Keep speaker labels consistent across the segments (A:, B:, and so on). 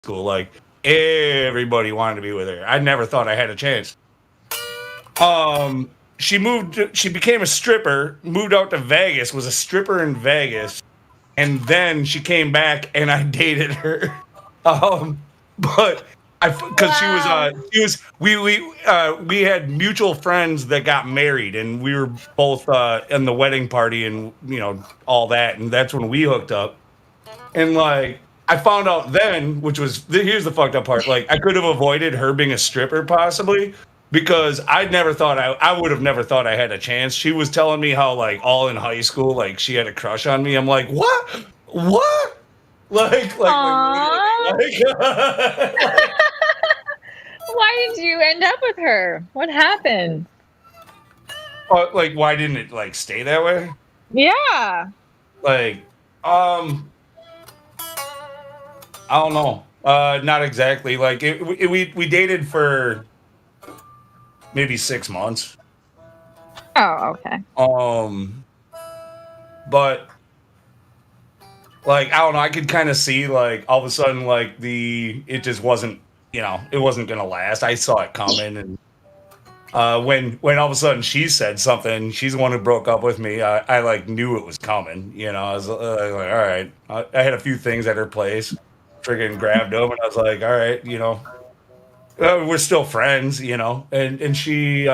A: school. Like everybody wanted to be with her. I never thought I had a chance. She moved. She became a stripper. Moved out to Vegas. Was a stripper in Vegas, and then she came back, and I dated her. But because
B: Wow.
A: she was we had mutual friends that got married, and we were both in the wedding party, and all that, and that's when we hooked up. And like I found out then, which was here's the fucked up part. Like I could have avoided her being a stripper possibly because I would have never thought I had a chance. She was telling me how like all in high school, like she had a crush on me. I'm like, what? What?
B: Aww.
A: Like
B: Why did you end up with her? What happened?
A: like why didn't it like stay that way?
B: Yeah.
A: Like, I don't know. Not exactly. Like we dated for maybe 6 months.
B: Oh, okay.
A: But like I don't know. I could kind of see like all of a sudden like it just wasn't it wasn't gonna last. I saw it coming, and when all of a sudden she said something, she's the one who broke up with me. I like knew it was coming. I was like, all right. I had a few things at her place, freaking grabbed them, and I was like, all right, we're still friends, and she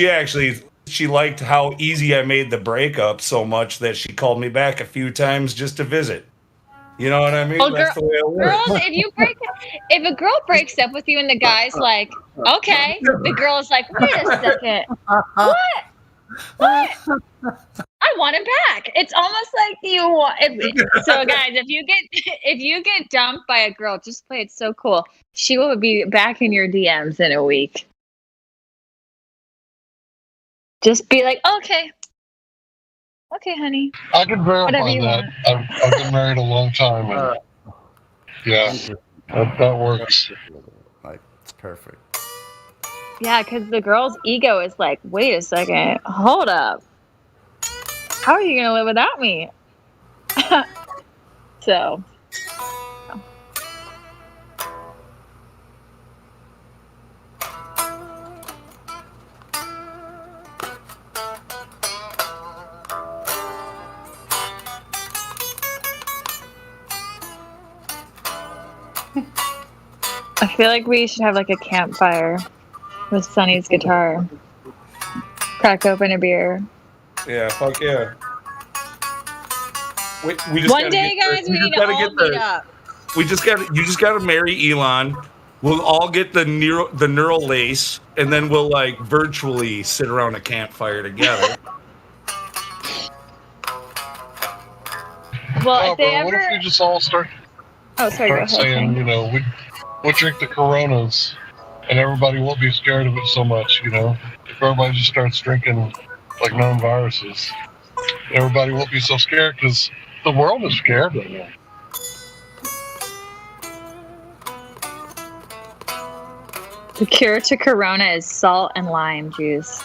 A: actually she liked how easy I made the breakup so much that she called me back a few times just to visit. You know what I mean?
B: Well,
A: That's the way it works.
B: girls, if a girl breaks up with you and the guy's like, okay, the girl's like, wait a second, what? What? I want him back. It's almost like you want. So, guys, if you get dumped by a girl, just play it so cool. She will be back in your DMs in a week. Just be like, okay, honey.
C: I can verify
B: Whatever you
C: that. I've been married a long time. And yeah, that works.
D: Like, it's perfect.
B: Yeah, because the girl's ego is like, wait a second, hold up. How are you going to live without me? So. I feel like we should have like a campfire with Sonny's guitar. Crack open a beer.
A: Yeah, fuck yeah. We just
B: One day, guys, we need to all meet up.
A: You just gotta marry Elon. We'll all get the neural lace, and then we'll like virtually sit around a campfire together.
B: Well, if they
C: bro, what if we just all start
B: sorry, go ahead.
C: saying, we'll drink the Coronas, and everybody won't be scared of it so much, If everybody just starts drinking like known viruses, everybody won't be so scared because the world is scared.
B: The cure to Corona is salt and lime juice.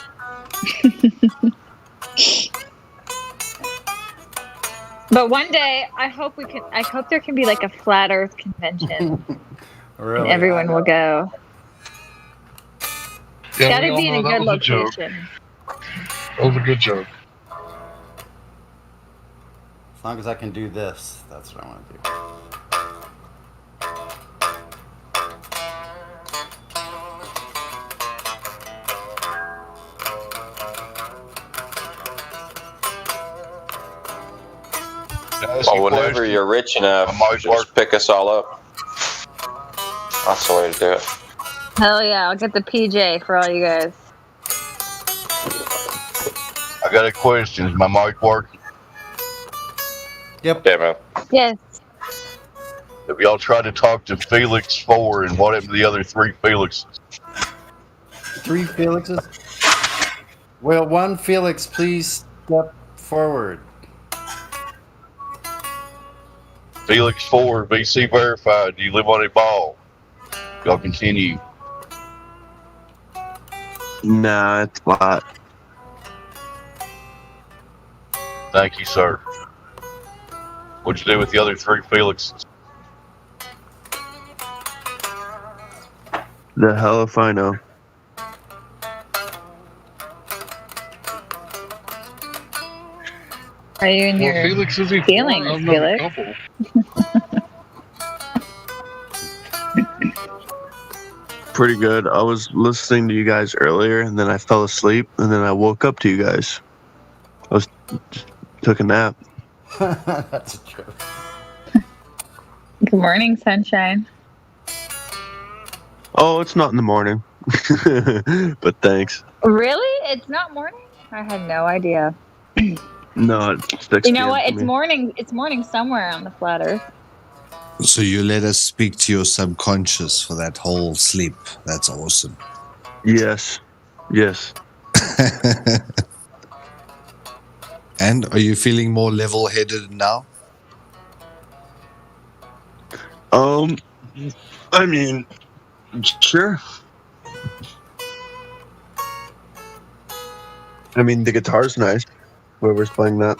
B: But one day, I hope there can be like a flat Earth convention.
D: Really?
B: And everyone will go.
C: Yeah,
B: Gotta be in a good location.
C: That was a good joke.
D: As long as I can do this, that's what I want to do.
E: Well, whenever you're rich enough, just pick us all up. That's the way to do it.
B: Hell yeah, I'll get the PJ for all you guys.
F: I got a question. Is my mic working?
D: Yep.
E: Yeah, man.
B: Yes.
F: Have y'all tried to talk to Felix 4 and what happened to the other 3 Felixes?
D: 3 Felixes? Well, one Felix, please step forward.
F: Felix 4, VC verified. Do you live on a ball? Y'all continue.
G: Nah, it's flat.
F: Thank you, sir. What'd you do with the other 3 Felixes?
G: The hell if I know.
B: Are you in
C: Well,
B: your
C: Felix, is he
B: feelings,
C: for another
B: Felix?
C: couple?
G: Pretty good. I was listening to you guys earlier, and then I fell asleep, and then I woke up to you guys. I was took a nap.
D: That's a joke.
B: Good morning, sunshine.
G: Oh, it's not in the morning. But thanks.
B: Really? It's not morning? I had no idea.
G: No, it's 6
B: You know
G: p.m.
B: what?
G: for
B: It's
G: me.
B: morning. It's morning somewhere on the flat Earth.
H: So you let us speak to your subconscious for that whole sleep. That's awesome.
G: Yes. Yes.
H: And are you feeling more level-headed now?
G: I mean, sure. I mean, the guitar's nice. Whoever's playing that.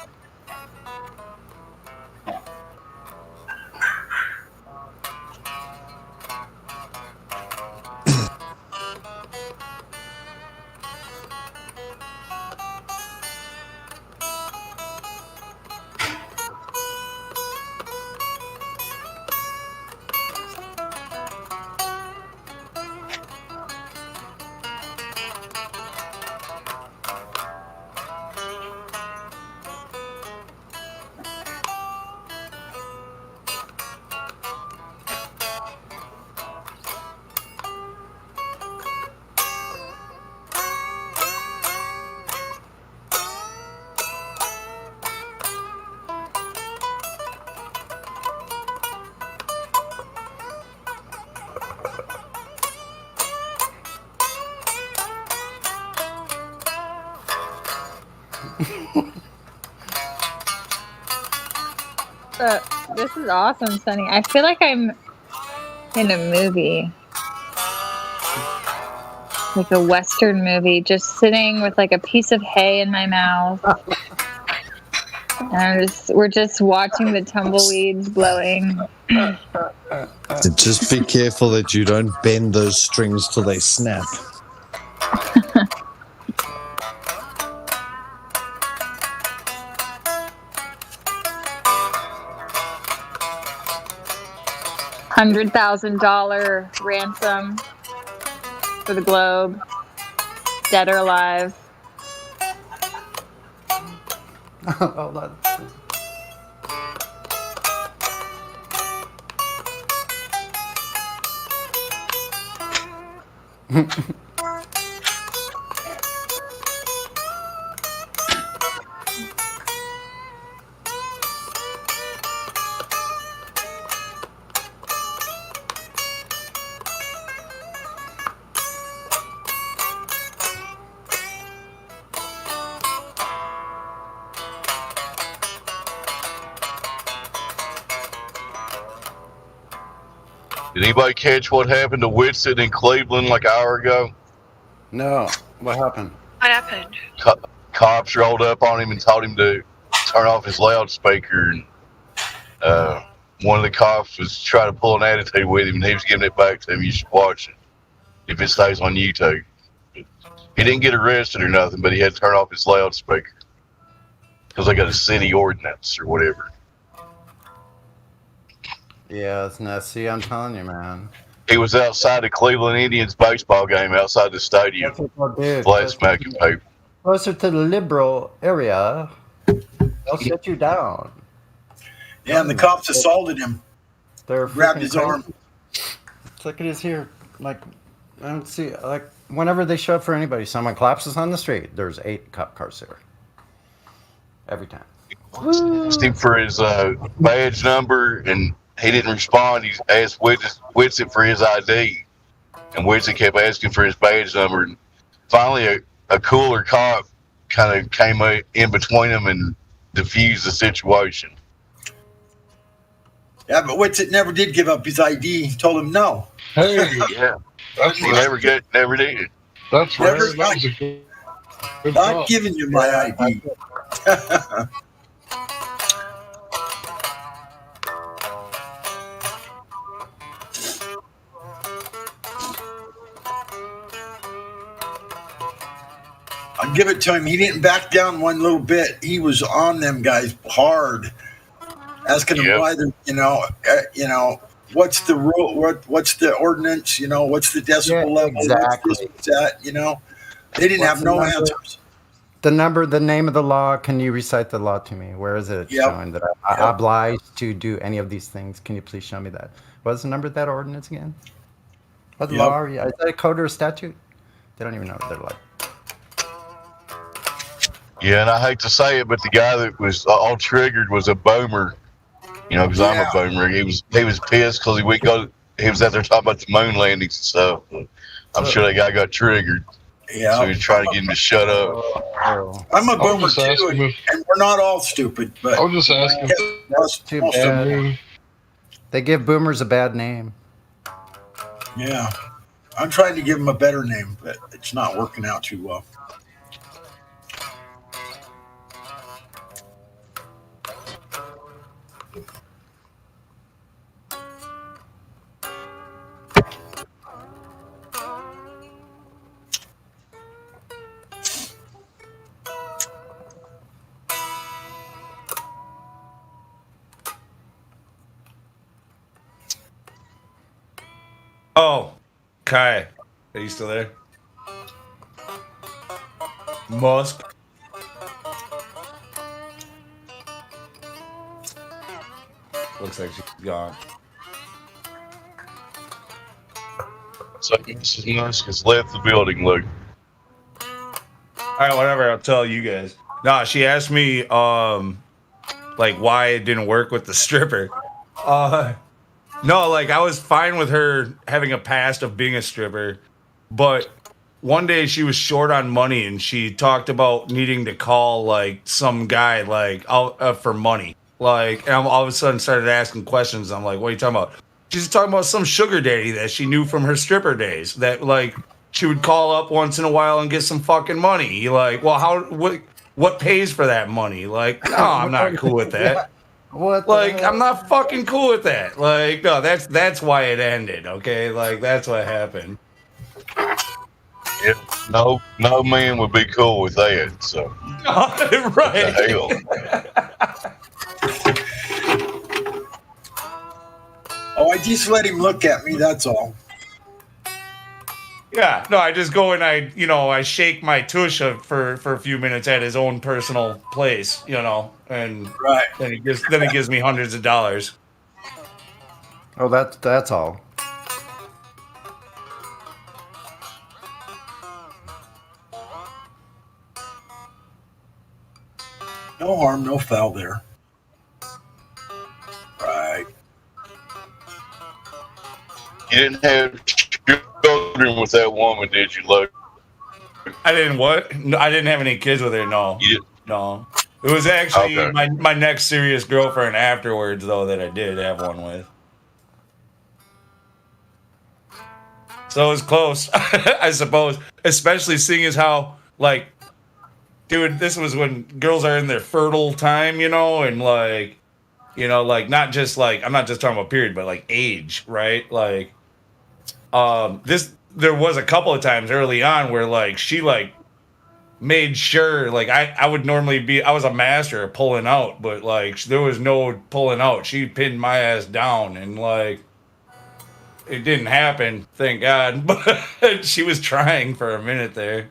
B: This is awesome, Sunny. I feel like I'm in a movie. Like a Western movie, just sitting with like a piece of hay in my mouth. And we're just watching the tumbleweeds blowing.
H: Just be careful that you don't bend those strings till they snap.
B: $100,000 ransom for the globe, dead or alive.
D: Hold on.
F: Did anybody catch what happened to Whitson in Cleveland like an hour ago?
D: No. What happened?
I: What happened?
F: Cops rolled up on him and told him to turn off his loudspeaker. And one of the cops was trying to pull an attitude with him, and he was giving it back to him. You should watch it if it stays on YouTube. He didn't get arrested or nothing, but he had to turn off his loudspeaker because they got a city ordinance or whatever.
D: Yeah, it's nuts. See, I'm telling you, man.
F: He was outside the Cleveland Indians baseball game outside the stadium,
D: That's what they'll do.
F: flat smacking people.
D: Closer to the liberal area, they'll sit you down.
J: Yeah, and the cops assaulted him.
D: They're
J: Grabbed
D: freaking
J: his
D: crazy.
J: arm.
D: Look at his here. Like, I don't see, like, whenever they show up for anybody, someone collapses on the street, there's 8 cop cars there. Every time.
F: Asked him for his badge number, and he didn't respond. He asked Whitson for his ID, and Whitson kept asking for his badge number. And finally, a cooler cop kind of came in between them and diffused the situation.
J: Yeah, but Whitsitt never did give up his ID. He told him no.
C: Hey,
F: Yeah,
C: that's
F: he never did.
C: That's
J: Never
C: rare. That was a good
J: Not
C: thought.
J: giving you my ID. I'll give it to him. He didn't back down one little bit. He was on them guys hard, asking them why they're, what's the rule? What's the ordinance? What's the decibel level?
D: Exactly.
J: What's this, what's that? They didn't have no answers.
D: The name of the law. Can you recite the law to me? Where is it showing that I'm obliged to do any of these things? Can you please show me that? What's the number of that ordinance again? What law are you? Is that a code or a statute? They don't even know what they're like.
F: Yeah, and I hate to say it, but the guy that was all triggered was a boomer. Because I'm a boomer. He was pissed because he was out there talking about the moon landings and stuff. I'm sure that guy got triggered.
J: Yeah.
F: So he was trying to get him to shut up.
J: I'm a boomer too, and we're not all stupid. But
C: I'll just ask him.
D: Too bad. They give boomers a bad name.
J: Yeah. I'm trying to give him a better name, but it's not working out too well.
A: Oh, Kai. Are you still there? Musk. Looks like she's gone.
F: So Mrs. Musk has left the building, Luke.
A: All right, whatever. I'll tell you guys. No, she asked me, like why it didn't work with the stripper. No, like I was fine with her having a past of being a stripper, but one day she was short on money and she talked about needing to call like some guy like for money. Like, and I'm all of a sudden started asking questions. I'm like, what are you talking about? She's talking about some sugar daddy that she knew from her stripper days that like she would call up once in a while and get some fucking money. Like, well, what pays for that money? Like, no, I'm not cool with that.
D: What?
A: Like, I'm not fucking cool with that. Like, no, that's why it ended. Okay, like that's what happened.
F: Yeah, no man would be cool with that. So,
A: right?
J: Oh, I just let him look at me. That's all.
A: Yeah, no, I just go and I shake my tush for a few minutes at his own personal place, and then he gives me hundreds of dollars.
D: Oh, that's all.
J: No harm, no foul there. Right.
F: You didn't have children with that woman, did you, Luke?
A: I didn't what? No, I didn't have any kids with her. No, no. It was actually my next serious girlfriend afterwards, though, that I did have one with. So it was close, I suppose. Especially seeing as how, like, dude, this was when girls are in their fertile time, and like, like not just like I'm not just talking about period, but like age, right? Like, there was a couple of times early on where like she like made sure like I would normally I was a master of pulling out, but like there was no pulling out. She pinned my ass down and like it didn't happen, thank God. But she was trying for a minute there.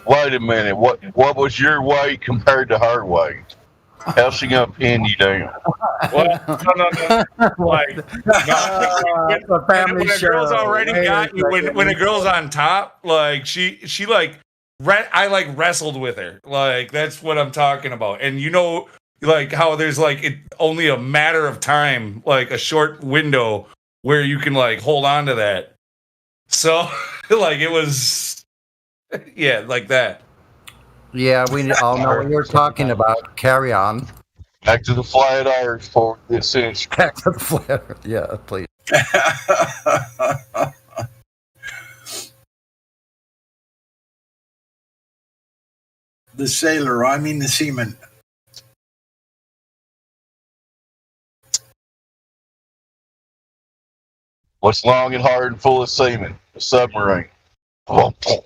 F: Wait a minute. What was your weight compared to her weight? How's she gonna pin you down?
A: What? No. Like, when a girl's already got you, when a girl's on top, like she like I like wrestled with her. Like that's what I'm talking about. And like how there's like it only a matter of time, like a short window where you can like hold on to that. So like it was, yeah, like that.
D: Yeah, we all know what you're talking about. Carry on.
F: Back to the flat earth for this century.
D: Back to the flat earth. Yeah, please.
J: The sailor, I mean the seaman.
F: What's long and hard and full of semen? A submarine. Boom, boom.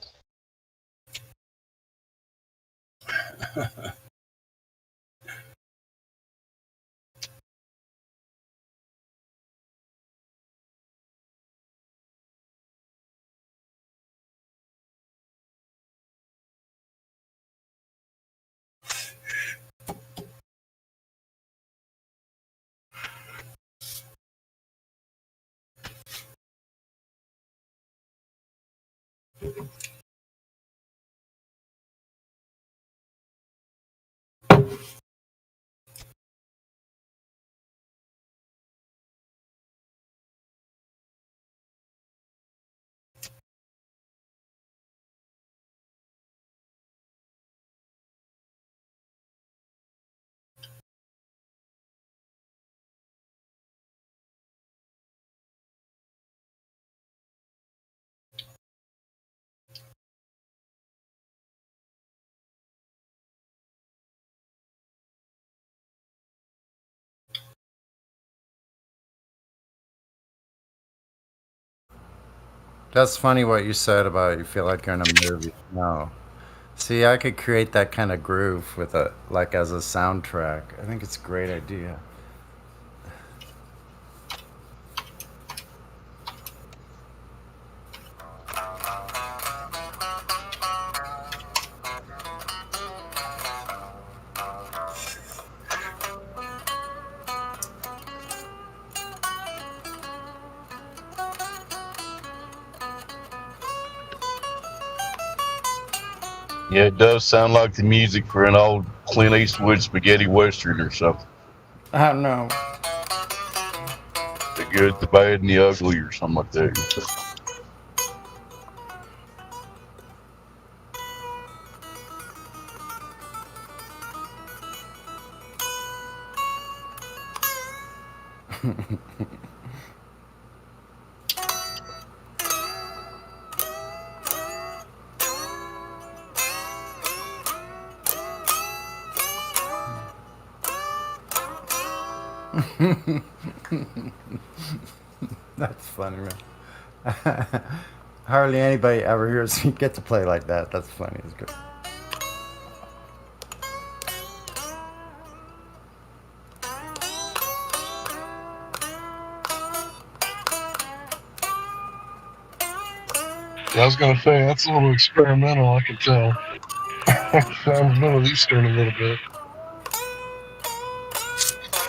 D: That's funny what you said about you feel like you're in a movie. No. See, I could create that kind of groove with a like as a soundtrack. I think it's a great idea.
F: Yeah, it does sound like the music for an old Clint Eastwood spaghetti western or something.
D: I don't know.
F: The good, the bad, and the ugly, or something like that.
D: That's funny, man. Hardly anybody ever hears me get to play like that. That's funny. It's good.
C: I was gonna say that's a little experimental. I can tell. Sounds Middle Eastern a little bit,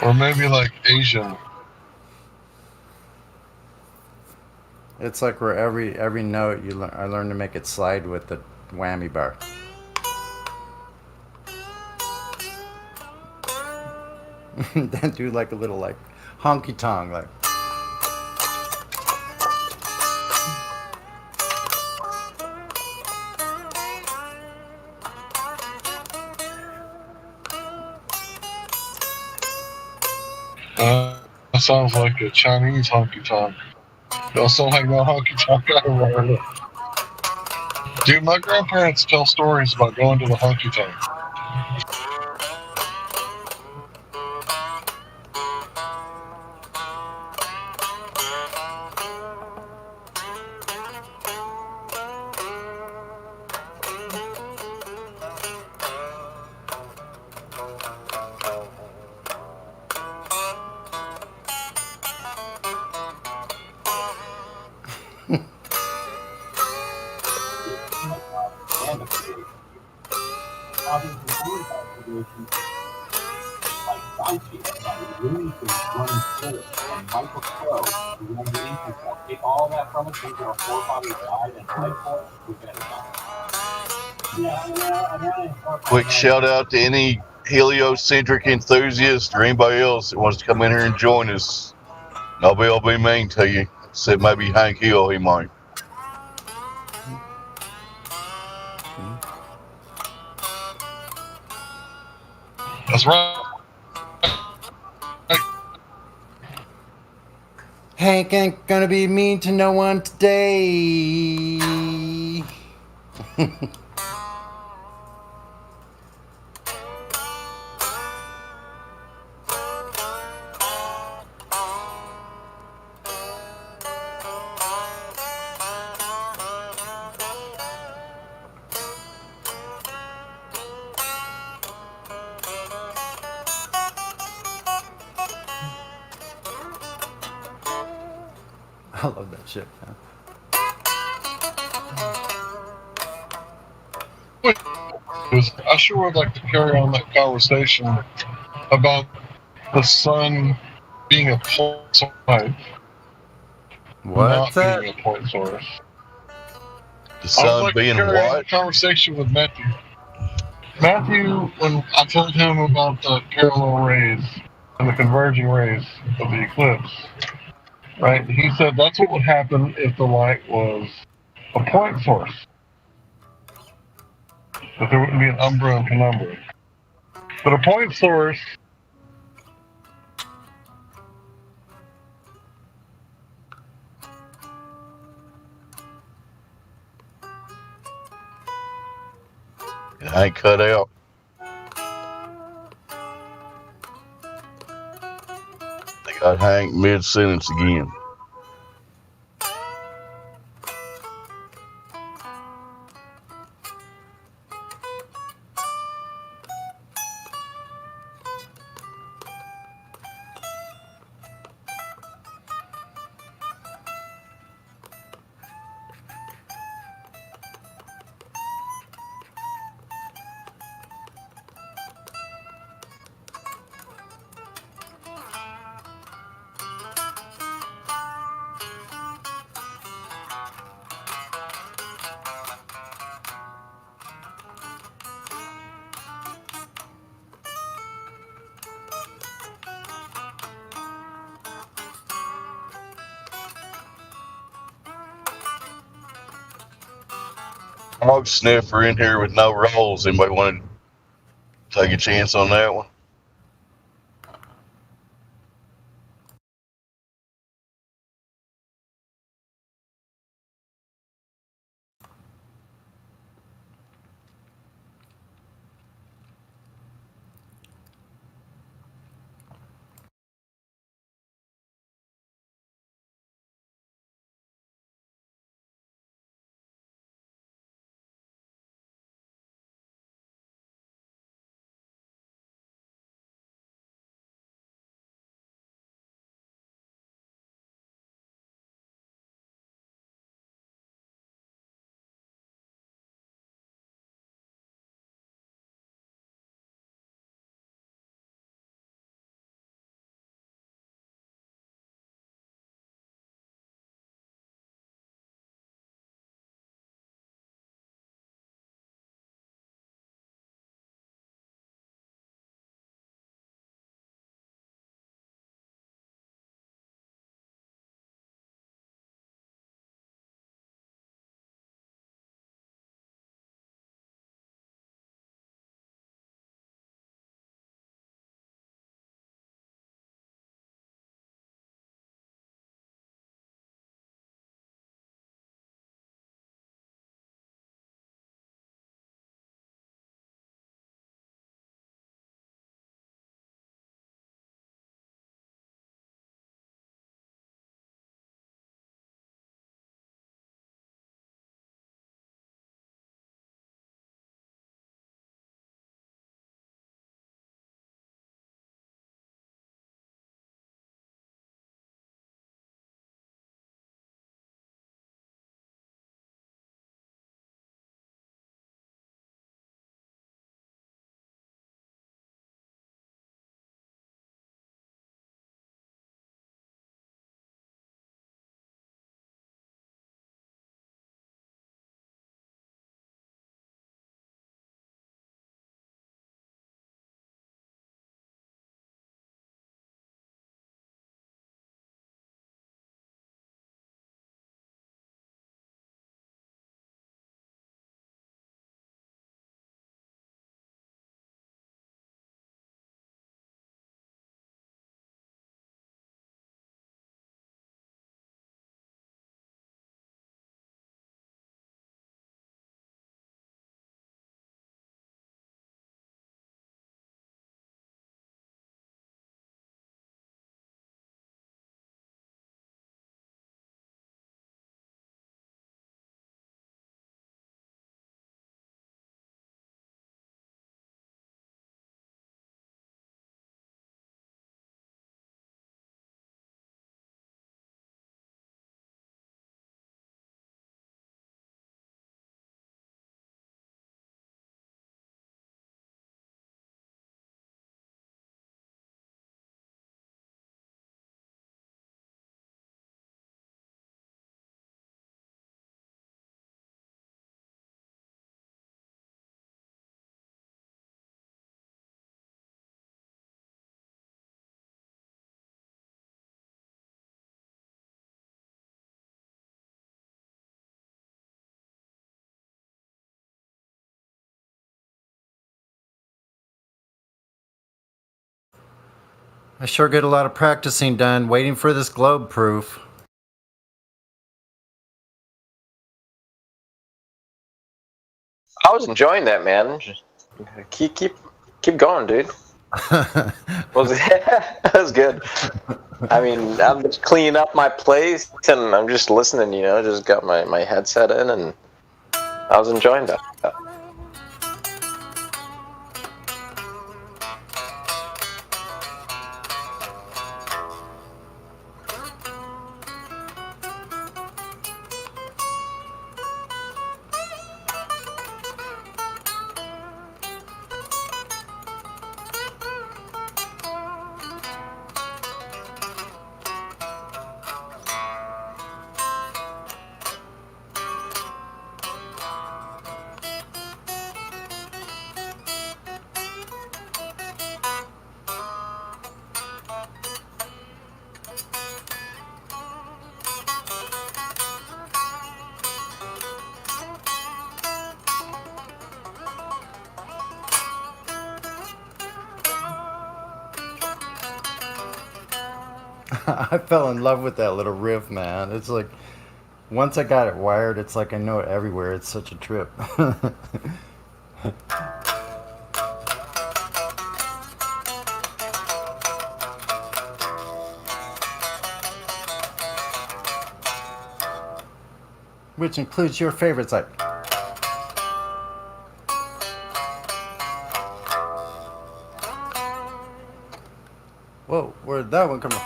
C: or maybe like Asian.
D: It's like where every note I learn to make it slide with the whammy bar. Then do like a little like honky tonk like.
C: That sounds like a Chinese honky tonk. Don't sound like no honky tonk I ever heard of. Dude, my grandparents tell stories about going to the honky tonk.
F: Quick shout out to any heliocentric enthusiast or anybody else that wants to come in here and join us. Nobody will be mean to you, except maybe Hank Hill, he might.
C: That's right.
D: Hank ain't gonna be mean to no one today. I love that shit, man.
C: I sure would like to carry on that conversation about the sun being a point source,
D: What's
C: not
D: that?
C: being a point source.
F: The
C: I would
F: sun
C: like to
F: being
C: carry on the
F: what?
C: conversation with Matthew. Matthew, when I told him about the parallel rays and the converging rays of the eclipse, right? He said that's what would happen if the light was a point source. That there wouldn't be an umbra and penumbra. But a point source
F: It ain't cut out. They got Hank mid sentence again. Hog sniffer in here with no rolls. Anybody want to take a chance on that one?
D: I sure get a lot of practicing done waiting for this globe proof.
E: I was enjoying that, man. Keep going, dude. Was that was good. I mean, I'm just cleaning up my place and I'm just listening. Just got my headset in and I was enjoying that.
D: I fell in love with that little riff, man. It's like once I got it wired, it's like I know it everywhere. It's such a trip. Which includes your favorites like whoa, where'd that one come from?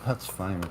D: That's funny.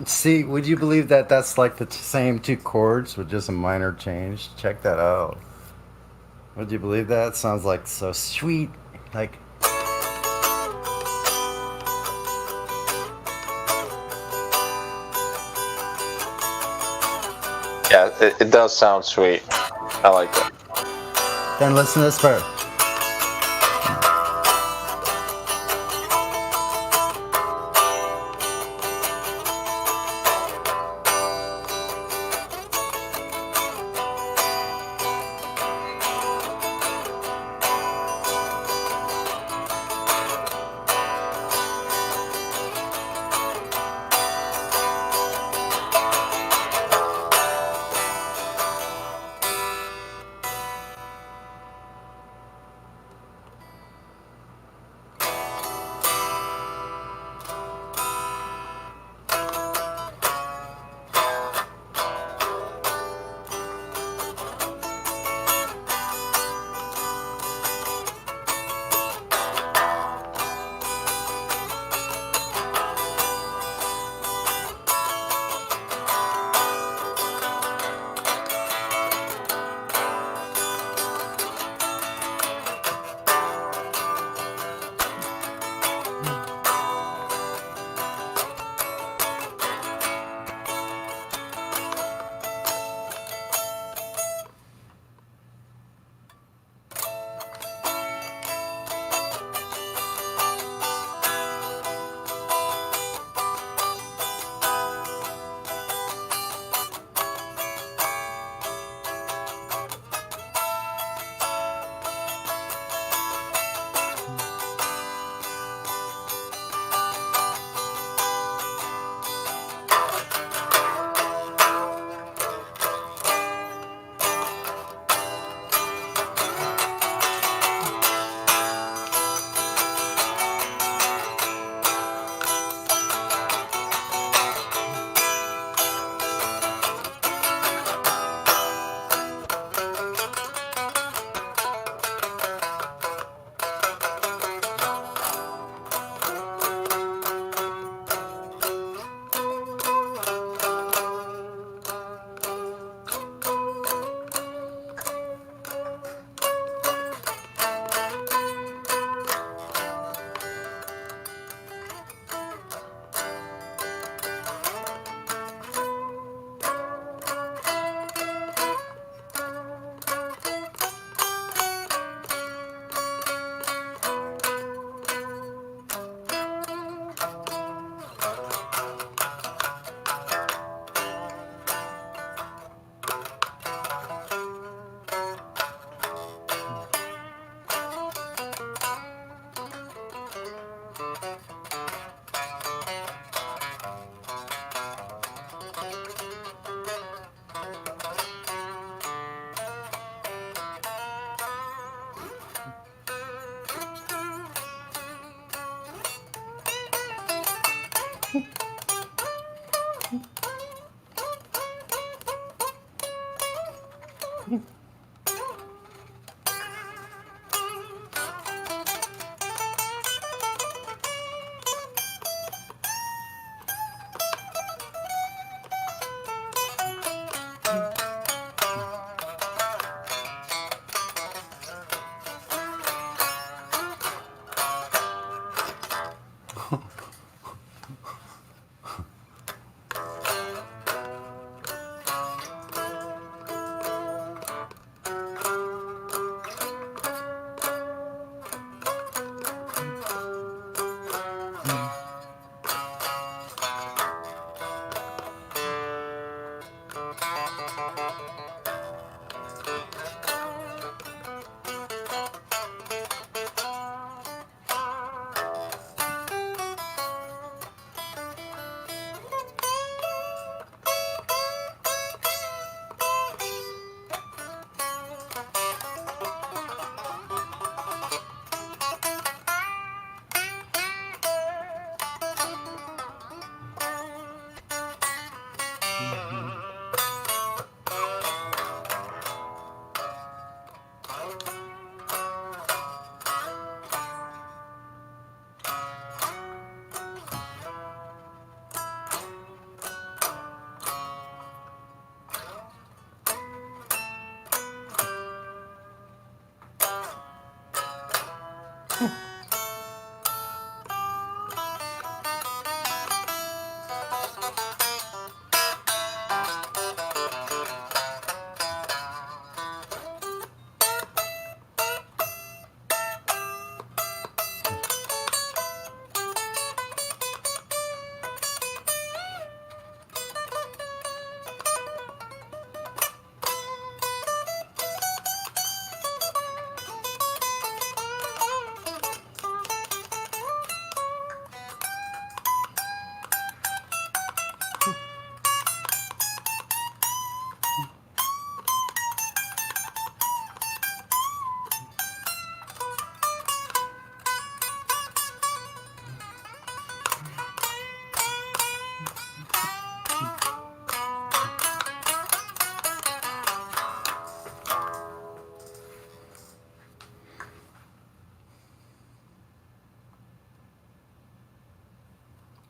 D: See, would you believe that that's like the same two chords with just a minor change? Check that out. Would you believe that? Sounds like so sweet. Like
E: Yeah, it does sound sweet. I like it.
D: then listen to this part.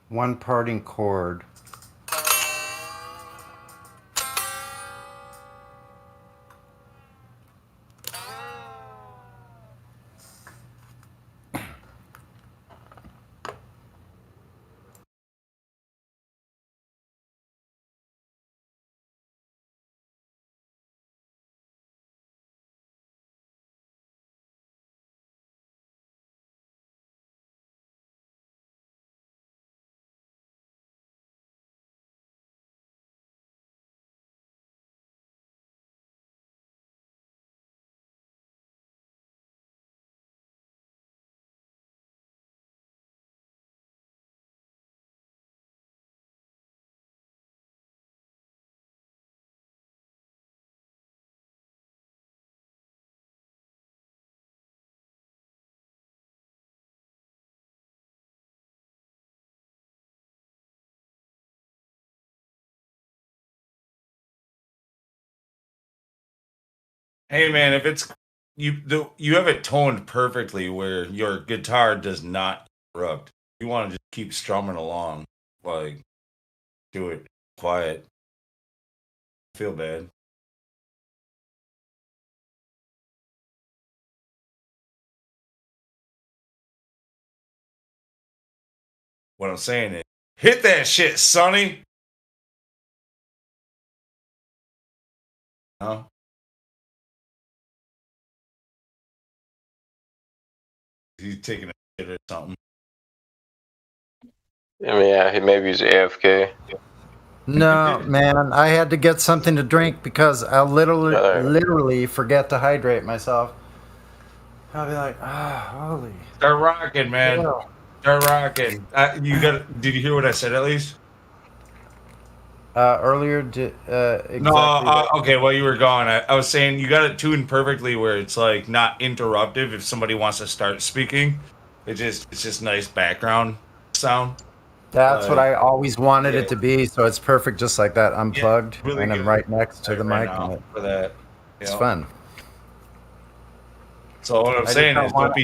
D: One parting chord.
A: Hey man, if it's you have it toned perfectly where your guitar does not interrupt. You want to just keep strumming along, like do it quiet. Feel bad. What I'm saying is, hit that shit, Sonny. Huh? He's taking a shit or something.
E: I mean, yeah, maybe he's AFK.
D: No, man, I had to get something to drink because I'll literally forget to hydrate myself. I'll be like, holy.
A: Start rocking, man.
D: Yeah.
A: Start rocking. Did you hear what I said at least?
D: Earlier, exactly.
A: No, okay. While you were gone, I was saying you got it tuned perfectly where it's like not interruptive. If somebody wants to start speaking, it's just nice background sound.
D: That's what I always wanted
A: yeah.
D: it to be. So it's perfect, just like that, unplugged,
A: really
D: and I'm
A: good.
D: right next to the
A: Right
D: mic.
A: now
D: And
A: for that.
D: it's
A: Yeah.
D: fun.
A: So what I'm
D: I just
A: saying
D: don't
A: is,
D: wanna-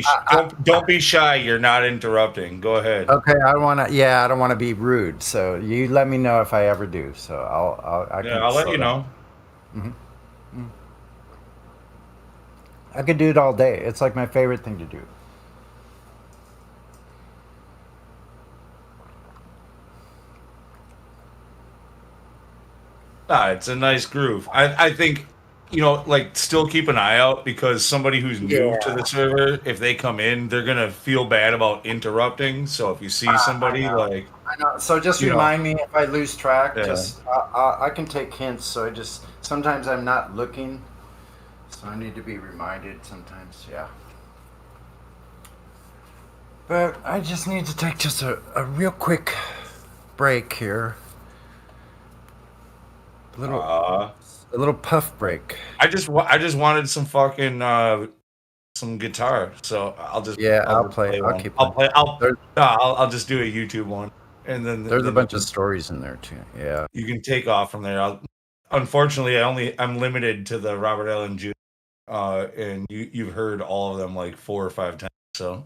A: don't be shy. You're not interrupting. Go ahead.
D: Okay, I want to. Yeah, I don't want to be rude. So you let me know if I ever do. So I
A: Yeah,
D: can
A: I'll let
D: slow
A: you
D: down.
A: know.
D: I could do it all day. It's like my favorite thing to do.
A: Nah, it's a nice groove. I think, like still keep an eye out because somebody who's new to the server, if they come in, they're gonna feel bad about interrupting. So if you see somebody
D: I know.
A: like,
D: I know. So just
A: you know,
D: remind me if I lose track.
A: yeah,
D: Just I can take hints. So I just sometimes I'm not looking, so I need to be reminded sometimes. Yeah. But I just need to take just a real quick break here. A little
A: uh,
D: a little puff break.
A: I just wanted some fucking some guitar. So
D: Yeah,
A: I'll
D: I'll
A: just
D: play.
A: play
D: I'll
A: one.
D: keep
A: I'll
D: playing.
A: play
D: There,
A: I'll just do a YouTube one, and
D: there's a
A: then
D: bunch of stories in there too. Yeah.
A: you can take off from there. Unfortunately, I'm limited to the Robert Allen Jr. And you've heard all of them like 4 or 5 times. So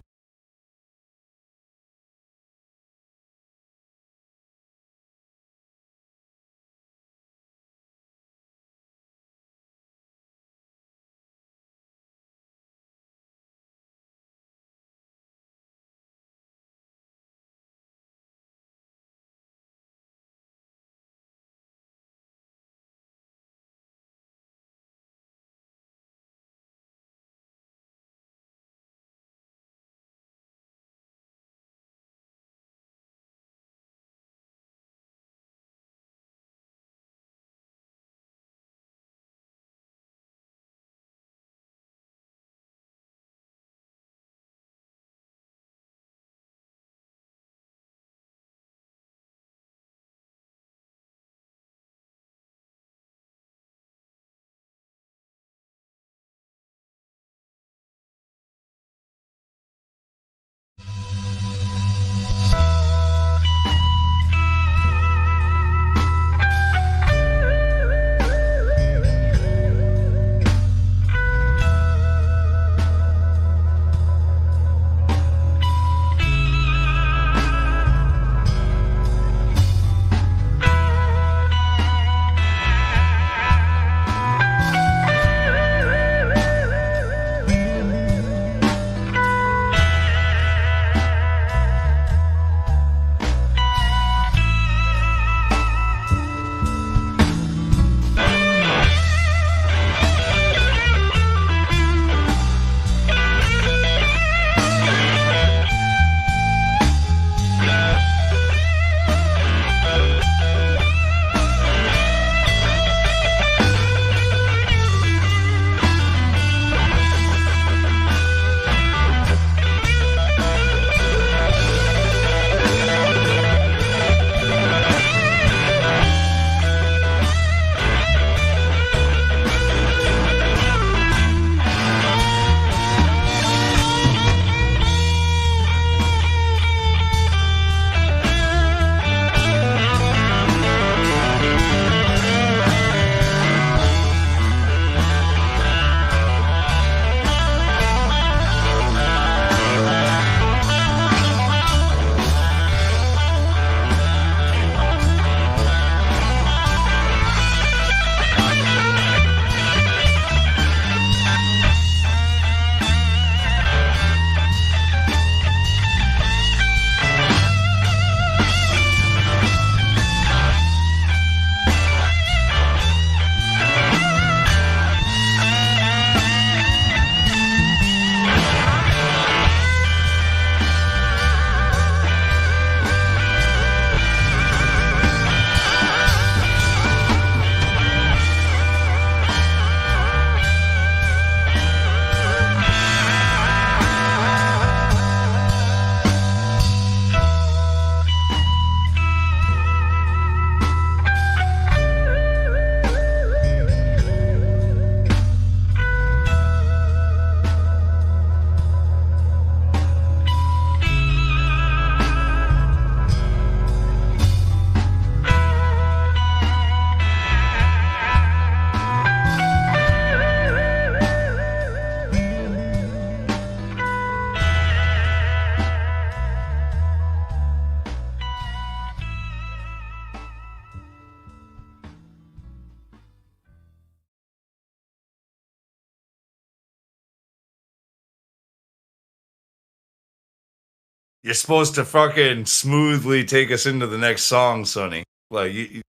A: You're supposed to fucking smoothly take us into the next song, Sonny. Like you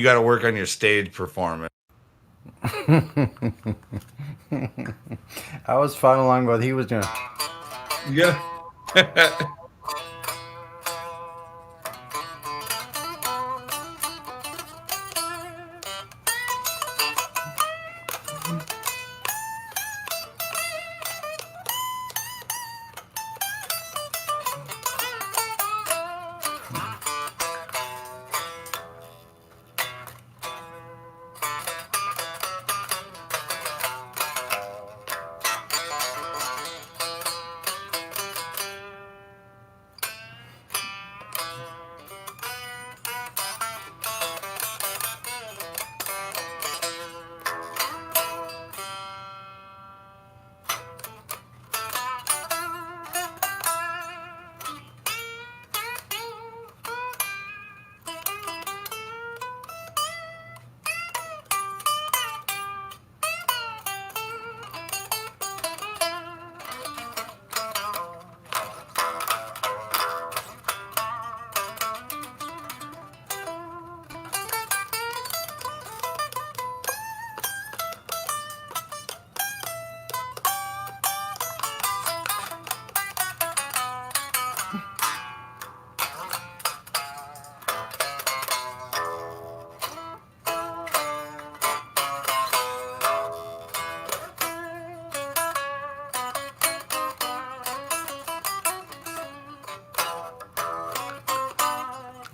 A: got to work on your stage performance.
D: I was following along what he was doing.
A: Yeah.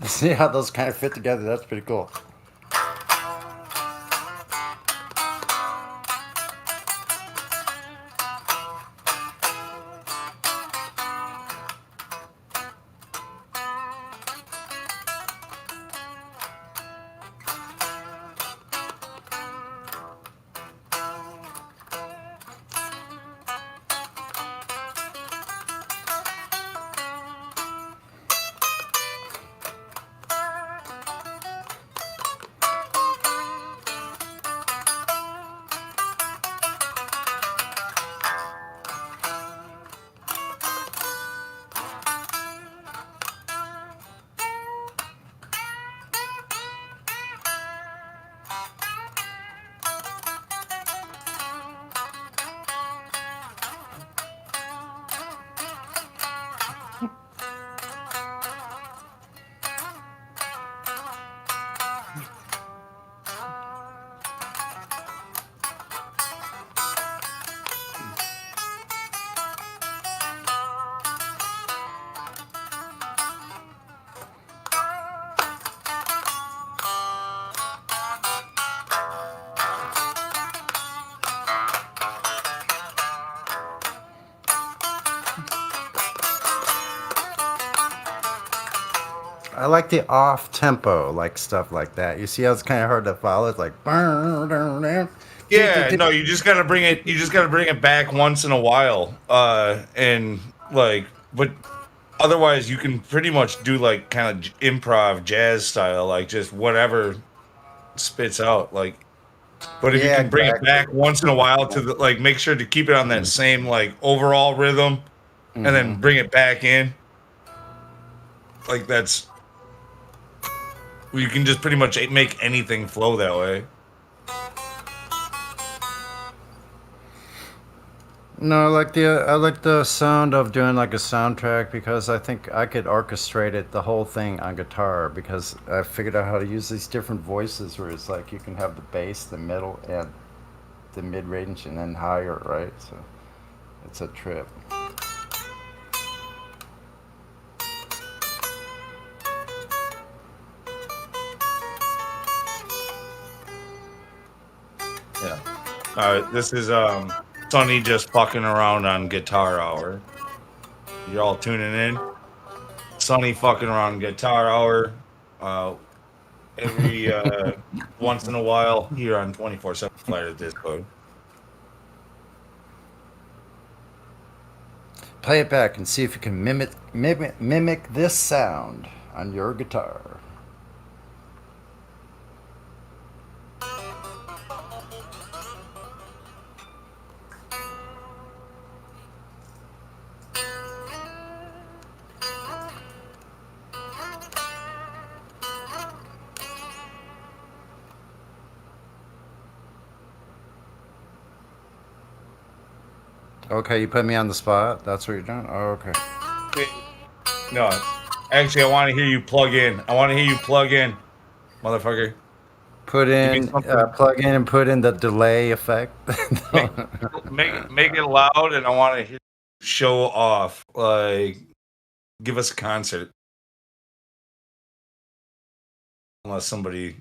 D: See how those kind of fit together? That's pretty cool. I like the off tempo, like stuff like that. You see how it's kind of hard to follow? It's like,
A: Yeah, no, you just gotta bring it. You just gotta bring it back once in a while, and like, but otherwise, you can pretty much do like kind of improv jazz style, like just whatever spits out. Like, but if you
D: Yeah,
A: can bring it
D: exactly.
A: back once in a while to the like, make sure to keep it on that same like overall rhythm, and then bring it back in. Like that's, you can just pretty much make anything flow that way.
D: No, I like the sound of doing like a soundtrack because I think I could orchestrate it the whole thing on guitar because I figured out how to use these different voices where it's like you can have the bass, the middle, and the mid range, and then higher, right? So it's a trip.
A: Yeah. This is Sonny just fucking around on Guitar Hour. You're all tuning in. Sonny fucking around Guitar Hour. Every once in a while here on 24/7 Flyer Discord.
D: Play it back and see if you can mimic this sound on your guitar. Okay, you put me on the spot. That's what you're doing. Oh, okay.
A: No, actually, I want to hear you plug in. I want to hear you plug in, motherfucker.
D: Put in, plug in, and put in the delay effect.
A: Make it loud, and I want to hear you show off. Like, give us a concert. Unless somebody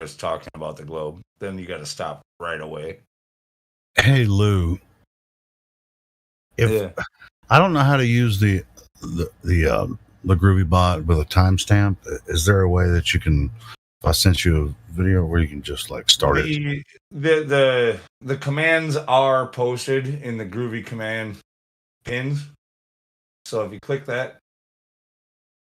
A: is talking about the globe, then you got to stop right away.
I: Hey Lou, if I don't know how to use the Groovy bot with a timestamp, is there a way that you can? If I sent you a video where you can just like start it.
A: The commands are posted in the Groovy command pins. So if you click that,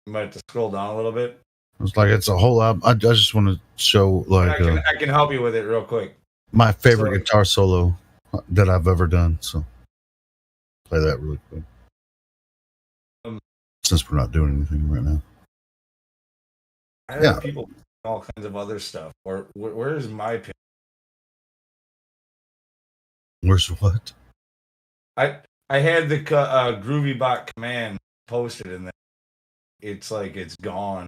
A: you might have to scroll down a little bit.
I: It's like it's a whole album. I just want to show like
A: I can help you with it real quick.
I: My favorite guitar solo that I've ever done. So play that really quick. Since we're not doing anything right now.
A: I have people all kinds of other stuff. Or where's my pin?
I: Where's what?
A: I had the Groovy bot command posted in there. It's like it's gone.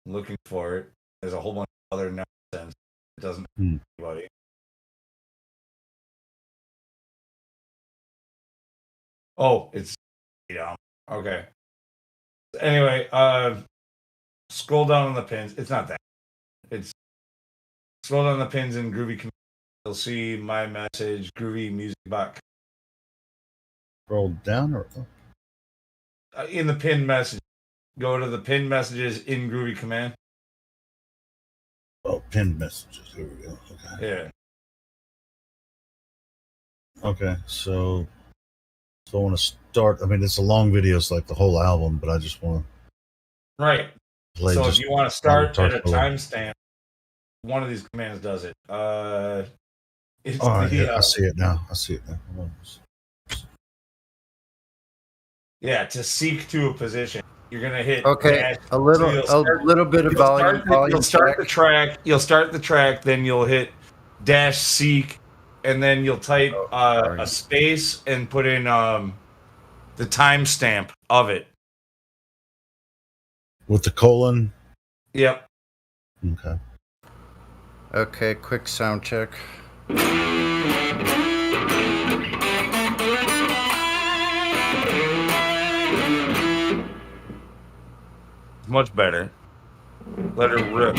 A: I'm looking for it. There's a whole bunch of other nonsense. It doesn't anybody. Oh, it's okay. Anyway, scroll down on the pins. It's not that. It's scroll down the pins in Groovy command. You'll see my message, Groovy music bot.
I: Scroll down or up?
A: In the pin message. Go to the pin messages in Groovy command.
I: Oh, pinned messages. Here we go. Okay.
A: Yeah.
I: Okay, so I want to start. I mean, it's a long video, it's like the whole album, but I just want
A: to. Right.
I: Play
A: so if you want to start at a timestamp, one of these commands does it. It's
I: I see it now.
A: Yeah, to seek to a position. You're gonna hit.
D: Okay, a little bit of volume.
A: You'll start the track. You'll start the track. Then you'll hit -seek, and then you'll type a space and put in the timestamp of it
I: with the colon.
A: Yep.
I: Okay.
D: Okay. Quick sound check.
A: Much better. Let her rip.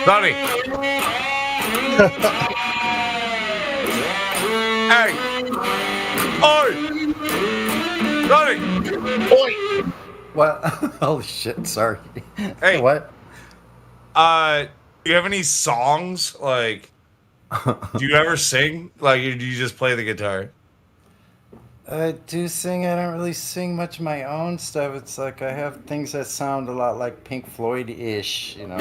A: Sonny. Hey. Oi. Sonny. Oi.
D: What? Holy shit! Sorry.
A: Hey.
D: What?
A: Do you have any songs? Like, do you ever sing? Like, or do you just play the guitar?
D: I do sing. I don't really sing much of my own stuff. It's like I have things that sound a lot like Pink Floyd-ish, you know.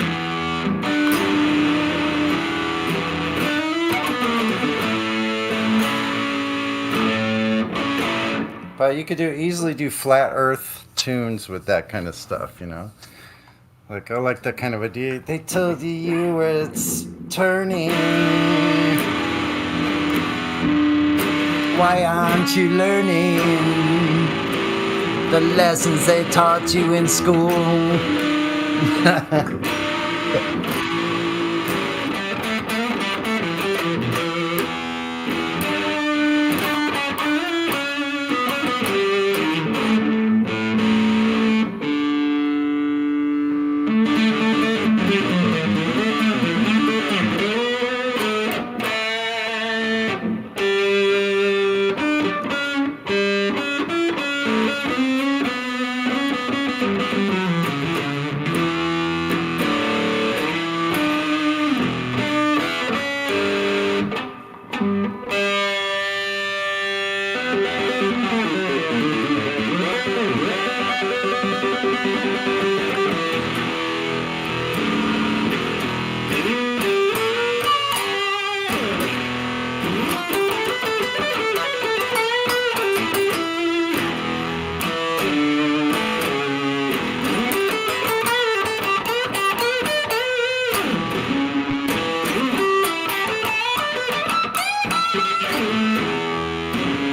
D: But you could easily do flat Earth tunes with that kind of stuff, you know. Like I like that kind of idea. They told you where it's turning. Why aren't you learning the lessons they taught you in school?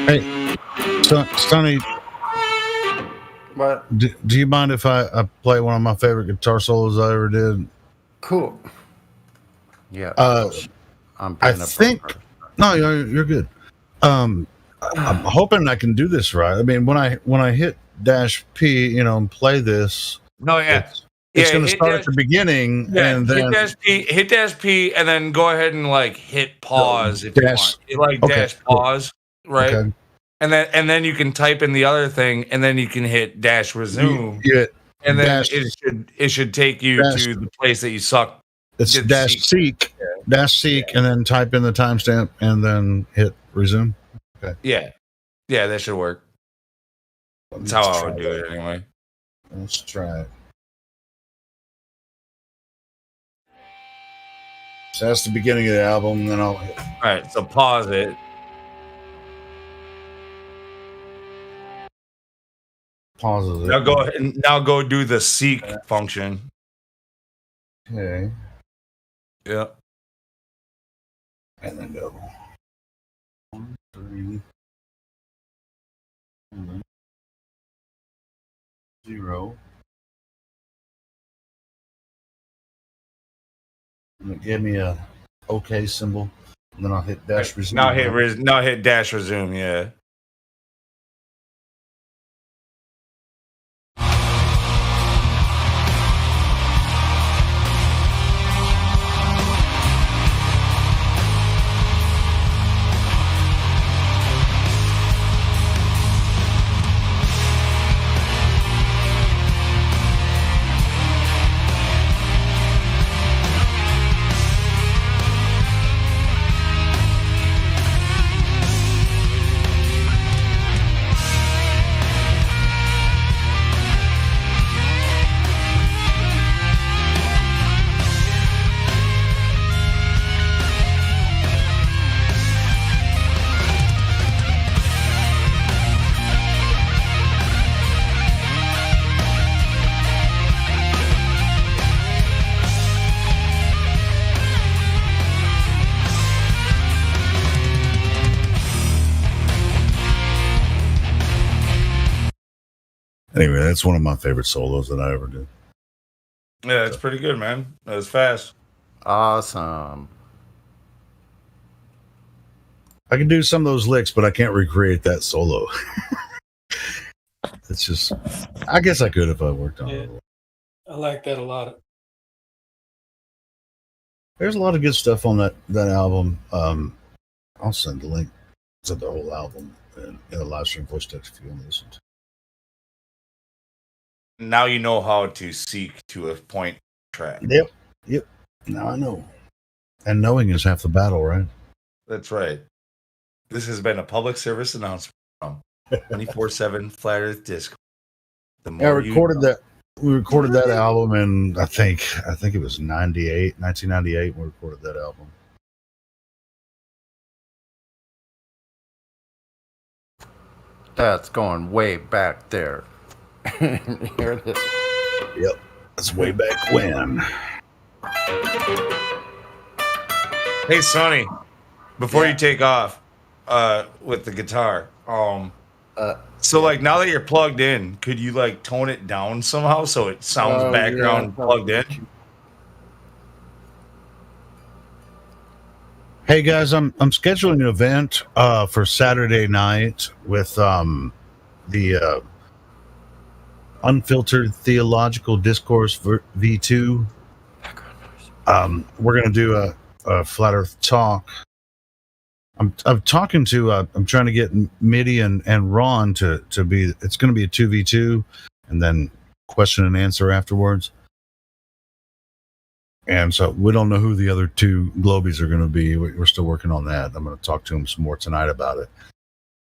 I: Hey, Sonny,
D: What?
I: do you mind if I play one of my favorite guitar solos I ever did?
D: Cool. Yeah.
I: I think. No, you're good. I'm hoping I can do this right. I mean, when I hit dash P, and play this.
A: No, yeah.
I: It's going to start at the beginning, and then
A: hit dash P, and then go ahead and like hit pause if you want. Dash pause, right?
I: Okay.
A: And then you can type in the other thing, and then you can hit dash resume.
I: Yeah.
A: And then it should take you to the place that you suck.
I: It's dash seek, and then type in the timestamp, and then hit resume. Okay.
A: Yeah, that should work. That's how I would do it anyway.
I: Let's try it. So that's the beginning of the album, and then I'll hit.
A: All right, so pause it.
I: Pause it.
A: Now go do the seek function.
I: Okay.
A: Yep.
I: And then go 1, 3, 0. And it gave me a OK symbol, and then I'll hit dash resume.
A: Now hit dash resume. Yeah.
I: Anyway, that's one of my favorite solos that I ever did.
A: Yeah, it's pretty good, man. That was fast.
D: Awesome.
I: I can do some of those licks, but I can't recreate that solo. It's just, I guess I could if I worked on it.
K: I like that a lot.
I: There's a lot of good stuff on that album. I'll send the link to the whole album in the live stream voice text if you want to listen to.
A: Now you know how to seek to a point track.
I: Yep. Now I know. And knowing is half the battle, right?
A: That's right. This has been a public service announcement from 24/7 Flat Earth Disco.
I: We recorded that album in I think it was 1998 when we recorded that album.
D: That's going way back there. Here it is.
I: Yep. That's way back when.
A: Hey Sonny, before you take off with the guitar, so like now that you're plugged in, could you like tone it down somehow so it sounds background plugged in?
I: Hey guys, I'm scheduling an event for Saturday night with the Unfiltered Theological Discourse V2. We're gonna do a Flat Earth talk. I'm talking to I'm trying to get Mitty and Ron to be. It's going to be a 2v2, and then question and answer afterwards. And so we don't know who the other two Globies are going to be. We're still working on that. I'm going to talk to them some more tonight about it.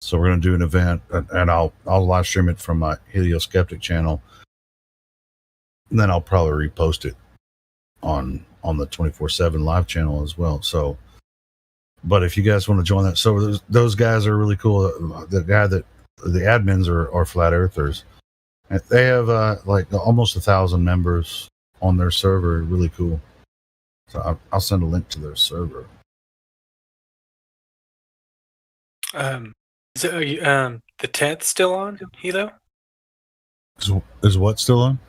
I: So we're going to do an event, and I'll live stream it from my Helio Skeptic channel, and then I'll probably repost it on the 24/7 live channel as well. So, but if you guys want to join that, so those guys are really cool. The admins are flat earthers, They have like almost 1,000 members on their server. Really cool. So I'll send a link to their server.
K: Is the 10th still on, Hilo?
I: Is what still on?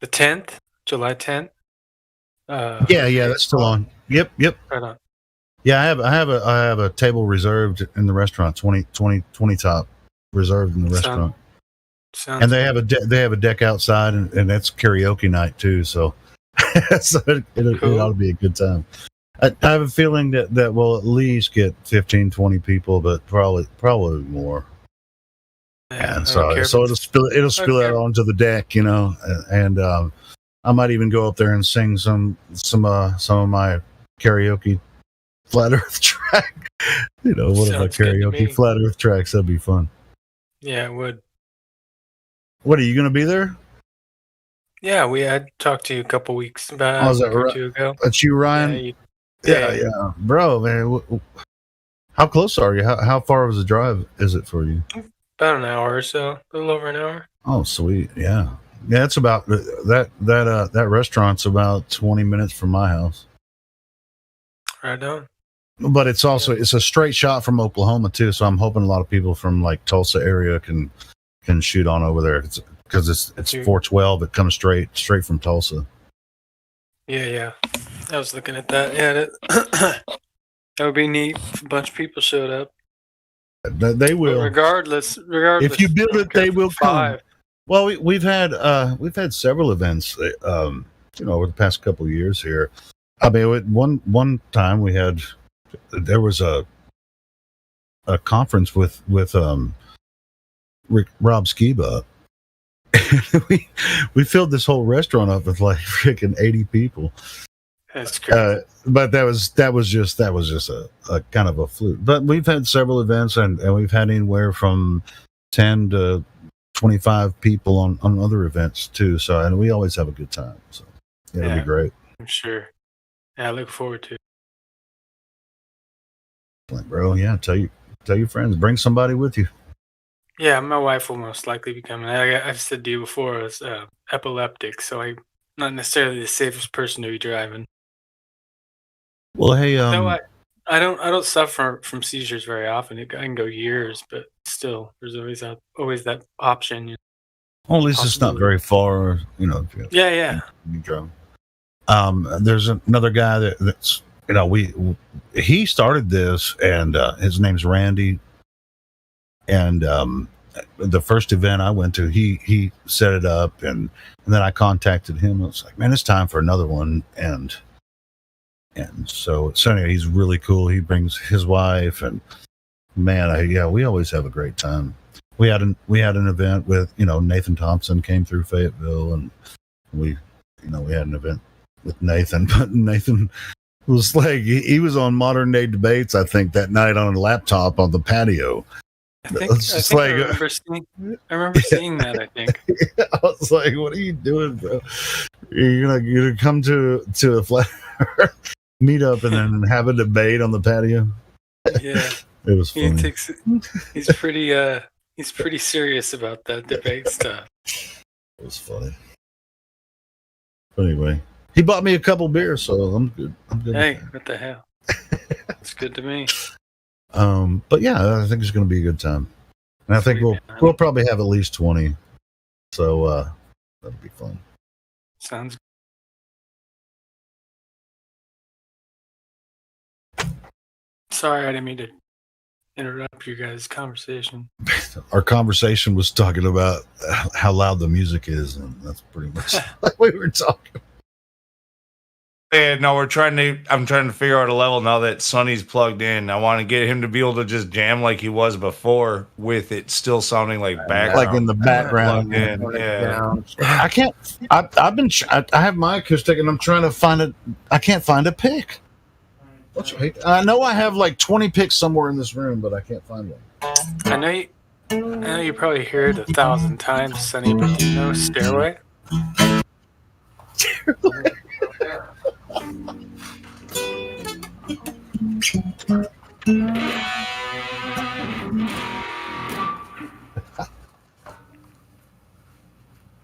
K: The 10th, July 10th.
I: Yeah, that's still on. Yep.
K: Right on.
I: Yeah, I have a table reserved in the restaurant. 20 top reserved in the restaurant.
K: Sounds
I: And they have a deck outside, and that's karaoke night too. So, so it ought to be a good time. I have a feeling that we'll at least get 15, 20 people, but probably more.
K: Yeah,
I: And so it'll spill out onto the deck, and I might even go up there and sing some of my karaoke flat Earth track. One of my
K: Sounds good to
I: karaoke
K: me.
I: flat Earth tracks. That'd be fun.
K: Yeah, it would.
I: What, are you going to be there?
K: Yeah, I talked to you a couple weeks back.
I: Oh, is that
K: or
I: right?
K: two ago.
I: That's you, Ryan. Yeah, bro, man. How close are you? How far of a drive is it for you?
K: About an hour or so, a little over an hour.
I: Oh, sweet. Yeah. It's about that restaurant's about 20 minutes from my house.
K: Right on.
I: But it's a straight shot from Oklahoma too, so I'm hoping a lot of people from like Tulsa area can shoot on over there because it's 412. It comes straight from Tulsa.
K: Yeah. I was looking at that. Yeah, that would be neat if a bunch of people showed up.
I: They will.
K: But regardless.
I: If you build it, they will come.
K: 5.
I: Well, we've had several events, over the past couple of years here. I mean, one time there was a conference with Rob Skiba. we filled this whole restaurant up with like freaking 80 people.
K: That's crazy.
I: But that was just a kind of a fluke. But we've had several events, and we've had anywhere from 10 to 25 people on other events too. So, and we always have a good time. So it'll be great.
K: I'm sure. Yeah, I look forward to it.
I: Like, bro, yeah, tell your friends, bring somebody with you.
K: Yeah, my wife will most likely be coming. I've said to you before, I was epileptic, so I'm not necessarily the safest person to be driving.
I: Well, hey,
K: No, I don't suffer from seizures very often. I can go years, but still, there's always that option.
I: Well, at least it's not very far,
K: Yeah.
I: You drove. There's another guy that's he started this, and his name's Randy. And the first event I went to, he set it up, and then I contacted him. I was like, man, it's time for another one, and so anyway, he's really cool. He brings his wife, and man, we always have a great time. We had an event with Nathan Thompson came through Fayetteville, and we had an event with Nathan, but Nathan was like he was on Modern Day Debates, I think, that night on a laptop on the patio.
K: I remember seeing that. I think.
I: I was like, "What are you doing, bro? You're gonna come to a flat meet up and then have a debate on the patio?"
K: Yeah,
I: it was funny.
K: He's pretty serious about that debate stuff.
I: It was funny. But anyway, he bought me a couple beers, so I'm good.
K: Hey, what the hell? It's good to me.
I: But yeah, I think it's going to be a good time, and I think we'll probably have at least 20. So that'll be fun.
K: Sounds good. Sorry, I didn't mean to interrupt your guys' conversation.
I: Our conversation was talking about how loud the music is, and that's pretty much what we were talking.
A: And no, I'm trying to figure out a level now that Sonny's plugged in. I want to get him to be able to just jam like he was before, with it still sounding like background,
I: like in the background.
A: Yeah.
I: I can't. I have my acoustic, and I'm trying to find it. I can't find a pick. I know I have like 20 picks somewhere in this room, but I can't find one.
K: I know you probably hear it 1,000 times, Sonny, but do you know Stairway?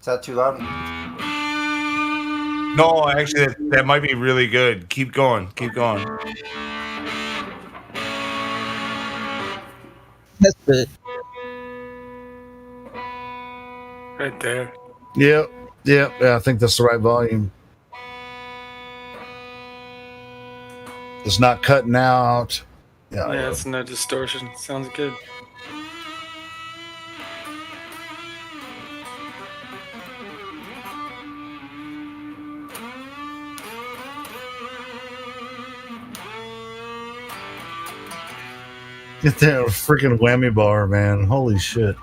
D: Is that too loud?
A: No, actually, that might be really good. Keep going. Keep going.
L: That's it.
K: Right there.
I: Yep. Yep. Yeah, I think that's the right volume. It's not cutting out.
K: Yeah, it's no distortion. Sounds good.
I: Get that freaking whammy bar, man. Holy shit.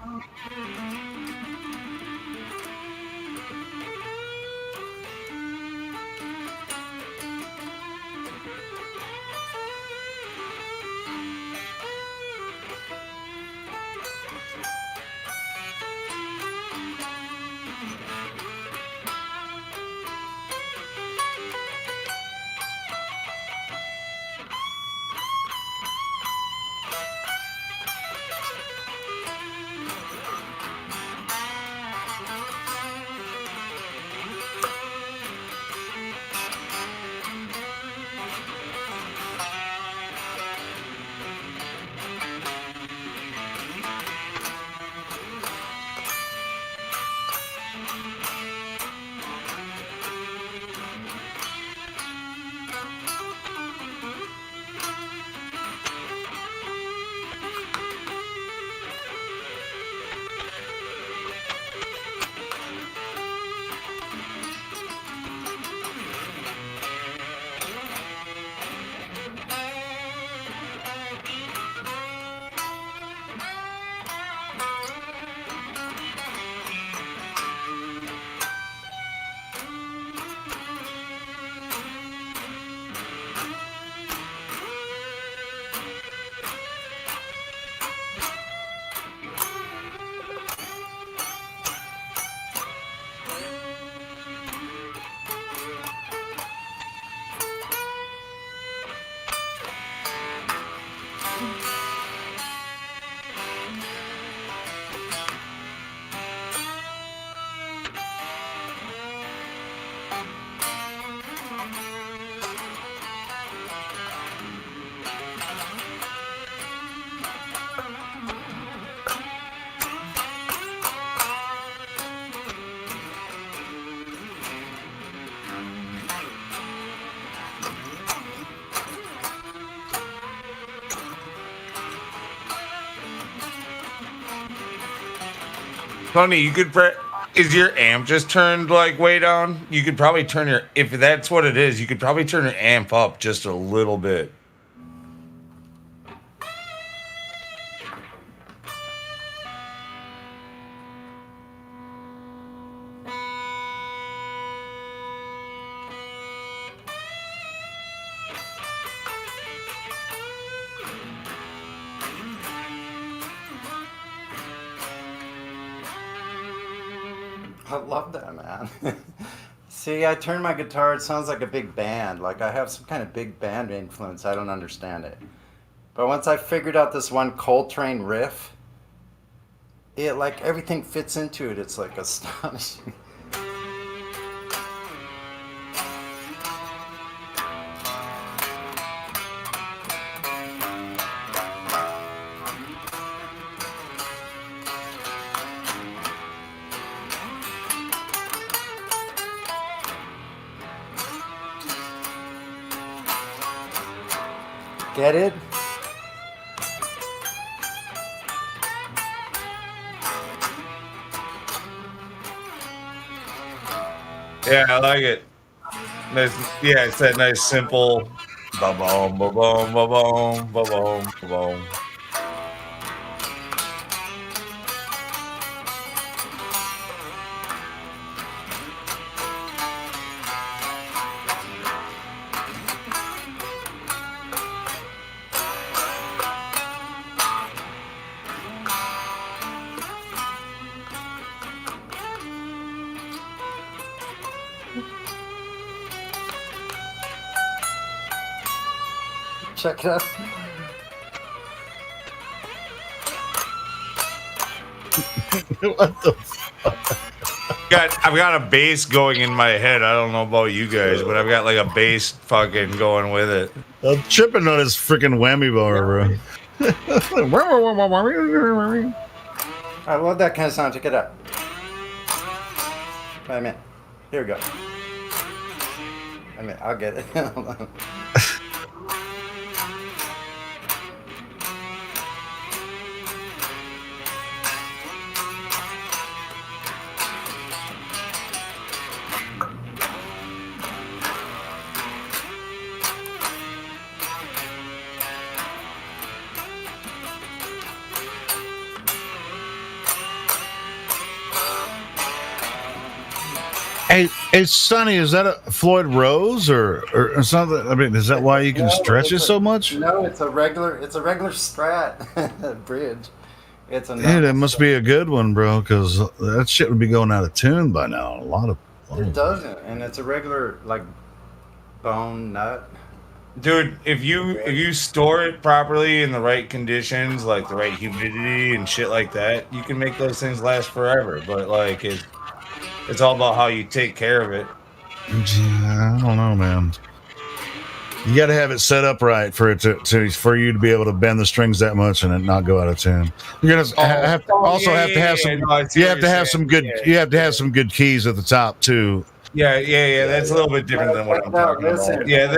A: Tony, you could. Is your amp just turned like way down? You could probably turn your. If that's what it is, you could probably turn your amp up just a little bit.
D: I love that, man. See, I turn my guitar, it sounds like a big band. Like I have some kind of big band influence. I don't understand it. But once I figured out this one Coltrane riff, it like everything fits into it. It's like astonishing. Get it?
A: Yeah, I like it. Nice, yeah, it's that nice simple. Ba boom, ba boom, ba boom, ba boom, ba boom.
D: Check it out.
I: What the fuck?
A: I've got a bass going in my head. I don't know about you guys, but I've got like a bass fucking going with it.
I: I'm tripping on his freaking whammy bar, bro.
D: I love that kind of sound. Check it out. Wait a minute. Here we go. I mean, I'll get it. Hold on.
I: Hey, Sonny, is that a Floyd Rose or something? I mean, is that why you can stretch it so much?
D: No, it's a regular Strat bridge. It's a.
I: Yeah, that must be a good one, bro, because that shit would be going out of tune by now. A lot of.
D: It doesn't, and it's a regular like bone nut.
A: Dude, if you store it properly in the right conditions, like the right humidity and shit like that, you can make those things last forever. But like it's all about how you take care of it.
I: Yeah, I don't know, man. You got to have it set up right for it for you to be able to bend the strings that much and it not go out of tune. You're gonna have to have some good keys at the top too.
A: Yeah. That's a little bit different than what I'm talking about. Yeah,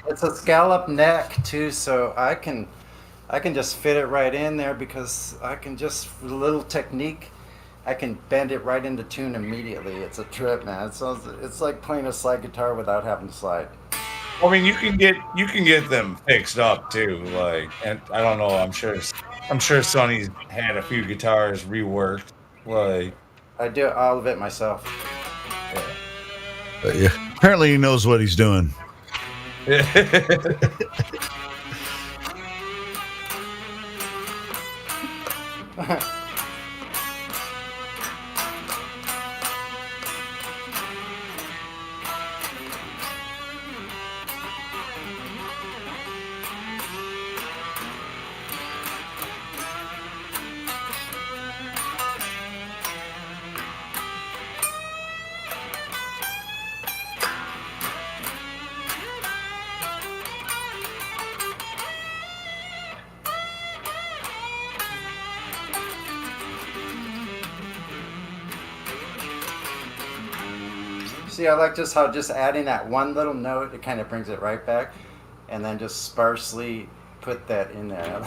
D: it's a scallop neck too, so I can just fit it right in there because I can just with a little technique. I can bend it right into tune immediately. It's a trip, man. It's like playing a slide guitar without having to slide.
A: I mean, you can get them fixed up too. Like, and I don't know. I'm sure Sonny's had a few guitars reworked. Like,
D: I do all of it myself.
A: Yeah.
I: But yeah, apparently he knows what he's doing.
D: See, I like just how adding that one little note, it kind of brings it right back, and then just sparsely put that in there.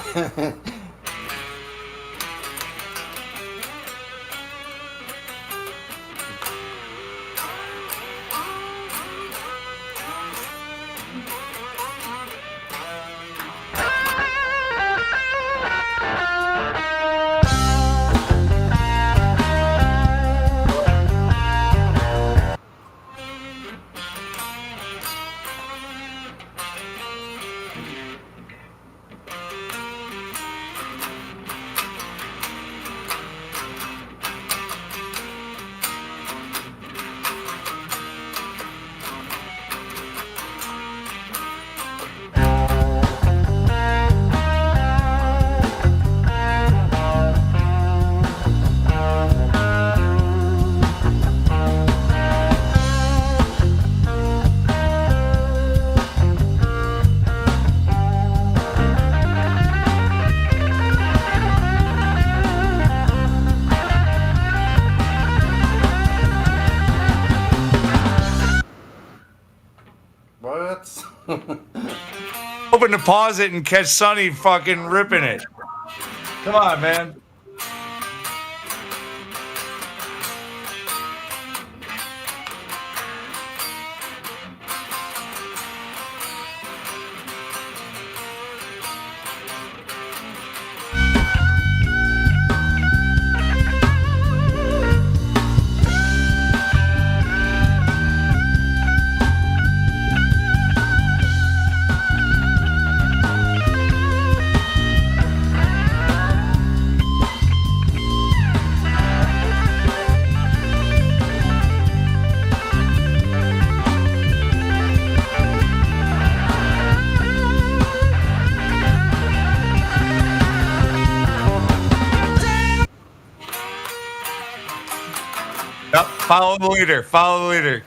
A: Hoping to pause it and catch Sonny fucking ripping it. Come on, man. Yep, follow the leader. Follow the leader.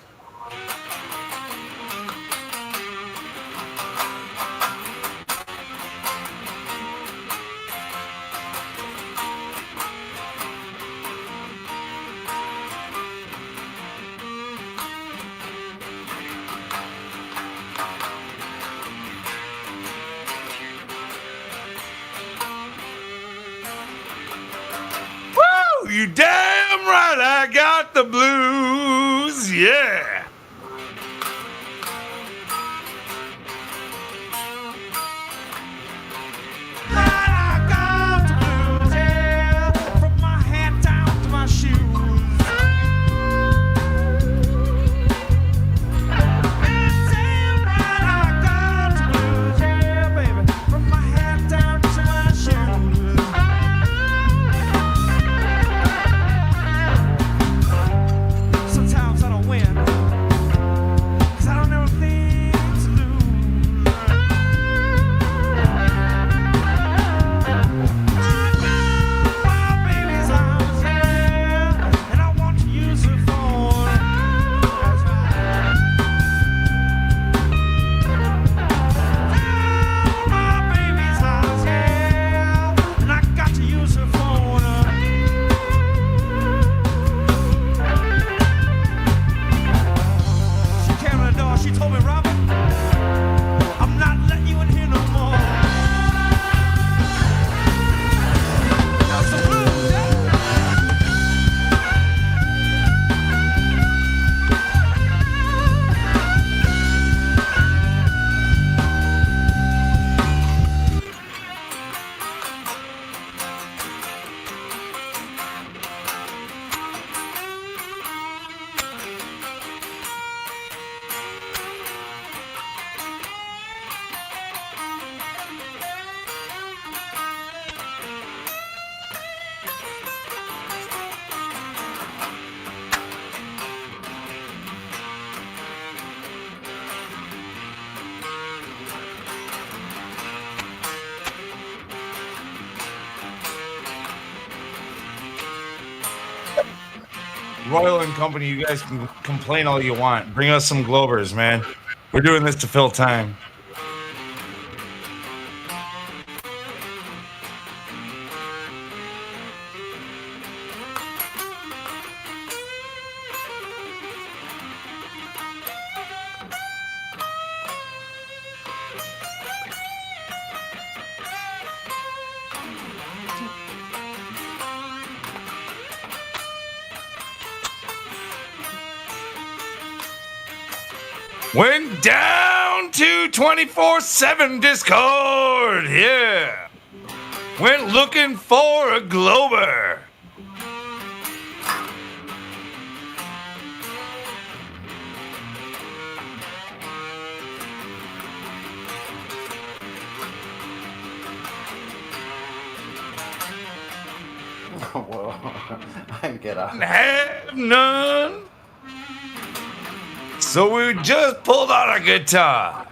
A: Woo! You damn right I got the blues. Yeah.
L: Sometimes I don't win, 'cause I don't ever think to lose. My baby's house, yeah, and I want to use her phone. That's right. My baby's house, yeah, and I got to use her phone. She came to the door, she told me, Robert, I'm not letting you in here no more. Now some blues, yeah.
A: Royal and Company, you guys can complain all you want. Bring us some Globers, man. We're doing this to fill time. Went down to 24/7 Discord. Yeah. Went looking for a Glober.
D: Whoa. I get out.
A: Have none. So we just pulled out a guitar.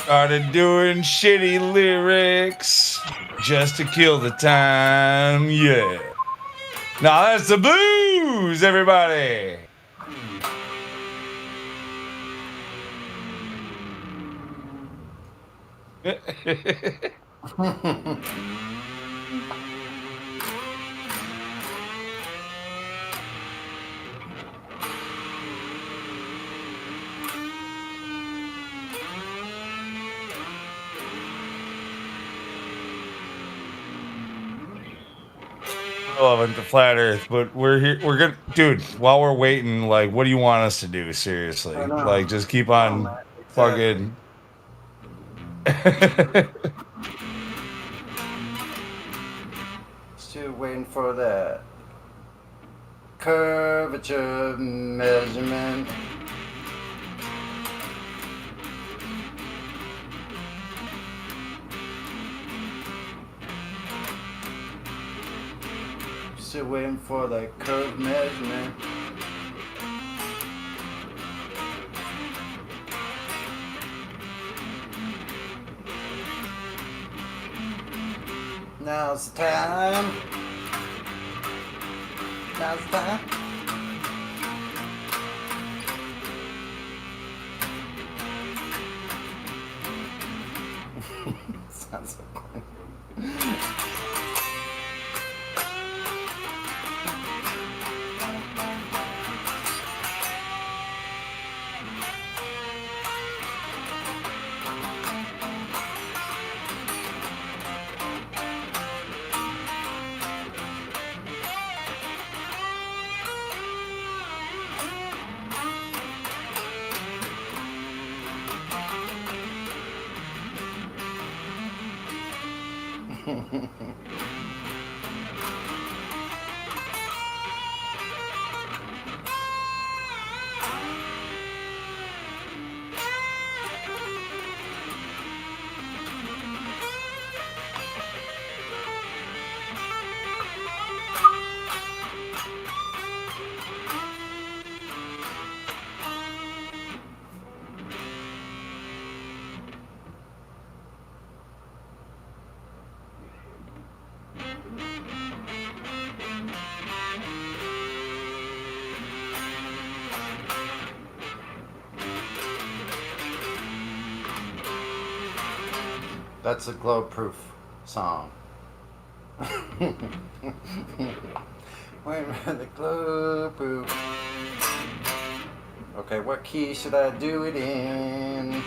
A: Started doing shitty lyrics just to kill the time. Yeah. Now that's the blues, everybody. Relevant to flat Earth, but we're here. We're gonna, dude. While we're waiting, like, what do you want us to do? Seriously, like, just keep on fucking.
D: Still waiting for that curvature measurement. Still waiting for the curve measurement. Now's the time. Now's the time. Sounds so cool. That's a glow-proof song. Wait a minute, the glow-proof. Okay, what key should I do it in?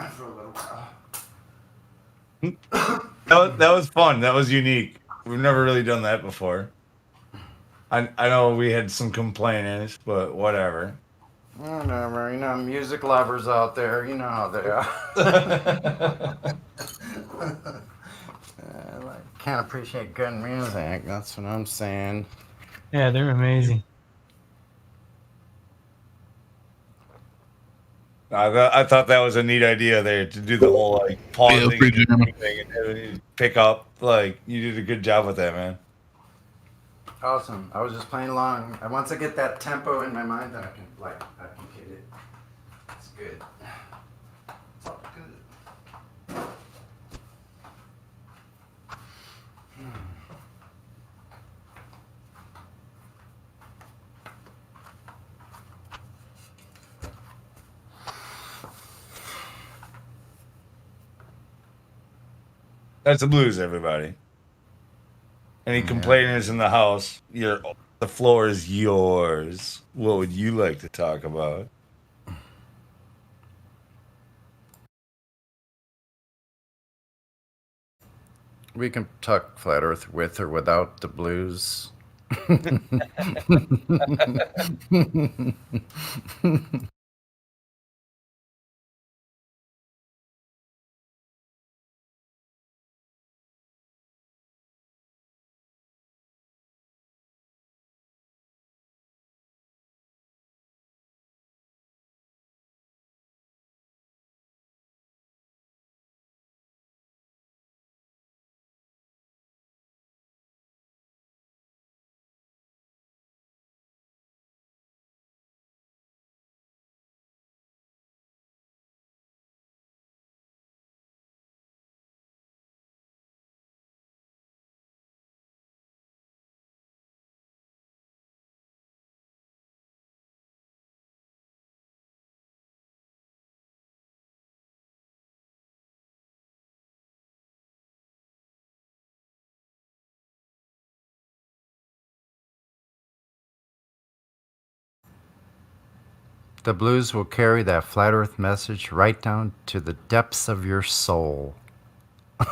D: for a little while.
A: That was fun. That was unique. We've never really done that before. I know we had some complainers, but whatever.
D: Whatever, music lovers out there, you know how they are. Can't appreciate good music. That's what I'm saying.
K: Yeah, they're amazing.
A: I thought that was a neat idea there to do the whole like pausing
F: free jamming.
A: thing and pick up. Like you did a good job with that, man.
D: Awesome. I was just playing along. And once I get that tempo in my mind, then I can hit it. It's good. It's all good.
A: That's the blues, everybody. Any complainers in the house? The floor is yours. What would you like to talk about?
D: We can talk flat Earth with or without the blues. The blues will carry that flat Earth message right down to the depths of your soul.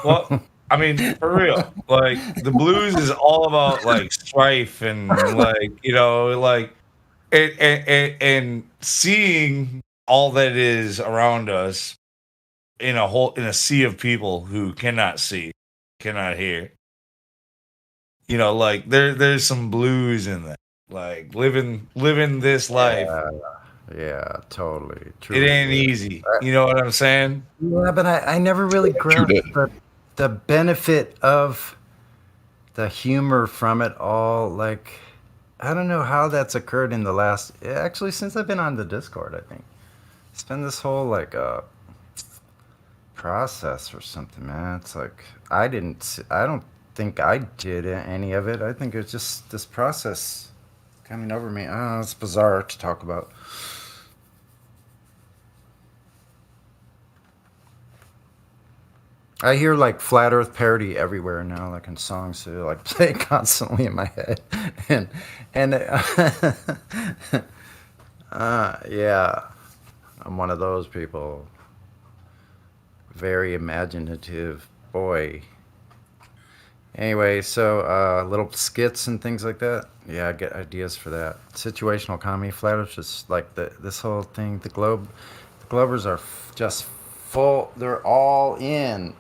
A: Well, I mean, for real, like the blues is all about like strife and like like and seeing all that is around us in a sea of people who cannot see, cannot hear. Like there's some blues in that. Like living this life.
D: Yeah, totally.
A: It
D: Truly
A: ain't
D: is.
A: easy. You know what I'm saying?
D: Yeah, but I never really grasped the benefit of the humor from it all. Like, I don't know how that's occurred in the last, actually, since I've been on the Discord, I think. It's been this whole, like, process or something, man. It's like, I don't think I did any of it. I think it's just this process coming over me. I don't know, it's bizarre to talk about. I hear like flat Earth parody everywhere now, like in songs, so like play constantly in my head, and yeah, I'm one of those people. Very imaginative boy. Anyway, so little skits and things like that. Yeah, I get ideas for that. Situational comedy, flat Earth, just like this whole thing. The Glovers are just full. They're all in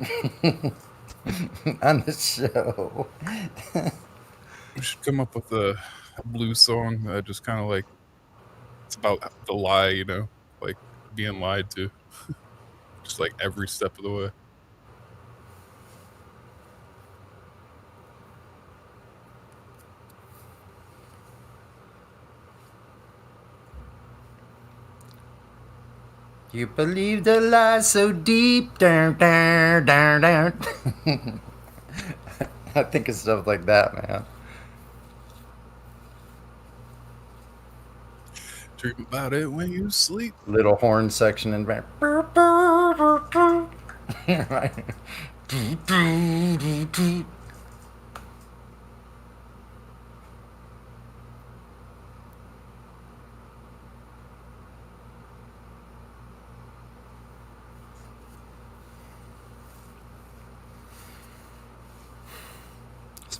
D: on the show.
M: We should come up with a blues song that just kind of like it's about the lie, like being lied to, just like every step of the way.
D: You believe the lie so deep, down, down, down, down. I think of stuff like that, man.
M: Dream about it when you sleep.
D: Little horn section in back. Right.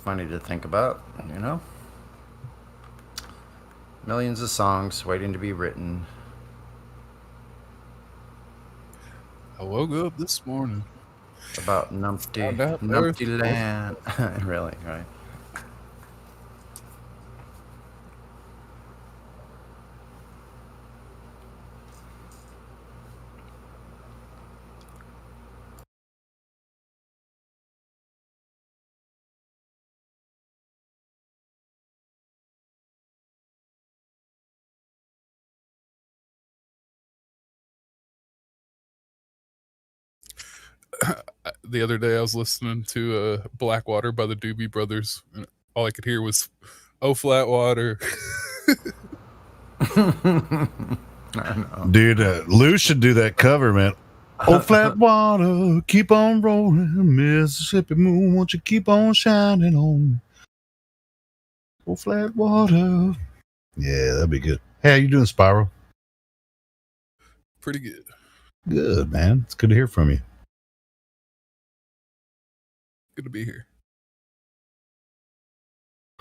D: funny to think about, you know? Millions of songs waiting to be written.
M: I woke up this morning
D: about Numpty,
M: Found out
D: Numpty
M: Earth-
D: Land. Really, right?
M: the other day I was listening to Blackwater by the Doobie Brothers, and all I could hear was "Oh, flat water."
D: I know.
I: Dude, Lou should do that cover, man. Oh, flat water, keep on rolling, Mississippi moon, won't you keep on shining on me? Oh, flat water. Yeah, that'd be good. Hey, how you doing, Spiral?
M: Pretty good.
I: Good, man. It's good to hear from you.
M: Good to be here.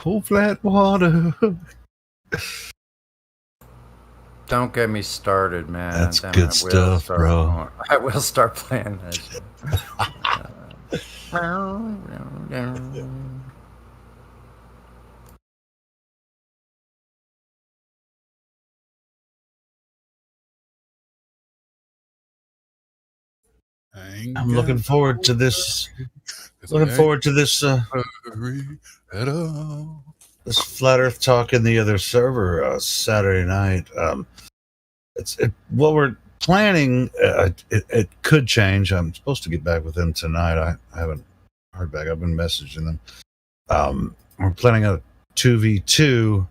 I: Oh, flat water.
D: Don't get me started, man.
I: That's
D: Damn,
I: good
D: I will
I: stuff,
D: start
I: bro.
D: more. I will start playing that shit.
I: I'm looking forward to this. Looking forward to this.
M: At all.
I: This Flat Earth talk in the other server Saturday night. What we're planning. It could change. I'm supposed to get back with them tonight. I haven't heard back. I've been messaging them. We're planning a 2v2.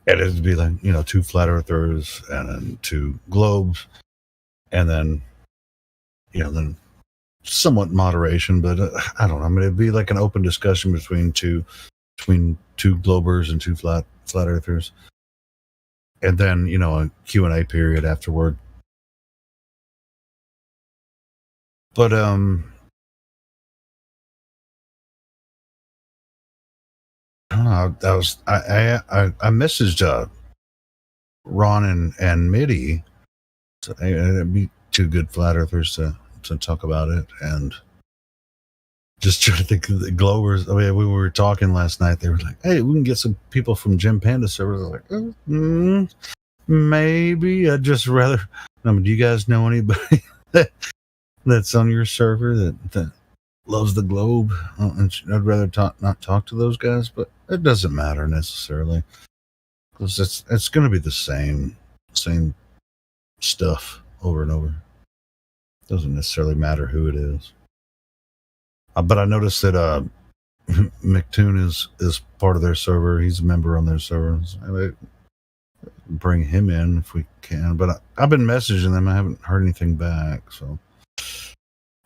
I: And it'd be like, you know, 2 flat earthers and then 2 globes, and then, you know, then somewhat moderation, but I don't know. I mean, it'd be like an open discussion between two globers and 2 flat earthers, and then, you know, a Q&A period afterward. But I don't know. I messaged Ron and Mitty. So it'd be 2 good flat earthers to talk about it, and just trying to think of the globers. I mean, we were talking last night. They were like, "Hey, we can get some people from Jim Panda servers." I was like, maybe. I'd just rather. I mean, do you guys know anybody that's on your server that loves the globe? I'd rather not talk to those guys, but it doesn't matter necessarily, because it's going to be the same stuff over and over. Doesn't necessarily matter who it is. But I noticed that McToon is part of their server. He's a member on their server. So bring him in if we can. But I've been messaging them. I haven't heard anything back. So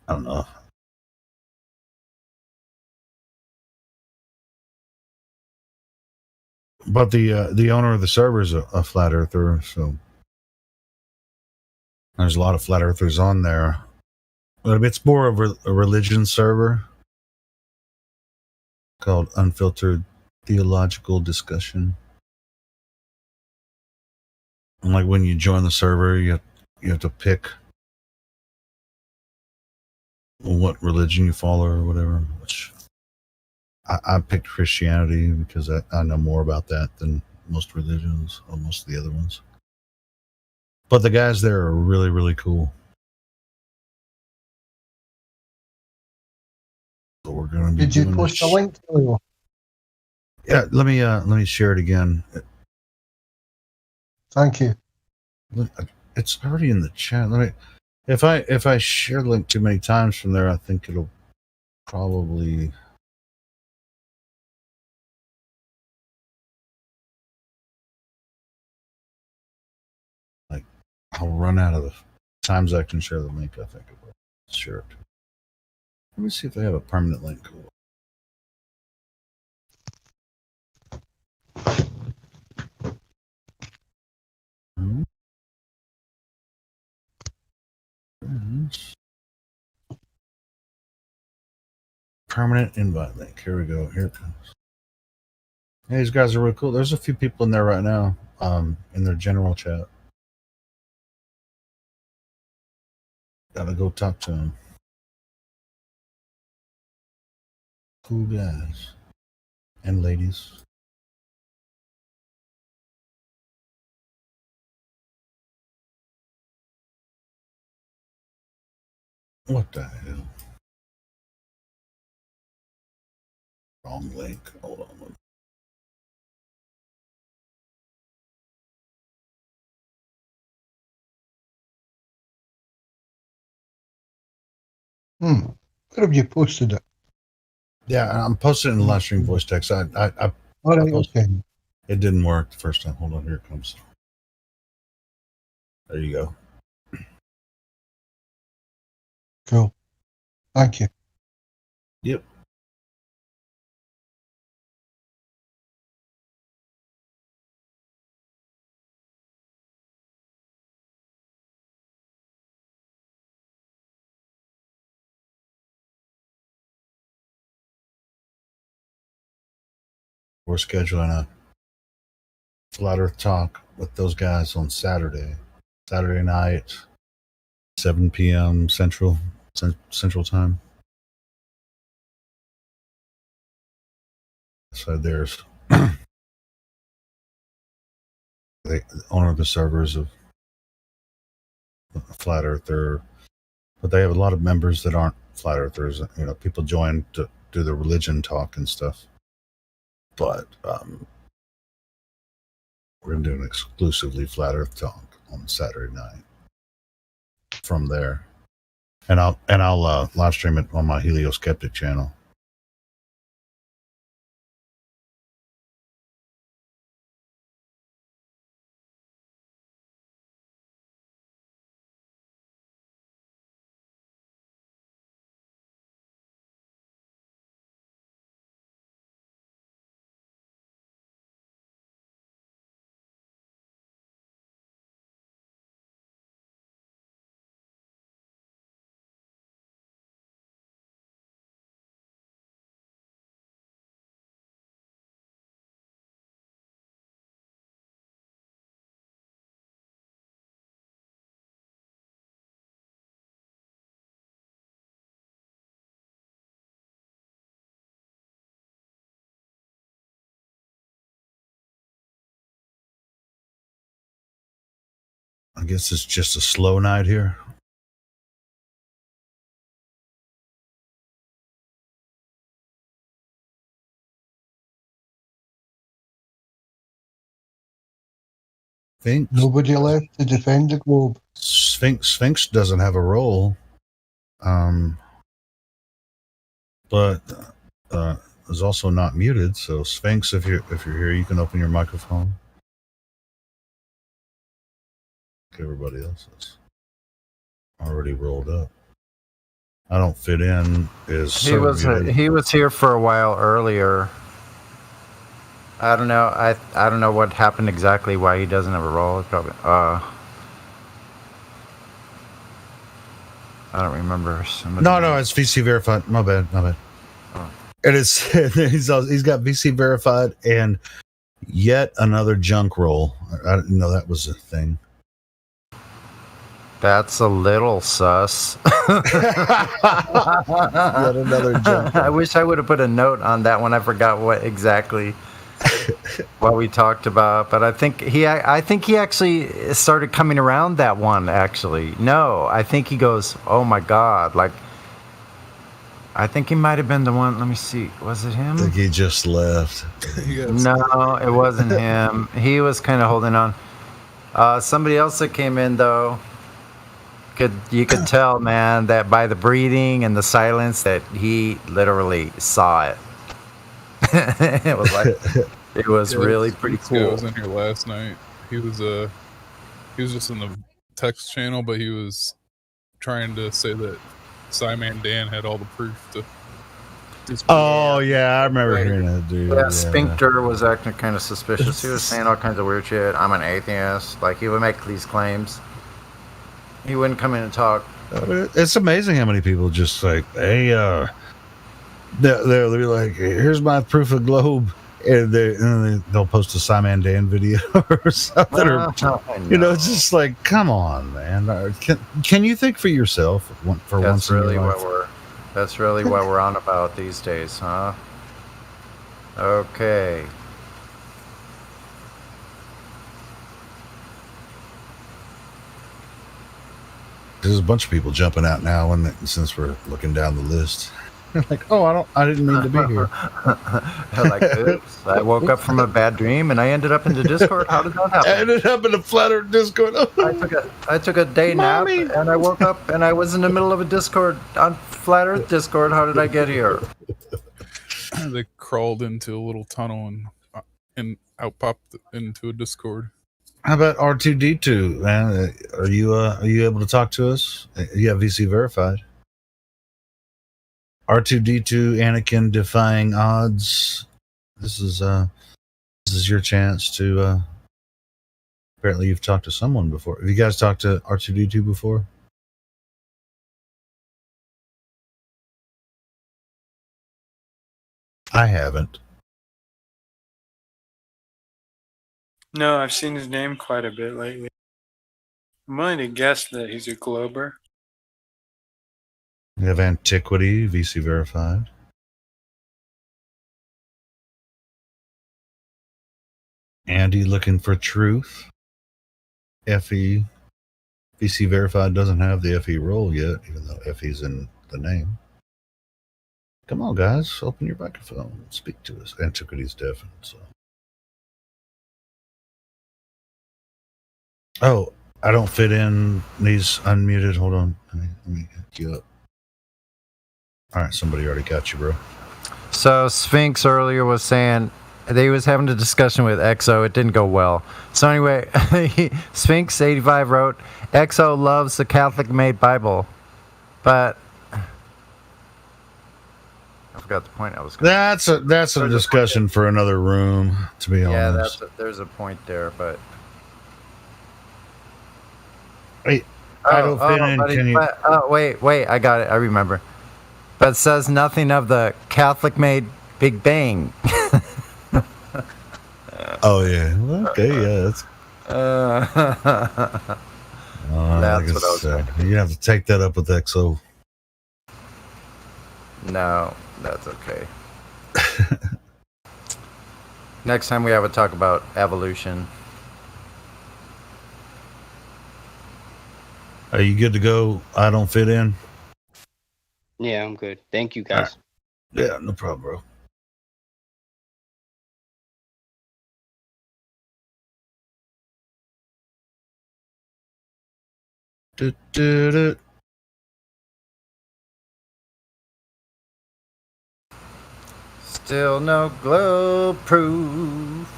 I: I don't know. But the owner of the server is a flat earther. So there's a lot of flat earthers on there. It's more of a religion server called Unfiltered Theological Discussion. And like when you join the server, you have to pick what religion you follow or whatever. Which I picked Christianity because I know more about that than most religions or most of the other ones. But the guys there are really, really cool. So we're going to be.
N: Did you post a link to it?
I: Yeah, let me share it again.
N: Thank you.
I: It's already in the chat. If I share the link too many times from there, I think it'll probably. Like, I'll run out of the times I can share the link. I think it will. Share it. Let me see if they have a permanent link. permanent invite link. Here we go. Here it comes. Hey, these guys are really cool. There's a few people in there right now, in their general chat. Gotta go talk to them. Cool guys and ladies. What the hell? Wrong link. Hold on.
N: Where have you posted it?
I: Yeah, I'm posting it in the live stream voice text. I
N: All right, okay.
I: It didn't work the first time. Hold on, here it comes. There you go.
N: Cool. Thank you.
I: Yep. We're scheduling a Flat Earth talk with those guys on Saturday night, 7 p.m. Central Time. So there's the owner of the servers of Flat Earther, but they have a lot of members that aren't Flat Earthers. You know, people join to do the religion talk and stuff. But we're gonna do an exclusively Flat Earth talk on Saturday night from there, and I'll live stream it on my Helio Skeptic channel. I guess it's just a slow night here. Sphinx.
N: Nobody left to defend the globe.
I: Sphinx doesn't have a role, but is also not muted. So Sphinx, if you're here, you can open your microphone. Everybody else is already rolled up. I don't fit in.
D: He was here for a while earlier. I don't know. I don't know what happened exactly. Why he doesn't have a role? Probably. I don't remember.
I: No, it's VC verified. My bad. Oh. It is. He's got VC verified and yet another junk roll. I didn't know that was a thing.
D: That's a little sus.
I: Yet another junk roll.
D: I wish I would have put a note on that one. I forgot what we talked about, but I think he actually started coming around that one. Actually, no, I think he goes, "Oh my God!" Like, I think he might have been the one. Let me see. Was it him?
I: I think he just left.
D: No, it wasn't him. He was kind of holding on. Somebody else that came in though. You could tell, man, that by the breathing and the silence that he literally saw it. It was like really pretty
M: This
D: cool.
M: guy was in here last night. He was just in the text channel, but he was trying to say that Cyman Dan had all the proof to.
I: Oh yeah, I remember hearing that dude.
D: Yeah, Sphincter was acting kind of suspicious. He was saying all kinds of weird shit. I'm an atheist. Like, he would make these claims. He wouldn't come in and talk.
I: It's amazing how many people just like, hey, they're like, here's my proof of globe. And they'll post a Simon Dan video or something. It's just like, come on, man. Can you think for yourself for once in your life?
D: That's really what we're on about these days, huh? Okay.
I: There's a bunch of people jumping out now, since we're looking down the list. They're like, oh, I didn't mean to be here.
D: Like, oops, I woke up from a bad dream and I ended up in the Discord. How did that happen?
I: I ended up in the Flat Earth Discord.
D: I took a day nap and I woke up and I was in the middle of a Discord on Flat Earth Discord. How did I get here?
M: They crawled into a little tunnel and out popped into a Discord.
I: How about R2D2, man? Are you able to talk to us? You have VC verified. R2D2, Anakin defying odds. This is your chance to. Apparently, you've talked to someone before. Have you guys talked to R2D2 before? I haven't.
K: No, I've seen his name quite a bit lately. I'm willing to guess that he's a Glober.
I: We have Antiquity, VC verified. Andy looking for truth. FE. VC verified doesn't have the FE role yet, even though FE's in the name. Come on, guys. Open your microphone. Speak to us. Antiquity's deafened, so. Oh, I don't fit in. He's unmuted. Hold on. Let me hook you up. All right, somebody already got you, bro.
D: So Sphinx earlier was saying they was having a discussion with EXO. It didn't go well. So anyway, Sphinx 85 wrote, EXO loves the Catholic-made Bible, but I forgot the point I was going.
I: That's a discussion for another room, to be honest.
D: Yeah, there's a point there, but.
I: Wait, I don't fit in. Can you?
D: Wait, I got it. I remember. But it says nothing of the Catholic-made Big Bang.
I: Oh yeah. Okay. Yeah. That's.
D: That's what I was thinking.
I: You have to take that up with EXO.
D: No, that's okay. Next time we have a talk about evolution.
I: Are you good to go? I don't fit in.
O: Yeah, I'm good. Thank you, guys.
I: Right. Yeah, no problem, bro.
D: Still no globe proof.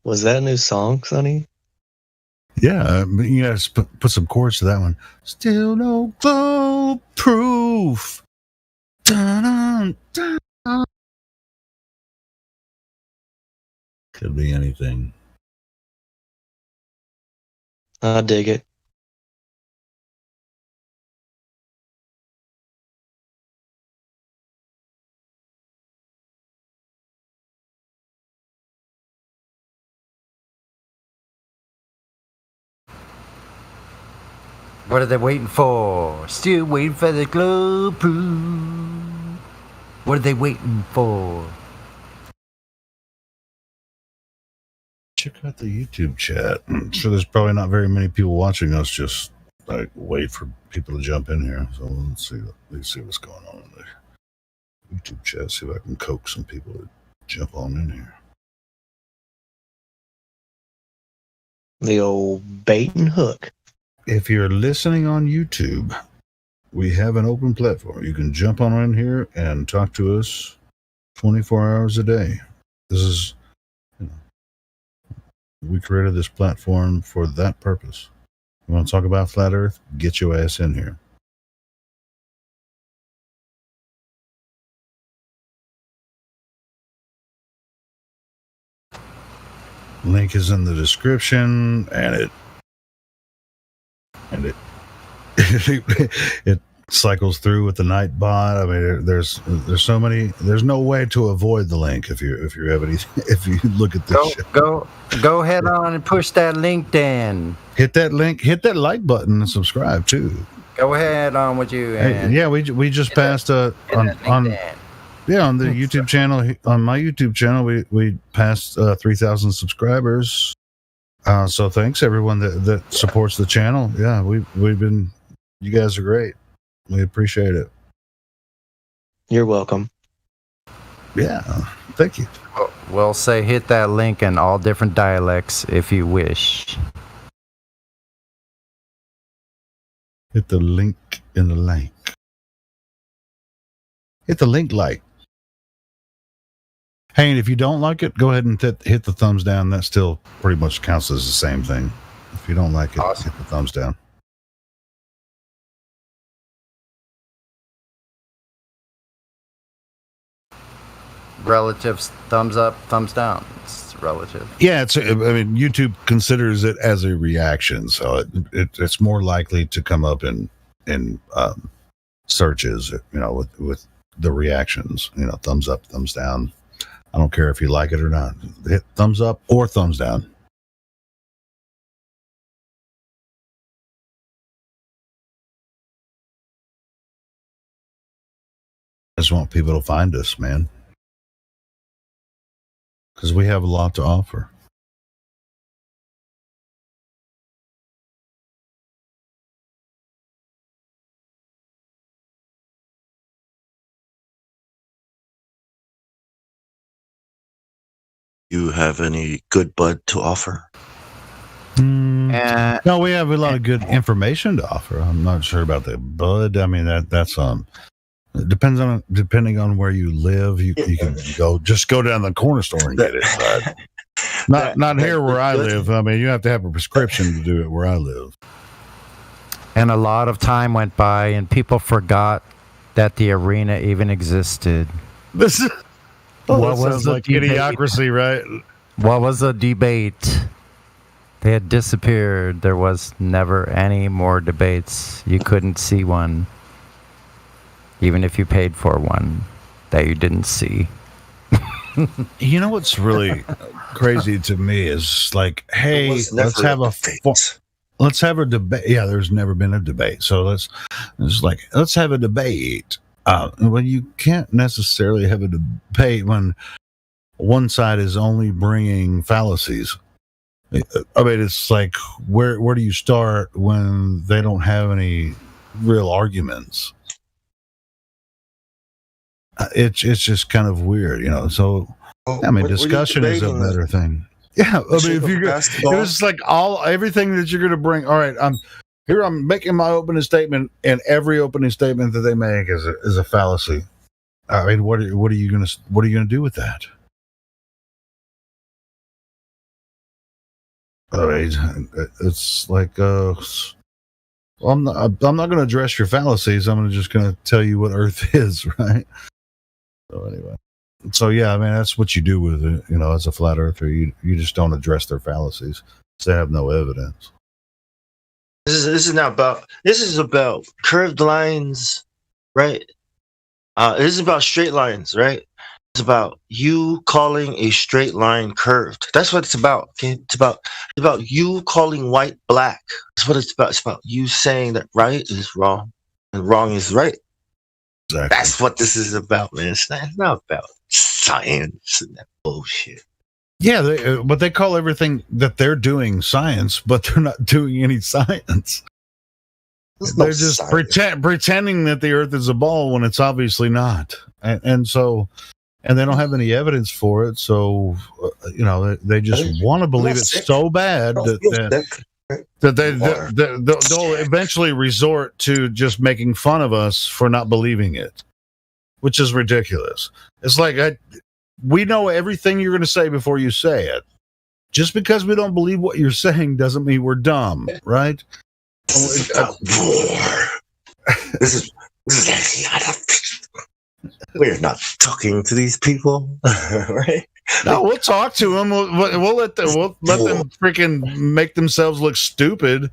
P: Was that a new song, Sonny?
I: Yeah, you guys put some chords to that one. Still no globe proof. Dun, dun, dun. Could be anything.
P: I dig it.
D: What are they waiting for? Still waiting for the globe proof. What are they waiting for?
I: Check out the YouTube chat. I'm sure there's probably not very many people watching us. Just like wait for people to jump in here. So let's see what's going on in the YouTube chat. See if I can coax some people to jump on in here.
P: The old bait and hook.
I: If you're listening on YouTube, we have an open platform. You can jump on in here and talk to us 24 hours a day. This is, we created this platform for that purpose. You want to talk about flat Earth? Get your ass in here. Link is in the description, and it cycles through with the Nightbot. I mean, there's so many. There's no way to avoid the link if you have any. If you look at this,
D: Go ahead on and push that link, Dan.
I: hit that link, hit that like button, and subscribe too.
D: Go ahead on with you. And
I: Yeah, we just passed on the YouTube channel. On my YouTube channel, we passed 3,000 subscribers. So thanks everyone that supports the channel. Yeah, we've been. You guys are great. We appreciate it.
P: You're welcome.
I: Yeah, thank you.
D: We'll say hit that link in all different dialects if you wish.
I: Hit the link in the link. Hit the link like. Hey, and if you don't like it, go ahead and hit the thumbs down. That still pretty much counts as the same thing. If you don't like it, hit the thumbs down.
D: Relatives, thumbs up, thumbs down. It's relative.
I: Yeah, YouTube considers it as a reaction, so it's more likely to come up in searches, with the reactions, thumbs up, thumbs down. I don't care if you like it or not. Hit thumbs up or thumbs down. I just want people to find us, man. Because we have a lot to offer.
Q: You have any good bud to offer?
I: No, we have a lot of good information to offer. I'm not sure about the bud. I mean, that's depending on where you live. You can go down the corner store and get it. But not here where I live. I mean, you have to have a prescription to do it where I live.
D: And a lot of time went by, and people forgot that the arena even existed.
I: This is what was like Idiocracy, right?
D: What was the debate? They had disappeared. There was never any more debates. You couldn't see one, even if you paid for one that you didn't see.
I: You know what's really crazy to me is like, hey, let's have a debate. Yeah, there's never been a debate, so let's have a debate. Well, you can't necessarily have a debate when one side is only bringing fallacies. I mean, it's like, where do you start when they don't have any real arguments? It's just kind of weird, So, I mean, discussion is a better thing. Yeah, I mean, it's like everything that you're going to bring. All right, I'm making my opening statement, and every opening statement that they make is a fallacy. I mean, what are you gonna do with that? I mean, it's like I'm not going to address your fallacies. I'm just going to tell you what Earth is, right? So anyway, yeah, I mean, that's what you do with it, as a flat earther. You just don't address their fallacies. They have no evidence.
Q: This is about curved lines, right? This is about straight lines, right? It's about you calling a straight line curved. That's what it's about. Okay, it's about you calling white black. That's what it's about. It's about you saying that right is wrong and wrong is right.
I: Exactly.
Q: That's what this is about, man. It's not about science and that bullshit.
I: Yeah, but they call everything that they're doing science, but they're not doing any science. They're just pretending that the Earth is a ball when it's obviously not, and they don't have any evidence for it. So, they just want to believe it so bad that they'll eventually resort to just making fun of us for not believing it. which is ridiculous. It's like we know everything you're going to say before you say it. Just because we don't believe what you're saying doesn't mean we're dumb, right?
Q: This is about war. This is actually not we're not talking to these people, right?
I: No, we'll talk to them. We'll let them freaking make themselves look stupid.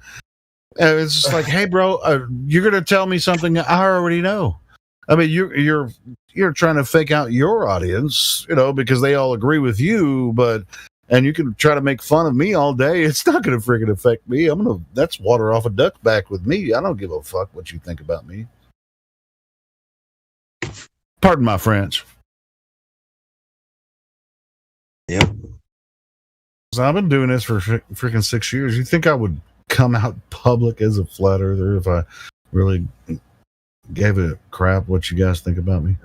I: And it's just like, hey, bro, you're gonna tell me something I already know. I mean, you're trying to fake out your audience, because they all agree with you, and you can try to make fun of me all day. It's not gonna freaking affect me. That's water off a duck back with me. I don't give a fuck what you think about me. Pardon my French.
Q: Yep.
I: So I've been doing this for freaking 6 years. You think I would come out public as a flat earther if I really gave a crap what you guys think about me?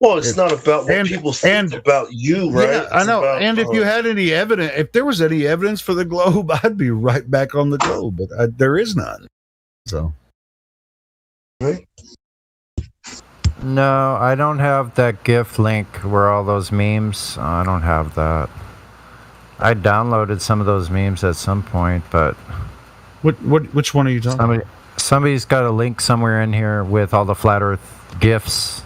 Q: Well, it's not about what people think about you, right?
I: Yeah, I know. And if you had any evidence, if there was any evidence for the globe, I'd be right back on the globe. But there is none. So.
Q: Right.
D: No, I don't have that GIF link where all those memes. I don't have that. I downloaded some of those memes at some point, but
I: which one are you talking about?
D: Somebody's got a link somewhere in here with all the flat Earth GIFs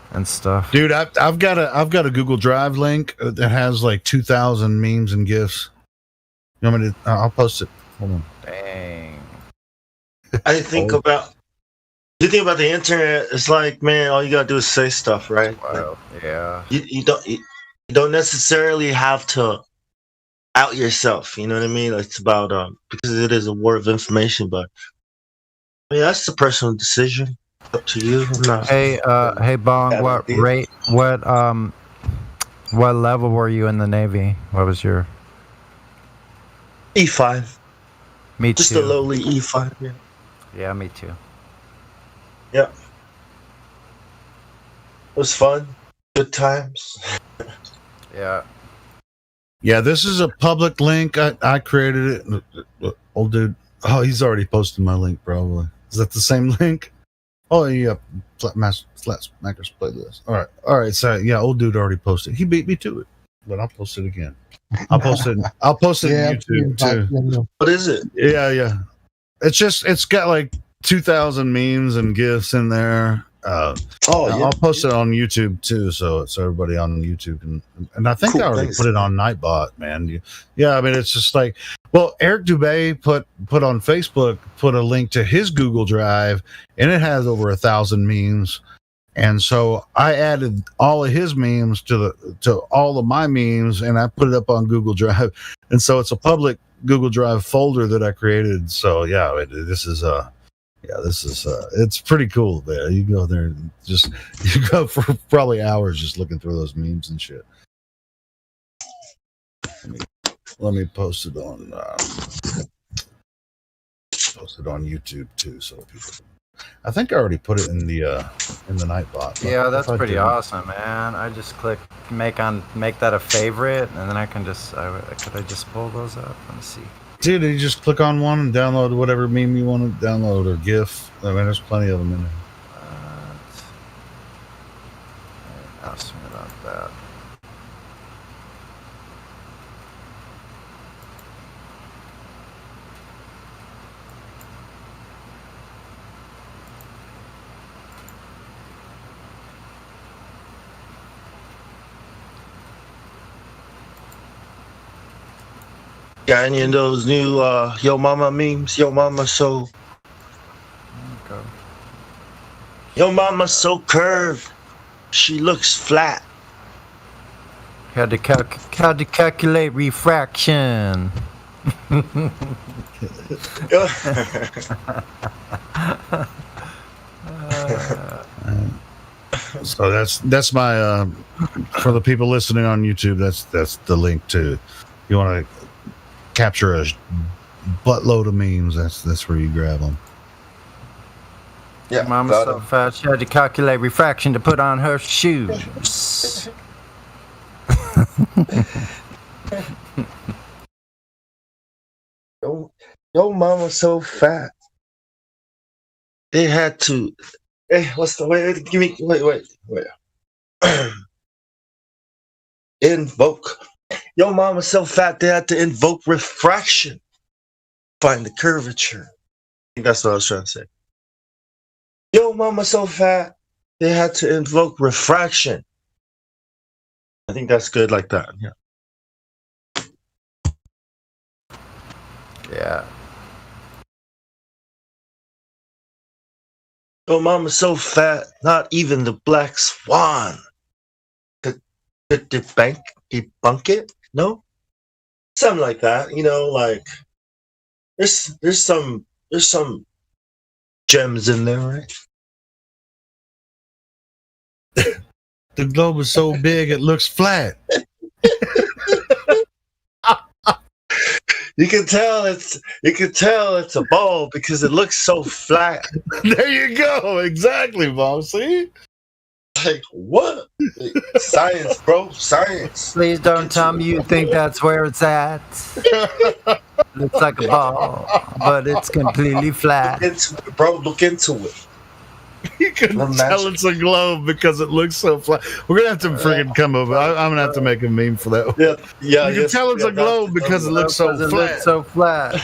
D: and stuff.
I: Dude, I've got a Google Drive link that has like 2,000 memes and GIFs. You want me to? I'll post it. Hold on.
D: Dang.
Q: I think about. You think about the internet, it's like, man, all you gotta do is say stuff, right?
D: Wow. Yeah.
Q: You don't necessarily have to out yourself. You know what I mean? It's about because it is a war of information, but I mean that's the personal decision. Up to you.
D: Hey, Bong, what level were you in the Navy? What was your
Q: E5?
D: Me too.
Q: Just a lowly E5. Yeah.
D: Yeah, me too.
Q: Yeah. It was fun. Good times.
D: Yeah.
I: Yeah, this is a public link. I created it. Old dude. Oh, he's already posted my link, probably. Is that the same link? Oh, yeah. Flat Smackers playlist. All right. So, yeah, old dude already posted. He beat me to it, but I'll post it again. I'll post it on YouTube, too.
Q: What is it?
I: Yeah. It's got like 2,000 memes and GIFs in there. I'll post it on YouTube too, so everybody on YouTube and I think
Q: Cool,
I: I already
Q: thanks.
I: put it on Nightbot, man. Yeah, I mean it's just like, well, Eric Dubé put on Facebook put a link to his Google Drive, and it has over 1,000 memes, and so I added all of his memes to all of my memes, and I put it up on Google Drive, and so it's a public Google Drive folder that I created. So yeah, this is it's pretty cool, man. You go there and you go for probably hours just looking through those memes and shit. Let me post it on YouTube too, so people. I think I already put it in the Nightbot.
D: Yeah, that's pretty awesome, man. I just click make that a favorite, and then I can could I just pull those up? Let me see.
I: Dude, you just click on one and download whatever meme you want to download or GIF. I mean, there's plenty of them in there.
D: Ask me about that.
Q: Got any of those new Yo Mama memes? Yo Mama so. Yo Mama so curved. She looks flat.
D: Had to calculate refraction.
I: So that's my for the people listening on YouTube. That's the link to. You want to capture a buttload of memes. That's where you grab them.
Q: Yeah,
D: Mama's so fat she had to calculate refraction to put on her shoes.
Q: Yo Mama so fat. They had to Hey, what's the wait? Give me wait. Invoke. Your mom was so fat they had to invoke refraction. Find the curvature. I think that's what I was trying to say. Yo, mama so fat they had to invoke refraction. I think that's good like that. Yeah.
D: Yeah.
Q: Yo, mama so fat, not even the black swan could debunk it. No, something like that. You know, like there's some gems in there, right?
I: The globe is so big it looks flat.
Q: You can tell it's a ball because it looks so flat.
I: There you go. Exactly, Bob. See?
Q: Like what? Science, bro. Science.
D: Please don't tell me you think that's where it's at. Looks like a ball, but it's completely flat.
Q: Look into it.
I: You can tell it's a globe because it looks so flat. We're gonna have to friggin' come over. I'm gonna have to make a meme for that.
Q: Yeah.
I: You can tell it's a globe because it looks so flat.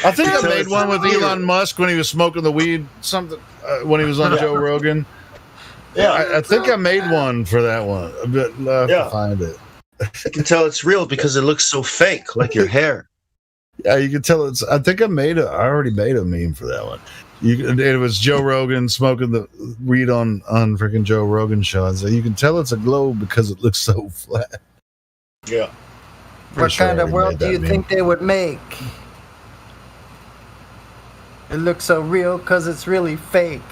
I: I think I made one with Elon Musk when he was smoking the weed. Something when he was on Joe Rogan.
Q: Yeah,
I: I think I made one for that one. But I'll have to find it.
Q: You can tell it's real because it looks so fake, like your hair.
I: Yeah, you can tell it's. I think I already made a meme for that one. It was Joe Rogan smoking the weed on freaking Joe Rogan show. And so you can tell it's a globe because it looks so flat.
Q: Yeah.
D: What kind of world do you think they would make? It looks so real because it's really fake.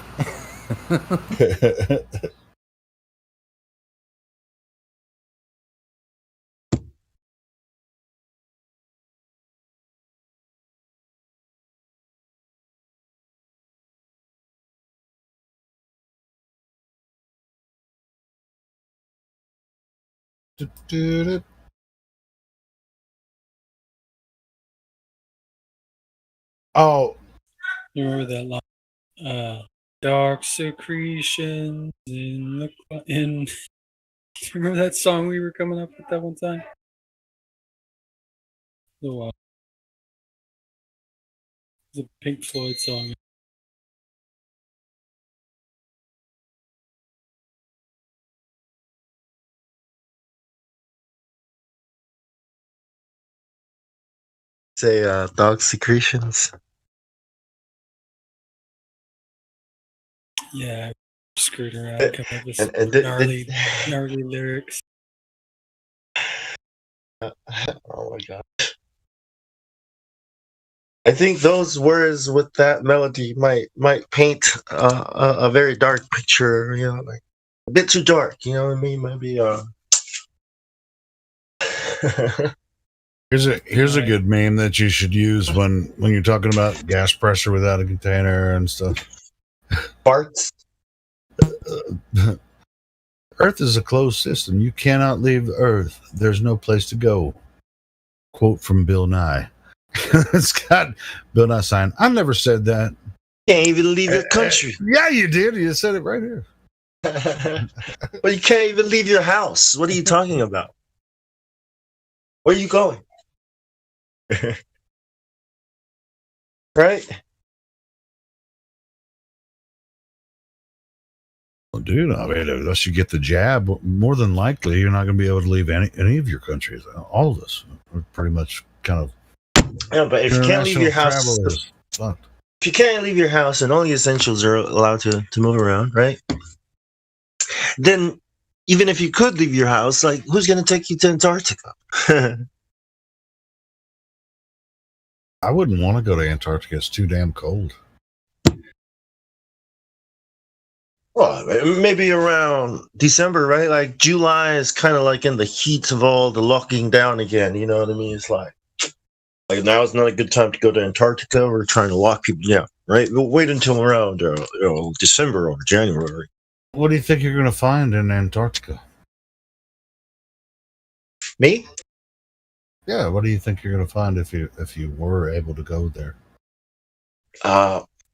I: Oh,
K: You remember that line? Dark secretions in the in. Remember that song we were coming up with that one time? The Pink Floyd song.
Q: Say dog secretions.
K: Yeah, screwed around, come up with
Q: and
K: some
Q: did-
K: gnarly lyrics.
Q: Oh my god. I think those words with that melody might paint a very dark picture, you know, like a bit too dark, you know what I mean? Maybe
I: Here's a good meme that you should use when you're talking about gas pressure without a container and stuff.
Q: Farts.
I: Earth is a closed system. You cannot leave the Earth. There's no place to go. Quote from Bill Nye. It's got Bill Nye sign. I never said that.
Q: Can't even leave your country.
I: Yeah, you did. You said it right here.
Q: But you can't even leave your house. What are you talking about? Where are you going? Right?
I: Well, dude, I mean, unless you get the jab, more than likely you're not going to be able to leave any of your countries. All of us are pretty much kind of.
Q: Yeah, but if you can't leave your house,
I: travel is fucked.
Q: if you can't leave your house and only essentials are allowed to move around, right? Then even if you could leave your house, like who's going to take you to Antarctica?
I: I wouldn't want to go to Antarctica. It's too damn cold.
Q: Well, maybe around December, right? Like July is kind of like in the heat of all the locking down again. You know what I mean? It's like now is not a good time to go to Antarctica. We're trying to lock people down, right? We'll wait until around December or January.
I: What do you think you're going to find in Antarctica?
Q: Me?
I: Yeah, what do you think you're going to find if you were able to go there?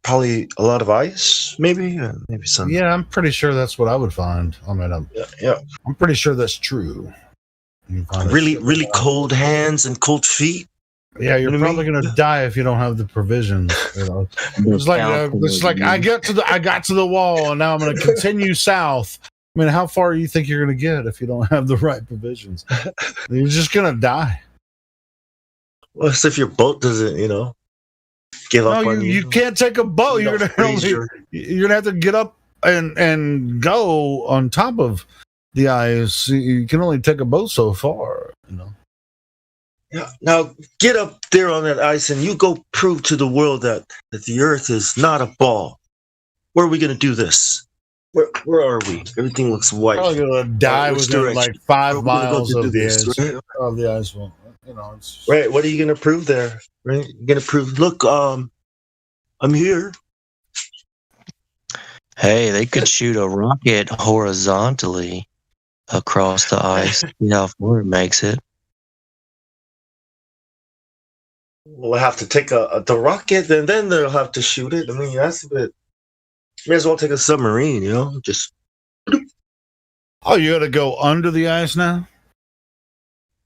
Q: probably a lot of ice, maybe some.
I: Yeah, I'm pretty sure that's what I would find. I mean,
Q: Yeah.
I: I'm pretty sure that's true. You find a
Q: Really,
I: shit-
Q: really cold hands and cold feet.
I: Yeah, you're
Q: You know what I
I: probably
Q: mean?
I: gonna die if you don't have the provisions. You know, it's like I got to the wall, and now I'm gonna continue south. I mean, how far do you think you're gonna get if you don't have the right provisions? You're just gonna die.
Q: Well, as if your boat doesn't, give up
I: No,
Q: on you.
I: you can't take a boat.
Q: You
I: You're
Q: don't
I: gonna
Q: freeze your-
I: you're gonna have to get up and go on top of the ice. You can only take a boat so far.
Q: Yeah. Now get up there on that ice and you go prove to the world that the Earth is not a ball. Where are we gonna do this? Where are we? Everything looks white.
I: Probably gonna die
Q: Which
I: within
Q: direction?
I: like 5
Q: Where are we gonna go
I: miles
Q: to do
I: of the
Q: this,
I: edge
Q: right?
I: of the ice wall. It's
Q: Right. What are you gonna prove there? Right? You're gonna prove. Look, I'm here.
P: Hey, they could shoot a rocket horizontally across the ice. See how far it makes it.
Q: We'll have to take the rocket, and then they'll have to shoot it. I mean, that's a bit. May as well take a submarine, Just
I: Oh, you gotta go under the ice now?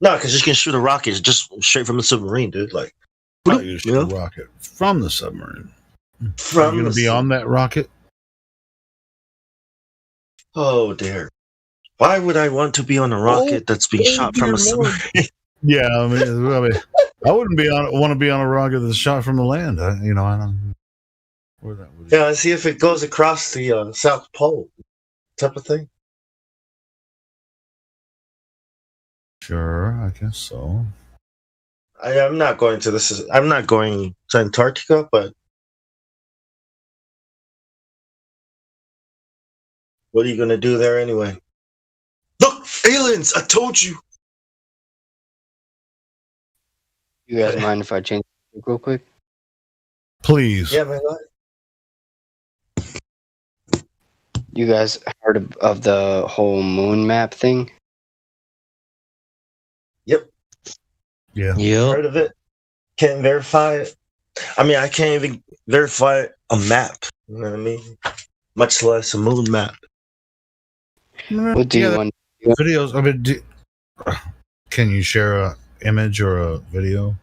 Q: no, because you can shoot a rocket just straight from the submarine, dude. Like,
I: Oh, you shoot a rocket from the submarine.
Q: From
I: You're gonna
Q: the
I: be on that rocket?
Q: oh dear. Why would I want to be on a rocket that's being shot from a submarine?
I: Yeah, I mean, I wouldn't want to be on a rocket that's shot from the land. I don't. Where that would.
Q: Yeah, see if it goes across the South Pole, type of thing.
I: Sure, I guess so.
Q: I'm not going to I'm not going to Antarctica, but what are you going to do there anyway? Look, aliens! I told you.
O: You guys mind if I change it real quick?
I: Please.
Q: Yeah, man. Go ahead.
O: You guys heard of the whole moon map thing?
Q: Yep.
I: Yeah.
Q: Heard of it? Can't verify it. I mean, I can't even verify a map. You know what I mean? Much less a moon map.
O: What do you want?
I: Videos. I mean, can you share a image or a video?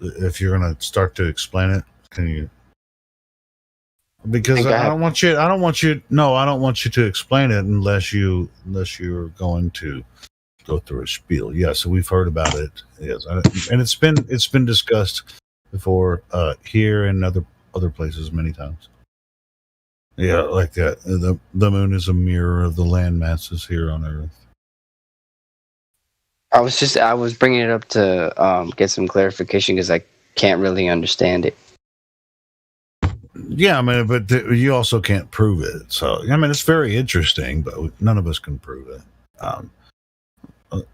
I: If you're gonna start to explain it, can you? Because I don't want you to explain it unless you're going to go through a spiel. Yeah, so we've heard about it. Yes, and it's been discussed before here and other places many times. Yeah, like that. The moon is a mirror of the land masses here on Earth.
O: I was bringing it up to get some clarification because I can't really understand it.
I: Yeah, I mean, but you also can't prove it. So, I mean, it's very interesting, but none of us can prove it.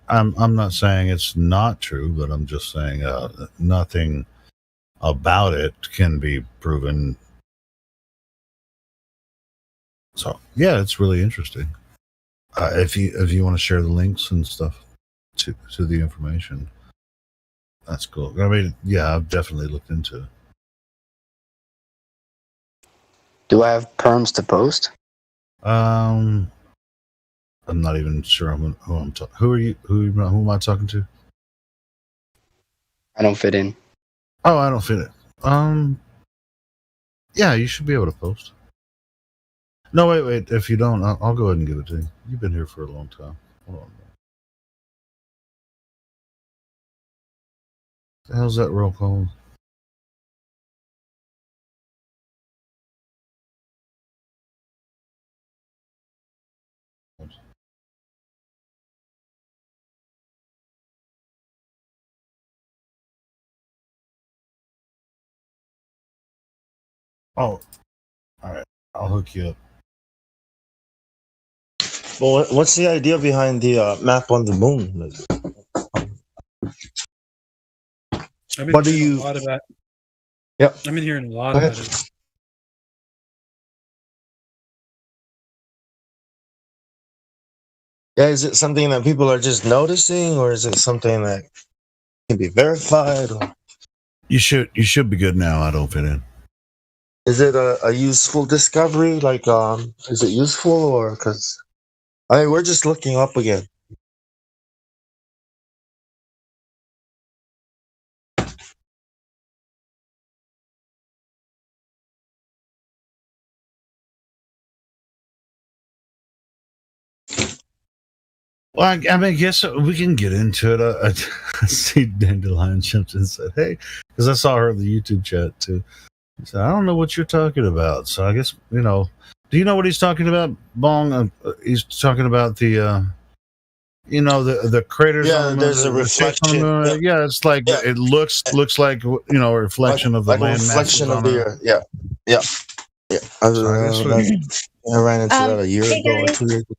I: I'm not saying it's not true, but I'm just saying nothing about it can be proven. So, yeah, it's really interesting. If you want to share the links and stuff to the information, that's cool. I mean, yeah, I've definitely looked into it.
O: Do I have perms to post?
I: I'm not even sure who I'm talking. Who are you? Who am I talking to?
O: I don't fit in.
I: Oh, I don't fit it. Yeah, you should be able to post. No, wait. If you don't, I'll go ahead and give it to you. You've been here for a long time. Hold on. The hell's that roll call? Oh, all right. I'll hook you up.
Q: Well, what's the idea behind the map on the moon?
K: I've been
Q: What do
K: hearing
Q: you-
K: a lot about.
Q: Yep.
K: I've been hearing a lot
Q: Go
K: about
Q: ahead.
K: it.
Q: Yeah, is it something that people are just noticing, or is it something that can be verified? Or...
I: You should be good now. I don't fit in.
Q: Is it a useful discovery? Like, is it useful or because I mean we're just looking up again.
I: Well, I mean, I guess we can get into it. I see Dandelion jumped in and said, "Hey," because I saw her in the YouTube chat too. He said, "I don't know what you're talking about." So I guess do you know what he's talking about, Bong? He's talking about the the craters.
Q: Yeah,
I: on the moon,
Q: there's a
I: the shapes on the
Q: reflection.
I: moon. Yeah, it's like it looks like a reflection of the
Q: Like a
I: land
Q: reflection
I: masses
Q: of
I: on
Q: the
I: Earth.
Q: Earth. Yeah, yeah, yeah. I ran into that a year
B: Hey
Q: ago or
B: guys.
Q: 2 years ago.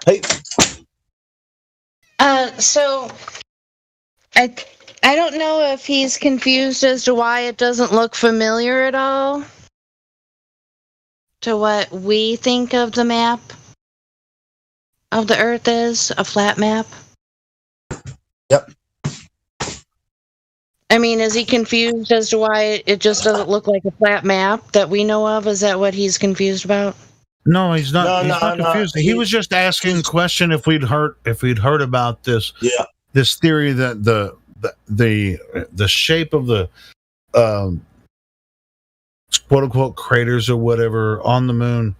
Q: Hey,
B: So I don't know if he's confused as to why it doesn't look familiar at all to what we think of the map of the Earth is, a flat map.
Q: Yep.
B: I mean, is he confused as to why it just doesn't look like a flat map that we know of? Is that what he's confused about?
I: No, he's not.
Q: No,
I: He's not
Q: no.
I: confused. He was just asking a question if we'd heard about this.
Q: Yeah.
I: This theory that the shape of the quote unquote craters or whatever on the moon.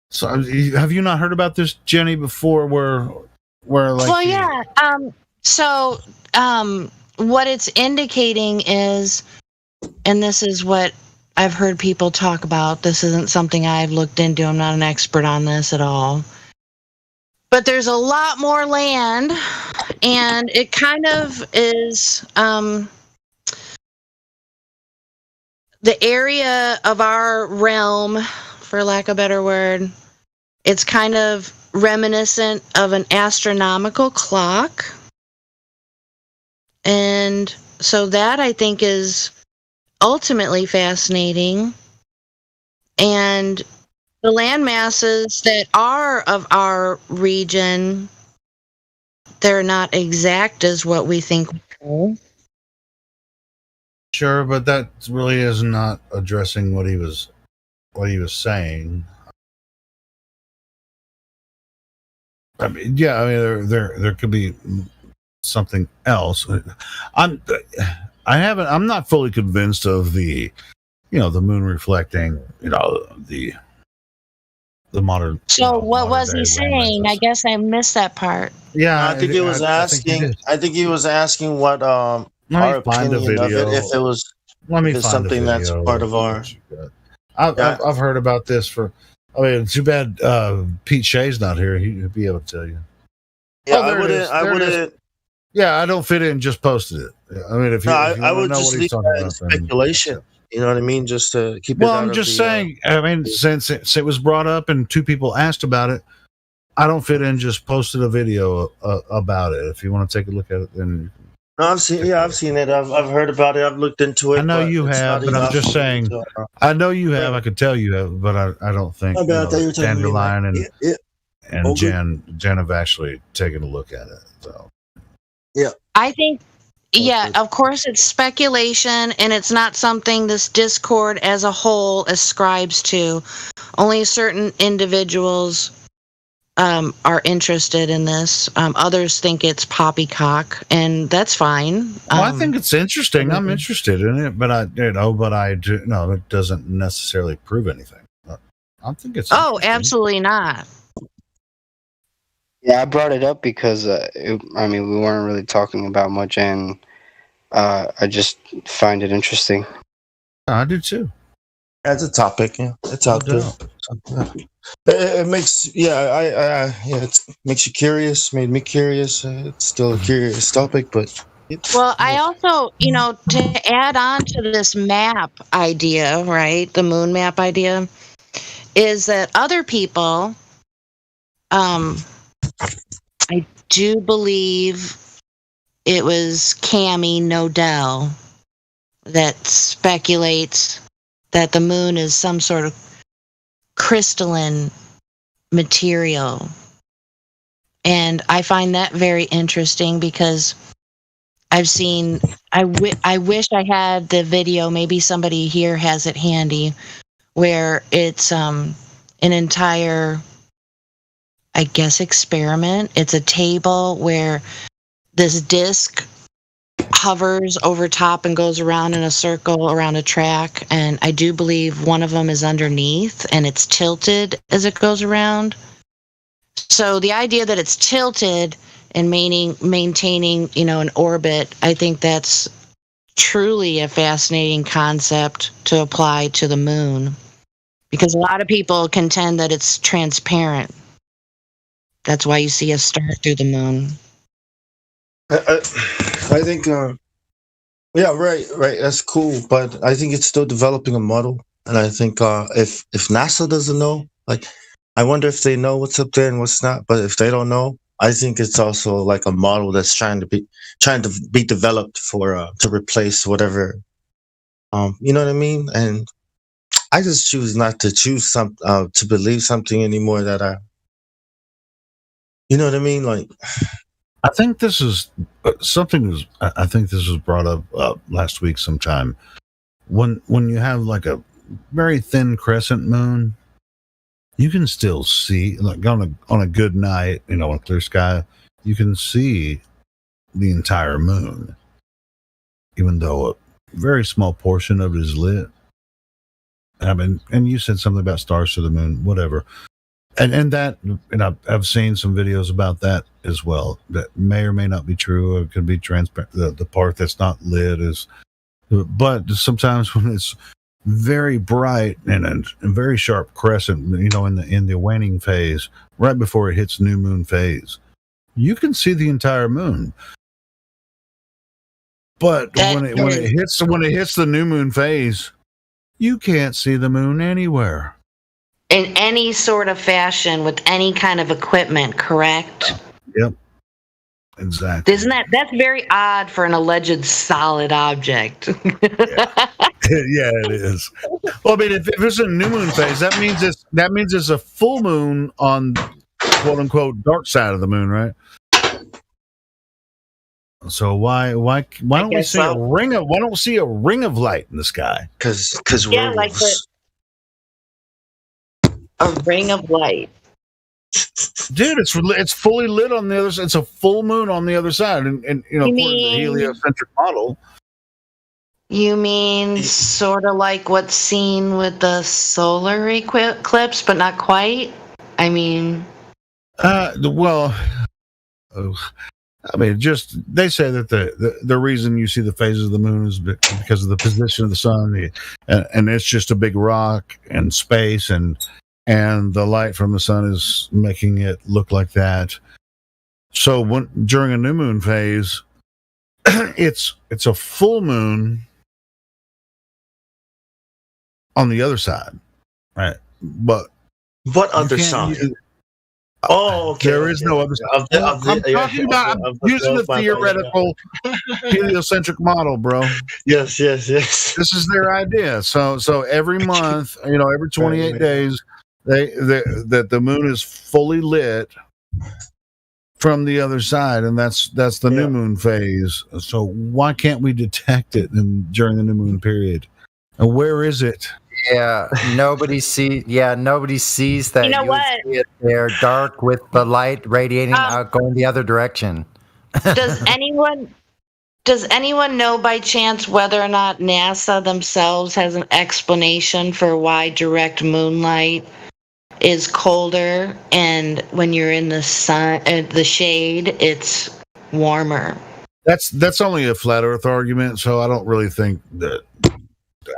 I: So have you not heard about this, Jenny, before? Where like?
B: Well, yeah. What it's indicating is, and this is what I've heard people talk about. This isn't something I've looked into. I'm not an expert on this at all. But there's a lot more land, and it kind of is the area of our realm, for lack of a better word. It's kind of reminiscent of an astronomical clock. And so that, I think, is ultimately fascinating. And the land masses that are of our region, they're not exact as what we think.
I: Sure, but that really is not addressing what he was saying. I mean, yeah, I mean there could be something else. I'm not fully convinced of the the moon reflecting the modern.
B: So what was
I: modern
B: he
I: day
B: saying? I guess I missed that part.
I: Yeah,
Q: I think he was asking. I think he was asking what
I: Let me
Q: our
I: find a
Q: opinion of
I: video.
Q: it. If it was,
I: Let me
Q: if it's
I: find a
Q: something that's
I: video
Q: part of our.
I: I've heard about this for. I mean, too bad Pete Shea's not here. He'd be able to tell you.
Q: Yeah,
I: there it is.
Q: I
I: There it is.
Q: wouldn't.
I: Yeah, I don't fit in. Just posted it. I mean, if you,
Q: No,
I: if you
Q: I
I: want to
Q: would
I: know
Q: just
I: what he's
Q: leave
I: talking
Q: that in
I: about, then
Q: speculation. You know what I mean? Just to keep it.
I: well,
Q: out
I: I'm
Q: of
I: just
Q: the,
I: saying. I mean, since it was brought up and two people asked about it, I don't fit in. Just posted a video about it. If you want to take a look at it, then
Q: No, I've seen. Yeah, I've seen it. I've heard about it. I've looked into it.
I: I know
Q: but
I: you
Q: it's
I: have,
Q: not
I: but I'm
Q: enough
I: just saying.
Q: to,
I: I know you have. I could tell you have, but I don't think
Q: I thought you were talking to me,
I: Dandelion
Q: man.
I: and
Q: Okay.
I: Jen have actually taken a look at it. So
Q: Yeah.
B: I think, yeah, of course it's speculation, and it's not something this Discord as a whole ascribes to. Only certain individuals are interested in this. Others think it's poppycock, and that's fine.
I: I think it's interesting. I'm interested in it, but I do no. It doesn't necessarily prove anything. I think it's.
B: Oh, absolutely not.
O: Yeah, I brought it up because I mean we weren't really talking about much, and I just find it interesting.
I: I do too.
Q: That's a topic. Yeah, it's out there. It makes it makes you curious. Made me curious. It's still a curious topic, but
B: Well, I also, to add on to this map idea, right? The moon map idea, is that other people, I do believe it was Cammie Nodell that speculates that the moon is some sort of crystalline material. And I find that very interesting because
R: I've seen. I wish I had the video. Maybe somebody here has it handy, where it's an entire, I guess, experiment. It's a table where this disc hovers over top and goes around in a circle around a track, and I do believe one of them is underneath and it's tilted as it goes around. So the idea that it's tilted and maintaining, an orbit, I think that's truly a fascinating concept to apply to the moon, because a lot of people contend that it's transparent. That's why you see a star through the moon.
Q: I think, yeah, right. That's cool, but I think it's still developing a model, and I think if NASA doesn't know, like, I wonder if they know what's up there and what's not. But if they don't know, I think it's also like a model that's trying to be developed for to replace whatever, you know what I mean? And I just choose not to choose to believe something anymore that you know what I mean? Like,
I: I think this is something. I think this was brought up last week sometime. When you have like a very thin crescent moon, you can still see, like on a good night, on a clear sky, you can see the entire moon, even though a very small portion of it is lit. I mean, and you said something about stars to the moon, whatever. And I've seen some videos about that as well. That may or may not be true. Or it could be transparent. The part that's not lit is, but sometimes when it's very bright and a very sharp crescent, in the waning phase, right before it hits new moon phase, you can see the entire moon. But when it hits the new moon phase, you can't see the moon anywhere.
R: In any sort of fashion with any kind of equipment, correct?
I: Yep. Exactly.
R: Isn't that's very odd for an alleged solid object?
I: Yeah, it is. Well, I mean, if it's a new moon phase, that means it's a full moon on quote unquote dark side of the moon, right? So why don't we see a ring of light in the sky?
Q: Because
R: yeah, like a ring of light.
I: Dude, it's fully lit on the other side. It's a full moon on the other side, and according to the heliocentric model.
R: You mean sort of like what's seen with the solar eclipse, but not quite? I mean,
I: just they say that the reason you see the phases of the moon is because of the position of the sun, and it's just a big rock and space, and the light from the sun is making it look like that. So during a new moon phase, it's a full moon on the other side, right? But
Q: what other side? Okay.
I: There is no other side. I'm talking about. I'm using the theoretical heliocentric model, bro.
Q: Yes.
I: This is their idea. So every month, every 28 days, that the moon is fully lit from the other side, and that's the new moon phase. So why can't we detect it during the new moon period? And where is it?
D: Yeah, nobody sees that.
R: You know what?
D: See it there, dark with the light radiating out, going the other direction.
R: Does anyone know by chance whether or not NASA themselves has an explanation for why direct moonlight is colder, and when you're in the sun, the shade, it's warmer?
I: That's only a flat Earth argument, so I don't really think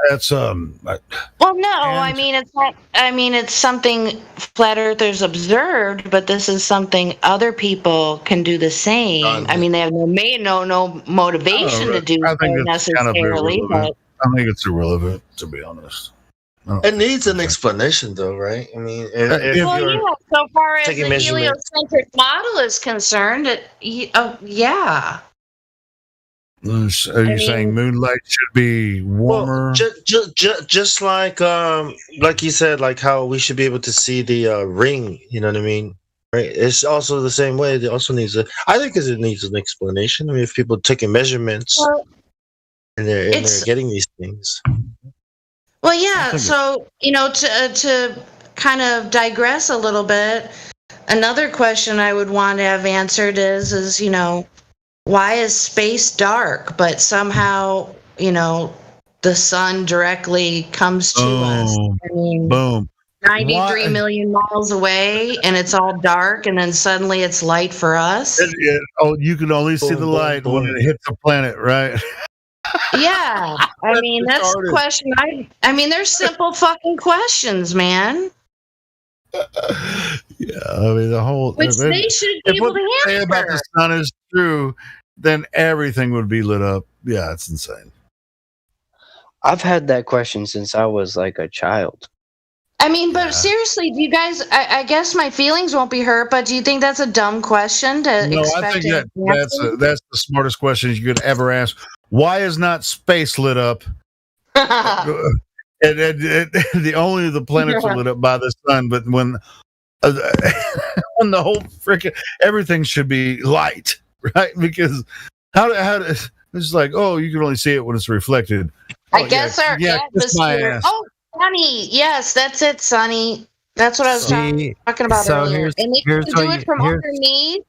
I: that's
R: Well, no, I mean it's not. I mean it's something flat earthers observed, but this is something other people can do the same. I mean, they have no motivation to do so necessarily. But
I: I think it's irrelevant, to be honest.
Q: It needs an explanation, though, right? I mean,
R: so far as the
Q: taking measurement.
R: heliocentric model is concerned, yeah.
I: Are you saying moonlight should be warmer?
Q: Well, just like you said, like how we should be able to see the ring. You know what I mean? right? It's also the same way. It also needs I think it needs an explanation. I mean, if people taking measurements
R: Well,
Q: and they're
R: it's
Q: getting these things.
R: well, yeah. So to kind of digress a little bit, another question I would want to have answered is why is space dark, but somehow the sun directly comes to us? I mean,
I: Boom.
R: 93 million miles away, and it's all dark, and then suddenly it's light for us.
I: Oh, you can only see the light when it hits the planet, right?
R: Yeah, I mean that's the question. I mean, there's simple fucking questions, man.
I: Yeah, I mean the whole.
R: Which they should be able to
I: say about the
R: answer.
I: sun is true, then everything would be lit up. Yeah, it's insane.
O: I've had that question since I was like a child.
R: I mean, but seriously, do you guys? I guess my feelings won't be hurt, but do you think that's a dumb question to
I: No,
R: expect?
I: I think
R: an
I: that's
R: answer?
I: that's the smartest question you could ever ask. Why is not space lit up? and the planets are lit up by the sun, but when when the whole freaking everything should be light, right? Because how it's like, oh, you can only see it when it's reflected.
R: I
I: Oh,
R: guess our
I: kiss my
R: atmosphere.
I: ass.
R: Oh, Sonny, yes, that's it, Sonny. That's what I was talking about
D: so
R: earlier.
D: here's-
R: And they
D: here's
R: can
D: what
R: do
D: you-
R: it from
D: here's-
R: underneath.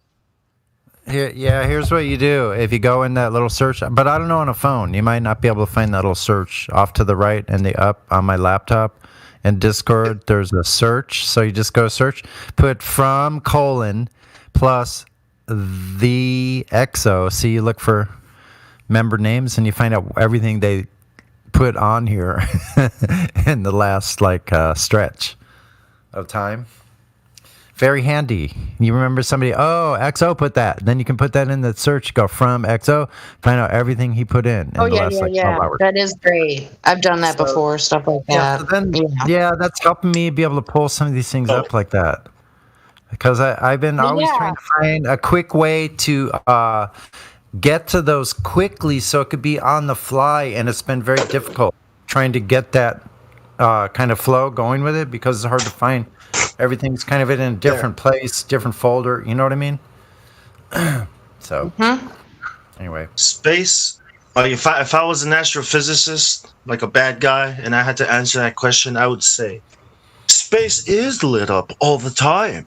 D: Here's what you do. If you go in that little search, but I don't know on a phone, you might not be able to find that little search off to the right and the up on my laptop. In Discord, there's a search. So you just go search, put from : plus the EXO. See, you look for member names and you find out everything they put on here in the last stretch of time. Very handy. You remember somebody, EXO put that. Then you can put that in the search, go from EXO, find out everything he put in the last 12 hours.
R: That is great. I've done that before, stuff like
D: Yeah,
R: that.
D: so then, that's helping me be able to pull some of these things up like that. Because I've been always trying to find a quick way to get to those quickly so it could be on the fly, and it's been very difficult trying to get that kind of flow going with it because it's hard to find. Everything's kind of in a different place, different folder. You know what I mean? So, anyway.
Q: Space. If I was an astrophysicist, like a bad guy, and I had to answer that question, I would say, space is lit up all the time.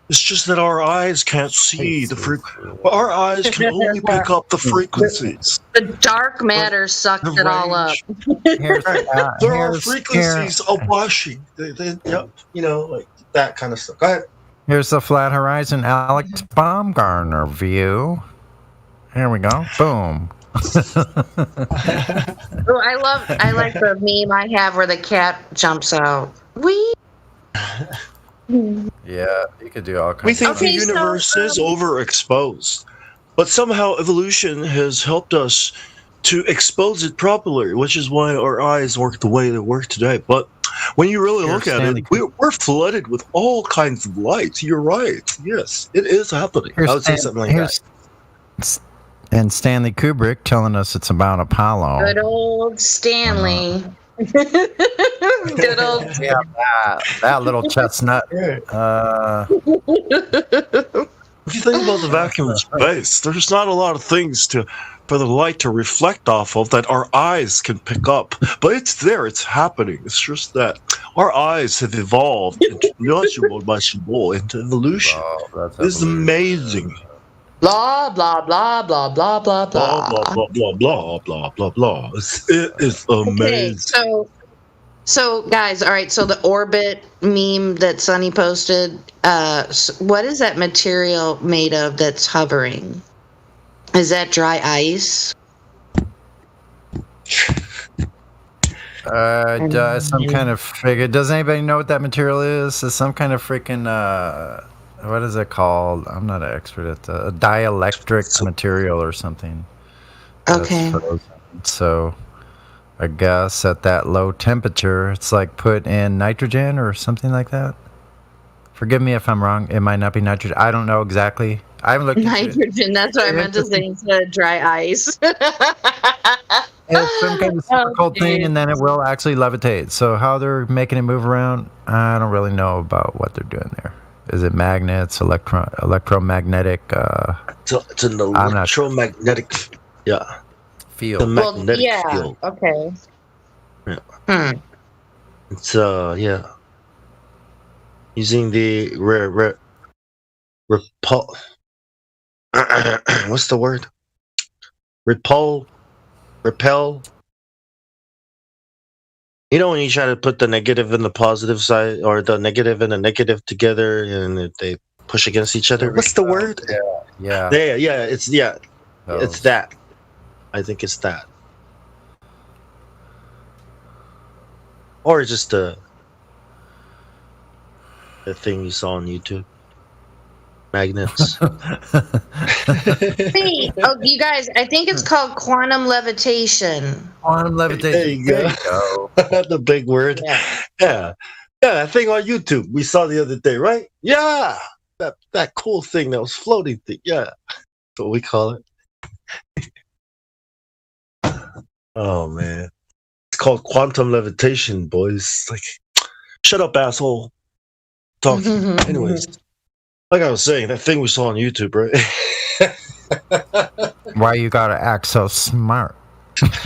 Q: It's just that our eyes can't see the frequency. Our eyes can only pick up the frequencies.
R: The dark matter sucks it all up.
Q: There are frequencies of washing. Yep, like that kind of stuff. Go ahead.
D: Here's the Flat Horizon Alex Baumgartner view. Here we go. Boom.
R: Oh, I like the meme I have where the cat jumps out. Wee.
D: Yeah, you could do all kinds
Q: We think
D: of
Q: the
D: stuff.
Q: universe is overexposed, but somehow evolution has helped us to expose it properly, which is why our eyes work the way they work today. But when you really look at it, we're flooded with all kinds of light. You're right. Yes, it is happening. I would say something like that.
D: And Stanley Kubrick telling us it's about Apollo.
R: Good old Stanley. Good old.
D: Yeah, that little chestnut.
Q: If you think about the vacuum of space, there's not a lot of things for the light to reflect off of that our eyes can pick up. But it's there, it's happening. It's just that our eyes have evolved into evolution. This is amazing.
R: Blah blah blah blah blah blah
Q: Blah
R: blah.
Q: blah blah blah blah blah blah. It is amazing.
R: Okay, so guys, all right. So the orbit meme that Sonny posted. What is that material made of that's hovering? Is that dry ice?
D: Some kind of figure. Does anybody know what that material is? It's some kind of freaking what is it called? I'm not an expert at a dielectric material or something.
R: Okay.
D: So I guess at that low temperature, it's like put in nitrogen or something like that. Forgive me if I'm wrong. It might not be nitrogen. I don't know exactly. I haven't looked into it.
R: Nitrogen. That's what I meant to say instead of dry ice.
D: It's some kind of super cold thing, and then it will actually levitate. So how they're making it move around, I don't really know about what they're doing there. Is it magnets, electromagnetic?
Q: It's an
D: I'm not sure.
Q: electromagnetic,
D: Field.
Q: The
R: Well,
Q: magnetic
R: yeah.
Q: field.
R: Okay.
Q: Yeah.
R: Hmm.
Q: It's using the repel. What's the word? Repel. You know when you try to put the negative and the positive side, or the negative and the negative together, and they push against each other. What's the word?
D: Yeah.
Q: It's
D: Those.
Q: that. I think it's that, or just the thing you saw on YouTube. Magnets.
R: Wait, oh, you guys, I think it's called quantum levitation.
D: Quantum levitation.
Q: There you go. The big word. Yeah, that thing on YouTube we saw the other day, right? Yeah, that cool thing that was floating thing. Yeah, that's what we call it. Oh man, it's called quantum levitation, boys. Like, shut up, asshole. Talking. Anyways, like I was saying, that thing we saw on YouTube, right?
D: Why you gotta act so smart?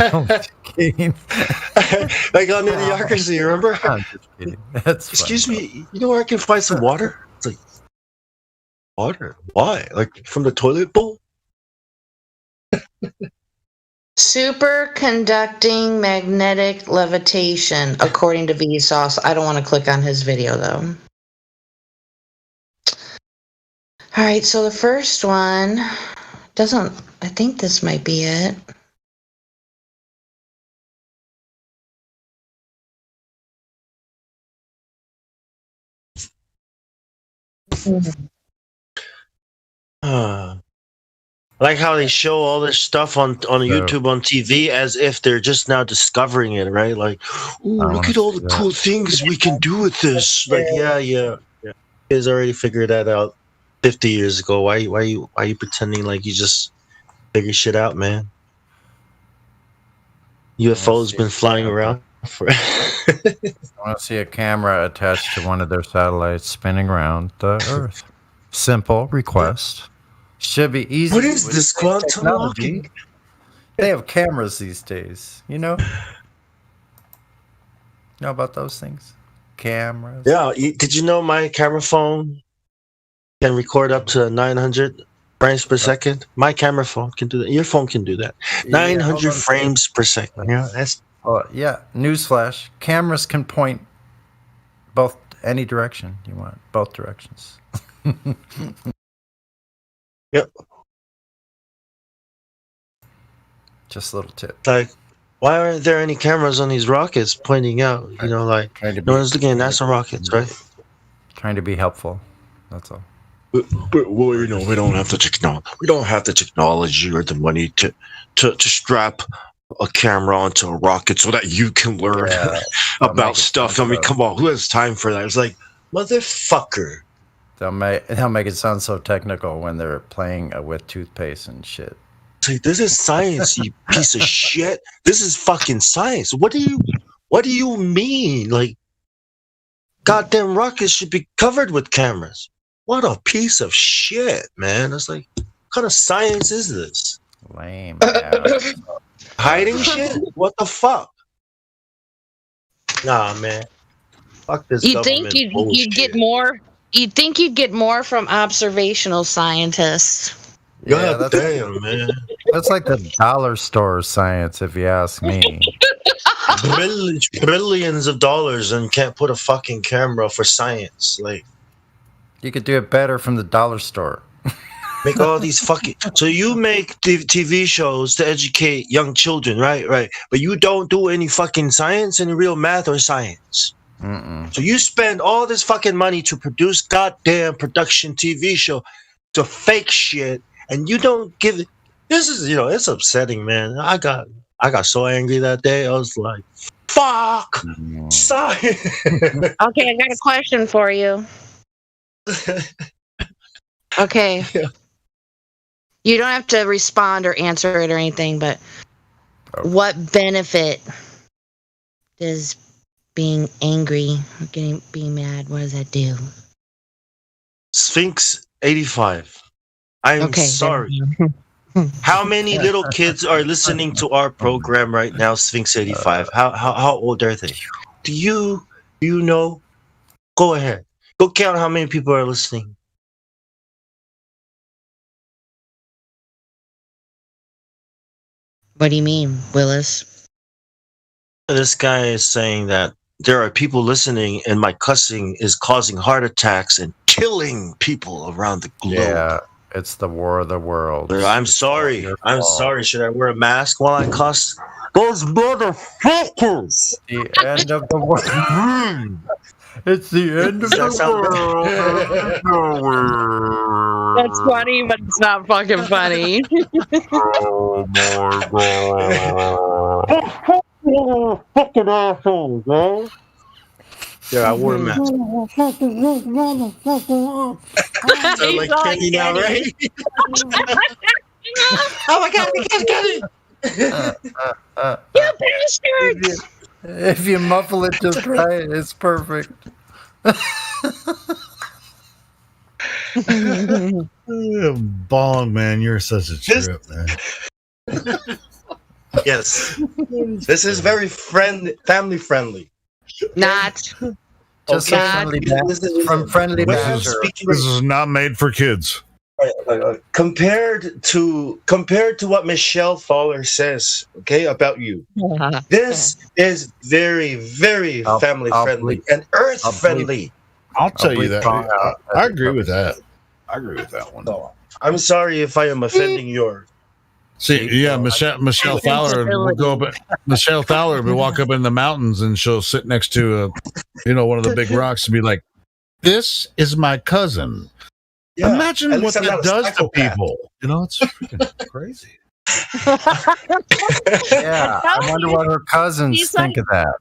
D: I'm just kidding.
Q: Like on Idiocracy, remember?
D: I'm just kidding. That's
Q: Excuse me, you know where I can find some water? It's like, water? Why? Like from the toilet bowl?
R: Superconducting magnetic levitation, according to Vsauce. I don't want to click on his video though. All right, so the first one doesn't. I think this might be it.
Q: Like how they show all this stuff on YouTube on TV as if they're just now discovering it, right? Like, ooh, look at all the cool things we can do with this. Like, yeah. You guys already figured that out 50 years ago. Why are you pretending like you just figure shit out, man? UFO's been flying around for.
D: I want to see a camera attached to one of their satellites spinning around the Earth. Simple request. Should be easy.
Q: What is
D: with
Q: this quantum
D: technology.
Q: walking?
D: They have cameras these days. You know about those things? Cameras.
Q: Yeah. Did you know my camera phone can record up to 900 frames per second? My camera phone can do that. Your phone can do that. 900 frames per second. Yeah, that's.
D: Oh yeah. Newsflash: cameras can point both any direction you want, both directions.
Q: Yep.
D: Just a little tip.
Q: Like, why aren't there any cameras on these rockets pointing out? You know, like no one's looking at NASA rockets, right?
D: Trying to be helpful. That's all.
Q: Well, you know, we don't have the technology. We don't have the technology or the money to strap a camera onto a rocket so that you can learn about stuff. I mean, come on, who has time for that? It's like, motherfucker.
D: They'll make it sound so technical when they're playing with toothpaste and shit.
Q: Say, this is science, you piece of shit. This is fucking science. What do you mean? Like, goddamn rockets should be covered with cameras. What a piece of shit, man. It's like, what kind of science is this?
D: Lame.
Q: Hiding shit? What the fuck? Nah, man. Fuck this.
R: You'd think you'd get more. You'd think you'd get more from observational scientists.
D: Yeah,
Q: God damn, man.
D: That's like the dollar store science, if you ask me.
Q: Billions of dollars and can't put a fucking camera for science. Like,
D: you could do it better from the dollar store.
Q: Make all these fucking. So you make TV shows to educate young children, right? Right. But you don't do any fucking science, any real math or science.
D: Mm-mm.
Q: So you spend all this fucking money to produce goddamn production TV show to fake shit, and you don't give it. This is, it's upsetting, man. I got so angry that day. I was like, fuck, science.
R: Okay, I got a question for you. Okay.
Q: Yeah.
R: You don't have to respond or answer it or anything, but what benefit does being angry or being mad, what does that do?
Q: Sphinx 85. I'm
R: Okay, there
Q: sorry.
R: you go.
Q: How many little kids are listening to our program right now, Sphinx 85? How old are they? Do you know? Go ahead. Go count how many people are listening.
R: What do you mean, Willis?
Q: This guy is saying that there are people listening and my cussing is causing heart attacks and killing people around the globe.
D: Yeah, it's the war of the world.
Q: I'm sorry. I'm sorry. Should I wear a mask while I cuss? Those motherfuckers!
D: The end of the world. It's the end of
Q: Does that
D: the
Q: sound
D: world.
R: That's funny, but it's not fucking funny.
D: Oh my god.
Q: Fucking assholes, man. Yeah, I wore a mask. Sound like Kenny now, right? Oh my god, Kenny!
R: You bastards!
D: If you muffle it just right, it's perfect.
I: Bong, man, you're such a trip, man.
Q: Yes. This is very family friendly.
R: Not.
D: Just
Q: Okay.
D: from friendly
Q: When I'm
D: banter.
Q: speaking-
I: This is not made for kids.
Q: compared to what Michelle Fowler says, okay, about you, this is very, very family friendly and earth friendly.
I: I'll tell you that. I agree with that. I agree with that one.
Q: I'm sorry if I am offending your.
I: See, yeah, Michelle Fowler will go up. Michelle Fowler will walk up in the mountains and she'll sit next to one of the big rocks and be like, "This is my cousin."
Q: Yeah,
I: Imagine
Q: at
I: what
Q: least I'm
I: that
Q: not a
I: does to
Q: psychopath.
I: people. It's freaking crazy.
D: Yeah, I wonder what her cousins
R: He's
D: think of that.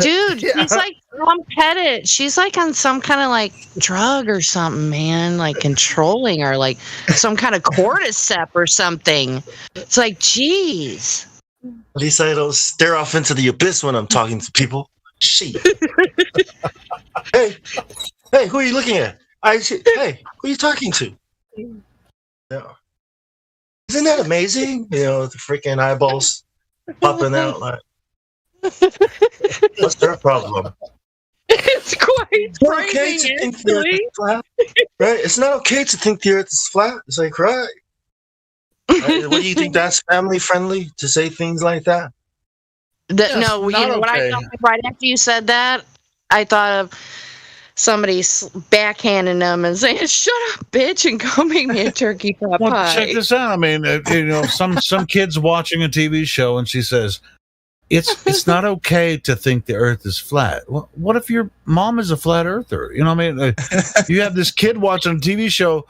R: Dude, she's like Tom Pettit. She's like on some kind of like drug or something, man. Like controlling her, like some kind of cordyceps or something. It's like, geez.
Q: At least I don't stare off into the abyss when I'm talking to people. Shit. Hey, who are you looking at? Hey, who are you talking to? Yeah. Isn't that amazing? The freaking eyeballs popping out like. What's their problem?
R: It's quite
Q: It's not okay
R: crazy,
Q: to think the earth is flat. Right? It's not okay to think the earth is flat. It's like, right. What do you think? That's family friendly to say things like that?
R: No, you know what I
Q: okay.
R: thought right after you said that? I thought of somebody backhanding them and saying, "Shut up, bitch, and go make me a turkey pot
I: Well,
R: pie."
I: check this out. I mean, some kid's watching a TV show and she says, "It's not okay to think the Earth is flat." Well, what if your mom is a flat earther? You know what I mean? You have this kid watching a TV show.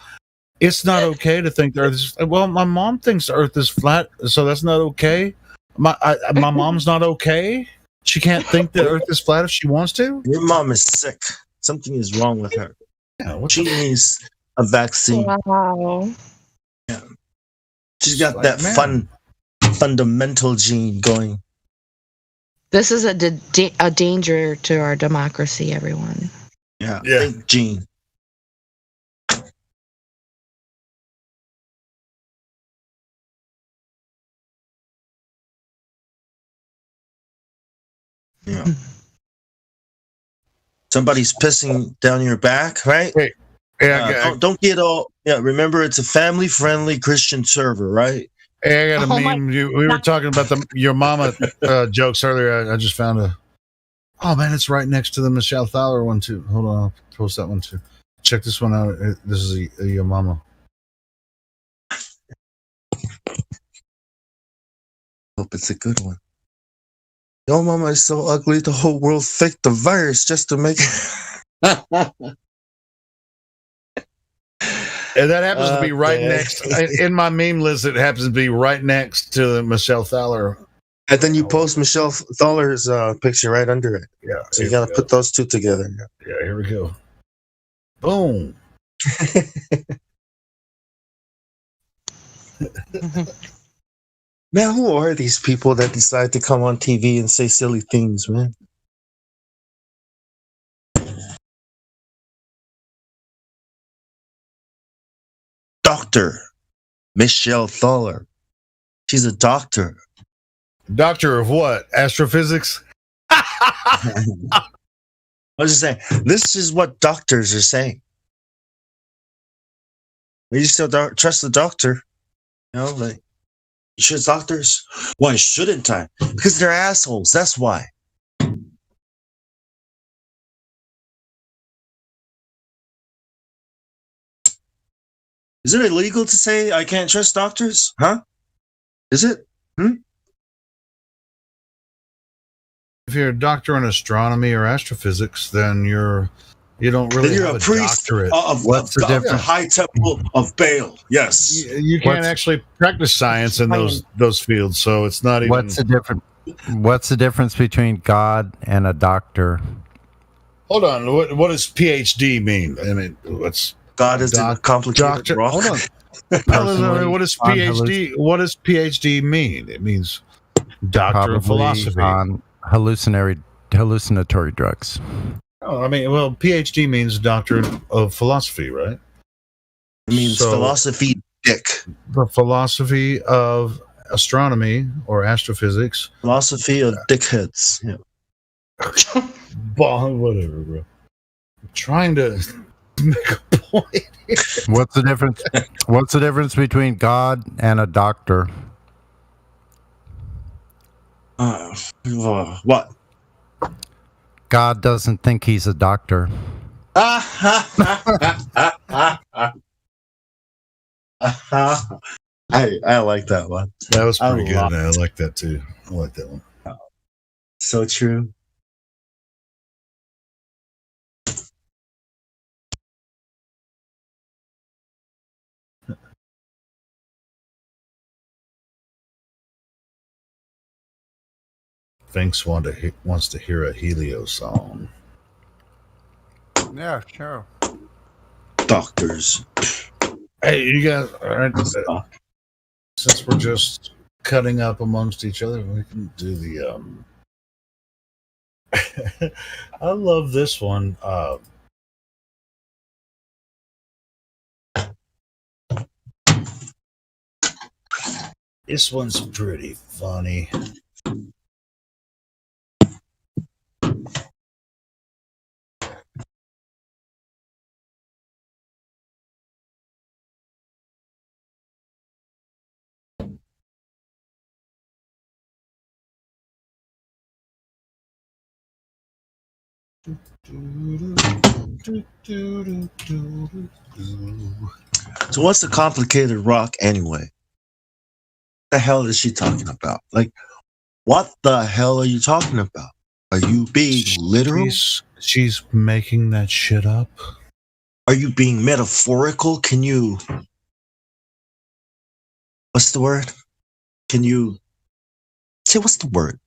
I: It's not okay to think the Earth is. Well, my mom thinks the Earth is flat, so that's not okay. My mom's not okay. She can't think the Earth is flat if she wants to.
Q: Your mom is sick. Something is wrong with her.
I: Yeah,
Q: she needs a vaccine.
R: Wow.
Q: Yeah. She's got
I: Like,
Q: that
I: man.
Q: fundamental gene going.
R: This is a danger to our democracy, everyone.
Q: Yeah. Think gene. Yeah. Somebody's pissing down your back, right?
I: Hey, yeah,
Q: don't get all. Yeah, remember it's a family-friendly Christian server, right?
I: Hey, I got a meme. We were talking about your mama jokes earlier. I just found a. Oh man, it's right next to the Michelle Fowler one too. Hold on, I'll post that one too. Check this one out. This is your mama.
Q: Hope it's a good one. Your mama is so ugly, the whole world faked the virus just to make it.
I: And that happens to be right
Q: Okay.
I: next in my meme list. It happens to be right next to the Michelle Fowler.
Q: And then you post Michelle Fowler's picture right under it.
I: Yeah.
Q: So you got to put those two together.
I: Yeah, here we go. Boom.
Q: Man, who are these people that decide to come on TV and say silly things, man? doctor, Michelle Thaler. She's a doctor.
I: Doctor of what? Astrophysics?
Q: I was just saying, this is what doctors are saying. You still trust the doctor. You know, like, you trust doctors? Why shouldn't I? Because they're assholes. That's why. Is it illegal to say I can't trust doctors? Huh? Is it?
I: If you're a doctor in astronomy or astrophysics, then you don't really
Q: Then you're
I: have
Q: a priest
I: doctorate.
Q: of the High Temple of Baal. Yes.
I: You can't actually practice science in those fields, so it's not even.
D: What's the difference between God and a doctor?
I: Hold on. What does PhD mean? I mean, what's
Q: God is a complicated
I: doctor?
Q: rock.
I: Hold on. No, what does PhD? What does PhD mean? It means doctor of philosophy.
D: On hallucinatory drugs.
I: Oh, I mean, well, PhD means doctor of philosophy, right?
Q: It means philosophy dick.
I: The philosophy of astronomy or astrophysics.
Q: Philosophy of dickheads. Yeah.
I: Whatever, bro. I'm trying to make a point.
D: What's the difference? What's the difference between God and a doctor?
Q: What?
D: God doesn't think he's a doctor.
Q: I like that one.
I: That was pretty good. I like that too. I like that one.
Q: So true.
I: Finks wants to hear a Helio song.
D: Yeah, sure.
Q: Doctors.
I: Hey, you guys, all right, since we're just cutting up amongst each other, we can do the I love this one. This one's pretty funny.
Q: So what's the complicated rock anyway? What the hell is she talking about? Like, what the hell are you talking about? Are you being literal?
I: She's making that shit up.
Q: Are you being metaphorical? Can you... What's the word? Can you... Say, what's the word?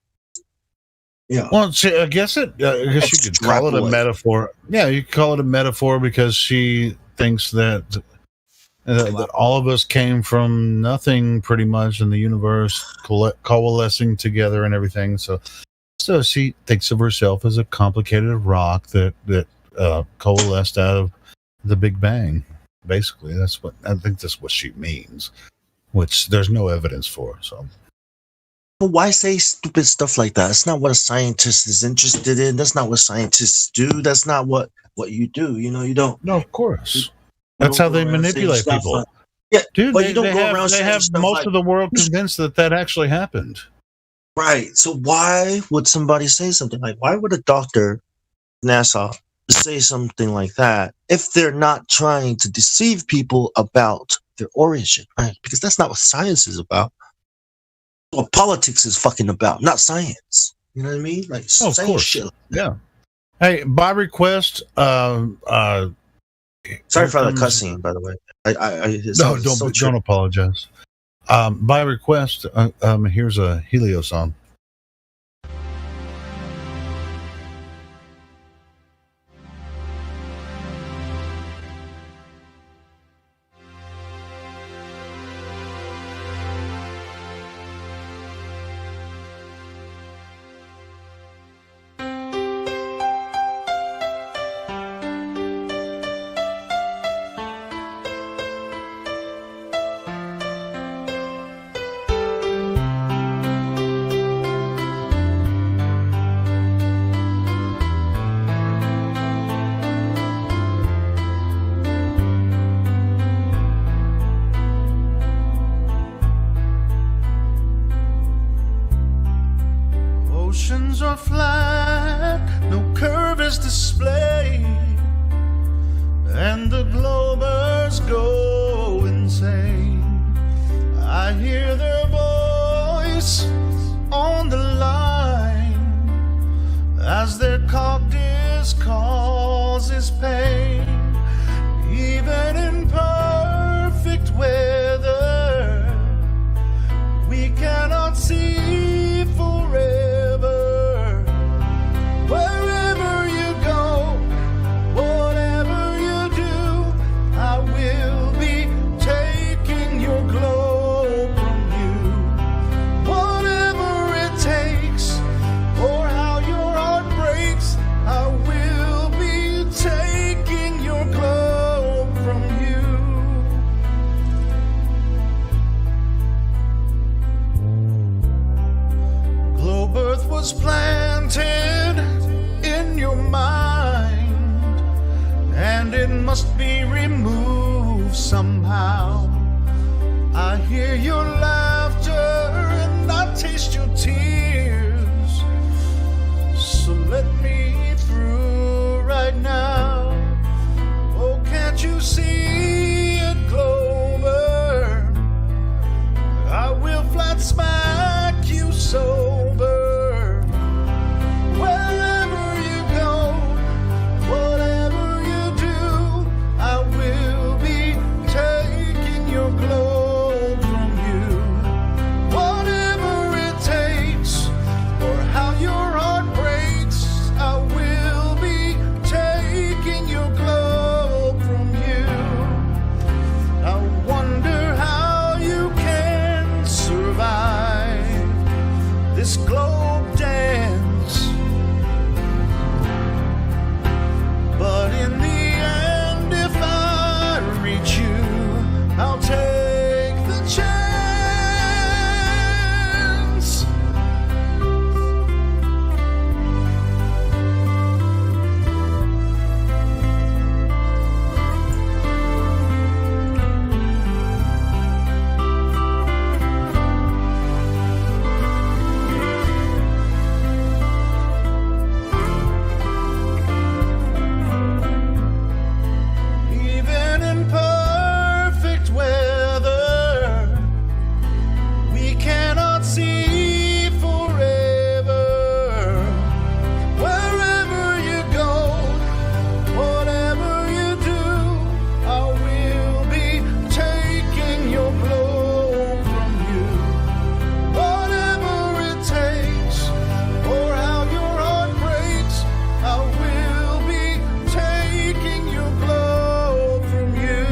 Q: Yeah.
I: Well, I guess you could call it a metaphor. Yeah, you could call it a metaphor because she thinks that all of us came from nothing, pretty much, in the universe coalescing together and everything. So she thinks of herself as a complicated rock that coalesced out of the Big Bang. Basically, that's what she means, which there's no evidence for. So.
Q: But why say stupid stuff like that? That's not what a scientist is interested in. That's not what scientists do. That's not what you do. You know, you don't.
I: No, of course. That's how they manipulate people.
Q: Yeah,
I: dude,
Q: but you don't go around
I: they have most of the world convinced that actually happened.
Q: Right. So why would somebody say something like? Why would a doctor, NASA, say something like that if they're not trying to deceive people about their origin? Right. Because that's not what science is about. What politics is fucking about, not science. You know what I mean? Like,
I: of course.
Q: Shit.
I: Yeah. Hey, by request,
Q: sorry for the cussing, by the way.
I: Don't apologize. By request, here's a Helio song.
L: darkness causes pain, even in perfect weather. We cannot see forever. Wherever you go, whatever you do, I will be taking your globe from you. Whatever it takes, or how your heart breaks, I will be taking your globe from you. Globe Earth was planted in your mind, and it must be removed somehow. I hear your laughter and I taste your tears, so let me through right now. Oh, can't you see it, Glover? I will flat smack you sober. Wherever you go, whatever you do, I will be taking your globe from you. Whatever it takes, or how your heart breaks, I will be taking your globe from you. I wonder how you can survive this globe dance. But in the end, if I reach you, I'll take the chance. Even in perfect weather, we cannot see forever. Wherever you go, whatever you do, I will be taking your globe from you. Whatever it takes, or how your heart breaks, I will be taking your globe from you.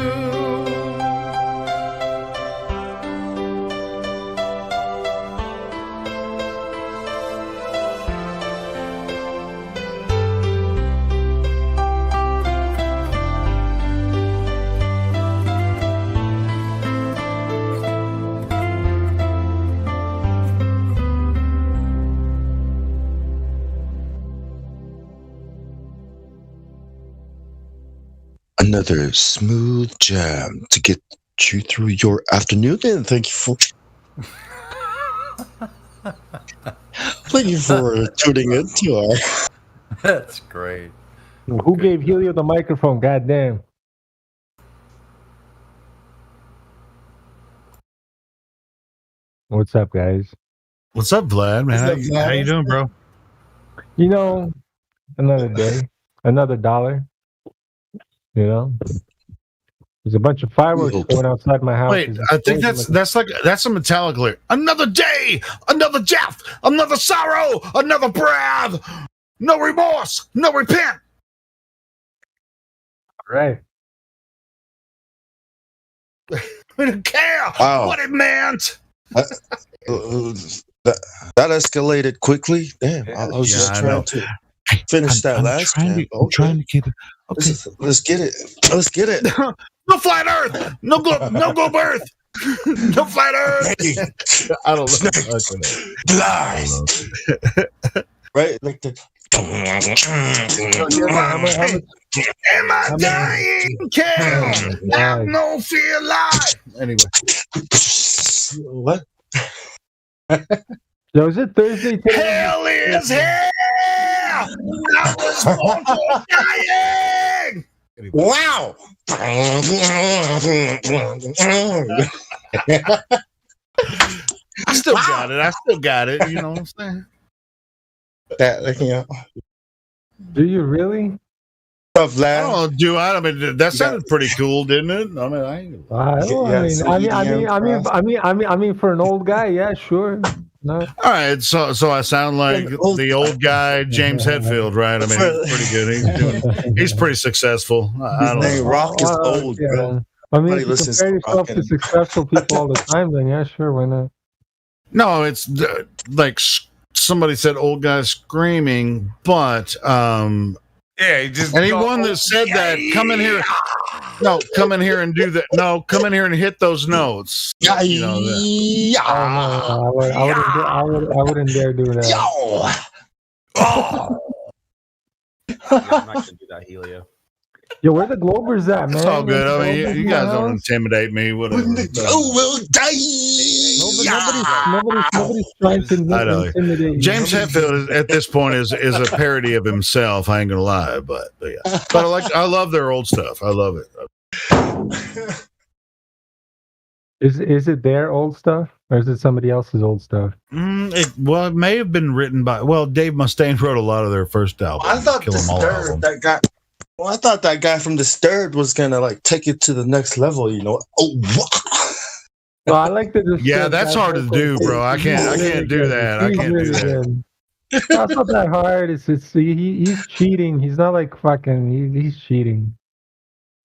S: Another smooth jam to get you through your afternoon. And thank you for tuning in to our.
D: That's great.
T: Who gave Helio the microphone? Goddamn. What's up, guys?
I: What's up, Vlad? Man, how you doing, bro?
T: You know, another day, another dollar. You know, there's a bunch of fireworks going outside my house.
I: Wait, I think that's a Metallica lyric. Another day, another death, another sorrow, another breath. No remorse, no repent.
T: Right.
I: We don't care
S: Wow.
I: what it meant.
S: That escalated quickly. Damn, I was just
I: I
S: trying
I: know.
S: to finish that last jam.
I: I'm trying to get it. Okay.
S: Let's get it. Let's get it.
I: No flat Earth. No globe Earth. No flat Earth.
T: I don't know.
S: Lies. Right? Like the.
I: Am I dying? Kill. Have no fear. Lie. Anyway.
S: What?
T: So is it Thursday today?
I: Hell is here. I was born for dying.
S: Wow.
I: I still got it. You know what I'm saying?
S: That, you know.
T: Do you really?
Q: Tough lad.
I: Oh, do I? I mean, that sounded pretty cool, didn't it? I mean, I ain't
T: I mean, for an old guy, yeah, sure. No.
I: all right. So I sound like the old guy, James Hetfield, right? I mean, he's pretty good. He's pretty successful. I don't know.
Q: Rock is old,
T: yeah.
Q: bro.
T: I mean,
Q: Nobody
T: if you
Q: listens
T: compare
Q: to
T: yourself
Q: rock
T: to successful people all the time, then yeah, sure, why not?
I: No, it's like somebody said, old guy screaming, but
A: Yeah, he just
I: anyone that said that, come in here. No, come in here and do that. No, come in here and hit those notes. You know that.
T: Oh, no, I wouldn't dare do that.
U: I'm not gonna do that, Helio.
T: Yo, where the Globers at, man?
I: It's all good. I mean,
T: Globers
I: you
T: in
I: guys
T: the
I: don't
T: house?
I: intimidate me. Whatever.
Q: will die.
T: Nobody's trying to
I: I know.
T: intimidate you.
I: James Hetfield at this point is a parody of himself. I ain't gonna lie, but yeah. But I love their old stuff. I love it.
T: Is it their old stuff or is it somebody else's old stuff?
I: It may have been written by. Well, Dave Mustaine wrote a lot of their first album.
Q: I thought
I: Kill 'Em All
Q: Disturbed,
I: album.
Q: that guy. Well, I thought that guy from Disturbed was gonna like take it to the next level. You know?
T: Well, I like the
I: Yeah, that's hard to do, bro. I can't do that. I can't do that.
T: That's not that hard. He's cheating. He's not like fucking. He's cheating.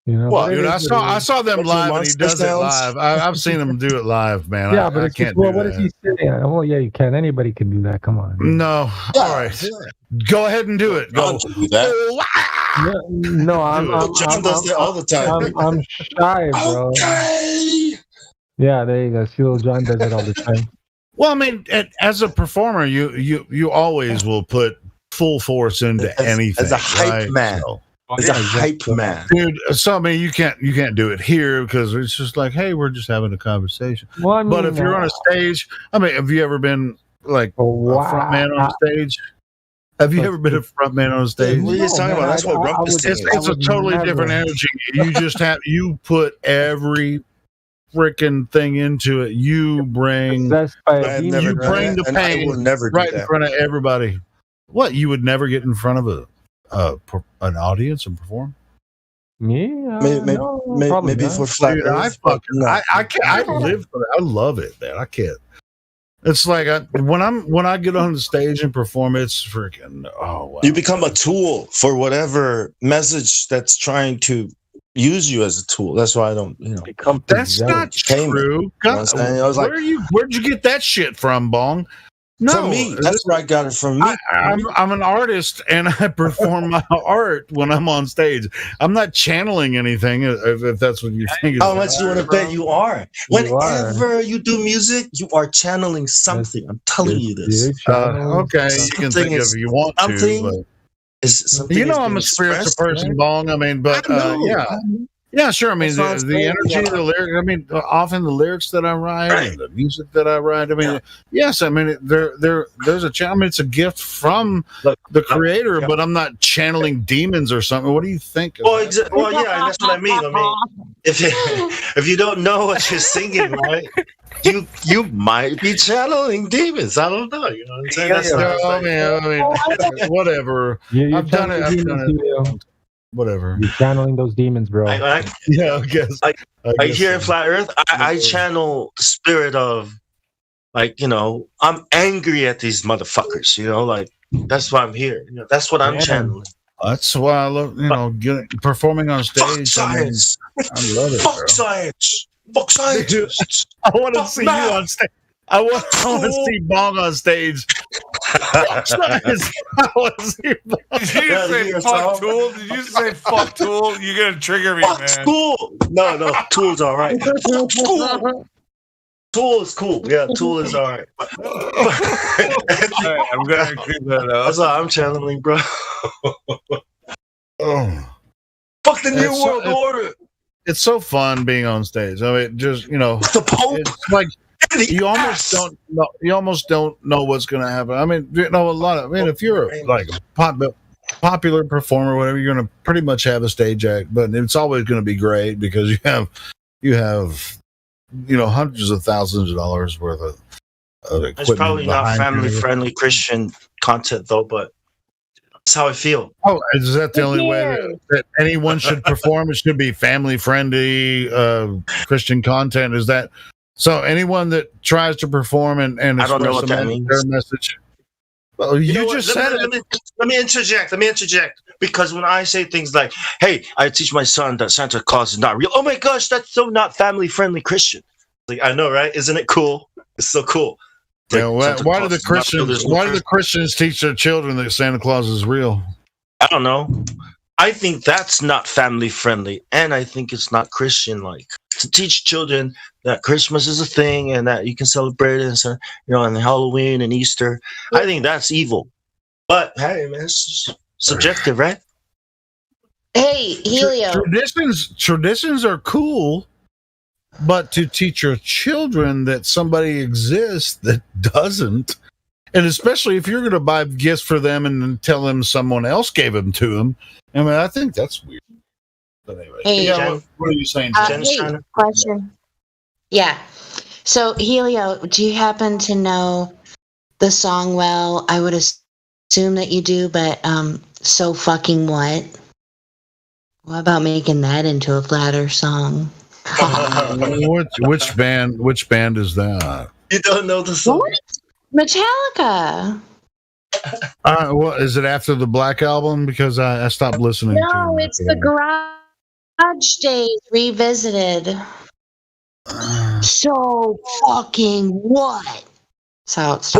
T: You know.
I: Well,
T: But it
I: dude,
T: is
I: I
T: what it
I: saw
T: is.
I: them live, and he does it live. I've seen him do it live, man.
T: Yeah,
I: I
T: but it's
I: can't
T: just, well,
I: do
T: what
I: that.
T: does he say? Well, yeah, you can. Anybody can do that. Come on.
I: No. All right. Go ahead and do it. Go.
T: No,
Q: John does that all the time.
T: I'm shy, bro. Yeah, there you go. See, little John does it all the time.
I: Well, I mean, as a performer, you always will put full force into anything.
Q: As a hype
I: right?
Q: man.
I: So,
Q: As a hype man.
I: dude. So I mean, you can't do it here because it's just like, hey, we're just having a conversation.
T: Well, I mean,
I: but if you're on a stage, I mean, have you ever been like a front man on stage? Have you ever been a front man on stage?
Q: What are you talking about? That's what Rumpus is.
I: It's a totally different energy. You just you put every freaking thing into it. You bring
Q: I've never
I: you
Q: done
I: bring
Q: that,
I: the
Q: and I
I: pain
Q: will never do
I: right in
Q: that.
I: front of everybody. What, you would never get in front of an audience and perform?
T: Me?
Q: Maybe for flat
I: Dude, I
Q: Earth, but
I: fucking
Q: no.
I: I live for that. I love it, man. I can't. It's like when I get on the stage and perform, it's freaking wow.
Q: You become a tool for whatever message that's trying to use you as a tool. That's why I don't,
I: That's not true.
Q: You know what I'm saying? I was like,
I: Where'd you get that shit from, Bong? No,
Q: from me. That's where I got it from me.
I: I'm an artist and I perform my art when I'm on stage. I'm not channeling anything, if that's what you think.
Q: How much you want to bet you are? Whenever you do music, you are channeling something. I'm telling you this.
I: Okay, you can think of it if you want to.
Q: Something
I: You know,
Q: is
I: I'm
Q: being
I: a spiritual
Q: expressed,
I: person,
Q: right?
I: Bong. I mean, but yeah, sure. I mean,
Q: That's what I'm
I: the
Q: saying.
I: energy,
Q: Yeah.
I: the lyrics. I mean, often the lyrics that I write, and the music that I write. I mean, yes, I mean, there's a channel. I mean, it's a gift from the creator, but I'm not channeling demons or something. What do you think?
Q: Well, well, yeah, and that's what I mean. I mean, if you don't know what you're singing, right, you might be channeling demons. I don't know. You know what I'm saying? That's what I'm saying.
I: I mean, whatever.
T: You're
I: I've done it.
T: channeling
I: I've done
T: demons,
I: it.
T: Julio.
I: Whatever.
T: You're channeling those demons, bro.
I: Yeah, I guess.
Q: Like
I: guess
Q: here in
I: so.
Q: Flat Earth, I channel the spirit of, like, I'm angry at these motherfuckers. Like that's why I'm here. That's what I'm channeling.
I: That's why I love, performing on stage.
Q: Fuck science.
I: I love it.
Q: Fuck
I: bro.
Q: science. Fuck scientists.
I: I want to
Q: Fuck
I: see you
Q: math.
I: on stage. I want to see Bong on stage. Fuck science. I want to see Bong.
A: Did you say fuck Tool? Did you say fuck Tool? You're gonna trigger me,
Q: Fuck
A: man.
Q: school. No, Tool's all right. Tool. Tool is cool. Yeah, Tool is all right.
A: Alright, I'm gonna keep that up.
Q: That's what I'm channeling, bro.
I: Oh.
Q: Fuck the New
I: It's so-
Q: World Order.
I: It's so fun being on stage. I mean, just
Q: the Pope.
I: It's like you almost don't know. You almost don't know what's going to happen. I mean, a lot of. I mean, if you're like a popular performer, whatever, you're going to pretty much have a stage act, but it's always going to be great because you have hundreds of thousands of dollars worth of equipment.
Q: It's probably not
I: behind you.
Q: family-friendly Christian content, though, but That's how I feel.
I: Oh, is that the only way that anyone should perform? It should be family-friendly Christian content. Is that so? Anyone that tries to perform and
Q: I don't know
I: express
Q: what that means.
I: their message. Well, you
Q: know what?
I: just said it.
Q: Let me interject. Let me interject. Because when I say things like, "Hey, I teach my son that Santa Claus is not real," oh my gosh, that's so not family-friendly Christian. Like, I know, right? Isn't it cool? It's so cool.
I: Yeah, why do the Christians? Why do the Christians teach their children that Santa Claus is real?
Q: I don't know. I think that's not family friendly, and I think it's not Christian like to teach children that Christmas is a thing and that you can celebrate it, and and Halloween and Easter. I think that's evil. But hey, man, it's just subjective, right?
R: Hey, Helio.
I: Traditions are cool. But to teach your children that somebody exists that doesn't, and especially if you're going to buy gifts for them and then tell them someone else gave them to them, I mean, I think that's weird. But anyway,
R: Hey,
I: what are you saying? Jen?
R: hey, question. Yeah. So, Helio, do you happen to know the song well? I would assume that you do, but So Fucking What? What about making that into a flatter song?
I: Which band is that?
Q: You don't know the song?
R: Metallica.
I: What is it after the Black Album? Because I stopped listening.
R: No, it's the Garage Days revisited. So fucking what? That's how it starts.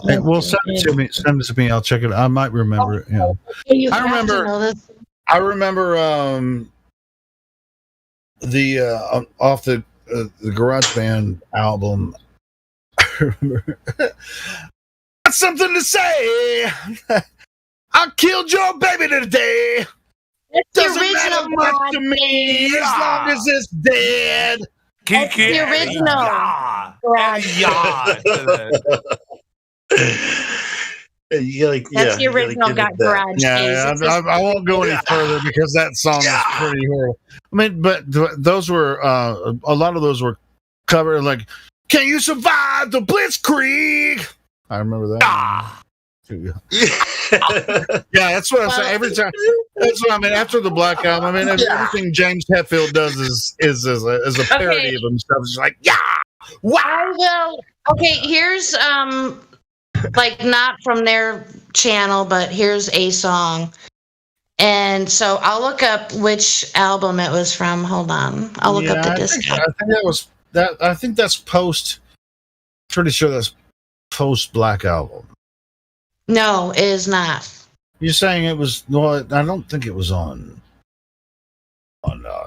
I: Hey, well, send it to me. Send it to me. I'll check it. I might remember it. Yeah.
R: You
I: I
R: have to
I: remember.
R: know this.
I: I remember the off the Garage Band album. I remember. Got something to say. I killed your baby today.
R: It's the
I: Doesn't
R: original
I: matter much to me as long as it's dead.
R: It's the original. That's the original Garage Days.
I: Yeah, I won't go any further because that song is pretty horrible. I mean, but those were a lot of those were covered like, "Can you survive the Blitzkrieg?" I remember that. Yeah, that's what I'm saying. Every time, that's what I mean. After the Black Album, I mean, everything James Hetfield does is a parody of himself. It's like,
R: Well, okay, here's like not from their channel, but here's a song. And so I'll look up which album it was from. Hold on. I'll look up the disc.
I: I think that was that. I think that's post. Pretty sure that's post Black Album.
R: No, it is not.
I: You're saying it was? No, I don't think it was on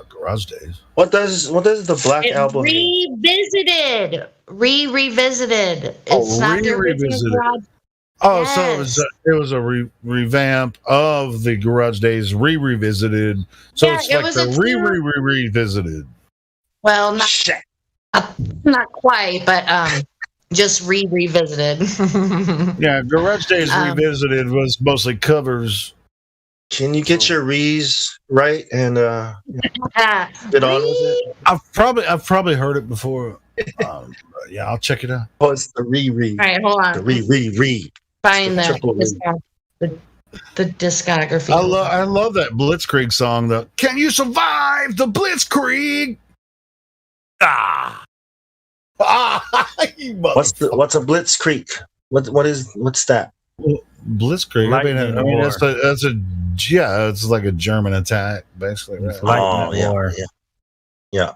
I: Garage Days.
Q: What does the Black Album mean?
R: Revisited. Revisited. It's not the original Garage.
I: Oh, yes. So it was a revamp of the Garage Days revisited. So it's like the revisited.
R: Well, not quite, but just revisited.
I: Yeah, Garage Days Revisited was mostly covers.
Q: Can you get your re's right and get on with it?
I: I've probably heard it before. Yeah, I'll check it out.
Q: Oh, it's the re.
R: All right, hold on.
Q: The re.
R: Find the discography.
I: I love that Blitzkrieg song though. Can you survive the Blitzkrieg?
Q: What's a Blitzkrieg? What's that?
I: Blitzkrieg. I mean, it's like a German attack, basically. Right?
Q: Yeah.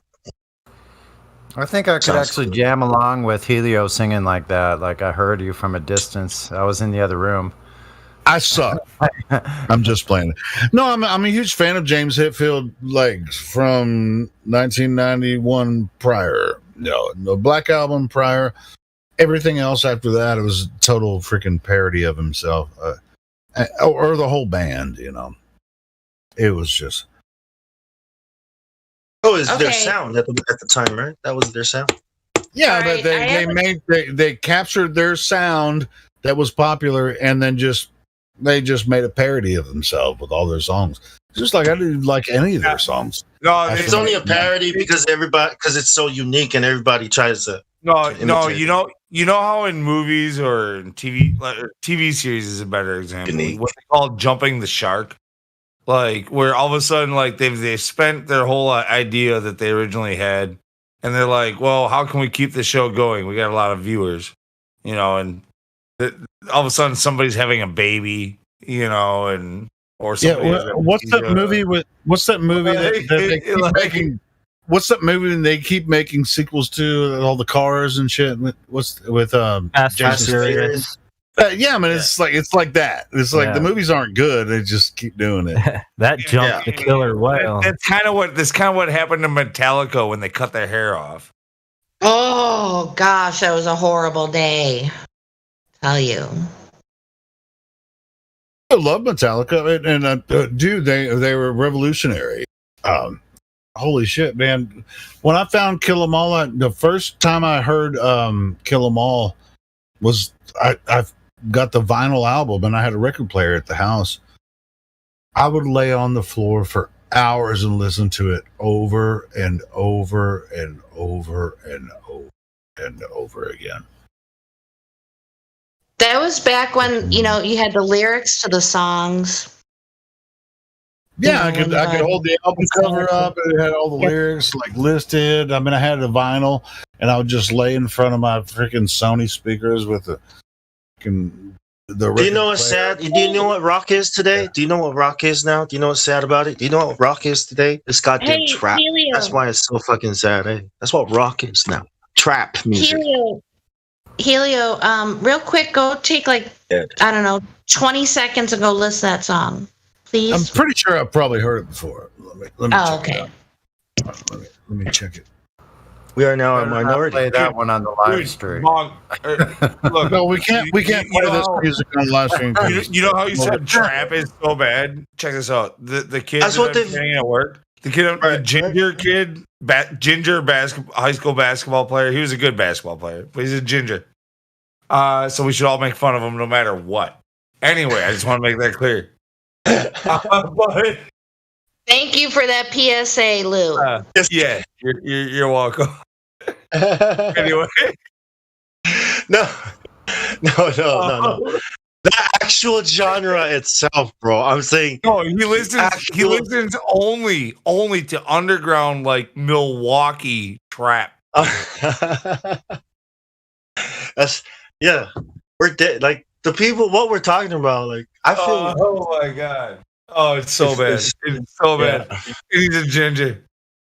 D: I think I could actually jam along with Helio singing like that. Like I heard you from a distance. I was in the other room.
I: I suck. I'm just playing. No, I'm a huge fan of James Hetfield, like from 1991 prior. No, the Black Album prior. Everything else after that, it was a total freaking parody of himself, or the whole band. You know, it was just.
Q: Oh, it's their sound at the time, right? That was their sound.
I: Yeah, but they captured their sound that was popular, and then they just made a parody of themselves with all their songs. Just like I didn't like any of their songs.
Q: No, it's only a parody because it's so unique, and everybody tries to
A: No,
Q: to
A: no,
Q: imitate.
A: you know how in movies or in TV series is a better example. What they call jumping the shark, like where all of a sudden, like they've spent their whole idea that they originally had, and they're like, well, how can we keep the show going? We got a lot of viewers, and all of a sudden somebody's having a baby, and or somebody.
I: Yeah, what's that movie that they keep making? What's that movie and they keep making sequels to all the cars and shit? What's with Jason Statham? Yeah, I mean it's like that. It's like the movies aren't good; they just keep doing it.
G: That jumped the killer whale.
A: That's kind of what happened to Metallica when they cut their hair off.
R: Oh gosh, that was a horrible day. Tell you.
I: I love Metallica, and dude, they were revolutionary. Holy shit, man! When I found Kill 'Em All, the first time I heard Kill 'Em All was I got the vinyl album, and I had a record player at the house. I would lay on the floor for hours and listen to it over and over and over and over and over again.
R: That was back when you had the lyrics to the songs.
I: Yeah, I could hold the album cover up, and it had all the lyrics like listed. I mean, I had a vinyl, and I would just lay in front of my freaking Sony speakers with the.
Q: Do you know what's sad? Do you know what rock is today? Do you know what rock is now? Do you know what's sad about it? Do you know what rock is today? It's goddamn trap.
R: Helio.
Q: That's why it's so fucking sad. Eh? That's what rock is now. Trap music.
R: Helio, real quick, go take I don't know, 20 seconds and go list that song, please.
I: I'm pretty sure I've probably heard it before. Let me check
R: okay.
I: it out. Let me check it.
Q: We are now a minority.
D: Play that one on the live stream.
A: Look,
I: no, we can't play this music on the live stream.
A: You know how you said trap is so bad? Check this out. The kid
Q: That's what they've
A: at work. The ginger kid, ginger high school basketball player. He was a good basketball player, but he's a ginger. So we should all make fun of him no matter what. Anyway, I just want to make that clear.
R: Thank you for that PSA, Lou.
A: Yeah, you're welcome. Anyway,
Q: no. The actual genre itself, bro. I'm saying.
A: No, he listens only to underground like Milwaukee trap.
Q: That's we're dead. Like the people, what we're talking about. Like I feel.
A: Oh my god. Oh, it's so bad. It's so bad. He's a ginger.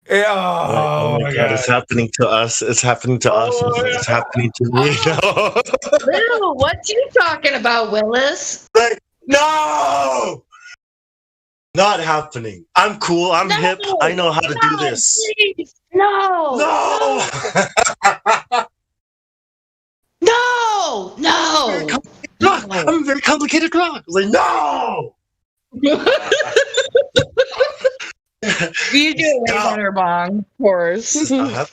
A: Yeah.
Q: Oh my god, it's happening to us. It's happening to us. It's happening to me.
R: Lou, what you talking about, Willis?
Q: Like, no! Not happening. I'm cool. I'm hip. I know how to do this.
R: Please. No!
Q: I'm a very complicated rock. Like, no!
R: You do it way better, Bong, of course.
Q: I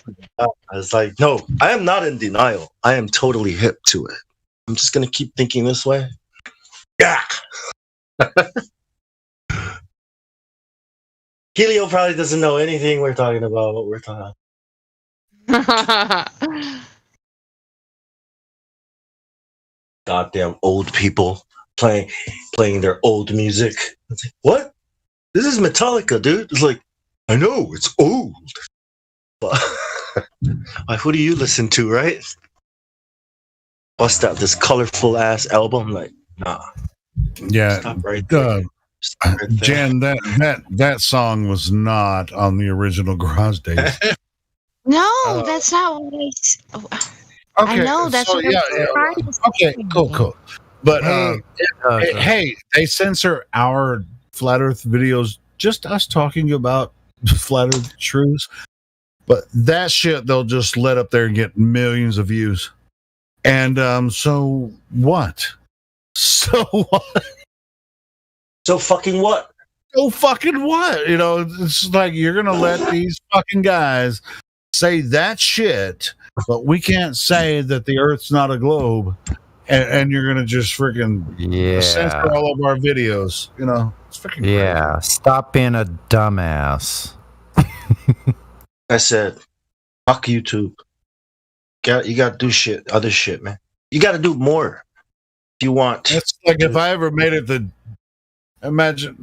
Q: was like, no, I am not in denial. I am totally hip to it. I'm just going to keep thinking this way. Yeah. Helio probably doesn't know anything we're talking about, what we're talking about. Goddamn old people playing their old music. It's like, what? This is Metallica, dude. It's like, I know, it's old. But who do you listen to, right? Bust out this colorful ass album, like, nah.
I: Yeah.
Q: Stop right there.
I: Jen, that song was not on the original Garage Days.
R: No, that's not what I know. That's
I: so,
R: what
I: Okay, cool. But hey, they censor our Flat Earth videos, just us talking about Flat Earth truths. But that shit they'll just let up there and get millions of views. And so what? So what?
Q: So fucking what?
I: So fucking what? You know, it's like you're gonna let these fucking guys say that shit, but we can't say that the Earth's not a globe, and you're gonna just freaking censor all of our videos. You know, it's freaking crazy.
D: Stop being a dumbass.
Q: I said, fuck YouTube. You got to do other shit, man. You got to do more if you want.
I: It's like if I ever made it, imagine,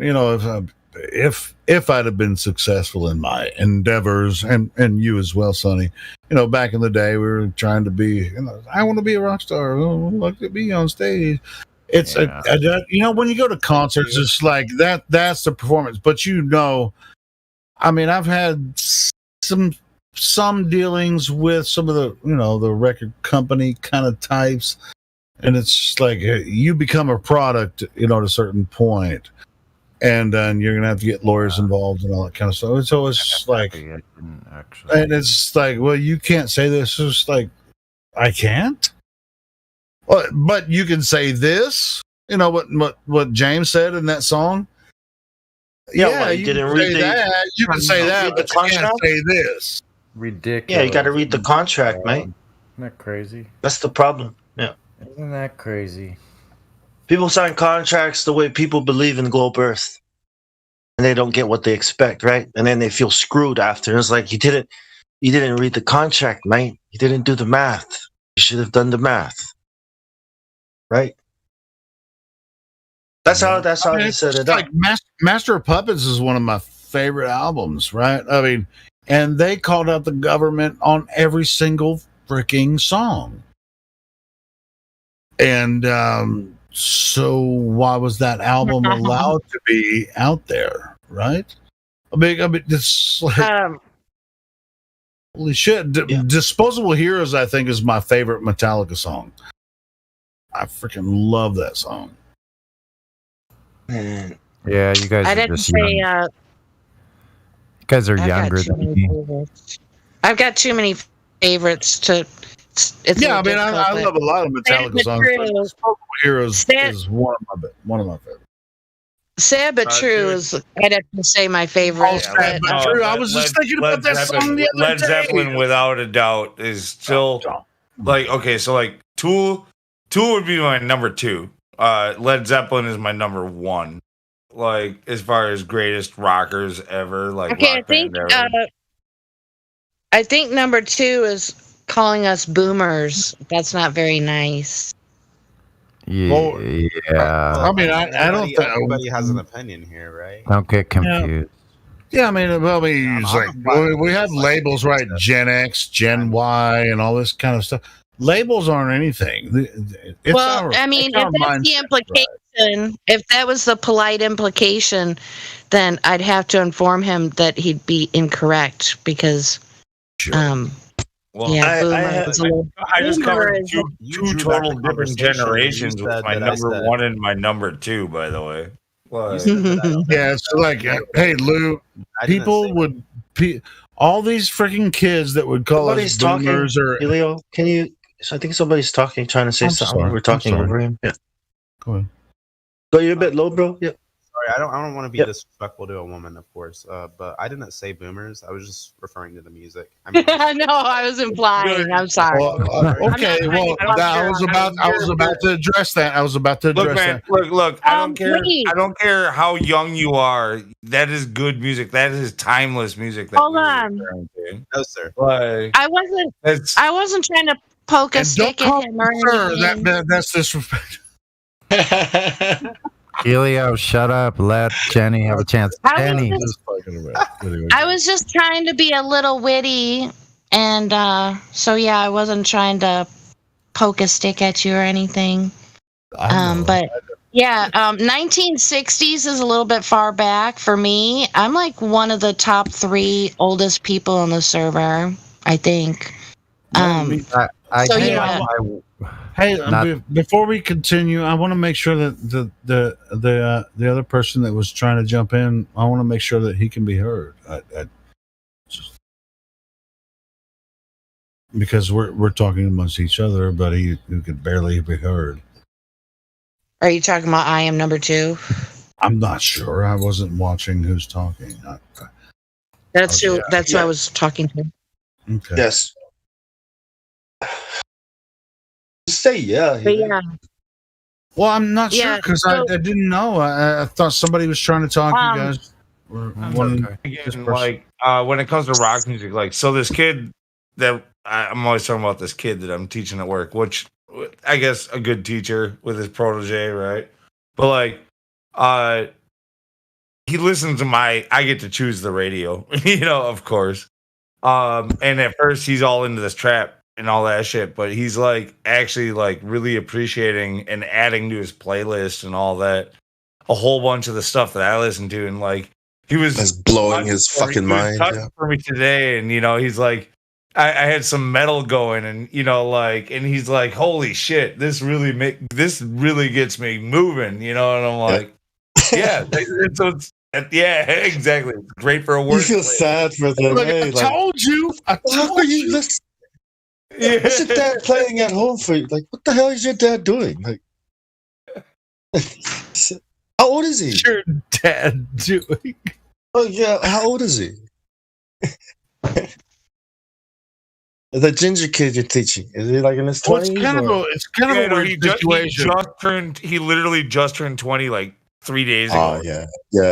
I: if I'd have been successful in my endeavors, and you as well, Sonny. Back in the day, we were trying to be. I want to be a rock star. I like to be on stage. It's when you go to concerts, it's like that. That's the performance. But I've had some dealings with some of the the record company kind of types, and it's just like you become a product at a certain point, and then you're gonna have to get lawyers involved and all that kind of stuff. So it's like, and it's like, well, you can't say this. It's just like, I can't. Well, but you can say this. What James said in that song.
Q: Yeah, you didn't read
I: that. You can say that, but you can't say this.
D: Ridiculous.
Q: Yeah, you got to read the contract, mate.
D: Isn't that crazy?
Q: That's the problem. Yeah.
D: Isn't that crazy?
Q: People sign contracts the way people believe in globe Earth, and they don't get what they expect, right? And then they feel screwed after. It's like you didn't read the contract, mate. You didn't do the math. You should have done the math, right? That's how he set it up.
I: Like Master of Puppets is one of my favorite albums, right? I mean, and they called out the government on every single freaking song. And so why was that album allowed to be out there, right? I mean, it's like, holy shit. Disposable Heroes, I think, is my favorite Metallica song. I freaking love that song.
Q: Man.
D: Yeah, you guys.
R: I
D: are
R: didn't
D: just
R: say.
D: young. You guys are
R: I've got
D: younger
R: too
D: than
R: many
D: me.
R: favorites. I've got too many favorites to. It's
I: I mean, I love a lot of Metallica songs. But
R: True.
I: Disposable Heroes
R: Sad-
I: is one of my favorites.
R: Sad but true is. I'd have to say my favorite.
I: Sad but true. I was just thinking about that song the other
A: Led
I: day.
A: Zeppelin, without a doubt, is still like, okay. So like Tool would be my number 2. Led Zeppelin is my number 1. Like, as far as greatest rockers ever, like
R: Okay,
A: rock band ever.
R: I think number 2 is calling us boomers. That's not very nice.
D: Yeah.
I: I mean, I don't think
U: everybody has an opinion here, right?
D: Don't get confused.
I: Yeah, I mean, it's like we have labels, right? Gen X, Gen Y, and all this kind of stuff. Labels aren't anything. It's
R: Well, I mean, if that's the implication, if that was the polite implication, then I'd have to inform him that he'd be incorrect because,
A: Well,
R: yeah, boomer is a little-
A: I just
R: boomer
A: covered
R: is-
A: two total different generations
U: You
A: with
U: said
A: my
U: that I
A: number
U: said-
A: 1 and my number 2, by the way. Like,
I: Yeah, it's like, hey, Lou, people would, all these freaking kids that would call
Q: Somebody's
I: us
Q: talking.
I: boomers or.
Q: Elio, can you? So I think somebody's talking, trying to say
I: I'm
Q: something.
I: sorry.
Q: We're talking
I: I'm sorry.
Q: over him. Yeah.
I: Go ahead.
Q: So you're a bit low, bro. Yeah.
U: Sorry, I don't want to be disrespectful to a woman, of course, but I didn't say boomers. I was just referring to the music. I mean,
R: no, I was implying. I'm sorry.
I: Okay, well, I was about to address that.
A: Look, man, look. I don't care.
R: please.
A: I don't care how young you are. That is good music. That is timeless music. That
R: Hold
A: you're
R: on.
A: referring to.
U: no, sir.
A: Like,
R: I wasn't trying to poke a
I: And
R: stick
I: don't
R: at
I: call
R: him or
I: me sir.
R: anything.
I: That's disrespect.
D: Elio, shut up. Let Jenny have a chance.
R: I was
D: Jenny.
R: just- I was just trying to be a little witty, and so yeah, I wasn't trying to poke a stick at you or anything. But yeah, 1960s is a little bit far back for me. I'm like one of the top 3 oldest people on the server, I think. So yeah.
I: Hey,
D: Not-
I: before we continue, I want to make sure that the other person that was trying to jump in, I want to make sure that he can be heard. Because we're talking amongst each other, but he could barely be heard.
R: Are you talking about I am number 2?
I: I'm not sure. I wasn't watching who's talking.
R: That's who. That's who I was talking to.
I: Okay.
Q: Yes. Say yeah.
R: But yeah.
I: Well, I'm not sure
R: Yeah,
I: because
R: so-
I: I didn't know. I thought somebody was trying to talk. You guys were
A: Again, like when it comes to rock music, like so this kid that I'm always talking about this kid that I'm teaching at work, which I guess a good teacher with his protege, right? But like, he listens to I get to choose the radio, of course. And at first he's all into this trap and all that shit, but he's like actually like really appreciating and adding to his playlist and all that. A whole bunch of the stuff that I listen to, and like he was
S: That's blowing his fucking mind.
A: touching for me today, and he's like, I had some metal going, and and he's like, holy shit, this really gets me moving, and I'm like, yeah, exactly. It's great for a word.
Q: You feel sad for them.
I: Look,
Q: hey,
I: I told you.
Q: How are you listening? What's your dad playing at home for you? Like, what the hell is your dad doing? Like, how old is he?
I: What's your dad doing?
Q: Oh yeah, how old is he? The ginger kid you're teaching, is he like in his 20s?
I: It's kind of a weird situation.
A: He literally just turned 20 like 3 days ago.
Q: Oh yeah.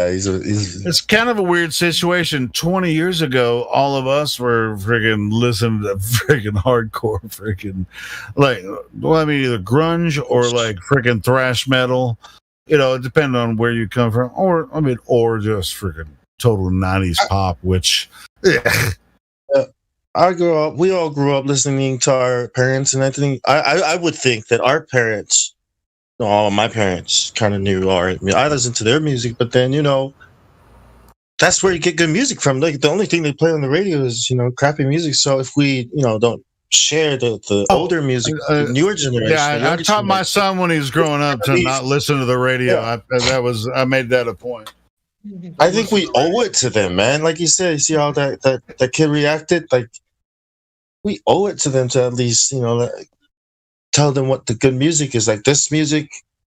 Q: He's
I: It's kind of a weird situation. 20 years ago, all of us were freaking listening to freaking hardcore, freaking either grunge or like freaking thrash metal. Depending on where you come from, or just freaking total 90s pop, which
Q: we all grew up listening to our parents, and I think I would think that our parents, all of my parents, kind of knew I listened to their music, but then that's where you get good music from. Like the only thing they play on the radio is crappy music. So if we don't share the older music, the newer generation.
I: Yeah, I taught my son when he was growing up to not listen to the radio.
Q: Yeah.
I: I made that a point.
Q: I think we owe it to them, man. Like you said, you see how that kid reacted. Like we owe it to them to at least tell them what the good music is. Like this music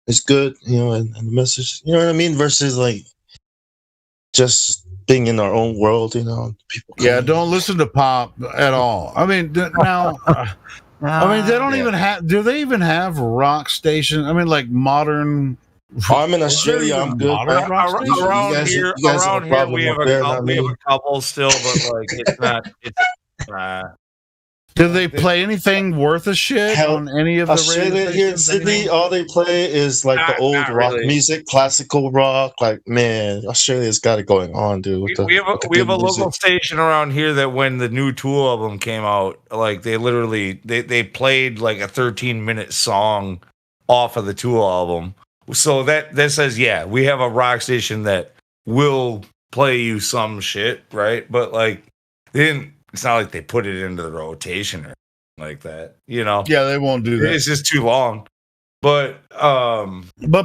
Q: is good, and the message. You know what I mean? Versus like just being in our own world, people.
I: Yeah, don't listen to pop at all. I mean, now, they don't even have. Do they even have rock stations? I mean, like modern.
Q: I'm in Australia. I'm good.
A: Around here, we have a couple still, but like it's not.
I: Do they play anything worth a shit on any of the radio
Q: here in Sydney? All they play is like the old rock music, classical rock. Like, man, Australia's got it going on, dude.
A: We have a local station around here that when the new Tool album came out, like they literally they played like a 13-minute song off of the Tool album. So that says, yeah, we have a rock station that will play you some shit, right? But like they didn't. It's not like they put it into the rotation or like that,
I: Yeah, they won't do that.
A: It's just too long. But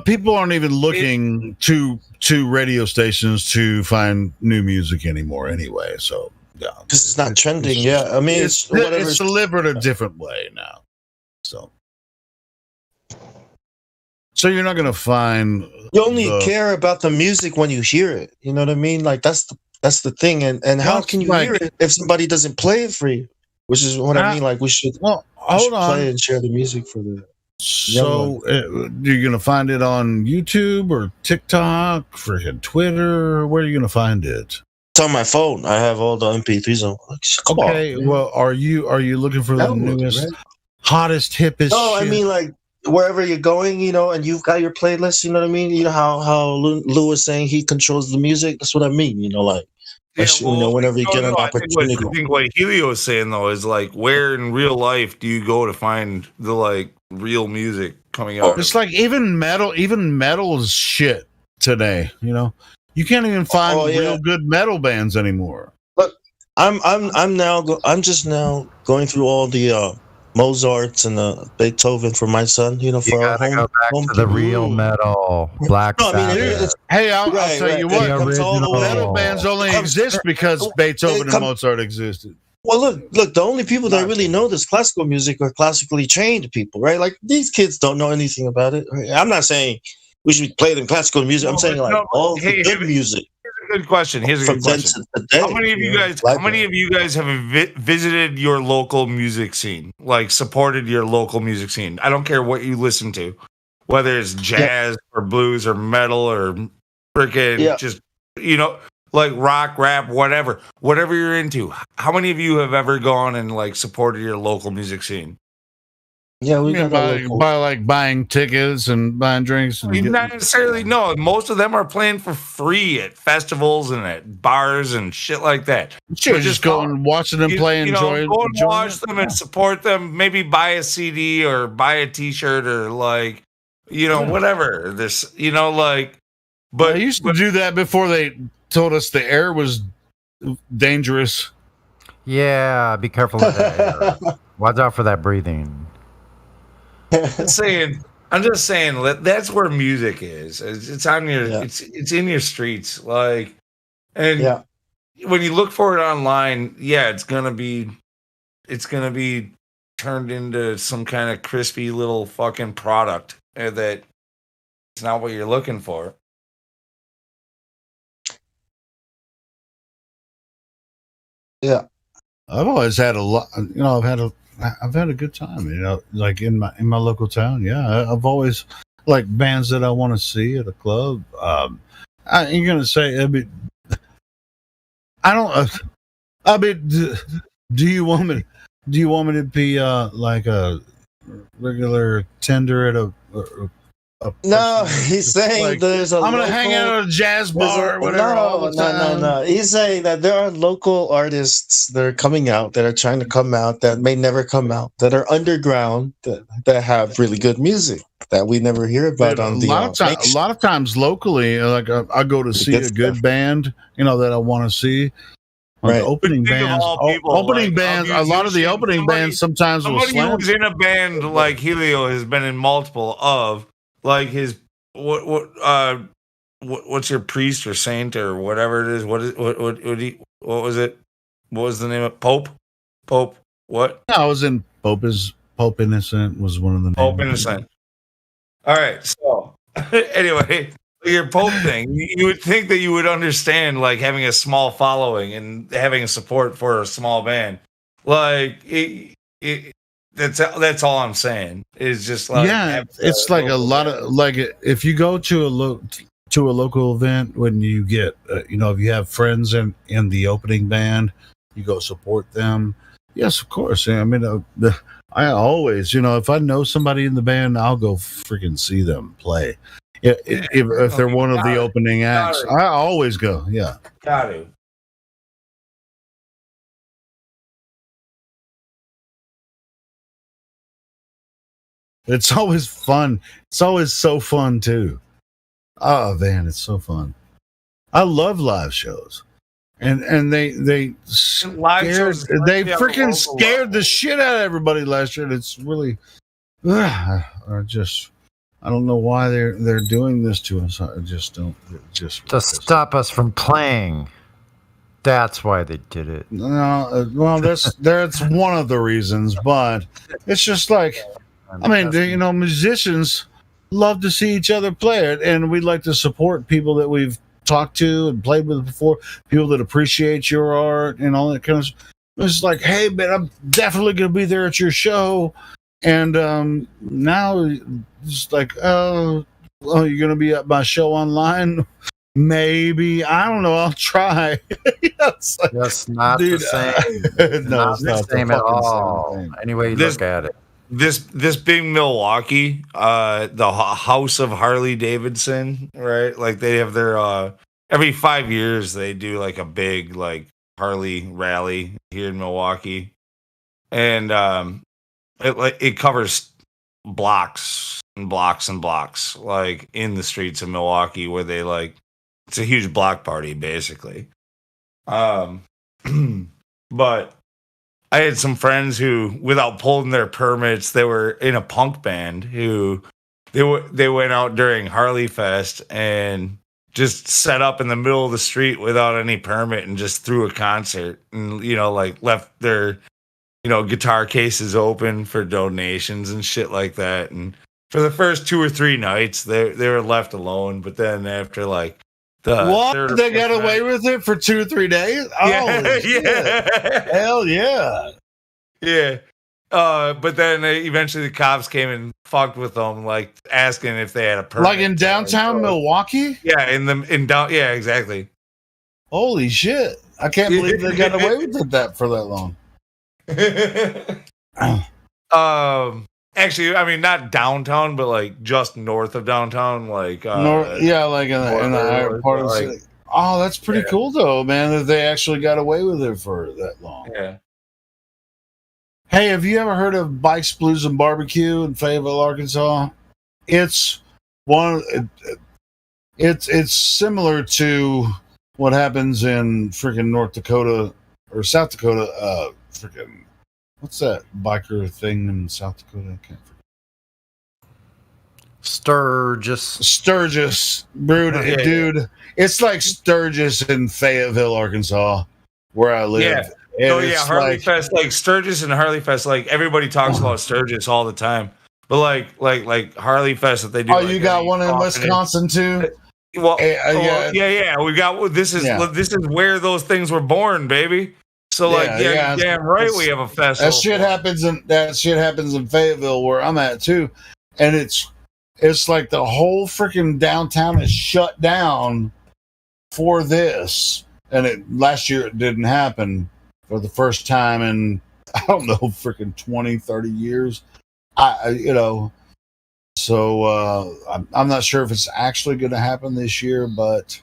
I: people aren't even looking to radio stations to find new music anymore anyway. So yeah,
Q: because it's not trending. Yeah, I mean
I: it's delivered a different way now. So you're not going to find.
Q: You only care about the music when you hear it. You know what I mean? Like that's the thing. And how can you hear it if somebody doesn't play it for you? Which is what I mean. Like we should play and share the music for the.
I: So you're going to find it on YouTube or TikTok, freaking Twitter. Where are you going to find it?
Q: It's on my phone. I have all the MP3s on. Come on.
I: Well, are you looking for the newest, hottest, hippest?
Q: No,
I: shit?
Q: I mean like. Wherever you're going, and you've got your playlist, you know what I mean? You know how Lou was saying he controls the music? That's what I mean, whenever you get an opportunity.
A: I think what Helio is saying, though, is like, where in real life do you go to find the, like, real music coming out?
I: It's like even metal is shit today, You can't even find real good metal bands anymore.
Q: Look, I'm just now going through all the Mozarts and Beethoven for my son, for our home.
D: Go back to the real metal, Black Sabbath.
I: Hey, I'll tell you what, the metal bands only exist because Beethoven and Mozart existed.
Q: Well, look, the only people that really know this classical music are classically trained people, right? Like these kids don't know anything about it. I'm not saying we should play them classical music. I'm saying all the good music.
A: Good question. Here's a good question. How many of you guys have visited your local music scene? Like supported your local music scene? I don't care what you listen to, whether it's jazz or blues or metal or freaking just like rock, rap, whatever you're into. How many of you have ever gone and like supported your local music scene?
Q: Yeah, we
I: I mean, by like buying tickets and buying drinks. And
A: Not necessarily. No, most of them are playing for free at festivals and at bars and shit like that.
I: Sure, just go and watch them play, enjoy,
A: go and
I: enjoy
A: watch
I: it.
A: them and support them. Maybe buy a CD or buy a T-shirt or like, whatever. This, like. But
I: I used to do that before they told us the air was dangerous.
D: Yeah, be careful of that air. Watch out for that breathing.
A: I'm just saying that's where music is. It's on your it's in your streets. Like, and when you look for it online, it's gonna be turned into some kind of crispy little fucking product that it's not what you're looking for.
Q: Yeah,
I: I've always had a lot. I've had a good time. Like in my local town. Yeah, I've always like bands that I want to see at a club. You're gonna say, I mean, I don't. I mean, do you want me to be like a regular tender at a
Q: no, he's saying
I: like,
Q: there's a.
I: I'm gonna hang out at a jazz bar or whatever.
Q: No. He's saying that there are local artists that are coming out, that are trying to come out, that may never come out, that are underground, that have really good music that we never hear about on the.
I: A lot of times locally, like I go to see a good band, that I want to see. Right. The opening bands, a lot of the opening bands sometimes will
A: somebody who's in a band like Helio has been in multiple of. Like his what's your priest or saint or whatever it is? What was it? What was the name of Pope? What?
I: I was in Pope Innocent was one of the names.
A: Pope Innocent. All right. So anyway, your Pope thing. You would think that you would understand like having a small following and having a support for a small band. Like That's all I'm saying. Is just like
I: it's like a lot of like if you go to a local event when you get if you have friends in the opening band, you go support them. Yes, of course. I mean, I always if I know somebody in the band, I'll go freaking see them play. If they're one of the opening acts, I always go. Yeah,
A: got it.
I: It's always fun. It's always so fun too. Oh man, it's so fun. I love live shows, and they freaking scared the shit out of everybody last year. And it's really, I don't know why they're doing this to us. I just don't.
D: To stop us from playing. That's why they did it.
I: No, well, that's one of the reasons, but it's just like. I mean, musicians love to see each other play it, and we like to support people that we've talked to and played with before, people that appreciate your art and all that kind of stuff. It's like, hey, man, I'm definitely going to be there at your show. And now it's like, you're going to be at my show online? Maybe. I don't know. I'll try.
D: That's not the same.
I: No, it's
D: not the same at all. Anyway you look at it.
A: This being Milwaukee, the House of Harley Davidson, right? Like they have their every 5 years they do like a big like Harley rally here in Milwaukee, and it covers blocks and blocks and blocks like in the streets of Milwaukee where they like it's a huge block party basically. But I had some friends who, without pulling their permits, they were in a punk band who they went out during Harley Fest and just set up in the middle of the street without any permit and just threw a concert and like left their guitar cases open for donations and shit like that. And for the first 2 or 3 nights, they were left alone. But then after like
I: what they got away with it for 2 or 3 days?
A: Yeah.
I: Hell yeah.
A: Yeah. But then eventually the cops came and fucked with them, like asking if they had a permit.
I: Like in downtown Milwaukee?
A: Yeah, yeah, exactly.
H: Holy shit! I can't believe they got away with that for that long.
A: Actually, I mean, not downtown, but like just north of downtown, like
H: yeah, like in the higher part of the city. Oh, that's pretty cool though, man, that they actually got away with it for that long.
A: Yeah.
H: Hey, have you ever heard of Bikes, Blues, and Barbecue in Fayetteville, Arkansas? It's it's similar to what happens in freaking North Dakota or South Dakota. Freaking what's that biker thing in South Dakota? I can't forget. Sturgis, dude. It's like Sturgis in Fayetteville, Arkansas, where I live.
A: Yeah.
H: And
A: Oh yeah,
H: it's
A: Harley Fest, like Sturgis and Harley Fest, like everybody talks about Sturgis all the time, but like Harley Fest that they do.
H: Oh,
A: like,
H: you got one in Wisconsin too?
A: Well,
H: yeah.
A: We got this is where those things were born, baby. So damn right, we have a festival.
H: That shit happens in Fayetteville where I'm at too, and it's like the whole freaking downtown is shut down for this, and last year it didn't happen for the first time in I don't know freaking 20, 30 years. So I'm not sure if it's actually going to happen this year, but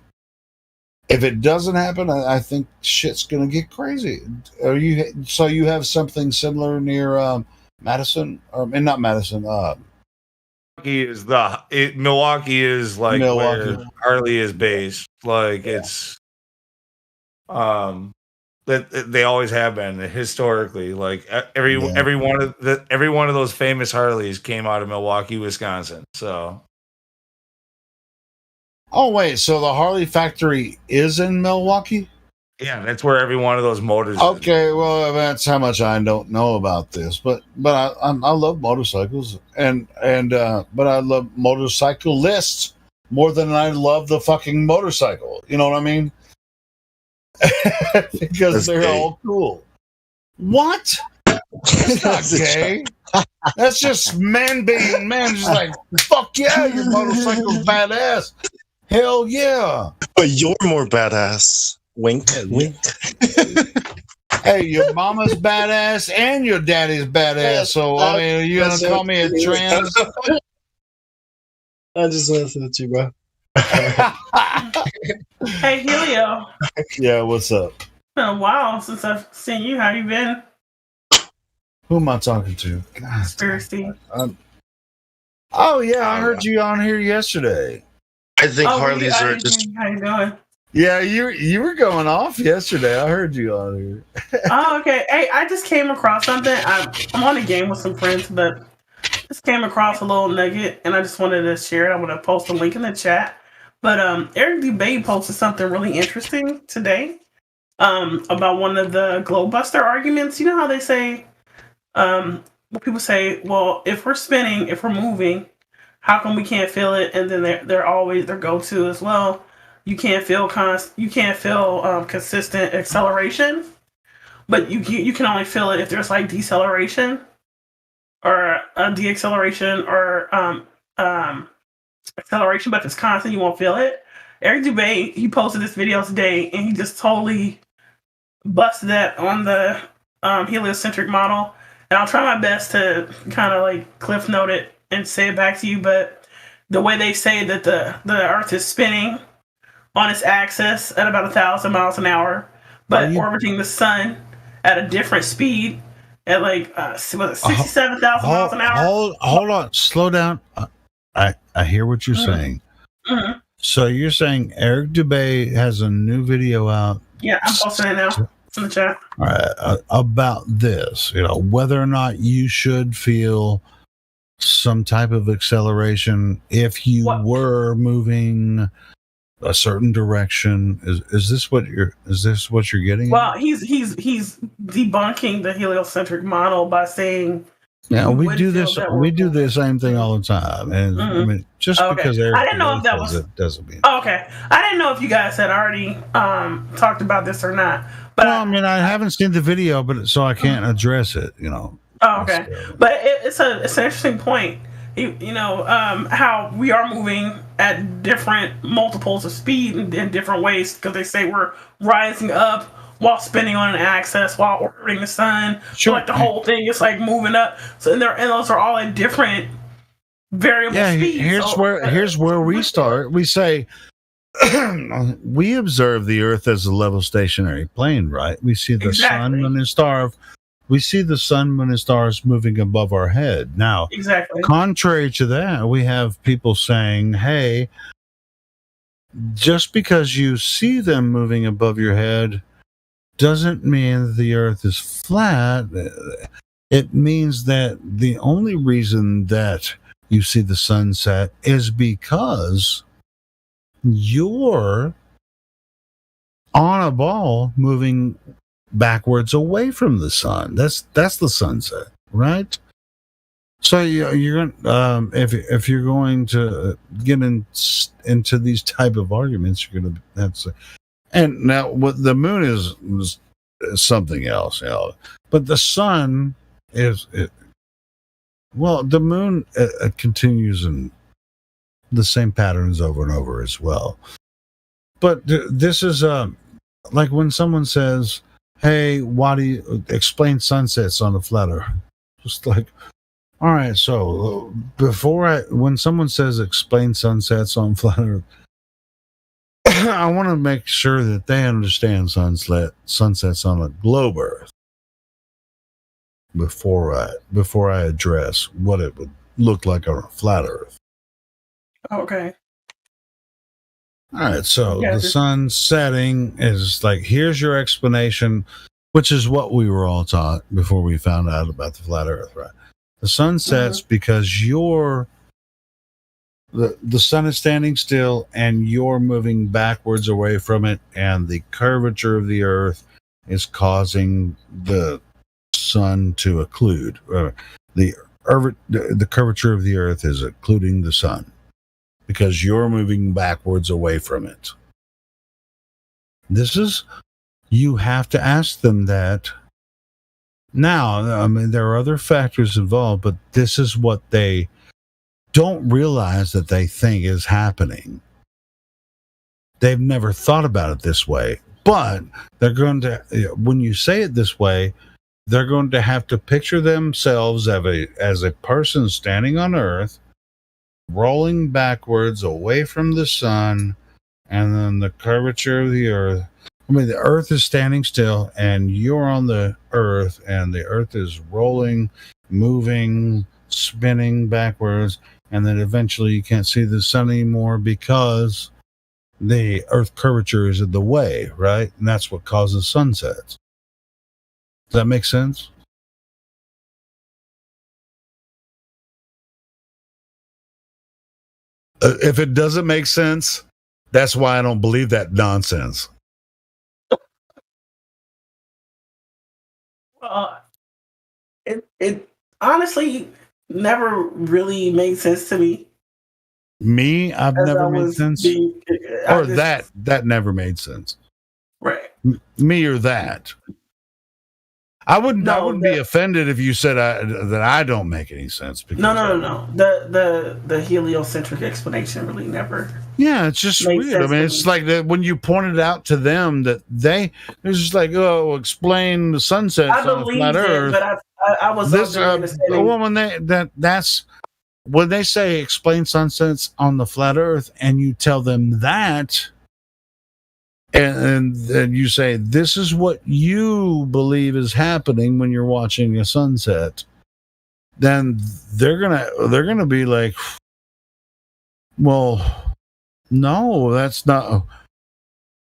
H: if it doesn't happen, I think shit's going to get crazy. So you have something similar near Madison, or not Madison?
A: Milwaukee is like where Harley is based. Like it's that they always have been historically. Like every one of those famous Harleys came out of Milwaukee, Wisconsin. So.
H: Oh wait, so the Harley factory is in Milwaukee?
A: Yeah, that's where every one of those motors.
H: Okay, well that's how much I don't know about this, but I love motorcycles and but I love motorcyclists more than I love the fucking motorcycle. You know what I mean? Because they're all cool. What? That's not gay. That's just men being men. Just like, fuck yeah, your motorcycle's badass. Hell yeah.
S: But you're more badass. Wink, wink.
H: Hey, your mama's badass and your daddy's badass. So, I mean, are you going to call me a trans?
Q: I just messing with you, bro.
V: Hey, Helio.
H: Yeah, what's up?
V: It's been a while since I've seen you. How you been?
H: Who am I talking to?
V: Conspiracy.
H: Oh, yeah, I heard you on here yesterday.
Q: I think Harleys are just...
V: How you doing?
H: Yeah, you were going off yesterday. I heard you on here.
V: Oh, okay. Hey, I just came across something. I'm on a game with some friends, but just came across a little nugget, and I just wanted to share it. I'm going to post a link in the chat. But Eric Dubay posted something really interesting today about one of the Globebuster arguments. You know how they say, people say, well, if we're spinning, if we're moving, how come we can't feel it? And then they're always their go-to as well. You can't feel consistent acceleration, but you can only feel it if there's like deceleration or a deacceleration or acceleration, but if it's constant, you won't feel it. Eric Dubay, he posted this video today, and he just totally busted that on the heliocentric model. And I'll try my best to kind of like cliff note it and say it back to you, but the way they say that the Earth is spinning on its axis at about 1,000 miles an hour, but orbiting the sun at a different speed at like 67,000 miles an hour.
H: Hold on, slow down. I hear what you're saying.
V: Mm-hmm.
H: So you're saying Eric Dubay has a new video out?
V: Yeah, I'm posting it now in the chat.
H: All right, about this, whether or not you should feel some type of acceleration if you were moving a certain direction. Is this what you're getting at?
V: Well, he's debunking the heliocentric model by saying
H: we do this. We do the same thing all the time, and I mean, just because Eric
V: I didn't know if that was
H: it doesn't mean.
V: Oh, okay, I didn't know if you guys had already talked about this or not. But
H: I mean, I haven't seen the video, but so I can't address it.
V: Oh, okay, but it's an interesting point. How we are moving at different multiples of speed in different ways because they say we're rising up while spinning on an axis while orbiting the sun. So like the whole thing is like moving up. So and those are all at different variable speeds.
I: Here's where we start. We say we observe the Earth as a level stationary plane, right? We see the sun, moon, and stars. We see the sun, moon, and stars moving above our head. Now, contrary to that, we have people saying, "Hey, just because you see them moving above your head doesn't mean that the Earth is flat. It means that the only reason that you see the sunset is because you're on a ball moving backwards away from the sun. That's the sunset, right? So you're going if you're going to get into these type of arguments, you're going to have to say. And now, what the moon is something else, but the sun is the moon continues in the same patterns over and over as well. But this is like when someone says, "Hey, why do you explain sunsets on a flat Earth?" Just like, all right, so when someone says explain sunsets on flat Earth, I want to make sure that they understand sunsets on a globe Earth before I address what it would look like on a flat Earth.
V: Okay.
I: All right, so the sun setting is like, here's your explanation, which is what we were all taught before we found out about the flat Earth, right? The sun sets because the sun is standing still and you're moving backwards away from it, and the curvature of the Earth is causing the sun to occlude. The curvature of the Earth is occluding the sun because you're moving backwards away from it. You have to ask them that. Now, I mean, there are other factors involved, but this is what they don't realize that they think is happening. They've never thought about it this way, but they're going to, when you say it this way, they're going to have to picture themselves as a person standing on Earth, rolling backwards away from the sun, and then the curvature of the Earth. I mean, the Earth is standing still, and you're on the Earth, and the Earth is rolling, moving, spinning backwards, and then eventually you can't see the sun anymore because the Earth curvature is in the way, right? And that's what causes sunsets. Does that make sense? If it doesn't make sense, that's why I don't believe that nonsense.
V: It honestly never really made sense to me.
I: Me, I've never made sense. That never made sense.
V: Right.
I: Me or that. I wouldn't be offended if you said that I don't make any sense.
V: No. The heliocentric explanation really never.
I: Yeah, it's just weird. I mean, it's like that when you pointed out to them that it was just like, oh, explain the sunsets on flat Earth.
V: But I was
I: that's when they say explain sunsets on the flat Earth, and you tell them that. And then you say, this is what you believe is happening when you're watching a sunset. Then they're gonna be like, well, no, that's not.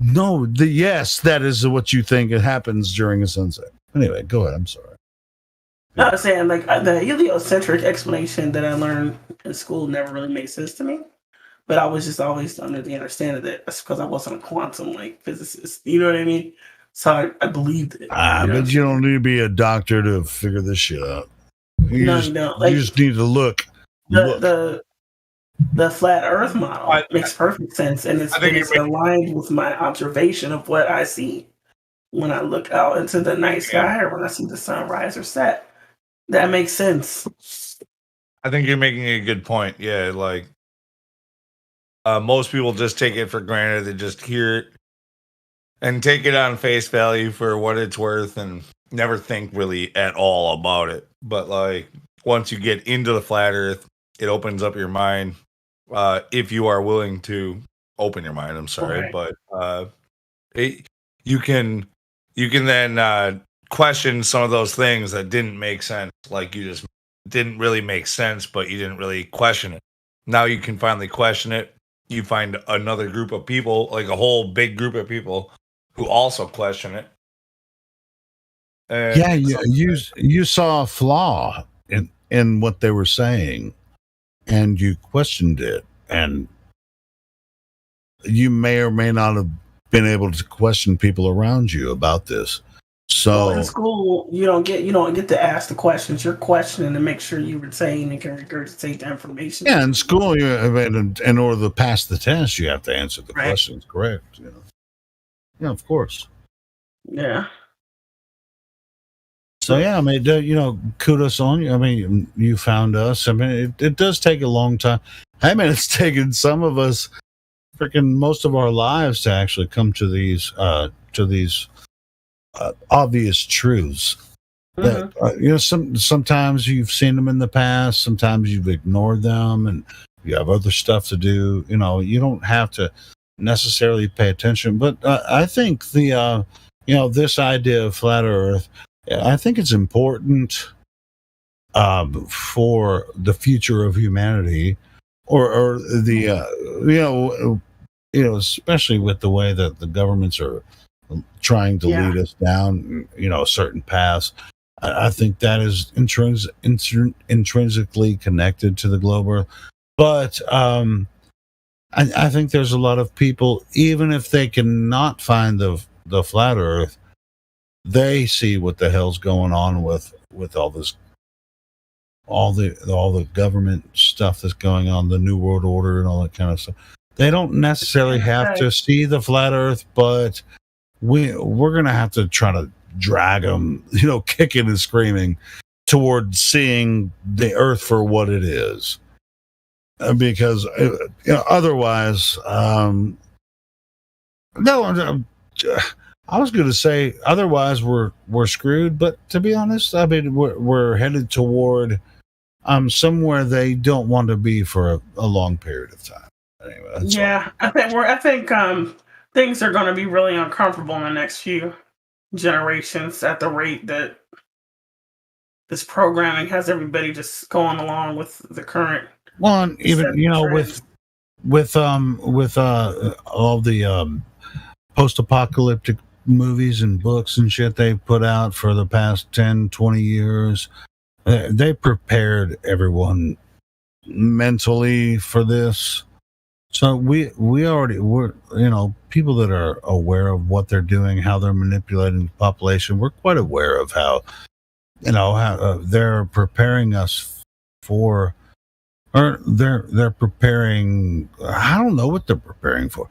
I: No, yes, that is what you think it happens during a sunset. Anyway, go ahead. I'm sorry.
V: No, I'm saying like the heliocentric explanation that I learned in school never really made sense to me. But I was just always under the understanding that that's because I wasn't a quantum physicist. You know what I mean? So I believed it.
I: But you don't need to be a doctor to figure this shit out. You just need to look.
V: The flat Earth model makes perfect sense, and it's aligned with my observation of what I see when I look out into the night sky or when I see the sun rise or set. That makes sense.
A: I think you're making a good point. Yeah, like Most people just take it for granted. They just hear it and take it on face value for what it's worth and never think really at all about it. But like once you get into the flat earth, it opens up your mind. If you are willing to open your mind, I'm sorry,
V: Right.
A: but you can then question some of those things that didn't make sense. Like you just didn't really make sense, but you didn't really question it. Now you can finally question it. You find another group of people, like a whole big group of people, who also question it. And
I: Yeah, you saw a flaw in what they were saying, and you questioned it, and you may or may not have been able to question people around you about this.
V: Well, in
I: So
V: school, you don't get to ask the questions. You're questioning to make sure you retain and can regurgitate the information.
I: yeah, in school, in order to pass the test, you have to answer the
V: Right.
I: questions correct. You know, yeah, of course.
V: Yeah.
I: So yeah, I mean, kudos on you. I mean, you found us. I mean, it does take a long time. I mean, it's taken some of us freaking most of our lives to actually come to these obvious truths. That sometimes you've seen them in the past, sometimes you've ignored them, and you have other stuff to do. You know, you don't have to necessarily pay attention. But I think this idea of flat Earth, I think it's important for the future of humanity, or the especially with the way that the governments are trying to lead us down, certain paths. I think that is intrinsically connected to the globe Earth. But I think there's a lot of people, even if they cannot find the flat Earth, they see what the hell's going on with all this, all the government stuff that's going on, the New World Order and all that kind of stuff. They don't necessarily have to see the flat Earth, but we're gonna have to try to drag them, kicking and screaming, toward seeing the Earth for what it is, because otherwise, no. I was going to say otherwise we're screwed, but to be honest, I mean we're headed toward somewhere they don't want to be for a long period of time. Anyway,
V: Yeah, I think things are going to be really uncomfortable in the next few generations at the rate that this programming has everybody just going along with the current.
I: Well, and even
V: trends.
I: with all the post-apocalyptic movies and books and shit they've put out for the past 10, 20 years, they prepared everyone mentally for this. So we're people that are aware of what they're doing, how they're manipulating the population. We're quite aware of how they're preparing us for, or they're preparing. I don't know what they're preparing for.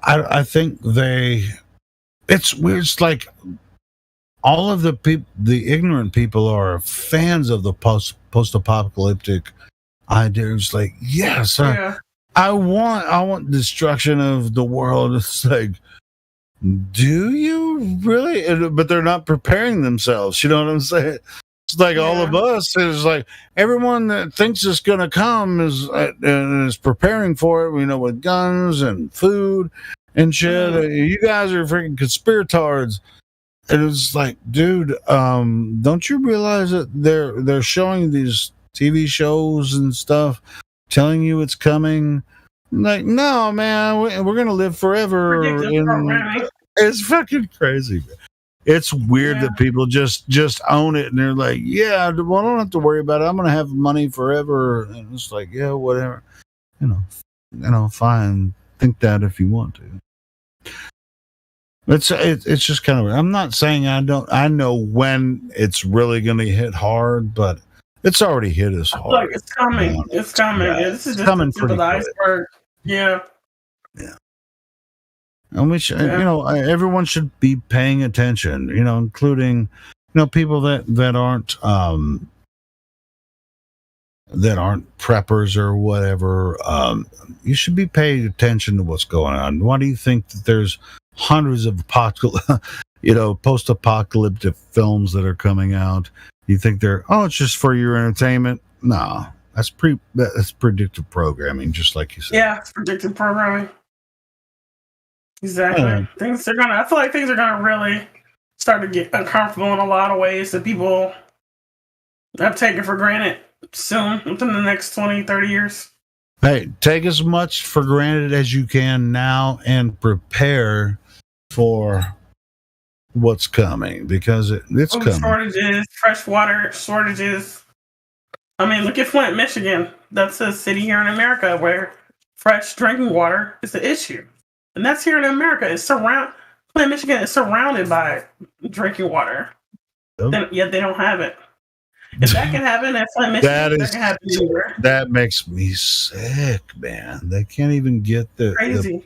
I: I think it's weird. It's like all of the ignorant people are fans of the post-apocalyptic ideas. Like, yes, I want destruction of the world. It's like, do you really? But they're not preparing themselves. You know what I'm saying? It's like all of us. It's like everyone that thinks it's going to come is preparing for it. With guns and food and shit. You guys are freaking conspirators. And it's like, dude, don't you realize that they're showing these TV shows and stuff, telling you it's coming? Like, no, man, we're gonna live forever. It's fucking crazy. It's weird that people just own it and they're like, yeah, well, I don't have to worry about it. I'm gonna have money forever. And it's like, yeah, whatever. Fine. Think that if you want to. It's just kind of. I'm not saying I know when it's really gonna hit hard, but it's already hit us hard.
V: Look, it's coming. It's coming.
I: Yeah,
V: This is
I: it's
V: just
I: coming
V: the tip of the
I: pretty quick.
V: iceberg. Yeah.
I: And we should, everyone should be paying attention, including, people that aren't, that aren't preppers or whatever, you should be paying attention to what's going on. Why do you think that there's hundreds of post-apocalyptic films that are coming out? You think it's just for your entertainment? No, that's predictive programming, just like you said.
V: Yeah, it's predictive programming. Exactly.
I: Yeah.
V: I feel like things are gonna really start to get uncomfortable in a lot of ways that people have taken for granted soon, within the next 20, 30 years.
I: Hey, take as much for granted as you can now and prepare for what's coming, because it's
V: Food
I: coming.
V: shortages, fresh water shortages. I mean, look at Flint, Michigan. That's a city here in America where fresh drinking water is the issue. And that's here in America. Flint, Michigan is surrounded by drinking water. Yet they don't have it. If that can happen at Flint, Michigan, that can happen anywhere.
I: That makes me sick, man. They can't even get the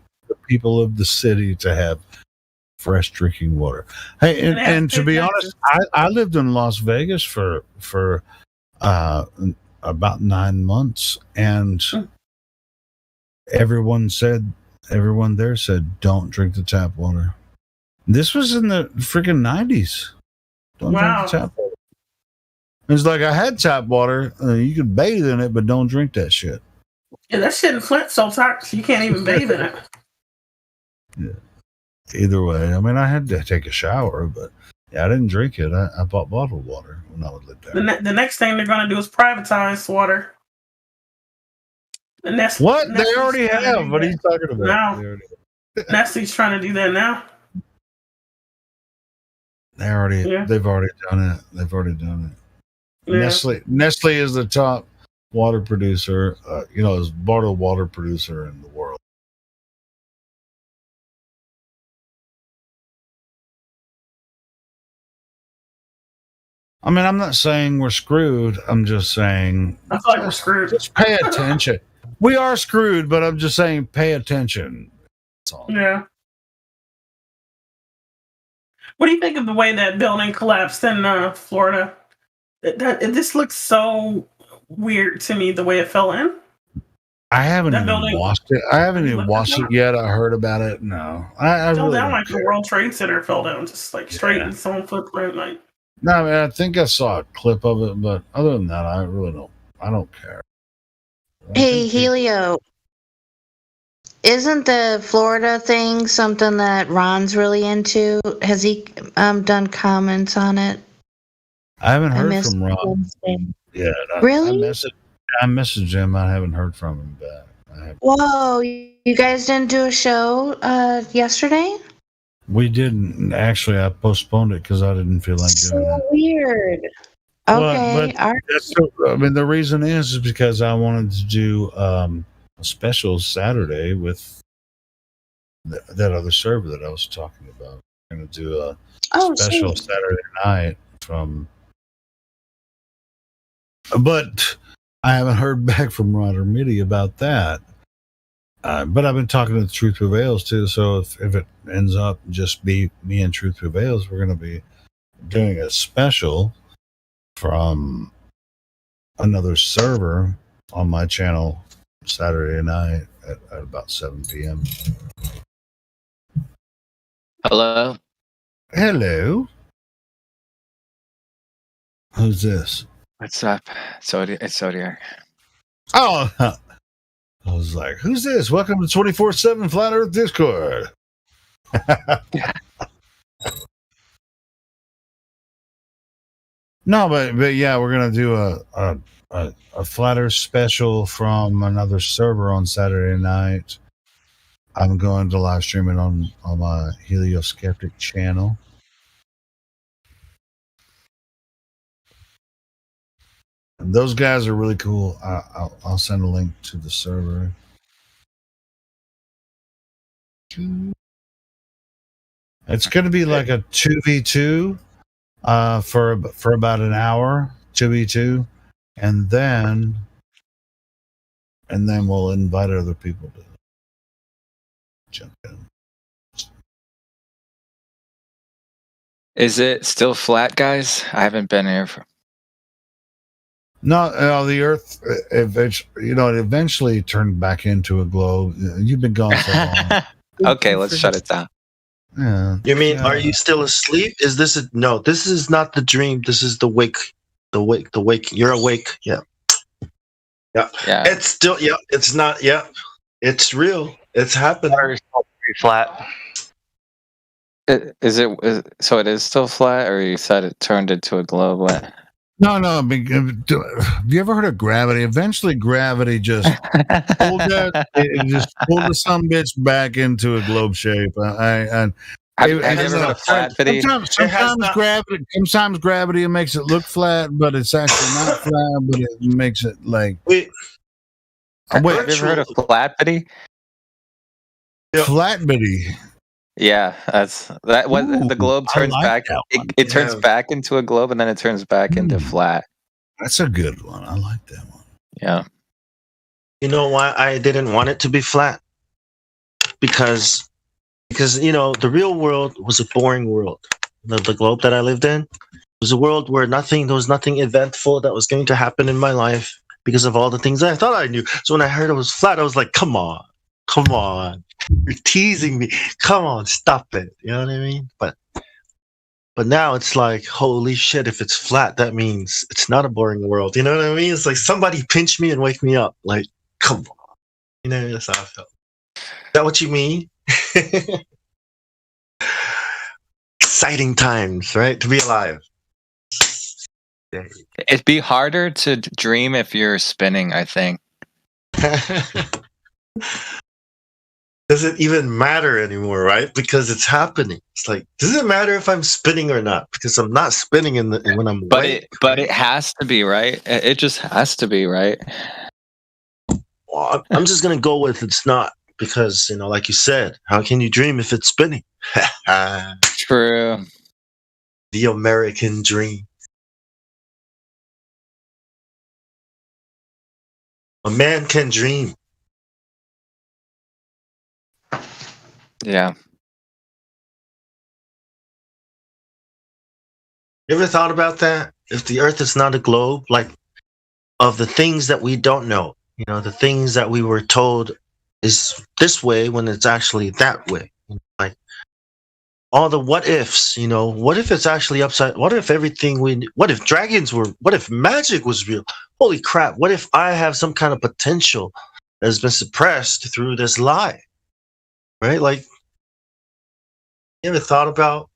I: people of the city to have fresh drinking water. Hey, and to be honest, I lived in Las Vegas for about 9 months, and everyone there said, don't drink the tap water. This was in the freaking 90s. Don't drink the tap water. It's like, I had tap water. You could bathe in it, but don't drink that shit.
V: Yeah, that shit in Flint's so toxic, you can't even bathe in it.
I: Yeah. Either way, I mean, I had to take a shower, but I didn't drink it. I bought bottled water when I would live there.
V: The next thing they're going to do is privatize water. And that's
I: what they already have. What are you talking about?
V: Now, Nestle's trying to do that now.
I: They've already done it. They've already done it.
V: Yeah.
I: Nestle is the top water producer, is bottled water producer in the world. I mean, I'm not saying we're screwed. I'm just saying
V: I feel like we're screwed.
I: Just pay attention. We are screwed, but I'm just saying pay attention. That's all.
V: Yeah. What do you think of the way that building collapsed in Florida? This looks so weird to me, the way it fell in.
I: I haven't even watched it. I haven't even watched it yet. I heard about it. No, I
V: fell
I: really
V: down
I: don't
V: like
I: care.
V: the World Trade Center fell down, just like straight in its own footprint. Like,
I: No, I mean, I think I saw a clip of it, but other than that, I really don't. I don't care.
R: Hey, Helio. Isn't the Florida thing something that Ron's really into? Has he done comments on it?
I: I haven't
R: I
I: heard
R: missed
I: from Ron.
R: Wednesday.
I: Yeah,
R: Really?
I: I messaged him. I haven't heard from him back.
R: Whoa, you guys didn't do a show yesterday?
I: We didn't actually. I postponed it because I didn't feel like doing it.
R: So weird. Okay, all right.
I: The reason is because I wanted to do a special Saturday with that other server that I was talking about. I'm going to do a special
R: sweet.
I: Saturday night from. But I haven't heard back from Ron or Mitty about that. But I've been talking to Truth Prevails too. So if it ends up just be me and Truth Prevails, we're going to be doing a special from another server on my channel Saturday night at about 7 p.m.
C: Hello?
I: Hello. Who's this?
C: What's up? It's Zodiac.
I: Oh, I was like, who's this? Welcome to 24/7 Flat Earth Discord. No, but yeah, we're gonna do a Flat Earth special from another server on Saturday night. I'm going to live stream it on my Helio Skeptic channel. And those guys are really cool. I'll send a link to the server. It's going to be like a 2v2 for about an hour, 2v2, and then we'll invite other people to jump in.
C: Is it still flat, guys? I haven't been here for.
I: No, the Earth, eventually, it eventually turned back into a globe. You've been gone so long.
C: Okay, let's shut it down.
I: Yeah.
Q: You mean, are you still asleep? Is this no? This is not the dream. This is the wake. The wake. You're awake. Yeah. Yeah. It's still. Yeah. It's not. Yeah. It's real. It's happening.
C: Flat. So it is still flat, or you said it turned into a globe? What?
I: No. Have you ever heard of gravity? Eventually, gravity just pulled the some bitch back into a globe shape.
C: Have you ever heard of flatity?
I: Sometimes gravity makes it look flat, but it's actually not flat. But it makes it like.
C: Have you ever heard of flatity?
I: Flatbitty.
C: Yeah, that's that. When the globe turns back, it turns back into a globe, and then it turns back into flat.
I: That's a good one. I like that one.
C: Yeah.
Q: You know why I didn't want it to be flat? Because the real world was a boring world. The globe that I lived in was a world where there was nothing eventful that was going to happen in my life because of all the things I thought I knew. So when I heard it was flat, I was like, come on. You're teasing me. Come on, stop it. You know what I mean? But now it's like, holy shit, if it's flat, that means it's not a boring world. You know what I mean? It's like somebody pinch me and wake me up. Like, come on. That's how I felt. Is that what you mean? Exciting times, right? To be alive.
C: It'd be harder to dream if you're spinning, I think.
Q: Does it even matter anymore, right? Because it's happening. It's like, does it matter if I'm spinning or not? Because I'm not spinning when I'm awake.
C: But it has to be, right? It just has to be, right?
Q: Well, I'm just gonna go with it's not, because like you said, how can you dream if it's spinning?
C: True.
Q: The American dream. A man can dream.
C: Yeah.
Q: You ever thought about that? If the Earth is not a globe, like, of the things that we don't know, the things that we were told is this way when it's actually that way. Like, all the what ifs, what if it's actually upside? What if what if dragons what if magic was real? Holy crap, what if I have some kind of potential that has been suppressed through this lie? Right? Like, you ever thought about,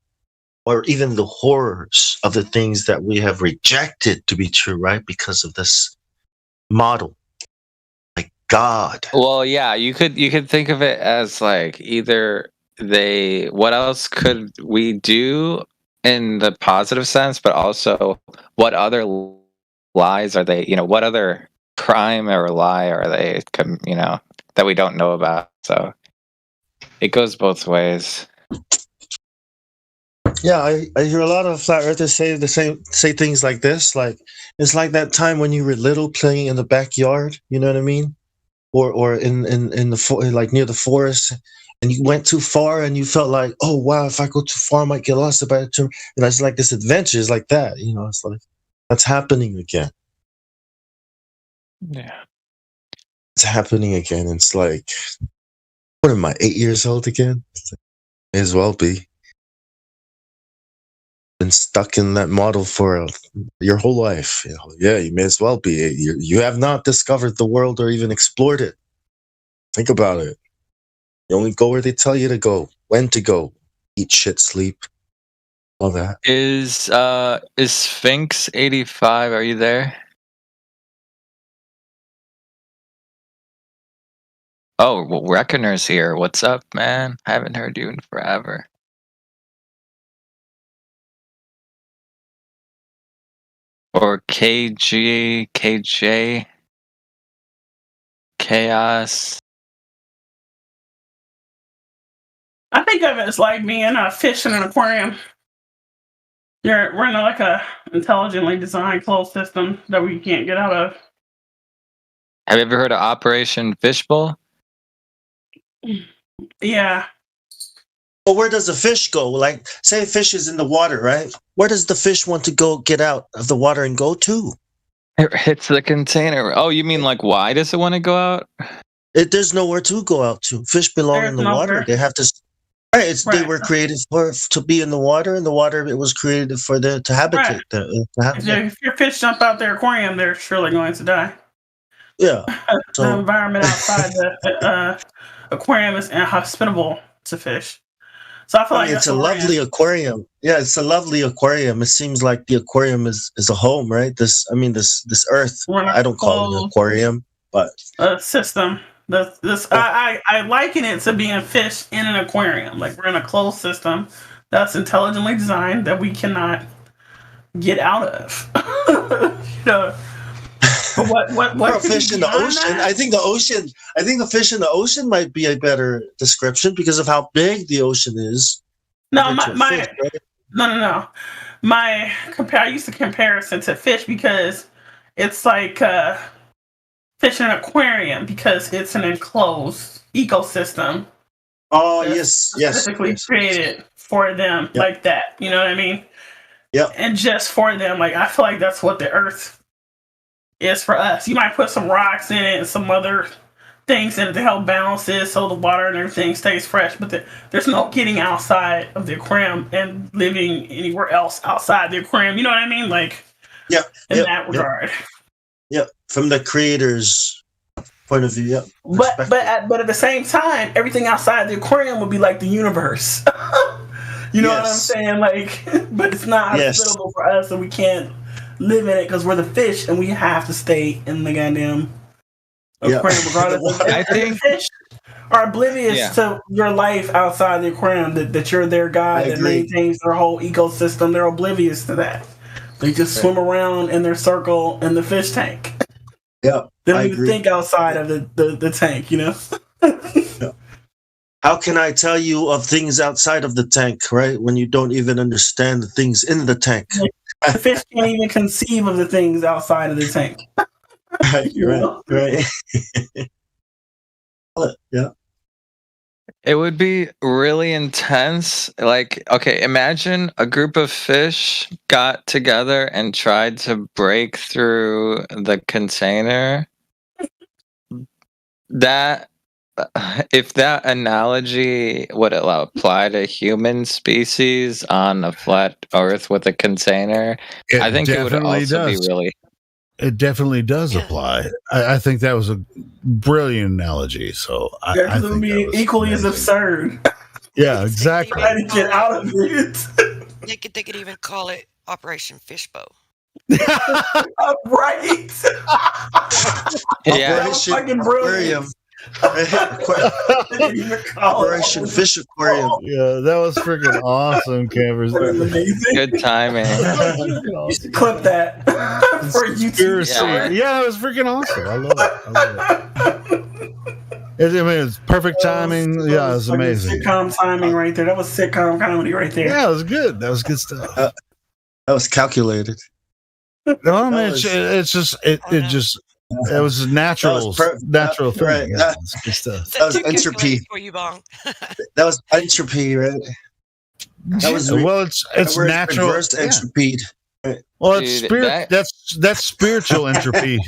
Q: or even the horrors of the things that we have rejected to be true, right? Because of this model, like God.
C: Well, yeah, you could think of it as like either what else could we do in the positive sense, but also what other lies are they? What other crime or lie are they? That we don't know about. So it goes both ways.
Q: Yeah, I hear a lot of flat earthers say things like this. Like, it's like that time when you were little playing in the backyard. You know what I mean? Or in the like near the forest, and you went too far, and you felt like, oh wow, if I go too far, I might get lost. And it's like this adventure is like that. It's like that's happening again.
C: Yeah,
Q: it's happening again. It's like, what am I, 8 years old again? May as well be. Been stuck in that model for your whole life. Yeah, you may as well be. You have not discovered the world or even explored it. Think about it. You only go where they tell you to go, when to go, eat, shit, sleep, all that.
C: Is Sphinx 85? Are you there? Oh, well, Reckoner's here. What's up, man? I haven't heard you in forever. Or KJ, Chaos.
V: I think of it as like being a fish in an aquarium. We're in like a intelligently designed closed system that we can't get out of.
C: Have you ever heard of Operation Fishbowl?
V: Yeah.
Q: Well, where does the fish go? Like, say a fish is in the water, right? Where does the fish want to go get out of the water and go to?
C: It hits the container. Oh, you mean like why does it want to go out?
Q: There's nowhere to go out to. Fish belong in the water. They have to. Right, they were created to be in the water. In the water, it was created for to habitate.
V: If your fish jump out their aquarium, they're surely going to die.
Q: Yeah.
V: The environment outside the aquarium is inhospitable to fish. So I feel like
Q: it's a lovely aquarium. Yeah, it's a lovely aquarium. It seems like the aquarium is a home, right? This Earth. I don't call it an aquarium, but
V: system. I liken it to being fish in an aquarium. Like we're in a closed system that's intelligently designed that we cannot get out of. What
Q: fish in the ocean? I think the fish in the ocean might be a better description because of how big the ocean is.
V: No, no. I used to comparison to fish because it's like fish in an aquarium because it's an enclosed ecosystem.
Q: Oh yes,
V: specifically created for them like that. You know what I mean?
Q: Yeah.
V: And just for them, like I feel like that's what the Earth is for us. You might put some rocks in it and some other things in it to help balance it so the water and everything stays fresh. But there's no getting outside of the aquarium and living anywhere else outside the aquarium. You know what I mean? Like, in that regard.
Q: Yeah, from the creator's point of view. Yeah.
V: But at the same time, everything outside the aquarium would be like the universe. You know what I'm saying? Like, but it's not hospitable for us, and we can't live in it because we're the fish and we have to stay in the goddamn aquarium regardless. I think fish are oblivious to your life outside the aquarium, that you're their guy that maintains their whole ecosystem. They're oblivious to that. They just swim around in their circle in the fish tank.
Q: Yeah.
V: They don't even think outside of the tank, you know?
Q: How can I tell you of things outside of the tank, right? When you don't even understand the things in the tank.
V: The fish can't even conceive of the things outside of the tank.
Q: Right. Yeah.
C: It would be really intense. Like, okay, imagine a group of fish got together and tried to break through the container. If that analogy would apply to human species on a flat Earth with a container, I think it would also be really.
I: It definitely does apply. I think that was a brilliant analogy. So I
V: it
I: think
V: would be equally as absurd.
I: Yeah, exactly.
V: Trying to get out of it.
E: They could even call it Operation Fishbowl.
V: Right.
Q: Yeah.
V: That was fucking brilliant.
Q: Operation Fish Aquarium.
I: Yeah, that was freaking awesome, Campers.
C: Good timing.
V: You should clip that for YouTube.
I: Yeah, it was freaking awesome. I love it. I mean, it's perfect timing. Yeah, it was amazing.
V: Sitcom timing right there. That was sitcom comedy right there.
I: Yeah, it was good. That was good stuff.
Q: That was calculated.
I: No, I mean, it was natural thing.
Q: Right.
I: Yeah, it's good stuff.
Q: That was entropy.
E: For you, Bong.
Q: That was entropy, right? That was
I: it's natural.
Q: Reverse entropy. Right.
I: Well, it's that's spiritual entropy.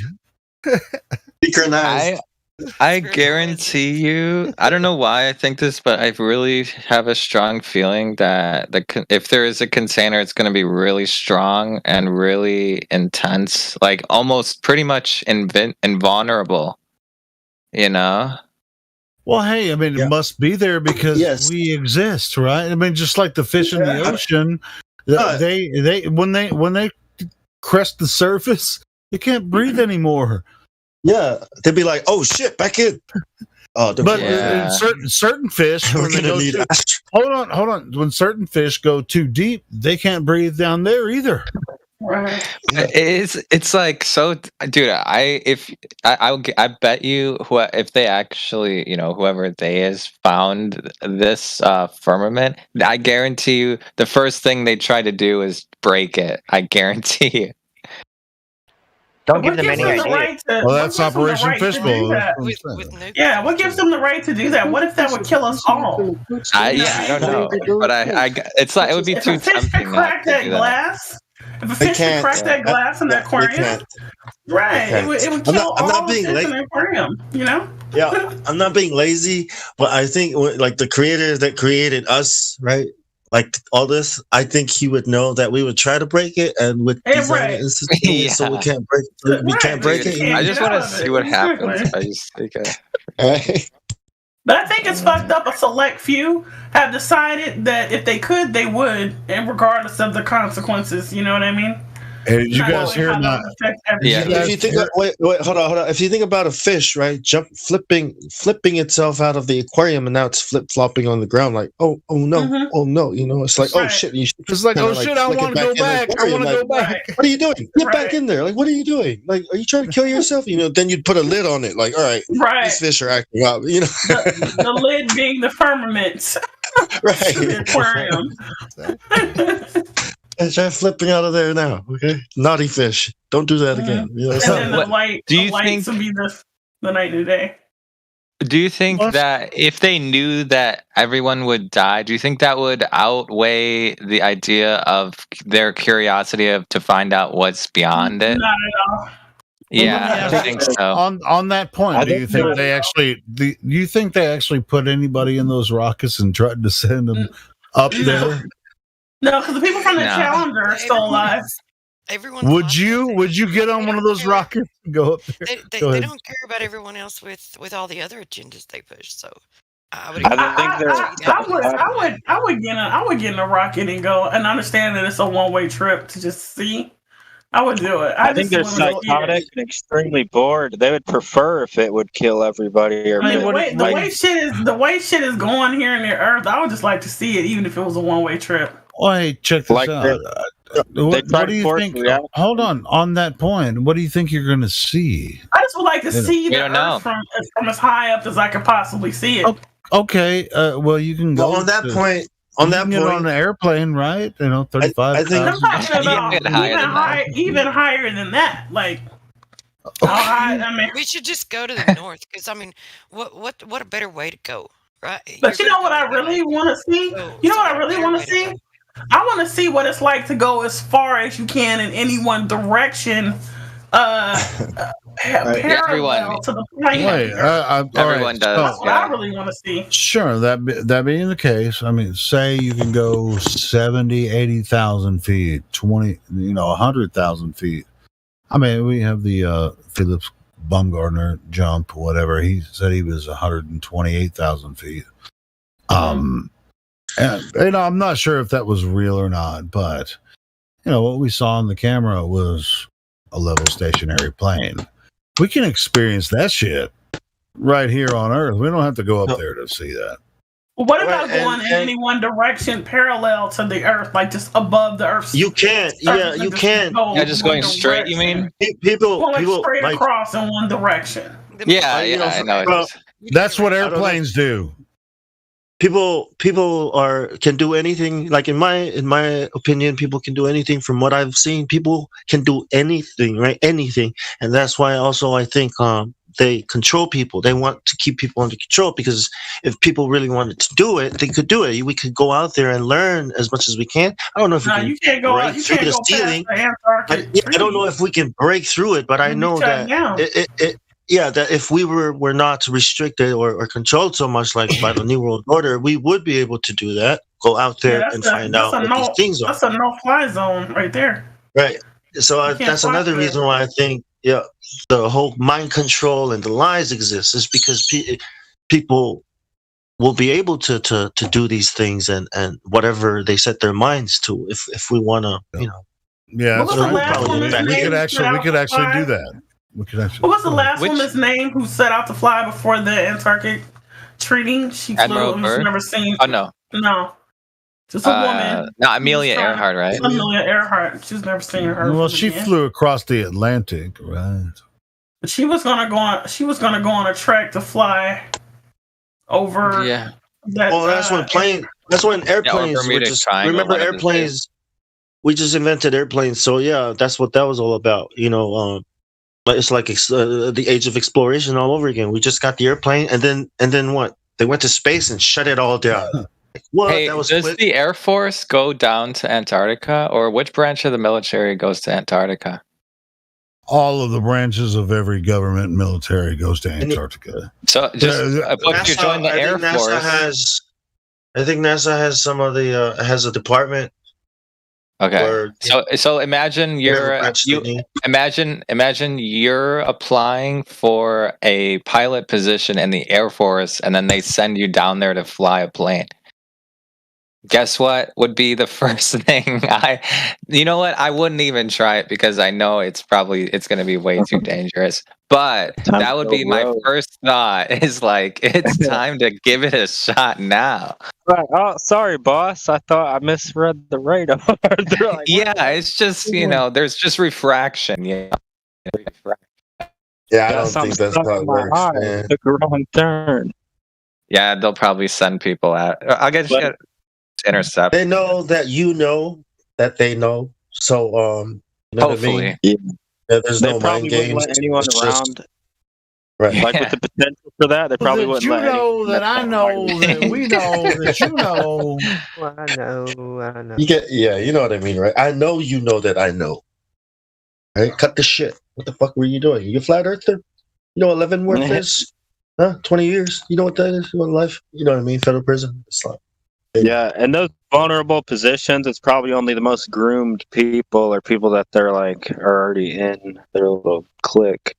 Q: Synchronized.
C: I guarantee you, I don't know why I think this, but I really have a strong feeling that if there is a container, it's going to be really strong and really intense, like almost pretty much invulnerable, you know?
I: Well, hey, I mean, it must be there because we exist, right? I mean, just like the fish in the ocean, they when they crest the surface, they can't breathe anymore.
Q: Yeah, they'd be like, "Oh shit, back in."
I: But in certain fish, when they go hold on. When certain fish go too deep, they can't breathe down there either.
V: Right.
C: It's like so, dude. I bet you if they actually, whoever they is found this firmament, I guarantee you the first thing they try to do is break it. I guarantee you.
J: Don't give them any idea.
I: Well, that's Operation Fishbowl.
V: Yeah, what gives them the right to do that? What if that would kill us all?
C: I don't know, but it's like it would be too tempting.
V: Crack that glass. If a fish could crack that glass in the aquarium, right? It would kill all the fish in the aquarium. You know?
Q: Yeah, I'm not being lazy, but I think like the creators that created us, right? Like all this, I think he would know that we would try to break it, and with design it instantaneous, so we can't break. We can't break it.
C: I just want to see what happens. I just think.
V: But I think it's fucked up. A select few have decided that if they could, they would, and regardless of the consequences. You know what I mean?
H: Hey, did you guys hear my?
Q: If you think, wait, hold on. If you think about a fish, right, flipping itself out of the aquarium, and now it's flip flopping on the ground, like, oh no, oh no, you know, it's like, oh shit,
H: it's like, oh shit, I want to go back. I want to go back.
Q: What are you doing? Get back in there. Like, what are you doing? Like, are you trying to kill yourself? You know, then you'd put a lid on it. Like, all right, these fish are acting out. You know,
V: the lid being the firmament,
Q: right?
V: The aquarium.
Q: And try flipping out of there now, okay? Naughty fish. Don't do that again. You know,
V: And then the lights would be the night and day.
C: Do you think that if they knew that everyone would die, do you think that would outweigh the idea of their curiosity to find out what's beyond it?
V: Not at all.
C: Yeah, I think so.
H: On that point, do you think they actually put anybody in those rockets and tried to send them up there?
V: No, because the people from the Challenger are still alive.
H: Would you get on one of those rockets and go up there?
E: They don't care about everyone else with all the other agendas they push. So I would
V: get in a rocket and go and understand that it's a one-way trip to just see. I would do it.
F: I think they're psychotic and extremely bored. They would prefer if it would kill everybody. Or
V: the way shit is going here in the Earth, I would just like to see it, even if it was a one-way trip.
H: Well, hey, check this out. What do you think? Hold on that point. What do you think you're going to see?
V: I just would like to see the Earth from as high up as I could possibly see it.
H: Okay. Well, you can go
Q: on that point. On that point,
H: on an airplane, right? You know, 35.
V: I think I'm talking about even higher than that. Like,
E: we should just go to the north because I mean, what a better way to go, right?
V: But you know what I really want to see? You know what I really want to see? I want to see what it's like to go as far as you can in any one direction. Parallel to the plane.
C: Everyone does.
V: That's what I really want to see.
H: Sure, that being the case, I mean, say you can go 70, 80,000 feet, 20, 100,000 feet. I mean, we have the Phillips Baumgartner jump, whatever. He said he was 128,000 feet. And I'm not sure if that was real or not, but what we saw on the camera was a level stationary plane. We can experience that shit right here on Earth. We don't have to go up there to see that.
V: Well, what about going in any one direction parallel to the Earth, like just above the Earth?
Q: You can't. Yeah, you can't.
C: Just going straight. You mean?
V: People straight across in one direction.
C: Yeah, I know.
H: That's what airplanes do.
Q: People can do anything. Like in my opinion, people can do anything. From what I've seen, people can do anything, right? Anything, and that's why also I think they control people. They want to keep people under control because if people really wanted to do it, they could do it. We could go out there and learn as much as we can. I don't know if
V: you can't go out. You can't go past the Antarctic.
Q: I don't know if we can break through it, but I know that that if we were not restricted or controlled so much like by the New World Order, we would be able to do that. Go out there and find out what these things are.
V: That's a no-fly zone right there.
Q: Right. So that's another reason why I think the whole mind control and the lies exist is because people will be able to do these things and whatever they set their minds to. If we want to,
H: Yeah, we could actually do that.
V: What was the last woman's name who set out to fly before the Antarctic Treaty? She flew and was never seen.
C: Oh, no.
V: No. Just a woman.
C: No, Amelia Earhart, right?
V: Amelia Earhart. She's never seen her.
H: Well, she flew across the Atlantic, right?
V: But she was gonna go on a trek to fly over.
C: Yeah.
Q: That's when airplanes were just. Remember airplanes? We just invented airplanes, so yeah, that's what that was all about. But it's like the age of exploration all over again. We just got the airplane, and then what? They went to space and shut it all down. What?
C: Hey,
Q: That was
C: does
Q: quick.
C: the Air Force go down to Antarctica, or which branch of the military goes to Antarctica?
I: All of the branches of every government and military goes to Antarctica.
C: So just but if you
Q: NASA,
C: join the
Q: I
C: Air
Q: think NASA
C: Force,
Q: has. I think NASA has some of the has a department.
C: okay.
Q: Where,
C: So imagine you're imagine you're applying for a pilot position in the Air Force, and then they send you down there to fly a plane. Guess what would be the first thing you know what? I wouldn't even try it because I know it's going to be way too dangerous. But that would be my first thought is like, it's time to give it a shot now.
F: Right. Oh, sorry, boss. I thought I misread the radar. They're like,
C: Yeah, it's just, there's just refraction. Yeah.
Q: Yeah, I don't think that's how it works, man.
F: Took a wrong turn.
C: Yeah, they'll probably send people out. I'll get to intercept.
Q: They know that you know that they know. So, you know
C: hopefully.
Q: what I mean? Yeah, there's
F: They
Q: no
F: probably
Q: mind
F: wouldn't
Q: games.
F: let anyone
Q: It's
F: around.
Q: just- right.
F: Like with the potential for that, they probably wouldn't
H: you
F: let
H: know
F: anyone
H: that I know that we know that you know.
J: I know.
Q: You get, yeah, you know what I mean, right? I know you know that I know. Right? Cut the shit. What the fuck were you doing? You a flat earther? You know what Leavenworth is? Huh? 20 years? You know what that is? You want life? You know what I mean? Federal prison? It's like,
F: Yeah, and those vulnerable positions, it's probably only the most groomed people or people that they're like are already in their little clique.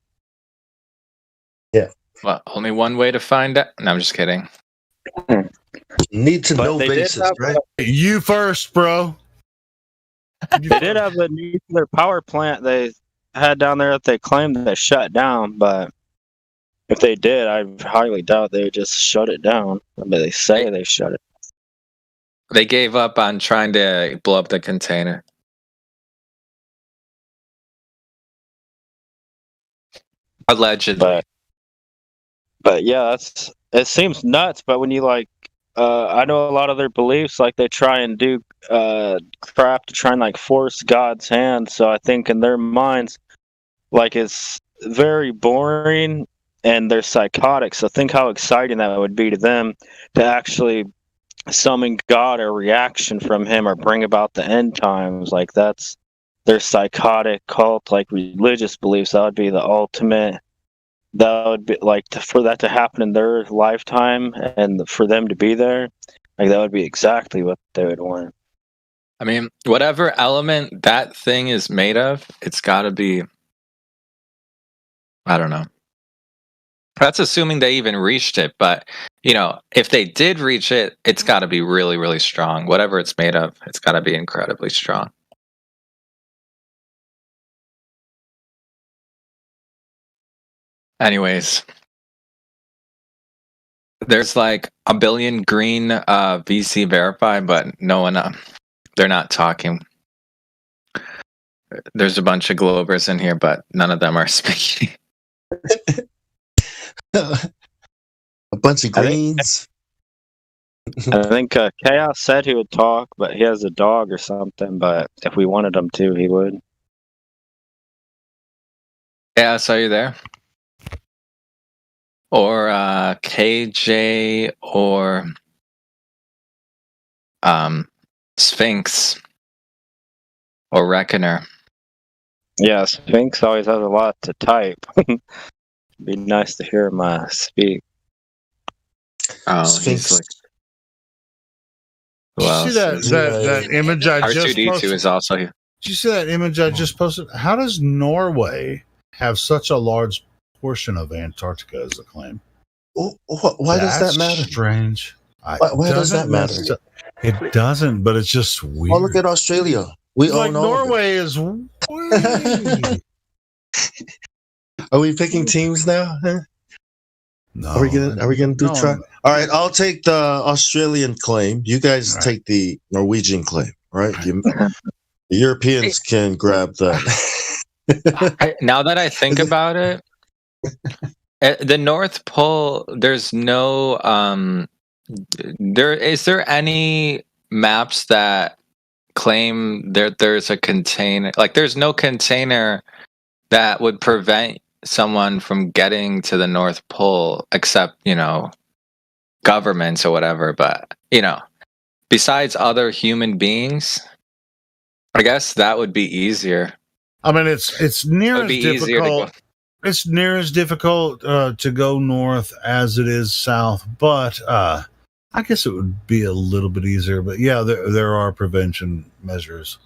Q: Yeah.
C: Well, only one way to find out. No, I'm just kidding.
Q: Need to
F: But
Q: know
F: they did
Q: basis,
F: have
Q: right?
I: You first, bro.
F: They did have a nuclear power plant they had down there that they claimed they shut down, but if they did, I highly doubt they would just shut it down. I mean, they say they shut it.
C: They gave up on trying to blow up the container. Allegedly.
F: But yeah, it seems nuts. But when you like, I know a lot of their beliefs, like they try and do crap to try and like force God's hand. So I think in their minds, like it's very boring and they're psychotic. So think how exciting that would be to them to actually summon God or reaction from him or bring about the end times. Like that's their psychotic cult, like religious beliefs. That would be the ultimate. That would be like for that to happen in their lifetime and for them to be there. Like that would be exactly what they would want.
C: I mean, whatever element that thing is made of, it's got to be. I don't know. That's assuming they even reached it, but if they did reach it, it's got to be really, really strong. Whatever it's made of, it's got to be incredibly strong. Anyways, there's like a billion green VC verify, but no one, they're not talking. There's a bunch of Globers in here, but none of them are speaking.
Q: A bunch of greens.
F: I think Chaos said he would talk, but he has a dog or something. But if we wanted him to, he would.
C: Yeah, so you there? Or KJ or Sphinx or Reckoner.
F: Yeah, Sphinx always has a lot to type. Be nice to hear him speak.
C: Oh,
Q: Sphinx.
C: he's like.
I: Did you see that image I just
C: R2D2
I: posted?
C: is also here.
I: Did you see that image I just posted? How does Norway have such a large portion of Antarctica as a claim?
Q: Why does that matter?
I: Strange.
Q: Why does that matter?
I: It doesn't, but it's just weird.
Q: Oh, look at Australia. We
I: Like
Q: own all of it.
I: Norway is way.
Q: Are we picking teams now? Huh?
I: No.
Q: Are we gonna do
I: No.
Q: try? All right, I'll take the Australian claim. You guys take the Norwegian claim. Right? The Europeans can grab that.
C: Now that I think about it, at the North Pole, there's no. Is there any maps that claim there's a container? Like, there's no container that would prevent someone from getting to the North Pole, except governments or whatever. But besides other human beings, I guess that would be easier.
I: I mean, it's near
C: It would
I: as
C: be easier to
I: difficult.
C: go.
I: It's near as difficult to go north as it is south, but I guess it would be a little bit easier. But yeah, there are prevention measures.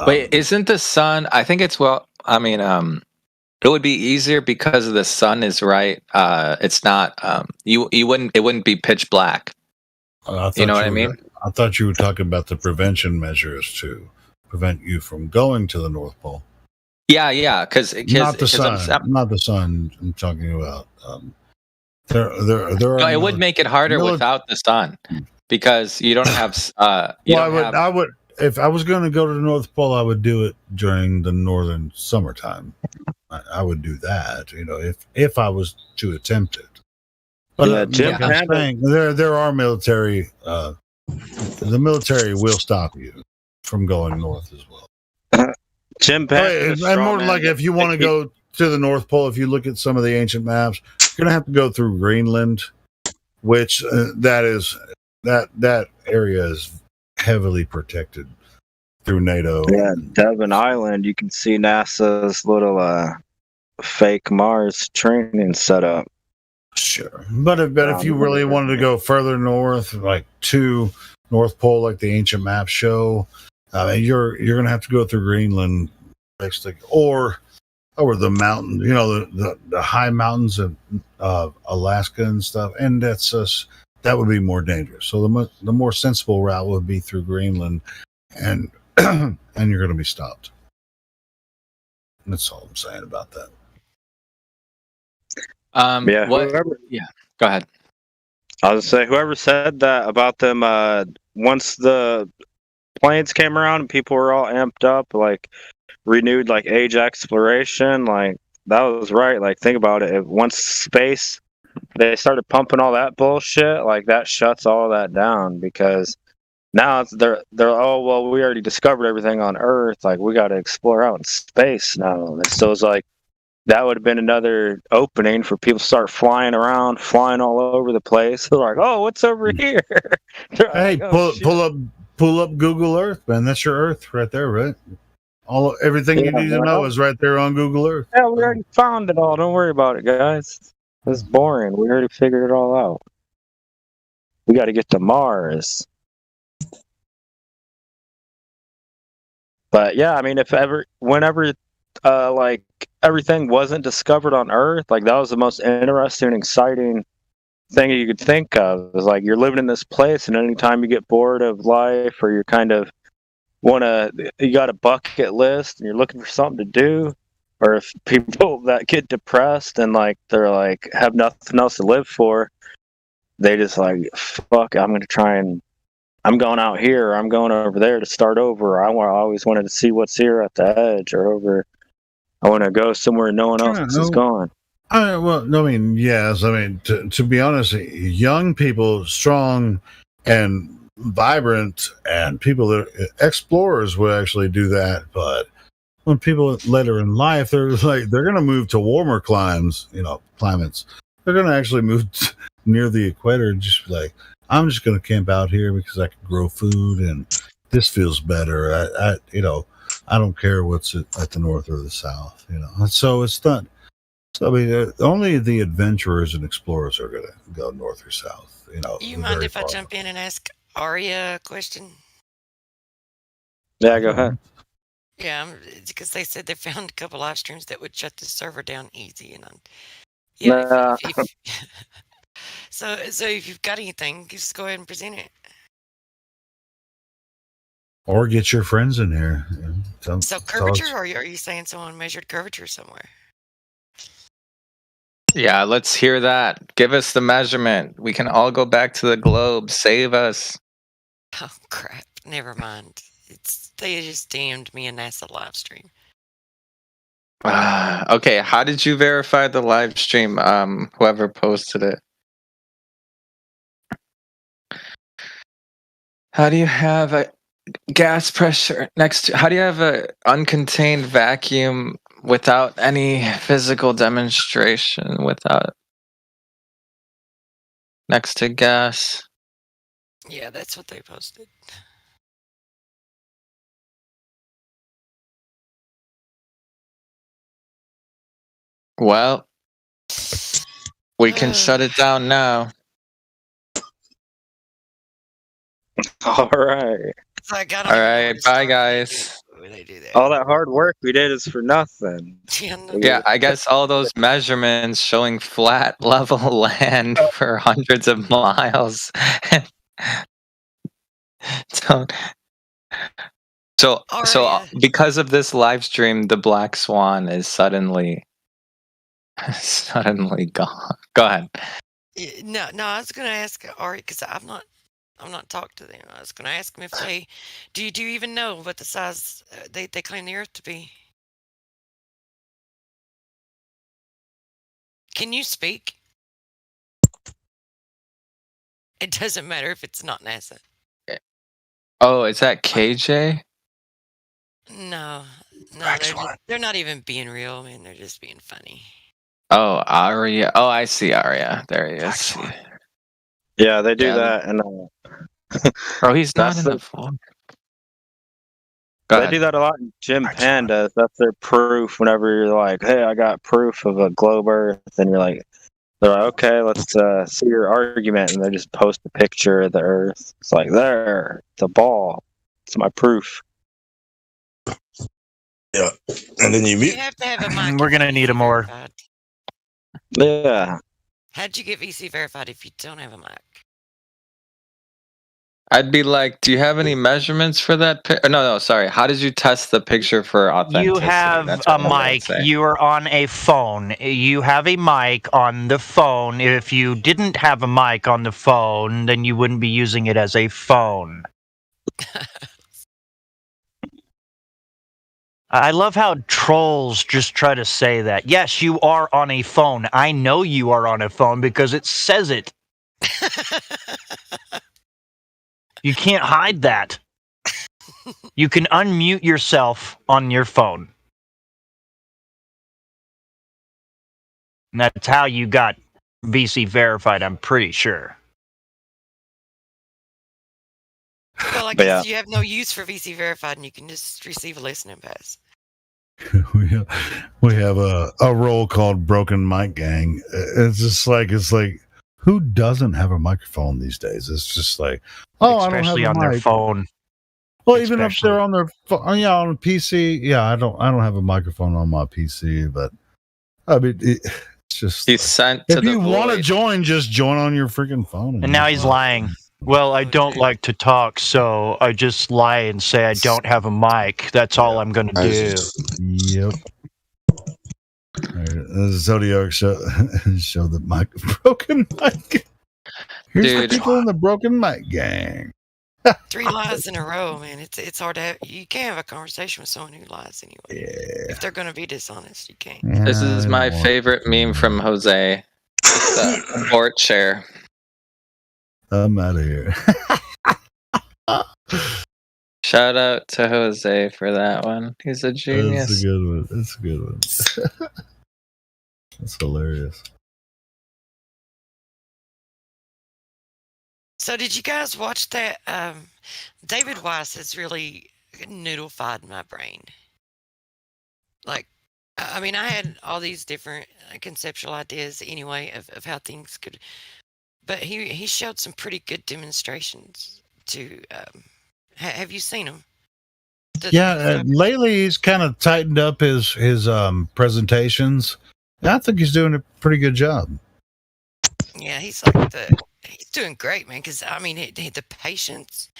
C: Wait, isn't the sun? I think it's I mean, it would be easier because the sun is right. It's not. You wouldn't. It wouldn't be pitch black. You know what I mean?
I: I thought you were talking about the prevention measures to prevent you from going to the North Pole.
C: Yeah. Because
I: Not the sun. Not the sun. I'm talking about. There are.
C: It would make it harder without the sun because you don't have.
I: I would. If I was going to go to the North Pole, I would do it during the northern summertime. I would do that, if I was to attempt it. But I'm saying there are military. The military will stop you from going north as well.
F: Jim
I: and more like if you want to go to the North Pole, if you look at some of the ancient maps, you're going to have to go through Greenland, which that area is heavily protected through NATO.
F: Yeah, Devon Island, you can see NASA's little fake Mars training setup.
I: Sure, but if you really wanted to go further north, like to North Pole, like the ancient maps show, you're going to have to go through Greenland, basically, or the mountain, the high mountains of Alaska and stuff, and that would be more dangerous. So the more sensible route would be through Greenland, and and you're going to be stopped. That's all I'm saying about that.
C: Go ahead.
F: I was gonna say, whoever said that about them, once the planes came around and people were all amped up, like renewed like age exploration, like that was right. Like think about it. Once space, they started pumping all that bullshit, like that shuts all that down because now they're oh well, we already discovered everything on Earth, like we got to explore out in space now. And so it's like that would have been another opening for people to start flying around, flying all over the place. They're like, oh, what's over here?
I: Hey, pull up Google Earth, man. That's your Earth right there, right? Everything you need to know is right there on Google Earth.
F: Yeah, we already found it all. Don't worry about it, guys. It's boring. We already figured it all out. We got to get to Mars. But yeah, I mean, whenever like everything wasn't discovered on Earth, like that was the most interesting and exciting thing you could think of. Is like you're living in this place, and anytime you get bored of life, or you're kind of you got a bucket list and you're looking for something to do, or if people that get depressed and like they're like have nothing else to live for, they just like, fuck, I'm going out here, or I'm going over there to start over. I always wanted to see what's here at the edge, or over. I want to go somewhere no one else is going.
I: Yes. I mean, to be honest, young people, strong and vibrant, and people that explorers would actually do that. But when people later in life, they're going to move to warmer climates. They're going to actually move near the equator and just be like, I'm just going to camp out here because I can grow food and this feels better. I don't care what's at the north or the south, So it's not. So, I mean, only the adventurers and explorers are going to go north or south.
E: You mind if I jump in and ask Arya a question?
F: Yeah, go ahead.
E: Yeah, because they said they found a couple live streams that would shut the server down easy, and So if you've got anything, just go ahead and present it.
I: Or get your friends in here.
E: So curvature, or are you saying someone measured curvature somewhere?
C: Yeah, let's hear that. Give us the measurement. We can all go back to the globe. Save us.
E: Oh crap! Never mind. They just DM'd me a NASA live stream.
C: Okay, how did you verify the live stream? Whoever posted it. How do you have a gas pressure next to? How do you have a uncontained vacuum without any physical demonstration? Without next to gas.
E: Yeah, that's what they posted.
C: Well, we can shut it down now.
F: All right.
E: It's like, I
C: All
E: don't even know where
C: right,
E: to
C: bye
E: start
C: guys.
E: when they do that.
F: All that hard work we did is for nothing.
C: Yeah, I guess all those measurements showing flat level land for hundreds of miles. Don't. So because of this live stream, the black swan is suddenly gone. Go ahead.
E: No, I was gonna ask Ari because I'm not talked to them. I was gonna ask them if they do you even know what the size they claim the Earth to be? Can you speak? It doesn't matter if it's not NASA.
C: Oh, is that KJ?
E: No, they're not even being real, man. They're just being funny.
C: Oh, Aria. Oh, I see Aria. There he is.
F: Yeah, they do
C: Yeah,
F: that, and
C: Bro, he's not
F: that's
C: in
F: the-
C: the phone.
F: they do that a lot. Jim Penn does. That's their proof. Whenever you're like, "Hey, I got proof of a globe Earth," and you're like, "They're like, okay, let's see your argument," and they just post a picture of the Earth. It's like, there, it's a ball. It's my proof.
S: Yeah, and then you
E: You have to have a mic.
M: We're gonna need a more.
F: Yeah.
E: How'd you get VC verified if you don't have a mic?
C: I'd be like, do you have any measurements for that? No, sorry. How did you test the picture for authenticity?
M: You have
C: That's
M: a
C: what I was gonna
M: mic.
C: say.
M: You are on a phone. You have a mic on the phone. If you didn't have a mic on the phone, then you wouldn't be using it as a phone. I love how trolls just try to say that. Yes, you are on a phone. I know you are on a phone because it says it. You can't hide that. You can unmute yourself on your phone. And that's how you got VC verified, I'm pretty sure.
E: Well, I
F: But
E: guess
F: yeah.
E: you have no use for VC verified, and you can just receive a listening pass.
I: We have a role called Broken Mic Gang. It's like who doesn't have a microphone these days? It's just like, oh,
M: Especially
I: I don't have
M: on
I: a
M: their
I: mic.
M: phone.
I: Well, even if they're on their phone, yeah, on a PC, yeah, I don't have a microphone on my PC, but I mean, it's just
C: He's sent to
I: if
C: the
I: you want to
C: void.
I: join, just join on your freaking phone.
M: And now he's lying. Well, I don't like to talk, so I just lie and say I don't have a mic. That's all I'm going to do.
I: Yep. The Zodiac show the mic broken mic. Here's
C: Dude.
I: the people in the Broken Mic Gang.
E: 3 lies in a row, man. It's hard to have. You can't have a conversation with someone who lies anyway. If they're going to be dishonest, you can't.
C: This is my favorite meme from Jose. The board chair.
I: I'm out of here.
C: Shout out to Jose for that one. He's a genius.
I: That's a good one. That's a good one. That's hilarious.
E: So did you guys watch that? David Weiss has really noodlified my brain. Like, I mean, I had all these different conceptual ideas anyway of how things could, but he showed some pretty good demonstrations to. Have you seen them?
I: Lately he's kind of tightened up his presentations. I think he's doing a pretty good job.
E: Yeah, he's he's doing great, man. Because I mean, the patience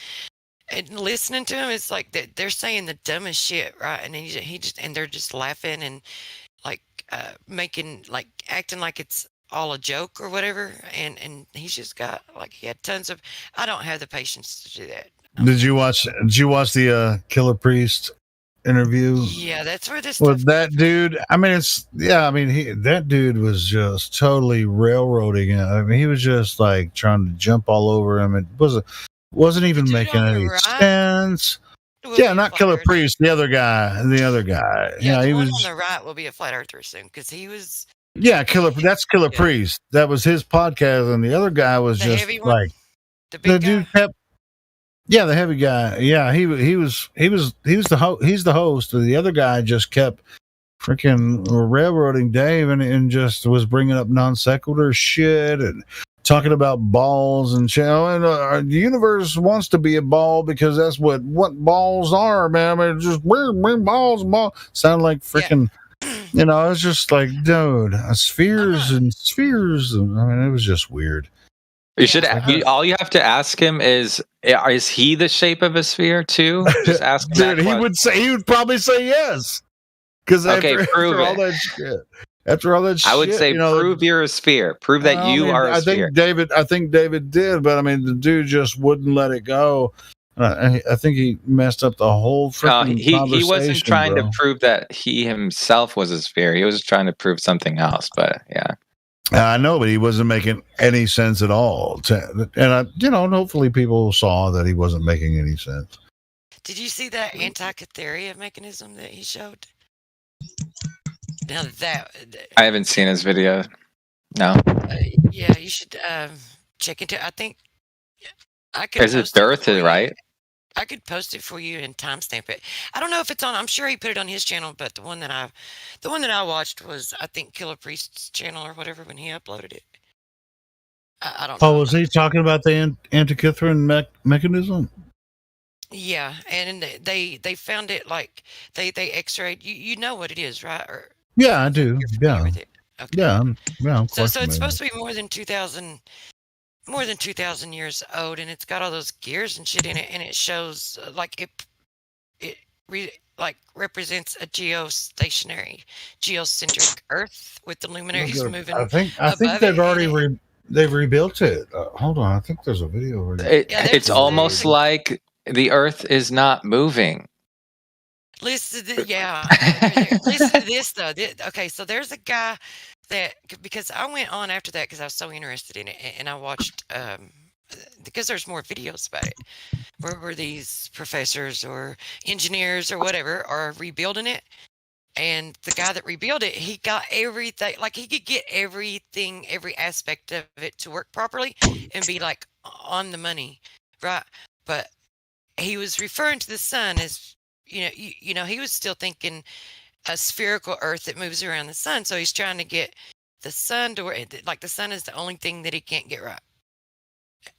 E: and listening to him, it's like they're saying the dumbest shit, right? And he just and they're just laughing and like making like acting like it's all a joke or whatever. And he's just got like he had tons of. I don't have the patience to do that.
I: Did you watch the Killer Priest interview?
E: Yeah, that's where this
I: With that dude, I mean, that dude was just totally railroading it. I mean, he was just like trying to jump all over him. It wasn't even making any sense. Yeah, not Killer Priest, the other guy. Yeah, he
E: the one
I: was.
E: on the right will be a flat earther soon because he was.
I: Yeah, that's Killer Priest. That was his podcast, and the other guy was
E: The
I: just
E: heavy one?
I: like
E: The big
I: dude kept. Yeah, the heavy guy. Yeah, he's the host. The other guy just kept freaking railroading Dave and just was bringing up non sequitur shit and talking about balls and shit. And the universe wants to be a ball because that's what balls are, man. I mean, just balls. Sound like freaking, you know, it's just like, dude, spheres and spheres. I mean, it was just weird.
C: You should. All you have to ask him is he the shape of a sphere too? Just ask him.
I: Dude, he would probably say yes. Because
C: prove
I: all
C: it.
I: that shit. After all that shit,
C: I would say prove you're a sphere. Prove that you are a sphere.
I: I think David did, but I mean, the dude just wouldn't let it go. I think he messed up the whole freaking conversation.
C: He wasn't trying
I: bro.
C: to prove that he himself was a sphere. He was trying to prove something else. But yeah,
I: I know, but he wasn't making any sense at all. And hopefully people saw that he wasn't making any sense.
E: Did you see that Antikythera mechanism that he showed? Now that
C: I haven't seen his video. No.
E: Yeah, you should check into. I think I could.
C: Is it Earth, right?
E: I could post it for you and timestamp it. I don't know if it's on. I'm sure he put it on his channel, but the one that I watched was, I think, Killer Priest's channel or whatever when he uploaded it. I don't know.
I: Oh, was he talking about the Antikythera mechanism?
E: Yeah, and they found it, like they X-rayed. You know what it is, right? Or
I: Yeah, I do. Yeah.
E: with it. Okay.
I: Yeah. I'm
E: So
I: quite
E: it's supposed
I: familiar.
E: to be more than 2,000 years old, and it's got all those gears and shit in it, and it shows like it represents a geocentric Earth with the luminaries moving.
I: I think
E: above
I: they've
E: it,
I: already they've rebuilt it. Hold on, I think there's a video. Where
C: It's almost like the Earth is not moving.
E: Listen to listen to this though. Okay, so there's a guy that, because I went on after that because I was so interested in it, and I watched because there's more videos about it, where these professors or engineers or whatever are rebuilding it, and the guy that rebuilt it, he got everything, like he could get everything, every aspect of it to work properly and be like on the money, right? But he was referring to the sun as, you know, he was still thinking a spherical Earth that moves around the sun. So he's trying to get the sun to where, like, the sun is the only thing that he can't get right.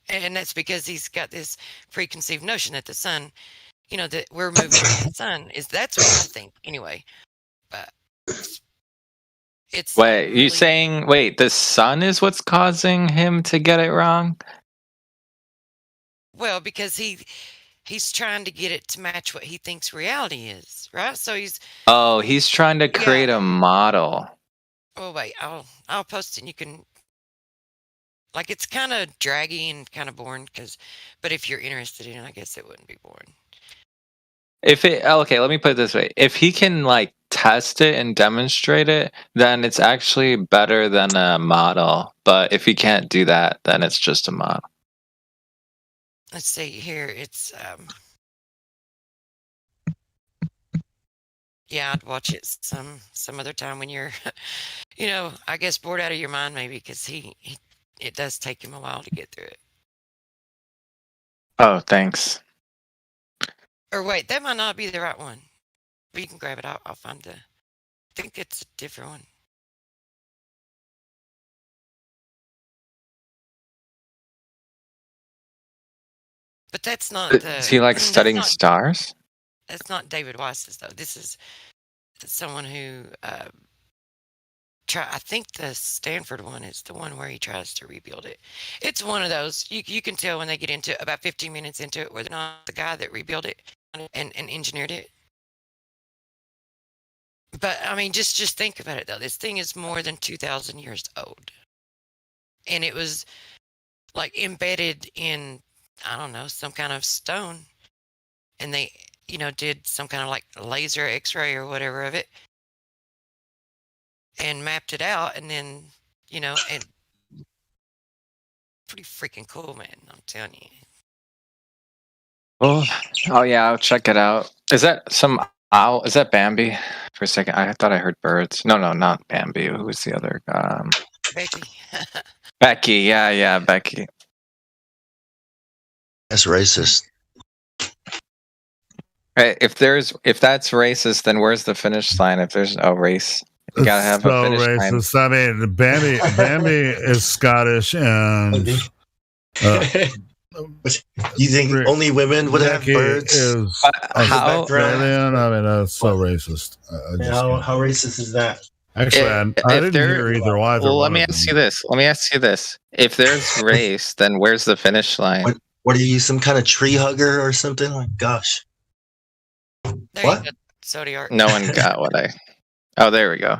E: And that's because he's got this preconceived notion that the sun, that we're moving around the sun that's what I think anyway. But it's
C: the sun is what's causing him to get it wrong?
E: Well, because he's trying to get it to match what he thinks reality is, right? So
C: he's trying to create a model.
E: Oh wait, I'll post it and you can, like, it's kind of draggy and kind of boring but if you're interested in it, I guess it wouldn't be boring.
C: Let me put it this way. If he can test it and demonstrate it, then it's actually better than a model. But if he can't do that, then it's just a model.
E: Let's see here. It's yeah, I'd watch it some other time when you're, I guess bored out of your mind, maybe, because it does take him a while to get through it.
C: Oh, thanks.
E: Or wait, that might not be the right one. But you can grab it. I'll find I think it's a different one. But that's not.
C: Is he studying stars?
E: That's not David Weiss's though. This is someone who I think the Stanford one is the one where he tries to rebuild it. It's one of those you can tell when they get into about 15 minutes into it, where they're not the guy that rebuilt it and engineered it. But I mean, just think about it though. This thing is more than 2,000 years old, and it was embedded in, I don't know, some kind of stone, and they did some kind of laser X-ray or whatever of it, and mapped it out, and then and pretty freaking cool, man. I'm telling you.
C: Oh yeah, I'll check it out. Is that some owl? Is that Bambi? For a second, I thought I heard birds. No, not Bambi. Who was the other?
E: Becky.
C: Becky. Yeah, Becky.
Q: That's racist.
C: If that's racist, then where's the finish line? If there's no race, you gotta have a finish line.
I: Racist. I mean, Bambi is Scottish, and
Q: you think only women would have birds?
I: Is
C: how?
I: Australian. I mean, that's so racist.
Q: How racist is that?
I: Actually, I didn't hear either.
C: Well, let me ask you this. If there's race, then where's the finish line?
Q: What are you, some kind of tree hugger or something? Like, gosh.
E: What? Zodiac.
C: No one got what I. Oh, there we go.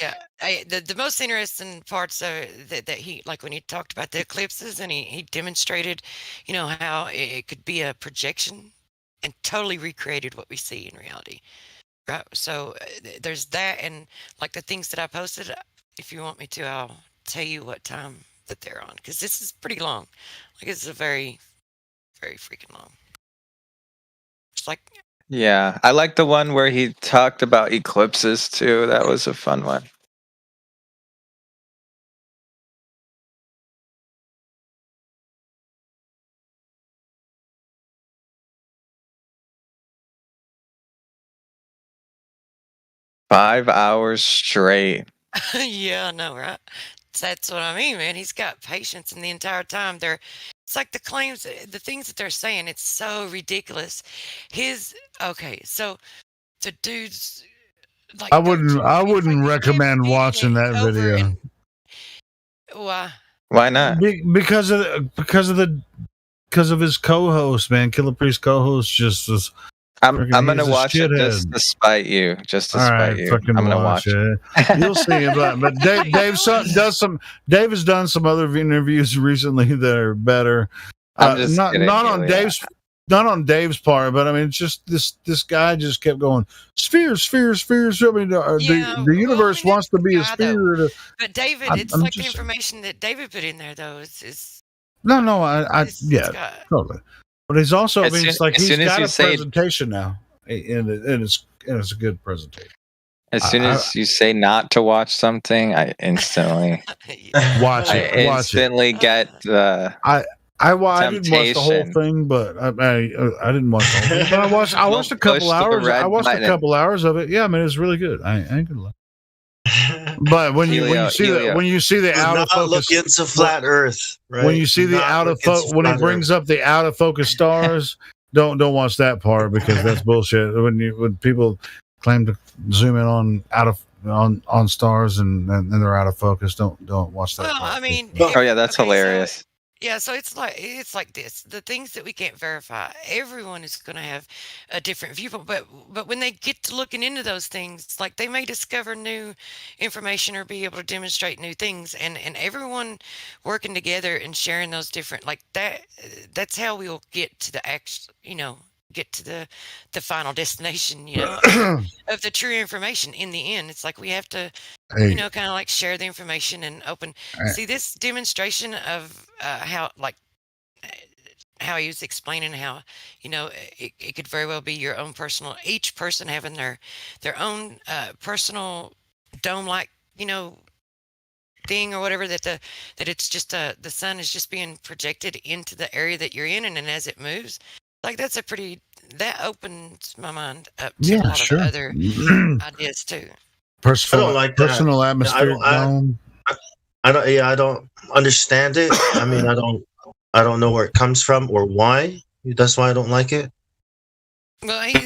E: Yeah, the most interesting parts are that he, like when he talked about the eclipses, and he demonstrated, how it could be a projection, and totally recreated what we see in reality. Right. So there's that, and like the things that I posted. If you want me to, I'll tell you what time that they're on, because this is pretty long. Like it's a very, very freaking long. It's like.
C: Yeah, I like the one where he talked about eclipses too. That was a fun one. Five hours straight.
E: Yeah, I know, right? That's what I mean, man. He's got patience, and the entire time it's like the claims, the things that they're saying, it's so ridiculous. So the dude's like,
I: I wouldn't recommend watching that video.
E: Why?
C: Why not?
I: Because of his co-host, man. Killer Priest co-host just was.
C: I'm gonna watch it just to spite you. Just to spite you. I'm gonna watch it.
I: You'll see it, but Dave has done some other interviews recently that are better. Not on Dave's part, but I mean, it's just this guy just kept going spheres. I mean, the universe wants to be a sphere.
E: But David, it's like the information that David put in there, though. It's
I: totally. But he's also, it's like he's got a presentation now, and it's a good presentation.
C: As soon as you say not to watch something, I instantly
I: watch it.
C: I instantly get the.
I: I didn't watch the whole thing, but I didn't watch the whole thing. But I watched a couple hours. I watched a couple hours of it. Yeah, I mean, it's really good. I ain't gonna lie. But when you see the out of focus,
Q: look into flat Earth. Right?
I: When you see the out of focus, when he brings up the out of focus stars, don't watch that part, because that's bullshit. When people claim to zoom in on stars and they're out of focus, don't watch that.
E: Well,
I: part.
E: I mean,
C: that's hilarious.
E: Yeah, so it's like this. The things that we can't verify, everyone is going to have a different viewpoint. But when they get to looking into those things, like they may discover new information or be able to demonstrate new things, and everyone working together and sharing those different, like that. That's how we'll get to the get to the final destination, of the true information. In the end, it's like we have to, kind of like share the information and open. See this demonstration of how he was explaining how, it could very well be your own personal, each person having their own personal dome-like, thing or whatever, that it's just the sun is just being projected into the area that you're in, and then as it moves. Like that opens my mind up to a lot of other ideas too.
I: Personal atmospheric dome.
Q: I don't understand it. I mean, I don't know where it comes from or why. That's why I don't like it.
E: Well,
I: wait,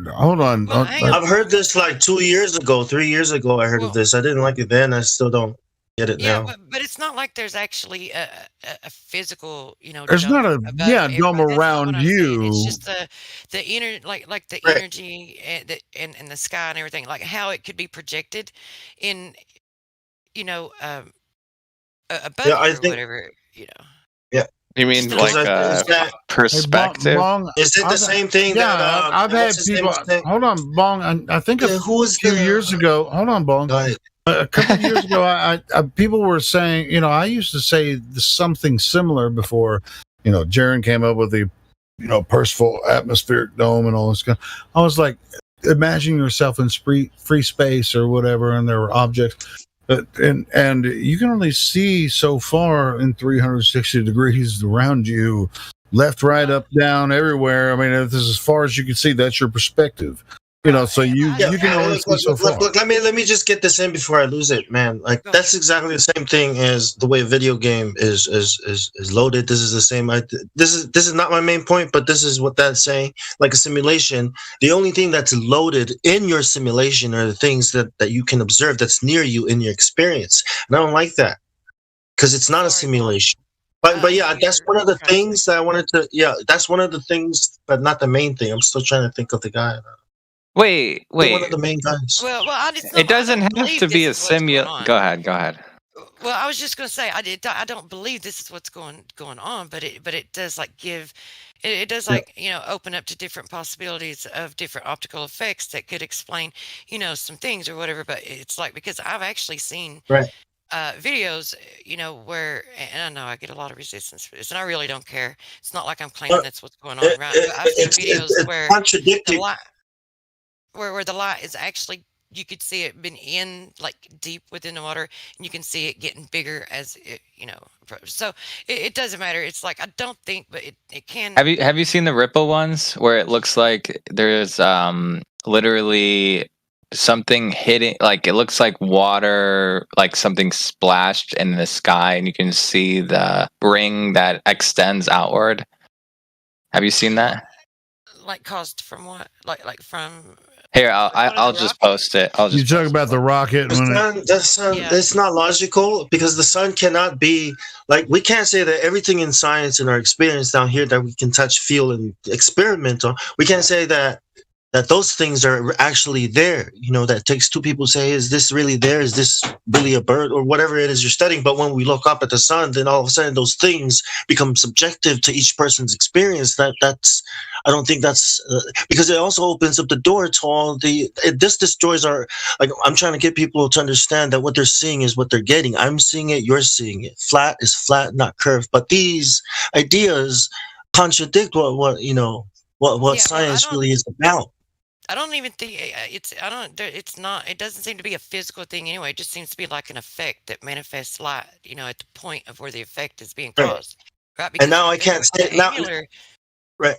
I: hold on.
E: Well,
Q: I've heard this like 2 years ago, 3 years ago. I heard of this. I didn't like it then. I still don't get it now.
E: But it's not like there's actually a physical,
I: There's not a dome around you.
E: It's just the inner, like the energy and the sky and everything, like how it could be projected in, above or whatever,
Q: Yeah.
C: You mean like perspective?
I: Bong,
Q: is it the same thing?
I: Yeah,
Q: that,
I: I've had people. Hold on, Bong. I think a few years ago. Hold on, Bong. A couple of years ago, I people were saying, I used to say something similar before, Jaron came up with the, Percival atmospheric dome and all this stuff. I was like, imagine yourself in free space or whatever, and there were objects, and you can only see so far in 360 degrees around you.
H: left, right, up, down, everywhere. I mean, if this is as far as you can see, that's your perspective. You know, so you can only see so far.
Q: Look, let me just get this in before I lose it, man. Like that's exactly the same thing as the way a video game is loaded. This is the same. This is not my main point, but this is what that's saying. Like a simulation, the only thing that's loaded in your simulation are the things that you can observe that's near you in your experience. And I don't like that because it's not a simulation. But yeah, that's one of the things that I wanted to. Yeah, that's one of the things, but not the main thing. I'm still trying to think of the guy.
C: Wait.
Q: One of the main guys.
E: Well,
C: It doesn't have to be a simulation. Go ahead.
E: Well, I was just going to say I don't believe this is what's going on, but it does like give it does like open up to different possibilities of different optical effects that could explain some things or whatever. But it's like because I've actually seen videos where, and I know I get a lot of resistance for this, and I really don't care. It's not like I'm claiming that's what's going on, right? But I've seen videos where
Q: contradicting.
E: Where the light is actually, you could see it been in like deep within the water, and you can see it getting bigger as it approaches. So it doesn't matter. It's like I don't think, but it can.
C: Have you seen the Ripple ones where it looks like there's literally something hitting, like it looks like water, like something splashed in the sky, and you can see the ring that extends outward? Have you seen that?
E: Like caused from what? Like from.
C: Here, I'll just post it.
H: You talk about the rocket.
Q: The sun. It's not logical because the sun cannot be like we can't say that everything in science and our experience down here that we can touch, feel, and experiment on. We can't say that those things are actually there. That takes two people to say, is this really there? Is this really a bird or whatever it is you're studying? But when we look up at the sun, then all of a sudden those things become subjective to each person's experience. I don't think that's because it also opens up the door to all this destroys our, like, I'm trying to get people to understand that what they're seeing is what they're getting. I'm seeing it, you're seeing it. Flat is flat, not curved. But these ideas contradict what science really is about.
E: I don't even think it doesn't seem to be a physical thing anyway. It just seems to be like an effect that manifests light, at the point of where the effect is being caused. Right.
Q: And now I can't say right.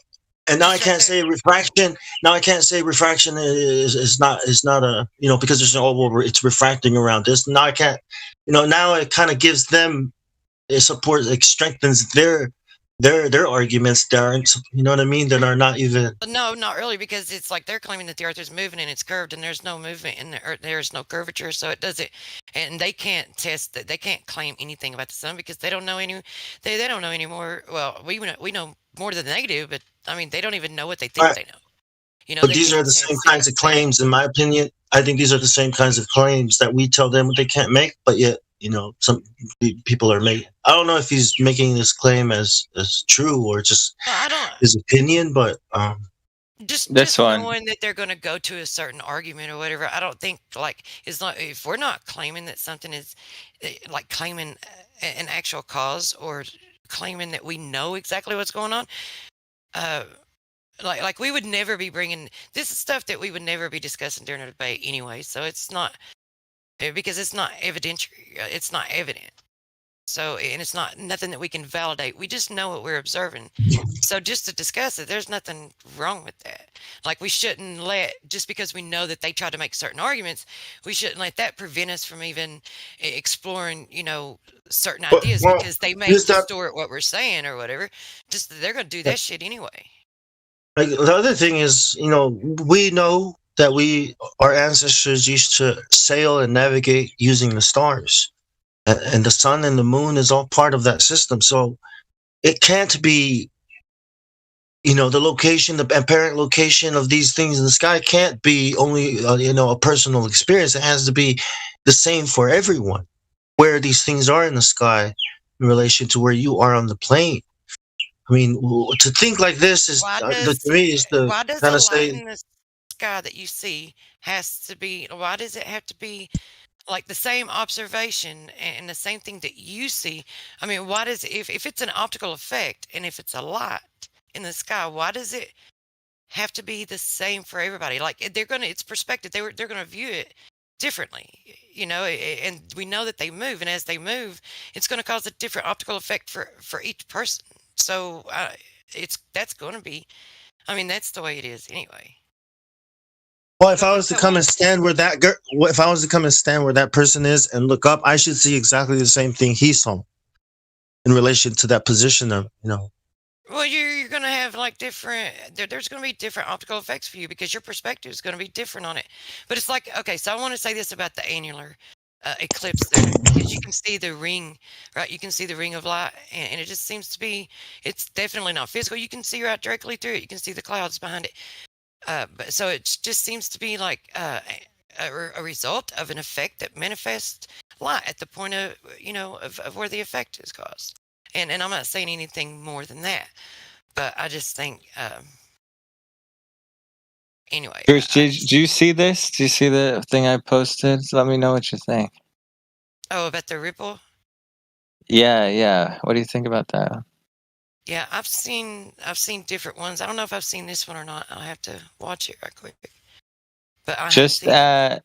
Q: And now I can't say refraction. Now I can't say refraction is not a because there's it's refracting around this. Now I can't now it kind of gives them it strengthens their arguments that aren't, what I mean, that are not even.
E: No, not really, because it's like they're claiming that the Earth is moving and it's curved, and there's no movement in the Earth. There's no curvature, so it doesn't. And they can't test that. They can't claim anything about the sun because they don't know any. They don't know anymore. Well, we know more than they do, but I mean, they don't even know what they think they know.
Q: But these are the same kinds of claims, in my opinion. I think these are the same kinds of claims that we tell them what they can't make, but yet. Some people are making. I don't know if he's making this claim as true or just his opinion, but
E: just
C: this one,
E: knowing that they're going to go to a certain argument or whatever. I don't think if we're not claiming that something is like claiming an actual cause or claiming that we know exactly what's going on. Like we would never be bringing this is stuff that we would never be discussing during a debate anyway. So it's not. Because it's not evidentiary, it's not evident. So, and it's not nothing that we can validate. We just know what we're observing. So just to discuss it, there's nothing wrong with that. Like we shouldn't just because we know that they try to make certain arguments, we shouldn't let that prevent us from even exploring, certain ideas because they may distort what we're saying or whatever. Just they're going to do that shit anyway.
Q: Like the other thing is, we know that our ancestors used to sail and navigate using the stars, and the sun and the moon is all part of that system. So it can't be, the location, the apparent location of these things in the sky can't be only, a personal experience. It has to be the same for everyone, where these things are in the sky in relation to where you are on the plane. I mean, to think like this is, to me, is the kind of say.
E: Sky that you see has to be, why does it have to be like the same observation and the same thing that you see? I mean, why does if it's an optical effect and if it's a light in the sky, why does it have to be the same for everybody? Like it's perspective. They're gonna view it differently, and we know that they move, and as they move, it's going to cause a different optical effect for each person. So that's going to be. I mean, that's the way it is anyway.
Q: Well, if I was to come and stand where that girl, if I was to come and stand where that person is and look up, I should see exactly the same thing he saw in relation to that position of,
E: Well, you're going to have like different. There's going to be different optical effects for you because your perspective is going to be different on it. But it's like, okay, so I want to say this about the annular eclipse there, because you can see the ring, right? You can see the ring of light, and it just seems to be. It's definitely not physical. You can see right directly through it. You can see the clouds behind it. But so it just seems to be like a result of an effect that manifests light at the point of of where the effect is caused. And I'm not saying anything more than that, but I just think anyway.
C: Bruce, do you see this? Do you see the thing I posted? Let me know what you think.
E: Oh, about the ripple?
C: Yeah. What do you think about that?
E: Yeah, I've seen different ones. I don't know if I've seen this one or not. I'll have to watch it right quick. But I
C: Just at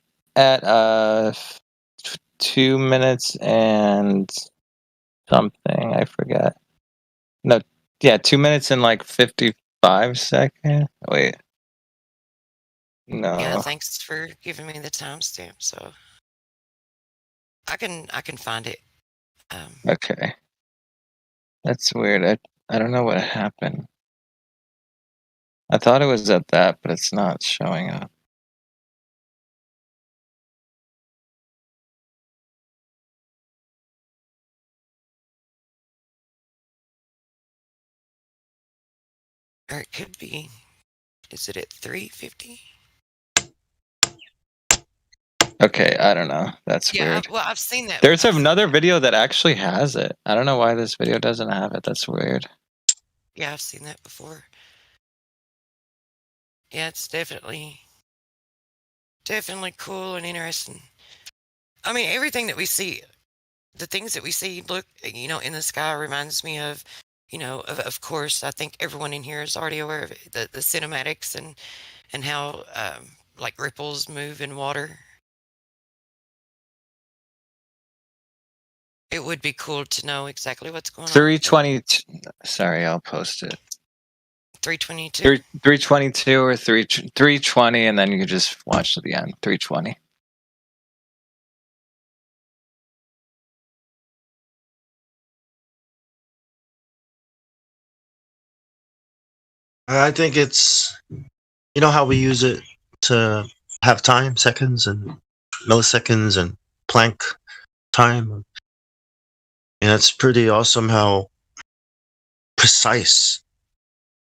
C: 2 minutes and something, I forget. No, yeah, 2 minutes and like 55 seconds. Wait. No.
E: Yeah, thanks for giving me the timestamp. So I can find it.
C: Okay. That's weird. I don't know what happened. I thought it was at that, but it's not showing up.
E: Or it could be. Is it at 3:50?
C: Okay, I don't know. That's
E: Yeah,
C: weird.
E: I've seen that.
C: There's another video that actually has it. I don't know why this video doesn't have it. That's weird.
E: Yeah, I've seen that before. Yeah, it's definitely cool and interesting. I mean, everything that we see, the things that we see, look, in the sky reminds me of, of course, I think everyone in here is already aware of it, the cinematics and how like ripples move in water. It would be cool to know exactly what's going on.
C: 320. Sorry, I'll post it.
E: 322.
C: 322 or 320, and then you can just watch to the end. 320.
Q: I think it's, how we use it to have time, seconds and milliseconds and Planck time. And it's pretty awesome how precise.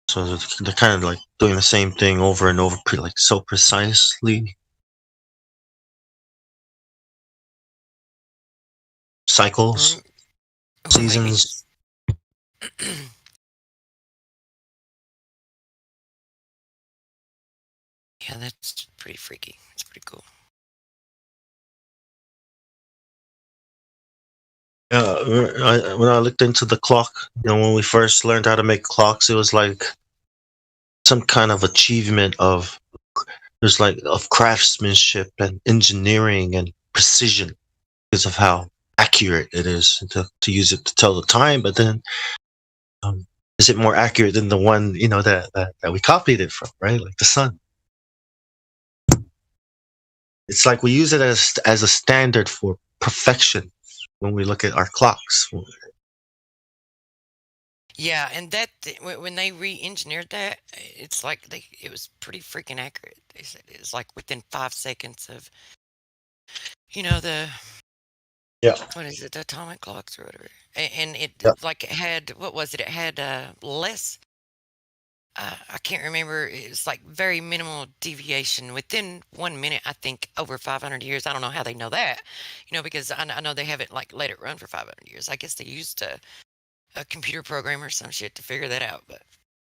Q: So they're kind of like doing the same thing over and over, like so precisely. Cycles, seasons.
E: Yeah, that's pretty freaky. It's pretty cool.
Q: When I looked into the clock, when we first learned how to make clocks, it was like some kind of achievement of craftsmanship and engineering and precision because of how accurate it is to use it to tell the time. But then, is it more accurate than the one that we copied it from, right? Like the sun. It's like we use it as a standard for perfection when we look at our clocks.
E: Yeah, and that when they re-engineered that, it's like it was pretty freaking accurate. They said it was like within 5 seconds of, what is it, the atomic clocks or whatever, and it like it had, what was it? It had less. I can't remember. It's like very minimal deviation within 1 minute. I think over 500 years. I don't know how they know that, because I know they haven't like let it run for 500 years. I guess they used a computer program or some shit to figure that out, but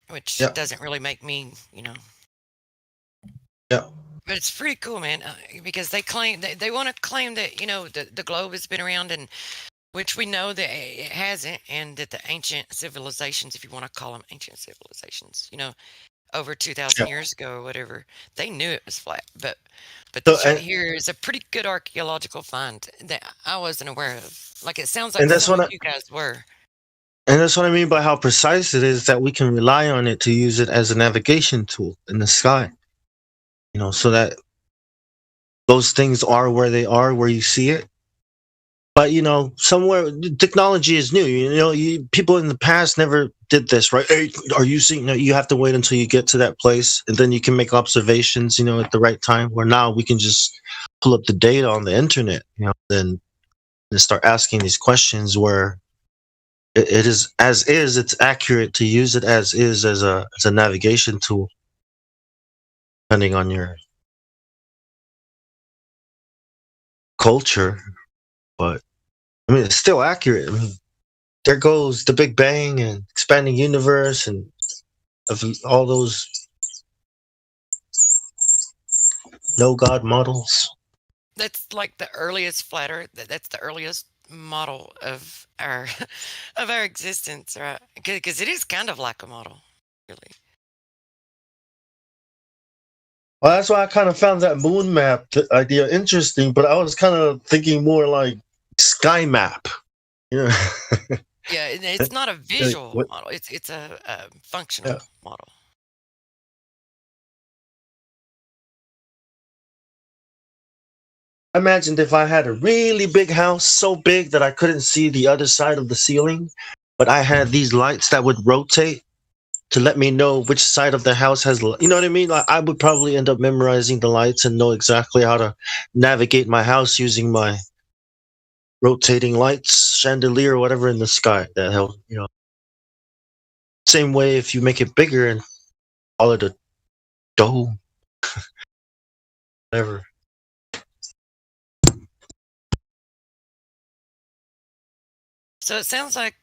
E: which doesn't really make me,
Q: Yeah.
E: But it's pretty cool, man, because they claim they want to claim that the globe has been around, and which we know that it hasn't, and that the ancient civilizations, if you want to call them ancient civilizations, over 2,000 years ago or whatever, they knew it was flat. But this right here is a pretty good archaeological find that I wasn't aware of. Like, it sounds like
Q: And that's
E: some
Q: what
E: of you guys were.
Q: And that's what I mean by how precise it is, that we can rely on it to use it as a navigation tool in the sky. So that those things are where they are, where you see it. But somewhere technology is new. People in the past never did this, right? Hey, are you seeing? No, you have to wait until you get to that place, and then you can make observations, at the right time. Where now we can just pull up the data on the internet, then start asking these questions. Where it is as is, it's accurate to use it as is as a navigation tool, depending on your culture. But I mean, it's still accurate. I mean, there goes the Big Bang and expanding universe and of all those no God models.
E: That's like the earliest flat Earth. That's the earliest model of our of our existence, right? Because it is kind of like a model, really.
Q: Well, that's why I kind of found that moon map idea interesting, but I was kind of thinking more like sky map.
E: Yeah, it's not a visual model. It's a functional model.
Q: I imagined if I had a really big house, so big that I couldn't see the other side of the ceiling, but I had these lights that would rotate to let me know which side of the house has, you know what I mean? I would probably end up memorizing the lights and know exactly how to navigate my house using my rotating lights, chandelier, or whatever in the sky. That help, Same way if you make it bigger and call it a dome, whatever.
E: So it sounds like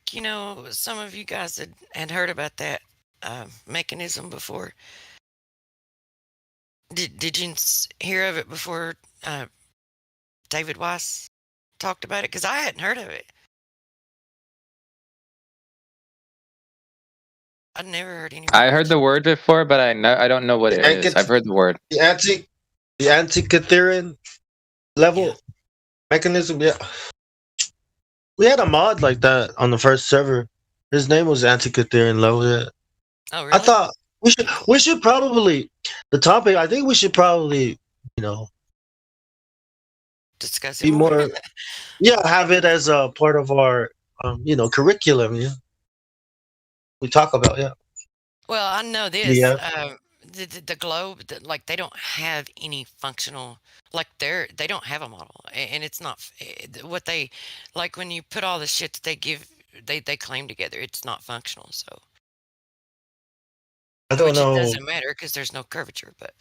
E: some of you guys had heard about that mechanism before. Did you hear of it before David Weiss talked about it? Because I hadn't heard of it. I'd never heard anyone.
C: I heard the word before, but I don't know what it is. I've heard the word.
Q: The Antikythera level mechanism. Yeah, we had a mod like that on the first server. His name was Antikythera level. Yeah.
E: Oh, really?
Q: I thought we should probably the topic. I think we should probably
E: discuss
Q: be
E: it
Q: more. Yeah, have it as a part of our curriculum. Yeah, we talk about
E: Well, I know this.
Q: Yeah.
E: The globe, like they don't have any functional, like they don't have a model, and it's not what they like when you put all the shit that they give, they claim together. It's not functional, so
Q: I don't
E: which
Q: know.
E: It doesn't matter because there's no curvature, but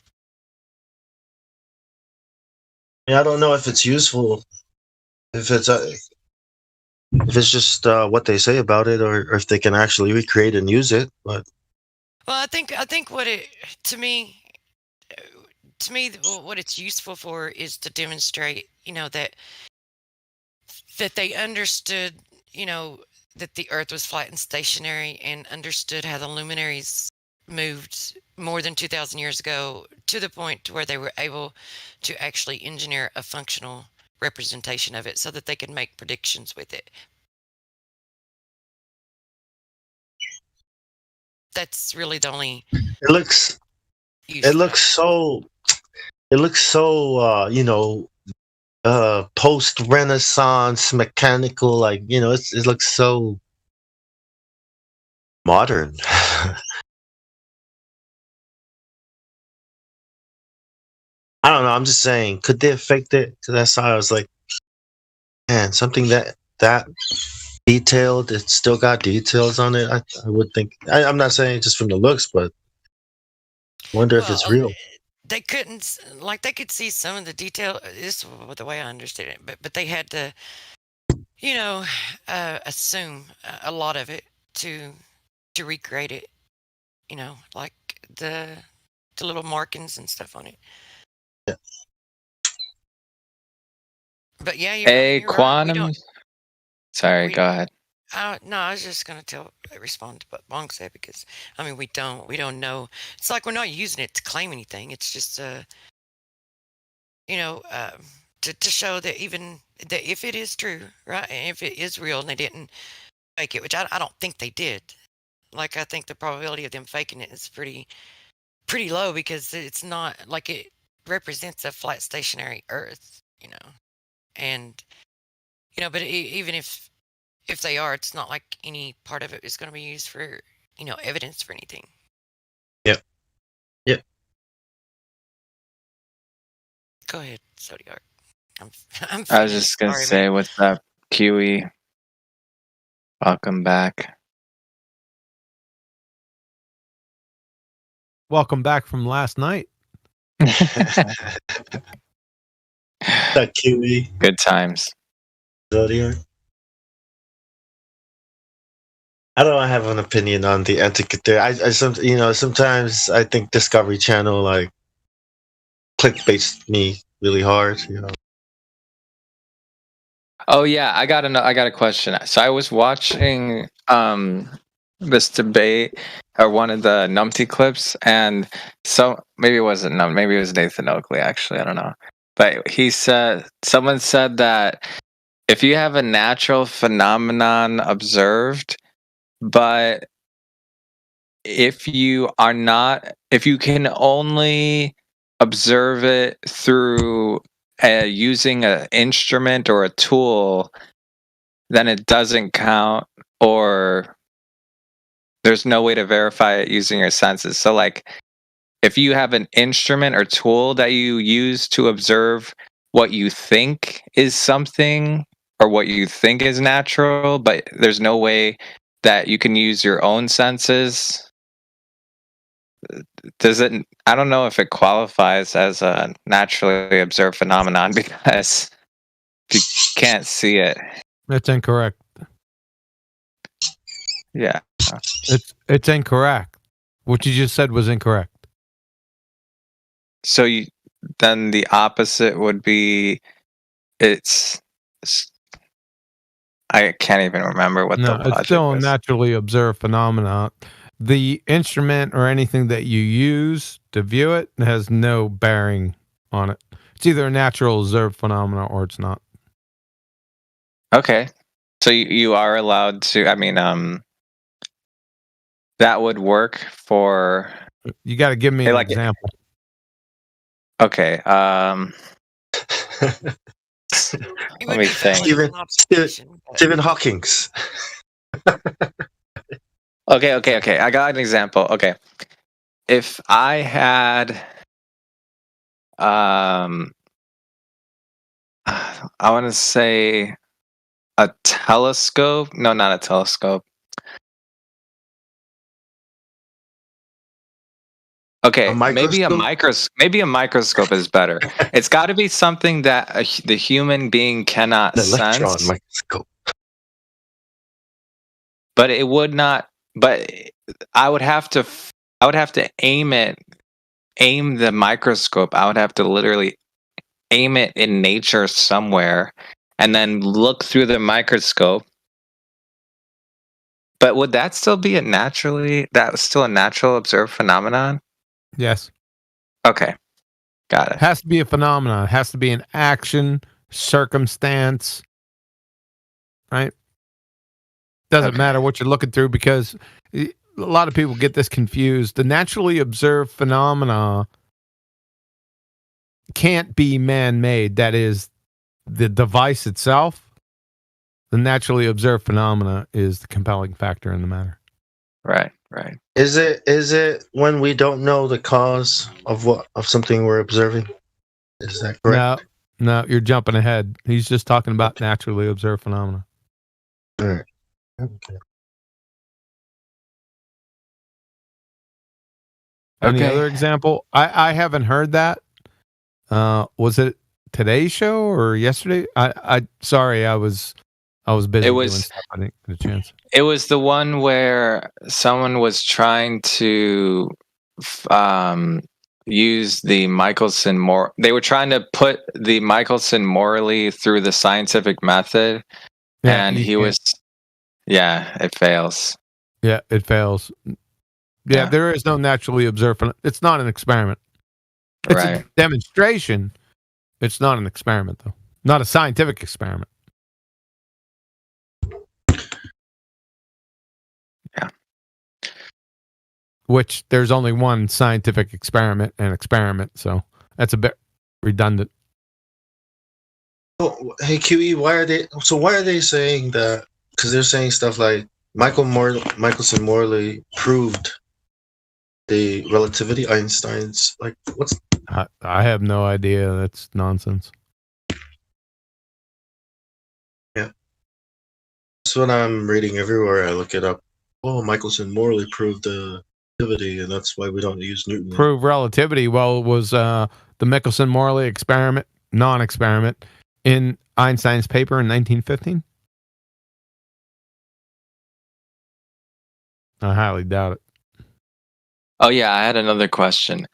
Q: Yeah, I don't know if it's useful, if it's just what they say about it, or if they can actually recreate and use it. But
E: well, I think what it to me what it's useful for is to demonstrate, that they understood, that the Earth was flat and stationary, and understood how the luminaries moved more than 2,000 years ago to the point to where they were able to actually engineer a functional representation of it so that they could make predictions with it. That's really the only.
Q: it looks so post Renaissance mechanical, like it looks so modern. I don't know. I'm just saying, could they affect it? Because that's how I was like, man, something that detailed. It's still got details on it. I would think. I'm not saying just from the looks, but I wonder if it's real.
E: They couldn't, like, they could see some of the detail. This is the way I understood it, but they had to, assume a lot of it to recreate it. Like the little markings and stuff on it.
Q: Yeah.
E: But yeah, you're
C: quantum.
E: Right.
C: Sorry, go ahead.
E: No, I was just gonna respond to what Bong said, because we don't know. It's like we're not using it to claim anything. It's just to show that even that if it is true, right, and if it is real, and they didn't fake it, which I don't think they did. Like, I think the probability of them faking it is pretty low because it's not like it represents a flat stationary Earth, and but even if they are, it's not like any part of it is going to be used for evidence for anything.
Q: Yep. Yep.
E: Go ahead, Zodiac. I'm
C: I was just gonna say,
E: man.
C: what's up, Kiwi? Welcome back.
N: Welcome back from last night.
Q: That Kiwi.
C: Good times.
Q: Zodiac. I don't have an opinion on the Antikythera. Sometimes I think Discovery Channel like clickbaits me really hard.
C: Oh yeah, I got a question. So I was watching this debate or one of the Numpty clips, and so maybe it wasn't Num, maybe it was Nathan Oakley actually. I don't know, but someone said that if you have a natural phenomenon observed, but if you can only observe it through using an instrument or a tool, then it doesn't count, or there's no way to verify it using your senses. So like, if you have an instrument or tool that you use to observe what you think is something or what you think is natural, but there's no way that you can use your own senses, I don't know if it qualifies as a naturally observed phenomenon because you can't see it.
N: That's incorrect.
C: Yeah.
N: It's incorrect. What you just said was incorrect.
C: So then the opposite would be I can't even remember what the logic
N: it's still a
C: was.
N: naturally observed phenomenon. The instrument or anything that you use to view it has no bearing on it. It's either a natural observed phenomenon or it's not.
C: Okay. So you are allowed to, that would work for...
N: You got to give me an example.
C: Okay. Let me think.
Q: Stephen Hawking's.
C: Okay. I got an example. Okay. If I had, I want to say a telescope. No, not a telescope. Okay, maybe a microscope is better. It's got to be something that the human being cannot
Q: Electron
C: sense.
Q: microscope.
C: But it would not. But I would have to aim the microscope. I would have to literally aim it in nature somewhere, and then look through the microscope. But would that still be a natural observed phenomenon?
N: Yes.
C: Okay. Got it.
N: It has to be a phenomenon. It has to be an action, circumstance, right? Doesn't matter what you're looking through because a lot of people get this confused. The naturally observed phenomena can't be man-made. That is the device itself. The naturally observed phenomena is the compelling factor in the matter.
C: Right.
Q: Is it when we don't know the cause of something we're observing? Is that correct?
N: No, you're jumping ahead. He's just talking about naturally observed phenomena.
Q: All right. Okay.
N: Any other example? I haven't heard that. Was it today's show or yesterday? Sorry, I was busy doing stuff. I didn't get a chance.
C: It was the one where someone was trying to use the Michelson they were trying to put the Michelson-Morley through the scientific method, and it fails.
N: Yeah, it fails. Yeah, there is no naturally observed. It's not an experiment. It's a demonstration. It's not an experiment, though. Not a scientific experiment. which there's only one scientific experiment, so that's a bit redundant.
Q: Oh, hey QE, why are they saying that? Because they're saying stuff like Michelson Morley proved the relativity, Einstein's like what's
N: I have no idea. That's nonsense.
Q: yeah. That's what I'm reading everywhere. I look it up. Oh, Michelson Morley proved the relativity, and that's why we don't use Newton.
N: Prove relativity. Well, it was the Michelson-Morley experiment, non-experiment, in Einstein's paper in 1915? I highly doubt it.
C: Oh yeah, I had another question.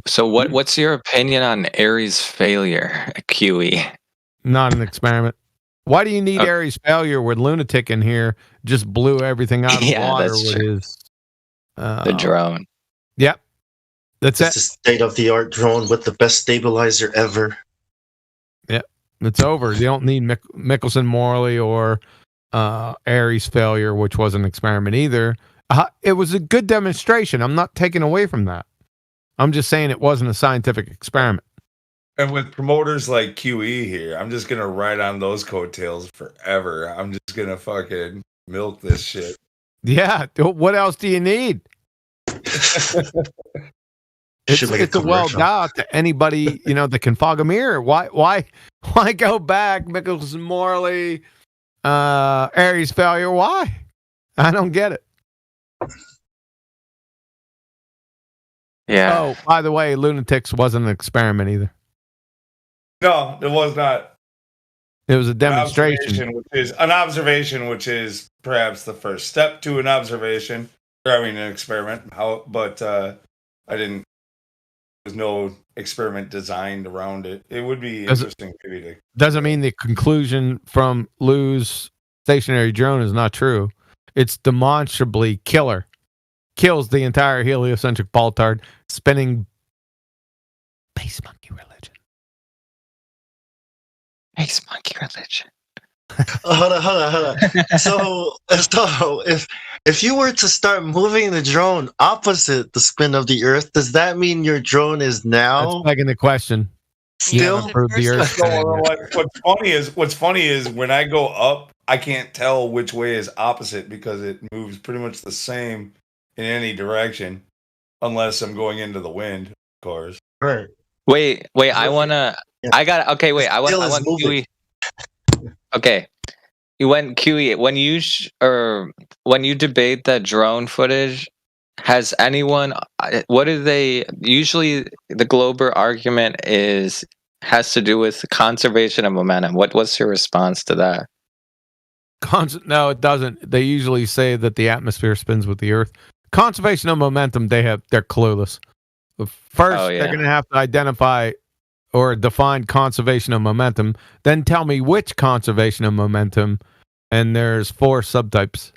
C: So what's your opinion on Airy's failure, QE?
N: Not an experiment. Why do you need Airy's failure when Lunatic in here just blew everything out of the water
C: that's
N: with
C: true.
N: his
C: The drone.
N: Yep. That's
Q: It's a state-of-the-art drone with the best stabilizer ever.
N: Yep. It's over. You don't need Michelson Morley or Airy's failure, which was an experiment either. It was a good demonstration. I'm not taking away from that. I'm just saying it wasn't a scientific experiment.
A: And with promoters like QE here, I'm just gonna ride on those coattails forever. I'm just gonna fucking milk this shit.
N: Yeah. What else do you need? It's a well doubt to anybody, that can fog a mirror. Why go back? Michelson Morley, Airy's failure. Why? I don't get it.
C: Yeah.
N: Oh, by the way, Lunatics wasn't an experiment either.
A: No, it was not.
N: It was a demonstration.
A: An observation, which is perhaps the first step to an observation. An experiment. I didn't. There's no experiment designed around it. It would be interesting.
N: Doesn't mean the conclusion from Lou's stationary drone is not true. It's demonstrably killer. Kills the entire heliocentric Baltard, spinning base monkey religion.
C: Base monkey religion.
Q: Hold on. So if you were to start moving the drone opposite the spin of the Earth, does that mean your drone is now?
N: That's begging the question.
Q: Still,
N: the Earth.
A: What's funny is when I go up, I can't tell which way is opposite because it moves pretty much the same in any direction, unless I'm going into the wind, of course.
Q: Right.
C: Wait. I wanna. Yeah. I got. Okay. Wait. I want QE. Okay. When QE, when you debate that drone footage, has anyone? What do they usually? The Glober argument has to do with conservation of momentum. What's your response to that?
N: No, it doesn't. They usually say that the atmosphere spins with the Earth. Conservation of momentum, they're clueless. First, they're going to have to identify or define conservation of momentum. Then tell me which conservation of momentum. And there's 4 subtypes.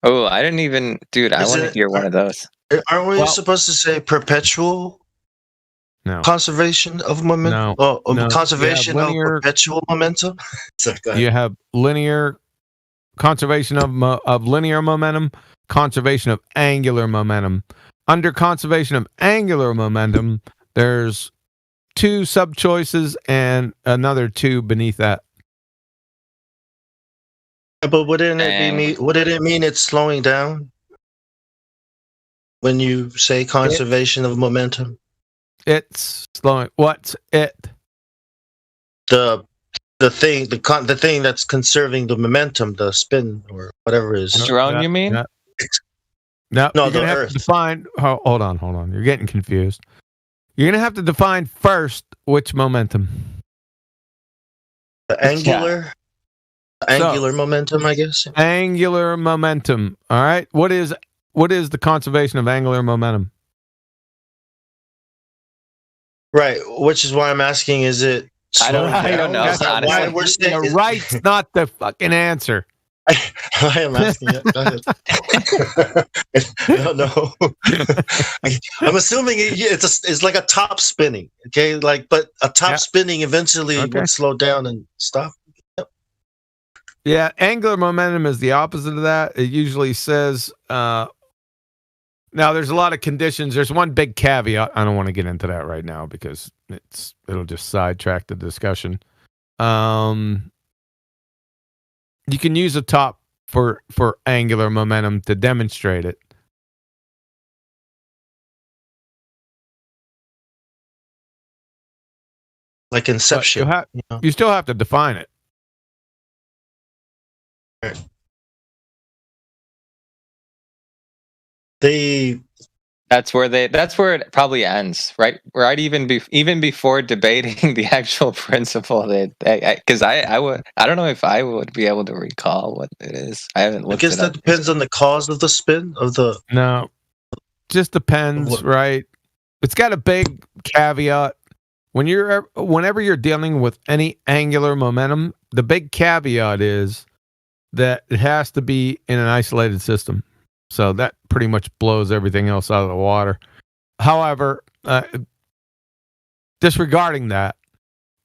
C: Oh, I didn't even, dude. I want to hear one of those.
Q: Aren't we supposed to say perpetual?
N: No.
Q: Conservation of momentum.
N: No.
Q: Conservation of perpetual momentum.
N: You have linear conservation of linear momentum, conservation of angular momentum. Under conservation of angular momentum, there's 2 sub-choices and another 2 beneath that.
Q: But wouldn't it mean it's slowing down when you say conservation of momentum?
N: It's slowing. What's it?
Q: The thing that's conserving the momentum, the spin or whatever it is.
C: The drone, you mean?
N: No,
Q: no,
N: you're gonna have to define. Hold on. You're getting confused. You're gonna have to define first which momentum.
Q: The angular. Angular momentum, I guess.
N: Angular momentum. All right. What is the conservation of angular momentum?
Q: Right. Which is why I'm asking: is it?
C: I don't know.
N: The right's not the fucking answer.
Q: I am asking it. Go ahead. I don't know. I'm assuming it's like a top spinning. Okay, but a top spinning eventually would slow down and stop.
N: Yeah, angular momentum is the opposite of that. It usually says now there's a lot of conditions. There's one big caveat. I don't want to get into that right now because it'll just sidetrack the discussion. You can use a top for angular momentum to demonstrate it.
Q: Like Inception.
N: You still have to define it.
C: That's where it probably ends, right? Right, even before debating the actual principle. Because I don't know if I would be able to recall what it is. I haven't
Q: I
C: looked
Q: guess
C: it
Q: that
C: up.
Q: depends on the cause of the spin of the.
N: No, just depends, right? It's got a big caveat. Whenever you're dealing with any angular momentum, the big caveat is that it has to be in an isolated system. So that pretty much blows everything else out of the water. However, disregarding that,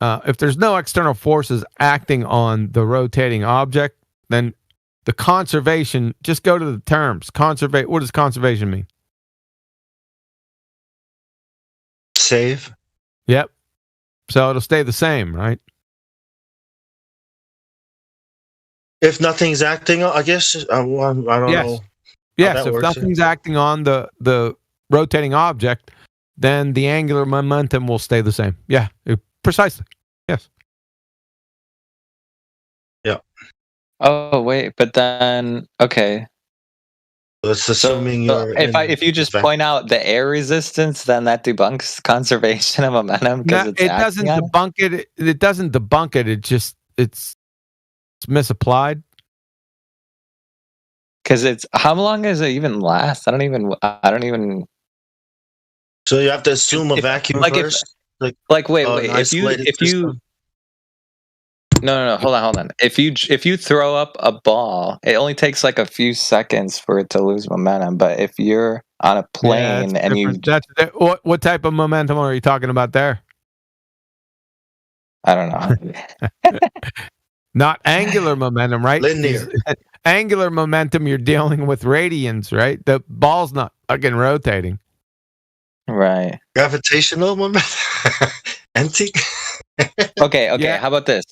N: if there's no external forces acting on the rotating object, then the conservation, just go to the terms. What does conservation mean?
Q: Save.
N: Yep. So it'll stay the same, right?
Q: If nothing's acting, I guess I don't know.
N: Yes, if nothing's acting on the rotating object, then the angular momentum will stay the same. Yeah, precisely. Yes.
Q: Yeah.
C: Oh wait, but then okay.
Q: That's assuming
C: So if you just point out the air resistance, then that debunks conservation of momentum because
N: it doesn't debunk it. It doesn't debunk it. It's misapplied.
C: Because how long does it even last? I don't even.
Q: So you have to assume a vacuum first.
C: Wait. If you. No. Hold on. If you throw up a ball, it only takes like a few seconds for it to lose momentum. But if you're on a plane
N: what type of momentum are you talking about there?
C: I don't know.
N: Not angular momentum, right?
Q: Linear.
N: Angular momentum, you're dealing with radians, right? The ball's not fucking rotating.
C: Right.
Q: Gravitational momentum. Empty.
C: Okay. Yeah. How about this?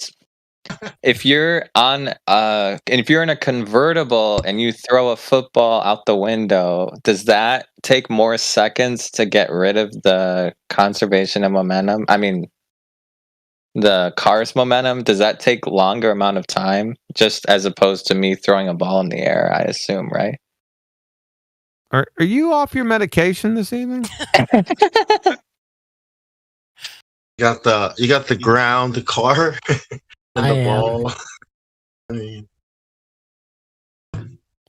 C: If you're in a convertible and you throw a football out the window, does that take more seconds to get rid of the conservation of momentum? I mean, the car's momentum, does that take longer amount of time just as opposed to me throwing a ball in the air, I assume, right?
N: Are you off your medication this evening?
Q: You got the ground, the car, and the ball. I mean,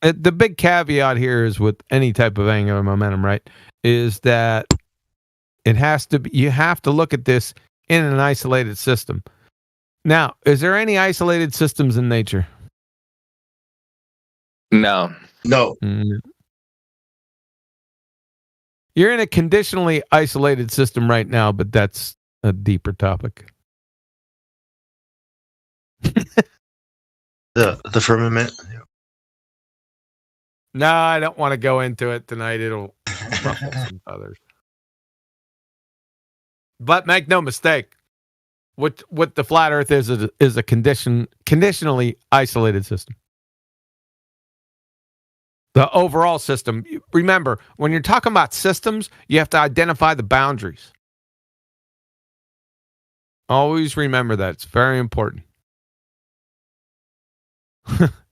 N: the big caveat here is with any type of angular momentum, right? Is that it has to be, you have to look at this in an isolated system. Now, is there any isolated systems in nature?
C: No.
N: You're in a conditionally isolated system right now, but that's a deeper topic.
Q: The firmament.
N: No, I don't want to go into it tonight. It'll ruffle some feathers. But make no mistake, what the flat Earth is a conditionally isolated system. The overall system. Remember, when you're talking about systems, you have to identify the boundaries. Always remember that. It's very important.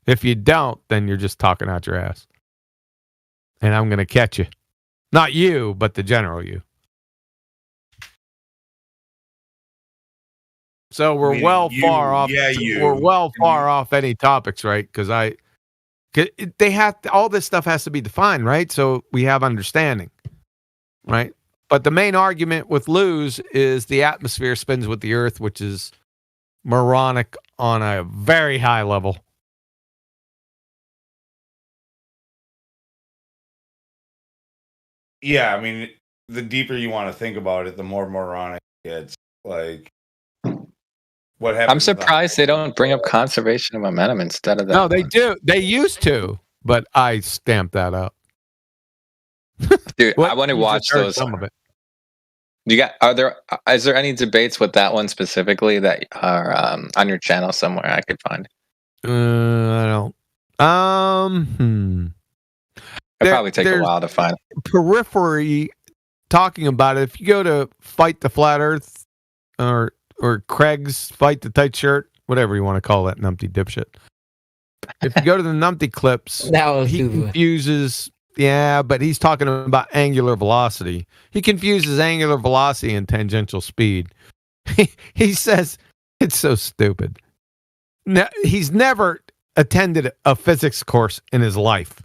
N: If you don't, then you're just talking out your ass. And I'm going to catch you. Not you, but the general you. So we're far off.
A: Yeah, you.
N: We're well far off any topics, right? Because they have all this stuff has to be defined, right? So we have understanding, right? But the main argument with Luz is the atmosphere spins with the Earth, which is moronic on a very high level.
A: Yeah, I mean, the deeper you want to think about it, the more moronic it gets. Like, What happened?
C: I'm surprised they don't bring up conservation of momentum instead of that.
N: No, they do. They used to, but I stamped that out.
C: Dude, I want to
N: You
C: watch
N: just heard
C: those.
N: some of it.
C: Is there any debates with that one specifically that are on your channel somewhere I could find?
N: I don't.
C: It'd probably take a while to find.
N: Periphery talking about it. If you go to Fight the Flat Earth or Craig's Fight the Tight Shirt, whatever you want to call that numpty dipshit. If you go to the numpty clips, he confuses. Yeah, but he's talking about angular velocity. He confuses angular velocity and tangential speed. He says it's so stupid. No, he's never attended a physics course in his life,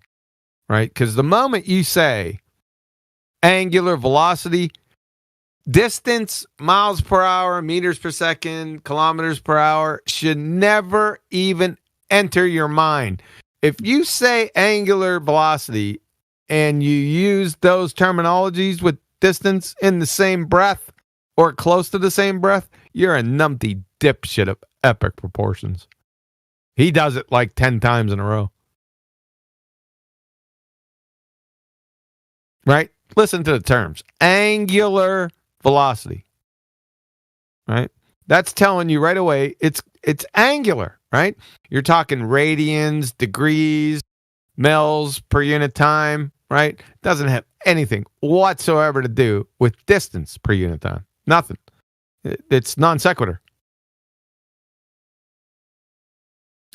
N: right? Because the moment you say angular velocity, distance, miles per hour, meters per second, kilometers per hour, should never even enter your mind. If you say angular velocity and you use those terminologies with distance in the same breath or close to the same breath, you're a numpty dipshit of epic proportions. He does it like 10 times in a row. Right? Listen to the terms. Angular velocity. Right? That's telling you right away it's angular, right? You're talking radians, degrees, mils per unit time, right? Doesn't have anything whatsoever to do with distance per unit time. Nothing. It's non sequitur.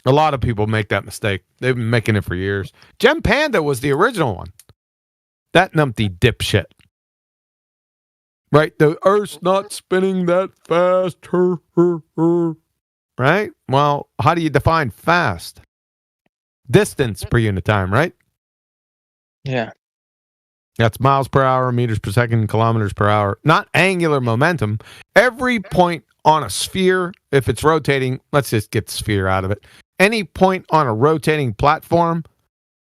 N: A lot of people make that mistake. They've been making it for years. Gem Panda was the original one. That numpty dipshit. Right? The Earth's not spinning that fast. Right? Well, how do you define fast? Distance per unit time, right?
C: Yeah.
N: That's miles per hour, meters per second, kilometers per hour. Not angular momentum. Every point on a sphere, if it's rotating, let's just get the sphere out of it. Any point on a rotating platform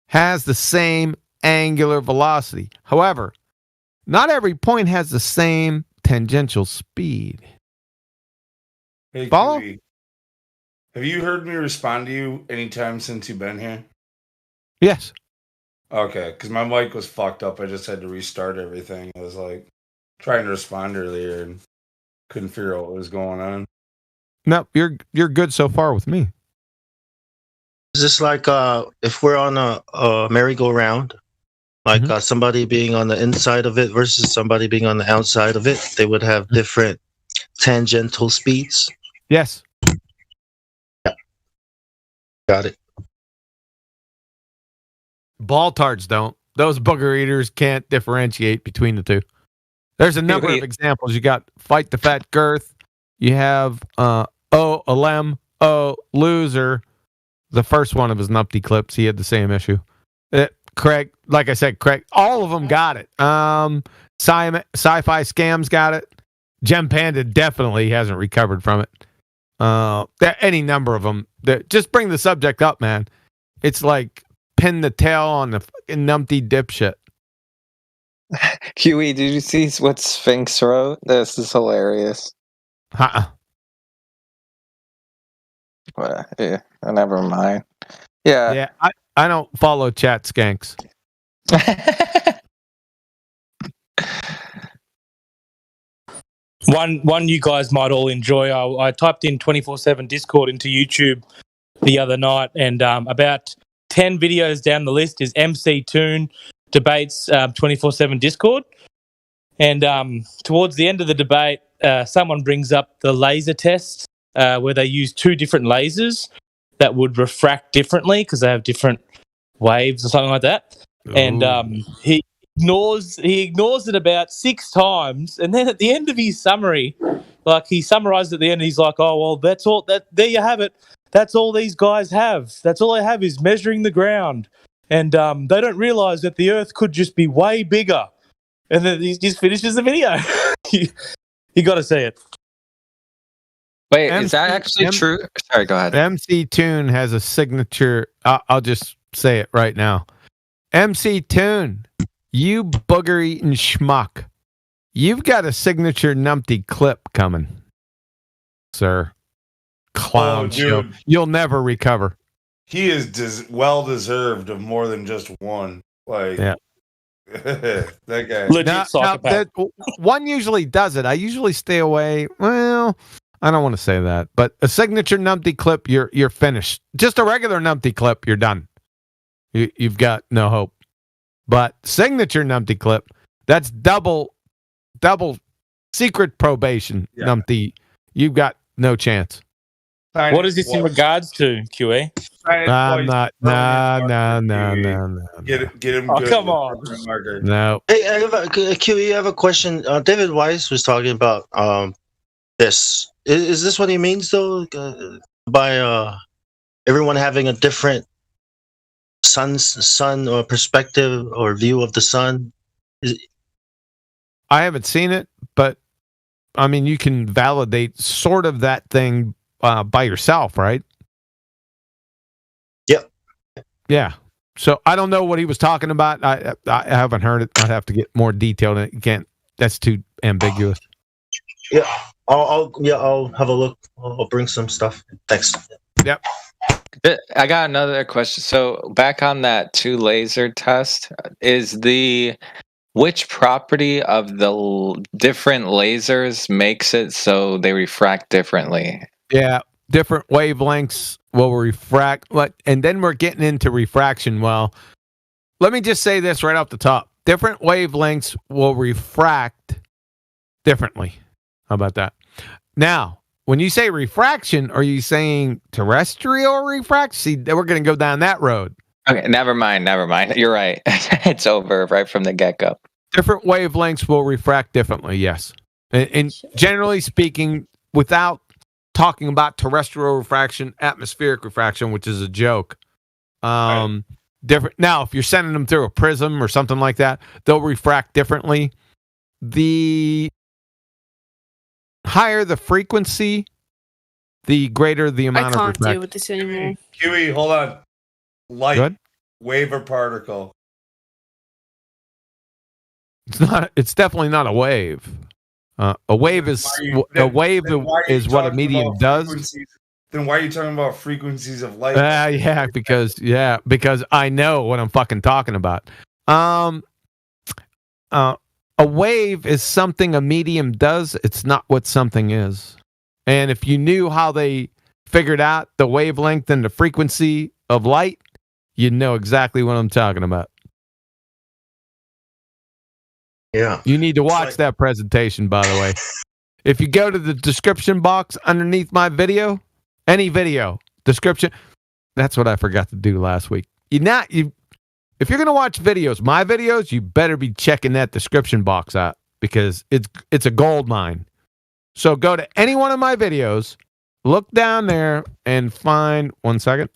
N: has the same angular velocity. However, not every point has the same tangential speed.
A: Hey,
N: Follow?
A: Kiwi, have you heard me respond to you anytime since you've been here?
N: Yes.
A: Okay, because my mic was fucked up. I just had to restart everything. I was like trying to respond earlier and couldn't figure out what was going on.
N: No, you're good so far with me.
Q: Is this like if we're on a merry-go-round, like somebody being on the inside of it versus somebody being on the outside of it, they would have different tangential speeds?
N: Yes.
Q: Yeah. Got it.
N: Baltards don't. Those booger eaters can't differentiate between the two. There's a number of examples. You got Fight the Fat Girth. You have Alem, Loser. The first one of his numpty clips, he had the same issue. Craig, like I said, Craig, all of them got it. Sci-fi Scams got it. Gem Panda definitely hasn't recovered from it. Any number of them. Just bring the subject up, man. It's like pin the tail on the fucking numpty dipshit.
C: QE, did you see what Sphinx wrote? This is hilarious. Yeah, never mind. Yeah.
N: Yeah, I don't follow chat skanks.
K: One you guys might all enjoy. I typed in 24/7 Discord into YouTube the other night, and about 10 videos down the list is MC Toon debates 24/7 Discord. And towards the end of the debate, someone brings up the laser test where they use two different lasers that would refract differently because they have different waves or something like that. Ooh. And he ignores it about 6 times, and then at the end of his summary, like he summarized at the end, he's like, "Oh well, that's all. There you have it. That's all these guys have. That's all they have is measuring the ground, and they don't realize that the Earth could just be way bigger." And then he just finishes the video. You got to see it.
C: Wait, is that actually true? Sorry, go ahead.
N: MC Toon has a signature. I'll just say it right now. MC Toon, you booger-eating schmuck. You've got a signature numpty clip coming, sir. clown show.
A: dude.
N: You'll never recover.
A: He is well deserved of more than just one. Like,
N: Yeah.
A: that guy.
N: One usually does it. I usually stay away. Well, I don't want to say that, but a signature numpty clip, you're finished. Just a regular numpty clip, you're done. You've got no hope. But signature numpty clip, that's double secret probation numpty. You've got no chance.
K: What is this in regards to, QE?
N: I'm not. No.
A: Get him.
K: Oh,
A: good
K: come
A: with
K: on.
A: the marker.
N: No.
Q: Hey, I have QE, I have a question. David Weiss was talking about this. Is this what he means though? By everyone having a different sun or perspective or view of the sun?
N: I haven't seen it, but I mean, you can validate sort of that thing by yourself, right?
Q: Yep.
N: Yeah. So I don't know what he was talking about. I haven't heard it. I'd have to get more detailed. You can't. That's too ambiguous.
Q: Yeah. I'll have a look. I'll bring some stuff. Thanks.
N: Yep.
C: I got another question. So back on that 2 laser test, is which property of the different lasers makes it so they refract differently?
N: Yeah, different wavelengths will refract. And then we're getting into refraction. Well, let me just say this right off the top. Different wavelengths will refract differently. How about that? Now, when you say refraction, are you saying terrestrial refraction? See, we're going to go down that road.
C: Okay, never mind. You're right. It's over right from the get-go.
N: Different wavelengths will refract differently, yes. And generally speaking, without talking about terrestrial refraction, atmospheric refraction, which is a joke. Different. Now, if you're sending them through a prism or something like that, they'll refract differently. The higher the frequency, the greater the amount of refraction.
B: I can't deal with this anymore.
A: Huey, hold on. Light,
N: Good?
A: wave, or particle?
N: It's not. It's definitely not a wave. A wave is what a medium does.
A: Then why are you talking about frequencies of light?
N: Because I know what I'm fucking talking about. A wave is something a medium does. It's not what something is. And if you knew how they figured out the wavelength and the frequency of light, you'd know exactly what I'm talking about.
Q: Yeah.
N: You need to watch that presentation, by the way. If you go to the description box underneath my video, any video description, that's what I forgot to do last week. If you're going to watch videos, my videos, you better be checking that description box out because it's a gold mine. So go to any one of my videos, look down there and find, one second.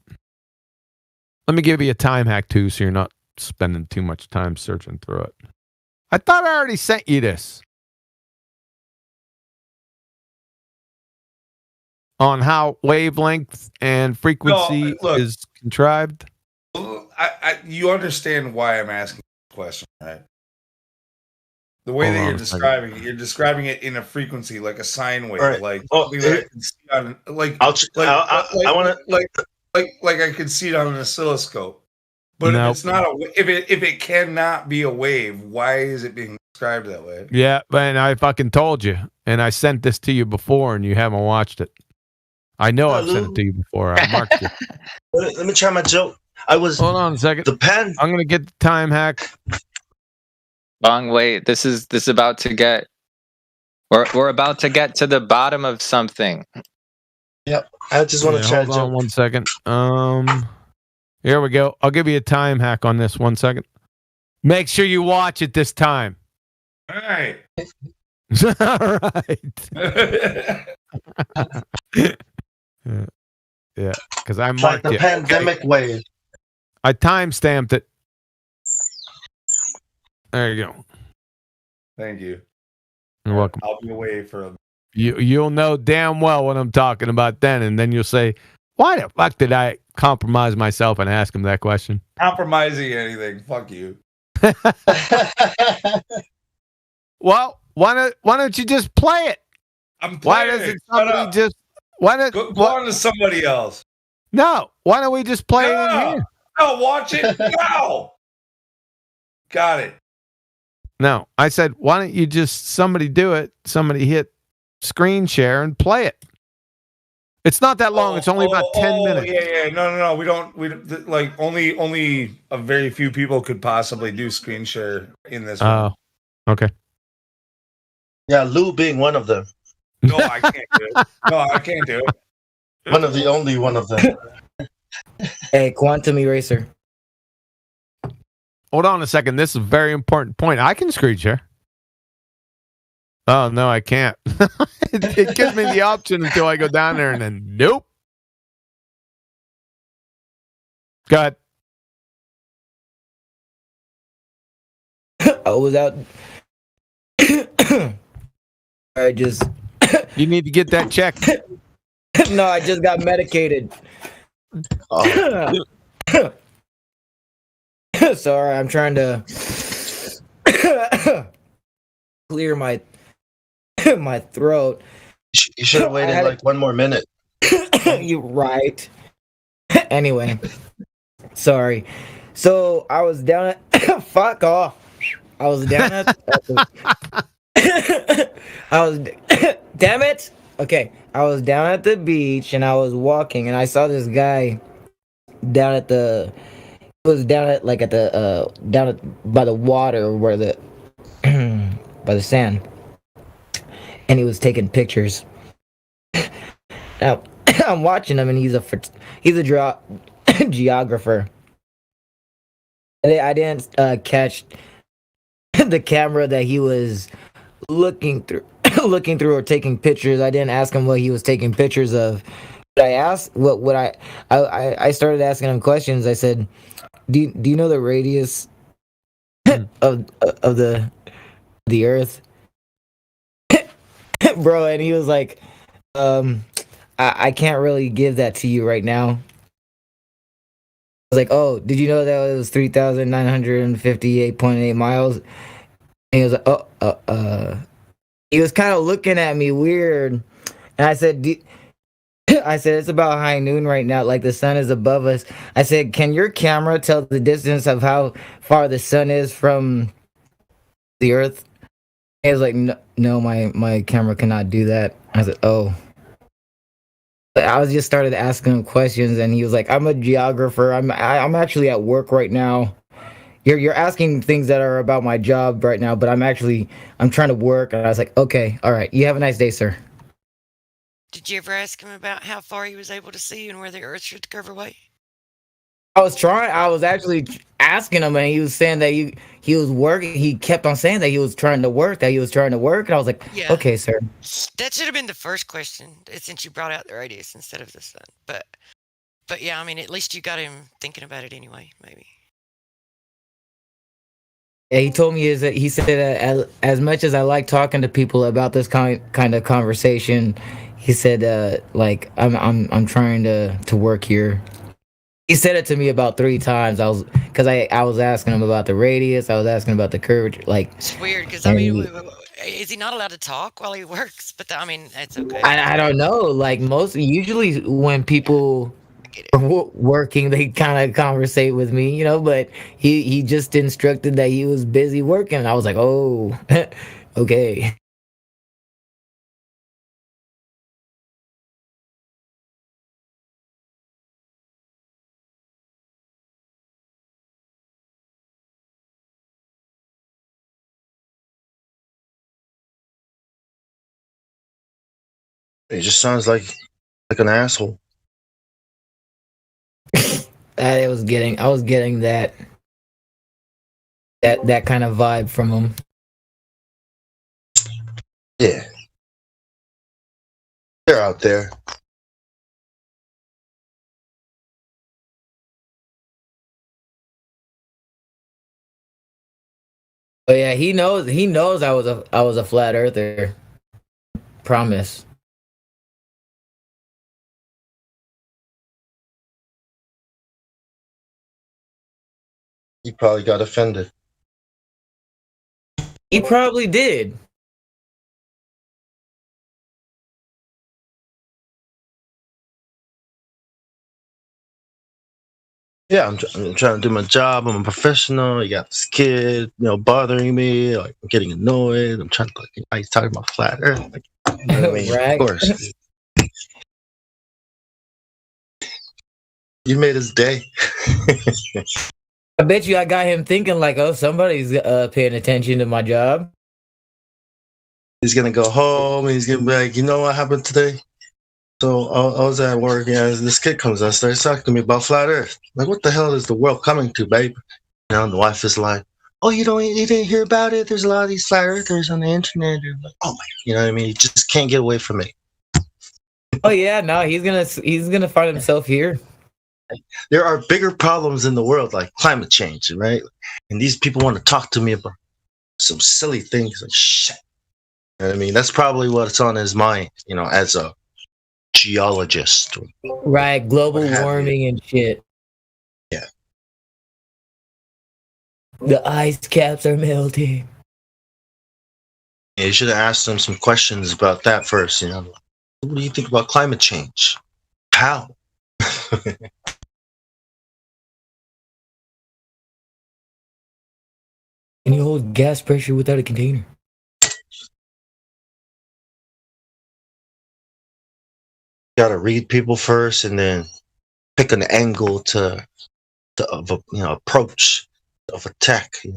N: Let me give you a time hack too so you're not spending too much time searching through it. I thought I already sent you this. On how wavelength and frequency is contrived.
A: You understand why I'm asking the question, right? The way that you're describing it in a frequency, like a sine wave,
Q: right.
A: like something that I can see on, like I can see it on an oscilloscope. But if it's not if it cannot be a wave, why is it being described that way?
N: Yeah, and I fucking told you, and I sent this to you before, and you haven't watched it. I know I've sent it to you before. I marked you.
Q: Let me try my joke.
N: Hold on a second. I'm gonna get the time hack.
C: Long wait. This is about to get. We're about to get to the bottom of something.
Q: Yep. I just want to try.
N: Hold on 1 second. Here we go. I'll give you a time hack on this. 1 second. Make sure you watch it this time.
A: All right.
N: All right. Yeah, because I marked
Q: like the pandemic wave.
N: I time-stamped it. There you go.
A: Thank you.
N: You're welcome.
A: I'll be away for a...
N: You'll know damn well what I'm talking about then, and then you'll say, why the fuck did I compromise myself and ask him that question?
A: Compromising anything. Fuck you.
N: Well, why don't you just play it?
A: I'm playing it.
N: Why not?
A: Go on to somebody else.
N: No. Why don't we just play it in here?
A: No, watch it now. Got it.
N: No, I said, why don't you just somebody do it? Somebody hit screen share and play it. It's not that long. It's only about 10 minutes.
A: Yeah. No. We don't like only a very few people could possibly do screen share in this one.
N: Oh, okay.
Q: Yeah, Lou being one of them.
A: No, I can't do it. No, I can't do it.
Q: One of the only one of them.
B: Hey, Quantum Eraser.
N: Hold on a second. This is a very important point. I can screen share. Oh, no, I can't. it gives me the option until I go down there and then nope. Go ahead.
B: I was out. I just.
N: You need to get that checked.
B: No, I just got medicated. Sorry, I'm trying to clear my throat.
Q: You should have waited like one more minute.
B: You're right. Anyway, sorry. So I was down at fuck off. I was down at I was damn it. Okay, I was down at the beach and I was walking and I saw this guy down at the by the water where the by the sand, and he was taking pictures. Now I'm watching him and he's a geographer. And I didn't catch the camera that he was looking through or taking pictures. I didn't ask him what he was taking pictures of. But I asked I started asking him questions. I said, do you know the radius of the Earth? Bro, and he was like, I can't really give that to you right now. I was like, oh, did you know that it was 3,958.8 miles? And he was like, he was kind of looking at me weird. And I said, it's about high noon right now, like the sun is above us. I said, can your camera tell the distance of how far the sun is from the Earth? He was like, no, my camera cannot do that. I said, oh. I was just started asking him questions, and he was like, I'm a geographer. I'm actually at work right now. You're asking things that are about my job right now, but I'm trying to work. And I was like, okay, all right. You have a nice day, sir.
E: Did you ever ask him about how far he was able to see and where the Earth should curve away?
B: I was actually asking him, and he was saying that he was working. He kept on saying that he was trying to work, and I was like,
E: Yeah.
B: okay, sir.
E: That should have been the first question, since you brought out the radius instead of the sun. But yeah, I mean, at least you got him thinking about it anyway, maybe.
B: Yeah, he told me he said that as much as I like talking to people about this kind of conversation, he said like I'm trying to work here. He said it to me about 3 times. I was asking him about the radius. I was asking about the curvature. Like,
E: it's weird because I mean, is he not allowed to talk while he works? But I mean, it's okay.
B: I don't know. Like usually when people are working, they kind of conversate with me, you know. But he just instructed that he was busy working. I was like, oh, okay.
Q: It just sounds like an asshole.
B: I was getting that kind of vibe from him.
Q: Yeah. They're out there.
B: But yeah, he knows I was a flat earther. Promise.
Q: He probably got offended.
B: He probably did.
Q: Yeah, I'm trying to do my job. I'm a professional. You got this kid, bothering me. Like, I'm getting annoyed. I'm trying to, he's talking about flat Earth. Like, you know what I mean?
B: Right.
Q: Of course. You made his day.
B: I bet you I got him thinking like, oh, somebody's paying attention to my job.
Q: He's gonna go home and he's gonna be like, you know what happened today? So I was at work and this kid comes out, starts talking to me about flat Earth. Like, what the hell is the world coming to, babe? And the wife is like, oh, you didn't hear about it? There's a lot of these flat earthers on the internet. Like, oh my, you know what I mean? You just can't get away from me.
B: Oh yeah, no, he's gonna find himself here.
Q: There are bigger problems in the world, like climate change, right? And these people want to talk to me about some silly things like shit. You know what I mean? That's probably what's on his mind, as a geologist.
B: Right, global warming and shit.
Q: Yeah.
B: The ice caps are melting.
Q: Yeah, you should have asked him some questions about that first. What do you think about climate change? How?
B: Can you hold gas pressure without a container?
Q: You gotta read people first, and then pick an angle to approach of attack. You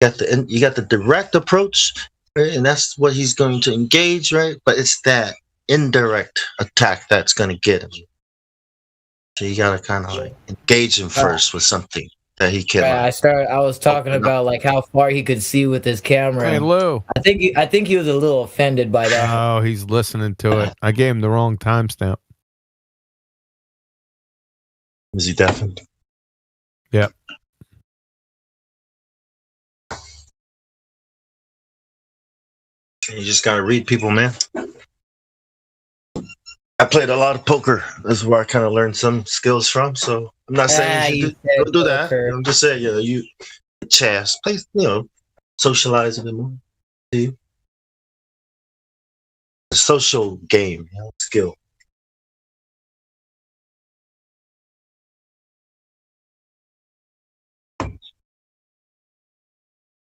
Q: got the direct approach, right? And that's what he's going to engage, right? But it's that indirect attack that's gonna get him. So you gotta kind of engage him first with something that he can.
B: Right, I was talking about like how far he could see with his camera.
N: Hey, Lou.
B: I think he was a little offended by that.
N: Oh, he's listening to it. I gave him the wrong timestamp.
Q: Is he deafened?
N: Yep.
Q: You just gotta read people, man. I played a lot of poker. That's where I kind of learned some skills from. So I'm not saying you should do that. I'm just saying, you chess, play, socialize a bit more. See? A social game, skill.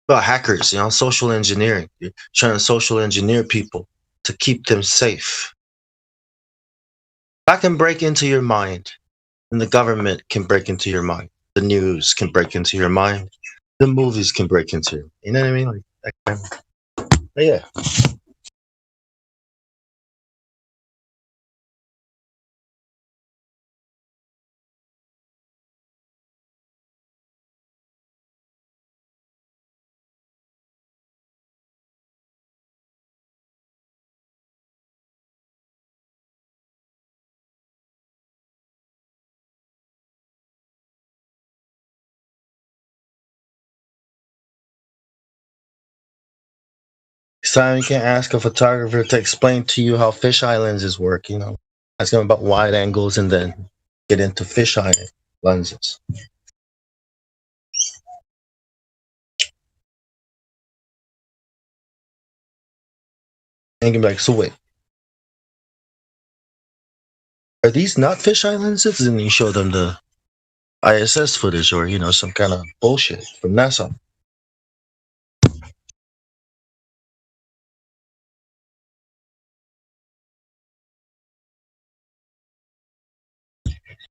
Q: About hackers, social engineering. You're trying to social engineer people to keep them safe. I can break into your mind, and the government can break into your mind. The news can break into your mind. The movies can break into your mind. You know what I mean? Like that kind of. But yeah. Next time you can ask a photographer to explain to you how fisheye lenses work, Ask him about wide angles and then get into fisheye lenses. And you can be like, so wait, are these not fisheye lenses? And you show them the ISS footage or, some kind of bullshit from NASA.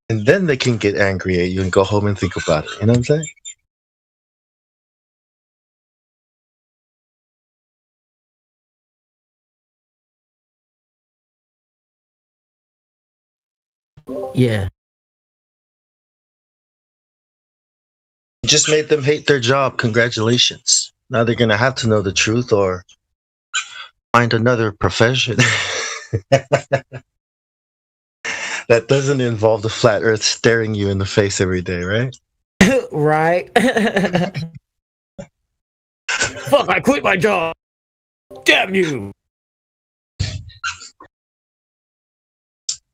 Q: And then they can get angry at you and go home and think about it. You know what I'm saying?
B: Yeah.
Q: You just made them hate their job. Congratulations. Now they're going to have to know the truth or find another profession. That doesn't involve the flat earth staring you in the face every day, right?
B: Right. Fuck, I quit my job. Damn you.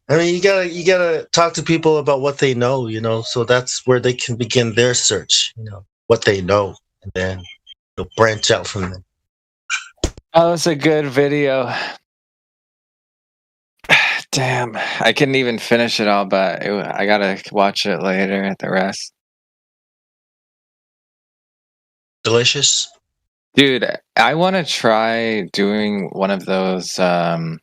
Q: I mean, you gotta talk to people about what they know, so that's where they can begin their search, what they know, and then they'll branch out from there.
C: That was a good video. Damn, I couldn't even finish it all, but I gotta watch it later at the rest.
Q: Delicious.
C: Dude, I want to try doing one of those. I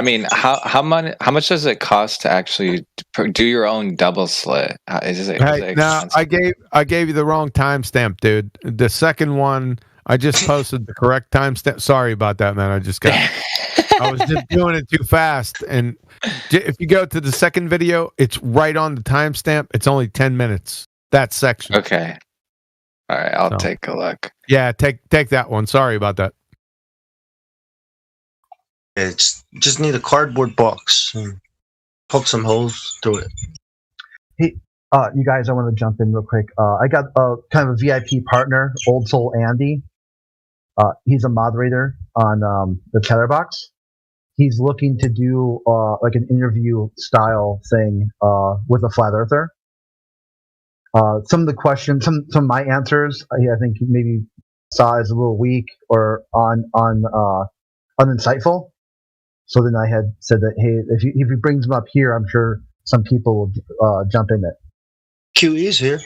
C: mean, how much does it cost to actually do your own double slit? Is it
N: Hey, now
C: expensive?
N: I gave you the wrong timestamp, dude. The second one, I just posted the correct timestamp. Sorry about that, man. I was just doing it too fast. And if you go to the second video, it's right on the timestamp. It's only 10 minutes. That section.
C: Okay. All right, I'll take a look.
N: Yeah, take that one. Sorry about that.
Q: It's just need a cardboard box and poke some holes through it.
O: Hey, you guys, I want to jump in real quick. I got kind of a VIP partner, Old Soul Andy. He's a moderator on the Tetherbox. He's looking to do like an interview style thing with a flat earther. Some of the questions, some of my answers, I think maybe saw as a little weak or uninsightful. So then I had said that, hey, if he brings them up here, I'm sure some people will jump in it.
Q: QE's here.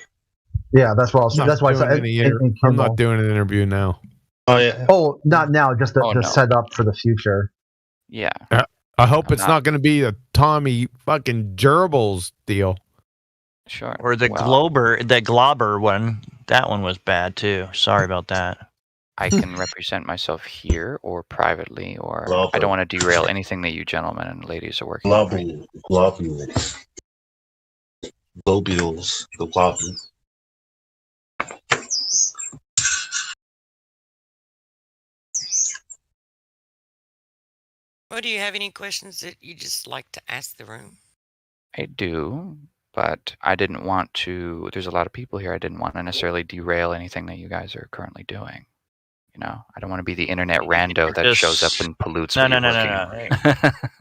O: Yeah, that's what I was. That's why I said.
N: I'm not doing an interview now.
Q: Oh yeah.
O: Oh, not now. Just to
N: no.
O: set up for the future.
C: Yeah.
N: I hope it's not going to be a Tommy fucking Gerbils deal.
C: Sure.
M: Or the Globber one. That one was bad too. Sorry about that.
P: I can represent myself here or privately, or I don't want to derail anything that you gentlemen and ladies are working on.
Q: Globules. Globules. The globules.
E: Well, do you have any questions that you just like to ask the room?
P: I do, but I didn't want to. There's a lot of people here. I didn't want to necessarily derail anything that you guys are currently doing. You know, I don't want to be the internet rando that shows up and pollutes.
M: No.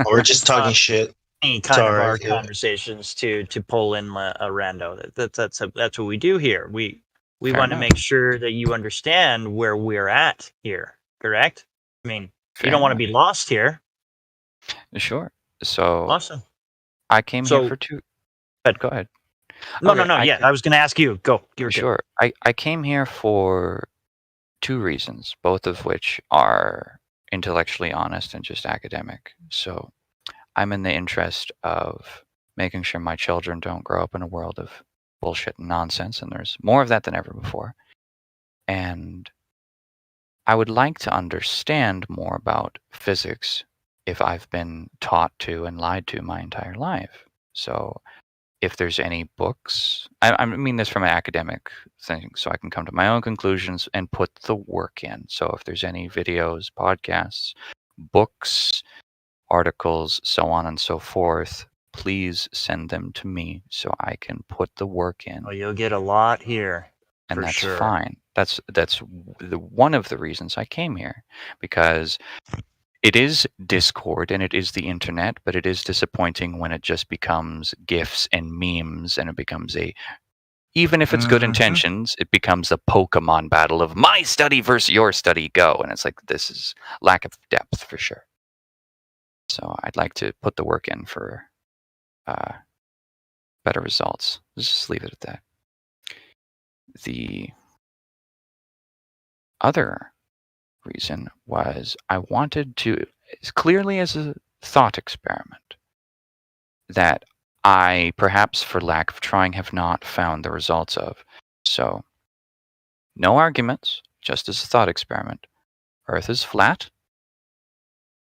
Q: We're just talking shit.
M: Any kind of our conversations to pull in a rando. That's what we do here. We
P: Fair
M: want to
P: enough.
M: make sure that you understand where we're at here. Correct? I mean, you
P: Fair
M: don't want to
P: enough.
M: be lost here.
P: Sure. So
M: Awesome.
P: I came here for two. Go ahead.
M: No.
P: Okay,
M: Yeah, I was going to ask you. Go. You're
P: Sure. I came here for two reasons, both of which are intellectually honest and just academic. So I'm in the interest of making sure my children don't grow up in a world of bullshit and nonsense, and there's more of that than ever before. And I would like to understand more about physics if I've been taught to and lied to my entire life. So if there's any books, I mean this from an academic thing, so I can come to my own conclusions and put the work in. So if there's any videos, podcasts, books, articles, so on and so forth, please send them to me so I can put the work in.
M: Oh, you'll get a lot here.
P: And
M: for
P: that's
M: sure.
P: fine. That's one of the reasons I came here, because it is Discord and it is the internet, but it is disappointing when it just becomes GIFs and memes, and it becomes even if it's good intentions, it becomes a Pokemon battle of my study versus your study, go. And it's like, this is lack of depth for sure. So I'd like to put the work in for better results. Let's just leave it at that. The other reason was I wanted to, as clearly as a thought experiment, that I, perhaps for lack of trying, have not found the results of. So, no arguments, just as a thought experiment. Earth is flat.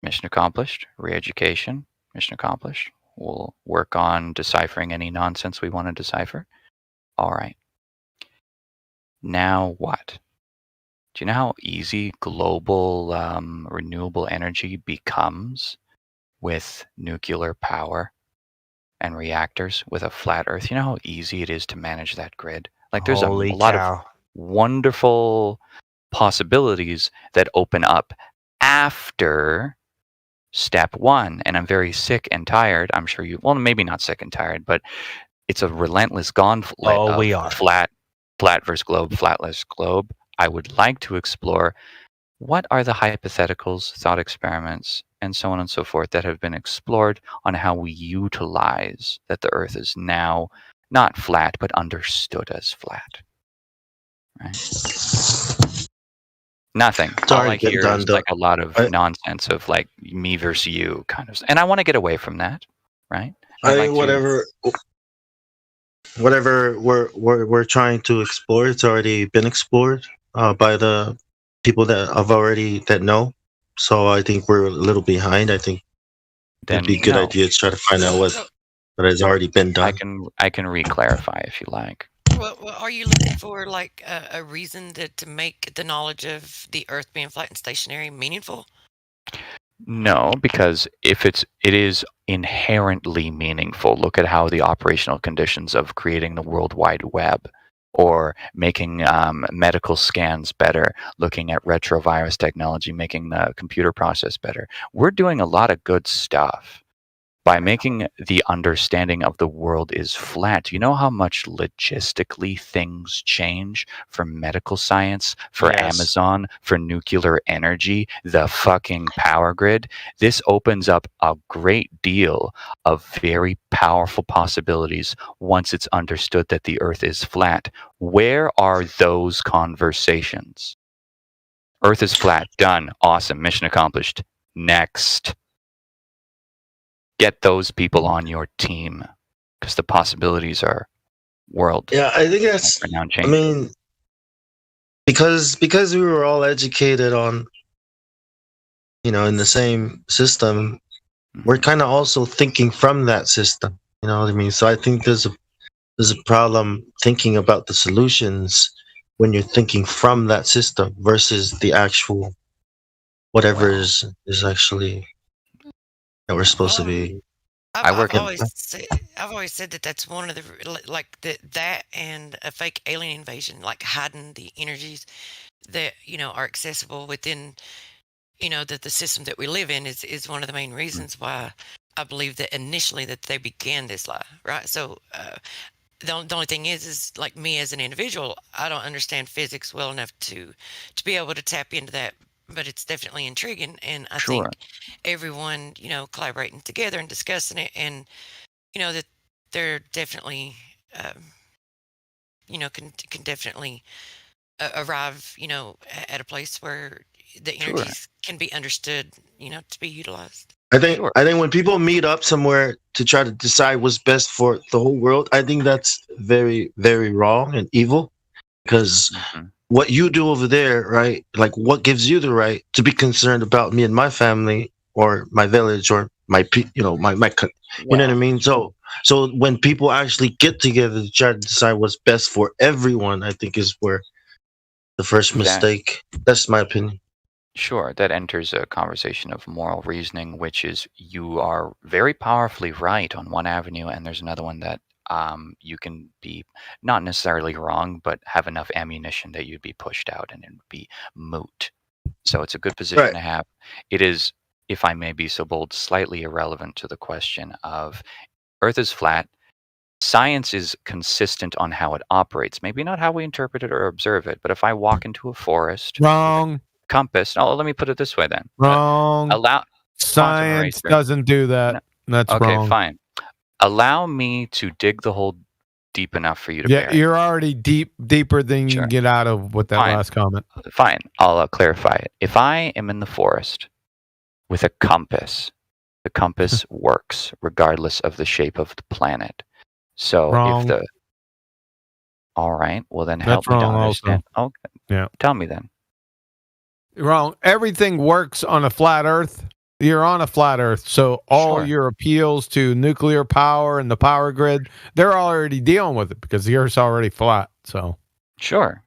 P: Mission accomplished. Re-education. Mission accomplished. We'll work on deciphering any nonsense we want to decipher. All right. Now what? Do you know how easy global renewable energy becomes with nuclear power and reactors with a flat Earth? You know how easy it is to manage that grid? Like, there's a
M: Holy
P: lot
M: cow.
P: of wonderful possibilities that open up after step one. And I'm very sick and tired. I'm sure you, well, maybe not sick and tired, but it's a relentless gauntlet
M: we
P: of
M: are.
P: flat versus globe, flat versus globe. I would like to explore what are the hypotheticals, thought experiments, and so on and so forth that have been explored on how we utilize that the Earth is now not flat, but understood as flat? Right? Nothing.
Q: It's
P: All
Q: already
P: I
Q: been
P: hear
Q: done,
P: is
Q: though.
P: like a lot of nonsense of like me versus you kind of, and I want to get away from that, right?
Q: I
P: I'd
Q: think
P: like to-
Q: whatever we're trying to explore, it's already been explored by the people that know. So I think we're a little behind. I think it'd be a good
P: no.
Q: idea to try to find out what has already been done.
P: I can re-clarify if you like.
E: Well, are you looking for like a reason to make the knowledge of the Earth being flat and stationary meaningful?
P: No, because if it is inherently meaningful. Look at how the operational conditions of creating the World Wide Web, or making medical scans better, looking at retrovirus technology, making the computer process better. We're doing a lot of good stuff by making the understanding of the world is flat. You know how much logistically things change for medical science, for
Q: Yes.
P: Amazon, for nuclear energy, the fucking power grid? This opens up a great deal of very powerful possibilities once it's understood that the Earth is flat. Where are those conversations? Earth is flat. Done. Awesome. Mission accomplished. Next. Get those people on your team, because the possibilities are world.
Q: Yeah, I think that's.
P: renowned
Q: I
P: change.
Q: mean, because we were all educated on, in the same system, we're kind of also thinking from that system. You know what I mean? So I think there's a problem thinking about the solutions when you're thinking from that system versus the actual whatever is actually that we're supposed to be.
E: I've always said that that's one of the that and a fake alien invasion, like hiding the energies that are accessible within the system that we live in is one of the main reasons why I believe that initially that they began this lie, right? So the only thing is like me as an individual, I don't understand physics well enough to be able to tap into that, but it's definitely intriguing, and I think everyone collaborating together and discussing it, and that they're definitely can definitely arrive at a place where the energies can be understood to be utilized.
Q: I think when people meet up somewhere to try to decide what's best for the whole world, I think that's very, very wrong and evil, because what you do over there, right? Like, what gives you the right to be concerned about me and my family, or my village, or my you know what I mean? So when people actually get together to try to decide what's best for everyone, I think is where the first mistake. That's my opinion.
P: Sure, that enters a conversation of moral reasoning, which is you are very powerfully right on one avenue, and there's another one that you can be not necessarily wrong, but have enough ammunition that you'd be pushed out and it would be moot. So it's a good position to have. It is, if I may be so bold, slightly irrelevant to the question of Earth is flat. Science is consistent on how it operates. Maybe not how we interpret it or observe it, but if I walk into a forest,
N: Wrong.
P: Compass. Oh, let me put it this way then.
N: Wrong.
P: Allow
N: Science doesn't do that. That's
P: okay,
N: wrong.
P: fine. Allow me to dig the hole deep enough for you to
N: Yeah,
P: bury.
N: you're already deeper than you can get out of with that
P: Fine.
N: last comment.
P: Fine. I'll clarify it. If I am in the forest with a compass, the compass works regardless of the shape of the planet. So
N: Wrong.
P: if the all right, well then
N: That's
P: help me to
N: wrong
P: understand.
N: also.
P: Okay.
N: Yeah.
P: Tell me then.
N: Wrong. Everything works on a flat Earth. You're on a flat Earth, so all your appeals to nuclear power and the power grid, they're already dealing with it because the Earth's already flat. So
P: Sure.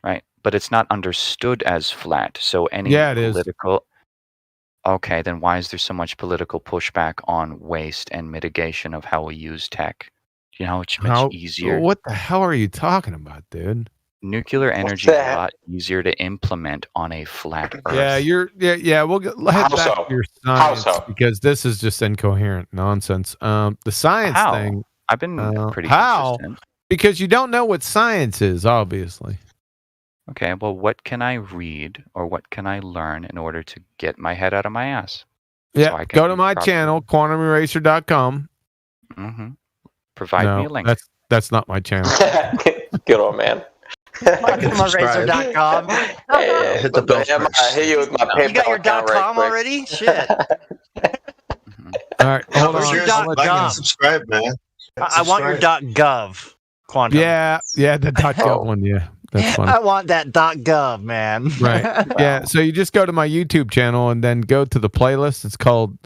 P: Right. But it's not understood as flat. So any
N: Yeah, it is.
P: political Okay, then why is there so much political pushback on waste and mitigation of how we use tech? Do you know how much easier
N: What the hell are you talking about, dude?
P: nuclear energy is a lot easier to implement on a flat Earth?
N: Yeah. We'll head
P: How
N: back
P: so?
N: to your
P: How
N: science
P: so?
N: because this is just incoherent nonsense. The science
P: How?
N: thing.
P: I've been pretty
N: how?
P: consistent.
N: Because you don't know what science is, obviously.
P: Okay, well, what can I read or what can I learn in order to get my head out of my ass?
N: Yeah,
P: So I can
N: go to my
P: properly-
N: channel, quantumeracer.com.
P: Mm-hmm. Provide me a link.
N: That's not my channel.
L: Good old man.
M: QuantumEraser.com.
L: Hit the bell first. I hit you with my PayPal
M: You got your
L: account
M: .com
L: right quick.
M: already? Shit.
N: All right, hold
M: Where's
N: on.
M: your
N: I'll let
M: .gov?
N: you know.
Q: Subscribe, man.
M: I want your .gov. Quantum.
N: Yeah, the .gov one. Yeah, that's fun.
M: I want that .gov, man.
N: Right. Yeah. So you just go to my YouTube channel and then go to the playlist. It's called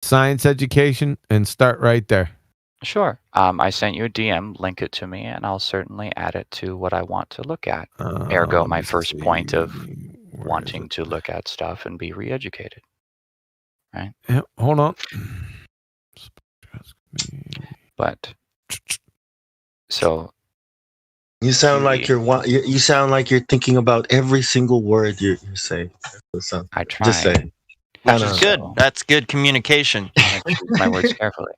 N: Science Education and start right there.
P: Sure. I sent you a DM, link it to me, and I'll certainly add it to what I want to look at. Ergo, my first point of wanting to look at stuff and be re-educated. Right?
N: Yeah, hold on.
P: But so
Q: You sound like you sound like you're thinking about every single word you're saying.
P: I try.
Q: Just saying.
M: Which is good. That's good communication.
P: I choose my words carefully.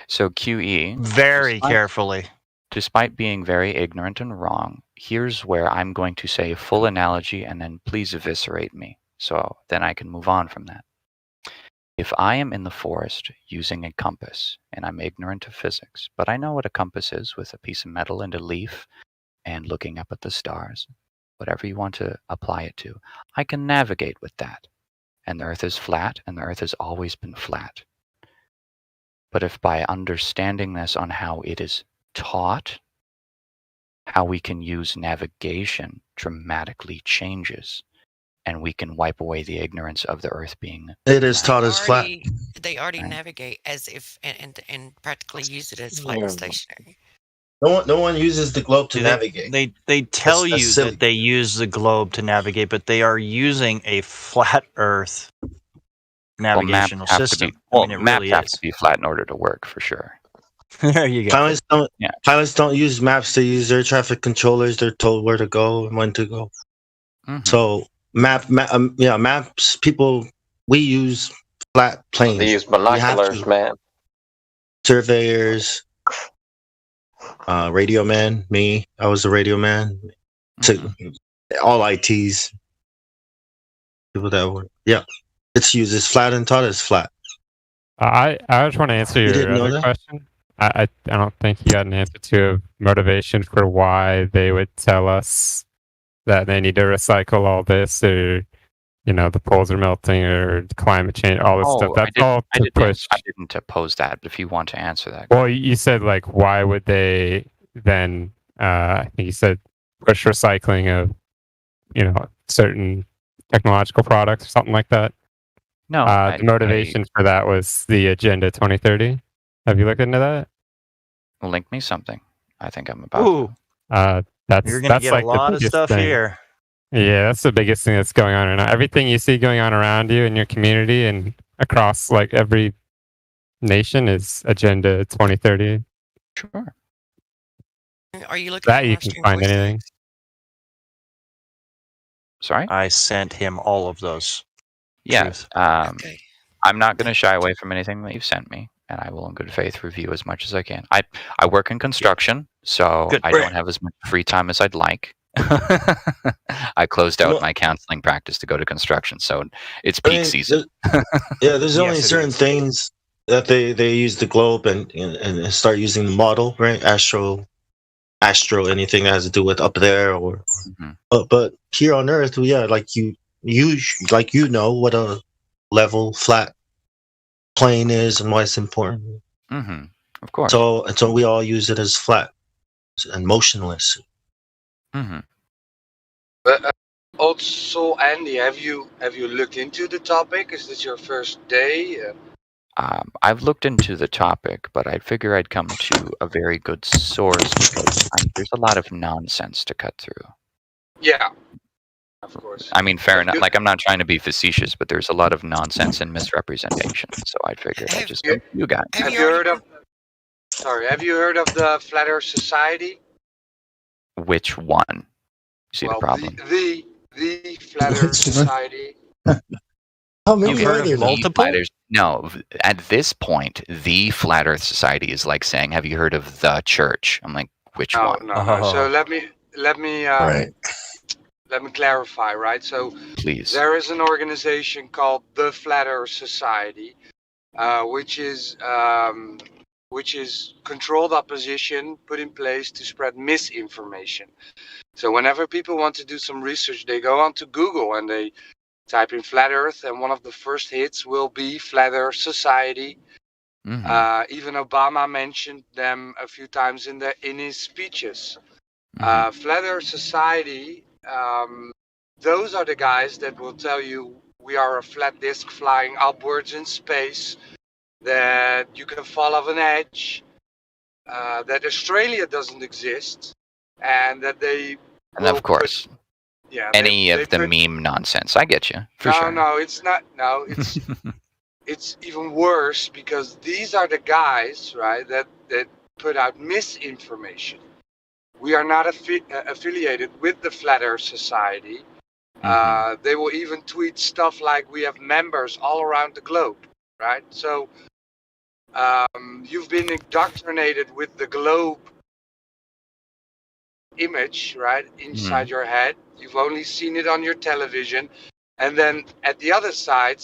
P: So QE.
M: Very carefully.
P: Despite being very ignorant and wrong, here's where I'm going to say a full analogy and then please eviscerate me. So then I can move on from that. If I am in the forest using a compass and I'm ignorant of physics, but I know what a compass is with a piece of metal and a leaf and looking up at the stars, whatever you want to apply it to, I can navigate with that. And the earth is flat, and the earth has always been flat. But if by understanding this on how it is taught, how we can use navigation dramatically changes, and we can wipe away the ignorance of the earth being
Q: It is taught as flat.
E: They already navigate as if and practically use it as flat stationary.
Q: No one uses the globe to navigate.
M: They tell
Q: That's
M: you
Q: silly.
M: that they use the globe to navigate, but they are using a flat Earth navigational system.
P: Maps have to be flat in order to work, for sure.
M: There you go.
Q: Pilots don't use maps. They use air traffic controllers. They're told where to go and when to go.
P: Mm-hmm.
Q: So maps. People, we use flat planes.
L: They use
Q: We have
L: binoculars,
Q: to.
L: man.
Q: Surveyors, radio man. Me, I was a radio man. All ITs. People that were it's used as flat and taught as flat.
T: I just want to answer
Q: You
T: your
Q: didn't know
T: other
Q: that?
T: question. I don't think you got an answer to motivation for why they would tell us that they need to recycle all this, or the poles are melting, or climate change, all this stuff. That's all to push.
P: I didn't oppose that, but if you want to answer that.
T: Well, you said why would they then? I think you said push recycling of certain technological products or something like that.
P: No,
T: the motivation for that was the Agenda 2030. Have you looked into that?
P: Link me something. I think I'm about.
M: Ooh.
T: That's
M: You're gonna
T: that's
M: get
T: like
M: a lot
T: the
M: of
T: biggest
M: stuff
T: thing.
M: here.
T: Yeah, that's the biggest thing that's going on right now. Everything you see going on around you in your community and across every nation is Agenda 2030.
P: Sure.
E: Are you looking
T: That
E: at
T: you
E: live
T: can
E: stream
T: find
E: voice
T: anything.
P: Sorry?
M: I sent him all of those.
P: Yes. I'm not going to shy away from anything that you've sent me, and I will in good faith review as much as I can. I work in construction, so I don't have as much free time as I'd like. I closed out my counseling practice to go to construction, so it's peak season.
Q: There's only certain things that they use the globe and start using the model, right? Astro, anything that has to do with up there, or but here on Earth, like you know what a level flat plane is and why it's important.
P: Mm-hmm. Of course.
Q: So we all use it as flat and motionless.
P: Mm-hmm.
W: But also, Andy, have you looked into the topic? Is this your first day?
P: I've looked into the topic, but I figure I'd come to a very good source because there's a lot of nonsense to cut through.
W: Yeah, of course.
P: I mean, fair enough. I'm not trying to be facetious, but there's a lot of nonsense and misrepresentation. So I figured I'd just go to you guys.
W: Have you heard of? Sorry, have you heard of the Flat Earth Society?
P: Which one? See the problem?
W: The Flat Earth Society.
Q: How many
P: You've heard
Q: are
P: of
Q: there?
P: multiple? No, at this point, the Flat Earth Society is like saying, "Have you heard of the church?" I'm like, which one?
W: No. So let me let me clarify, right? So
P: Please.
W: there is an organization called the Flat Earth Society, which is controlled opposition put in place to spread misinformation. So whenever people want to do some research, they go onto Google and they type in Flat Earth, and one of the first hits will be Flat Earth Society. Even Obama mentioned them a few times in his speeches. Flat Earth Society, those are the guys that will tell you we are a flat disk flying upwards in space, that you can fall off an edge, that Australia doesn't exist, and that they
P: And of course, any of the meme nonsense. I get you, for sure.
W: No, it's not. No, it's it's even worse, because these are the guys, right, that put out misinformation. We are not affiliated with the Flat Earth Society. They will even tweet stuff like we have members all around the globe, right? So you've been indoctrinated with the globe image, right, inside your head. You've only seen it on your television. And then at the other side,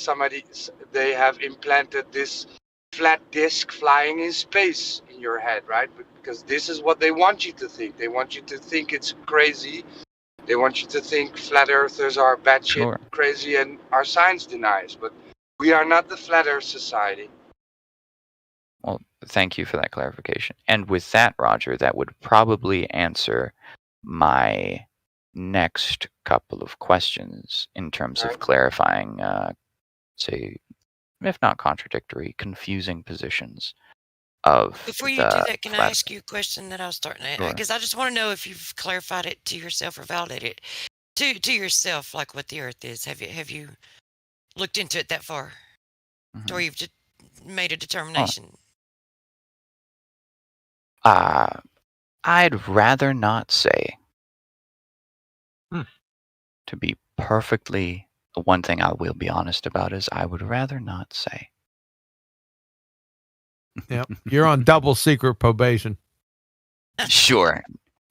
W: they have implanted this flat disk flying in space in your head, right? Because this is what they want you to think. They want you to think it's crazy. They want you to think flat earthers are batshit crazy and are science deniers. But we are not the Flat Earth Society.
P: Well, thank you for that clarification. And with that, Roger, that would probably answer my next couple of questions in terms of clarifying, say, if not contradictory, confusing positions of
E: Before you do that, can I ask you a question that I was starting at? Because I just want to know if you've clarified it to yourself or validated it to yourself, like what the Earth is. Have you looked into it that far, to where you've just made a determination?
P: I'd rather not say. To be perfectly, one thing I will be honest about is I would rather not say.
N: Yep, you're on double secret probation.
P: Sure,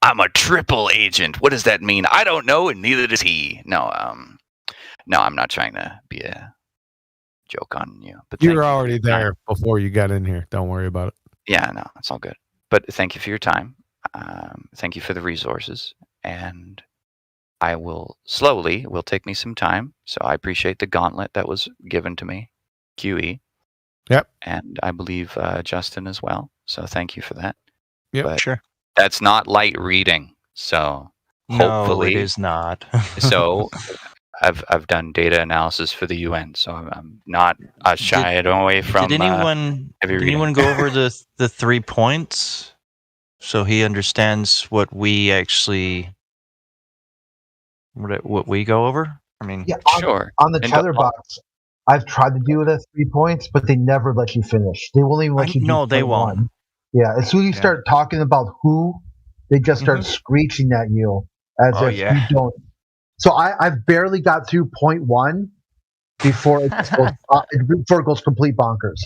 P: I'm a triple agent. What does that mean? I don't know, and neither does he. No, I'm not trying to be a joke on you. But
N: You were already there before you got in here. Don't worry about it.
P: Yeah, no, it's all good. But thank you for your time. Thank you for the resources, and I will take me some time. So I appreciate the gauntlet that was given to me, QE.
N: Yep.
P: And I believe Justin as well. So thank you for that.
N: Yep,
P: but
M: sure.
P: That's not light reading. So
M: No,
P: hopefully
M: it is not.
P: So I've done data analysis for the UN. So I'm not shied away from.
M: Did anyone go over the 3 points so he understands what we actually what we go over? I mean,
O: Yeah, on the tether box, I've tried to do the 3 points, but they never let you finish. They won't even let you do
M: No, they
O: point
M: won't.
O: one. Yeah, as soon as you start talking about who, they just start screeching at you as if you don't. So I've barely got through point one before it goes complete bonkers.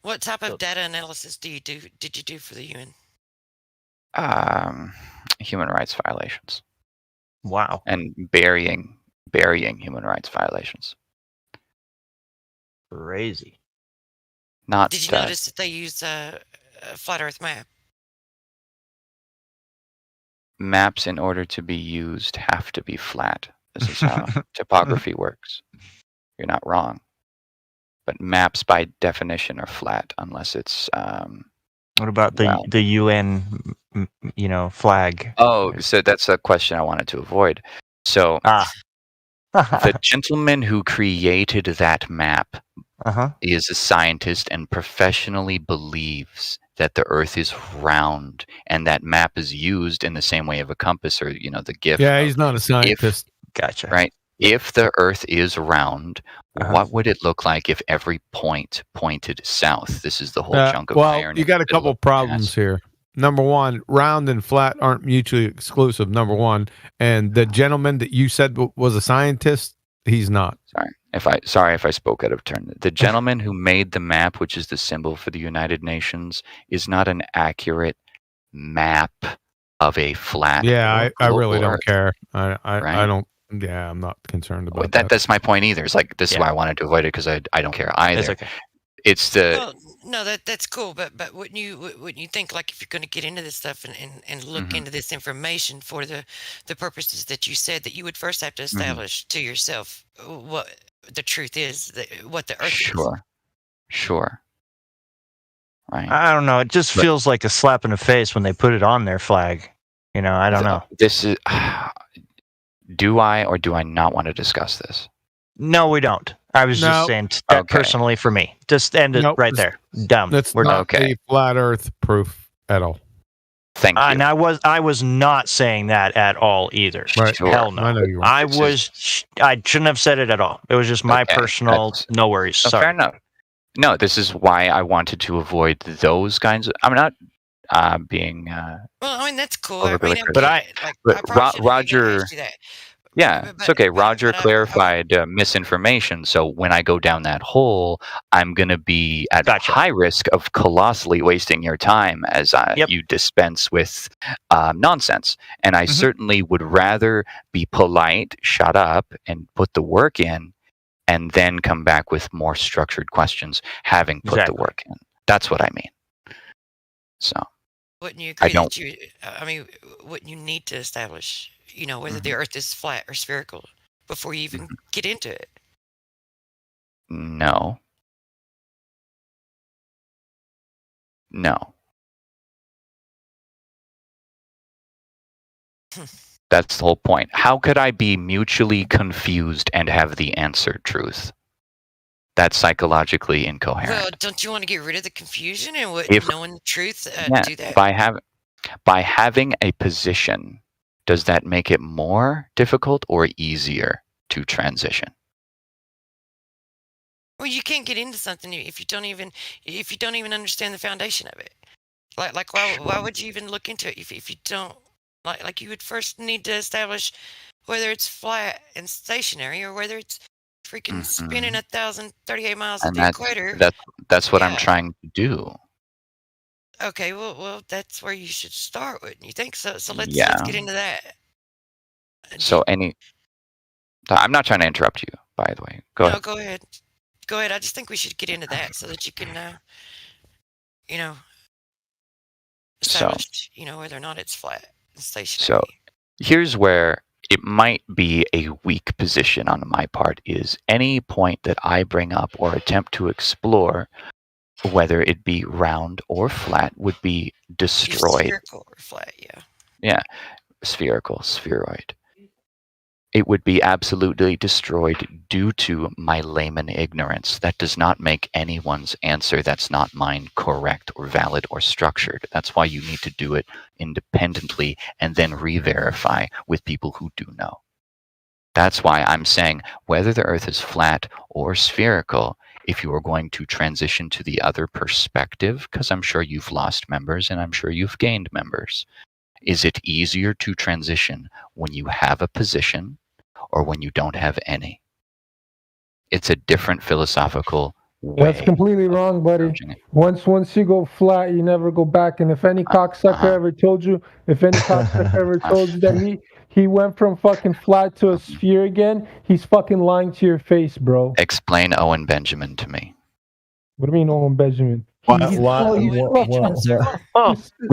E: What type of data analysis did you do for the UN?
P: Human rights violations.
M: Wow.
P: And burying human rights violations.
M: Crazy.
P: Not.
E: Did you notice that they use a flat Earth map?
P: Maps, in order to be used, have to be flat. This is how topography works. You're not wrong. But maps, by definition, are flat unless it's.
M: What about the UN, flag?
P: Oh, so that's a question I wanted to avoid. So, the gentleman who created that map is a scientist and professionally believes that the Earth is round, and that map is used in the same way of a compass, or the GIF.
N: Yeah, he's not a scientist.
M: Gotcha.
P: Right. If the Earth is round, what would it look like if every point pointed south? This is the whole chunk of iron.
N: You got a couple problems here. Number one, round and flat aren't mutually exclusive. Number one, and the gentleman that you said was a scientist, he's not.
P: Sorry if I spoke out of turn. The gentleman who made the map, which is the symbol for the United Nations, is not an accurate map of a flat.
N: Yeah, I really
P: globe,
N: don't care. I
P: Right?
N: don't. Yeah, I'm not concerned about
P: That
N: that.
P: that's my point either. It's like this is why I wanted to avoid it because I don't care either.
M: It's okay.
P: It's the
E: Well, no, that's cool, but wouldn't you think, like, if you're going to get into this stuff and look
P: Mhm.
E: into this information for the purposes that you said, that you would first have to establish to yourself what the truth is, what the Earth is.
P: Sure. Right.
M: I don't know. It just
P: But-
M: feels like a slap in the face when they put it on their flag. You know, I don't know.
P: This is. Do I or do I not want to discuss this?
M: No, we don't. I was
N: No.
M: just saying that
P: Okay.
M: personally for me. Just end it
N: Nope.
M: right there. Dumb.
N: That's
M: We're
N: not
M: done.
N: a flat Earth proof at all.
P: Thank you.
M: And I was not saying that at all either.
N: Right.
M: Hell no.
N: I know you weren't.
M: I shouldn't have said it at all. It was just my
P: Okay,
M: personal.
P: that's-
M: No worries.
P: So
M: Sorry.
P: fair enough. No, this is why I wanted to avoid those kinds of. I'm not being.
E: Well, I mean, that's cool.
P: Overly
E: I mean,
P: critical.
M: But I-
E: like,
P: But
E: I probably shouldn't have even
P: Roger.
E: asked you that.
P: Yeah,
E: But-
P: it's okay.
E: but-
P: Roger
E: but I-
P: clarified misinformation. So when I go down that hole, I'm going to be at high risk of colossally wasting your time as you dispense with nonsense. And I certainly would rather be polite, shut up, and put the work in, and then come back with more structured questions, having put the work in. That's what I mean. So
E: Wouldn't you
P: I
E: agree
P: don't.
E: that you? I mean, wouldn't you need to establish, whether the Earth is flat or spherical before you even get into it?
P: No. No. That's the whole point. How could I be mutually confused and have the answer truth? That's psychologically incoherent.
E: Well, don't you want to get rid of the confusion and
P: If-
E: knowing the truth?
P: Yeah,
E: Do that.
P: by having a position, does that make it more difficult or easier to transition?
E: Well, you can't get into something if you don't even understand the foundation of it. Like why would you even look into it if you don't like you would first need to establish whether it's flat and stationary or whether it's freaking spinning 1,038 miles at
P: And
E: the equator.
P: that's what I'm
E: Yeah.
P: trying to do.
E: Okay, well, that's where you should start, wouldn't you think? So let's
P: Yeah.
E: get into that.
P: So I'm not trying to interrupt you, by the way. Go
E: No,
P: ahead.
E: go ahead. Go ahead. I just think we should get into that so that you can, establish, whether or not it's flat and stationary.
P: So here's where it might be a weak position on my part is any point that I bring up or attempt to explore, whether it be round or flat, would be destroyed.
E: Spherical or flat, yeah.
P: Yeah, spherical, spheroid. It would be absolutely destroyed due to my layman ignorance. That does not make anyone's answer that's not mine correct or valid or structured. That's why you need to do it independently and then re-verify with people who do know. That's why I'm saying whether the Earth is flat or spherical, if you are going to transition to the other perspective, because I'm sure you've lost members and I'm sure you've gained members, is it easier to transition when you have a position or when you don't have any? It's a different philosophical way.
D: That's completely wrong, buddy. Once you go flat, you never go back. And if any cocksucker ever told you, that he went from fucking flat to a sphere again, he's fucking lying to your face, bro.
P: Explain Owen Benjamin to me.
D: What do you mean, Owen Benjamin?
Q: We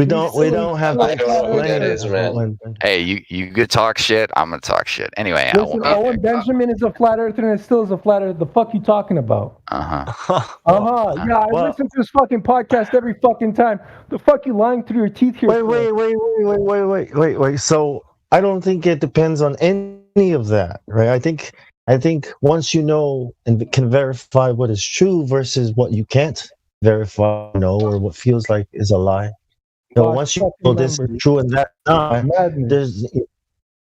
Q: don't have.
L: I don't know who that is, man.
P: Hey, you could talk shit. I'm gonna talk shit. Anyway, I
D: Listen,
P: won't.
D: Owen Benjamin is a flat earther and still is a flat earther. The fuck you talking about? Yeah, I listen to this fucking podcast every fucking time. The fuck you lying through your teeth here?
Q: Wait. So I don't think it depends on any of that, right? I think once you know and can verify what is true versus what you can't verify, or what feels like is a lie. So once you know this is true and that not,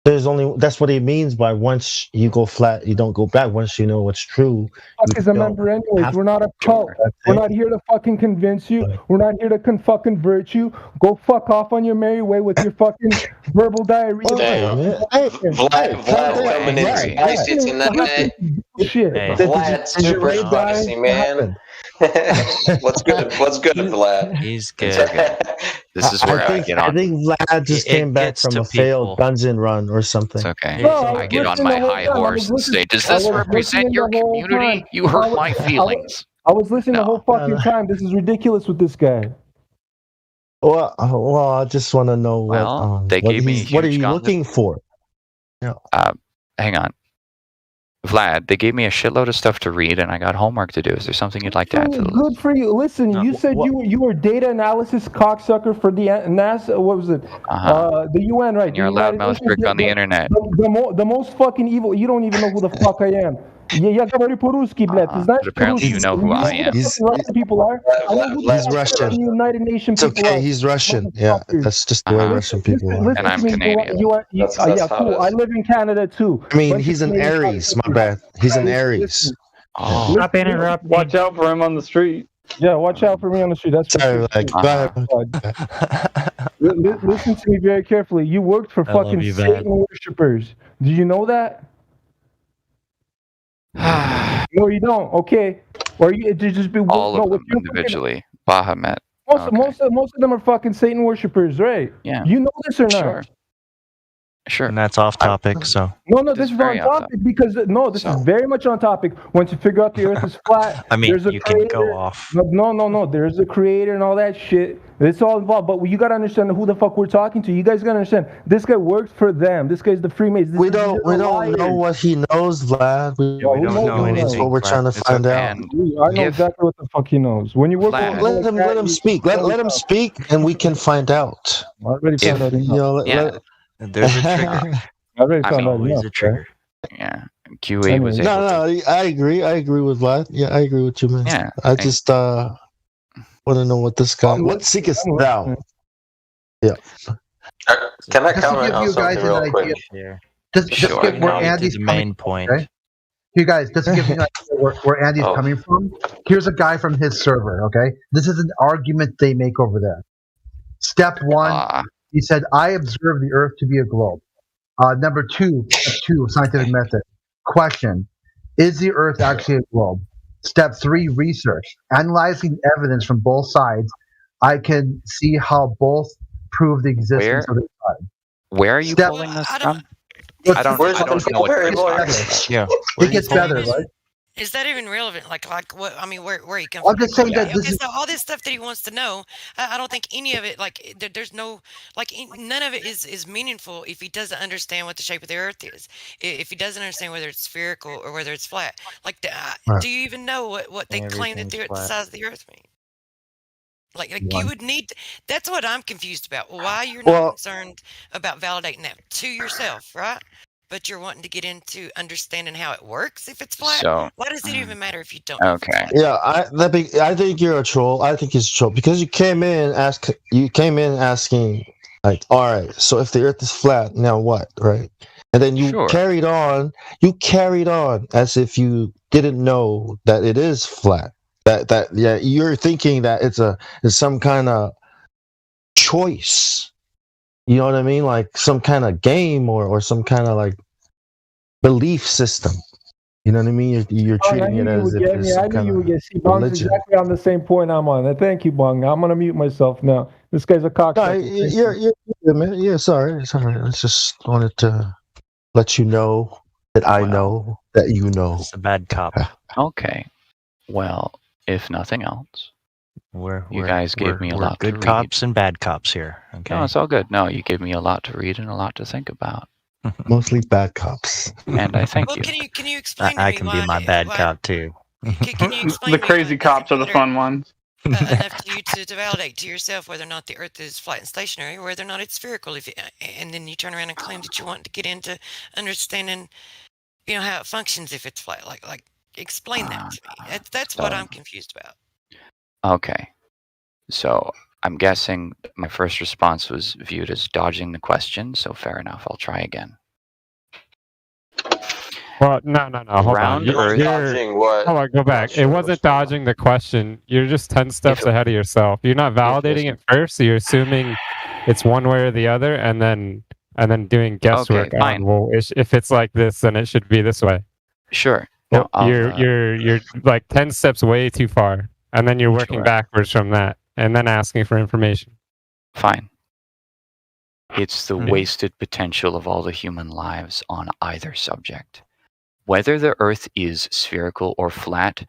Q: there's only that's what he means by once you go flat, you don't go back. Once you know what's true.
D: Fuck is a member anyways. We're not a cult. We're not here to fucking convince you. We're not here to fucking convert you. Go fuck off on your merry way with your fucking verbal diarrhea.
L: Vlad coming in spicy tonight.
D: Shit.
L: Vlad super spicy, man.
G: What's good? What's good, Vlad?
P: He's good. This is where I get
J: I
P: on.
J: think Vlad just
P: It
J: came back
P: gets
J: from
P: to
J: a failed
P: people.
J: dungeon run or something.
C: It's okay.
V: No, I was
C: I get on
V: listening
C: my
V: the whole
C: high
V: time. I was
C: horse and
V: listening-
C: say, "Does
V: I
C: this
V: was
C: represent
V: listening
C: your
V: the whole
C: community?
V: time.
C: You hurt my feelings."
V: I was listening the whole fucking time. This is ridiculous with this guy.
J: Well, I just want to know
C: Well, they
J: what
C: gave me a
J: he's. What are
C: huge
J: you
C: gauntlet.
J: looking for?
C: Hang on, Vlad. They gave me a shitload of stuff to read, and I got homework to do. Is there something you'd like to add to the list?
V: Good for you. Listen, you said you were data analysis cocksucker for the NASA. What was it? The UN, right?
C: You're a
V: the United
C: loudmouth
V: Nations,
C: prick on the internet.
V: The most fucking evil. You don't even know who the fuck I am. Я говорю по-русски, блядь. Ты знаешь
C: But apparently you
V: по-русски?
C: know who I
V: You know
C: am.
V: who the fucking Russian people are? I know who the
J: He's
V: fuck
J: Russian.
V: the United Nations
J: It's
V: people
J: okay.
V: are.
J: He's Russian. Yeah, that's just the way Russian people are.
V: Listen to me, yeah, cool. I live in Canada too.
J: I mean,
V: Bunch
J: he's
V: of
J: an
V: Canadian
J: Aries. My
V: cocksuckers.
J: bad. He's an
V: Listen,
J: Aries.
C: Oh.
V: Stop interrupting.
D: Watch out for him on the street.
V: Yeah, watch out for me on the street. That's for
J: Sorry,
V: sure.
J: like, go ahead.
V: Listen to me very carefully. You worked for
J: I love
V: fucking
J: you, Vlad.
V: Satan worshippers. Do you know that? No, you don't. Okay. Or you just be
C: All
V: no,
C: of them
V: if you're
C: individually. Bahamut.
V: most of them are fucking Satan worshippers, right?
C: Yeah.
V: You know this or not?
C: Sure. Sure.
M: And that's off topic, so.
V: No, this is on
C: very on
V: topic because this is very much on topic. Once you figure out the Earth is flat,
M: I mean,
V: there's a
M: you can
V: creator.
M: go off.
V: No. There's a creator and all that shit. It's all involved. But you gotta understand who the fuck we're talking to. You guys gotta understand. This guy worked for them. This guy's the Freemasons.
J: We don't know what he knows, Vlad. We don't know anything. That's what we're trying to find out.
V: I know exactly what the fuck he knows. When you work with
J: Let him speak. Let him speak, and we can find out.
V: I already found out enough.
M: There's a trigger.
V: I already
C: I
V: found
C: mean,
V: out
M: always
V: enough,
M: a trigger.
C: Yeah. QA was able
J: No, I agree. I agree with Vlad. Yeah, I agree with you, man.
C: Yeah,
J: I just want to know what this guy. What seekest thou? Yeah.
G: Can I
O: Just to
G: comment
O: give
G: on
O: you guys
G: something real
O: an
G: quick?
O: idea. Just
C: Sure.
O: get where
M: Now to
O: Andy's
M: the
O: coming
M: main point.
O: Okay? You guys, just to give you an idea where Andy's
G: Oh.
O: coming from. Here's a guy from his server. Okay, this is an argument they make over there. Step one, he said, "I observe the Earth to be a globe." Number two, step two, scientific method. Question: is the Earth actually a globe? Step three, research. Analyzing evidence from both sides, I can see how both prove the existence of the side.
C: Where are you
O: Step-
C: pulling this from?
O: It's-
C: I don't know what you're talking about.
M: Yeah.
O: It gets better, right?
E: Is that even relevant? Like what? I mean, where you come
O: I'm
E: from?
O: just saying that this
E: Okay,
O: is-
E: so all this stuff that he wants to know, I don't think any of it, like, there's no, like, none of it is meaningful if he doesn't understand what the shape of the Earth is. If he doesn't understand whether it's spherical or whether it's flat, like,
J: Right.
E: do you even know what they claim that the size of the Earth means? Like
J: One.
E: you would need. That's what I'm confused about. Why you're not
J: Well-
E: concerned about validating that to yourself, right? But you're wanting to get into understanding how it works if it's flat.
J: So-
E: Why does it even matter if you don't? know if it's
C: Okay.
J: Yeah, I think you're a troll. I think he's a troll because you came in asking like, all right, so if the Earth is flat, now what, right? And then you
C: Sure.
J: carried on as if you didn't know that it is flat. That you're thinking that it's some kind of choice. You know what I mean? Like some kind of game or some kind of like belief system. You know what I mean? You're
V: Bong, I
J: treating
V: knew
J: it
V: you
J: as
V: would
J: if
V: get
J: it's
V: me. I
J: some
V: knew
J: kind
V: you
J: of
V: would get. See, Bong's
J: religion.
V: exactly on the same point I'm on. Thank you, Bong. I'm gonna mute myself now. This guy's a
J: No,
V: cocksucker.
J: you're good, man. Yeah, sorry. It's all right. I just wanted to let you know that I know that you know.
M: It's a bad cop.
C: Okay. Well, if nothing else, you guys gave me a
M: we're
C: lot to
M: good
C: read.
M: cops and bad cops here. Okay.
C: No, it's all good. No, you gave me a lot to read and a lot to think about.
J: Mostly bad cops.
C: And I thank
E: Well,
C: you.
E: can you explain to
M: I
E: me
M: can
E: why,
M: be my bad
E: why,
M: cop too.
E: Can you explain
D: The
E: to me
D: crazy
E: why
D: cops are the fun ones.
E: enough to you to validate to yourself whether or not the Earth is flat and stationary, or whether or not it's spherical? And then you turn around and claim that you want to get into understanding, how it functions if it's flat. Like explain that to me. That's what I'm confused about.
C: Okay. So I'm guessing my first response was viewed as dodging the question, so fair enough. I'll try again.
T: Well, no. Hold
C: Round
T: on. You're,
C: Earth-
G: Dodging what?
T: hold on, go back. It wasn't dodging the question. You're just 10 steps ahead of yourself. You're not validating it first, so you're assuming it's one way or the other, and then doing guesswork
C: Okay, fine.
T: on, well, if it's like this, then it should be this way.
C: Sure.
T: Well,
C: No,
T: you're like 10 steps way too far And then you're working
P: Sure.
T: backwards from that, and then asking for information.
P: Fine. It's the
T: Yeah.
P: wasted potential of all the human lives on either subject. Whether the Earth is spherical or flat,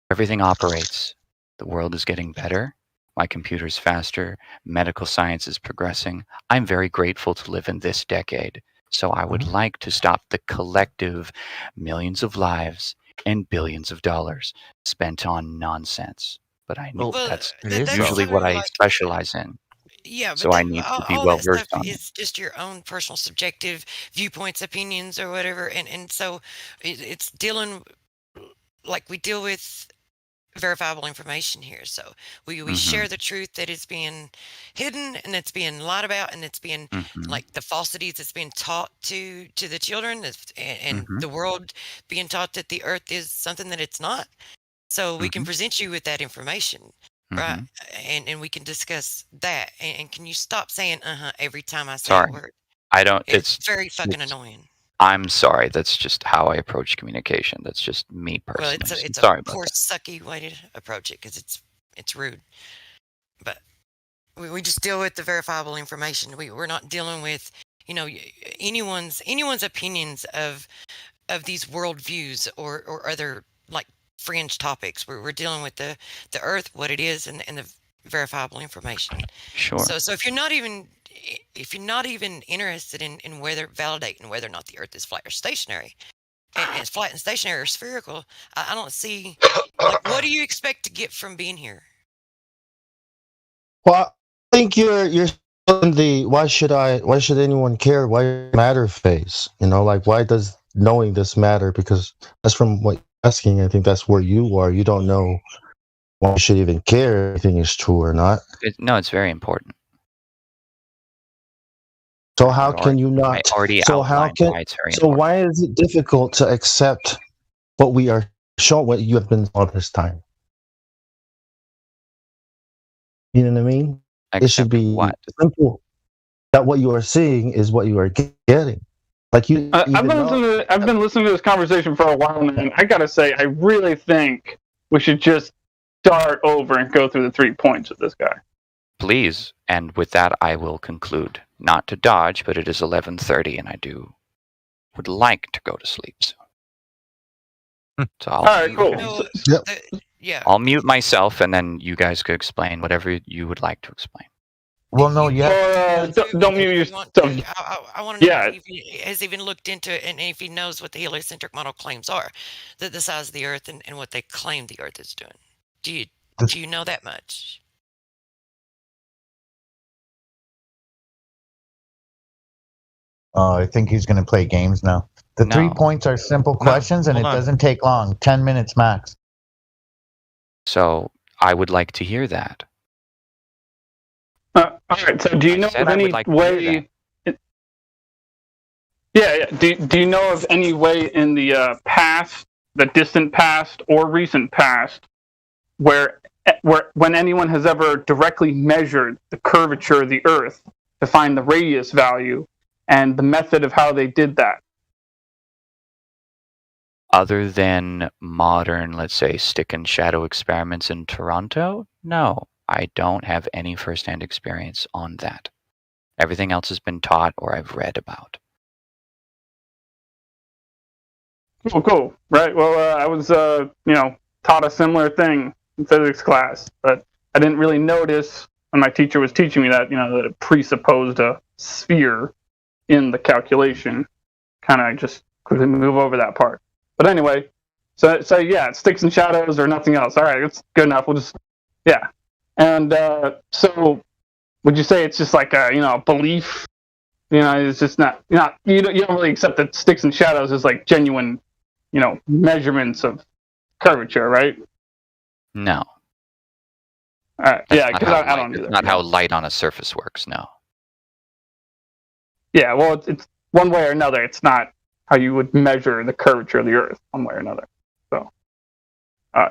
P: everything operates. The world is getting better. My computer's faster. Medical science is progressing. I'm very grateful to live in this decade. So I would like to stop the collective millions of lives and billions of dollars spent on nonsense. But I know
E: Well,
P: that's
E: that's
P: usually what
E: sort of
P: I
E: like,
P: specialize in.
E: yeah,
P: So
E: but
P: I
E: then
P: need to
E: all,
P: be
E: all
P: well
E: that stuff
P: versed on it.
E: is just your own personal subjective viewpoints, opinions, or whatever, and so it's dealing like we deal with verifiable information here. So we share the truth that is being hidden and that's being lied about and it's being like the falsities that's being taught to the children and the world being taught that the earth is something that it's not. So we can present you with that information, right? And we can discuss that. And can you stop saying every time I say
P: Sorry.
E: a word?
P: I don't.
E: It's very fucking
P: it's-
E: annoying.
P: I'm sorry. That's just how I approach communication. That's just me
E: Well,
P: personally.
E: it's
P: So
E: a
P: sorry about
E: poor
P: that.
E: sucky way to approach it because it's rude. But we just deal with the verifiable information. We're not dealing with anyone's opinions of these worldviews or other like fringe topics. We're dealing with the earth, what it is, and the verifiable information.
P: Sure.
E: So if you're not even interested in whether validating whether or not the earth is flat or stationary, and it's flat and stationary or spherical, I don't see like what do you expect to get from being here?
J: Well, I think you're in the why should anyone care? Why matter phase? Like why does knowing this matter? Because that's from what you're asking. I think that's where you are. You don't know why you should even care if anything is true or not.
P: No, it's very important.
J: So how can you not?
P: I already
J: So how
P: outlined
J: can?
P: why it's very
J: So why is it difficult to accept what we are shown? What you have been all this time? You know what I mean? It should be simple. That what you are seeing is what you are getting. Like you.
R: I've been listening to this conversation for a while now, and I gotta say, I really think we should just start over and go through the 3 points with this guy.
P: Please, and with that, I will conclude. Not to dodge, but it is 11:30, and I would like to go to sleep soon. So
R: All right, cool.
E: Yeah.
P: I'll mute myself, and then you guys could explain whatever you would like to explain.
O: Well, no, yeah.
R: Don't mute yourself.
E: I want to know
R: Yeah.
E: if he has even looked into it and if he knows what the heliocentric model claims are, the size of the Earth and what they claim the Earth is doing. Do you know that much?
L: I think he's going to play games now. The 3 points are simple questions, and it
P: hold on.
L: doesn't take long. 10 minutes max.
P: So I would like to hear that.
R: All right. So, do you know
P: said
R: of
P: I would
R: any
P: like to hear
R: way? Yeah. Do you know of any way in the past, the distant past or recent past, where when anyone has ever directly measured the curvature of the Earth to find the radius value and the method of how they did that?
P: Other than modern, let's say, stick and shadow experiments in Toronto, no, I don't have any firsthand experience on that. Everything else has been taught or I've read about.
R: Cool. Right. Well, I was, taught a similar thing in physics class, but I didn't really notice when my teacher was teaching me that, that it presupposed a sphere in the calculation. Kind of just quickly move over that part. But anyway, so yeah, sticks and shadows or nothing else. All right, it's good enough. We'll just, yeah. And so, would you say it's just like a belief? It's just not you don't really accept that sticks and shadows is like genuine, measurements of curvature, right?
P: No.
R: Yeah, because I don't do
P: That's
R: that.
P: not how light on a surface works, no.
R: Yeah, well, it's one way or another. It's not how you would measure the curvature of the Earth, one way or another. So,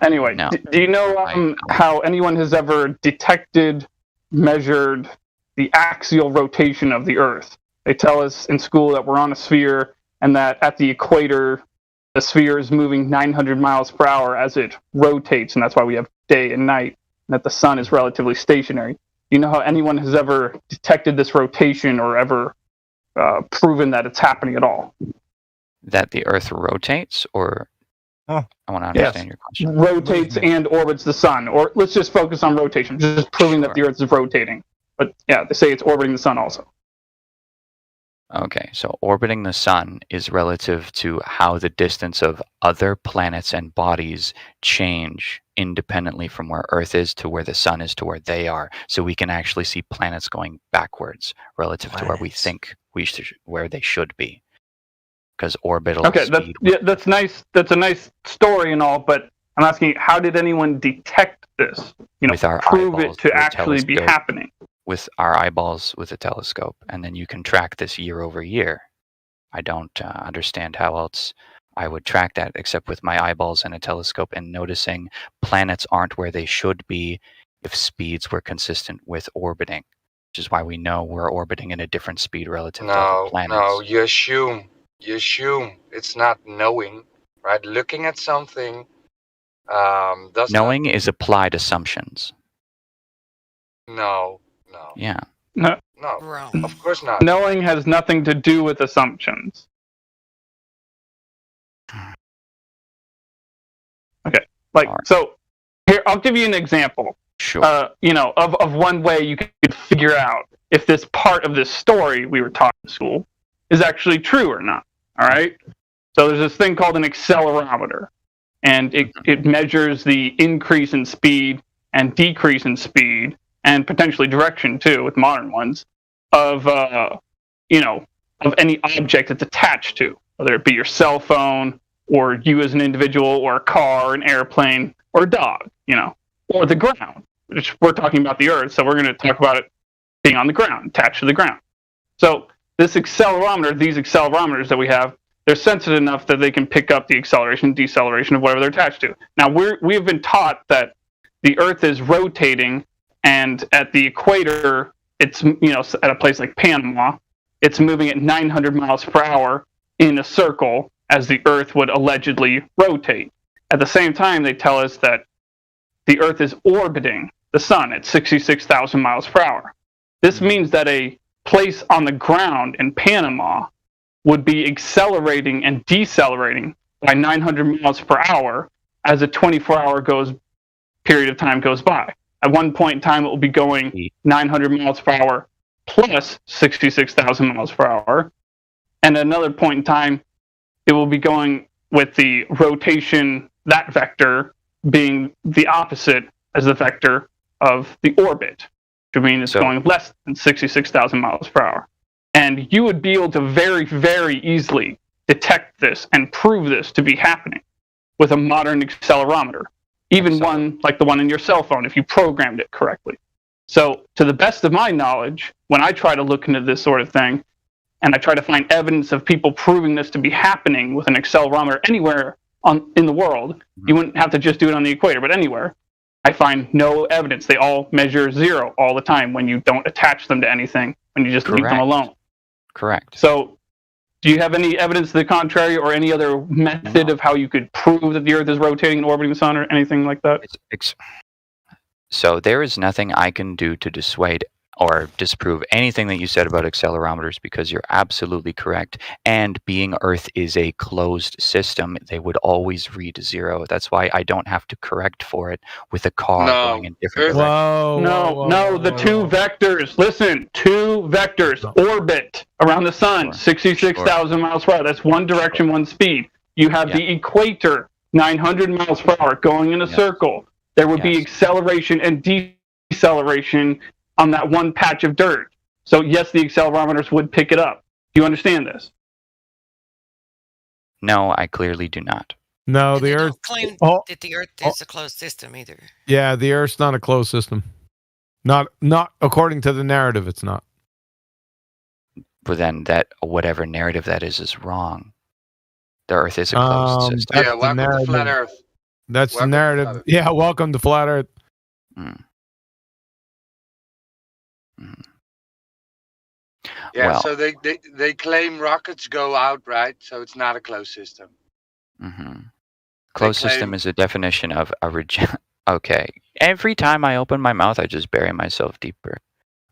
R: anyway,
P: No.
R: do you know how anyone has ever detected, measured the axial rotation of the Earth? They tell us in school that we're on a sphere and that at the equator, the sphere is moving 900 miles per hour as it rotates, and that's why we have day and night, and that the sun is relatively stationary. Do you know how anyone has ever detected this rotation or ever proven that it's happening at all?
P: That the Earth rotates, or I want to understand your question.
R: Rotates and orbits the sun, or let's just focus on rotation, just proving that the Earth is rotating. But yeah, they say it's orbiting the sun also.
P: Okay, so orbiting the sun is relative to how the distance of other planets and bodies change independently from where Earth is to where the sun is to where they are. So we can actually see planets going backwards relative to where we think where they should be. Because orbital speed.
R: That's nice. That's a nice story and all, but I'm asking you, how did anyone detect this?
P: With our
R: prove
P: eyeballs,
R: it to
P: with a
R: actually be
P: telescope.
R: happening.
P: With our eyeballs with a telescope, and then you can track this year over year. I don't understand how else I would track that except with my eyeballs and a telescope and noticing planets aren't where they should be if speeds were consistent with orbiting, which is why we know we're orbiting in a different speed relative to other planets.
W: No, you assume. It's not knowing, right? Looking at something does
P: Knowing is applied assumptions.
W: No.
P: Yeah.
R: No.
W: Of course not.
R: Knowing has nothing to do with assumptions. Okay. So here, I'll give you an example.
P: Sure.
R: Of one way you could figure out if this part of this story we were taught in school is actually true or not. All right. So there's this thing called an accelerometer, and it measures the increase in speed and decrease in speed, and potentially direction too, with modern ones, of any object that's attached to, whether it be your cell phone, or you as an individual, or a car, an airplane, or a dog, or the ground. Which we're talking about the Earth, so we're going to talk about it being on the ground, attached to the ground. So these accelerometers that we have, they're sensitive enough that they can pick up the acceleration and deceleration of whatever they're attached to. Now we have been taught that the Earth is rotating, and at the equator, it's at a place like Panama, it's moving at 900 miles per hour in a circle as the Earth would allegedly rotate. At the same time, they tell us that the Earth is orbiting the sun at 66,000 miles per hour. This means that a place on the ground in Panama would be accelerating and decelerating by 900 miles per hour as a 24-hour period of time goes by. At one point in time, it will be going 900 miles per hour plus 66,000 miles per hour. And at another point in time, it will be going with the rotation, that vector being the opposite as the vector of the orbit, which means it's going less than 66,000 miles per hour. And you would be able to very, very easily detect this and prove this to be happening with a modern accelerometer, even one like the one in your cell phone, if you programmed it correctly. So, to the best of my knowledge, when I try to look into this sort of thing, and I try to find evidence of people proving this to be happening with an accelerometer anywhere in the world, you wouldn't have to just do it on the equator, but anywhere, I find no evidence. They all measure zero all the time when you don't attach them to anything, when you just leave them alone.
P: Correct.
R: So, do you have any evidence to the contrary, or any other method of how you could prove that the Earth is rotating and orbiting the sun, or anything like that?
P: So there is nothing I can do to dissuade or disprove anything that you said about accelerometers, because you're absolutely correct. And being Earth is a closed system, they would always read zero. That's why I don't have to correct for it with a car going in different directions.
R: The two vectors. Listen, two vectors orbit around the sun, 66,000 miles per hour. That's one direction, one speed. You have the equator, 900 miles per hour, going in a circle. There would be acceleration and deceleration on that one patch of dirt. So yes, the accelerometers would pick it up. Do you understand this?
P: No, I clearly do not.
N: No, the Earth.
E: Claim that the Earth is a closed system either.
N: Yeah, the Earth's not a closed system. Not according to the narrative. It's not.
P: But then that whatever narrative that is wrong. The Earth is a closed system.
W: Yeah, welcome to Flat Earth.
N: That's the narrative. Yeah, welcome to Flat Earth.
W: Yeah,
P: Well.
W: so they claim rockets go out, right? So it's not a closed system.
P: Closed system
W: claim-
P: is a definition of a Okay. Every time I open my mouth, I just bury myself deeper.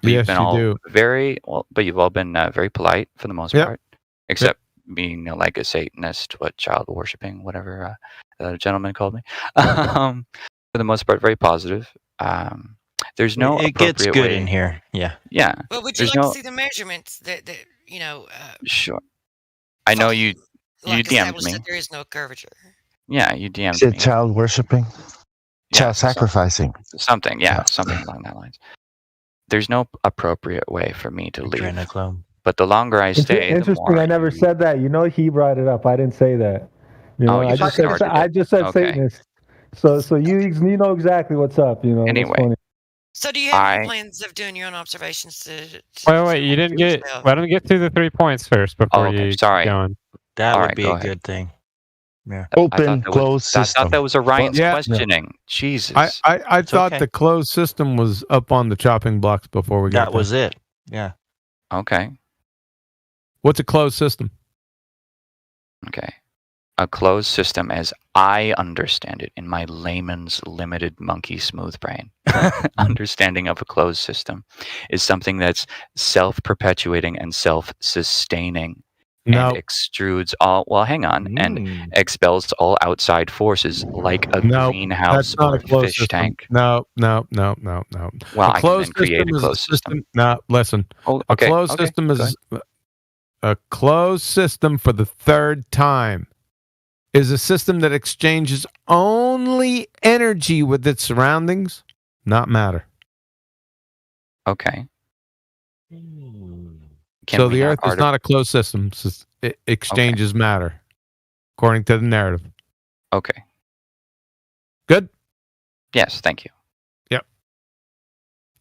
P: But
N: Yes,
P: you've been
N: you
P: all
N: do.
P: very well, but you've all been very polite for the most
N: Yep.
P: part, except being like a Satanist, what child worshiping, whatever the gentleman called me. For the most part, very positive. There's no
M: It gets
P: appropriate
M: good
P: way.
M: in here. Yeah.
P: Yeah.
E: Well, would you
P: There's
E: like
P: no
E: to see the measurements that you know,
P: sure. I know you
E: like
P: DM'd
E: establish
P: me.
E: that there is no curvature?
P: Yeah, you DM'd
J: Is it
P: me.
J: child worshiping?
P: Yeah,
J: Child sacrificing?
P: something along that lines. There's no appropriate way for me to leave.
M: Adrenochrome.
P: But the longer I stay, the
D: Interesting.
P: more
D: I never said that. You know, he brought it up. I didn't say that. You know,
P: you
D: I
P: just
D: just said
P: started
D: I
P: it.
D: just said
P: Okay.
D: Satanist. So you know exactly what's up. You know. That's
P: Anyway.
D: funny.
E: So do you have any plans of doing your own observations to
T: Wait, you didn't get. Let him get through the 3 points first before
P: okay,
T: you
P: sorry.
T: keep going.
M: That
P: All
M: would
P: right,
M: be
P: go
M: a
P: ahead.
M: good thing. Yeah.
J: Open, closed
P: I
J: system.
P: thought that was Orion's
N: Yeah.
P: questioning. Jesus.
N: I thought
M: okay.
N: the closed system was up on the chopping blocks before we got
M: That was it. Yeah.
P: Okay.
N: What's a closed system?
P: Okay. A closed system, as I understand it in my layman's limited monkey smooth brain, understanding of a closed system is something that's self-perpetuating and self-sustaining
N: No.
P: and extrudes all, well, hang on, and expels all outside forces like a
N: No,
P: greenhouse
N: that's not
P: or
N: a closed
P: fish
N: system.
P: tank.
N: No.
P: Well,
N: a
P: I can
N: closed
P: then create
N: system
P: a
N: is
P: closed system.
N: No, listen.
P: Oh,
N: A
P: okay,
N: closed
P: okay,
N: system
P: go
N: is a closed system for the third time is a system that exchanges only energy with its surroundings, not matter.
P: Okay. Can
N: So
P: we
N: the
P: not
N: Earth is not a closed system. It exchanges matter, according to the narrative.
P: Okay.
N: Good?
P: Yes, thank you.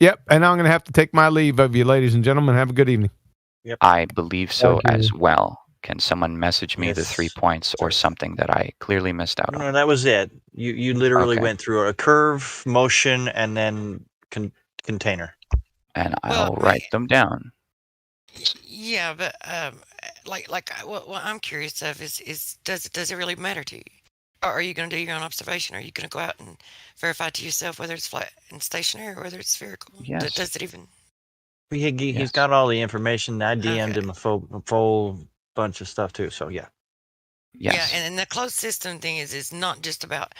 N: Yep. And I'm going to have to take my leave of you, ladies and gentlemen. Have a good evening.
P: I believe so
O: Thank you.
P: as well. Can someone message me the 3 points or something that I clearly missed out on?
M: No, that was it. You literally
P: Okay.
M: went through a curve, motion, and then container.
P: And I'll write them down.
E: Yeah, but what I'm curious of is does it really matter to you? Or are you going to do your own observation? Are you going to go out and verify to yourself whether it's flat and stationary or whether it's spherical?
P: Yes.
E: Does it even?
M: He's got all the information. I DM'd him a full bunch of stuff too. So yeah.
E: Yeah, and the closed system thing is not just about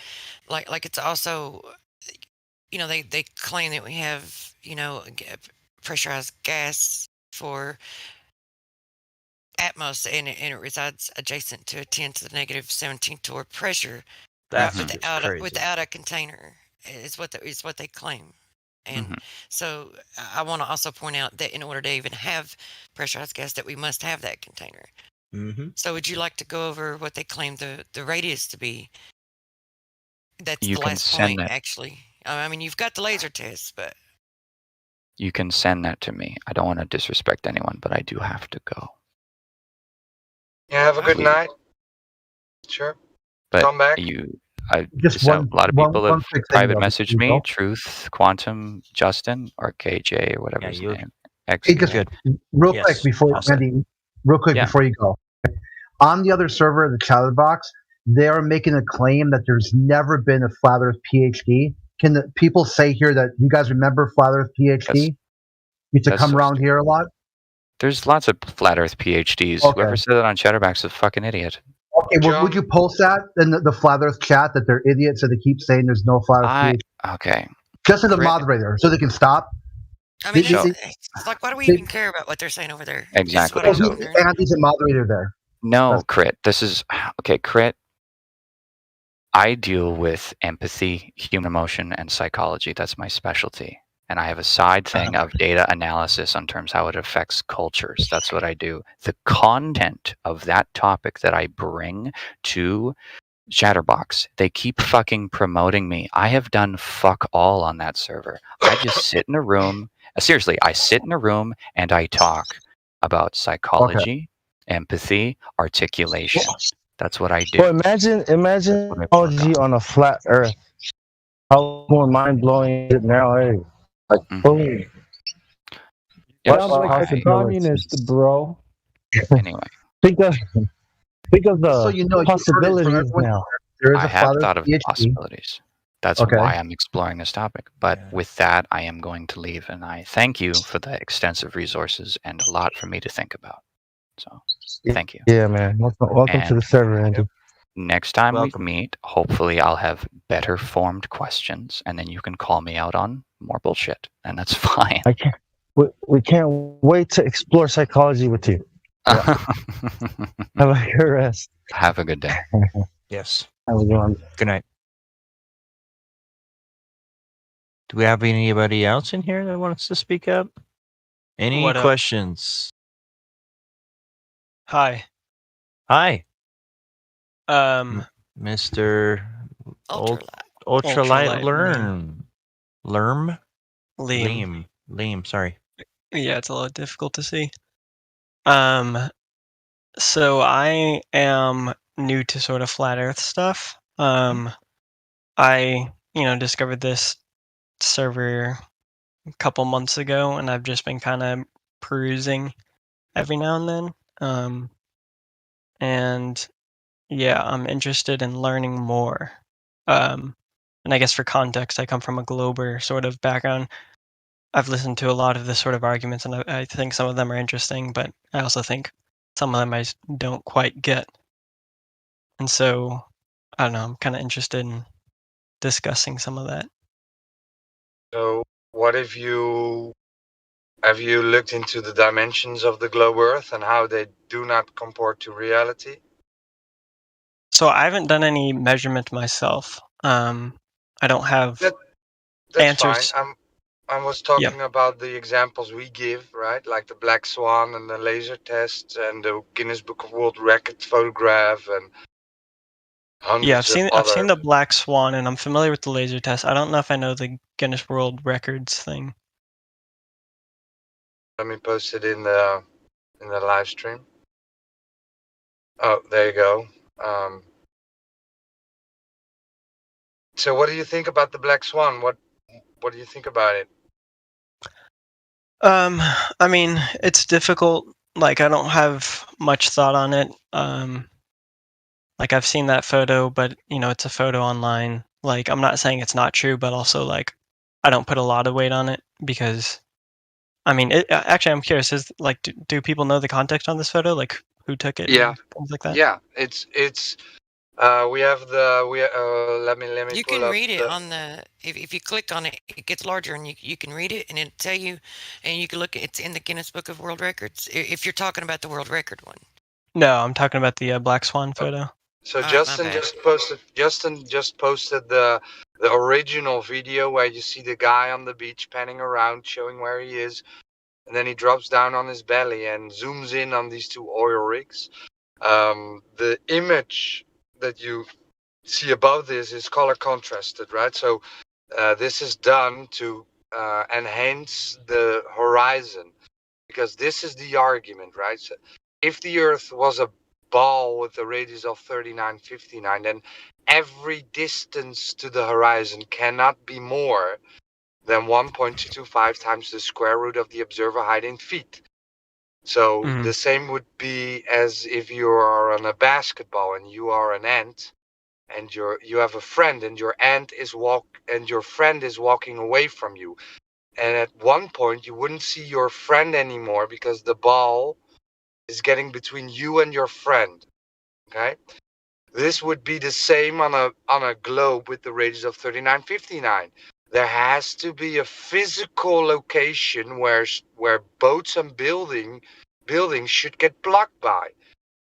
E: like it's also, you know, they claim that we have, you know, pressurized gas for Atmos and it resides adjacent to a 10 to the negative 17 torr pressure
M: That's
E: without a container is what they claim. And so I want to also point out that in order to even have pressurized gas that we must have that container.
M: Mm-hmm.
E: So would you like to go over what they claim the radius to be? That's
P: You
E: the
P: can
E: last
P: send
E: point,
P: that.
E: actually. I mean, you've got the laser test, but
P: You can send that to me. I don't want to disrespect anyone, but I do have to go.
W: Yeah, have a good
P: Please.
W: night. Sure.
P: But
W: Come back.
O: Just
P: a
O: one-
P: lot of
O: one-
P: people
O: one
P: have
O: quick thing,
P: private
O: though,
P: messaged
O: before you
P: me,
O: go.
P: Truth, Quantum, Justin, or KJ, or whatever his name.
O: Hey, just real
P: Yes,
O: quick before
P: I'll say.
O: Andy, real quick
P: Yeah.
O: before you go. On the other server, the Chatterbox, they are making a claim that there's never been a Flat Earth PhD. Can the people say here that you guys remember Flat Earth PhD? You used to
P: That's
O: come
P: so
O: around here a lot.
P: There's lots of flat Earth PhDs.
O: Okay.
P: Whoever said that on Chatterbox is a fucking idiot.
O: Okay, well, would you post that in the Flat Earth chat that they're idiots so they keep saying there's no Flat Earth PhD?
P: Okay.
O: Just as a moderator, so they can stop.
E: I mean,
O: They-
E: it's like, why do we even care about what they're saying over there?
P: Exactly.
E: That's what I'm
O: Oh,
E: wondering.
O: Andy's a moderator there.
P: No, Crit. This is okay, Crit. I deal with empathy, human emotion, and psychology. That's my specialty. And I have a side thing of data analysis on terms how it affects cultures. That's what I do. The content of that topic that I bring to Chatterbox, they keep fucking promoting me. I have done fuck all on that server. I just sit in a room. Seriously, I sit in a room and I talk about psychology, empathy, articulation. That's what I do.
J: Well, imagine technology on a flat Earth. How more mind blowing it now is. Like, boom.
D: Sounds like a communist, bro.
P: Anyway,
J: think of the
O: So you know, you heard it from
J: possibilities
O: everyone.
J: now.
O: There is
P: I
O: a
P: have
O: Flat
P: thought
O: Earth
P: of the
O: PhD.
P: possibilities. That's
O: Okay.
P: why I'm exploring this topic. But with that, I am going to leave, and I thank you for the extensive resources and a lot for me to think about. So, thank you.
J: Yeah, man. Welcome to
P: And
J: the server, Andy.
P: next time
J: Welcome.
P: we meet, hopefully I'll have better formed questions, and then you can call me out on more bullshit, and that's fine.
J: We can't wait to explore psychology with you. Have a good rest.
P: Have a good day.
M: Yes.
J: Have a good one.
M: Good night. Do we have anybody else in here that wants to speak up? Any
F: What up?
M: questions?
F: Hi.
M: Hi,
F: Um,
M: Mr.
E: Ultralight.
M: Ultralight
F: Ultralight
M: Lerm?
F: Liam.
M: Liam, sorry.
F: Yeah, it's a little difficult to see. So I am new to sort of flat Earth stuff. I discovered this server a couple months ago, and I've just been kind of perusing every now and then. And yeah, I'm interested in learning more. And I guess for context, I come from a Glober sort of background. I've listened to a lot of this sort of arguments, and I think some of them are interesting, but I also think some of them I don't quite get. And so, I don't know, I'm kind of interested in discussing some of that.
W: So, what have you looked into the dimensions of the globe Earth and how they do not comport to reality?
F: So I haven't done any measurement myself. I don't have
W: That's
F: answers.
W: fine. I was talking about the examples we give, right? Like the black swan and the laser tests and the Guinness Book of World Records photograph and hundreds
F: Yeah,
W: of
F: I've seen
W: other.
F: the black swan, and I'm familiar with the laser test. I don't know if I know the Guinness World Records thing.
W: Let me post it in the live stream. Oh, there you go. So what do you think about the black swan? What do you think about it?
F: I mean, it's difficult. Like, I don't have much thought on it. Like, I've seen that photo, but it's a photo online. Like, I'm not saying it's not true, but also like, I don't put a lot of weight on it because, I mean, actually, I'm curious. Do people know the context on this photo? Like, who took it?
W: Yeah,
F: and things like that.
W: yeah. It's we have let me
E: You
W: pull
E: can
W: up
E: read it
W: the.
E: on the if you click on it, it gets larger, and you can read it, and it'll tell you, and you can look. It's in the Guinness Book of World Records. If you're talking about the world record one.
F: No, I'm talking about the black swan photo.
W: So
E: Alright,
W: Justin
E: my bad.
W: just posted the original video where you see the guy on the beach panning around, showing where he is, and then he drops down on his belly and zooms in on these two oil rigs. The image that you see above this is color contrasted, right? So this is done to enhance the horizon, because this is the argument, right? So if the Earth was a ball with a radius of 3959, then every distance to the horizon cannot be more than 1.225 times the square root of the observer height in feet. So the same would be as if you are on a basketball and you are an ant, and you have a friend, and your friend is walking away from you. And at one point you wouldn't see your friend anymore because the ball is getting between you and your friend. Okay? This would be the same on a globe with the radius of 3959. There has to be a physical location where boats and buildings should get blocked by,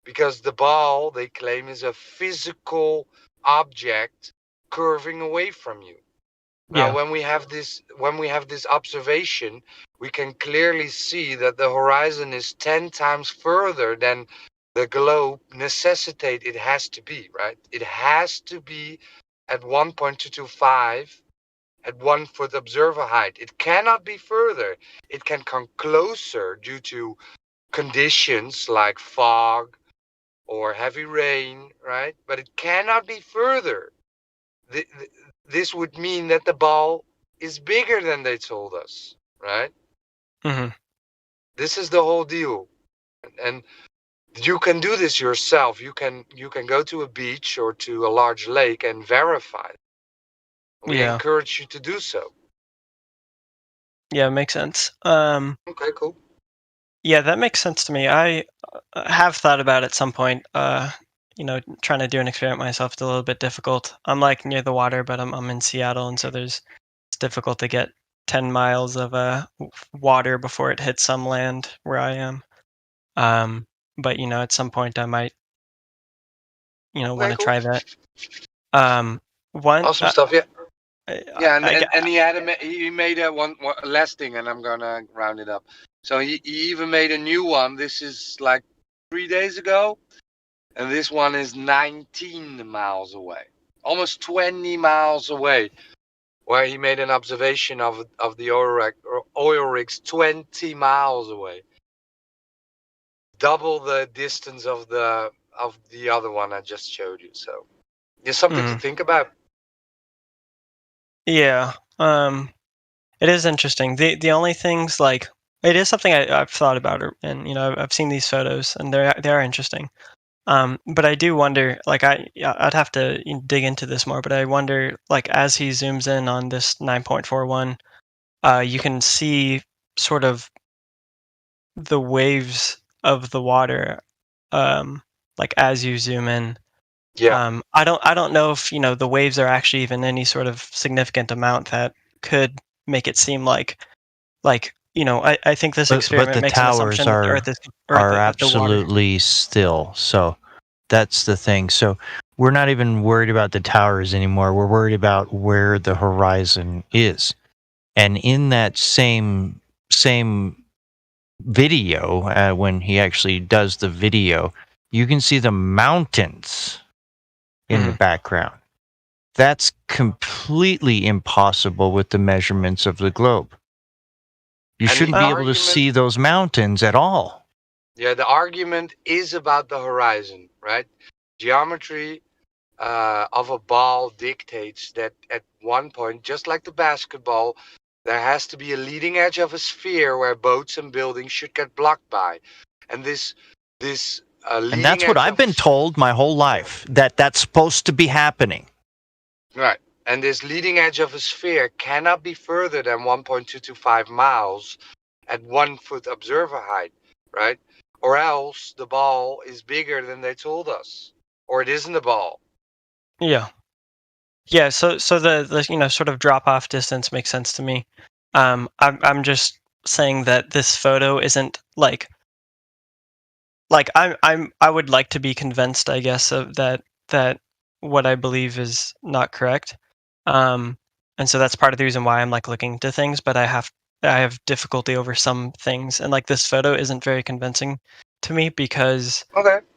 W: because the ball, they claim, is a physical object curving away from you. Now, when we have this observation, we can clearly see that the horizon is 10 times further than the globe necessitate it has to be, right? It has to be at 1.225 at 1 foot observer height. It cannot be further. It can come closer due to conditions like fog or heavy rain, right? But it cannot be further. This would mean that the ball is bigger than they told us, right?
F: Mm-hmm.
W: This is the whole deal. And you can do this yourself. You can go to a beach or to a large lake and verify it. We
F: Yeah.
W: encourage you to do so.
F: Yeah, makes sense.
W: Okay, cool.
F: Yeah, that makes sense to me. I have thought about at some point, trying to do an experiment myself. It's a little bit difficult. I'm like near the water, but I'm in Seattle, and so it's difficult to get 10 miles of water before it hits some land where I am. But at some point I might, want
W: Okay,
F: to
W: cool.
F: try that. One
W: Awesome stuff. Yeah. Yeah,
F: I
W: and he made a one last thing, and I'm gonna round it up. So he even made a new one. This is like 3 days ago, and this one is 19 miles away, almost 20 miles away, where he made an observation of the oil rigs 20 miles away, double the distance of the other one I just showed you. So there's something to think about.
F: Yeah. It is interesting. The only things like it is something I've thought about, and I've seen these photos, and they are interesting. But I do wonder, like I'd have to dig into this more. But I wonder, like as he zooms in on this 9.41, you can see sort of the waves of the water, like as you zoom in.
W: Yeah.
F: I don't know if the waves are actually even any sort of significant amount that could make it seem like I think this
M: But
F: experiment
M: the
F: makes an
M: towers
F: assumption that the
M: are
F: Earth is
M: absolutely still. So that's the thing. So we're not even worried about the towers anymore. We're worried about where the horizon is. And in that same video, when he actually does the video, you can see the mountains in the background. That's completely impossible with the measurements of the globe. You
W: And
M: shouldn't
W: the
M: be able to
W: argument-
M: see those mountains at all.
W: Yeah, the argument is about the horizon, right? Geometry of a ball dictates that at one point, just like the basketball, there has to be a leading edge of a sphere where boats and buildings should get blocked by. And this leading
M: And that's what
W: edge
M: I've been told my whole life, that that's supposed to be happening.
W: Right. And this leading edge of a sphere cannot be further than 1.225 miles at 1 foot observer height, right? Or else the ball is bigger than they told us, or it isn't a ball.
F: Yeah. Yeah. So the sort of drop off distance makes sense to me. I'm just saying that this photo isn't like I would like to be convinced, I guess, of that what I believe is not correct. And so that's part of the reason why I'm like looking into things, but I have difficulty over some things, and like this photo isn't very convincing to me because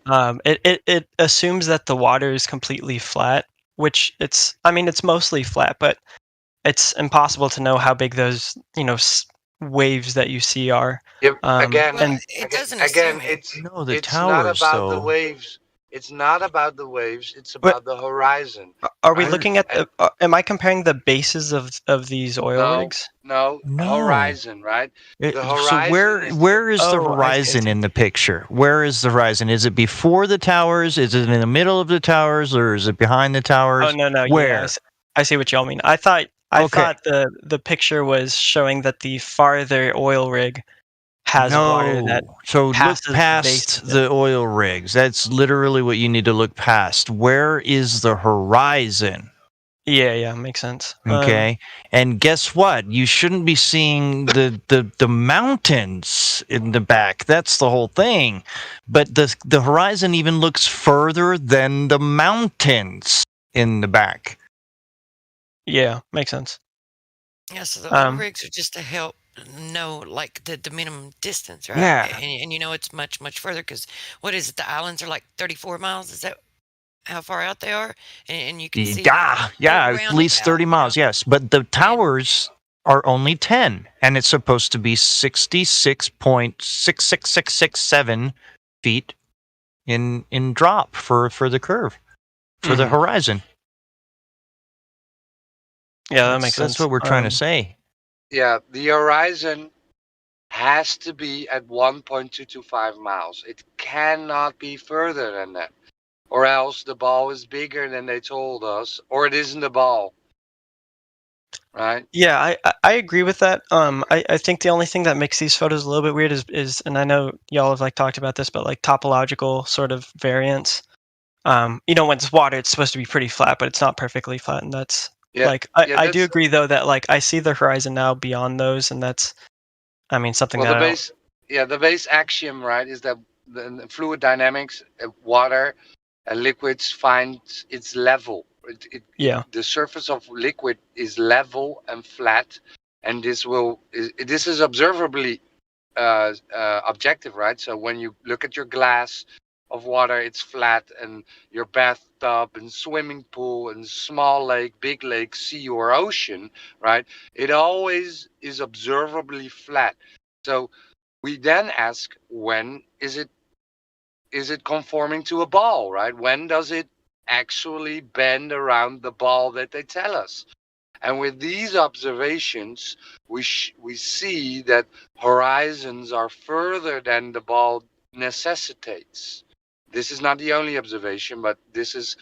F: it assumes that the water is completely flat, which it's mostly flat, but it's impossible to know how big those waves that you see are.
W: Yeah,
F: And
W: it's
M: No, the
W: it's not
M: towers,
W: about the
M: though.
W: waves. It's not about the waves. It's about the horizon.
F: Are we
W: right?
F: looking at the? Am I comparing the bases of these oil rigs?
W: No, horizon, right? The
M: So
W: horizon
M: where is the
F: Oh, I see, I
M: horizon in the picture? Where is the horizon? Is it before the towers? Is it in the middle of the towers, or is it behind the towers?
F: Oh no,
M: Where?
F: yeah, I see what y'all mean. I thought the picture was showing that the farther oil rig has water that
M: So look
F: passes the base
M: past
F: of it.
M: the oil rigs. That's literally what you need to look past. Where is the horizon?
F: Yeah, makes sense.
M: Okay. And guess what? You shouldn't be seeing the mountains in the back. That's the whole thing. But the horizon even looks further than the mountains in the back.
F: Yeah, makes sense.
E: Yeah, so the oil rigs are just to help know like the minimum distance, right?
M: Yeah.
E: And it's much, much further because what is it? The islands are like 34 miles. Is that how far out they are? And you can see.
M: Yeah, at least 30 miles, yes. But the towers are only 10, and it's supposed to be 66.66667 feet in drop for the curve, for the horizon.
F: Yeah, that makes sense.
M: That's what we're trying to say.
W: Yeah, the horizon has to be at 1.225 miles. It cannot be further than that. Or else the ball is bigger than they told us, or it isn't a ball. right?
F: Yeah, I agree with that. I think the only thing that makes these photos a little bit weird is, and I know y'all have like talked about this, but like topological sort of variance. When it's water, it's supposed to be pretty flat, but it's not perfectly flat, and that's like I do
W: that's
F: agree though that like I see the horizon now beyond those, and that's, I mean, something
W: well
F: that
W: the base axiom, right, is that the fluid dynamics, water and liquids find its level.
F: Yeah.
W: The surface of liquid is level and flat, and this is observably objective, right? So when you look at your glass of water, it's flat, and your bathtub and swimming pool and small lake, big lake, sea or ocean, right? It always is observably flat. So we then ask, when is it conforming to a ball, right? When does it actually bend around the ball that they tell us? And with these observations, we see that horizons are further than the ball necessitates. This is not the only observation, but this is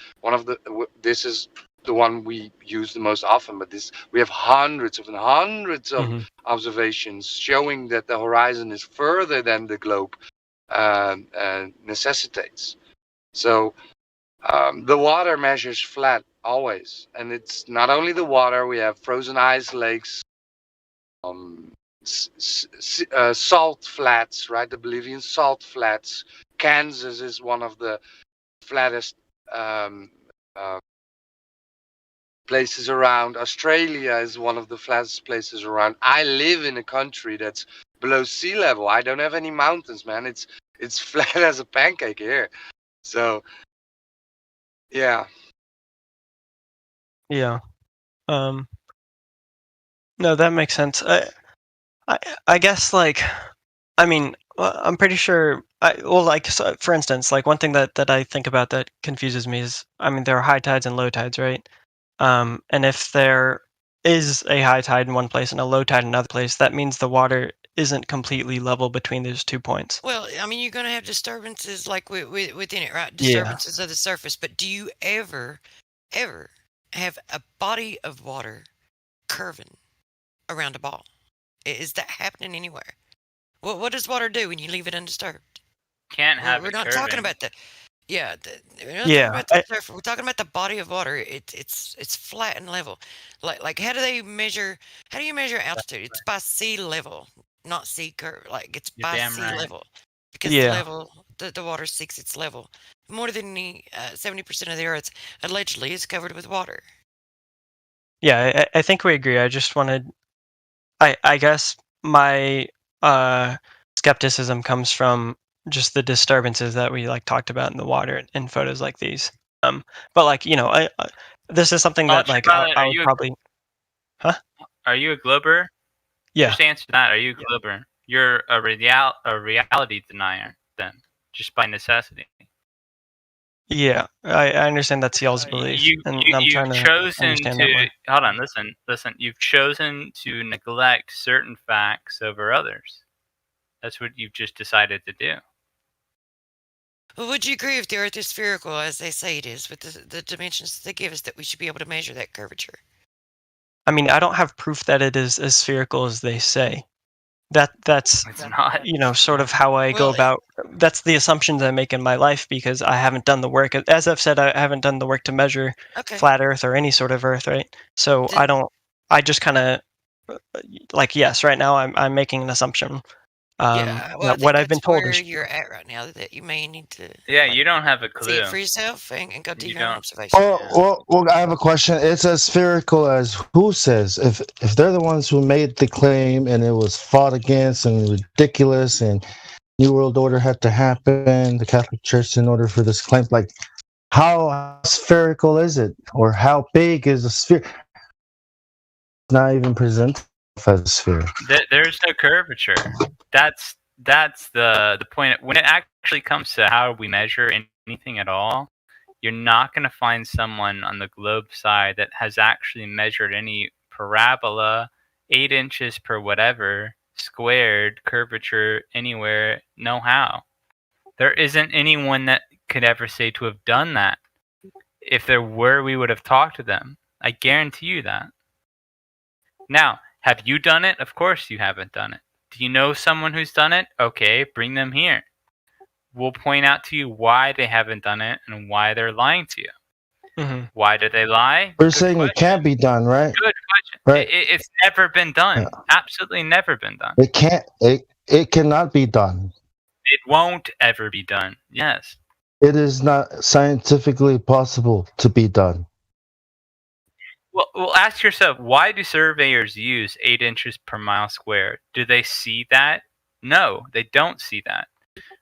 W: the one we use the most often. But we have hundreds of observations showing that the horizon is further than the globe necessitates. So the water measures flat always, and it's not only the water. We have frozen ice lakes, salt flats, right? The Bolivian salt flats. Kansas is one of the flattest places around. Australia is one of the flattest places around. I live in a country that's below sea level. I don't have any mountains, man. It's flat as a pancake here. So yeah.
F: Yeah. No, that makes sense. I guess like, I mean, I'm pretty sure. So, for instance, like one thing that I think about that confuses me is, I mean, there are high tides and low tides, right? And if there is a high tide in one place and a low tide in another place, that means the water isn't completely level between those 2 points.
E: Well, I mean, you're going to have disturbances like within it, right?
F: Yeah.
E: Disturbances of the surface. But do you ever have a body of water curving around a ball? Is that happening anywhere? What does water do when you leave it undisturbed?
I: Can't have
E: We're
I: it
E: not
I: curving.
E: talking about the we're not
F: Yeah,
E: talking about the surface. We're talking about the body of water. It's flat and level. Like how do you measure altitude? It's by sea level, not sea curve. Like it's
I: You're
E: by
I: damn
E: sea
I: right.
E: level, because
F: Yeah.
E: the water seeks its level. More than 70% of the Earth allegedly is covered with water.
F: Yeah, I think we agree. I just wanted, I guess my skepticism comes from just the disturbances that we like talked about in the water in photos like these. But like, this is something that like I would probably.
I: Are you a glober?
F: Yeah.
I: Just answer that. Are you a glober? You're a reality denier then, just by necessity.
F: Yeah, I understand that's y'all's belief, and I'm trying
I: You've
F: to
I: chosen
F: understand that more.
I: hold on, listen. You've chosen to neglect certain facts over others. That's what you've just decided to do.
E: Well, would you agree if the Earth is spherical, as they say it is, with the dimensions that they give us, that we should be able to measure that curvature?
F: I mean, I don't have proof that it is as spherical as they say. That's
I: It's not.
F: Sort of how I go about. That's the assumptions I make in my life because I haven't done the work. As I've said, I haven't done the work to measure flat Earth or any sort of Earth, right? So I don't. I just kind of like, yes. Right now, I'm making an assumption. That what I've been told
E: where
F: is
E: you're at right now, that you may need to
I: Yeah, you don't have a
E: see
I: clue.
E: it for yourself and go do
I: You
E: your own
I: don't.
E: observation.
J: Well, I have a question. It's as spherical as who says? If they're the ones who made the claim and it was fought against and ridiculous and New World Order had to happen, the Catholic Church, in order for this claim, like how spherical is it, or how big is a sphere? It's not even presented as a sphere.
I: There's no curvature. That's the point. When it actually comes to how we measure anything at all, you're not going to find someone on the globe side that has actually measured any parabola, 8 inches per whatever, squared, curvature, anywhere, no how. There isn't anyone that could ever say to have done that. If there were, we would have talked to them. I guarantee you that. Now, have you done it? Of course you haven't done it. Do you know someone who's done it? Okay, bring them here. We'll point out to you why they haven't done it and why they're lying to you. Why did they lie?
J: We're saying it can't be done, right?
I: Good question.
J: Right.
I: It's never been done. Absolutely never been done.
J: It can't. It cannot be done.
I: It won't ever be done. Yes.
J: It is not scientifically possible to be done.
I: Well, ask yourself, why do surveyors use 8 inches per mile square? Do they see that? No, they don't see that.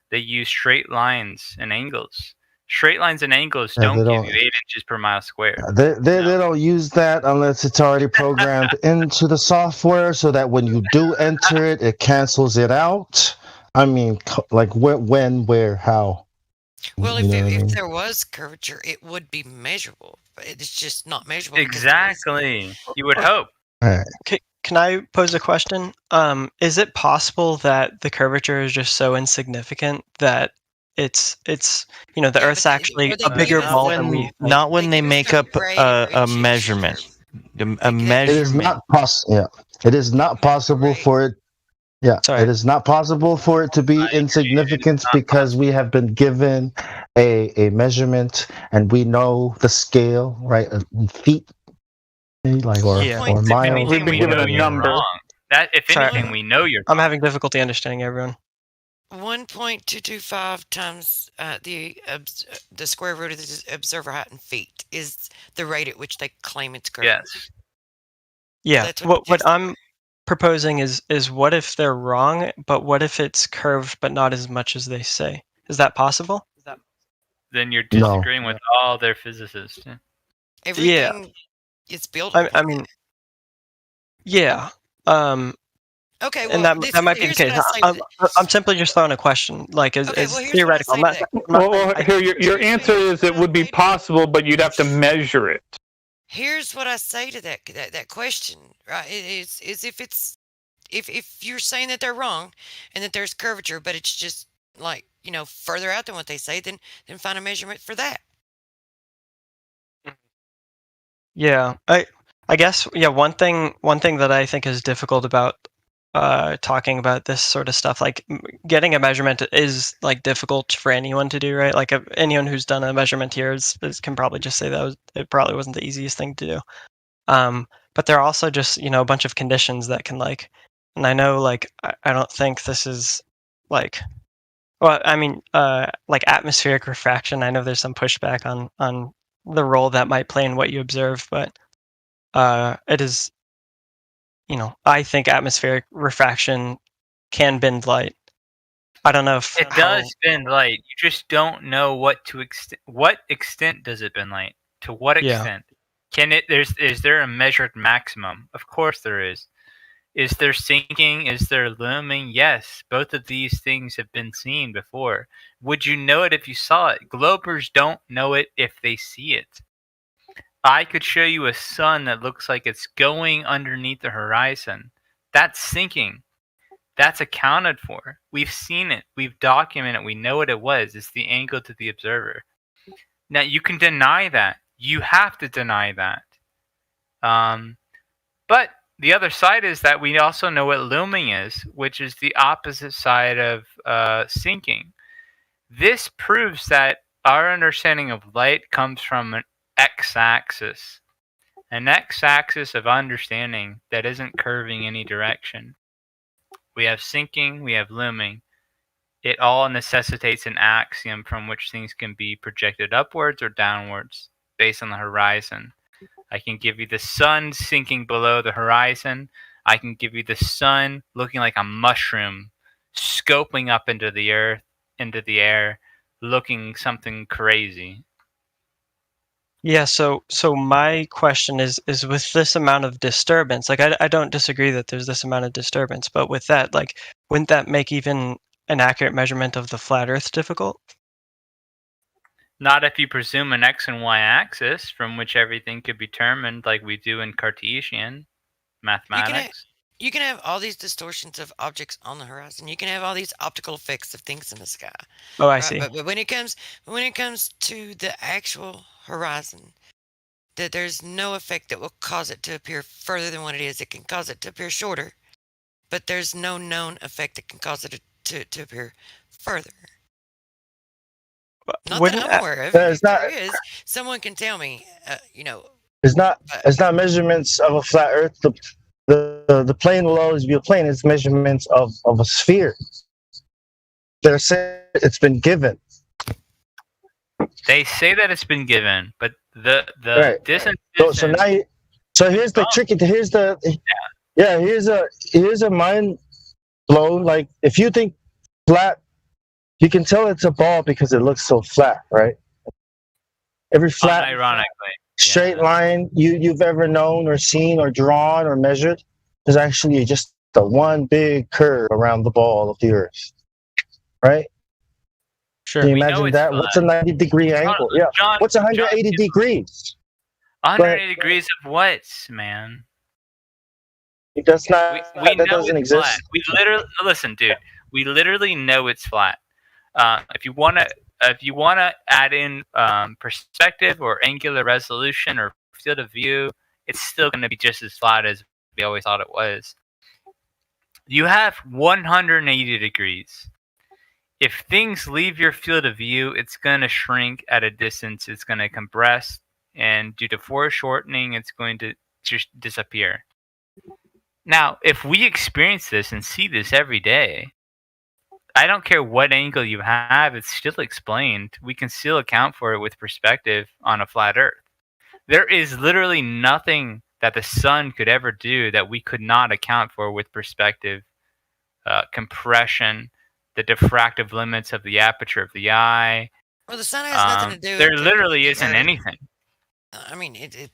I: They use straight lines and angles. Straight lines and angles don't give you 8 inches per mile square.
J: They don't use that unless it's already programmed into the software, so that when you do enter it, it cancels it out. I mean, like when, where, how.
E: Well,
J: You know what I mean?
E: if there was curvature, it would be measurable, but it's just not measurable.
I: Exactly. You would hope.
F: Can I pose a question? Is it possible that the curvature is just so insignificant that it's the Earth's actually a bigger ball than we?
M: Not when they make up a measurement. A measurement.
J: It is not possible. Yeah, it is not possible for it. Yeah, it is not possible for it to be insignificant because we have been given a measurement and we know the scale, right? Feet, like or miles.
I: We've been given a number. That, if anything, we know you're.
F: I'm having difficulty understanding everyone.
E: 1.225 times the square root of the observer height in feet is the rate at which they claim it's curved.
I: Yes.
F: Yeah. What I'm proposing is what if they're wrong, but what if it's curved but not as much as they say? Is that possible?
I: Then you're disagreeing with all their physicists. Yeah.
E: Everything is built.
F: I mean, yeah.
E: Okay,
F: and that might be the case. I'm simply just throwing a question, like as theoretical.
R: Your answer is it would be possible, but you'd have to measure it.
E: Here's what I say to that question, right? Is if you're saying that they're wrong and that there's curvature, but it's just like further out than what they say, then find a measurement for that.
F: Yeah, I guess one thing that I think is difficult about talking about this sort of stuff, like getting a measurement is like difficult for anyone to do, right? Like anyone who's done a measurement here can probably just say that it probably wasn't the easiest thing to do. But there are also just a bunch of conditions that can and I know I don't think this is like atmospheric refraction. I know there's some pushback on the role that might play in what you observe, but it is. I think atmospheric refraction can bend light. I don't know if
I: it does bend light. You just don't know what extent does it bend light? To what extent? Can it? Is there a measured maximum? Of course there is. Is there sinking? Is there looming? Yes, both of these things have been seen before. Would you know it if you saw it? Globers don't know it if they see it. I could show you a sun that looks like it's going underneath the horizon. That's sinking. That's accounted for. We've seen it. We've documented it. We know what it was. It's the angle to the observer. Now, you can deny that. You have to deny that. But the other side is that we also know what looming is, which is the opposite side of sinking. This proves that our understanding of light comes from an x-axis, an x-axis of understanding that isn't curving any direction. We have sinking, we have looming. It all necessitates an axiom from which things can be projected upwards or downwards based on the horizon. I can give you the sun sinking below the horizon. I can give you the sun looking like a mushroom scoping up into the earth, into the air, looking something crazy.
F: Yeah, so my question is with this amount of disturbance, I don't disagree that there's this amount of disturbance, but with that, wouldn't that make even an accurate measurement of the flat Earth difficult?
I: Not if you presume an x and y axis from which everything could be determined like we do in Cartesian mathematics.
E: You can have all these distortions of objects on the horizon. You can have all these optical effects of things in the sky.
F: Oh, I see.
E: But when it comes to the actual horizon, that there's no effect that will cause it to appear further than what it is. It can cause it to appear shorter, but there's no known effect that can cause it to appear further. Not
Q: When-
E: that I'm aware of.
Q: It's
E: If
Q: not-
E: there is, someone can tell me.
Q: It's not measurements of a flat Earth. The plane will always be a plane. It's measurements of a sphere. They're saying it's been given.
I: They say that it's been given, but the
Q: Right.
I: distance.
Q: So now, so here's the tricky. Here's a mind blown. Like if you think flat, you can tell it's a ball because it looks so flat, right? Every flat,
I: Ironically,
Q: straight line you've ever known or seen or drawn or measured is actually just the one big curve around the ball of the Earth, right?
K: Sure.
Q: Can you
I: We know
Q: imagine
I: it's
Q: that?
I: flat.
Q: What's a 90-degree angle? Yeah.
I: John-
Q: What's 180
I: John-
Q: degrees?
I: 180 degrees of what, man?
Q: That's not.
I: We
Q: that
I: know
Q: doesn't
I: it's
Q: exist.
I: flat. We literally listen, dude. We literally know it's flat. If you wanna add in perspective or angular resolution or field of view, it's still gonna be just as flat as we always thought it was. You have 180 degrees. If things leave your field of view, it's gonna shrink at a distance. It's gonna compress, and due to foreshortening, it's going to just disappear. Now, if we experience this and see this every day, I don't care what angle you have, it's still explained. We can still account for it with perspective on a flat Earth. There is literally nothing that the sun could ever do that we could not account for with perspective, compression, the diffractive limits of the aperture of the eye.
E: Well, the sun has nothing to do.
I: There
E: with
I: literally
E: the
I: isn't
E: Earth.
I: anything.
E: I mean, it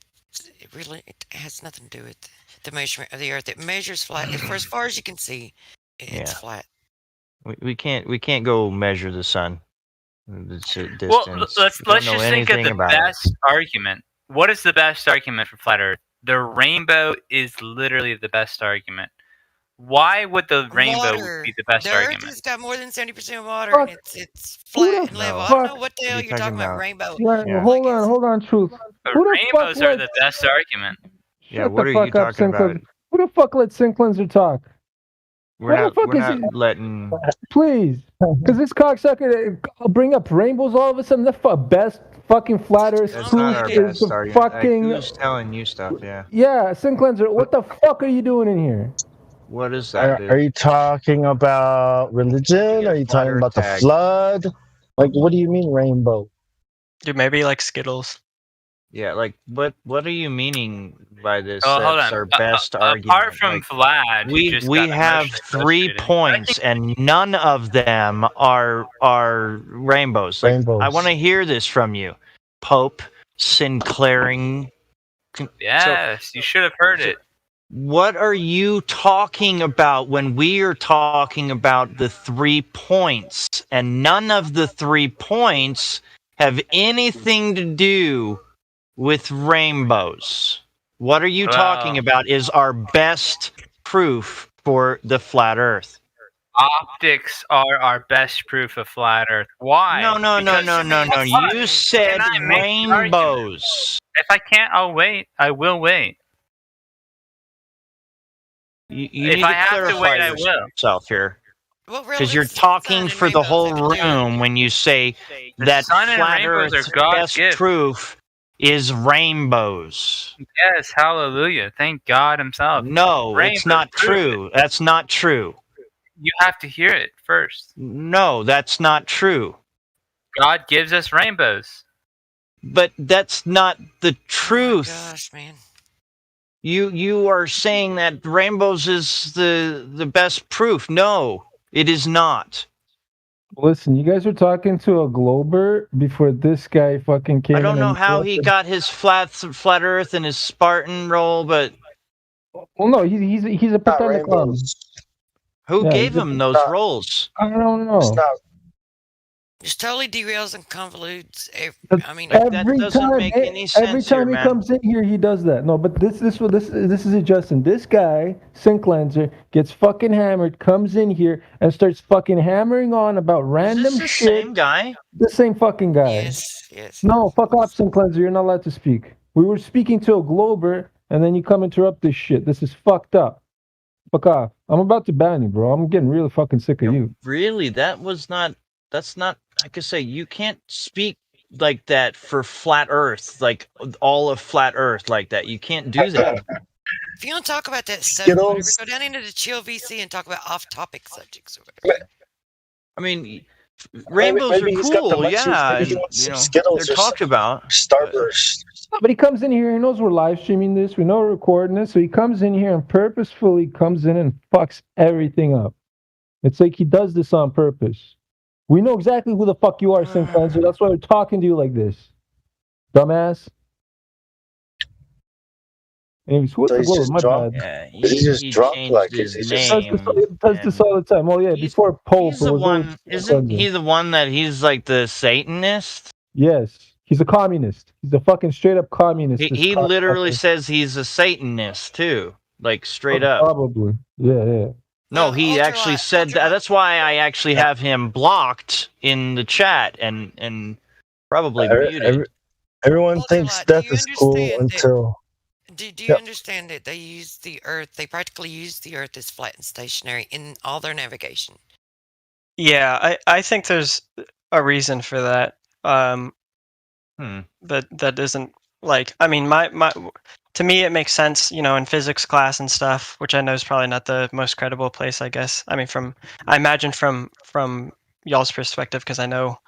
E: really has nothing to do with the measurement of the Earth. It measures flat. For as far as you can see, it's
M: Yeah.
E: flat.
M: We can't go measure the sun. It's a distance.
I: Well,
M: We
I: let's
M: don't
I: just
M: know
I: think of
M: anything
I: the
M: about it.
I: best argument. What is the best argument for flat Earth? The rainbow is literally the best argument. Why would the rainbow
E: Water.
I: be the best
E: The Earth
I: argument?
E: has got more than 70% water,
D: Fuck.
E: and it's
D: Who
E: flat
D: the
E: and level. I
D: fuck-
E: don't know what the hell you're talking about. Rainbow.
D: Yeah, hold on, truth.
I: But
D: Who the
I: rainbows
D: fuck
I: are
D: let-
I: the best argument.
M: Yeah,
D: Shut
M: what
D: the
M: are
D: fuck
M: you
D: up,
M: talking about?
D: Sinclair. Who the fuck let Sinclair talk?
M: We're
D: What the
M: not,
D: fuck
M: we're
D: is
M: not
D: it?
M: letting.
D: Please, because this cocksucker, I'll bring up rainbows all of a sudden. The best fucking flat Earth
M: That's
D: truth
M: not our
D: is
M: best
D: the
M: argument.
D: fucking.
M: Who's telling you stuff? Yeah.
D: Yeah, Sinclair, what the fuck are you doing in here?
M: What is that?
Q: Are you talking about religion? Are you talking about the
M: tag.
Q: flood? Like, what do you mean rainbow?
F: Dude, maybe like Skittles.
M: Yeah, like what are you meaning by this?
I: Oh, hold
M: That's
I: on.
M: our best argument.
I: Apart from
M: Like,
I: Vlad, who
M: we
I: just
M: we
I: got
M: have
I: emotionally
M: 3
I: frustrated.
M: points, and none of them are rainbows. Like, I want to hear this from you, Pope Sinclairing.
I: Yes, you should have heard it.
M: What are you talking about when we are talking about the 3 points? And none of the 3 points have anything to do with rainbows. What are you talking about is our best proof for the flat Earth?
I: Optics are our best proof of flat Earth. Why?
M: No. You said
I: Can I make the argument?
M: rainbows.
I: If I can't, I'll wait. I will wait.
M: You
I: If
M: need
I: I
M: to
I: have to
M: clarify
I: wait, I will.
M: yourself here.
E: What
M: Because you're
E: relevance does
M: talking
E: sun and
M: for the
E: rainbows
M: whole
E: have to do?
M: room when you say
I: The
M: that
I: sun and
M: flat
I: rainbows are
M: Earth's
I: God's
M: best
I: gift.
M: proof is rainbows.
I: Yes, hallelujah. Thank God himself.
M: No,
I: Rainbows
M: it's not
I: prove
M: true. That's not true.
I: You have to hear it first.
M: No, that's not true.
I: God gives us rainbows.
M: But that's not the truth.
E: Gosh, man.
M: You are saying that rainbows is the best proof. No, it is not.
D: Listen, you guys were talking to a glober before this guy fucking came.
M: I don't
D: in
M: know
D: and
M: how he got his flat Earth and his Spartan role, but
D: Well, no, he's a pretend clown.
M: who
D: Yeah,
M: gave
D: he's a-
M: him those roles?
D: I don't know.
E: Just totally derails and convolutes. I mean,
M: That
D: Every
M: doesn't
D: time,
M: make any sense
D: every time
M: here,
D: he
M: man.
D: comes in here, he does that. No, but this is it, Justin. This guy, Sinclair, gets fucking hammered, comes in here and starts fucking hammering on about random
M: Is this the
D: shit.
M: same guy?
D: The same fucking guy.
E: yes.
D: No, fuck off, Sinclair. You're not allowed to speak. We were speaking to a Glober, and then you come interrupt this shit. This is fucked up. Fuck off. I'm about to ban you, bro. I'm getting really fucking sick of you.
M: Really, that's not. I could say you can't speak like that for flat Earth, like all of flat Earth, like that. You can't do that.
E: If you want to talk about that subject, whatever, go down into the chill VC and talk about off-topic subjects or whatever.
M: I mean, rainbows
Q: maybe
M: are
Q: he's got the
M: cool,
Q: munchies.
M: yeah.
Q: Maybe he
M: and,
Q: wants some
M: they're
Q: Skittles or
M: talked about.
Q: Starburst.
D: But he comes in here, he knows we're live streaming this, we know we're recording this, so he comes in here and purposefully comes in and fucks everything up. It's like he does this on purpose. We know exactly who the fuck you are, Sim Cleanser. That's why we're talking to you like this. Dumbass. Anyways, who
Q: So
D: the
Q: he's
D: Globe?
Q: just
D: My
Q: drunk?
D: bad.
Q: Is he just drunk? Like, is he just...
D: He does this all the time. Oh yeah, before Pope,
M: He's the one. Isn't he the one that he's like the Satanist?
D: Yes, he's a communist. He's a fucking straight up communist.
M: He literally says he's a Satanist too, like straight up.
D: Probably. Yeah.
M: No, he actually said that. That's why I actually have him blocked in the chat and probably muted.
Q: Everyone thinks death is cool until...
E: Do you understand that they use the Earth? They practically use the Earth as flat and stationary in all their navigation.
F: Yeah, I think there's a reason for that. That isn't like, I mean, my to me it makes sense, in physics class and stuff, which I know is probably not the most credible place, I guess. I mean, I imagine from y'all's perspective, because I know,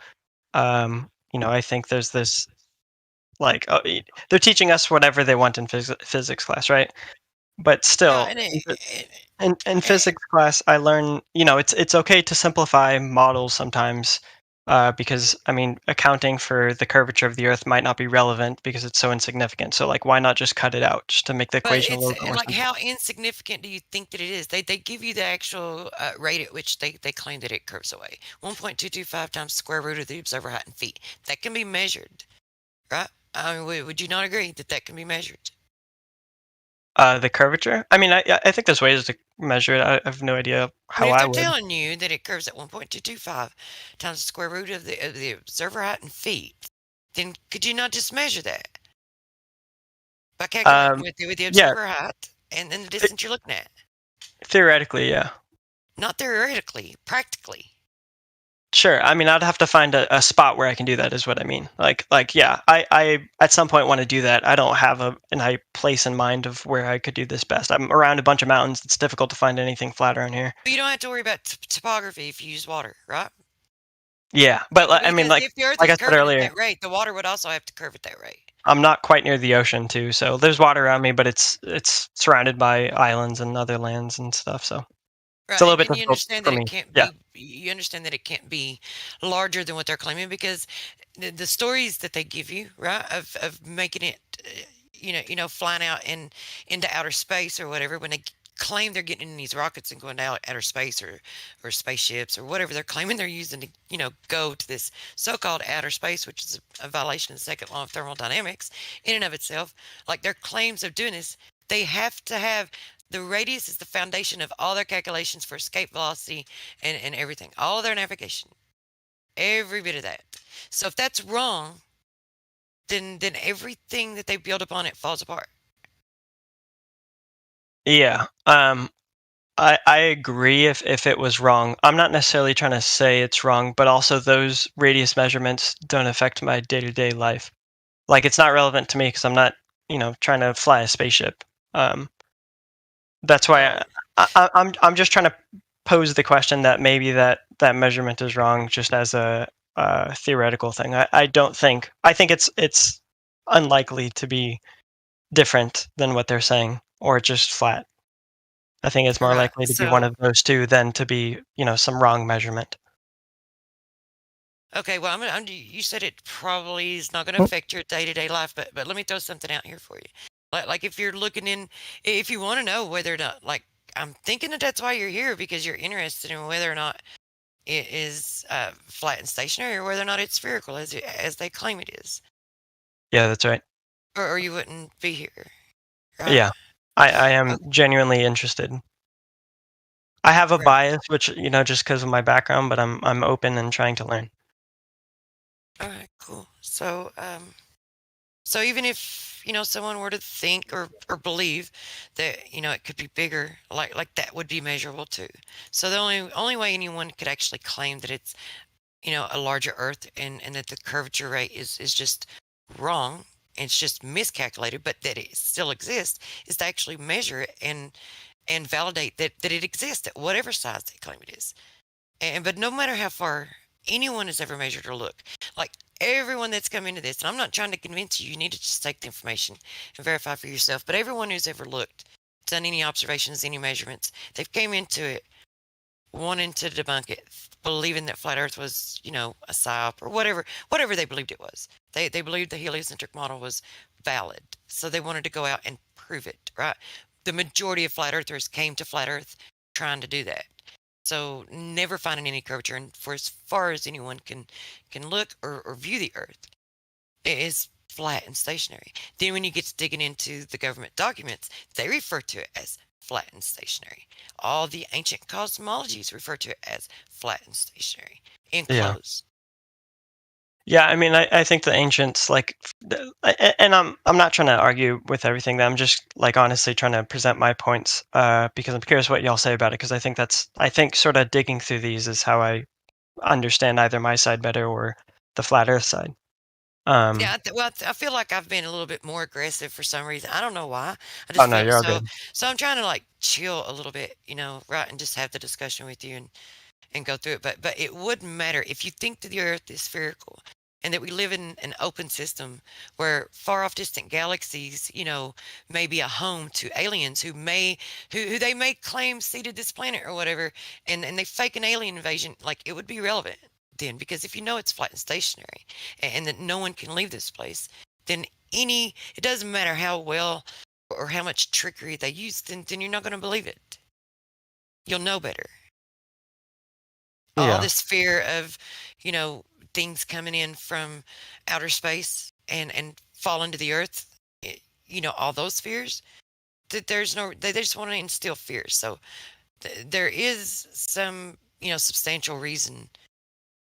F: I think there's this. Like they're teaching us whatever they want in physics class, right? But still, in physics class, I learn, it's okay to simplify models sometimes, because I mean, accounting for the curvature of the Earth might not be relevant because it's so insignificant. So like, why not just cut it out just to make the equation a little bit more
E: Like,
F: simple?
E: how insignificant do you think that it is? They give you the actual rate at which they claim that it curves away. 1.225 times the square root of the observer height in feet. That can be measured, right? I mean, would you not agree that can be measured?
F: The curvature? I mean, I think there's ways to measure it. I have no idea how
E: If
F: I
E: they're
F: would.
E: telling you that it curves at 1.225 times the square root of the observer height in feet, then could you not just measure that by calculating with the observer height and then the distance you're looking at?
F: Theoretically, yeah.
E: Not theoretically, practically.
F: Sure. I mean, I'd have to find a spot where I can do that, is what I mean. Like, yeah, I at some point want to do that. I don't have a place in mind of where I could do this best. I'm around a bunch of mountains. It's difficult to find anything flat around here.
E: But you don't have to worry about topography if you use water, right?
F: Yeah, but I mean, like
E: if the Earth
F: I
E: is
F: said
E: curving
F: earlier,
E: at that rate, the water would also have to curve at that rate.
F: I'm not quite near the ocean too, so there's water around me, but it's surrounded by islands and other lands and stuff. So it's a little bit
E: you
F: difficult
E: understand
F: for
E: that
F: me.
E: it can't
F: Yeah.
E: be. You understand that it can't be larger than what they're claiming, because the stories that they give you, right, of making it, flying out into outer space or whatever, when they claim they're getting in these rockets and going out outer space or spaceships or whatever they're claiming they're using to go to this so-called outer space, which is a violation of the second law of thermodynamics in and of itself. Like, their claims of doing this, they have to have the radius is the foundation of all their calculations for escape velocity and everything, all of their navigation, every bit of that. So if that's wrong, then everything that they build upon it falls apart.
F: Yeah. I agree if it was wrong. I'm not necessarily trying to say it's wrong, but also those radius measurements don't affect my day-to-day life. Like, it's not relevant to me because I'm not, trying to fly a spaceship. That's why I'm just trying to pose the question that maybe that measurement is wrong, just as a theoretical thing. I think it's unlikely to be different than what they're saying, or just flat. I think it's more likely to be one of those two than to be, some wrong measurement.
E: Okay, well, you said it probably is not going to affect your day-to-day life, but let me throw something out here for you. Like if you're looking if you want to know whether or not, like, I'm thinking that's why you're here, because you're interested in whether or not it is flat and stationary, or whether or not it's spherical as they claim it is.
F: Yeah, that's right.
E: Or you wouldn't be here. Right?
F: Yeah, I am genuinely interested. I have a bias, which just because of my background, but I'm open and trying to learn.
E: All right, cool. So So even if someone were to think or believe that it could be bigger, like that would be measurable too. So the only way anyone could actually claim that it's a larger Earth and that the curvature rate is just wrong, it's just miscalculated, but that it still exists, is to actually measure it and validate that it exists at whatever size they claim it is. But no matter how far anyone has ever measured or looked, like everyone that's come into this, and I'm not trying to convince you, you need to just take the information and verify for yourself, but everyone who's ever looked, done any observations, any measurements, they've came into it wanting to debunk it, believing that flat Earth was, a psyop or whatever they believed it was. They believed the heliocentric model was valid, so they wanted to go out and prove it, right? The majority of flat Earthers came to flat Earth trying to do that. So never finding any curvature, and for as far as anyone can look or view the Earth, it is flat and stationary. Then when you get to digging into the government documents, they refer to it as flat and stationary. All the ancient cosmologies refer to it as flat and stationary. Enclosed.
F: Yeah, I mean, I think the ancients, and I'm not trying to argue with everything. I'm just honestly trying to present my points because I'm curious what y'all say about it. Because I think sort of digging through these is how I understand either my side better or the flat Earth side.
E: Yeah, I feel like I've been a little bit more aggressive for some reason. I don't know why. I just
F: no,
E: feel
F: you're all
E: so.
F: good.
E: So I'm trying to chill a little bit, right, and just have the discussion with you and go through it. But it wouldn't matter if you think that the Earth is spherical and that we live in an open system where far off distant galaxies, may be a home to aliens who they may claim seeded this planet or whatever, and they fake an alien invasion. It would be relevant then, because if it's flat and stationary and that no one can leave this place, then it doesn't matter how well or how much trickery they use, then you're not going to believe it. You'll know better. All this fear of things coming in from outer space and fall into the Earth, all those fears, that they just want to instill fear. So there is some substantial reason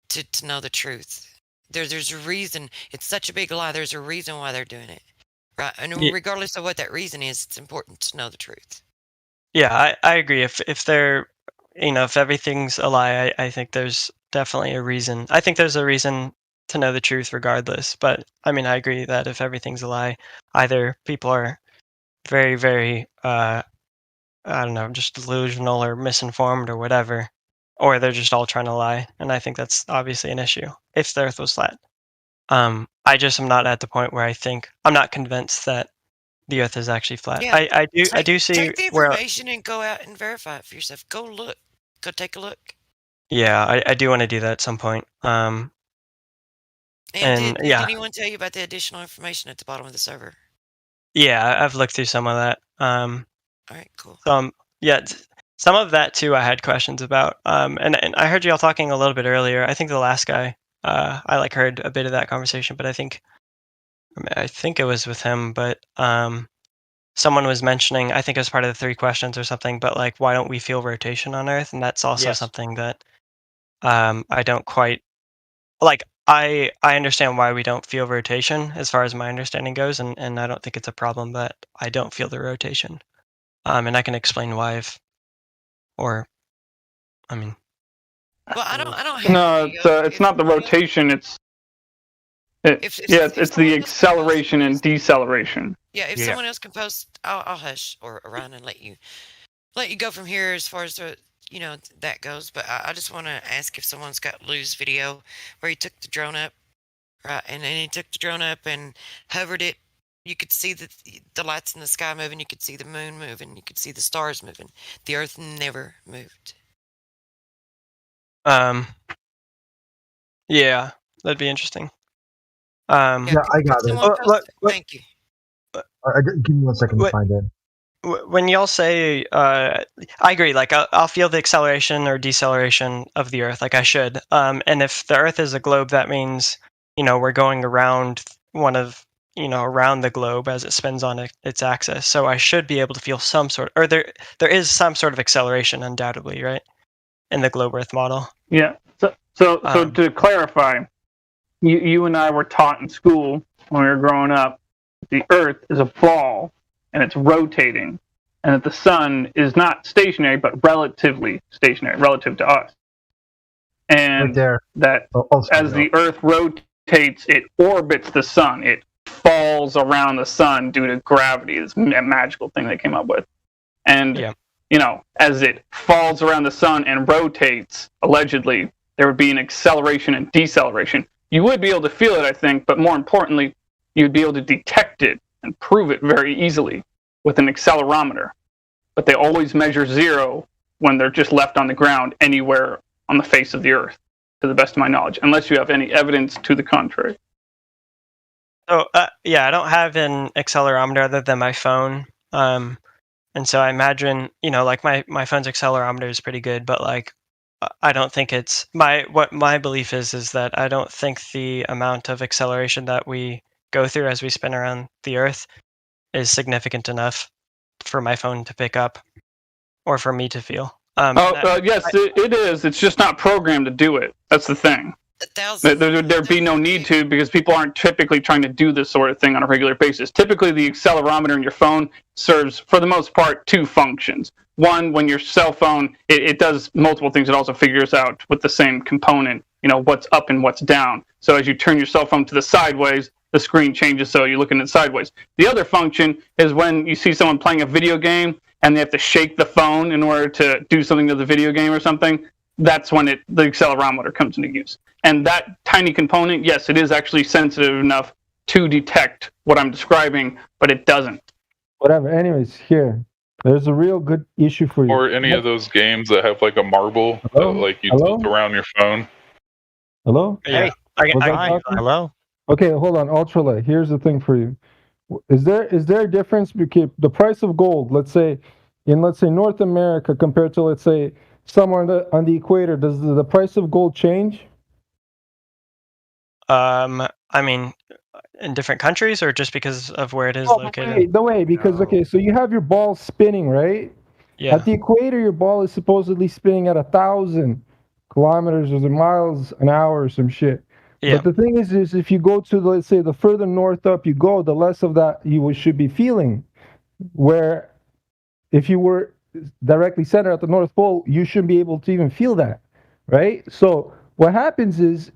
E: to know the truth. There's a reason. It's such a big lie. There's a reason why they're doing it, right? And regardless of what that reason is, it's important to know the truth.
F: Yeah, I agree. If they're if everything's a lie, I think there's definitely a reason. I think there's a reason to know the truth regardless. But I mean, I agree that if everything's a lie, either people are very, very I don't know, just delusional or misinformed or whatever, or they're just all trying to lie. And I think that's obviously an issue if the Earth was flat. I just am not at the point where I'm not convinced that the Earth is actually flat.
E: Yeah,
F: I do see
E: take the
F: where.
E: information and go out and verify it for yourself. Go look. Go take a look.
F: Yeah, I do want to do that at some point.
E: And did anyone tell you about the additional information at the bottom of the server?
F: Yeah, I've looked through some of that.
E: All right, cool.
F: Yeah, some of that too I had questions about. And I heard y'all talking a little bit earlier. I think the last guy, I heard a bit of that conversation, but I think it was with him, but someone was mentioning, I think it was part of the 3 questions or something, but why don't we feel rotation on Earth? And that's also something that I don't quite I understand why we don't feel rotation as far as my understanding goes, and I don't think it's a problem that I don't feel the rotation. And I can explain why
E: Well, I don't have
R: No, it's not the rotation. It's the acceleration and deceleration.
E: Yeah, if someone else can post, I'll hush or Ryan and let you go from here as far as that goes. But I just want to ask if someone's got Lou's video where he took the drone up, right? And then he took the drone up and hovered it. You could see the lights in the sky moving. You could see the moon moving. You could see the stars moving. The Earth never moved.
F: Yeah, that'd be interesting.
O: Yeah, I got it.
E: Thank you.
O: Give me 1 second to find it.
F: When y'all say, I agree. I'll feel the acceleration or deceleration of the Earth, I should. And if the Earth is a globe, that means we're going around around the globe as it spins on its axis. So I should be able to feel some sort, or there is some sort of acceleration, undoubtedly, right, in the globe Earth model.
R: Yeah. So to clarify, you and I were taught in school when we were growing up the Earth is a ball and it's rotating, and that the sun is not stationary but relatively stationary relative to us. And
O: Right there.
R: that as the Earth rotates, it orbits the sun. It falls around the sun due to gravity. This magical thing they came up with. And, you know, as it falls around the sun and rotates, allegedly, there would be an acceleration and deceleration. You would be able to feel it, I think, but more importantly, you'd be able to detect it and prove it very easily with an accelerometer. But they always measure zero when they're just left on the ground anywhere on the face of the Earth, to the best of my knowledge, unless you have any evidence to the contrary.
F: So yeah, I don't have an accelerometer other than my phone. And so I imagine, you know, like my phone's accelerometer is pretty good, but like I don't think it's what my belief is that I don't think the amount of acceleration that we go through as we spin around the Earth is significant enough for my phone to pick up or for me to feel.
R: Yes, it is. It's just not programmed to do it. That's the thing. There'd be no need to, because people aren't typically trying to do this sort of thing on a regular basis. Typically, the accelerometer in your phone serves, for the most part, two functions. One, when your cell phone, it does multiple things. It also figures out with the same component, you know, what's up and what's down. So as you turn your cell phone to the sideways, the screen changes, so you're looking at it sideways. The other function is when you see someone playing a video game and they have to shake the phone in order to do something to the video game or something. That's when the accelerometer comes into use. And that tiny component, yes, it is actually sensitive enough to detect what I'm describing, but it doesn't.
D: Whatever. Anyways, here. There's a real good issue for you.
H: Or any of those games that have like a marble that like you tilt around your phone.
D: Hello?
F: Yeah.
M: Hello?
D: Okay, hold on. Ultralight. Here's the thing for you. Is there a difference between the price of gold, let's say North America compared to, let's say, somewhere on the equator? Does the price of gold change?
F: I mean, in different countries or just because of where it is located?
D: The way, because, okay, so you have your ball spinning, right?
F: Yeah.
D: At the equator, your ball is supposedly spinning at 1,000 kilometers or miles an hour or some shit.
F: Yeah.
D: But the thing is if you go to, let's say, the further north up you go, the less of that you should be feeling. Where if you were directly centered at the North Pole, you shouldn't be able to even feel that, right? So what happens is,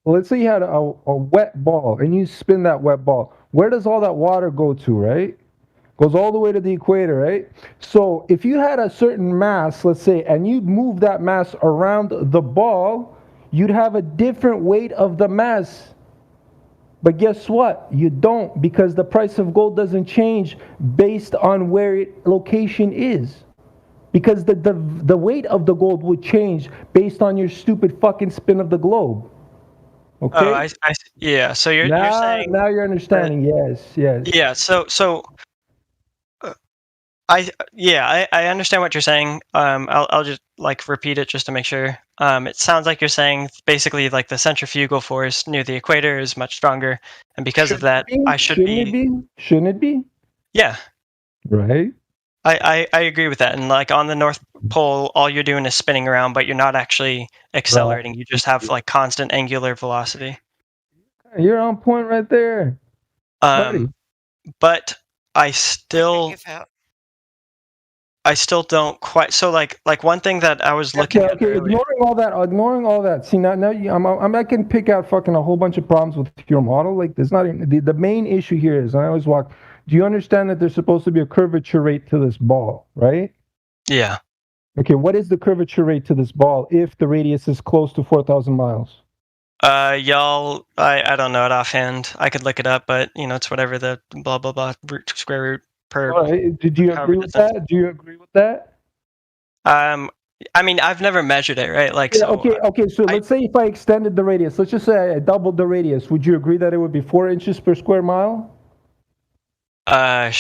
D: let's say you had a wet ball and you spin that wet ball. Where does all that water go to, right? Goes all the way to the equator, right? So if you had a certain mass, let's say, and you move that mass around the ball, you'd have a different weight of the mass. But guess what? You don't, because the price of gold doesn't change based on where its location is. Because the weight of the gold would change based on your stupid fucking spin of the globe. Okay?
F: Oh, yeah. So you're saying
D: now you're understanding. Yes.
F: Yeah. So I understand what you're saying. I'll just like repeat it just to make sure. It sounds like you're saying basically like the centrifugal force near the equator is much stronger, and because of that,
D: Shouldn't it be?
F: Yeah.
D: Right.
F: I agree with that. And like on the North Pole, all you're doing is spinning around, but you're not actually accelerating. You just have like constant angular velocity.
D: You're on point right there.
F: But I still don't quite. So like one thing that I was looking at.
D: Okay, ignoring all that. See now I can pick out fucking a whole bunch of problems with your model. Like there's not the main issue here is, and I always walk. Do you understand that there's supposed to be a curvature rate to this ball, right?
F: Yeah.
D: Okay, what is the curvature rate to this ball if the radius is close to 4,000 miles?
F: I don't know it offhand. I could look it up, but you know it's whatever the blah blah blah square root per.
D: Did you agree with that? Do you agree with that?
F: I mean, I've never measured it, right? Like,
D: Yeah,
F: so.
D: okay. So let's say if I extended the radius, let's just say I doubled the radius. Would you agree that it would be 4 inches per square mile?
F: I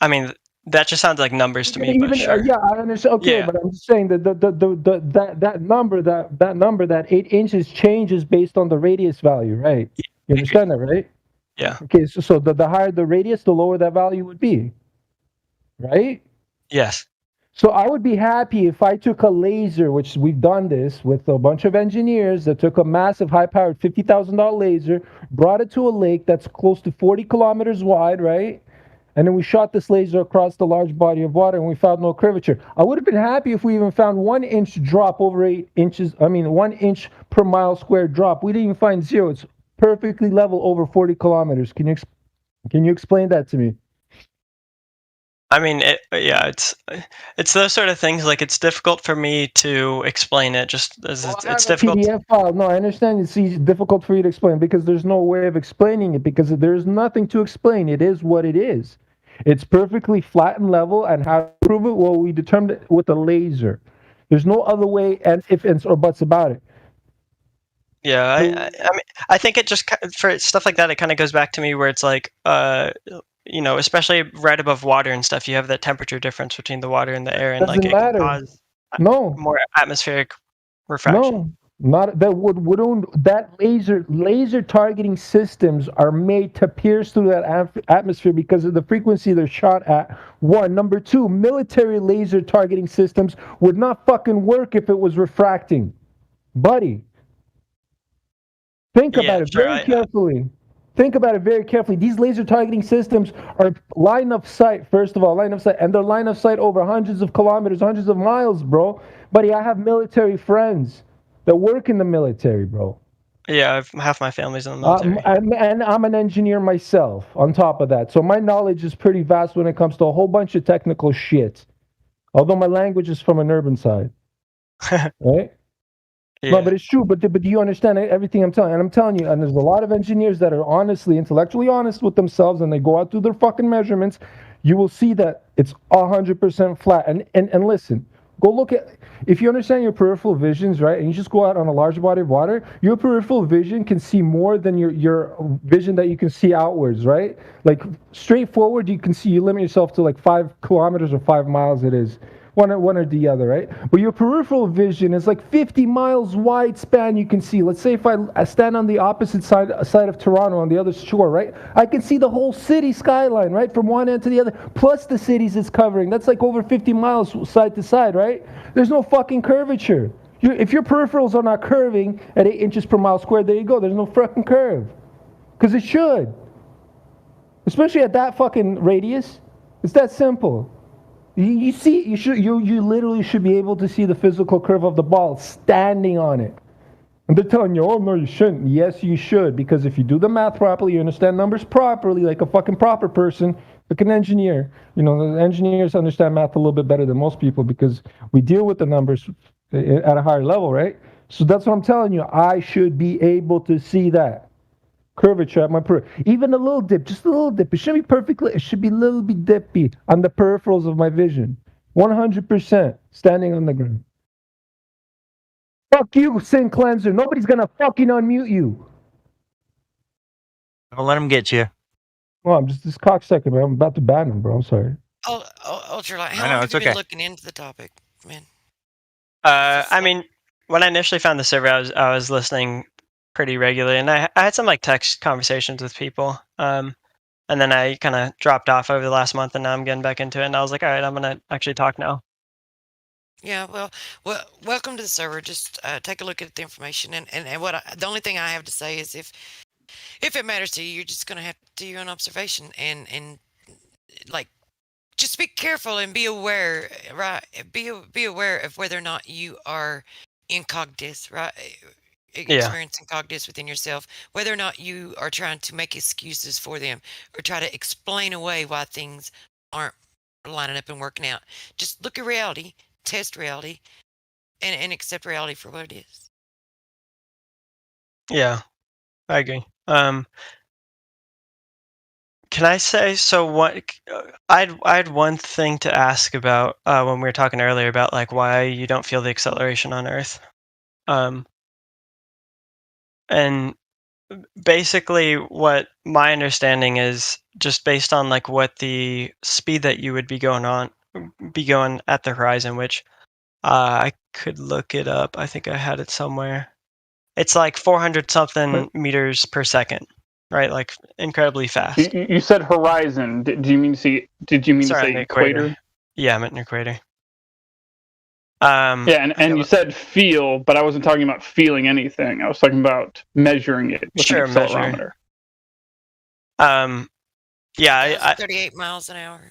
F: mean, that just sounds like numbers to me. But sure.
D: Yeah, I understand. Okay,
F: Yeah.
D: but I'm just saying that that number, that 8 inches changes based on the radius value, right? You understand that, right?
F: Yeah.
D: Okay, so the higher the radius, the lower that value would be, right?
F: Yes.
D: So I would be happy if I took a laser, which we've done this with a bunch of engineers that took a massive high-powered $50,000 laser, brought it to a lake that's close to 40 kilometers wide, right? And then we shot this laser across the large body of water and we found no curvature. I would have been happy if we even found 1 inch drop over 8 inches. 1 inch per mile square drop. We didn't even find zero. It's perfectly level over 40 kilometers. Can you explain that to me?
F: I mean, it's those sort of things. Like, it's difficult for me to explain it. Just as it's difficult.
D: PDF file. No, I understand it's difficult for you to explain because there's no way of explaining it because there's nothing to explain. It is what it is. It's perfectly flat and level. And how to prove it? Well, we determined it with a laser. There's no other way, and if ands or buts about it.
F: Yeah, I mean, I think it just for stuff like that, it kind of goes back to me where it's like, especially right above water and stuff, you have that temperature difference between the water and the air, and
D: Doesn't
F: like it
D: matter.
F: can cause
D: No.
F: more atmospheric refraction.
D: No, not that that laser targeting systems are made to pierce through that atmosphere because of the frequency they're shot at. One, number two, military laser targeting systems would not fucking work if it was refracting, buddy. Think about it very carefully. Think about it very carefully. These laser targeting systems are line of sight, first of all, line of sight, and they're line of sight over hundreds of kilometers, hundreds of miles, bro. Buddy, I have military friends that work in the military, bro.
F: Yeah, half my family's in the military.
D: And I'm an engineer myself, on top of that. So my knowledge is pretty vast when it comes to a whole bunch of technical shit. Although my language is from an urban side. Right?
F: Yeah.
D: No, but it's true. But do you understand everything I'm telling you? And I'm telling you, and there's a lot of engineers that are honestly, intellectually honest with themselves, and they go out through their fucking measurements. You will see that it's 100% flat. And listen, go look at, if you understand your peripheral visions, right, and you just go out on a large body of water, your peripheral vision can see more than your vision that you can see outwards, right? Like straightforward, you limit yourself to like 5 kilometers or 5 miles. It is. One or the other, right? But your peripheral vision is like 50 miles wide span you can see. Let's say if I stand on the opposite side of Toronto on the other shore, right? I can see the whole city skyline, right? From one end to the other, plus the cities it's covering. That's like over 50 miles side to side, right? There's no fucking curvature. If your peripherals are not curving at 8 inches per mile squared, there you go. There's no fucking curve. Because it should. Especially at that fucking radius. It's that simple. You see, you literally should be able to see the physical curve of the ball standing on it. And they're telling you, oh no, you shouldn't. Yes, you should, because if you do the math properly, you understand numbers properly, like a fucking proper person, like an engineer. The engineers understand math a little bit better than most people because we deal with the numbers at a higher level, right? So that's what I'm telling you. I should be able to see that curvature at my even a little dip, just a little dip. It shouldn't be perfectly. It should be a little bit dippy on the peripherals of my vision. 100% standing on the ground. Fuck you, Sin Cleanser. Nobody's gonna fucking unmute you.
M: Don't let him get you.
D: Well, I'm just this cocksucker, man. I'm about to ban him, bro. I'm sorry.
E: Ultralight, how long have you been looking into the topic, man?
F: I mean, when I initially found the server, I was listening pretty regularly, and I had some like text conversations with people, and then I kind of dropped off over the last month, and now I'm getting back into it, and I was like, all right, I'm gonna actually talk now.
E: Yeah, well, welcome to the server. Just take a look at the information, and the only thing I have to say is if it matters to you, you're just gonna have to do your own observation, and like just be careful and be aware, right? Be aware of whether or not you are incognito, right? Experiencing cognitus within yourself, whether or not you are trying to make excuses for them or try to explain away why things aren't lining up and working out. Just look at reality, test reality, and accept reality for what it is.
F: Yeah, I agree. Can I say, so what I had one thing to ask about when we were talking earlier about like why you don't feel the acceleration on Earth. And basically what my understanding is, just based on like what the speed that you would be going at the horizon, which I could look it up. I think I had it somewhere. It's like 400 something meters per second, right? Like incredibly fast.
R: You said horizon. Did you mean to say equator?
F: Yeah, I meant an equator.
R: And you said feel, but I wasn't talking about feeling anything. I was talking about measuring it with an accelerometer.
E: Yeah, 38 miles an hour.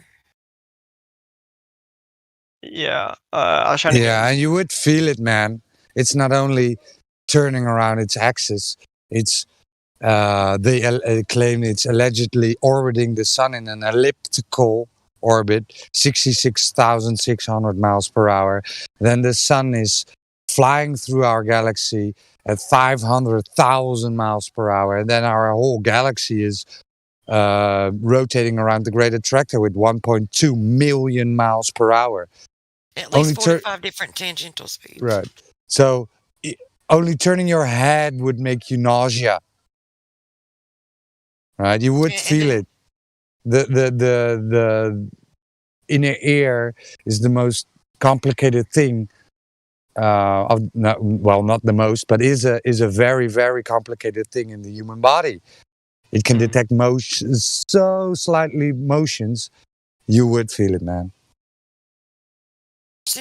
F: Yeah, I was trying to.
A: Yeah, and you would feel it, man. It's not only turning around its axis; it's they claim it's allegedly orbiting the sun in an elliptical orbit, 66,600 miles per hour. Then the sun is flying through our galaxy at 500,000 miles per hour, and then our whole galaxy is rotating around the Great Attractor with 1.2 million miles per hour.
E: At least 45 different tangential speeds.
A: Right. So only turning your head would make you nausea. Right? You would feel it. The inner ear is the most complicated thing. Not the most, but is a very, very complicated thing in the human body. It can detect motions, so slightly motions. You would feel it, man.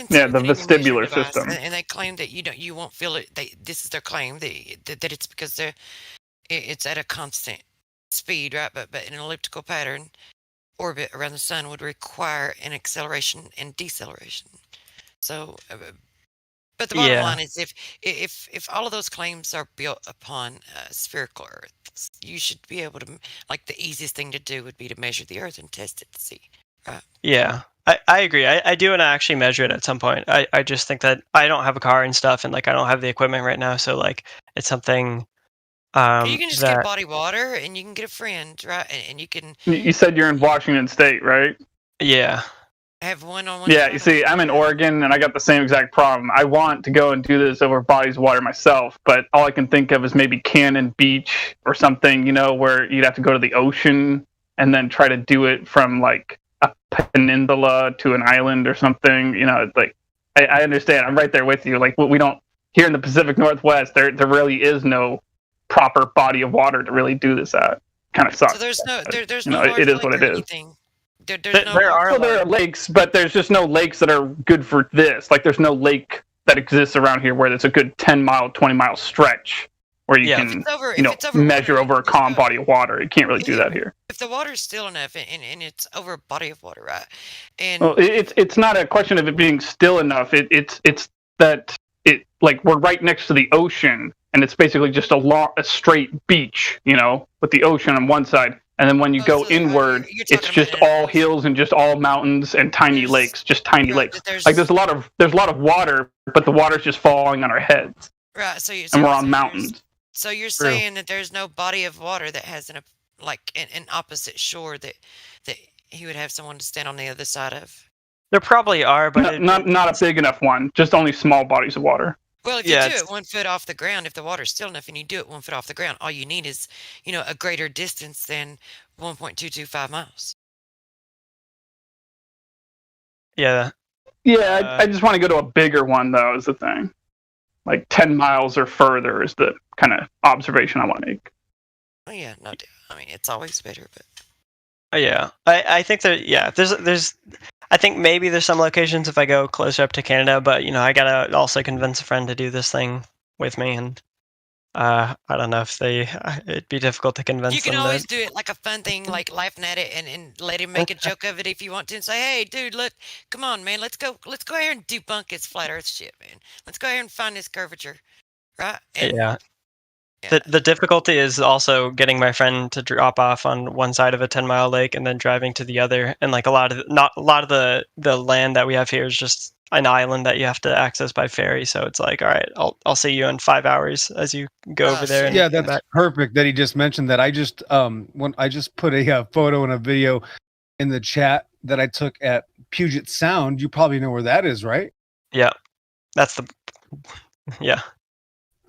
R: Yeah, the vestibular system.
E: And they claim that you won't feel it. This is their claim that it's because it's at a constant speed, right? But in an elliptical pattern orbit around the sun would require an acceleration and deceleration. So, but the bottom line is, if all of those claims are built upon spherical Earth, you should be able to, like, the easiest thing to do would be to measure the Earth and test it to see. Right?
F: Yeah, I agree. I do want to actually measure it at some point. I just think that I don't have a car and stuff, and like I don't have the equipment right now, so like it's something.
E: You can just get body water, and you can get a friend, right? And you can.
R: You said you're in Washington State, right?
F: Yeah.
E: Have one-on-one.
R: Yeah, you see, I'm in Oregon, and I got the same exact problem. I want to go and do this over bodies of water myself, but all I can think of is maybe Cannon Beach or something, where you'd have to go to the ocean and then try to do it from like a peninsula to an island or something. Like I understand. I'm right there with you. Like we don't here in the Pacific Northwest. There really is no proper body of water to really do this at. Kind of sucks.
E: So there's
R: but,
E: no
R: it is what it is. There are lakes, but there's just no lakes that are good for this. Like there's no lake that exists around here where there's a good 10-mile, 20-mile stretch where you can measure over a calm body of water. You can't really do that here.
E: If the water's still enough and it's over a body of water, right? And
R: well, it's not a question of it being still enough. It's that it like we're right next to the ocean and it's basically just a straight beach, with the ocean on one side. And then when you go inward, it's just all hills and just all mountains and tiny lakes, just tiny lakes. Like there's a lot of water, but the water's just falling on our heads.
E: Right. So
R: we're on mountains.
E: So you're saying that there's no body of water that has an opposite shore that he would have someone to stand on the other side of.
F: There probably are, but
R: not a big enough one. Just only small bodies of water.
E: Well, if you do it 1 foot off the ground, if the water's still enough and you do it 1 foot off the ground, all you need is, a greater distance than 1.225 miles.
F: Yeah.
R: Yeah, I just want to go to a bigger one, though, is the thing. Like 10 miles or further is the kind of observation I want to make.
E: Oh, yeah, no doubt. I mean, it's always better, but.
F: Yeah, I think that there's I think maybe there's some locations if I go closer up to Canada, but I gotta also convince a friend to do this thing with me, and I don't know if it'd be difficult to convince them.
E: You can always do it like a fun thing, like laughing at it and let him make a joke of it if you want to, and say, "Hey, dude, look, come on, man, let's go here and debunk this flat Earth shit, man. Let's go here and find this curvature, right?" And,
F: yeah. The difficulty is also getting my friend to drop off on one side of a 10-mile lake and then driving to the other. And like a lot of the land that we have here is just an island that you have to access by ferry. So it's like, all right, I'll see you in 5 hours as you go over there.
S: Yeah, that's perfect that he just mentioned that. I just put a photo and a video in the chat that I took at Puget Sound. You probably know where that is, right?
F: Yeah, yeah.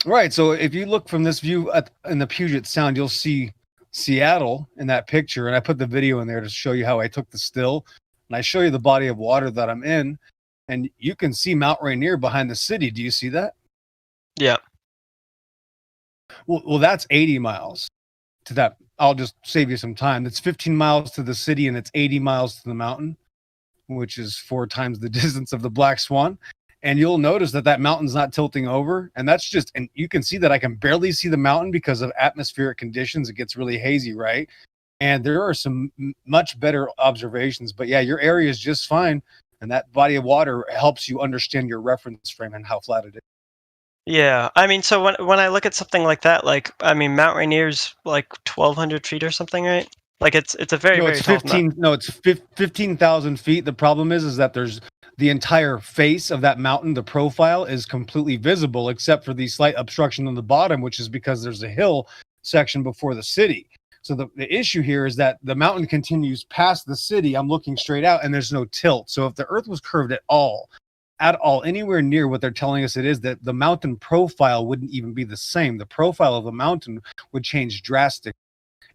S: Right. So if you look from this view in the Puget Sound, you'll see Seattle in that picture. And I put the video in there to show you how I took the still. And I show you the body of water that I'm in. And you can see Mount Rainier behind the city. Do you see that?
F: Yeah.
S: Well, that's 80 miles to that. I'll just save you some time. It's 15 miles to the city and it's 80 miles to the mountain, which is 4 times the distance of the Black Swan. and you'll notice that mountain's not tilting over, and that's just, and you can see that I can barely see the mountain because of atmospheric conditions. It gets really hazy, right? And there are some much better observations, but yeah, your area is just fine, and that body of water helps you understand your reference frame and how flat it is.
F: Yeah, I mean, so when I look at something like that, like, I mean, Mount Rainier's like 1,200 feet or something, right? Like it's a very,
S: No,
F: very
S: it's
F: tall
S: 15. No, it's 15,000 feet. The problem is that there's the entire face of that mountain. The profile is completely visible, except for the slight obstruction on the bottom, which is because there's a hill section before the city. So the issue here is that the mountain continues past the city. I'm looking straight out, and there's no tilt. So if the Earth was curved at all, anywhere near what they're telling us it is, that the mountain profile wouldn't even be the same. The profile of the mountain would change drastically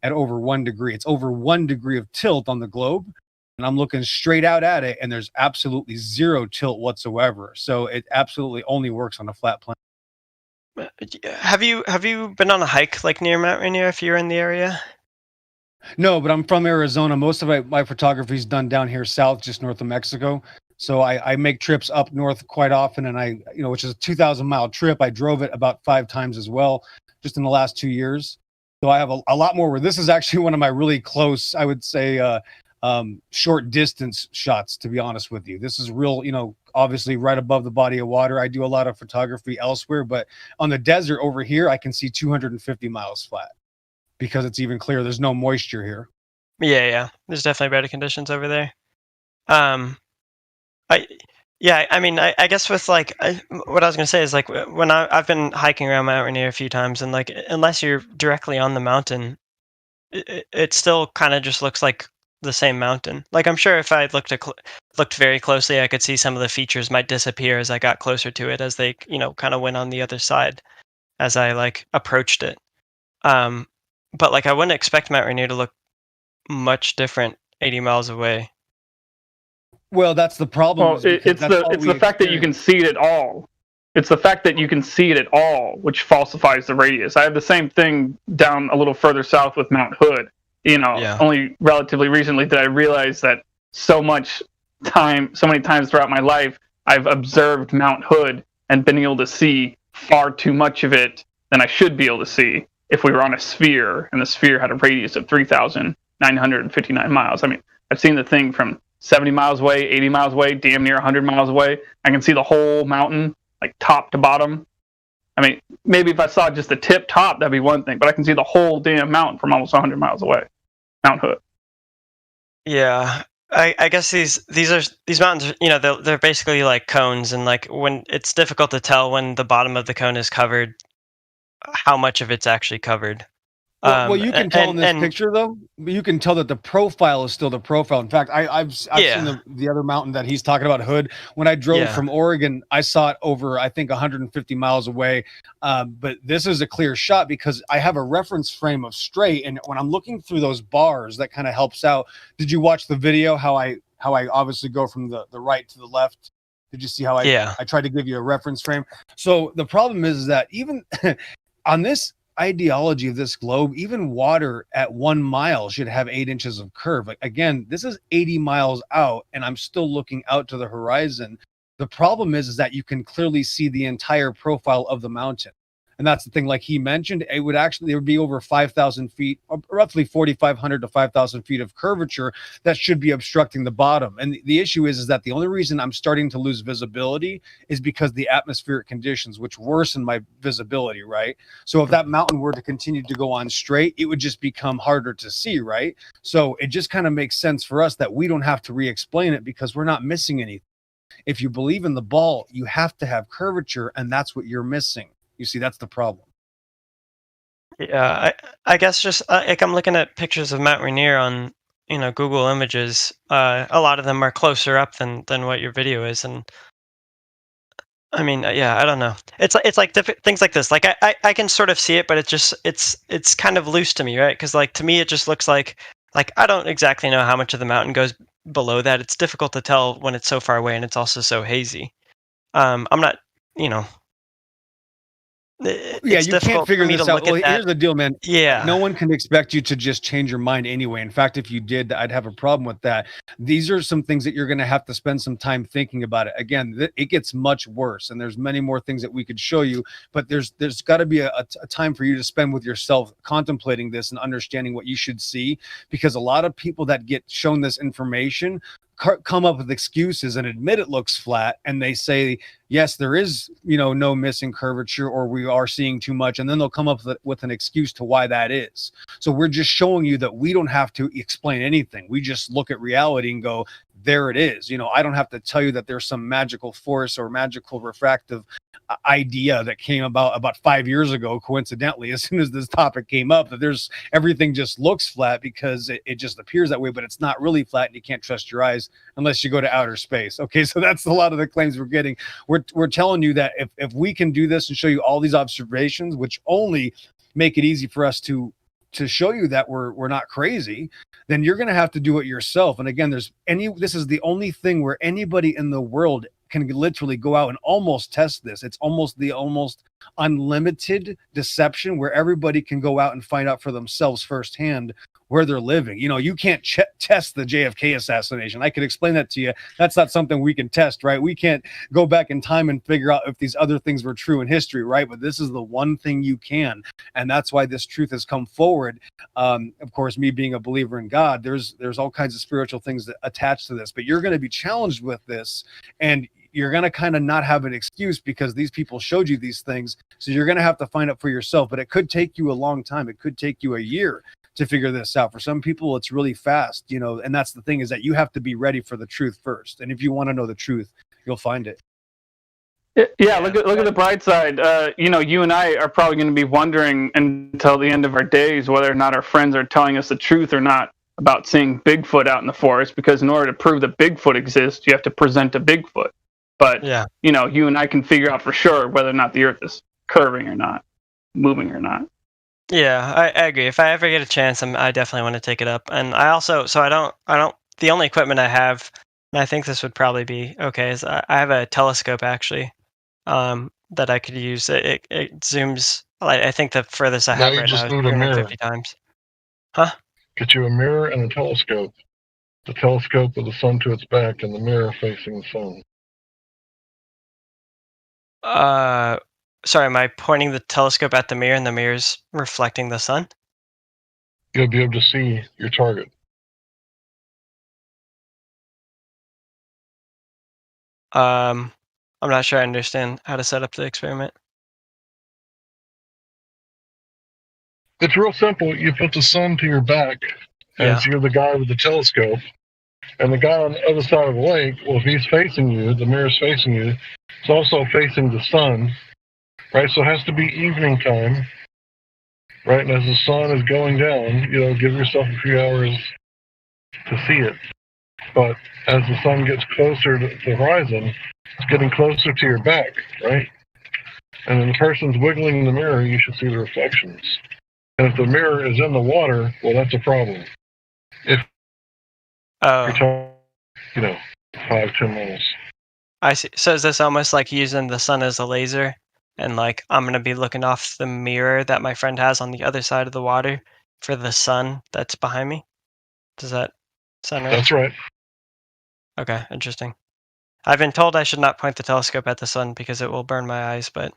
S: at over 1 degree. It's over 1 degree of tilt on the globe, and I'm looking straight out at it, and there's absolutely zero tilt whatsoever. So it absolutely only works on a flat plane.
F: Have you been on a hike like near Mount Rainier if you're in the area?
S: No, but I'm from Arizona. Most of my photography is done down here south, just north of Mexico. So I make trips up north quite often, and which is a 2,000-mile trip. I drove it about 5 times as well, just in the last 2 years. So I have a lot more where this is actually one of my really close, I would say, short distance shots, to be honest with you. This is real, obviously right above the body of water. I do a lot of photography elsewhere, but on the desert over here, I can see 250 miles flat because it's even clear. There's no moisture here.
F: Yeah. There's definitely better conditions over there. I guess with what I was going to say is like when I've been hiking around Mount Rainier a few times, and like unless you're directly on the mountain, it still kind of just looks like the same mountain. Like I'm sure if I looked very closely, I could see some of the features might disappear as I got closer to it, as they kind of went on the other side as I like approached it. But like I wouldn't expect Mount Rainier to look much different 80 miles away.
S: Well, that's the problem.
R: Well, it's the fact that you can see it at all. It's the fact that you can see it at all, which falsifies the radius. I have the same thing down a little further south with Mount Hood. Only relatively recently did I realize that so many times throughout my life, I've observed Mount Hood and been able to see far too much of it than I should be able to see if we were on a sphere, and the sphere had a radius of 3,959 miles. I mean, I've seen the thing from 70 miles away, 80 miles away, damn near 100 miles away. I can see the whole mountain, like top to bottom. I mean, maybe if I saw just the tip top, that'd be one thing, but I can see the whole damn mountain from almost 100 miles away. Mount Hood.
F: Yeah, I guess these mountains, they're basically like cones, and like when it's difficult to tell when the bottom of the cone is covered, how much of it's actually covered.
S: Well, you can tell in this picture, though. You can tell that the profile is still the profile. In fact, I've seen the other mountain that he's talking about, Hood. When I drove from Oregon, I saw it over, I think, 150 miles away. But this is a clear shot because I have a reference frame of straight, and when I'm looking through those bars, that kind of helps out. Did you watch the video? How I obviously go from the right to the left? Did you see how I tried to give you a reference frame? So the problem is that even on this ideology of this globe, even water at 1 mile should have 8 inches of curve. Like, again, this is 80 miles out, and I'm still looking out to the horizon. The problem is that you can clearly see the entire profile of the mountain. And that's the thing, like he mentioned, it would be over 5,000 feet, roughly 4,500 to 5,000 feet of curvature that should be obstructing the bottom. And the issue is that the only reason I'm starting to lose visibility is because the atmospheric conditions, which worsen my visibility, right? So if that mountain were to continue to go on straight, it would just become harder to see, right? So it just kind of makes sense for us that we don't have to re-explain it because we're not missing anything. If you believe in the ball, you have to have curvature, and that's what you're missing. You see, that's the problem.
F: Yeah, I guess just like I'm looking at pictures of Mount Rainier on Google Images. A lot of them are closer up than what your video is, and I mean, I don't know. It's like things like this. Like I can sort of see it, but it's kind of loose to me, right? Because like to me, it just looks like I don't exactly know how much of the mountain goes below that. It's difficult to tell when it's so far away, and it's also so hazy. I'm not,
S: Yeah,
F: it's
S: you can't
F: difficult for
S: figure
F: me
S: this
F: to
S: out.
F: look
S: Well,
F: at that.
S: here's the deal, man.
F: Yeah.
S: No one can expect you to just change your mind anyway. In fact, if you did, I'd have a problem with that. These are some things that you're going to have to spend some time thinking about it. Again, it gets much worse, and there's many more things that we could show you. But there's got to be a time for you to spend with yourself, contemplating this and understanding what you should see. Because a lot of people that get shown this information come up with excuses and admit it looks flat, and they say, yes, there is, no missing curvature, or we are seeing too much, and then they'll come up with an excuse to why that is. So we're just showing you that we don't have to explain anything. We just look at reality and go, there it is. I don't have to tell you that there's some magical force or magical refractive idea that came about 5 years ago, coincidentally, as soon as this topic came up, that there's everything just looks flat because it just appears that way, but it's not really flat, and you can't trust your eyes unless you go to outer space. Okay, so that's a lot of the claims we're getting. We're telling you that if we can do this and show you all these observations, which only make it easy for us to show you that we're not crazy, then you're going to have to do it yourself. And again, this is the only thing where anybody in the world can literally go out and almost test this. It's almost unlimited deception where everybody can go out and find out for themselves firsthand where they're living. You can't test the JFK assassination. I could explain that to you. That's not something we can test, right? We can't go back in time and figure out if these other things were true in history, right? But this is the one thing you can. And that's why this truth has come forward. Of course, me being a believer in God, there's all kinds of spiritual things that attach to this, but you're going to be challenged with this, and you're going to kind of not have an excuse because these people showed you these things. So you're going to have to find out for yourself, but it could take you a long time. It could take you a year to figure this out. For some people, it's really fast, and that's the thing, is that you have to be ready for the truth first. And if you want to know the truth, you'll find it.
R: Yeah, look at the bright side. You and I are probably going to be wondering until the end of our days whether or not our friends are telling us the truth or not about seeing Bigfoot out in the forest, because in order to prove that Bigfoot exists, you have to present a Bigfoot. But, you and I can figure out for sure whether or not the Earth is curving or not, moving or not.
F: Yeah, I agree. If I ever get a chance, I definitely want to take it up. And I also, the only equipment I have, and I think this would probably be okay, is I have a telescope actually, that I could use. It zooms, I think the furthest I have right now is 350 times. Huh?
B: Get you a mirror and a telescope. The telescope with the sun to its back and the mirror facing the sun.
F: Sorry, am I pointing the telescope at the mirror and the mirror's reflecting the sun?
B: You'll be able to see your target.
F: I'm not sure I understand how to set up the experiment.
B: It's real simple. You put the sun to your back, and so you're the guy with the telescope. And the guy on the other side of the lake, well, if he's facing you, the mirror's facing you, it's also facing the sun, right? So it has to be evening time, right? And as the sun is going down, give yourself a few hours to see it. But as the sun gets closer to the horizon, it's getting closer to your back, right? And when the person's wiggling the mirror, you should see the reflections. And if the mirror is in the water, well, that's a problem. If you're talking, 5-10 miles.
F: I see. So is this almost like using the sun as a laser? And like, I'm going to be looking off the mirror that my friend has on the other side of the water for the sun that's behind me? Does that sound right?
B: That's right. Okay,
F: interesting. I've been told I should not point the telescope at the sun because it will burn my eyes, but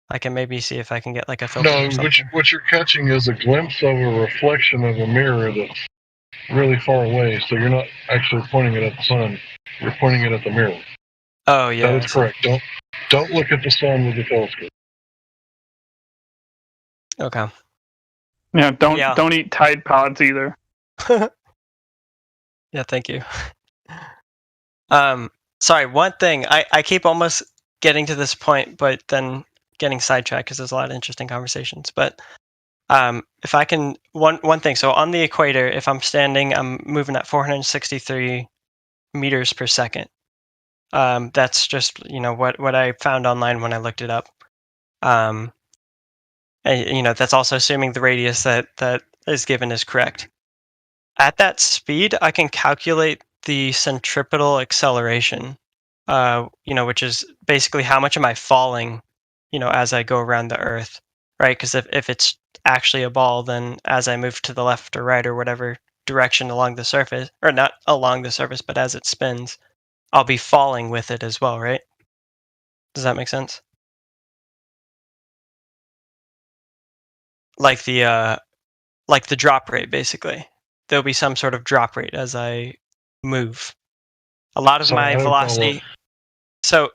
F: I can maybe see if I can get like a filter.
B: No, what you're catching is a glimpse of a reflection of a mirror that's really far away, so you're not actually pointing it at the sun. You're pointing it at the mirror.
F: Oh, yeah.
B: That is correct. Don't look at the sun with the telescope.
F: Okay.
R: Yeah, don't eat Tide Pods either.
F: Yeah, thank you. Sorry, one thing. I keep almost getting to this point, but then getting sidetracked because there's a lot of interesting conversations. But if I can, one thing. So on the equator, if I'm standing, I'm moving at 463 meters per second. That's just what I found online when I looked it up. And that's also assuming the radius that is given is correct. At that speed, I can calculate the centripetal acceleration, which is basically how much am I falling as I go around the Earth, right? Because if it's actually a ball, then as I move to the left or right or whatever direction along the surface, or not along the surface, but as it spins, I'll be falling with it as well, right? Does that make sense? Like the drop rate, basically. There'll be some sort of drop rate as I move. A lot of my velocity. So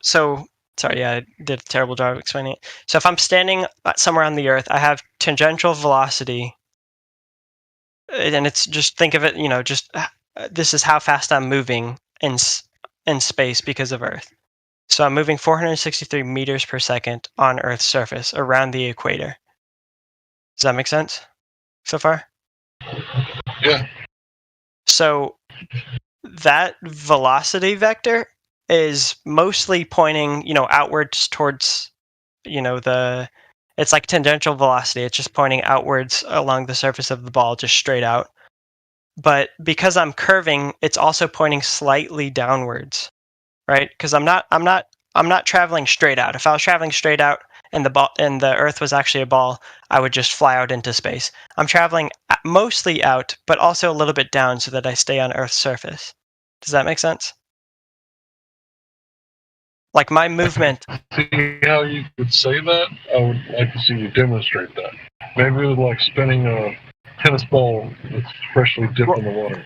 F: sorry, yeah, I did a terrible job of explaining it. So if I'm standing somewhere on the Earth, I have tangential velocity, and it's just think of it, this is how fast I'm moving in space because of Earth. So I'm moving 463 meters per second on Earth's surface around the equator. Does that make sense so far?
B: Yeah.
F: So that velocity vector is mostly pointing, outwards towards, it's like tangential velocity. It's just pointing outwards along the surface of the ball, just straight out. But because I'm curving, it's also pointing slightly downwards, right? Because I'm not traveling straight out. If I was traveling straight out and the Earth was actually a ball, I would just fly out into space. I'm traveling mostly out, but also a little bit down so that I stay on Earth's surface. Does that make sense? Like my movement.
B: See how you could say that? I would like to see you demonstrate that. Maybe it was like spinning a tennis ball that's freshly dipped in the water.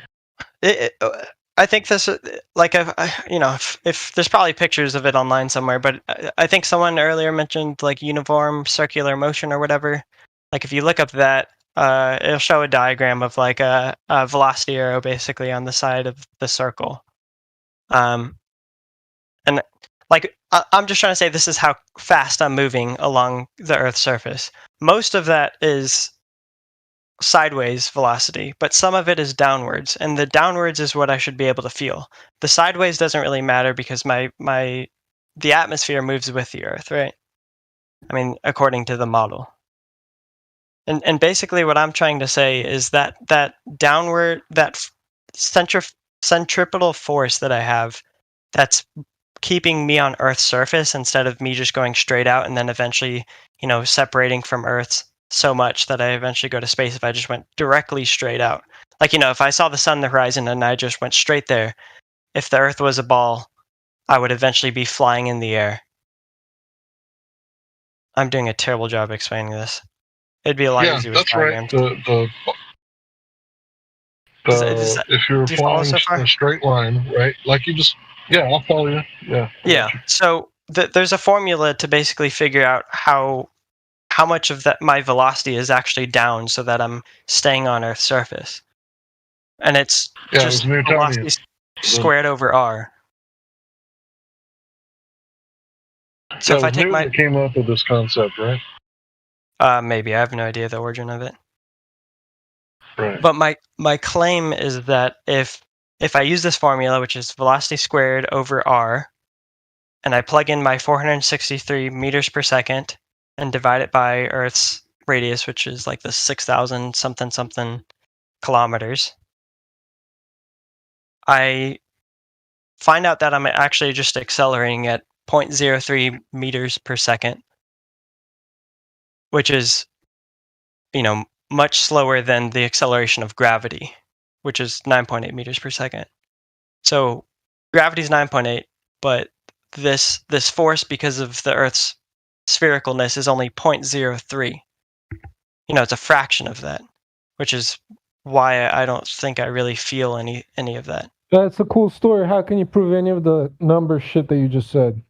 F: I think this, if there's probably pictures of it online somewhere, but I think someone earlier mentioned like uniform circular motion or whatever. Like if you look up that, it'll show a diagram of like a velocity arrow basically on the side of the circle. And like I'm just trying to say this is how fast I'm moving along the Earth's surface. Most of that is sideways velocity, but some of it is downwards, and the downwards is what I should be able to feel. The sideways doesn't really matter because the atmosphere moves with the Earth, right? I mean, according to the model. And basically what I'm trying to say is that downward, that centripetal force that I have, that's keeping me on Earth's surface instead of me just going straight out and then eventually, separating from Earth so much that I eventually go to space if I just went directly straight out. Like, if I saw the sun on the horizon and I just went straight there, if the Earth was a ball, I would eventually be flying in the air. I'm doing a terrible job explaining this. It'd be a lot easier with diagrams.
B: Right. If you're flying a straight line, right? Like you just, I'll follow you. Yeah.
F: Yeah. So there's a formula to basically figure out how much of that my velocity is actually down so that I'm staying on Earth's surface. And it's just velocity squared over r. So if I take
B: Newton came up with this concept, right?
F: Maybe. I have no idea the origin of it.
B: Right.
F: But my claim is that if I use this formula, which is velocity squared over r, and I plug in my 463 meters per second and divide it by Earth's radius, which is like the 6,000 something kilometers, I find out that I'm actually just accelerating at 0.03 meters per second, which is, much slower than the acceleration of gravity, which is 9.8 meters per second. So gravity is 9.8, but this force, because of the Earth's sphericalness, is only 0.03. It's a fraction of that, which is why I don't think I really feel any of that.
D: That's a cool story. How can you prove any of the number shit that you just said?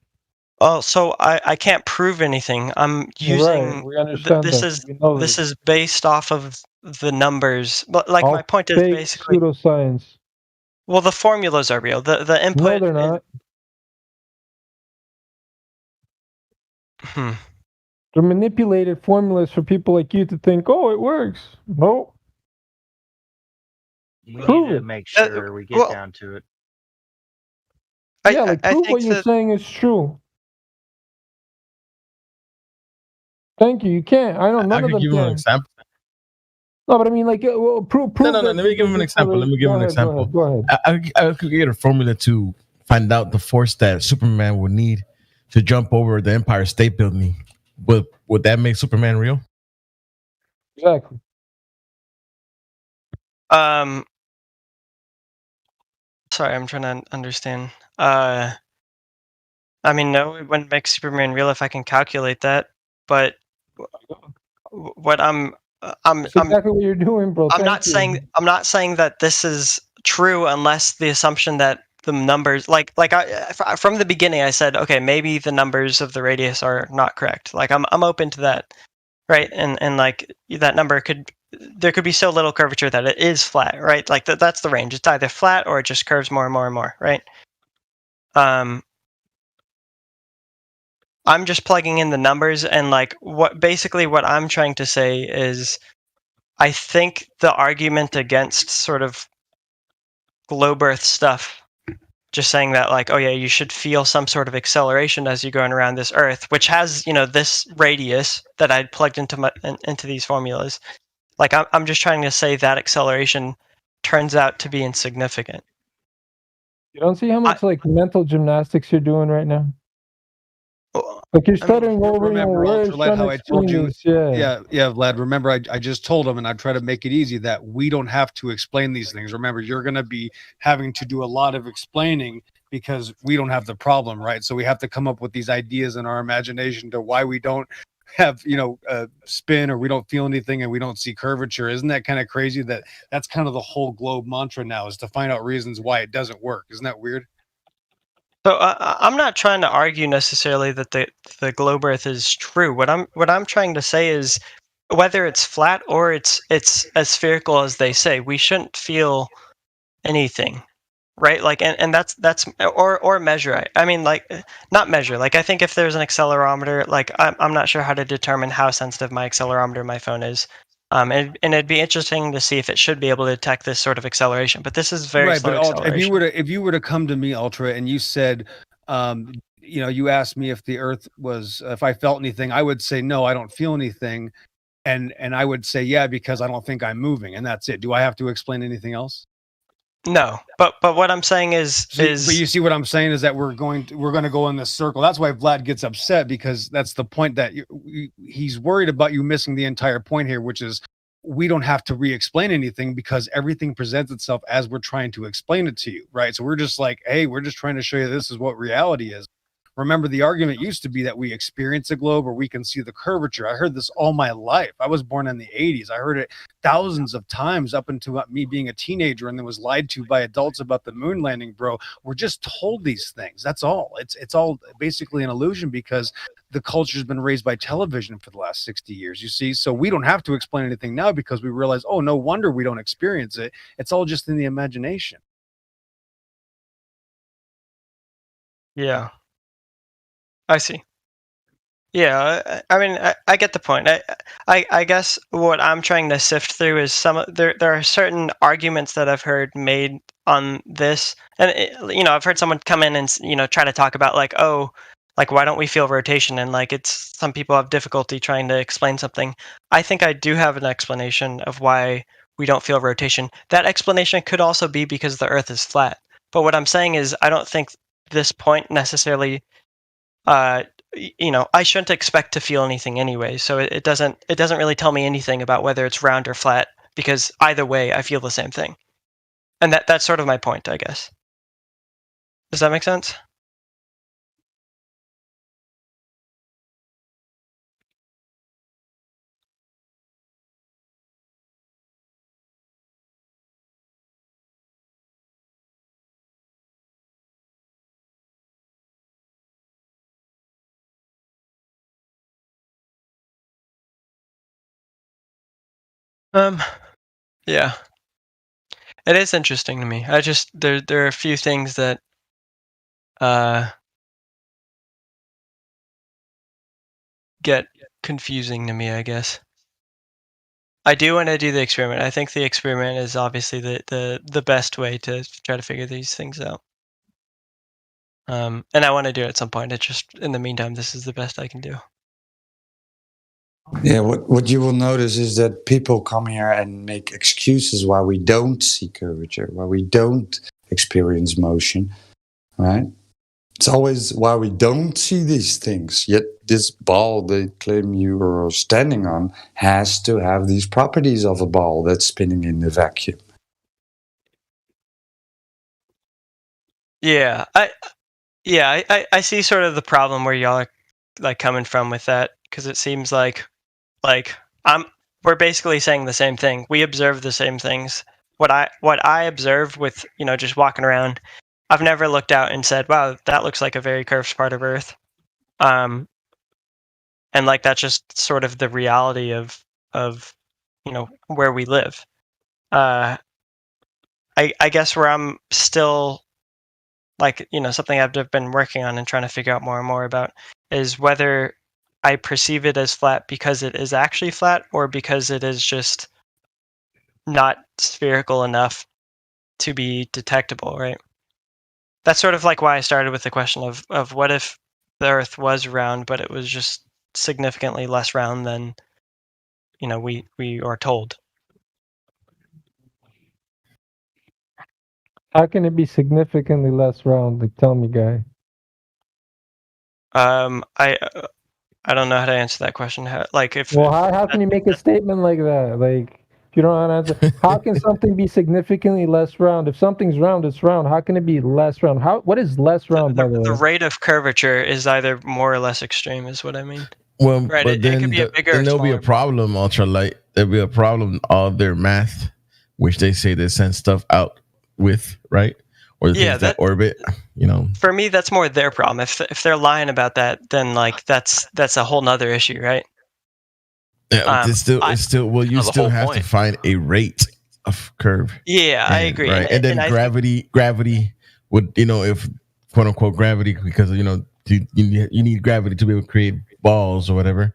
F: Oh, so I can't prove anything. I'm using.
D: Right, we understand
F: this is based off of the numbers. But like my point is basically
D: pseudoscience.
F: Well, the formulas are real. The input.
D: No, they're not. They're manipulated formulas for people like you to think, oh, it works. No.
G: We need to make sure we get down to it.
D: Prove what you're saying is true. Thank you. You can't. I don't. None of them
U: give him an example.
D: No, but I mean, like, prove.
U: No. Let me give him an example.
D: Go ahead.
U: I could get a formula to find out the force that Superman would need to jump over the Empire State Building would that make Superman real?
D: Exactly.
F: Sorry, I'm trying to understand. I mean, no, it wouldn't make Superman real if I can calculate that. But what
D: That's exactly what you're doing, bro.
F: I'm not saying that this is true unless the assumption that the numbers, from the beginning, I said, okay, maybe the numbers of the radius are not correct. Like I'm open to that, right? And like that number there could be so little curvature that it is flat, right? Like that's the range. It's either flat or it just curves more and more and more, right? I'm just plugging in the numbers, and like what I'm trying to say is, I think the argument against sort of globe Earth stuff, just saying that like, oh yeah, you should feel some sort of acceleration as you're going around this Earth, which has, this radius that I'd plugged into these formulas. Like I'm just trying to say that acceleration turns out to be insignificant.
D: You don't see how much mental gymnastics you're doing right now? Like you're stuttering over your words.
S: Vlad, how I told you, yeah, Vlad. Remember, I just told him, and I try to make it easy that we don't have to explain these things. Remember, you're going to be having to do a lot of explaining because we don't have the problem, right? So we have to come up with these ideas in our imagination to why we don't have, spin, or we don't feel anything, and we don't see curvature. Isn't that kind of crazy? That's kind of the whole globe mantra now, is to find out reasons why it doesn't work. Isn't that weird?
F: So I'm not trying to argue necessarily that the globe Earth is true. What I'm trying to say is, whether it's flat or it's as spherical as they say, we shouldn't feel anything, right? Like, and that's or measure. I mean, like, not measure. Like, I think if there's an accelerometer, like I'm not sure how to determine how sensitive my accelerometer in my phone is. And it'd be interesting to see if it should be able to detect this sort of acceleration. But this is very slow acceleration.
S: If you were to come to me, Ultra, and you said, you asked me if the Earth if I felt anything, I would say no, I don't feel anything, and I would say yeah because I don't think I'm moving, and that's it. Do I have to explain anything else?
F: No, but what I'm saying is
S: but you see what I'm saying is that we're going to go in this circle. That's why Vlad gets upset, because that's the point that he's worried about you missing the entire point here, which is we don't have to re-explain anything because everything presents itself as we're trying to explain it to you, right? So we're just like, hey, we're just trying to show you this is what reality is. Remember, the argument used to be that we experience a globe or we can see the curvature. I heard this all my life. I was born in the 80s. I heard it thousands of times up until me being a teenager, and then was lied to by adults about the moon landing, bro. We're just told these things. That's all. It's all basically an illusion because the culture's been raised by television for the last 60 years, you see? So we don't have to explain anything now because we realize, oh, no wonder we don't experience it. It's all just in the imagination.
F: Yeah. I see. Yeah, I mean, I get the point. I guess what I'm trying to sift through is there are certain arguments that I've heard made on this, and I've heard someone come in and try to talk about like, oh, like why don't we feel rotation, and like it's some people have difficulty trying to explain something. I think I do have an explanation of why we don't feel rotation. That explanation could also be because the Earth is flat. But what I'm saying is I don't think this point necessarily. I shouldn't expect to feel anything anyway, so it doesn't really tell me anything about whether it's round or flat, because either way I feel the same thing. And that's sort of my point, I guess. Does that make sense? Yeah. It is interesting to me. I just there are a few things that get confusing to me, I guess. I do want to do the experiment. I think the experiment is obviously the best way to try to figure these things out. And I want to do it at some point. It's just in the meantime, this is the best I can do.
A: Yeah, what you will notice is that people come here and make excuses why we don't see curvature, why we don't experience motion, right? It's always why we don't see these things. Yet this ball they claim you are standing on has to have these properties of a ball that's spinning in the vacuum.
F: Yeah, I see sort of the problem where y'all are like coming from with that, because it seems like we're basically saying the same thing. We observe the same things. What I observe with, you know, just walking around, I've never looked out and said, wow, that looks like a very curved part of Earth. And like that's just sort of the reality of you know, where we live. I guess where I'm still like, you know, something I've been working on and trying to figure out more and more about is whether I perceive it as flat because it is actually flat or because it is just not spherical enough to be detectable, right? That's sort of like why I started with the question of what if the Earth was round, but it was just significantly less round than, you know, we are told.
D: How can it be significantly less round? Like, tell me, guy.
F: I don't know how to answer that question. Like, if
D: how can you make a statement like that? Like, if you don't know how to answer, how can something be significantly less round? If something's round, it's round. How can it be less round? What is less round, by the way?
F: The rate of curvature is either more or less extreme, is what I mean.
U: Well,
F: right,
U: but then,
F: it could be a bigger.
U: then there'll be a problem, ultralight. There'll be a problem. All their math, which they say they send stuff out with, right? Or the things that orbit, you know.
F: For me, that's more their problem. If they're lying about that, then like that's a whole nother issue, right?
U: Yeah, it's still. Well, you still have to find a rate of curve.
F: Yeah, I agree.
U: Right, and then gravity would, you know, if quote unquote gravity, because you know you need gravity to be able to create balls or whatever.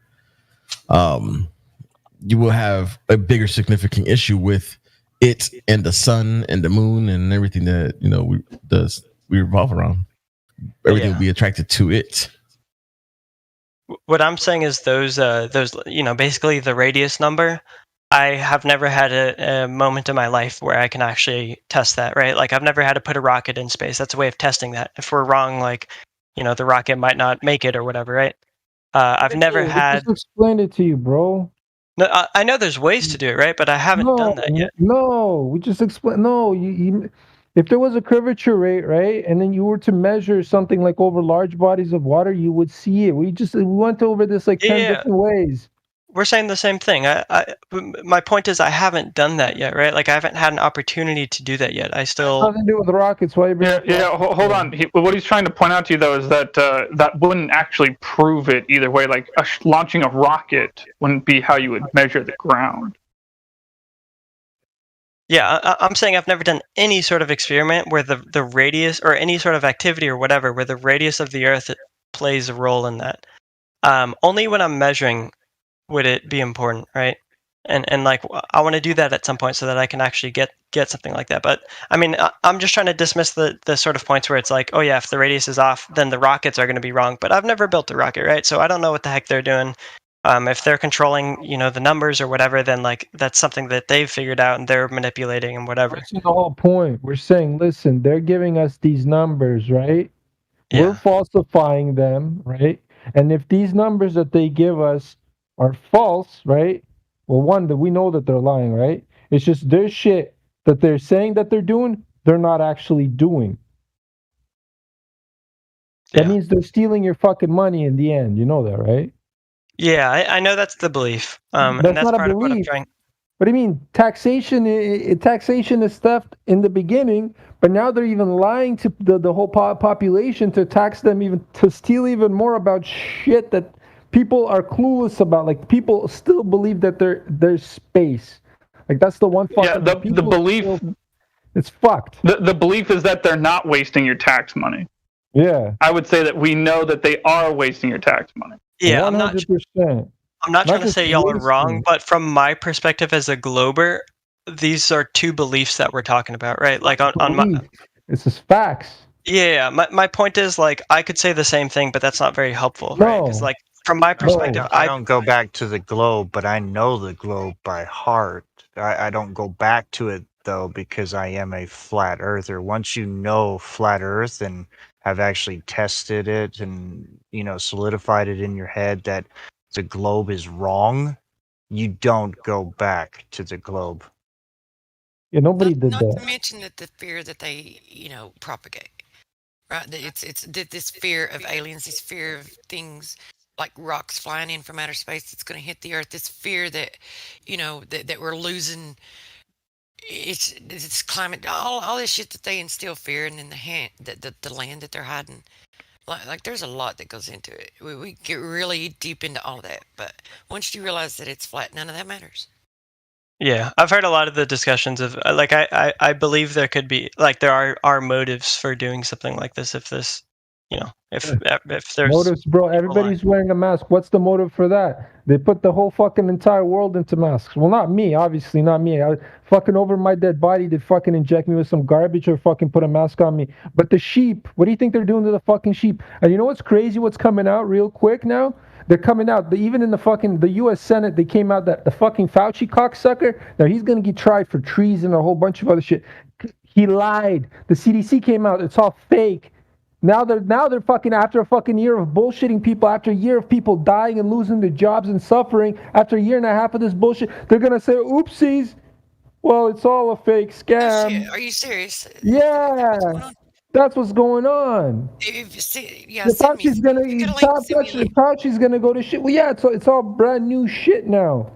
U: You will have a bigger significant issue with it and the sun and the moon and everything that, you know, we revolve around. Everything will be attracted to it.
F: What I'm saying is those you know, basically the radius number. I have never had a moment in my life where I can actually test that, right? Like I've never had to put a rocket in space. That's a way of testing that. If we're wrong, like, you know, the rocket might not make it or whatever, right? I've never had.
D: Just explain it to you, bro.
F: No, I know there's ways to do it, right? But I haven't done that yet.
D: No, we just explain. No, you if there was a curvature rate, right, and then you were to measure something like over large bodies of water, you would see it. We went over this like 10 different ways.
F: We're saying the same thing. My point is I haven't done that yet, right? Like I haven't had an opportunity to do that yet. I still.
D: Nothing to do with rockets. Why?
R: Hold on. What he's trying to point out to you though is that that wouldn't actually prove it either way. Like launching a rocket wouldn't be how you would measure the ground.
F: Yeah, I'm saying I've never done any sort of experiment where the radius or any sort of activity or whatever where the radius of the Earth plays a role in that. Only when I'm measuring would it be important, right? And like I want to do that at some point so that I can actually get something like that. But I mean, I'm just trying to dismiss the sort of points where it's like, oh yeah, if the radius is off, then the rockets are going to be wrong. But I've never built a rocket, right? So I don't know what the heck they're doing. If they're controlling, you know, the numbers or whatever, then like that's something that they've figured out and they're manipulating and whatever.
D: That's the whole point. We're saying, listen, they're giving us these numbers, right? Yeah. We're falsifying them, right? And if these numbers that they give us are false, right? Well, one, that we know that they're lying, right? It's just their shit that they're saying that they're doing, they're not actually doing. That means they're stealing your fucking money in the end. You know that, right?
F: Yeah, I know that's the belief.
D: That's
F: and that's
D: not a
F: part of what I'm
D: belief.
F: trying.
D: What do you mean? Taxation is theft in the beginning, but now they're even lying to the whole population to tax them, even to steal even more about shit that people are clueless about. Like people still believe that there's space. Like that's the one fucking.
R: Yeah, the belief.
D: It's fucked.
R: The belief is that they're not wasting your tax money.
D: Yeah.
R: I would say that we know that they are wasting your tax money.
F: Yeah,
D: 100%.
F: I'm not trying to say y'all are wrong, but from my perspective as a glober, these are two beliefs that we're talking about, right? Like on my.
D: It's just facts.
F: Yeah, my point is like I could say the same thing, but that's not very helpful, right? Because like from my perspective,
G: I don't go back to the globe, but I know the globe by heart. I don't go back to it though because I am a flat earther. Once you know flat Earth and have actually tested it and, you know, solidified it in your head that the globe is wrong, you don't go back to the globe.
D: Yeah, nobody did
E: Not
D: that.
E: to mention that the fear that they, propagate, right? That it's this fear of aliens, this fear of things like rocks flying in from outer space that's going to hit the Earth. This fear that, that we're losing. It's climate, all this shit that they instill fear, and then the land that they're hiding. Like there's a lot that goes into it. We get really deep into all of that, but once you realize that it's flat, none of that matters.
F: Yeah, I've heard a lot of the discussions of like I believe there could be like there are motives for doing something like this if this, if there's
D: Motives, bro. Everybody's wearing a mask. What's the motive for that? They put the whole fucking entire world into masks. Well, not me, obviously, not me. I fucking over my dead body did fucking inject me with some garbage or fucking put a mask on me. But the sheep, what do you think they're doing to the fucking sheep? And you know what's crazy? What's coming out real quick now? They're coming out. Even in the U.S. Senate, they came out that the fucking Fauci cocksucker. Now he's gonna get tried for treason and a whole bunch of other shit. He lied. The CDC came out. It's all fake. Now they're fucking after a fucking year of bullshitting people, after a year of people dying and losing their jobs and suffering, after a year and a half of this bullshit, they're gonna say, "Oopsies, well, it's all a fake scam."
E: Are you serious?
D: Yeah, that's what's going on. Fauci's gonna go to shit. Well, yeah, it's all brand new shit now.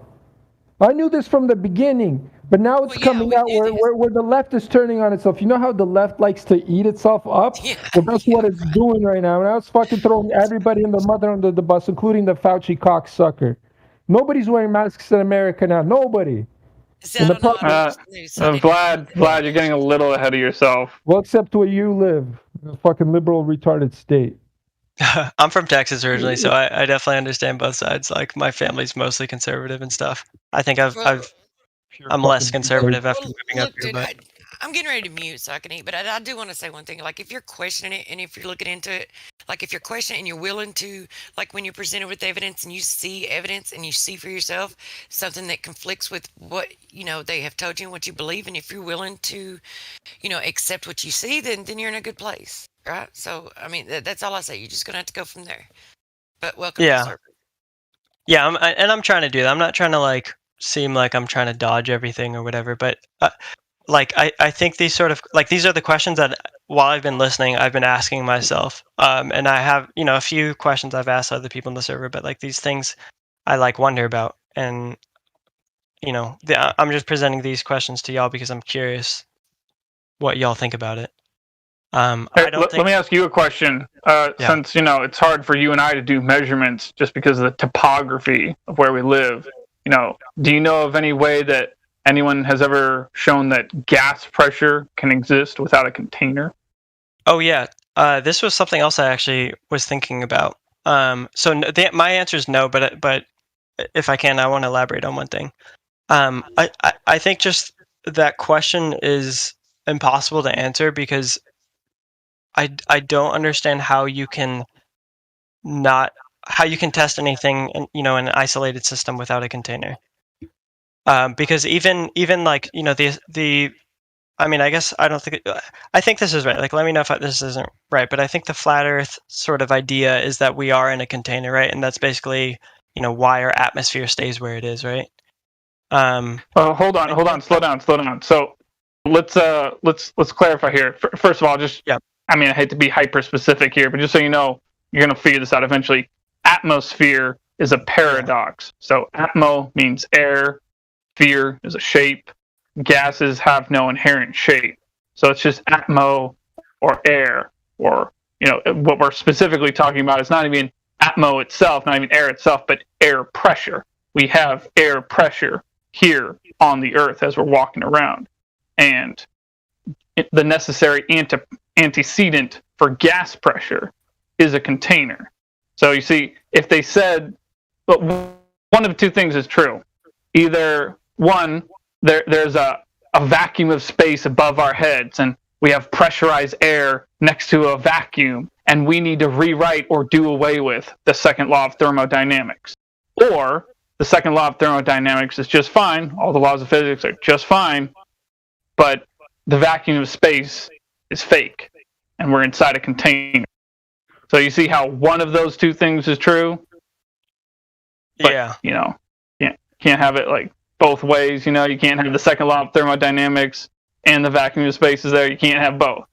D: I knew this from the beginning. But now it's coming out where the left is turning on itself. You know how the left likes to eat itself up? Well, that's what it's doing right now. Now it's fucking throwing everybody and their mother under the bus, including the Fauci cocksucker. Nobody's wearing masks in America now. Nobody.
R: Vlad, you're getting a little ahead of yourself.
D: Well, except where you live, a fucking liberal, retarded state.
F: I'm from Texas originally, so I definitely understand both sides. Like my family's mostly conservative and stuff. I think I'm less conservative after moving up here, but
E: I'm getting ready to mute so I can eat. But I do want to say one thing. Like, if you're questioning it and if you're looking into it, like if you're questioning and you're willing to, like when you're presented with evidence and you see evidence and you see for yourself something that conflicts with what, they have told you and what you believe, and if you're willing to, accept what you see, then you're in a good place, right? So, I mean, that's all I say. You're just going to have to go from there. But welcome to Serpent.
F: Yeah, I'm trying to do that. I'm not trying to seem like I'm trying to dodge everything or whatever, but I think these sort of these are the questions that while I've been listening I've been asking myself, and I have a few questions I've asked other people in the server, but these things I wonder about, and I'm just presenting these questions to y'all because I'm curious what y'all think about it.
R: Let me ask you a question. Since it's hard for you and I to do measurements just because of the topography of where we live, do you know of any way that anyone has ever shown that gas pressure can exist without a container?
F: Oh yeah, this was something else I actually was thinking about. My answer is no, but if I can, I want to elaborate on one thing. I think just that question is impossible to answer because I don't understand how you can test anything in an isolated system without a container. Because even I mean, I guess I don't think I think this is right. Let me know if this isn't right, but I think the flat Earth sort of idea is that we are in a container, right? And that's basically why our atmosphere stays where it is, right?
R: Hold on, slow down. So let's clarify here. First of all, I mean, I hate to be hyper specific here, but just so you know, you're gonna figure this out eventually. Atmosphere is a paradox. So atmo means air, sphere is a shape. Gases have no inherent shape. So it's just atmo or air, or what we're specifically talking about is not even atmo itself, not even air itself, but air pressure. We have air pressure here on the Earth as we're walking around. And the necessary antecedent for gas pressure is a container. So you see, if they said, but one of two things is true. Either one, there's a vacuum of space above our heads and we have pressurized air next to a vacuum and we need to rewrite or do away with the second law of thermodynamics. Or the second law of thermodynamics is just fine, all the laws of physics are just fine, but the vacuum of space is fake. and we're inside a container. So you see how one of those two things is true? But,
F: Yeah.
R: You know, can't have it like both ways. You know, you can't have the second law of thermodynamics and the vacuum of space is there. You can't have both.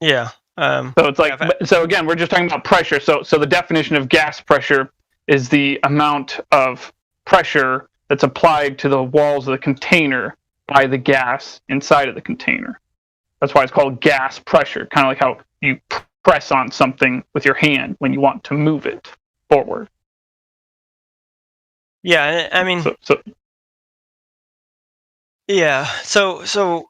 F: Yeah.
R: So it's like, so again, we're just talking about pressure. So the definition of gas pressure is the amount of pressure that's applied to the walls of the container by the gas inside of the container. That's why it's called gas pressure, kind of like how you press on something with your hand when you want to move it forward.
F: Yeah, I mean, yeah. So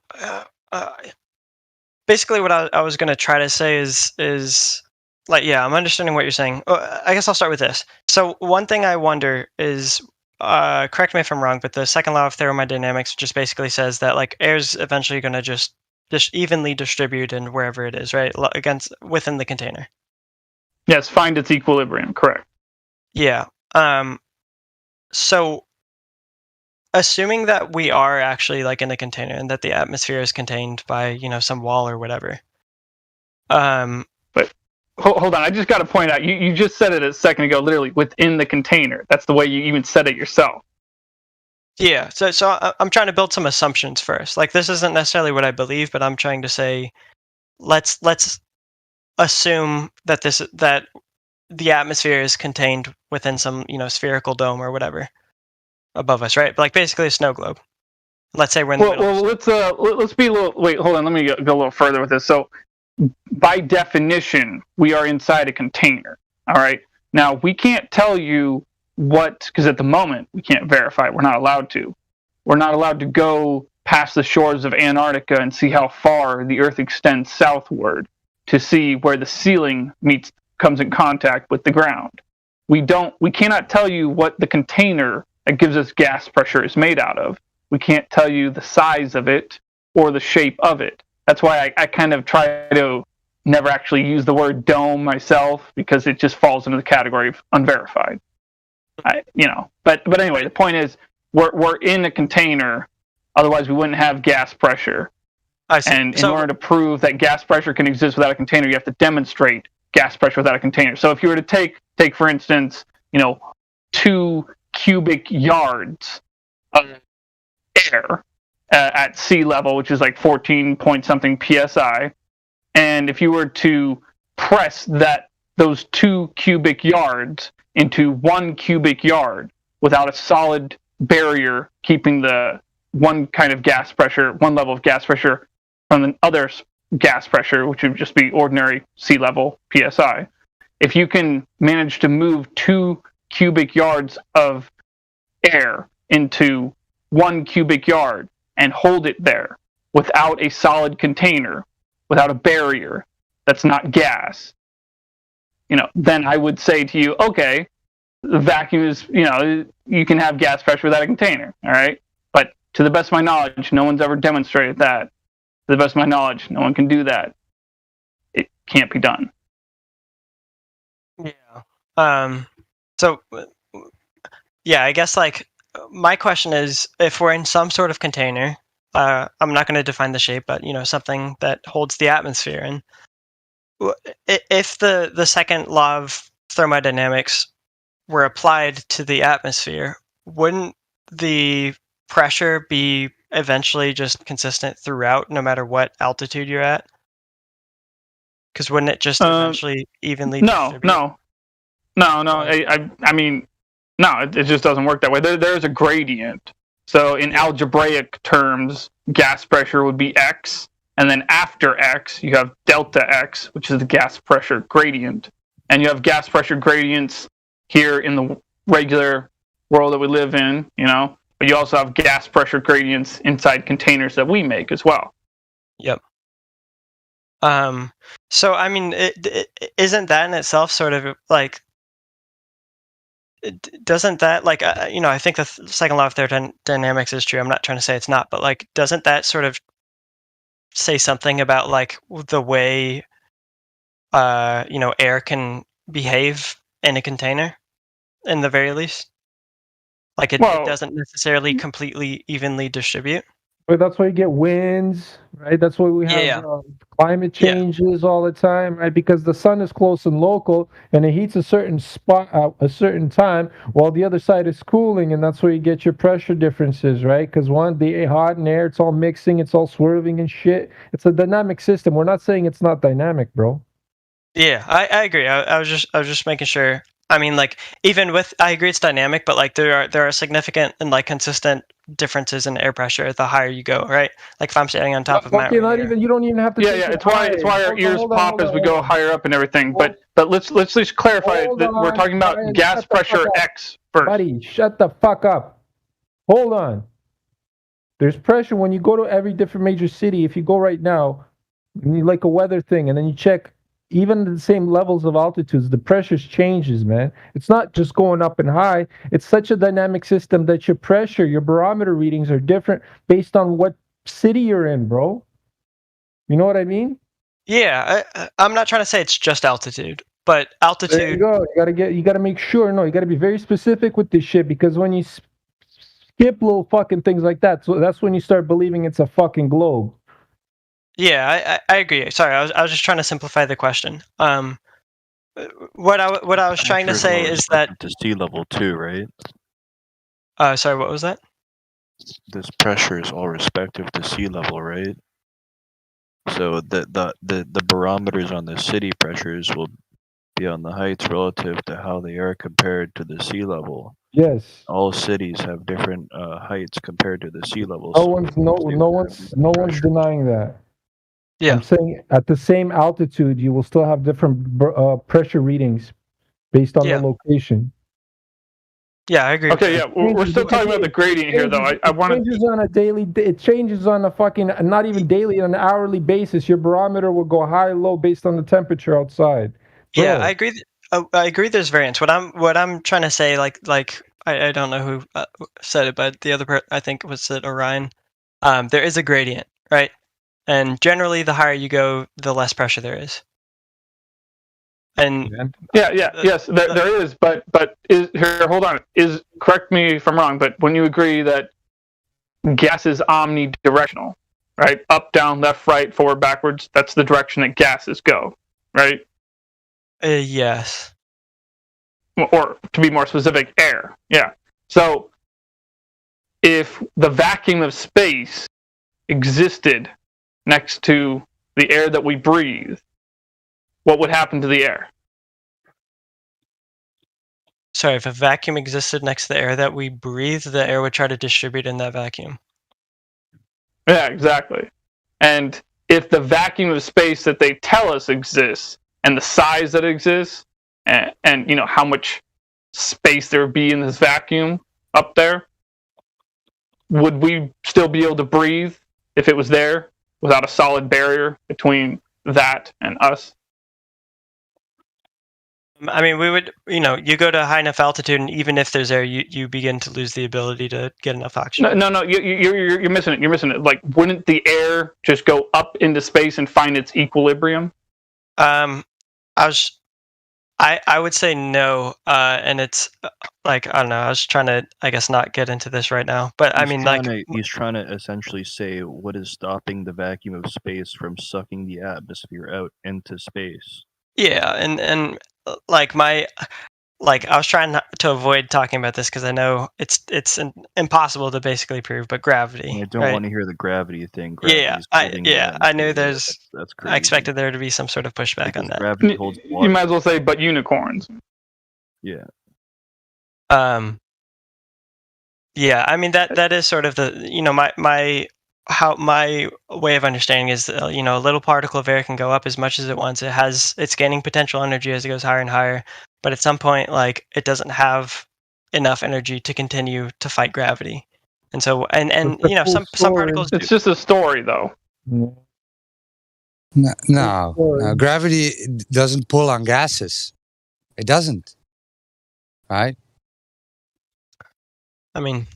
F: basically, what I was going to try to say is like, yeah, I'm understanding what you're saying. I guess I'll start with this. So one thing I wonder is, correct me if I'm wrong, but the second law of thermodynamics just basically says that like air's eventually going to just evenly distribute in wherever it is, right? Within the container.
R: Yes, find its equilibrium. Correct.
F: Yeah. So, assuming that we are actually like in a container and that the atmosphere is contained by some wall or whatever.
R: But hold on, I just got to point out, you just said it a second ago, literally within the container. That's the way you even said it yourself.
F: Yeah. So I'm trying to build some assumptions first. Like this isn't necessarily what I believe, but I'm trying to say, let's assume that that the atmosphere is contained within some spherical dome or whatever above us, right? But like basically a snow globe. Let's say we're in the middle.
R: Well, let's be a little. Wait, hold on. Let me go a little further with this. So, by definition, we are inside a container. All right. Now we can't tell you what, because at the moment we can't verify. We're not allowed to. We're not allowed to go past the shores of Antarctica and see how far the Earth extends southward to see where the ceiling comes in contact with the ground. We cannot tell you what the container that gives us gas pressure is made out of. We can't tell you the size of it or the shape of it. That's why I kind of try to never actually use the word dome myself, because it just falls into the category of unverified. But anyway, the point is we're in a container, otherwise we wouldn't have gas pressure.
F: I see.
R: And in order to prove that gas pressure can exist without a container, you have to demonstrate gas pressure without a container. So if you were to take for instance, 2 cubic yards of air at sea level, which is like 14 point something psi, and if you were to press those 2 cubic yards into 1 cubic yard without a solid barrier keeping the one level of gas pressure from the other gas pressure, which would just be ordinary sea level psi. If you can manage to move 2 cubic yards of air into 1 cubic yard and hold it there without a solid container, without a barrier that's not gas, then I would say to you, okay, the vacuum is, you can have gas pressure without a container, all right? But to the best of my knowledge, no one's ever demonstrated that. To the best of my knowledge, no one can do that. It can't be done.
F: Yeah. So, yeah, I guess like my question is, if we're in some sort of container, I'm not going to define the shape, but something that holds the atmosphere, and if the second law of thermodynamics were applied to the atmosphere, wouldn't the pressure be eventually just consistent throughout, no matter what altitude you're at? Because wouldn't it just eventually evenly distribute?
R: No. I mean, no, it just doesn't work that way. There's a gradient. So in algebraic terms, gas pressure would be X, and then after X, you have delta X, which is the gas pressure gradient. And you have gas pressure gradients here in the regular world that we live in, but you also have gas pressure gradients inside containers that we make as well.
F: Yep. So, I mean, isn't that in itself sort of like, doesn't that like, I think the second law of thermodynamics is true. I'm not trying to say it's not, but like, doesn't that sort of say something about like the way, air can behave in a container, in the very least? Like it doesn't necessarily completely evenly distribute.
D: But that's why you get winds, right? That's why we have climate changes all the time, right? Because the sun is close and local, and it heats a certain spot at a certain time, while the other side is cooling, and that's where you get your pressure differences, right? Because the hot and air, it's all mixing, it's all swirling and shit. It's a dynamic system. We're not saying it's not dynamic, bro.
F: Yeah, I agree. I was just making sure. I mean, like, even with, I agree it's dynamic, but like there are significant and like consistent differences in air pressure the higher you go, right? Like if I'm standing on top of Mount
D: Okay, not even, you don't even have to.
R: Yeah, it's why our ears pop as we go higher up and everything. But let's just clarify that we're talking about gas pressure X first.
D: Buddy, shut the fuck up. Hold on. There's pressure when you go to every different major city. If you go right now, and you like a weather thing, and then you check even the same levels of altitudes, the pressures changes, man. It's not just going up and high. It's such a dynamic system that your pressure, your barometer readings are different based on what city you're in, bro. You know what I mean?
F: Yeah, I'm not trying to say it's just altitude, but altitude.
D: There you go. You gotta make sure. No, you gotta be very specific with this shit, because when you skip little fucking things like that, so that's when you start believing it's a fucking globe.
F: Yeah, I agree. Sorry, I was just trying to simplify the question. What I was trying to say is that
C: to sea level too, right?
F: Sorry, what was that?
C: This pressure is all respective to sea level, right? So the barometers on the city pressures will be on the heights relative to how they are compared to the sea level.
D: Yes.
C: All cities have different heights compared to the sea level.
D: No one's denying that.
F: Yeah.
D: I'm saying at the same altitude, you will still have different pressure readings based on the location.
F: Yeah, I agree.
R: Okay, yeah, we're still talking about the gradient here, though. I want to.
D: It changes on a daily. It changes on a fucking not even daily, on an hourly basis. Your barometer will go high, low based on the temperature outside. Bro.
F: Yeah, I agree. I agree. There's variance. What I'm trying to say, like I don't know who said it, but the other I think was it Orion. There is a gradient, right? And generally, the higher you go, the less pressure there is. And
R: yes, there is. But is here? Hold on. Correct me if I'm wrong. But when you agree that gas is omnidirectional, right? Up, down, left, right, forward, backwards. That's the direction that gases go, right?
F: Yes.
R: Or to be more specific, air. Yeah. So if the vacuum of space existed next to the air that we breathe, what would happen to the air?
F: Sorry, if a vacuum existed next to the air that we breathe, the air would try to distribute in that vacuum.
R: Yeah, exactly. And if the vacuum of space that they tell us exists, and the size that exists, and you know how much space there would be in this vacuum up there, would we still be able to breathe if it was there without a solid barrier between that and us?
F: I mean, we would, you go to high enough altitude, and even if there's air, you begin to lose the ability to get enough oxygen.
R: No, you're missing it. You're missing it. Like, wouldn't the air just go up into space and find its equilibrium?
F: I would say no, and it's like, I don't know. I was trying to, I guess, not get into this right now, but
C: he's trying to essentially say what is stopping the vacuum of space from sucking the atmosphere out into space.
F: Yeah, and like I was trying to avoid talking about this because I know it's impossible to basically prove, but gravity.
C: I don't want to hear the gravity thing.
F: I knew there's.
C: That's crazy.
F: I expected there to be some sort of pushback on that.
C: Gravity holds water.
R: You might as well say, but unicorns.
C: Yeah.
F: Yeah, I mean that is sort of the my way of understanding is a little particle of air can go up as much as it wants. It's gaining potential energy as it goes higher and higher, but at some point, like, it doesn't have enough energy to continue to fight gravity, and so some particles.
R: It's just a story, though.
A: No, gravity doesn't pull on gases. It doesn't, right?
F: I mean,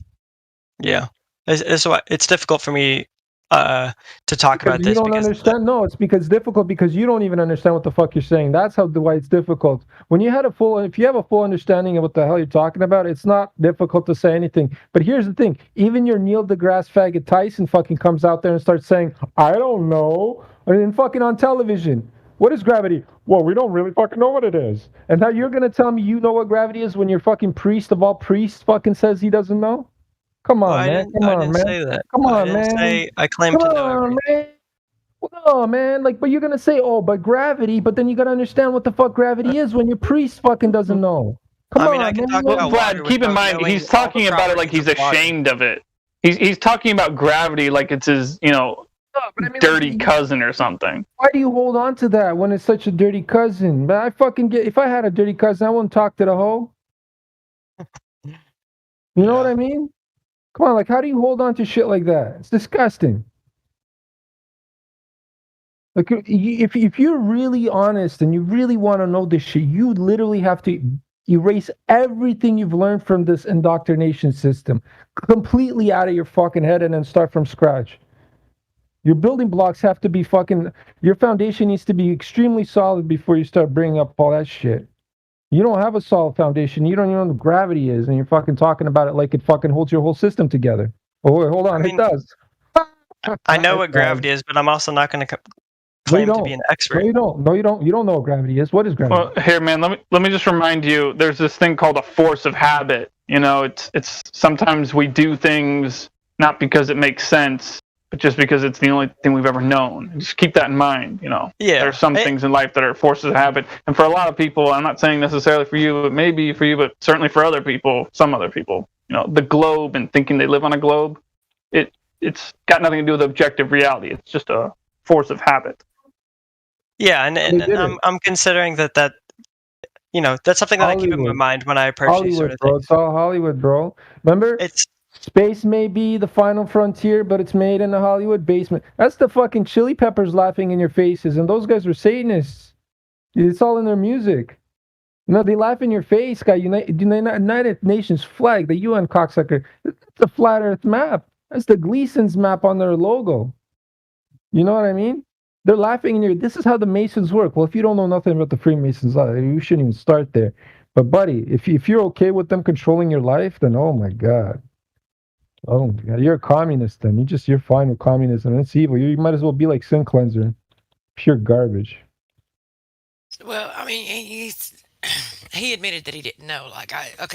F: yeah. It's difficult for me. to talk about
D: You
F: this
D: don't
F: because
D: understand. No, it's because difficult because you don't even understand what the fuck you're saying. That's why it's difficult. When if you have a full understanding of what the hell you're talking about, it's not difficult to say anything. But here's the thing: even your Neil deGrasse faggot Tyson fucking comes out there and starts saying, "I don't know," and fucking on television. What is gravity? Well, we don't really fucking know what it is. And now you're gonna tell me you know what gravity is when your fucking priest of all priests fucking says he doesn't know? Come on, man. Come
F: I
D: on,
F: didn't
D: man.
F: say that.
D: Come
F: I
D: on,
F: didn't
D: man.
F: say I claim
D: Come
F: to know
D: on,
F: everything.
D: man. No, man. Like, but you're gonna say, "Oh, but gravity," but then you gotta understand what the fuck gravity is when your priest fucking doesn't know. Come
F: I mean,
D: on,
F: I can
D: man.
F: talk about water
R: Vlad, keep in
F: without
R: mind
F: knowing
R: he's
F: all the
R: talking about it like
F: properties
R: he's
F: of water.
R: ashamed of it. He's talking about gravity like it's his dirty cousin or something.
D: Why do you hold on to that when it's such a dirty cousin? But I fucking get. If I had a dirty cousin, I wouldn't talk to the hoe. You know what I mean? Come on, like, how do you hold on to shit like that? It's disgusting. Like, if you're really honest and you really want to know this shit, you literally have to erase everything you've learned from this indoctrination system completely out of your fucking head and then start from scratch. Your building blocks have to be your foundation needs to be extremely solid before you start bringing up all that shit. You don't have a solid foundation. You don't even know what gravity is, and you're fucking talking about it like it fucking holds your whole system together. Oh, wait, hold on, it does.
F: I know what gravity is, but I'm also not going to
D: No, you
F: claim to
D: don't.
F: be an expert.
D: No, you don't. No, you don't. You don't know what gravity is. What is gravity?
R: Well, here, man, let me just remind you. There's this thing called a force of habit. You know, it's sometimes we do things not because it makes sense, but just because it's the only thing we've ever known. Just keep that in mind. You know,
F: Yeah.
R: There's some things in life that are forces of habit, and for a lot of people, I'm not saying necessarily for you, it may be for you, but certainly for other people, some other people. You know, the globe and thinking they live on a globe, it's got nothing to do with objective reality. It's just a force of habit.
F: Yeah, and I'm considering that that's something that I keep in my mind when I approach these sort
D: Hollywood,
F: of
D: bro.
F: things.
D: It's all Hollywood, bro. Remember? Space may be the final frontier, but it's made in the Hollywood basement. That's the fucking Chili Peppers laughing in your faces, and those guys were Satanists. It's all in their music. You know, they laugh in your face, guy. United Nations flag, the UN cocksucker. It's a flat Earth map. That's the Gleason's map on their logo. You know what I mean? They're laughing in your. This is how the Masons work. Well, if you don't know nothing about the Freemasons, you shouldn't even start there. But buddy, if you're okay with them controlling your life, then oh my god, you're a communist. Then you're fine with communism. It's evil. You might as well be like Sin Cleanser, pure garbage.
E: Well, I mean, he admitted that he didn't know.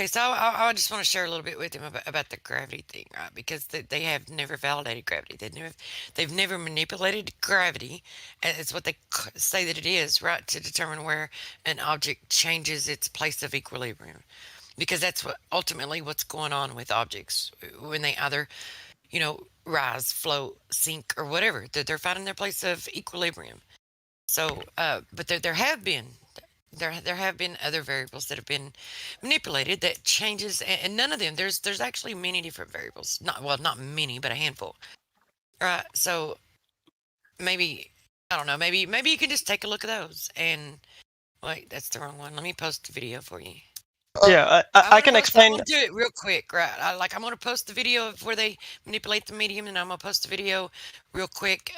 E: So I just want to share a little bit with him about the gravity thing, right? Because they have never validated gravity. They've never manipulated gravity. It's what they say that it is, right? To determine where an object changes its place of equilibrium, because that's ultimately what's going on with objects when they either, rise, float, sink, or whatever. They're finding their place of equilibrium. So, but there have been other variables that have been manipulated that changes, and none of them. There's actually many different variables. Not many, but a handful. Right. So maybe I don't know. Maybe you can just take a look at those. And wait, that's the wrong one. Let me post the video for you.
F: Yeah, I can explain.
E: I'm gonna do it real quick, right? I'm gonna post the video of where they manipulate the medium, and I'm gonna post the video real quick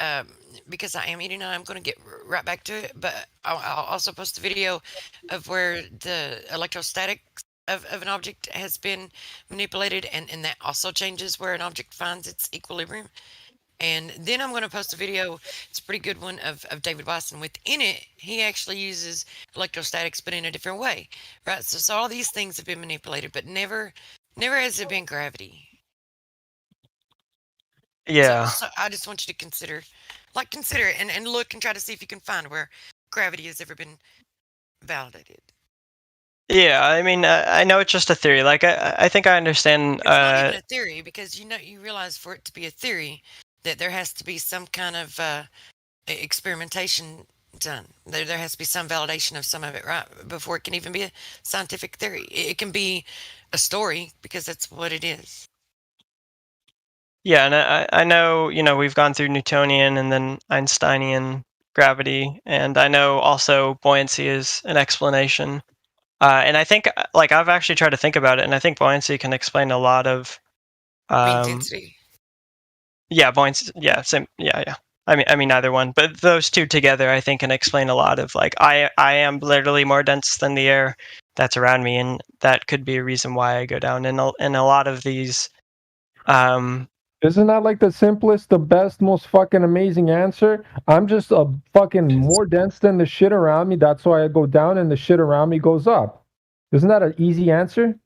E: because I am eating. And I'm gonna get right back to it, but I'll also post the video of where the electrostatic of an object has been manipulated, and that also changes where an object finds its equilibrium. And then I'm going to post a video. It's a pretty good one of David Weiss. Within it, he actually uses electrostatics, but in a different way, right? So all these things have been manipulated, but never has it been gravity.
F: Yeah.
E: So I just want you to consider it and look and try to see if you can find where gravity has ever been validated.
F: Yeah, I mean, I know it's just a theory. Like, I think I understand.
E: It's not even a theory, because you realize for it to be a theory that there has to be some kind of experimentation done. There has to be some validation of some of it, right? Before it can even be a scientific theory. It can be a story because that's what it is.
F: Yeah, and I know, we've gone through Newtonian and then Einsteinian gravity, and I know also buoyancy is an explanation. And I think, I've actually tried to think about it, and I think buoyancy can explain a lot of
E: intensity.
F: Yeah, buoyancy. Yeah, same. Yeah. I mean either one, but those two together, I think, can explain a lot of like I am literally more dense than the air that's around me, and that could be a reason why I go down. And a lot of these,
D: Isn't that like the simplest, the best, most fucking amazing answer? I'm just a fucking more dense than the shit around me. That's why I go down, and the shit around me goes up. Isn't that an easy answer?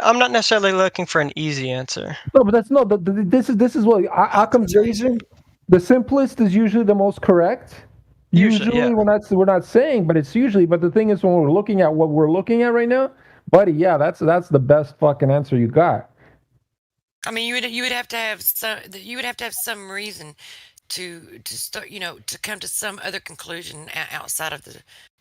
F: I'm not necessarily looking for an easy answer.
D: No, but that's no. This is what Occam's razor. The simplest is usually the most correct.
F: Usually, yeah.
D: we're not saying, but it's usually. But the thing is, when we're looking at what we're looking at right now, buddy, yeah, that's the best fucking answer you got.
E: I mean, you would have to have some reason to start, to come to some other conclusion outside of the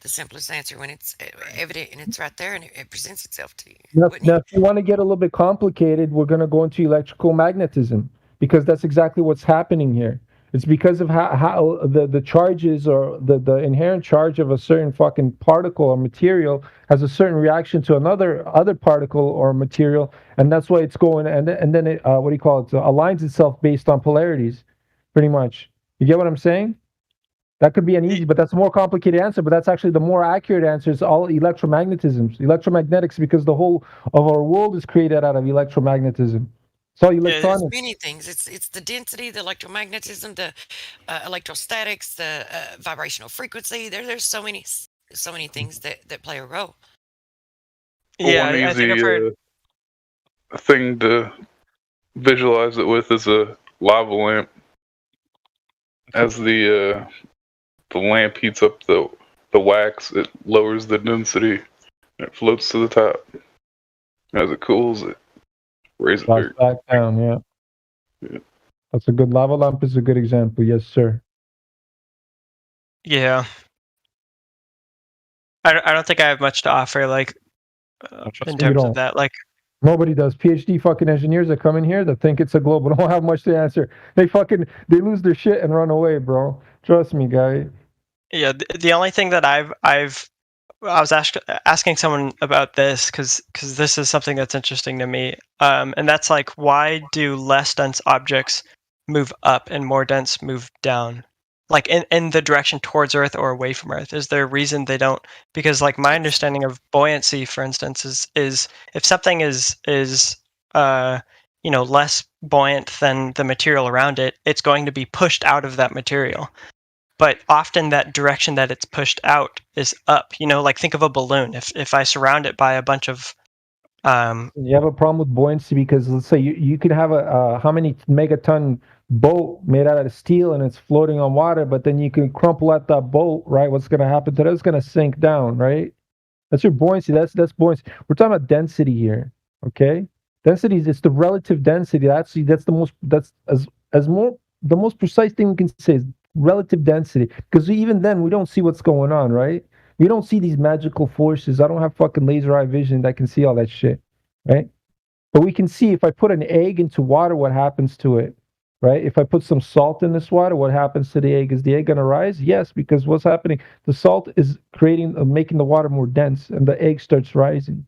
E: simplest answer when it's evident and it's right there and it presents itself to you.
D: Now, if you want to get a little bit complicated, we're going to go into electrical magnetism, because that's exactly what's happening here. It's because of how the charges, or the inherent charge of a certain fucking particle or material has a certain reaction to other particle or material, and that's why it's going, and then it aligns itself based on polarities, pretty much. You get what I'm saying? That could be an easy, but that's a more complicated answer. But that's actually the more accurate answer. It's all electromagnetics, because the whole of our world is created out of electromagnetism. It's all electronics.
E: There's many things. It's the density, the electromagnetism, the electrostatics, the vibrational frequency. There's so many things that play a role.
H: Yeah, one easy thing to visualize it with is a lava lamp. As the lamp heats up the wax, it lowers the density, and it floats to the top. As it cools, it raises it
D: back down. Yeah. That's a good lava lamp. Is a good example. Yes, sir.
F: Yeah. I don't think I have much to offer, like in terms of that. Like,
D: nobody does. PhD fucking engineers that come in here that think it's a globe but don't have much to answer. They lose their shit and run away, bro. Trust me, guy.
F: Yeah, the only thing that I was asking someone about this because this is something that's interesting to me, and that's like, why do less dense objects move up and more dense move down, like in the direction towards Earth or away from Earth? Is there a reason they don't? Because like my understanding of buoyancy, for instance, is if something is less buoyant than the material around it, it's going to be pushed out of that material. But often that direction that it's pushed out is up. Like think of a balloon. If I surround it by a bunch of
D: you have a problem with buoyancy because let's say you could have a how many megaton boat made out of steel and it's floating on water, but then you can crumple at that boat, right? What's going to happen to that? It's going to sink down, right? That's your buoyancy. That's buoyancy. We're talking about density here, okay? Density is the relative density. The most precise thing we can say is relative density, because even then we don't see what's going on, right? We don't see these magical forces. I don't have fucking laser eye vision that can see all that shit, right? But we can see if I put an egg into water, what happens to it, right? If I put some salt in this water, what happens to the egg? Is the egg going to rise? Yes, because what's happening? The salt is making the water more dense, and the egg starts rising,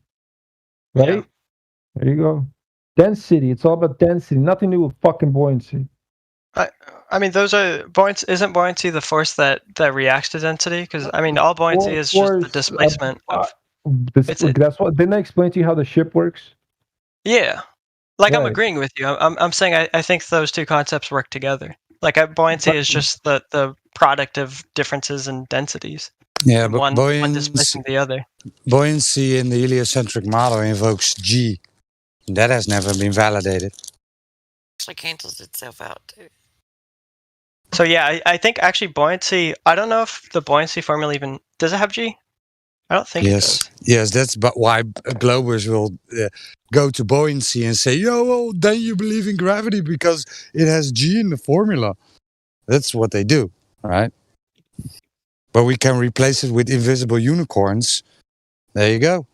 D: right? Yeah. There you go. Density. It's all about density. Nothing to do with fucking buoyancy.
F: I mean, those are buoyancy. Isn't buoyancy the force that reacts to density? Because I mean, all buoyancy is just the displacement of.
D: That's what. Didn't I explain to you how the ship works?
F: Yeah, like right. I'm agreeing with you. I'm saying I think those two concepts work together. Like buoyancy is just the product of differences in densities.
A: Yeah, but
F: one displacing the other.
A: Buoyancy in the heliocentric model invokes G. That has never been validated.
E: Actually cancels itself out too.
F: So yeah, I think actually buoyancy. I don't know if the buoyancy formula even does it have G. I don't think.
A: Yes,
F: it does.
A: Yes, that's why globers will go to buoyancy and say, "Yo, well, then you believe in gravity because it has G in the formula." That's what they do, right? But we can replace it with invisible unicorns. There you go.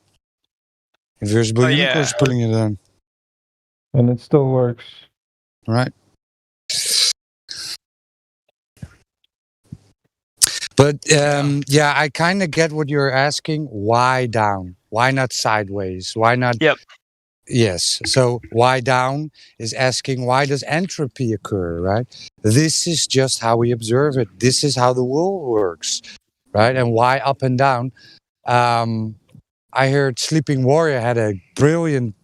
A: Invisible unicorns pulling it on,
D: and it still works,
A: right? But yeah, I kind of get what you're asking. Why down? Why not sideways? Why not Yes. So why down is asking, why does entropy occur, right? This is just how we observe it. This is how the world works, right? And why up and down? I heard Sleeping Warrior had a brilliant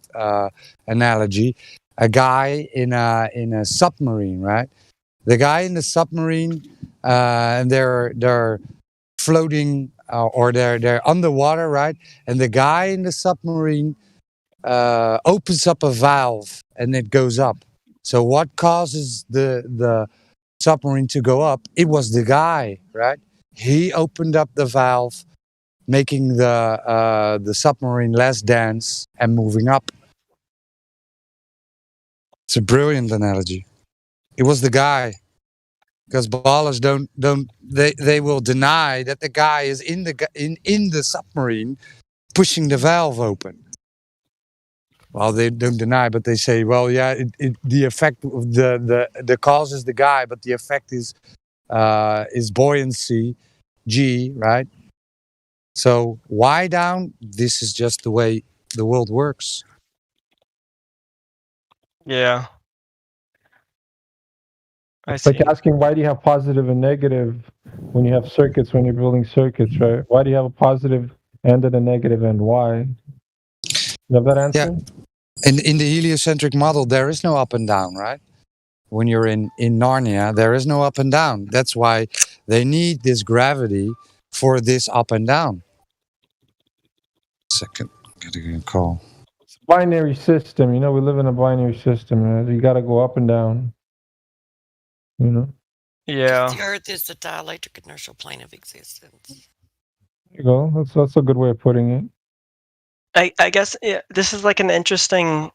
A: analogy. A guy in a submarine, right? The guy in the submarine, and they're floating or they're underwater, right? And the guy in the submarine opens up a valve and it goes up. So what causes the submarine to go up? It was the guy, right? He opened up the valve, making the submarine less dense and moving up. It's a brilliant analogy. It was the guy, because ballers don't they will deny that the guy is in the submarine pushing the valve open. Well, they don't deny, but they say, well, yeah, the effect of the cause is the guy, but the effect is buoyancy, G, right? So why down? This is just the way the world works.
F: Yeah.
D: It's like asking, why do you have positive and negative when you have circuits, when you're building circuits, right? Why do you have a positive end and a negative end? Why? You have that answer?
A: Yeah. In the heliocentric model, there is no up and down, right? When you're in Narnia, there is no up and down. That's why they need this gravity for this up and down. Second, getting a call.
D: It's a binary system. You know, we live in a binary system. Right? You got to go up and down. You know?
F: Yeah.
E: The Earth is the dielectric inertial plane of existence.
D: There you go. That's a good way of putting it.
F: I guess this is like an interesting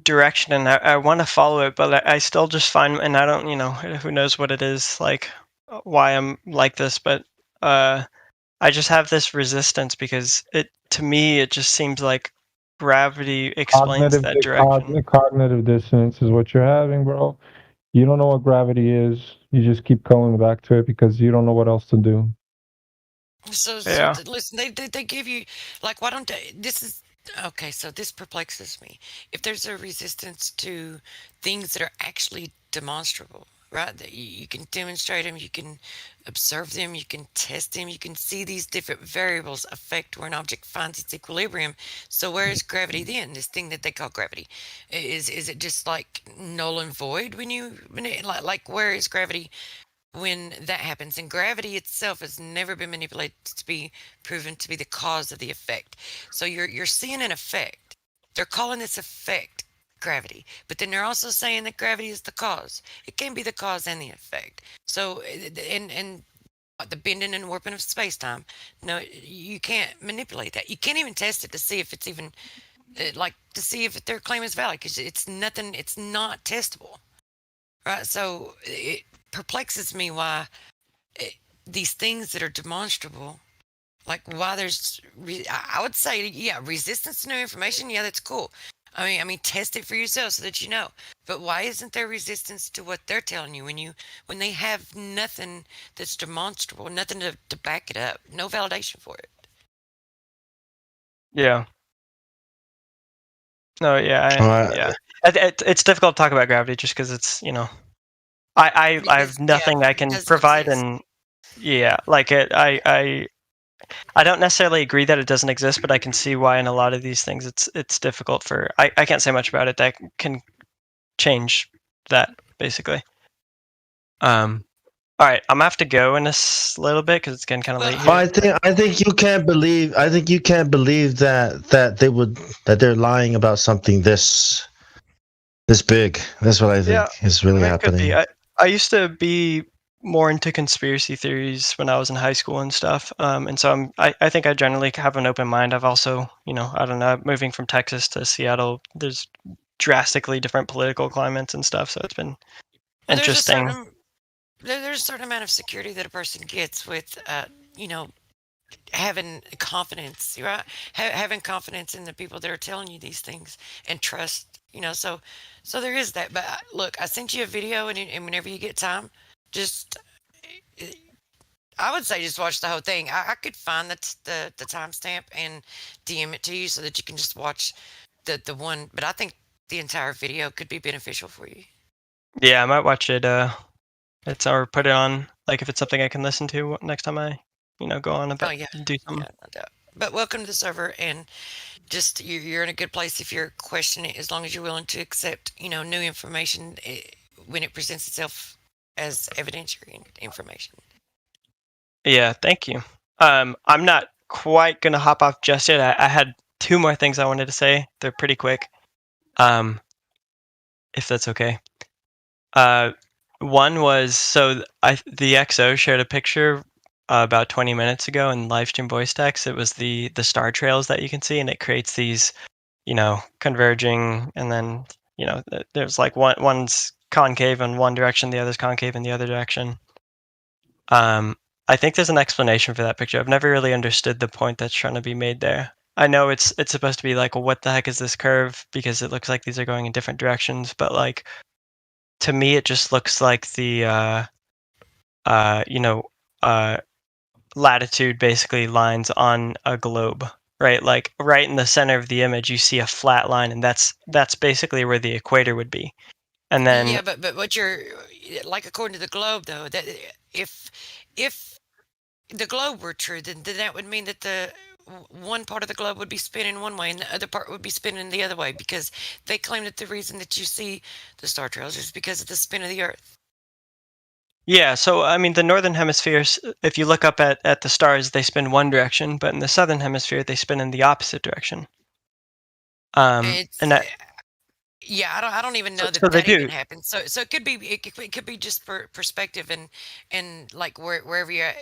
F: direction, and I want to follow it, but I still just find, and I don't, who knows what it is, like why I'm like this, but I just have this resistance because to me it just seems like gravity explains that direction.
D: Cognitive dissonance is what you're having, bro. You don't know what gravity is. You just keep going back to it because you don't know what else to do.
E: So listen, they give you, like, why don't they, this is, okay, so this perplexes me. If there's a resistance to things that are actually demonstrable, right, that you can demonstrate them, you can observe them, you can test them, you can see these different variables affect where an object finds its equilibrium. So where is gravity then? This thing that they call gravity, is it just like null and void when like where is gravity when that happens? And gravity itself has never been manipulated to be proven to be the cause of the effect. So you're seeing an effect. They're calling this effect gravity, but then they're also saying that gravity is the cause. It can be the cause and the effect. So and the bending and warping of space-time, no, you can't manipulate that. You can't even test it to see if it's even to see if their claim is valid, because it's nothing. It's not testable, right? So it perplexes me why these things that are demonstrable, like why there's I would say, yeah, resistance to new information, yeah, that's cool. I mean test it for yourself so that you know. But why isn't there resistance to what they're telling you when they have nothing that's demonstrable, nothing to back it up, no validation for it?
F: Yeah. No, yeah, it's difficult to talk about gravity just because it's, I have nothing I can provide, and like I don't necessarily agree that it doesn't exist, but I can see why in a lot of these things it's difficult for, I can't say much about it that can change that, basically. All right, I'm gonna have to go in a little bit because it's getting kind of late here.
Q: I think you can't believe that they're lying about something this big. That's what I think is really happening.
F: I used to be more into conspiracy theories when I was in high school and stuff, and so I think I generally have an open mind. I've also, I don't know, moving from Texas to Seattle, there's drastically different political climates and stuff, so it's been interesting.
E: There's a certain amount of security that a person gets with, having confidence, right? Having confidence in the people that are telling you these things, and trust, so there is that. But look, I sent you a video, and whenever you get time, I would say just watch the whole thing. I could find the timestamp and DM it to you so that you can just watch the one, but I think the entire video could be beneficial for you.
F: Yeah, I might watch it. It's or put it on. Like if it's something I can listen to next time I, go on about do something.
E: Yeah, no doubt. But welcome to the server, and just you're in a good place if you're questioning it, as long as you're willing to accept, new information when it presents itself as evidentiary information.
F: Yeah, thank you. I'm not quite gonna hop off just yet. I had 2 more things I wanted to say. They're pretty quick. If that's okay. One was the XO shared a picture about 20 minutes ago in live stream voice text. It was the star trails that you can see, and it creates these, converging, and then there's like one's concave in one direction, the other's concave in the other direction. I think there's an explanation for that picture. I've never really understood the point that's trying to be made there. I know it's supposed to be like, well, what the heck is this curve? Because it looks like these are going in different directions, but like to me, it just looks like the latitude basically lines on a globe, right? Like right in the center of the image, you see a flat line, and that's basically where the equator would be. And then
E: yeah, but what you're like, according to the globe, though, that if the globe were true, then that would mean that the one part of the globe would be spinning one way and the other part would be spinning the other way, because they claim that the reason that you see the star trails is because of the spin of the Earth.
F: Yeah, so I mean, the northern hemisphere, if you look up at the stars, they spin one direction, but in the southern hemisphere, they spin in the opposite direction.
E: Yeah, I don't even know
F: So
E: that
F: they
E: even
F: do.
E: happens. So it could be just perspective and like wherever you're at,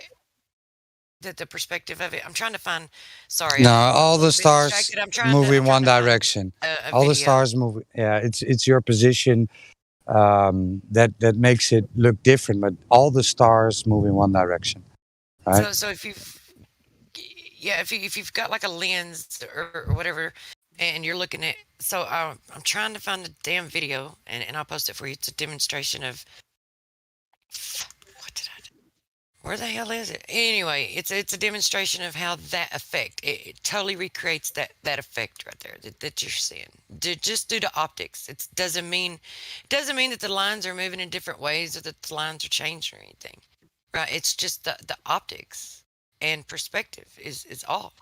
E: the perspective of it. I'm trying to find. Sorry.
A: No,
E: I'm
A: all
E: a
A: the
E: little bit
A: stars
E: distracted. I'm trying
A: move
E: to
A: in one direction.
E: a
A: All the
E: video.
A: stars move. Yeah, it's your position that makes it look different, but all the stars move in one direction, right?
E: So if you've got like a lens or whatever, and you're looking at, so I'm trying to find the damn video, and I'll post it for you. It's a demonstration of what did I do? Where the hell is it? Anyway, it's a demonstration of how that effect, it totally recreates that effect right there that you're seeing. Just due to optics. It doesn't mean that the lines are moving in different ways or that the lines are changing or anything, right? It's just the optics and perspective is all.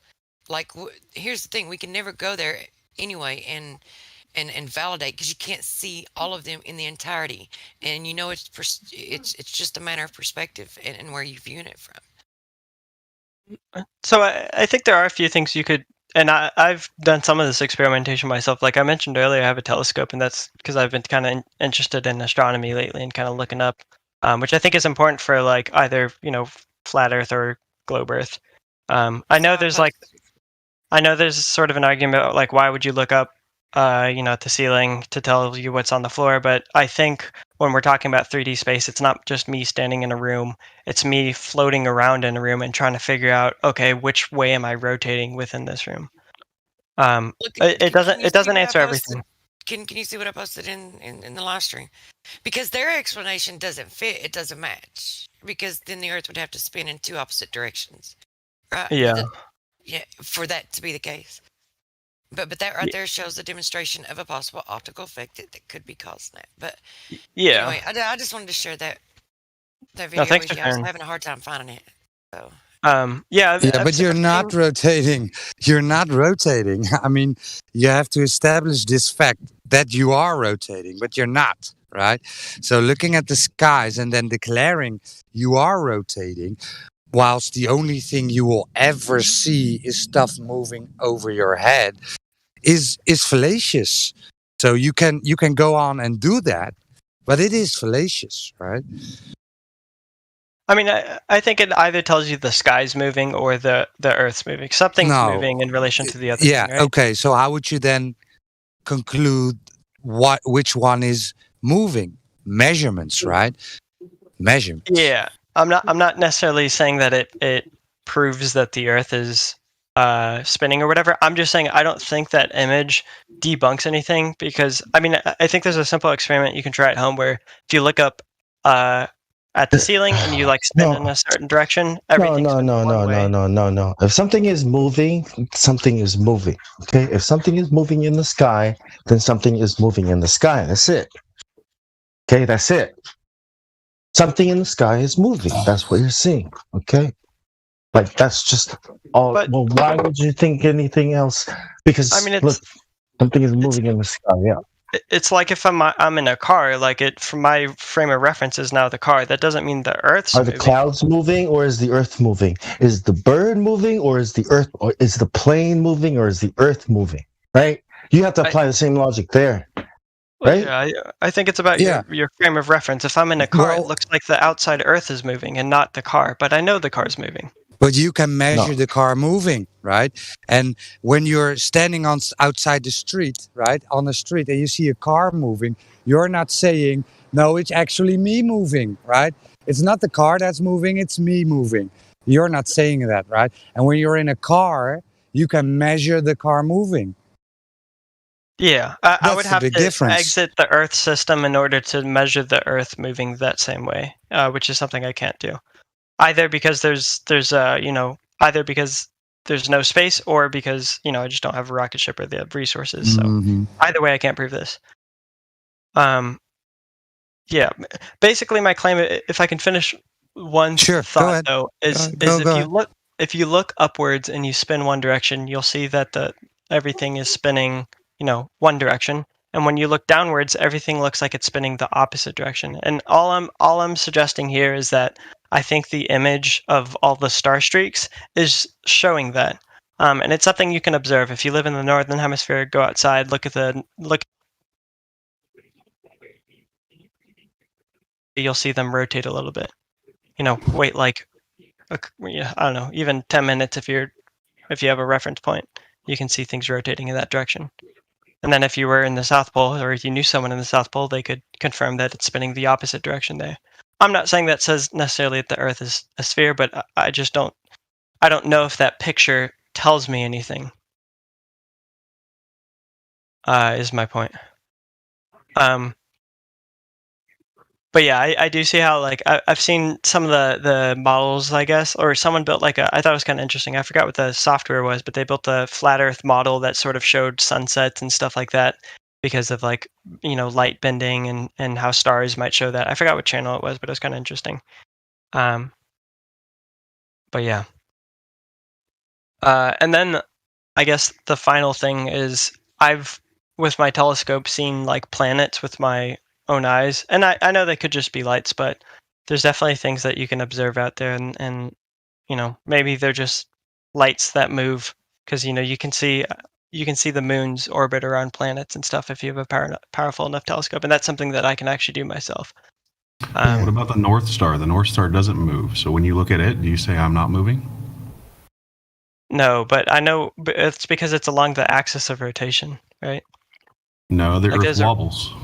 E: Like, here's the thing: we can never go there anyway and validate, because you can't see all of them in the entirety, and it's just a matter of perspective and where you're viewing it from.
F: So I think there are a few things you could, and I've done some of this experimentation myself. Like I mentioned earlier, I have a telescope, and that's because I've been kind of interested in astronomy lately and kind of looking up, which I think is important for like either flat Earth or globe Earth. I know there's sort of an argument about like, why would you look up at the ceiling to tell you what's on the floor? But I think when we're talking about 3D space, it's not just me standing in a room. It's me floating around in a room and trying to figure out, okay, which way am I rotating within this room? It doesn't answer everything.
E: Can you see what I posted in the live stream? Because their explanation doesn't fit. It doesn't match, because then the Earth would have to spin in 2 opposite directions, right?
F: Yeah.
E: Yeah, for that to be the case. But that right there shows a demonstration of a possible optical effect that could be causing that. But
F: yeah,
E: anyway, I just wanted to share that video
F: thanks
E: with
F: for
E: you. I was
F: sharing.
E: having a hard time finding it. So
F: yeah,
A: But you're not rotating. You're not rotating. I mean, you have to establish this fact that you are rotating, but you're not, right? So looking at the skies and then declaring you are rotating, whilst the only thing you will ever see is stuff moving over your head, is fallacious. So you can go on and do that, but it is fallacious, right?
F: I mean, I think it either tells you the sky's moving or the Earth's moving. Something's moving in relation to the other
A: Yeah.
F: thing, right?
A: Okay. So how would you then conclude which one is moving? Measurements, right? Measurements.
F: Yeah. I'm not necessarily saying that it proves that the Earth is spinning or whatever. I'm just saying I don't think that image debunks anything, because I mean, I think there's a simple experiment you can try at home where if you look up at the ceiling and you like spin in a certain direction, everything's
J: No. If something is moving, something is moving. Okay? If something is moving in the sky, then something is moving in the sky. That's it. Okay, that's it. Something in the sky is moving. That's what you're seeing. Okay? Like, that's just all. Well, why would you think anything else? Because,
F: I mean,
J: look, something is moving in the sky, yeah.
F: It's like if I'm in a car, like it from my frame of reference is now the car. That doesn't mean the Earth's
J: Are the
F: moving.
J: clouds moving or is the Earth moving? Is the bird moving or is the Earth, or is the plane moving or is the Earth moving? Right? You have to apply the same logic there. Right?
F: Yeah, I think it's about your frame of reference. If I'm in a car, it looks like the outside Earth is moving and not the car, but I know the car's moving.
A: But you can measure the car moving, right? And when you're standing outside the street, right, on the street, and you see a car moving, you're not saying, no, it's actually me moving, right? It's not the car that's moving, it's me moving. You're not saying that, right? And when you're in a car, you can measure the car moving.
F: Yeah, I would
A: That's the
F: have
A: big
F: to
A: difference.
F: exit the Earth system in order to measure the Earth moving that same way, which is something I can't do. Either because there's either because there's no space or because I just don't have a rocket ship or the resources. So either way, I can't prove this. Yeah, basically my claim, if I can finish one thought though, is if you look upwards and you spin one direction, you'll see that everything is spinning one direction. And when you look downwards, everything looks like it's spinning the opposite direction. And all I'm suggesting here is that I think the image of all the star streaks is showing that. And it's something you can observe. If you live in the northern hemisphere, go outside, you'll see them rotate a little bit. Wait like I don't know, even 10 minutes if you have a reference point, you can see things rotating in that direction. And then if you were in the South Pole, or if you knew someone in the South Pole, they could confirm that it's spinning the opposite direction there. I'm not saying that says necessarily that the Earth is a sphere, but I don't know if that picture tells me anything. Is my point. But yeah, I do see how I've seen some of the models, I guess, or someone built I thought it was kind of interesting. I forgot what the software was, but they built a flat Earth model that sort of showed sunsets and stuff like that because of light bending and how stars might show that. I forgot what channel it was, but it was kind of interesting. But yeah. And then I guess the final thing is I've with my telescope seen planets with my own eyes, and I know they could just be lights, but there's definitely things that you can observe out there, and maybe they're just lights that move because you can see the moon's orbit around planets and stuff if you have a powerful enough telescope, and that's something that I can actually do myself.
L: What about the North Star? The North Star doesn't move, so when you look at it, do you say I'm not moving?
F: No, but I know it's because it's along the axis of rotation, right?
L: No, the Earth wobbles.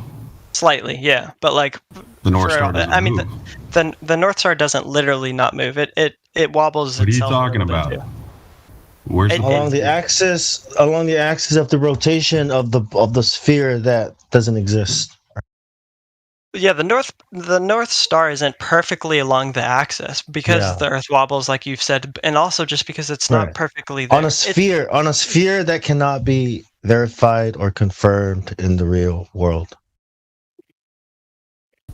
F: Slightly, yeah, but
L: the North Star doesn't move.
F: The North Star doesn't literally not move. It wobbles.
L: What are you talking about? Where's
J: along the axis of the rotation of the sphere that doesn't exist?
F: Yeah, the North Star isn't perfectly along the axis because the Earth wobbles, like you've said, and also just because it's not perfectly there.
J: On a sphere that cannot be verified or confirmed in the real world.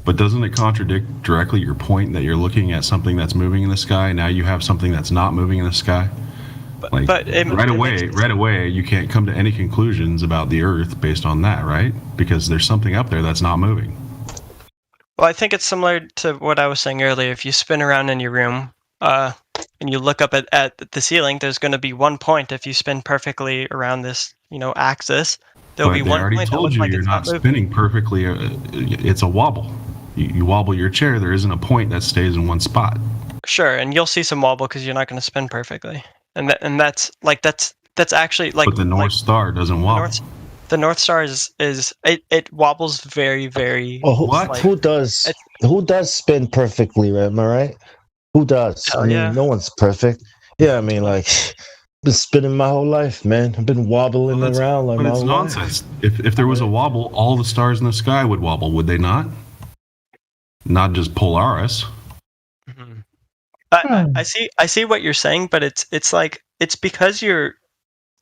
L: But doesn't it contradict directly your point that you're looking at something that's moving in the sky? Now you have something that's not moving in the sky. Right away, you can't come to any conclusions about the Earth based on that, right? Because there's something up there that's not moving.
F: Well, I think it's similar to what I was saying earlier. If you spin around in your room and you look up at the ceiling, there's going to be one point. If you spin perfectly around this, axis, there'll be one point.
L: I already told you you're not spinning perfectly. It's a wobble. You wobble your chair. There isn't a point that stays in one spot.
F: Sure, and you'll see some wobble because you're not going to spin perfectly, and that's actually
L: But the North Star doesn't wobble.
F: The North Star is it wobbles very, very.
J: Oh, who does spin perfectly? Right? Am I right? Who does? I mean, no one's perfect. Yeah, I mean, been spinning my whole life, man. I've been wobbling around my whole
L: nonsense. If there was a wobble, all the stars in the sky would wobble, would they not? Not just Polaris.
F: I see what you're saying, but it's like it's because you're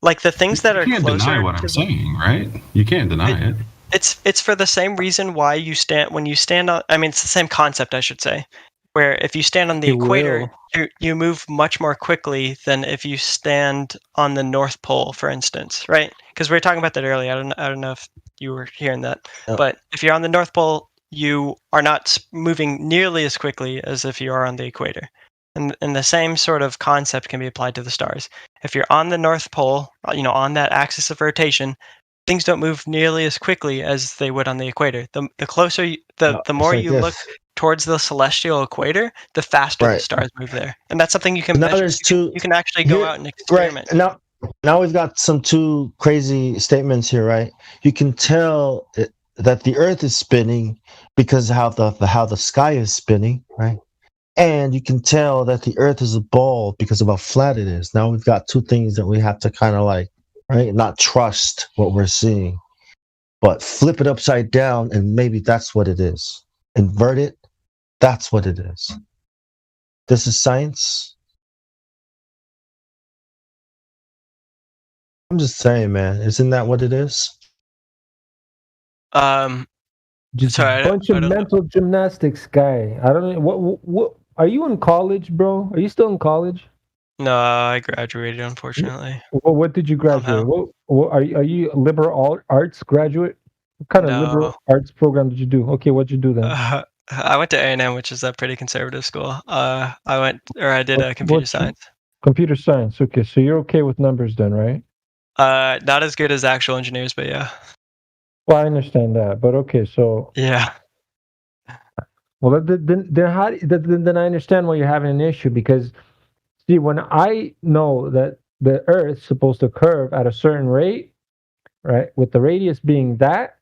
F: like the things that are
L: You can't
F: closer
L: deny what I'm saying, right? You can't deny it.
F: It's for the same reason why you stand when you stand on. I mean, it's the same concept, I should say. Where if you stand on the equator, you move much more quickly than if you stand on the North Pole, for instance, right? Because we were talking about that earlier. I don't know if you were hearing that, but if you're on the North Pole, you are not moving nearly as quickly as if you are on the equator. And the same sort of concept can be applied to the stars. If you're on the North Pole, on that axis of rotation, things don't move nearly as quickly as they would on the equator. The closer, the more
Q: like
F: you
Q: this.
F: look towards the celestial equator, the faster the
Q: Right.
F: stars move there. And that's something you can
Q: Now
F: measure.
Q: there's
F: You can actually go out and experiment.
Q: Right. Now we've got some two crazy statements here, right? You can tell that the Earth is spinning because how the sky is spinning, right? And you can tell that the Earth is a ball because of how flat it is. Now we've got two things that we have to kind of like, right, not trust what we're seeing, but flip it upside down, and maybe that's what it is. Invert it. That's what it is. This is science. I'm just saying, man. Isn't that what it is?
D: Just a bunch of mental gymnastics, guy. I don't know what. Are you in college, bro? Are you still in college?
F: No, I graduated, unfortunately.
D: What did you graduate? What are you a liberal arts graduate? What kind of liberal arts program did you do? Okay, what'd you do then?
F: I went to A&M, which is a pretty conservative school. I did computer science.
D: Computer science. Okay, so you're okay with numbers then, right?
F: Not as good as actual engineers, but yeah.
D: Well, I understand that, but okay, so
F: yeah.
D: Well, then I understand why you're having an issue, because see, when I know that the Earth's supposed to curve at a certain rate, right, with the radius being that,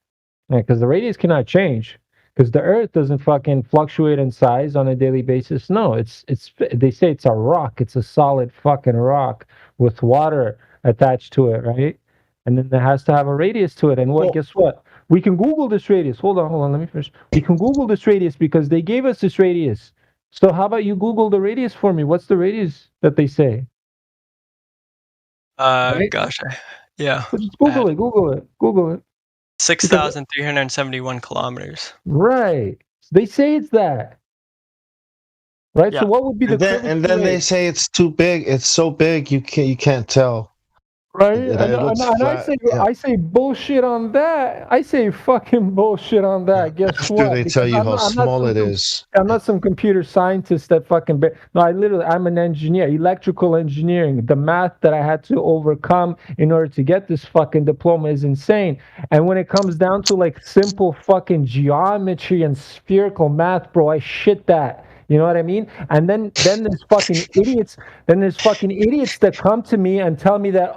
D: because the radius cannot change, because the Earth doesn't fucking fluctuate in size on a daily basis. No, it's they say it's a rock. It's a solid fucking rock with water attached to it, right? And then it has to have a radius to it. And guess what? We can Google this radius. Hold on. Let me finish. We can Google this radius because they gave us this radius. So how about you Google the radius for me? What's the radius that they say? Right?
F: Gosh, yeah.
D: So just Google it.
F: 6,371 kilometers.
D: Right. They say it's that. Right.
F: Yeah.
D: So what would be the?
Q: And then they say it's too big. It's so big you can't tell.
D: Right, and I say bullshit on that. I say fucking bullshit on that. Guess what?
Q: After they tell you how small it is.
D: I'm not some computer scientist that fucking. No, I'm an engineer, electrical engineering. The math that I had to overcome in order to get this fucking diploma is insane. And when it comes down to like simple fucking geometry and spherical math, bro, I shit that. You know what I mean? And then there's fucking idiots. Then there's fucking idiots that come to me and tell me that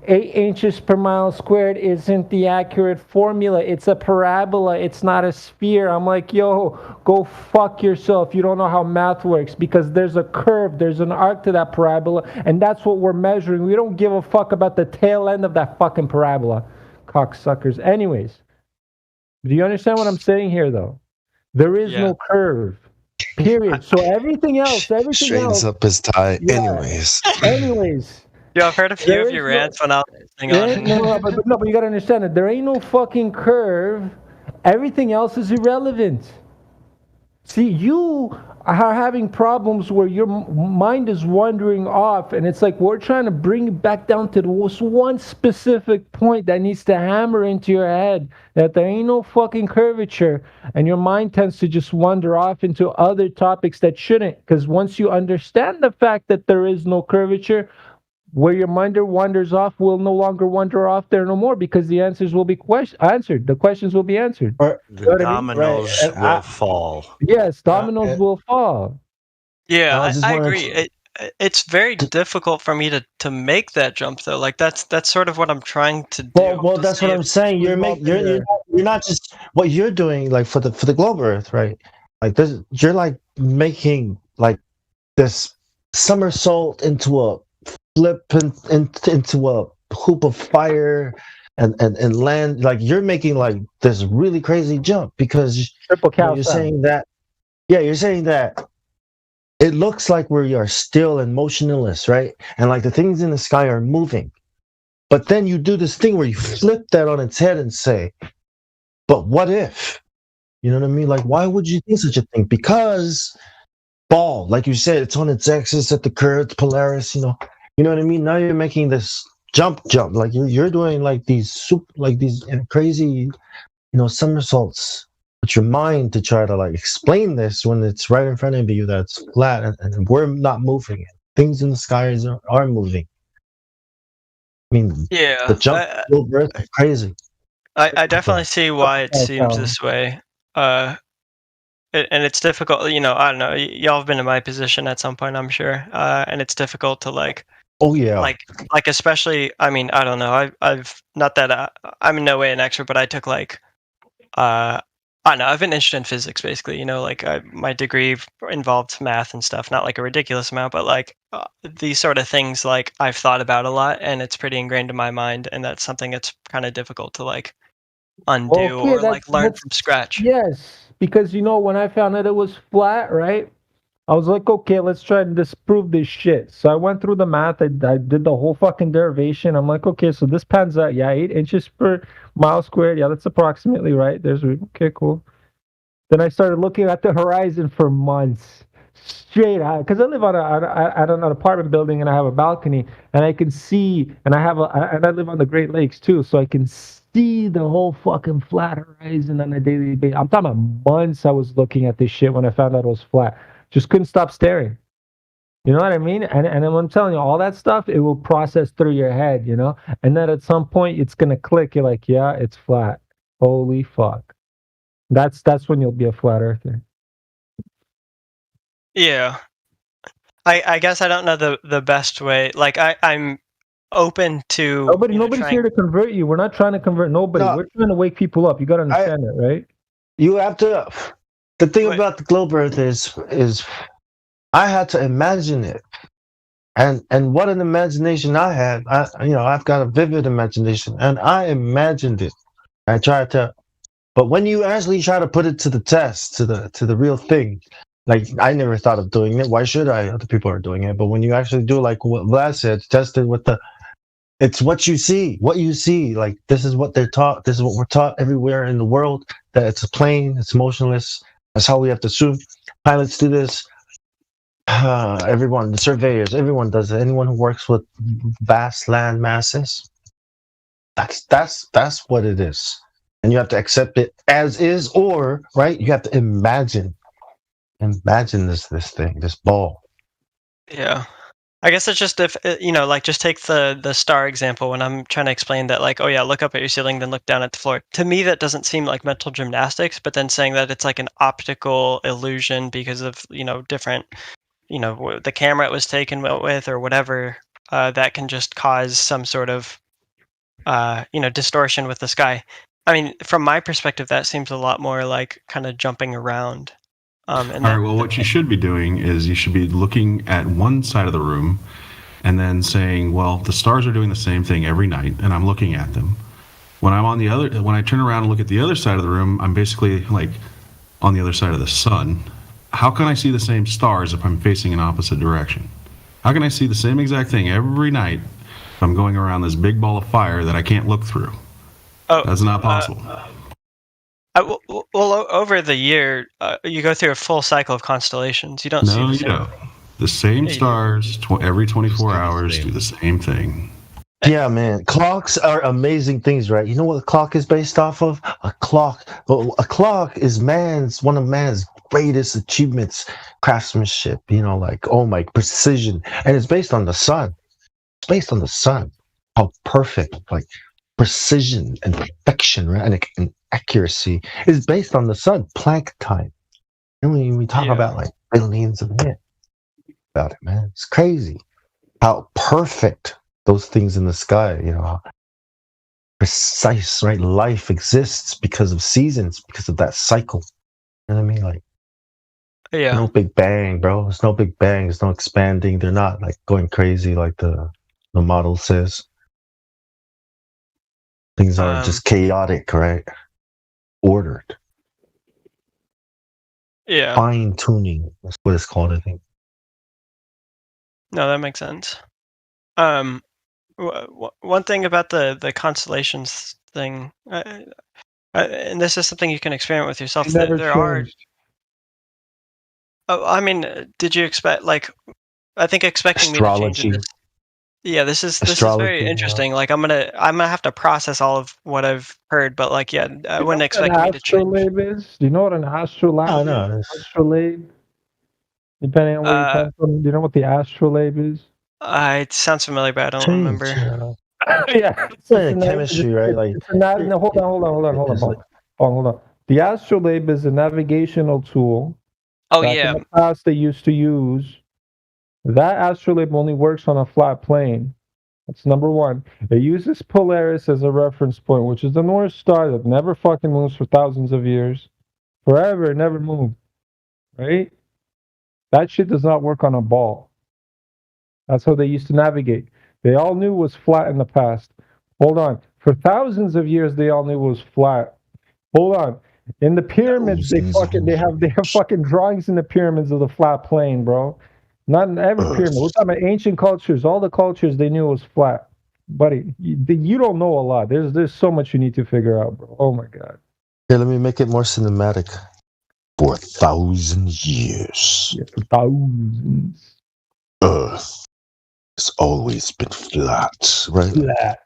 D: 8 inches per mile squared isn't the accurate formula. It's a parabola. It's not a sphere. I'm like, yo, go fuck yourself. You don't know how math works, because there's a curve. There's an arc to that parabola, and that's what we're measuring. We don't give a fuck about the tail end of that fucking parabola, cocksuckers. Anyways, do you understand what I'm saying here, though? There is no curve. Period. So everything else.
J: Straightens up his tie.
D: Yeah. Anyways.
F: Yeah, I've heard a few of your rants when I was listening on.
D: But you gotta understand that there ain't no fucking curve. Everything else is irrelevant. See, you are having problems where your mind is wandering off, and it's like we're trying to bring you back down to this one specific point that needs to hammer into your head, that there ain't no fucking curvature, and your mind tends to just wander off into other topics that shouldn't, because once you understand the fact that there is no curvature, where your mind wanders off will no longer wander off there no more, because the answers will be answered. The questions will be answered.
G: The dominoes will fall.
D: Yes, dominoes will fall.
F: Yeah, I agree. It's very difficult for me to make that jump, though. Like that's sort of what I'm trying to do.
Q: Well, that's what I'm saying. You're not just what you're doing, like for the globe Earth, right? Like this, you're like making like this somersault into a flip into a hoop of fire and land. Like you're making like this really crazy jump because you're saying that
J: it looks like we are still and motionless, right? And like the things in the sky are moving. But then you do this thing where you flip that on its head and say, but what if? You know what I mean? Like, why would you think such a thing? Because ball, like you said, it's on its axis at the curve, Polaris, you know what I mean? Now you're making this jump, like you're doing like these crazy, somersaults with your mind to try to like explain this when it's right in front of you that's flat and we're not moving. Things in the skies are moving. I mean, the jump over is crazy.
F: I definitely see why it seems this way. And it's difficult, I don't know. Y'all have been in my position at some point, I'm sure. And it's difficult to like.
J: Oh yeah.
F: Like especially, I mean, I don't know. I've not that I'm in no way an expert, but I took like, I don't know. I've been interested in physics, basically. My degree involved math and stuff. Not like a ridiculous amount, but like these sort of things. Like I've thought about a lot, and it's pretty ingrained in my mind. And that's something that's kind of difficult to like undo or like learn from scratch.
D: Yes, because when I found out it was flat, right? I was like, okay, let's try and disprove this shit. So I went through the math. I did the whole fucking derivation. I'm like, okay, so this pans out. Yeah, 8 inches per mile squared. Yeah, that's approximately right. Okay, cool. Then I started looking at the horizon for months straight out because I live on an apartment building and I have a balcony and I can see and I live on the Great Lakes too, so I can see the whole fucking flat horizon on a daily basis. I'm talking about months. I was looking at this shit when I found out it was flat. Just couldn't stop staring. You know what I mean? And I'm telling you, all that stuff, it will process through your head, And then at some point, it's going to click. You're like, yeah, it's flat. Holy fuck. That's when you'll be a flat earther.
F: Yeah. I guess I don't know the best way. Like, I'm open to...
D: Nobody's here to convert you. We're not trying to convert nobody. No. We're trying to wake people up. You got to understand that, right?
J: You have to... The thing about the globe Earth is I had to imagine it, and what an imagination I had. I've got a vivid imagination, and I imagined it. I tried to, but when you actually try to put it to the test, to the real thing, like I never thought of doing it. Why should I? Other people are doing it, but when you actually do, like what Vlad said, test it with it's what you see. What you see, like this is what they're taught. This is what we're taught everywhere in the world. That it's a plane, it's motionless. That's how we have to assume. Pilots do this. Everyone, the surveyors, everyone does it. Anyone who works with vast land masses. That's what it is. And you have to accept it as is, or right. You have to imagine this thing, this ball.
F: Yeah. I guess it's just if like just take the star example when I'm trying to explain that, like, oh yeah, look up at your ceiling, then look down at the floor. To me, that doesn't seem like mental gymnastics, but then saying that it's like an optical illusion because of different, the camera it was taken with or whatever, that can just cause some sort of distortion with the sky. I mean, from my perspective, that seems a lot more like kind of jumping around.
L: All right, well, what you should be doing is you should be looking at one side of the room and then saying, well, the stars are doing the same thing every night, and I'm looking at them. When I turn around and look at the other side of the room, I'm basically like on the other side of the sun. How can I see the same stars if I'm facing an opposite direction? How can I see the same exact thing every night if I'm going around this big ball of fire that I can't look through? Oh, that's not possible.
F: Well, over the year, you go through a full cycle of constellations. You don't see the same.
L: The same stars every 24 hours do the same thing.
J: Yeah, man. Clocks are amazing things, right? You know what a clock is based off of? A clock. A clock is one of man's greatest achievements, craftsmanship. Precision, and it's based on the sun. It's based on the sun. How perfect, like precision and perfection, right? And accuracy is based on the sun. Planck time. And when we talk about like billions of years about it, man, it's crazy how perfect those things in the sky, how precise, right? Life exists because of seasons, because of that cycle. You know what I mean? Like, no big bang, bro. There's no big bang. There's no expanding. They're not like going crazy like the model says. Things are just chaotic, right? Ordered.
F: Yeah.
J: Fine tuning. That's what it's called, I think.
F: No, that makes sense. One thing about the constellations thing, and this is something you can experiment with yourself.
D: It never
F: There are.
D: changed.
F: Oh, I mean, did you expect I think expecting me to change
J: Astrology.
F: this. Yeah, this is very
J: Astrology, yeah.
F: interesting. Like I'm gonna have to process all of what I've heard, but like yeah, I wouldn't expect me to change.
D: Astrolabe is? Do you know what an astrolabe
J: Oh,
D: is?
J: no.
D: Astrolabe? Depending on where you come from, do you know what the astrolabe is?
F: It sounds familiar, but I don't remember.
D: Yeah,
J: it's like chemistry, right? Like,
D: no, hold on. The astrolabe is a navigational tool.
F: Oh
D: that
F: yeah.
D: in the past they used to use. That astrolabe only works on a flat plane. That's number one. It uses Polaris as a reference point, which is the North Star that never fucking moves for thousands of years. Forever, it never moved. Right? That shit does not work on a ball. That's how they used to navigate. They all knew it was flat in the past. Hold on. For thousands of years, they all knew it was flat. Hold on. In the pyramids, they have fucking drawings in the pyramids of the flat plane, bro. Not in every pyramid. We're talking about ancient cultures. All the cultures they knew it was flat. Buddy, you don't know a lot. There's so much you need to figure out, bro. Oh my god.
J: Here, let me make it more cinematic. For 1,000 years,
D: thousands,
J: Earth has always been flat, right?
D: Flat.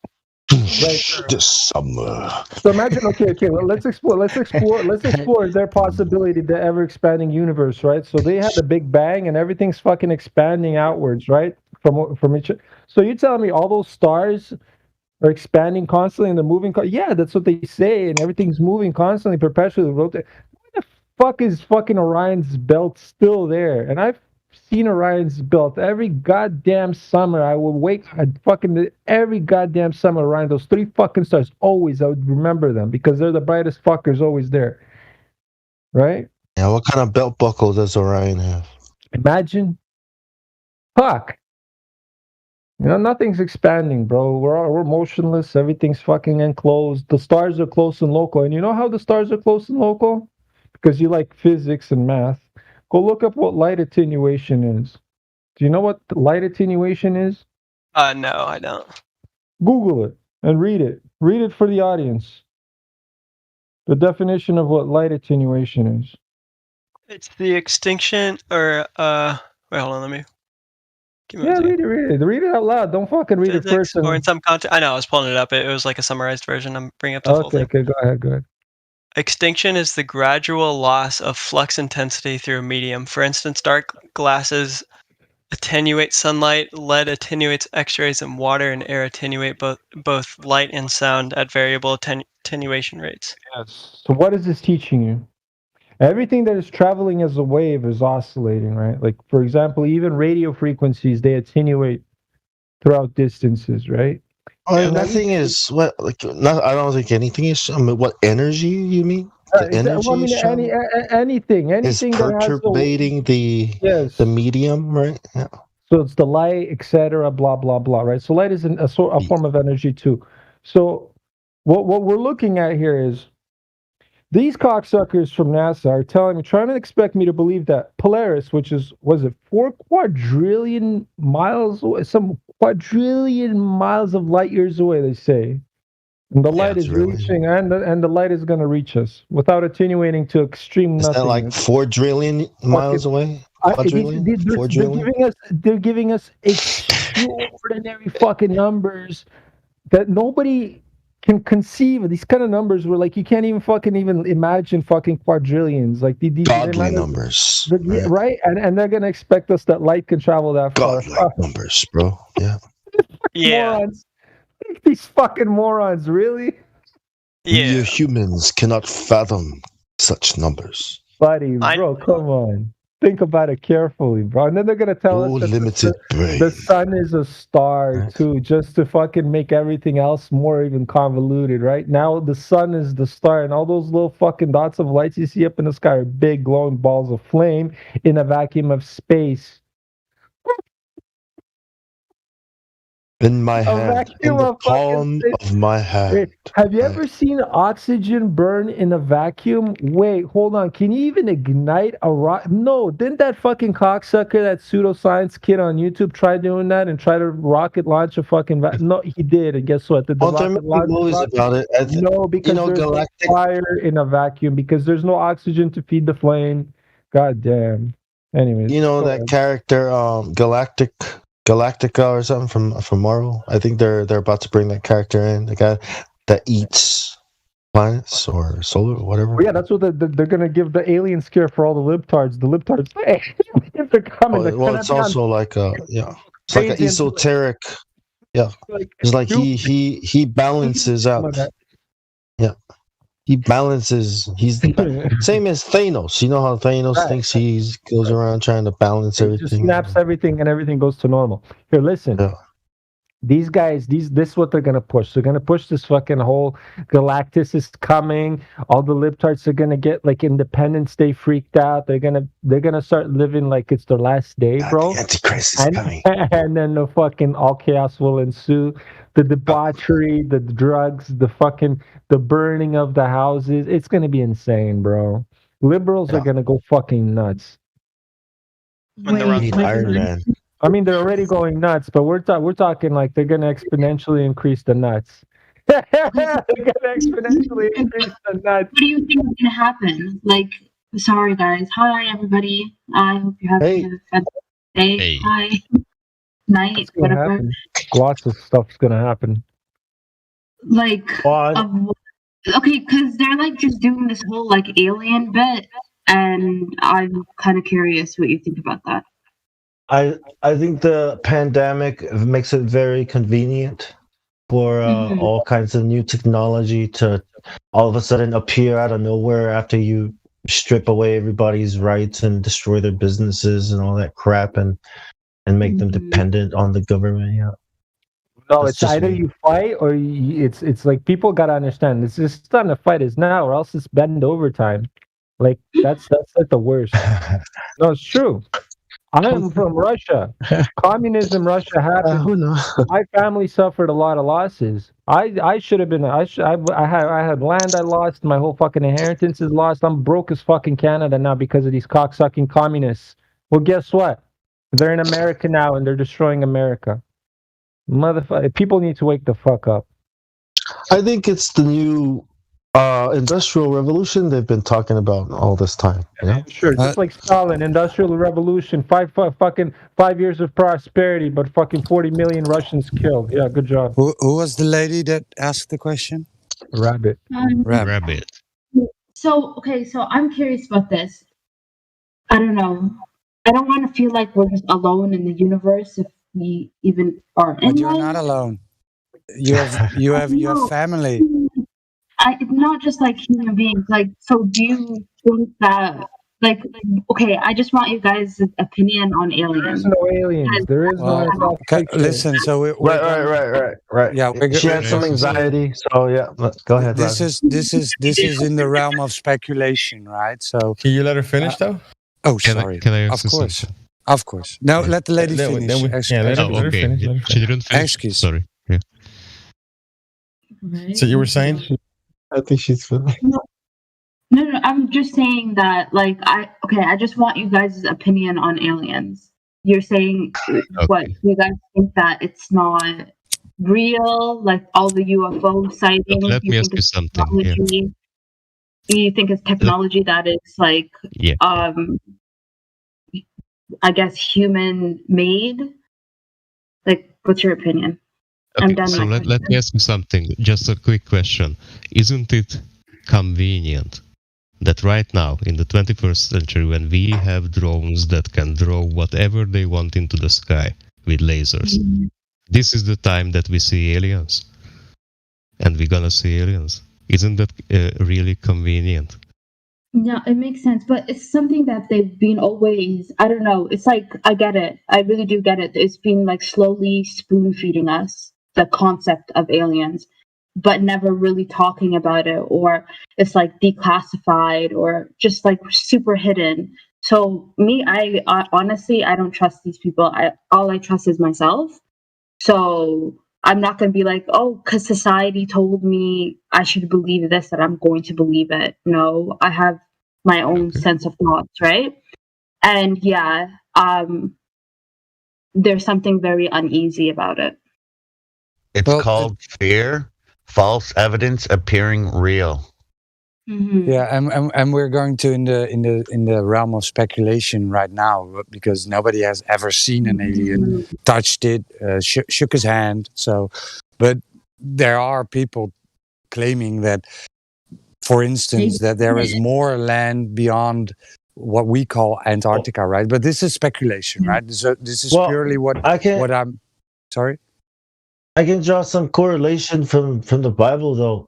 J: This summer.
D: So imagine, okay, well, let's explore their possibility, the ever expanding universe, right? So they had the Big Bang and everything's fucking expanding outwards, right? From each. So you're telling me all those stars are expanding constantly and they're moving? Yeah, that's what they say, and everything's moving constantly, perpetually rotating. Why the fuck is fucking Orion's belt still there? And I've seen Orion's belt every goddamn summer. I would every goddamn summer Orion, those three fucking stars, always I would remember them because they're the brightest fuckers always there. Right?
J: Yeah, what kind of belt buckle does Orion have?
D: Imagine. Fuck. You know, nothing's expanding, bro. We're motionless. Everything's fucking enclosed. The stars are close and local. And you know how the stars are close and local? Because you like physics and math. Go look up what light attenuation is. Do you know what light attenuation is?
F: No, I don't.
D: Google it and read it. Read it for the audience. The definition of what light attenuation is.
F: It's the extinction or wait, hold on, let me.
D: Read it. Read it out loud. Don't fucking read it first.
F: Or in some content. I know, I was pulling it up. It was like a summarized version. I'm bringing up the full thing.
D: Okay, go ahead.
F: Extinction is the gradual loss of flux intensity through a medium. For instance, dark glasses attenuate sunlight, lead attenuates X-rays, and water and air attenuate both light and sound at variable attenuation rates.
D: Yes. So what is this teaching you? Everything that is traveling as a wave is oscillating, right? Like, for example, even radio frequencies, they attenuate throughout distances, right?
J: Nothing is what like. I don't think anything is. I mean, what energy you mean? The energy
D: anything
J: is perturbating the medium, right? Yeah.
D: So it's the light, etc. Blah blah blah, right? So light is a form of energy too. So what we're looking at here is these cocksuckers from NASA are trying to expect me to believe that Polaris, which was it 4 quadrillion miles away, some quadrillion miles of light years away, they say. And the light is reaching, and the light is going to reach us without attenuating to extreme nothing.
J: Is that like 4 trillion miles away?
D: They're giving us extraordinary fucking numbers that nobody can conceive of. These kind of numbers where like you can't even imagine fucking quadrillions, like these
J: godly numbers,
D: right? And they're gonna expect us that light can travel that far.
J: Godlike numbers, bro. Yeah.
D: Morons. These fucking morons, really?
J: Yeah. We humans cannot fathom such numbers.
D: Buddy, bro, come on. Think about it carefully, bro. And then they're gonna tell us that the sun is a star too, just to fucking make everything else more even convoluted, right? Now the sun is the star, and all those little fucking dots of lights you see up in the sky are big glowing balls of flame in a vacuum of space.
J: in my hand, in the palm of my hand.
D: Wait, have you ever seen oxygen burn in a vacuum? Wait, hold on. Can you even ignite a rock? No, didn't that fucking cocksucker, that pseudoscience kid on YouTube, try doing that and try to rocket launch a fucking No, he did. And guess what? Did the rocket launch
J: movies about it.
D: No, because there's
J: Galactic.
D: no fire in a vacuum because there's no oxygen to feed the flame. God damn. Anyways,
J: You know that character, Galactica or something from Marvel. I think they're about to bring that character in. The guy that eats planets or solar or whatever.
D: Well, yeah, that's what they're gonna give the alien scare for all the libtards. The libtards, hey, if they're coming.
J: Well, it's also like it's like an esoteric. Yeah, it's like he balances out. Yeah. He balances. He's same as Thanos. You know how Thanos thinks he goes around trying to balance everything.
D: Just snaps everything and everything goes to normal. Here, listen. These guys, this is what they're gonna push. They're gonna push this fucking whole Galactus is coming. All the libtards are gonna get like Independence Day freaked out. They're gonna start living like it's their last day, bro.
J: The Antichrist is coming.
D: And then the fucking all chaos will ensue. The debauchery, the drugs, the burning of the houses. It's gonna be insane, bro. Liberals are gonna go fucking nuts.
J: Iron Man.
D: I mean, they're already going nuts, but we're talking like they're gonna exponentially increase the nuts. They're gonna exponentially increase the nuts.
N: What do you think is gonna happen? Like, sorry guys. Hi everybody. I hope you're having a fantastic day. Hi. Night, whatever.
D: Happen? Lots of stuff's gonna happen.
N: Like, okay, because they're like just doing this whole like alien bit, and I'm kind of curious what you think about that.
J: I think the pandemic makes it very convenient for all kinds of new technology to all of a sudden appear out of nowhere after you strip away everybody's rights and destroy their businesses and all that crap and make them dependent on the government. Yeah.
D: No, it's either you fight or it's like people gotta understand. It's just not a fight is now, or else it's bend overtime. Like that's like the worst. No, it's true. I'm from Russia. Communism, Russia happened. My family suffered a lot of losses. I should have been. I had land I lost. My whole fucking inheritance is lost. I'm broke as fucking Canada now because of these cocksucking communists. Well, guess what? They're in America now and they're destroying America. Motherfucker, people need to wake the fuck up.
J: I think it's the new industrial revolution they've been talking about all this time. You know?
D: Sure, just like Stalin, industrial revolution, 5 years of prosperity, but fucking 40 million Russians killed. Yeah, good job.
A: Who was the lady that asked the question?
D: Rabbit.
A: Rabbit.
N: So I'm curious about this. I don't know. I don't want to feel like we're just alone in the universe if we even are in.
A: But you're not alone. You have family.
N: It's not just like human beings. Like, so do you think that? Like, okay, I just want you guys' opinion on aliens.
D: There's no aliens. There is no.
A: Okay, listen. So we're
J: right.
A: Yeah,
J: she had some anxiety. So yeah, go ahead.
A: This is in the realm of speculation, right? So
U: can you let her finish though?
A: Oh, sorry.
T: Can I ask
A: Of course. No, let the lady finish.
U: Let her finish.
T: She didn't finish.
A: Excuse.
T: Sorry. Yeah.
U: So you were saying?
J: I think she's finished.
N: No, I'm just saying that, like, I just want you guys' opinion on aliens. You're saying what? You guys think that it's not real, like all the UFO sightings?
T: Let me ask you something. Yeah.
N: You think it's technology that is like, I guess human made? Like, what's your opinion?
T: Okay, so let me ask you something. Just a quick question. Isn't it convenient that right now, in the 21st century, when we have drones that can draw whatever they want into the sky with lasers, this is the time that we see aliens? And we're gonna see aliens. Isn't that really convenient?
N: Yeah, it makes sense, but it's something that they've been always, I don't know, it's like, I get it. I really do get it. It's been like slowly spoon feeding us the concept of aliens, but never really talking about it, or it's like declassified or just like super hidden. So me, I honestly, I don't trust these people. All I trust is myself. So I'm not going to be like, oh, because society told me I should believe this, that I'm going to believe it. No, I have my own sense of thoughts, right? And yeah, there's something very uneasy about it.
P: It's called fear, false evidence appearing real.
N: Mm-hmm.
A: Yeah, and we're going to in the realm of speculation right now because nobody has ever seen an alien, touched it, shook his hand. So, but there are people claiming that, for instance, that there is more land beyond what we call Antarctica, right? But this is speculation, right? So this is purely what I'm. Sorry.
Q: I can draw some correlation from the Bible, though.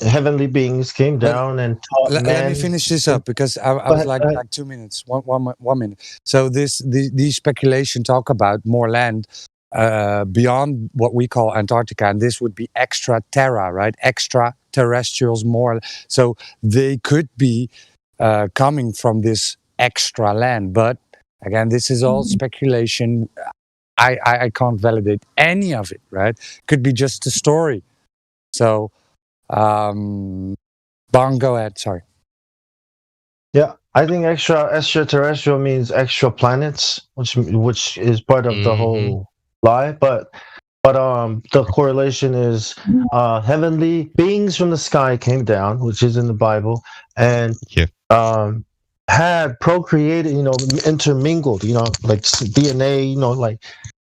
Q: Heavenly beings came down and taught
A: Let
Q: men.
A: me finish this up because I was like 2 minutes, one minute. So these speculation talk about more land beyond what we call Antarctica, and this would be extraterra, right? Extraterrestrials, more. So they could be coming from this extra land, but again, this is all speculation. I can't validate any of it, right? Could be just a story. So, Bong, go ahead. Sorry.
Q: Yeah, I think extraterrestrial means extra planets, which is part of the whole lie. But the correlation is heavenly beings from the sky came down, which is in the Bible, and had procreated, intermingled, like DNA, like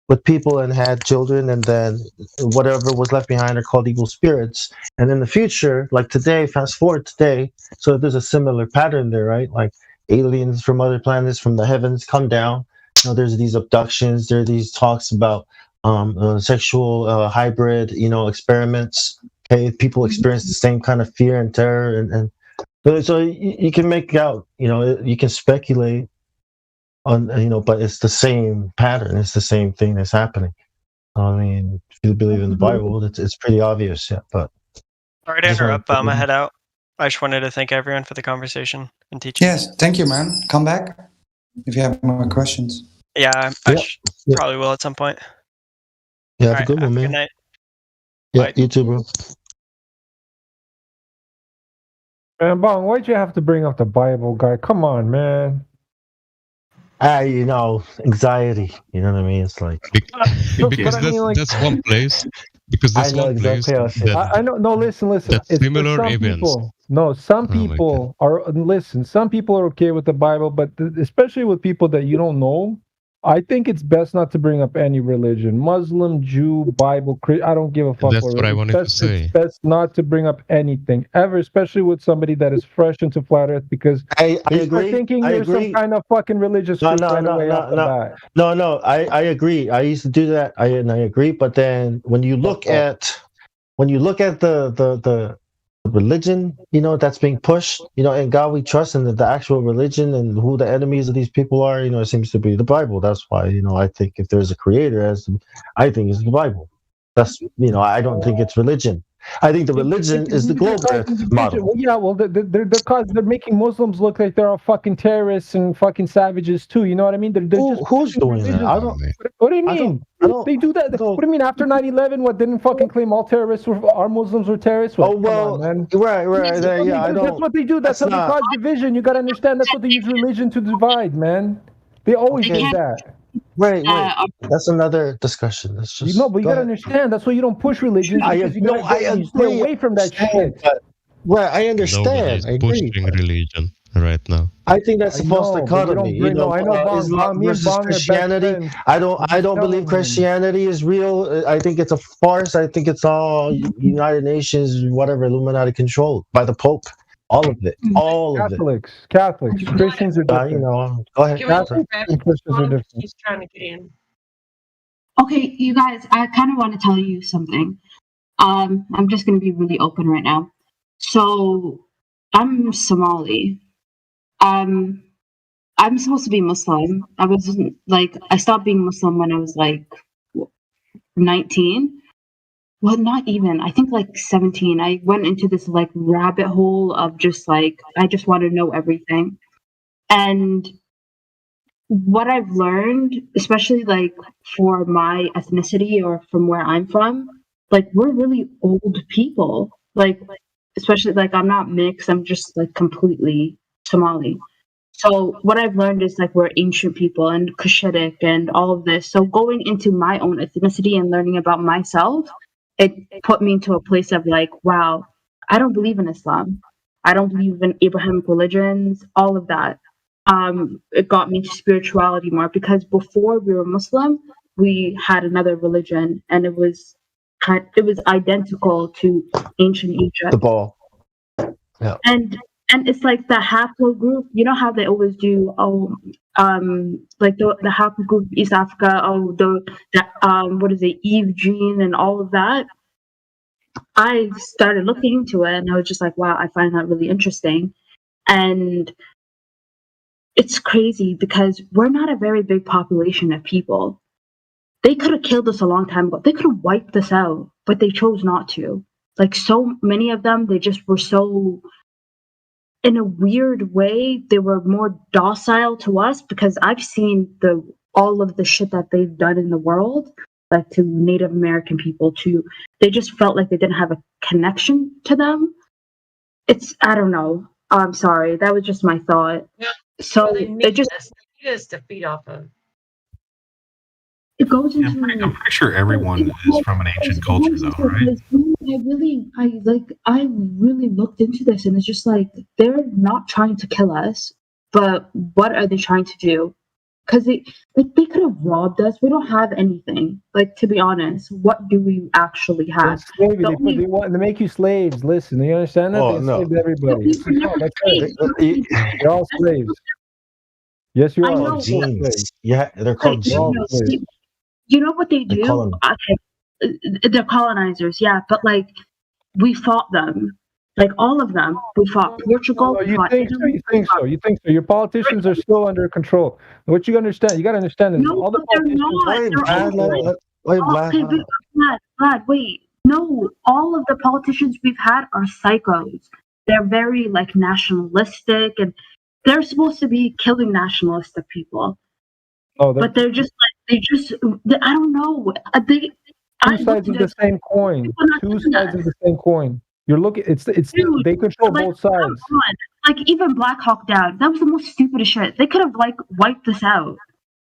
Q: with people and had children, and then whatever was left behind are called evil spirits. And in the future, like today, fast forward today, so there's a similar pattern there, right? Like aliens from other planets, from the heavens, come down. There's these abductions. There are these talks about sexual hybrid, experiments. Okay, people experience the same kind of fear and terror, and so you can make out, you can speculate on, but it's the same pattern. It's the same thing that's happening. I mean, if you believe in the Bible, it's pretty obvious. Yeah, but
F: sorry to interrupt. I'm gonna head out. I just wanted to thank everyone for the conversation and teaching.
V: Yes, thank you, man. Come back if you have more questions.
F: Yeah, I probably will at some point.
Q: Yeah, have a good one, man.
F: Good night.
Q: Yeah,
F: Bye.
Q: you too, bro.
D: Man, Bong, why'd you have to bring up the Bible, guy? Come on, man.
Q: Anxiety. You know what I mean? It's like
T: because that's one place. Because that's one place.
D: I know. No, listen.
T: That's similar
D: some
T: events.
D: Some people are. Listen, some people are okay with the Bible, but especially with people that you don't know, I think it's best not to bring up any religion, Muslim, Jew, Bible, I don't give a fuck.
T: That's what I wanted to say.
D: It's best not to bring up anything ever, especially with somebody that is fresh into flat Earth, because
Q: I agree.
D: Thinking you're some kind of fucking religious freak right away off the bat.
Q: No, I agree. I used to do that. I agree. But then when you look at the religion, that's being pushed, in God we trust, and the actual religion and who the enemies of these people are, it seems to be the Bible. That's why, I think if there's a creator, I think it's the Bible. That's, I don't think it's religion. I think the religion is the global model.
D: Well, yeah, well, they're making Muslims look like they're all fucking terrorists and fucking savages too. You know what I mean? They're just
Q: who's doing that? I don't.
D: What do you mean? They do that. What do you mean? After 9/11, what didn't fucking claim all terrorists our Muslims were terrorists? Well, come on, man.
Q: Right.
D: That's what they do. That's how they cause division. You got to understand. That's what they use religion to divide, man. They always do that.
Q: Wait. That's another discussion. That's just
D: but you gotta understand. That's why you don't push religion.
Q: I agree.
D: Stay away from that shit.
Q: I understand.
T: Nobody's pushing religion right now.
Q: I think that's a false dichotomy. Islam versus Christianity. I don't believe Christianity is real. I think it's a farce. I think it's all United Nations, whatever, Illuminati controlled by the Pope. All of it.
D: Catholics, Christians are different.
Q: Go ahead.
D: Catholics and Christians are different.
W: He's trying to get in.
N: Okay, you guys, I kind of want to tell you something. I'm just going to be really open right now. So, I'm Somali. I'm supposed to be Muslim. I stopped being Muslim when I was 19. Well, not even. I think 17. I went into this rabbit hole of just I just want to know everything. And what I've learned, especially like for my ethnicity or from where I'm from, like we're really old people. Like, especially like I'm not mixed, I'm just like completely Somali. So what I've learned is like we're ancient people and Cushitic and all of this. So going into my own ethnicity and learning about myself, it put me into a place of like, wow, I don't believe in Islam. I don't believe in Abrahamic religions, all of that. It got me to spirituality more because before we were Muslim, we had another religion and it was identical to ancient Egypt.
J: The ball. Yeah.
N: And it's like the haplogroup, you know how they always do, like the haplogroup East Africa, what is it, Eve gene and all of that. I started looking into it and I was just like, wow, I find that really interesting. And it's crazy because we're not a very big population of people. They could have killed us a long time ago. They could have wiped us out, but they chose not to. Like so many of them, they just were so, in a weird way, they were more docile to us because I've seen all of the shit that they've done in the world, like to Native American people, they just felt like they didn't have a connection to them. I don't know. I'm sorry. That was just my thought.
E: Yeah.
N: So
E: they need us to feed off of.
N: It goes into.
L: I'm pretty sure everyone is from an ancient culture, though, right?
N: I really looked into this, and it's just like they're not trying to kill us, but what are they trying to do? Because they could have robbed us. We don't have anything. Like, to be honest, what do we actually have?
D: Slavery. They want to make you slaves. Listen, you understand that?
J: Oh,
D: they
J: no.
D: enslaved everybody. No, that's it. They're all slaves. Yes, you are.
J: Genes. Yeah, they're called genes.
N: You know what they do? They're colonizers, yeah, but like we fought them, like all of them. We fought Portugal.
D: You think so? You think so? Your politicians are still under control. What you understand? You got to understand this.
N: No,
D: all the
N: politicians. Vlad, wait. No, all of the politicians we've had are psychos. They're very like nationalistic, and they're supposed to be killing nationalistic people.
D: Oh,
N: but they're just like I don't know.
D: Two sides of the same coin. Two sides of the same coin. You're looking. It's
N: Dude,
D: they control
N: like,
D: both sides.
N: Like even Black Hawk Down. That was the most stupidest shit. They could have like wiped this out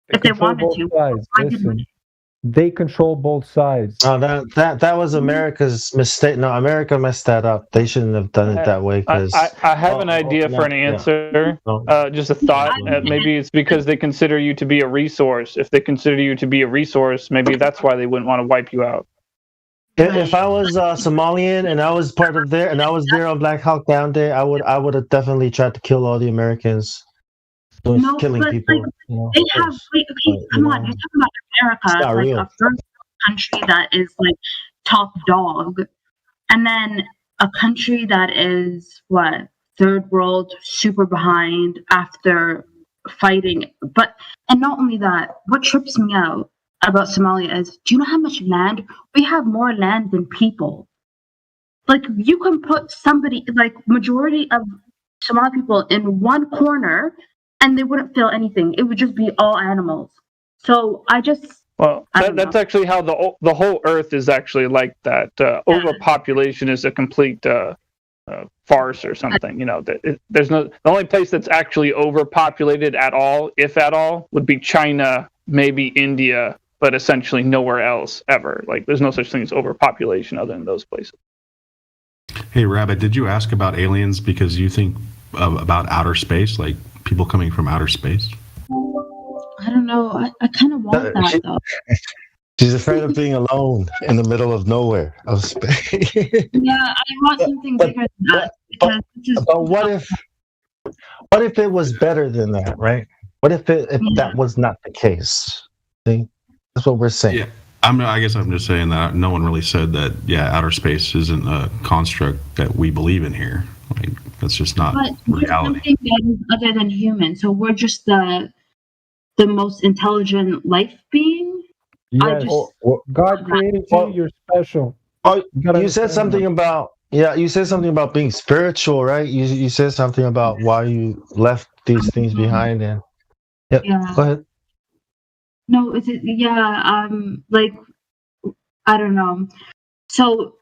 N: if they wanted to.
D: Listen, they control both sides.
J: Oh, that was America's mistake. No, America messed that up. They shouldn't have done it that way. Because
R: I have an idea for an answer. Just a thought. Maybe it's because they consider you to be a resource. If they consider you to be a resource, maybe that's why they wouldn't want to wipe you out.
J: If I was Somalian and I was part of there, and I was there on Black Hawk Down Day, I would have definitely tried to kill all the Americans. Killing people.
N: They have. Come on, you're talking about America, like a first country that is like top dog, and then a country that is what third world, super behind after fighting. And not only that, what trips me out about Somalia is, do you know how much land we have? More land than people. Like you can put somebody, like majority of Somali people in one corner, and they wouldn't feel anything. It would just be all animals. So that's actually how the whole Earth is actually like that. Overpopulation is a complete farce or something. You know, the only place that's actually overpopulated at all, if at all, would be China, maybe India, but essentially nowhere else ever. Like there's no such thing as overpopulation other than those places.
L: Hey, Rabbit, did you ask about aliens because you think about outer space, like people coming from outer space?
N: I don't know. I kind of want that though.
J: She's afraid of being alone in the middle of nowhere of space.
N: Yeah, I want something bigger than that.
J: But what if it was better than that, right? What if that was not the case? See? That's what we're saying.
L: Yeah. I guess I'm just saying that no one really said that. Yeah, outer space isn't a construct that we believe in here. Like that's just not reality.
N: Something that is other than human. So we're just the most intelligent life being.
D: Yes. God created you. You're special.
J: You said something about you said something about being spiritual, right? You said something about why you left these things behind and. Yep.
N: Yeah.
J: Go ahead.
N: No, is it? Yeah. Like, I don't know. So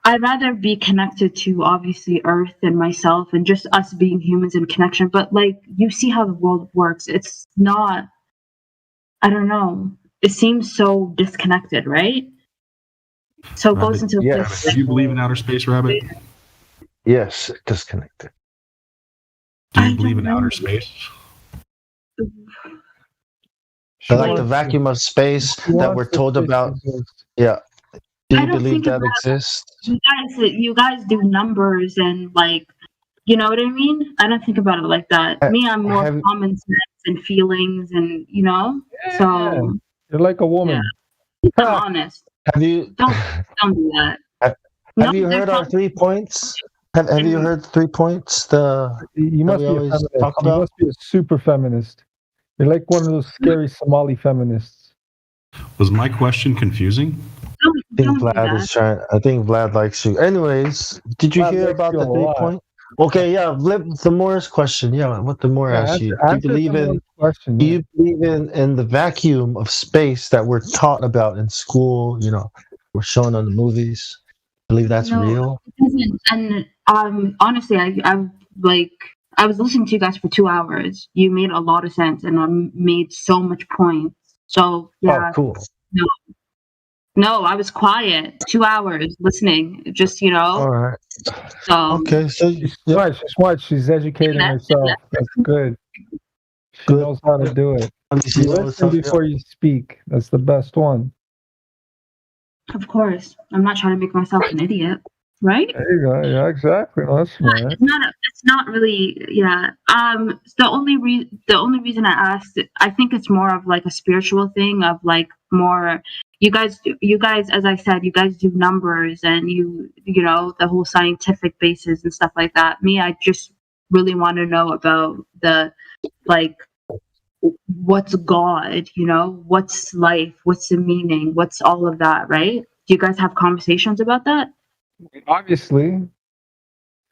N: I'd rather be connected to obviously Earth and myself and just us being humans in connection. But like, you see how the world works. It's not. I don't know. It seems so disconnected, right? So it goes into a
J: Yes.
N: place.
L: Do you believe in outer space, Rabbit?
J: Yes, disconnected.
L: Do you believe in outer space?
J: So like the vacuum of space that we're told about. Yeah. Do you believe that exists?
N: You guys do numbers and like, you know what I mean? I don't think about it like that. Me, I'm more common sense and feelings, and you know. So
D: you're like a woman.
N: Yeah. I'm honest.
J: Have you?
N: Don't do that.
J: Have you heard our 3 points? Have you heard 3 points?
D: You must be a feminist. You must be a super feminist. You're like one of those scary Somali feminists.
L: Was my question confusing?
J: I think Vlad likes you. Anyways, did you hear about the 3 point? Okay, yeah. The Moore's question. Yeah, what the Moore asked you. Do you believe in the vacuum of space that we're taught about in school? You know, we're shown on the movies. Believe that's real?
N: And honestly, I was listening to you guys for 2 hours. You made a lot of sense, and I made so much points. So yeah.
J: Oh, cool.
N: No, I was quiet. 2 hours listening. Just
J: All right.
N: So
J: okay, so
D: she's smart. She's educating herself. That's good. She knows how to do it. You listen before you speak. That's the best one.
N: Of course, I'm not trying to make myself an idiot, right?
D: There you go. Yeah, exactly. That's smart.
N: It's not really. Yeah. The only reason I asked, I think it's more of like a spiritual thing of like more. You guys, as I said, you guys do numbers and you know, the whole scientific basis and stuff like that. Me, I just really want to know about the, like, what's God, you know, what's life, what's the meaning, what's all of that, right? Do you guys have conversations about that?
D: Obviously.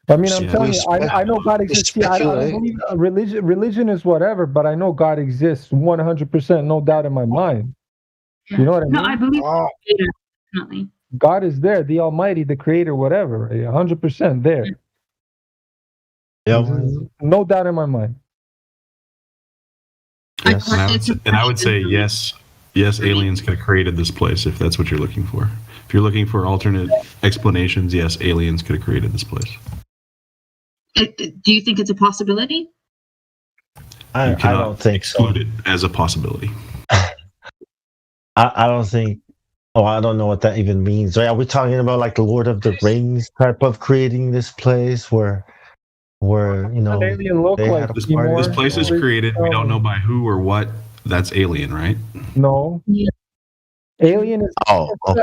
D: I mean, I'm telling you, I know God exists. I don't believe religion is whatever, but I know God exists 100%, no doubt in my mind. You know what I mean?
N: No, I believe Creator, definitely.
D: God is there, the Almighty, the Creator, whatever, 100% there.
J: Yeah,
D: no doubt in my mind.
L: Yes. And I would say yes, aliens could have created this place if that's what you're looking for. If you're looking for alternate explanations, yes, aliens could have created this place.
N: Do you think it's a possibility?
J: I don't think so.
L: Exclude it as a possibility.
J: I don't think. Oh, I don't know what that even means. Are we talking about like the Lord of the Rings type of creating this place where you know
L: this place is created? We don't know by who or what. That's alien, right?
D: No. Yeah. Alien is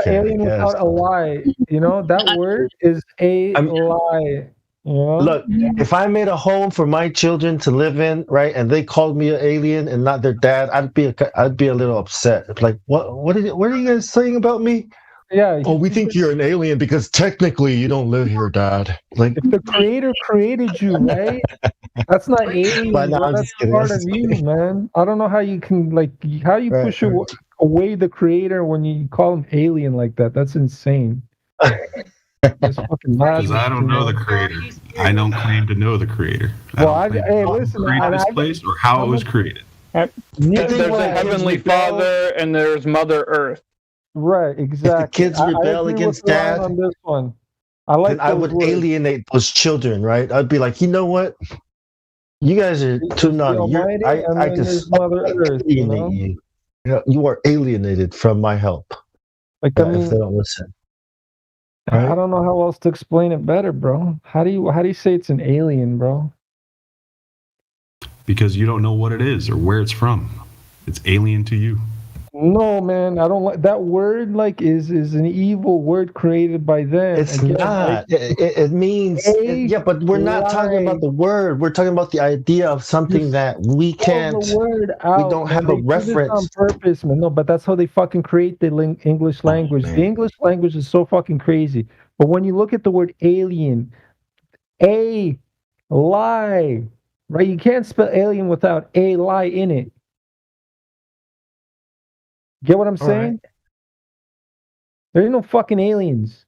D: alien without a lie. You know that word is a lie. Yeah.
J: Look, if I made a home for my children to live in, right, and they called me an alien and not their dad, I'd be a little upset. Like, what are you guys saying about me?
D: Yeah.
J: Oh, we think you're an alien because technically you don't live here, Dad. Like,
D: if the Creator created you, right? That's not alien. That's part of you, man. I don't know how you can how you push away the Creator when you call him alien like that. That's insane.
L: Because I don't know the Creator. I don't claim to know the Creator.
D: Listen,
L: created this place or how it was created.
R: There's a heavenly Father and there's Mother Earth.
D: Right, exactly.
J: If the kids rebel against Dad,
D: on this one.
J: then I would alienate those children, right? I'd be like, you know what? You guys are too naughty. I just alienate you. You are alienated from my help.
D: Like, I mean,
J: if they don't listen.
D: Right? I don't know how else to explain it better, bro. How do you say it's an alien, bro?
L: Because you don't know what it is or where it's from. It's alien to you.
D: No, man, I don't like that word. Like, is an evil word created by them.
J: It's not. It means but we're not talking about the word. We're talking about the idea of something that we can't.
D: The word out,
J: we don't have a reference
D: on purpose, man. No, but that's how they fucking create the English language. The English language is so fucking crazy. But when you look at the word alien, lie, right? You can't spell alien without a lie in it. Get what I'm saying?
O: Right.
D: There ain't no fucking aliens.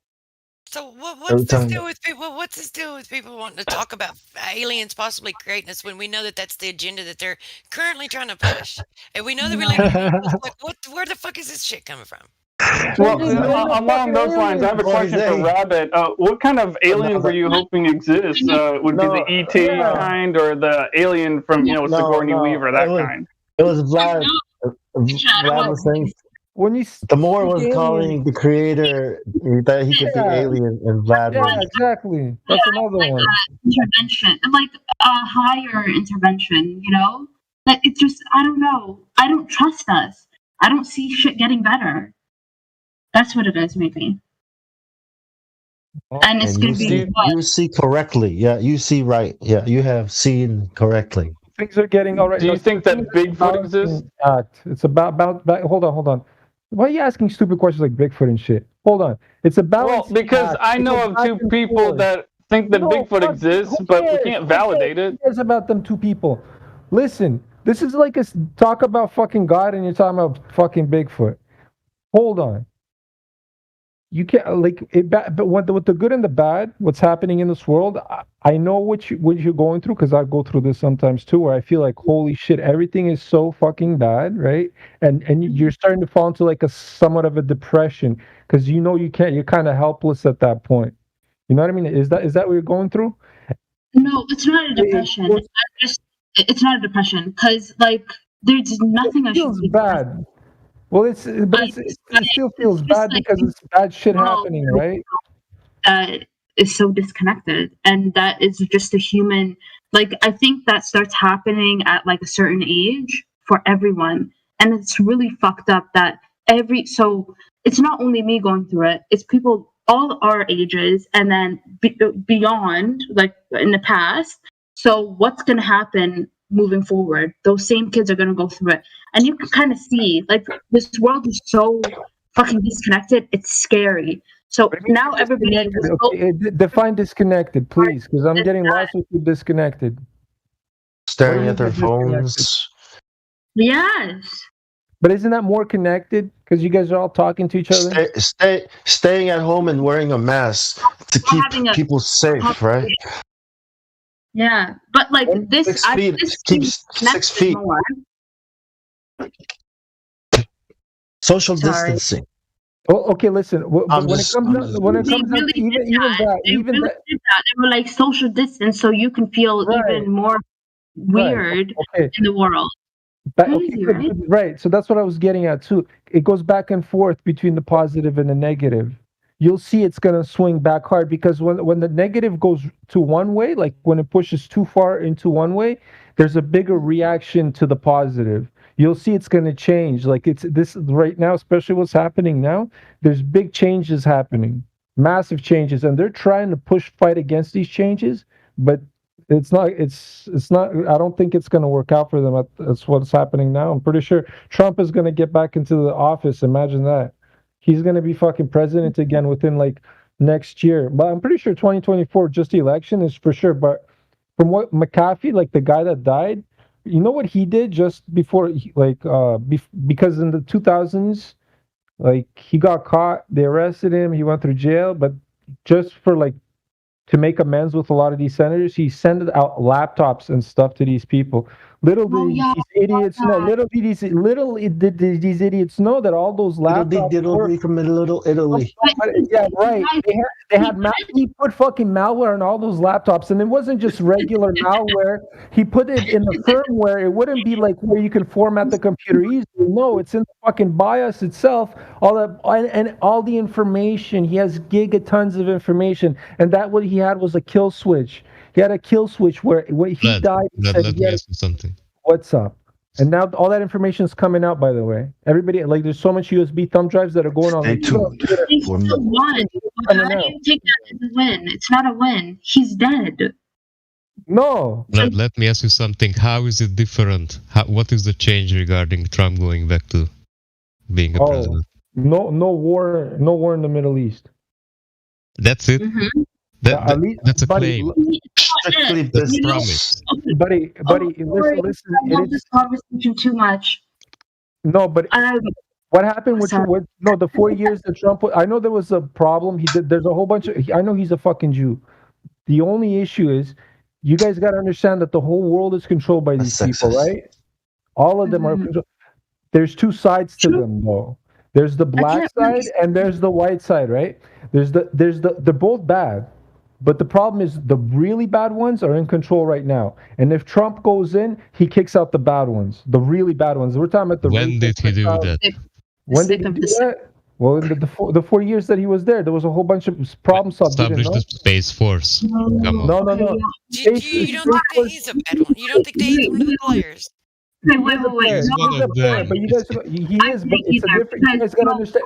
E: So what's this deal with people? What's this deal with people wanting to talk about aliens possibly creating us when we know that that's the agenda that they're currently trying to push, and we know that we're living in like where the fuck is this shit coming from?
R: Well, along those lines, I have a question for Rabbit. What kind of alien were you hoping exists? Would be the ET kind, or the alien from Sigourney Weaver, that kind?
Q: It was Vlad. Vlad was saying.
D: When you
Q: Gamora was calling the creator that he could be alien, and Vlad was
D: exactly. That's another one.
N: Intervention, like a higher intervention. Like it's just I don't know. I don't trust us. I don't see shit getting better. That's what it is, maybe. And it's gonna be
Q: you see correctly. Yeah, you see right. Yeah, you have seen correctly.
D: Things are getting all right.
R: Do you think that Bigfoot exists?
D: It's about hold on. Why are you asking stupid questions like Bigfoot and shit? Hold on. It's about
R: because I know of two people that think that Bigfoot exists, but we can't validate it.
D: Who cares about them two people? Listen, this is like a talk about fucking God, and you're talking about fucking Bigfoot. Hold on. You can't like it. But with the good and the bad, what's happening in this world, I know what you're going through because I go through this sometimes too, where I feel like holy shit, everything is so fucking bad, right? And you're starting to fall into like a somewhat of a depression because you can't. You're kind of helpless at that point. You know what I mean? Is that what you're going through?
N: No, it's not a depression. It's not a depression because like there's nothing I should be
D: bad. Well, it still feels bad because it's bad shit happening, right?
N: That is so disconnected, and that is just a human. Like I think that starts happening at like a certain age for everyone, and it's really fucked up that so it's not only me going through it; it's people all our ages, and then beyond, like in the past. So what's gonna happen? Moving forward, those same kids are going to go through it, and you can kind of see like this world is so fucking disconnected. It's scary. So now everybody
D: define disconnected, please, because I'm getting lost with you. Disconnected,
Q: staring at their phones.
N: Yes,
D: but isn't that more connected? Because you guys are all talking to each other.
Q: Staying at home and wearing a mask to keep people safe, right?
N: Yeah, but like this,
Q: 6 feet keeps 6 feet.
N: More.
Q: Social distancing.
D: Oh, okay. Listen, when it comes up, even that,
N: they were like social distance, so you can feel even more weird in the world.
D: Right. So that's what I was getting at too. It goes back and forth between the positive and the negative. You'll see it's going to swing back hard because when the negative goes to one way, like when it pushes too far into one way, there's a bigger reaction to the positive. You'll see it's going to change. Like it's this right now, especially what's happening now, there's big changes happening, massive changes, and they're trying to fight against these changes, but it's not, I don't think it's going to work out for them. That's what's happening now. I'm pretty sure Trump is going to get back into the office. Imagine that. He's going to be fucking president again within like next year. But I'm pretty sure 2024, just the election is for sure. But from what McAfee, like the guy that died, you know what he did just before, because in the 2000s, like he got caught, they arrested him, he went through jail, but just for like to make amends with a lot of these senators, he sent out laptops and stuff to these people. Little did these idiots know that all those laptops
Q: were from Little Italy.
D: Yeah, right. They had he put fucking malware on all those laptops, and it wasn't just regular malware. He put it in the firmware. It wouldn't be like where you can format the computer easily. No, it's in the fucking BIOS itself. All that and all the information. He has gigatons of information, and that what he had was a kill switch. He had a kill switch where when he died.
T: Let me ask you something.
D: What's up? And now all that information is coming out, by the way. Everybody, like, there's so much USB thumb drives that are going on.
N: He still won. How do you take that as a win? It's not a win. He's dead.
D: No.
T: Let me ask you something. How is it different? What is the change regarding Trump going back to being a president?
D: No war in the Middle East.
T: That's it.
N: Mm-hmm.
T: That's a claim.
Q: Strictly
T: That's promise.
D: Buddy, listen.
N: I love this conversation too much.
D: No, but What happened with the 4 years that Trump? I know there was a problem. There's a whole bunch of. I know he's a fucking Jew. The only issue is, you guys got to understand that the whole world is controlled by these people, right? All of them are controlled. There's two sides to them, though. There's the black side and there's the white side, right? They're both bad, but the problem is the really bad ones are in control right now. And if Trump goes in, he kicks out the bad ones, the really bad ones. We're talking about the.
T: When did he do that?
D: When did he do that? Well, in the 4 years that he was there was a whole bunch of problems solved.
T: Establish the Space Force. Come on.
D: No.
E: You don't think that he's a bad one? You don't think that he's one of the players?
N: Wait.
T: He's one of them.
D: But you guys, he is. But it's a different. You guys gotta understand.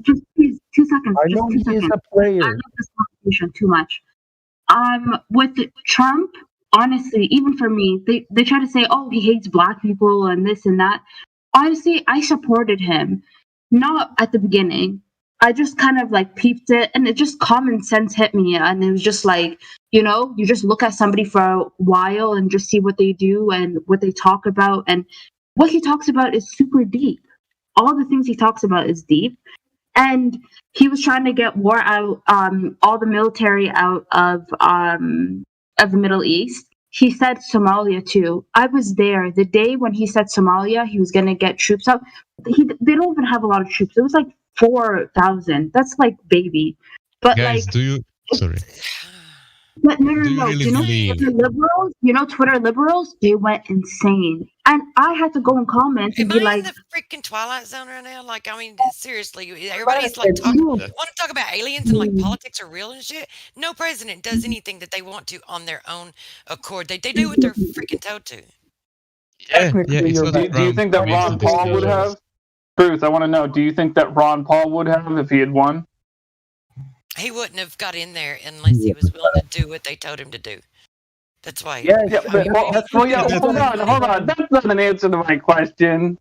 N: Just please, 2 seconds.
D: I know he is a player.
N: I love this conversation too much. With Trump, honestly, even for me, they try to say, oh, he hates black people and this and that. Honestly, I supported him. Not at the beginning. I just kind of like peeped it, and it just common sense hit me, and it was just like, you just look at somebody for a while and just see what they do and what they talk about, and what he talks about is super deep. All the things he talks about is deep, and he was trying to get war out, all the military out of the Middle East. He said Somalia too. I was there the day when he said Somalia. He was going to get troops out. They don't even have a lot of troops. It was like 4,000. That's like baby. But
T: guys,
N: like,
T: sorry.
N: But no.
T: Really
N: Twitter liberals, they went insane, and I had to go and comment and be like,
E: "In the freaking Twilight Zone right now." Like, I mean, seriously, everybody's like want to talk about aliens and like politics are real and shit. No president does anything that they want to on their own accord. They do what they're freaking told to.
T: Yeah.
R: Do you think that Ron Paul would have? Bruce, I want to know. Do you think that Ron Paul would have if he had won?
E: He wouldn't have got in there unless he was willing to do what they told him to do. That's why.
R: Hold on. That's not an answer to my question.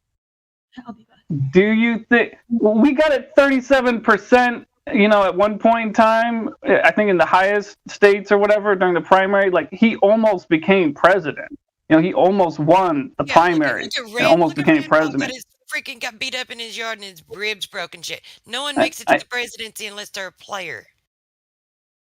R: Do you think we got it 37%? At one point in time, I think in the highest states or whatever during the primary, like he almost became president. He almost won the primary and almost became president.
E: Freaking got beat up in his yard and his ribs broke and shit. No one makes it to the presidency unless they're a player.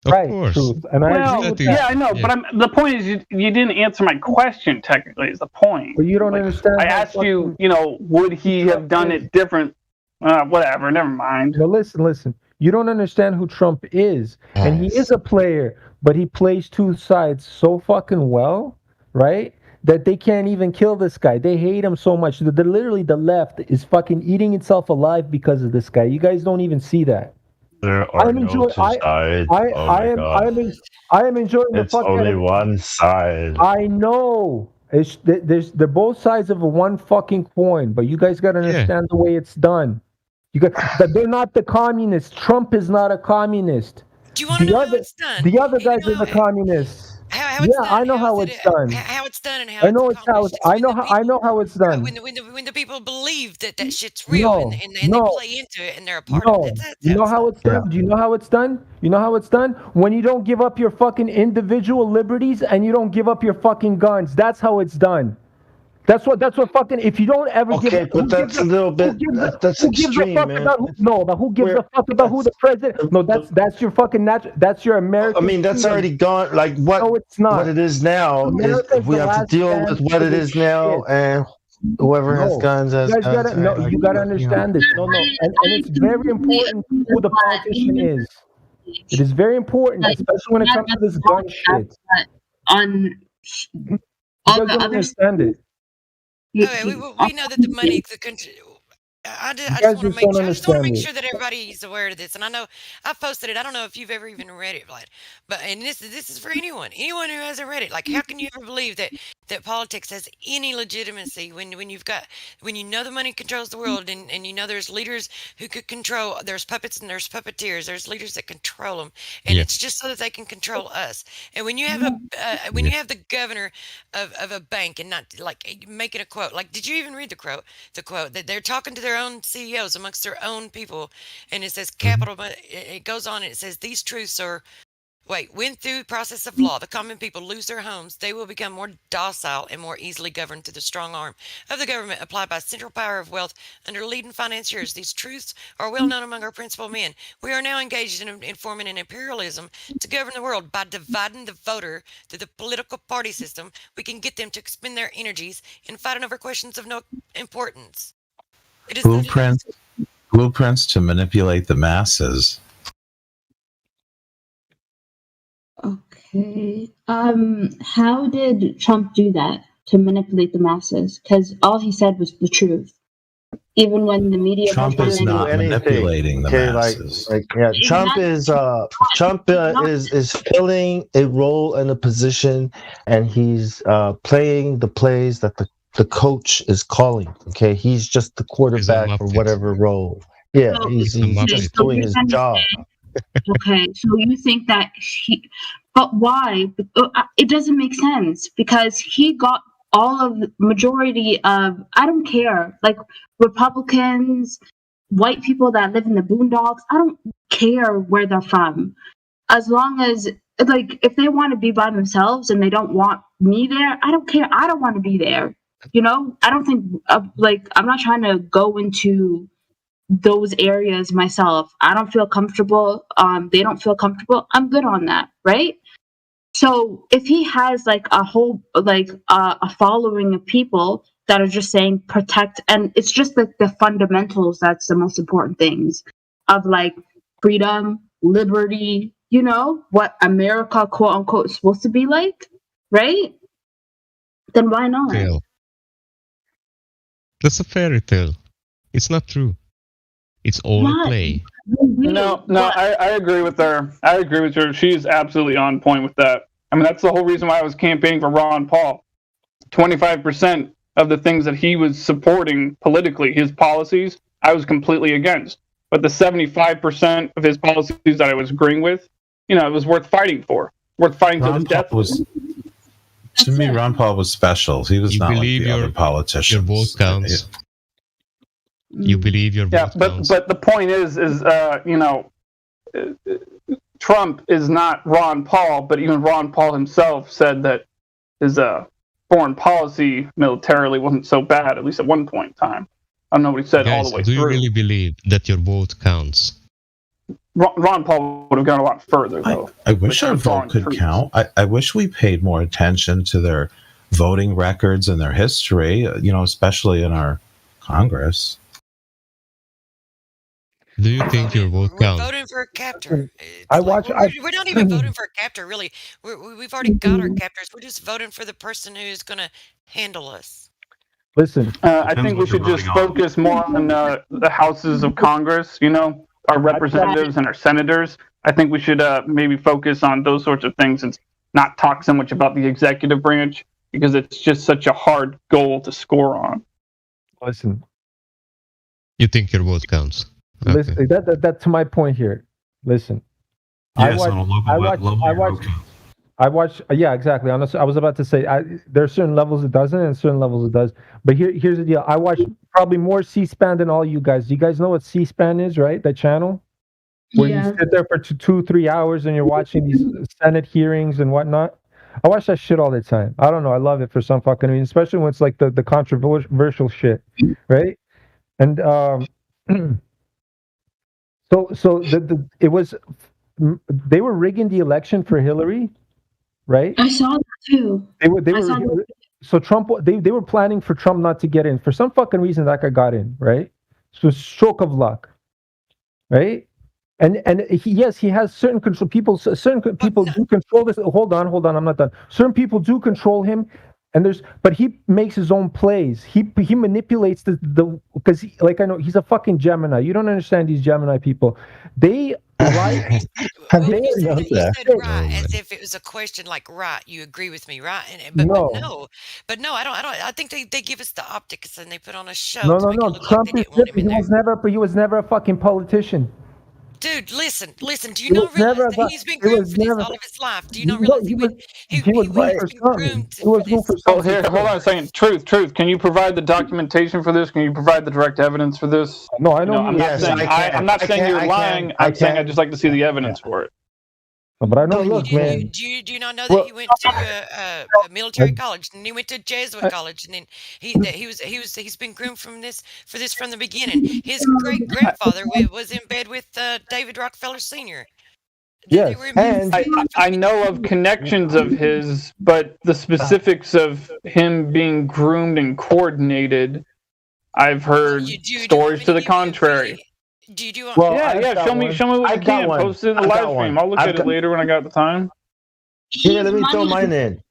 T: Of course.
D: And
R: I know, but the point is you didn't answer my question. Technically, is the point.
D: But you don't understand.
R: I asked you, would he have done it different? Whatever. Never mind.
D: No, listen. You don't understand who Trump is, and he is a player, but he plays two sides so fucking well, right? That they can't even kill this guy. They hate him so much. Literally, the left is fucking eating itself alive because of this guy. You guys don't even see that.
I: There are no two sides. I
D: am enjoying the fuck.
I: It's only one side.
D: I know. They're both sides of one fucking coin, but you guys got to understand the way it's done. That they're not the communists. Trump is not a communist.
E: Do you want to know how it's done?
D: The other guys are the communists.
E: How it's done.
D: I know how it's done.
E: How it's done and how
D: I know I know how it's done.
E: When the people believe that shit's real and they play into it and they're a part of it.
D: You know how it's done? Do you know how it's done? You know how it's done? When you don't give up your fucking individual liberties and you don't give up your fucking guns. That's how it's done. That's what fucking, if you don't ever give
J: up. Okay, but that's a little bit, that's extreme, man.
D: But who gives a fuck about who the president? No, that's your fucking that's your American.
J: I mean, that's already gone. Like what?
D: No, it's not.
J: What it is now is we have to deal with what it is now, and whoever has guns has.
D: You gotta understand this. No, and it's very important who the politician is. It is very important, especially when it comes to this gun shit. You guys don't understand it.
E: Okay, we know that the money, the country. I just want to make sure that everybody's aware of this. And I know I've posted it. I don't know if you've ever even read it, Vlad. But this is for anyone who hasn't read it. Like, how can you ever believe that politics has any legitimacy when you know the money controls the world and you know there's leaders who could control. There's puppets and there's puppeteers. There's leaders that control them, and it's just so that they can control us. And when you have you have the governor of a bank and not like making a quote. Like, did you even read the quote? The quote that they're talking to their own CEOs amongst their own people, and it says capital. It goes on and it says these truths are When through process of law, the common people lose their homes, they will become more docile and more easily governed through the strong arm of the government applied by central power of wealth under leading financiers. These truths are well known among our principal men. We are now engaged in forming an imperialism to govern the world by dividing the voter through the political party system. We can get them to expend their energies in fighting over questions of no importance. It is
K: blueprints to manipulate the masses.
N: Okay. How did Trump do that to manipulate the masses? Because all he said was the truth. Even when the media
K: Trump is not manipulating the masses.
J: Trump is filling a role and a position, and he's playing the plays that the coach is calling. Okay, he's just the quarterback for whatever role. Yeah, he's just doing his job.
N: Okay, so you think that but why? It doesn't make sense because he got all of the majority of, I don't care, like Republicans, white people that live in the boondocks, I don't care where they're from. As long as, like, if they want to be by themselves and they don't want me there, I don't care. I don't want to be there. You know, I don't think, I'm not trying to go into those areas myself. I don't feel comfortable. They don't feel comfortable. I'm good on that, right? So if he has like a whole a following of people that are just saying protect, and it's just like the fundamentals that's the most important things of like freedom, liberty, you know, what America quote unquote is supposed to be like, right? Then why not?
T: That's a fairy tale. It's not true. It's all a play.
R: No, I agree with her. I agree with her. She's absolutely on point with that. I mean, that's the whole reason why I was campaigning for Ron Paul. 25% of the things that he was supporting politically, his policies, I was completely against. But the 75% of his policies that I was agreeing with, you know, it was worth fighting for. Worth fighting to the death.
K: To me, Ron Paul was special. He was not like the other politicians.
T: Your vote counts. You believe your vote counts.
R: But the point is you know, Trump is not Ron Paul, but even Ron Paul himself said that his foreign policy militarily wasn't so bad, at least at one point in time. I don't know what he said all the way through.
T: Do you really believe that your vote counts?
R: Ron Paul would have gone a lot further, though.
K: I wish our vote could count. I wish we paid more attention to their voting records and their history, you know, especially in our Congress.
T: Do you think your vote counts?
E: We're voting for a captor.
D: We're
E: not even voting for a captor, really. We've already got our captors. We're just voting for the person who's going to handle us.
D: Listen,
R: I think we should just focus more on the houses of Congress, you know, our representatives and our senators. I think we should maybe focus on those sorts of things and not talk so much about the executive branch because it's just such a hard goal to score on.
D: Listen.
T: You think your vote counts? Okay.
D: Listen, that to my point here. Listen.
L: Yes, on a local
D: I watch. Yeah, exactly. I was about to say there are certain levels it doesn't, and certain levels it does. But here's the deal. I watch probably more C-SPAN than all you guys. Do you guys know what C-SPAN is, right? That channel where you sit there for 2-3 hours and you're watching these Senate hearings and whatnot. I watch that shit all the time. I don't know. I love it for some fucking reason, especially when it's like the controversial shit, right? And so it was they were rigging the election for Hillary. Right?
N: I saw that too.
D: So Trump, they were planning for Trump not to get in. For some fucking reason, that guy got in, right? So stroke of luck, right? And he has certain control. Certain people do control this. Hold on, I'm not done. Certain people do control him, but he makes his own plays. He manipulates because I know he's a fucking Gemini. You don't understand these Gemini people. They like.
E: You said right, as if it was a question like right. You agree with me, right? But no, I don't. I think they give us the optics and they put on a show.
D: No. Trump is different. He was never a fucking politician.
E: Dude, listen. Do you not realize that he's been groomed for this all of his life? Do you not realize he was groomed for this?
R: Oh, here, hold on a second. Truth. Can you provide the documentation for this? Can you provide the direct evidence for this?
D: No, I know.
R: I'm not saying you're lying. I'm saying I'd just like to see the evidence for it.
D: But I know, look, man.
E: Do you not know that he went to a military college, and he went to Jesuit college, and then he's been groomed from this from the beginning. His great grandfather was in bed with David Rockefeller Sr.
D: Yes,
R: and I know of connections of his, but the specifics of him being groomed and coordinated, I've heard stories to the contrary.
E: Do you do?
R: Well, yeah. Show me what you can. Post it in the live stream. I'll look at it later when I got the time.
J: Yeah, let me throw mine in.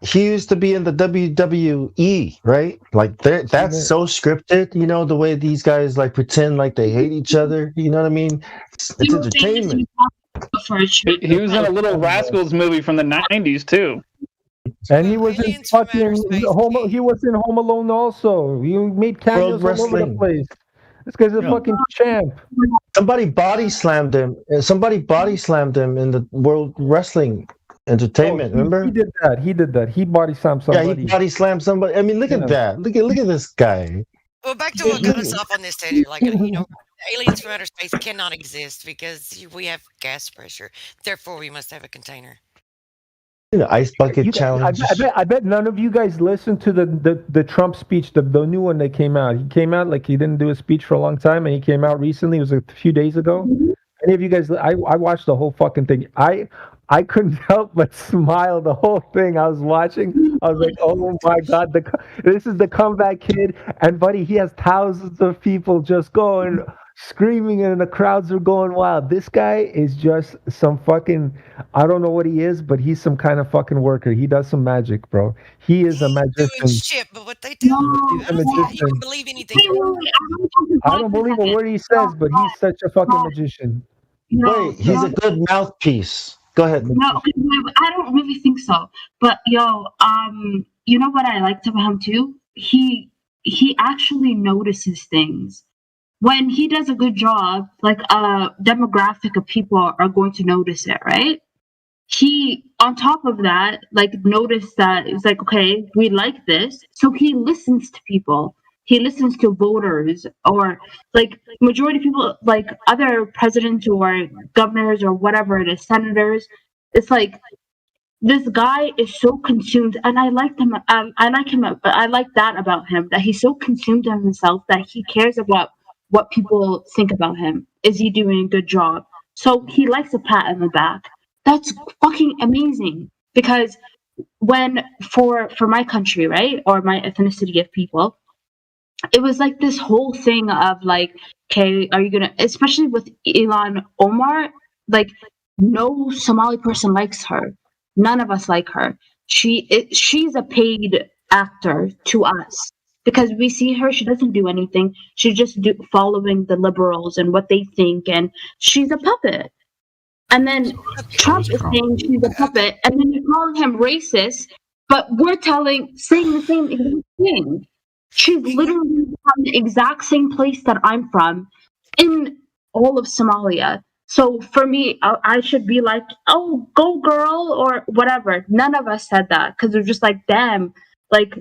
J: He used to be in the WWE, right? Like that's so scripted, you know, the way these guys like pretend like they hate each other. You know what I mean? It's entertainment.
R: He was in a Little Rascals movie from the '90s too.
D: And he was in fucking He was in Home Alone also. He made cameos all over the place. This guy's a fucking champ.
J: Somebody body slammed him. Somebody body slammed him in the World Wrestling Entertainment. Remember?
D: He did that. He body slammed somebody.
J: Yeah, he body slammed somebody. I mean, look at that. Look at this guy.
E: Well, back to what got us off on this stage. Like, you know, aliens from outer space cannot exist because we have gas pressure. Therefore, we must have a container.
J: Ice bucket challenge.
D: I bet none of you guys listened to the Trump speech, the new one that came out. He came out like he didn't do a speech for a long time, and he came out recently. It was a few days ago. Any of you guys? I watched the whole fucking thing. I couldn't help but smile the whole thing. I was watching. I was like, oh my god, this is the comeback kid, and buddy, he has thousands of people just going screaming, and the crowds are going wild. This guy is just some fucking, I don't know what he is, but he's some kind of fucking worker. He does some magic, bro. He is a magician.
E: Doing shit, but what they tell him to do, you can believe anything.
D: I don't believe a word he says, but he's such a fucking magician.
J: Wait, he's a good mouthpiece. Go ahead.
N: No, I don't really think so. But you know what I liked about him too? He actually notices things. When he does a good job, like a demographic of people are going to notice it, right? He, on top of that, like noticed that it's like, okay, we like this. So he listens to people. He listens to voters, or like majority of people, like other presidents or governors or whatever it is, senators. It's like this guy is so consumed, and I like him. I like that about him, that he's so consumed in himself that he cares about what people think about him. Is he doing a good job? So he likes a pat in the back. That's fucking amazing. Because when for my country, right, or my ethnicity of people, it was like this whole thing of like, okay, are you gonna, especially with Ilhan Omar, like no Somali person likes her. None of us like her. She's a paid actor to us. Because we see her, she doesn't do anything. She's just following the liberals and what they think, and she's a puppet. And then Trump is saying she's a puppet, and then you're calling him racist, but we're saying the same exact thing. She's literally from the exact same place that I'm from, in all of Somalia. So for me, I should be like, oh, go girl, or whatever. None of us said that, because we're just like, damn, like,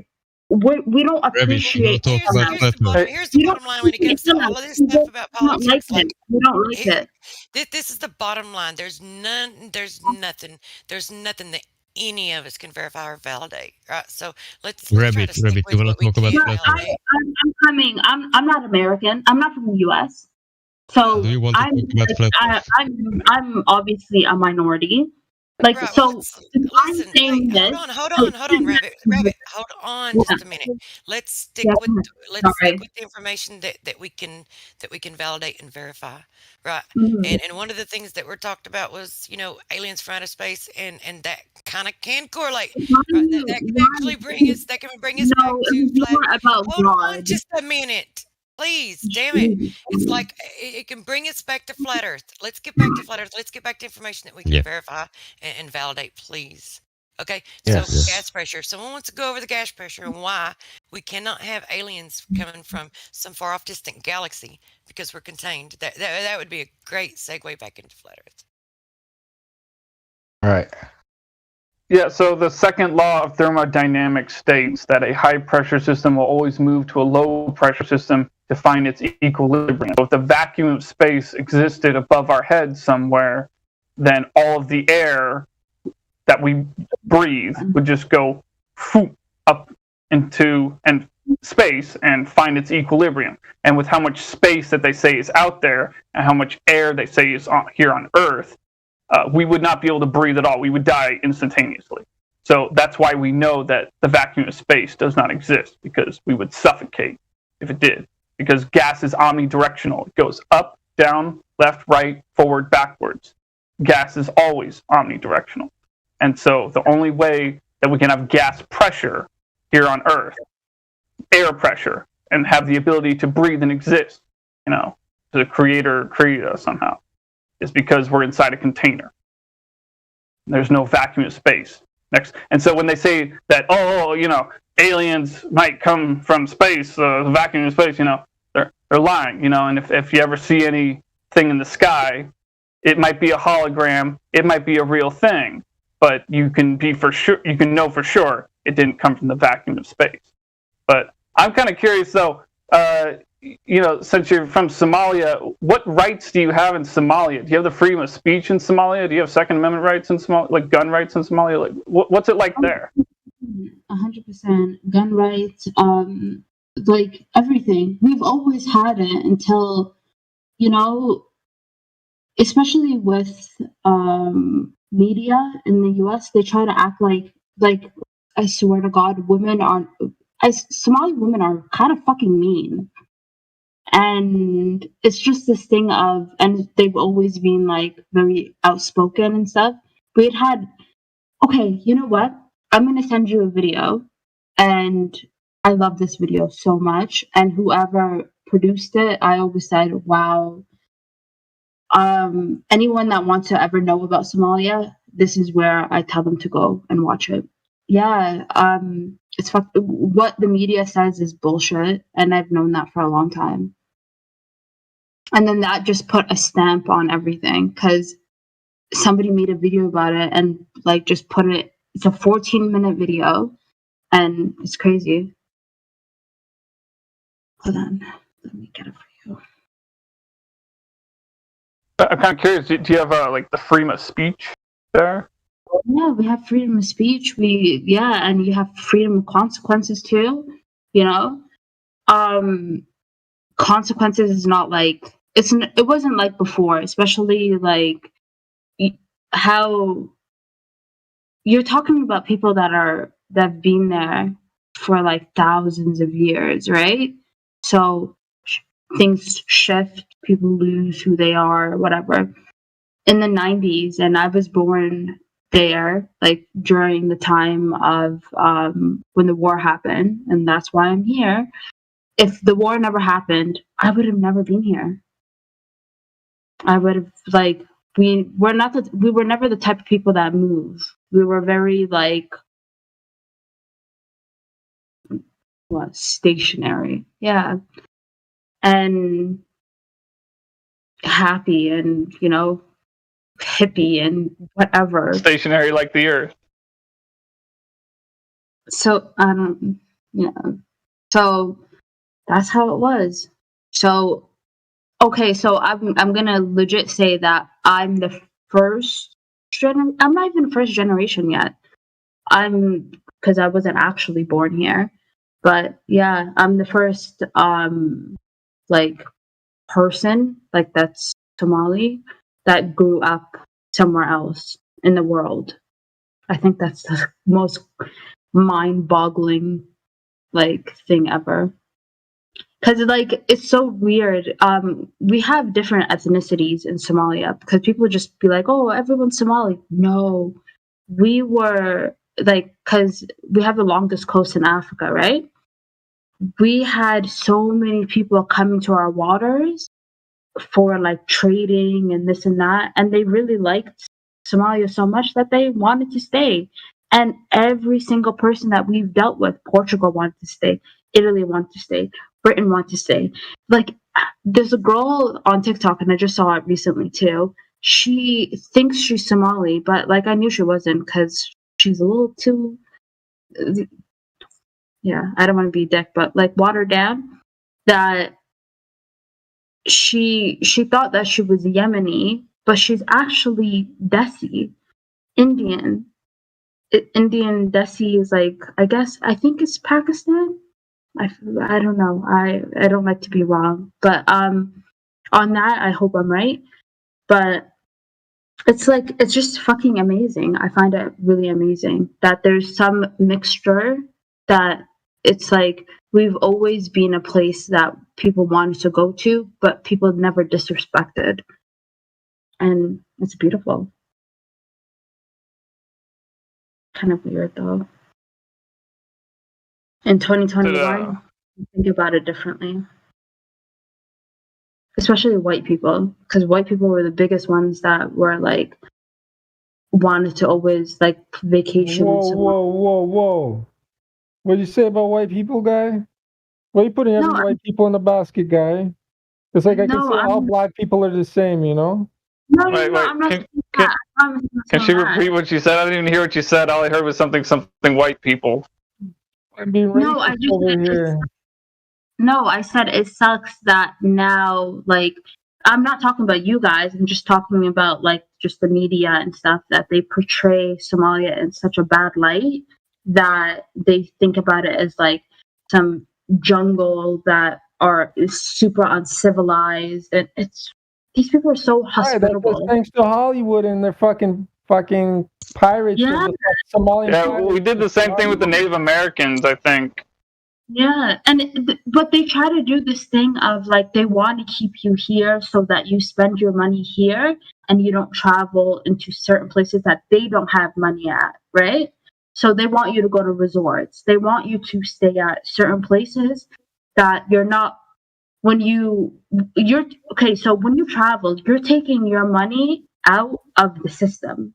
N: we don't appreciate.
E: Here's the bottom line when it comes to all of this stuff about politics.
N: We don't like it.
E: This is the bottom line. There's nothing that any of us can verify or validate, right? So let's
T: Rabbit, you want to talk about that?
N: I'm coming. I'm not American. I'm not from the U.S. So I'm obviously a minority. Like, right, so I'm saying this.
E: Hold on, Rabbit, hold on just a minute. Let's stick with the information that we can validate and verify, right? Mm-hmm. And one of the things that were talked about was, you know, aliens from outer space, and that kind of can correlate. Right? That can actually bring us back to flat. Hold on just a minute. Please, damn it. It's like it can bring us back to flat Earth. Let's get back to flat Earth. Let's get back to information that we can verify and validate, please. Okay?
J: Yes.
E: So gas pressure. If someone wants to go over the gas pressure and why we cannot have aliens coming from some far off distant galaxy because we're contained. That would be a great segue back into flat Earth.
J: All right.
R: Yeah, so the second law of thermodynamics states that a high pressure system will always move to a low pressure system to find its equilibrium. So if the vacuum of space existed above our heads somewhere, then all of the air that we breathe would just go up into space and find its equilibrium. And with how much space that they say is out there and how much air they say is here on Earth, we would not be able to breathe at all. We would die instantaneously. So that's why we know that the vacuum of space does not exist, because we would suffocate if it did. Because gas is omnidirectional. It goes up, down, left, right, forward, backwards. Gas is always omnidirectional. And so the only way that we can have gas pressure here on Earth, air pressure, and have the ability to breathe and exist, the Creator created us somehow, is because we're inside a container. There's no vacuum of space. And so when they say that, aliens might come from space, the vacuum of space, they're lying, and if you ever see anything in the sky, it might be a hologram, it might be a real thing, but you can know for sure it didn't come from the vacuum of space. But I'm kind of curious though, since you're from Somalia, what rights do you have in Somalia? Do you have the freedom of speech in Somalia? Do you have Second Amendment rights in Somalia, like gun rights in Somalia? Like, what's it like there?
N: 100% gun rights, like everything. We've always had it until, especially with media in the U.S., they try to act like I swear to God, Somali women are kind of fucking mean. And it's just this thing of, and they've always been like very outspoken and stuff. Okay, you know what? I'm going to send you a video, and I love this video so much. And whoever produced it, I always said, wow. Anyone that wants to ever know about Somalia, this is where I tell them to go and watch it. Yeah, what the media says is bullshit, and I've known that for a long time. And then that just put a stamp on everything, because somebody made a video about it and just put it. It's a 14-minute video, and it's crazy. Hold on, let me get it for you.
R: I'm kind of curious. Do you have the freedom of speech there?
N: Yeah, we have freedom of speech. And you have freedom of consequences too. Consequences is not like it wasn't like before, especially how you're talking about people that have been there for thousands of years, right? So things shift, people lose who they are, whatever. In the 90s, and I was born there, during the time of when the war happened, and that's why I'm here. If the war never happened, I would have never been here. I would have we were never the type of people that move. We were very stationary, yeah, and happy, and hippie and whatever.
R: Stationary like the Earth.
N: So so that's how it was. So okay, so I'm gonna legit say that I'm the first I'm not even first generation yet. Because I wasn't actually born here. But yeah, I'm the first person that's Somali that grew up somewhere else in the world. I think that's the most mind-boggling thing ever. Because it's so weird. We have different ethnicities in Somalia, because people just be like, oh, everyone's Somali. No, we were because we have the longest coast in Africa, right? We had so many people coming to our waters for trading and this and that, and they really liked Somalia so much that they wanted to stay. And every single person that we've dealt with, Portugal wanted to stay, Italy wanted to stay, Britain wanted to stay. There's a girl on TikTok, and I just saw it recently too. She thinks she's Somali, but I knew she wasn't, because she's a little too, yeah, I don't want to be a dick, but like watered down. That she thought that she was Yemeni, but she's actually Desi, Indian. Indian Desi is like, I think it's Pakistan. I don't know. I don't like to be wrong, but on that I hope I'm right. But it's like, it's just fucking amazing. I find it really amazing that there's some mixture that it's like we've always been a place that people wanted to go to, but people never disrespected, and it's beautiful. Kind of weird though. In 2021, think about it differently. Especially white people, because white people were the biggest ones that were like wanted to always like vacation.
D: Whoa! What do you say about white people, guy? Why are you putting white people in the basket, guy? It's like I can say all black people are the same, you know?
N: No,
R: wait,
N: I'm not.
R: Can she repeat what she said? I didn't even hear what you said. All I heard was something white people.
D: I'm being racist over here.
N: No, I said it sucks that now, like, I'm not talking about you guys. I'm just talking about, like, just the media and stuff, that they portray Somalia in such a bad light that they think about it as, like, some jungle that is super uncivilized. And these people are so hospitable.
D: That's thanks to Hollywood and their fucking pirates.
N: Yeah.
R: We did the same thing with the Native Americans, I think.
N: Yeah, but they try to do this thing of like they want to keep you here so that you spend your money here and you don't travel into certain places that they don't have money at, right? So they want you to go to resorts. They want you to stay at certain places that you're not. So when you travel, you're taking your money out of the system,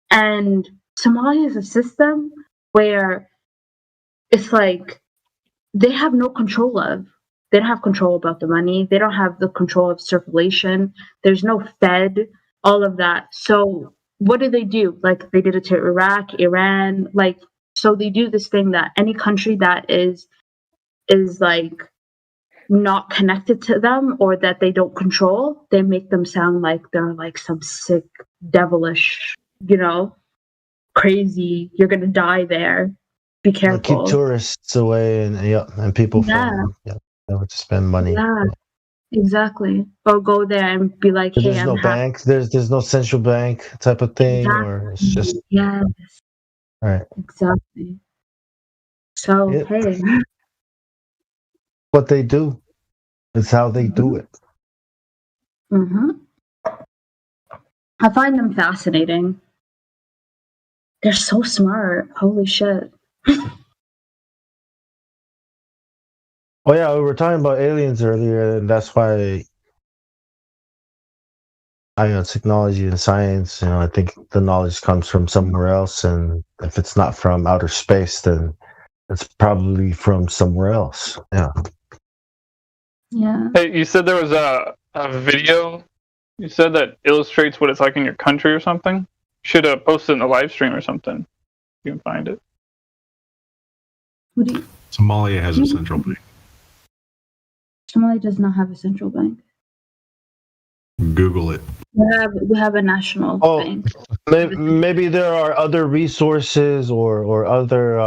N: and Somalia is a system where it's like they have no control of. They don't have control about the money. They don't have the control of circulation. There's no Fed, all of that. So what do? Like they did it to Iraq, Iran. Like, so they do this thing that any country that is like not connected to them or that they don't control, they make them sound like they're like some sick, devilish, crazy. You're gonna die there. Be careful.
J: Keep tourists away and people from never to spend money.
N: Yeah, exactly. Or go there and be like,
J: but
N: hey,
J: there's no bank. There's no central bank type of thing, or it's just
N: yes.
J: All right.
N: Exactly. So hey,
J: what they do. It's how they do it.
N: I find them fascinating. They're so smart. Holy shit.
J: Oh yeah, we were talking about aliens earlier, and that's why technology and science, I think the knowledge comes from somewhere else, and if it's not from outer space, then it's probably from somewhere else. Yeah.
N: Yeah.
R: Hey, you said there was a video you said that illustrates what it's like in your country or something? Should have posted in the live stream or something. You can find it.
L: Somalia has a central bank.
N: Somalia does not have a central bank.
L: Google it.
N: We have a national bank.
J: Maybe there are other resources or other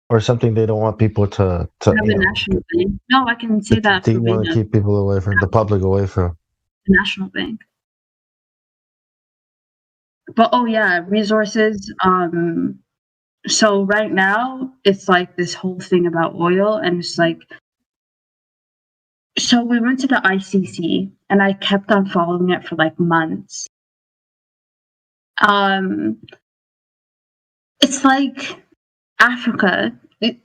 J: or something they don't want people to
N: have a national bank. No, I can say that.
J: They want to keep people away from the public away from
N: the national bank. But resources. So right now it's like this whole thing about oil, and it's like. So we went to the ICC, and I kept on following it for like months. It's like Africa.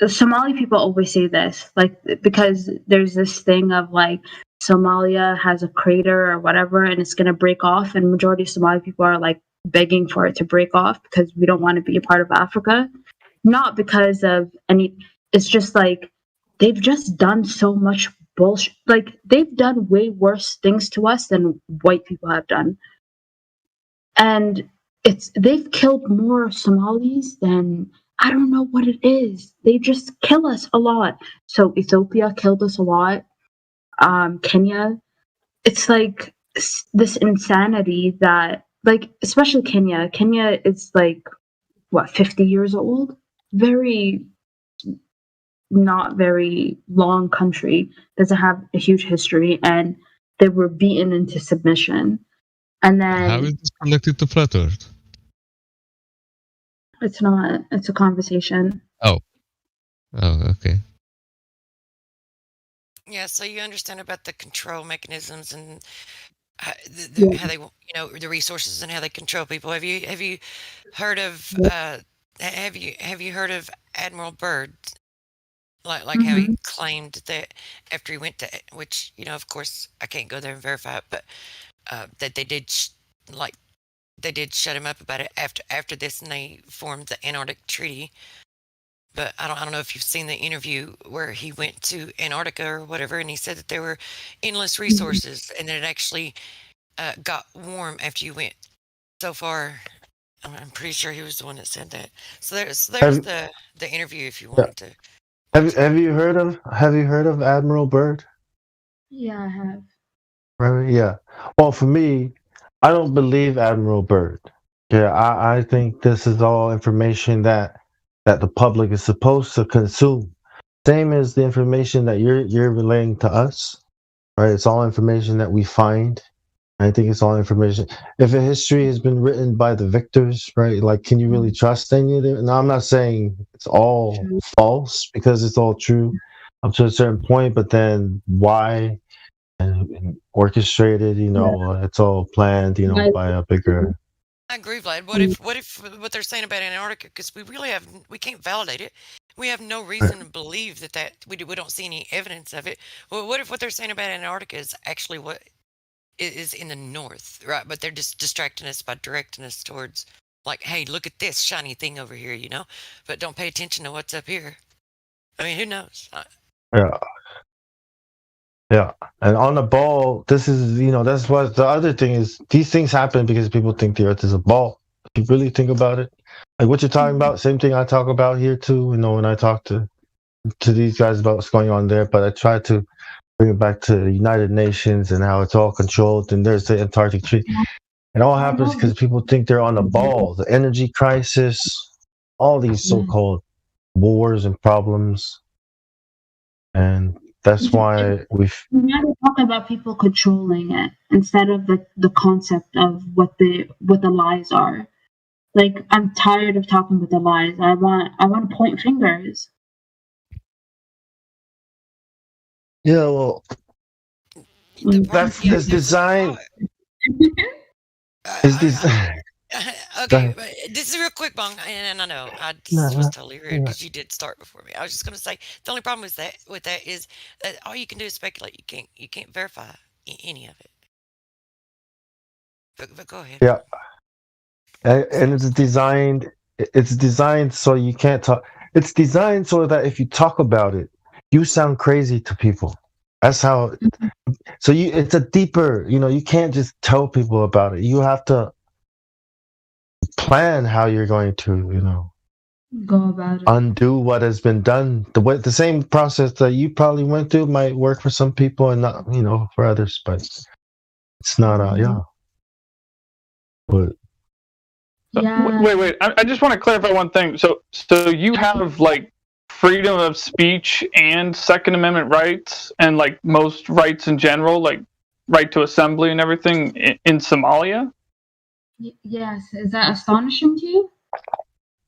N: Somali people always say this, like, because there's this thing of like Somalia has a crater or whatever, and it's gonna break off, and majority of Somali people are like begging for it to break off because we don't want to be a part of Africa. Not because of any. It's just like they've just done so much bullshit. Like they've done way worse things to us than white people have done. And they've killed more Somalis than, I don't know what it is. They just kill us a lot. So Ethiopia killed us a lot. Kenya, it's like this insanity that, like, especially Kenya. Kenya is like, what, 50 years old? Very, not very long country. Doesn't have a huge history, and they were beaten into submission. And then
T: how is this connected to Flat Earth?
N: It's not. It's a conversation.
T: Oh, okay.
E: Yeah, so you understand about the control mechanisms and how they, the resources and how they control people. Have you heard of have you heard of Admiral Byrd? Like how he claimed that after he went to, which of course I can't go there and verify it, but that they did they did shut him up about it after this, and they formed the Antarctic Treaty. But I don't know if you've seen the interview where he went to Antarctica or whatever, and he said that there were endless resources, and that it actually got warm after you went. So far, I'm pretty sure he was the one that said that. So there's the interview if you wanted to.
J: Have you heard of Admiral Byrd?
N: Yeah, I have.
J: Right? Yeah. Well, for me, I don't believe Admiral Byrd. Yeah, I think this is all information that the public is supposed to consume. Same as the information that you're relaying to us, right? It's all information that we find. I think it's all information. If a history has been written by the victors, right? Like, can you really trust any of it? Now, I'm not saying it's all false, because it's all true up to a certain point, but then why and orchestrated, it's all planned, by a bigger...
E: I agree, Vlad. What if what they're saying about Antarctica? Because we can't validate it. We have no reason to believe that we don't see any evidence of it. Well, what if what they're saying about Antarctica is actually what is in the north, right? But they're just distracting us by directing us towards, like, hey, look at this shiny thing over here, but don't pay attention to what's up here. I mean, who knows?
J: Yeah, and on the ball, this is, that's what the other thing is. These things happen because people think the Earth is a ball. If you really think about it, like what you're talking about, same thing I talk about here too. When I talk to these guys about what's going on there, but I try to bring it back to the United Nations and how it's all controlled. And there's the Antarctic Treaty. It all happens because people think they're on the ball. The energy crisis, all these so-called wars and problems, and that's why we
N: now talk about people controlling it instead of the concept of what the lies are. Like, I'm tired of talking about the lies. I want to point fingers.
J: Yeah, well, that's designed. Is designed.
E: Okay, but this is real quick, Bong, and I know this was totally rude because you did start before me. I was just going to say the only problem with that is that all you can do is speculate. You can't verify any of it. But go ahead.
J: Yeah, and it's designed. It's designed so you can't talk. It's designed so that if you talk about it, you sound crazy to people. That's how. So it's a deeper. You can't just tell people about it. You have to plan how you're going to,
N: go about it.
J: Undo what has been done. The same process that you probably went through might work for some people and not, for others. But it's not. But
R: wait. I just want to clarify one thing. So you have like freedom of speech and Second Amendment rights, and like most rights in general, like right to assembly and everything in Somalia.
N: Yes, is that astonishing to you?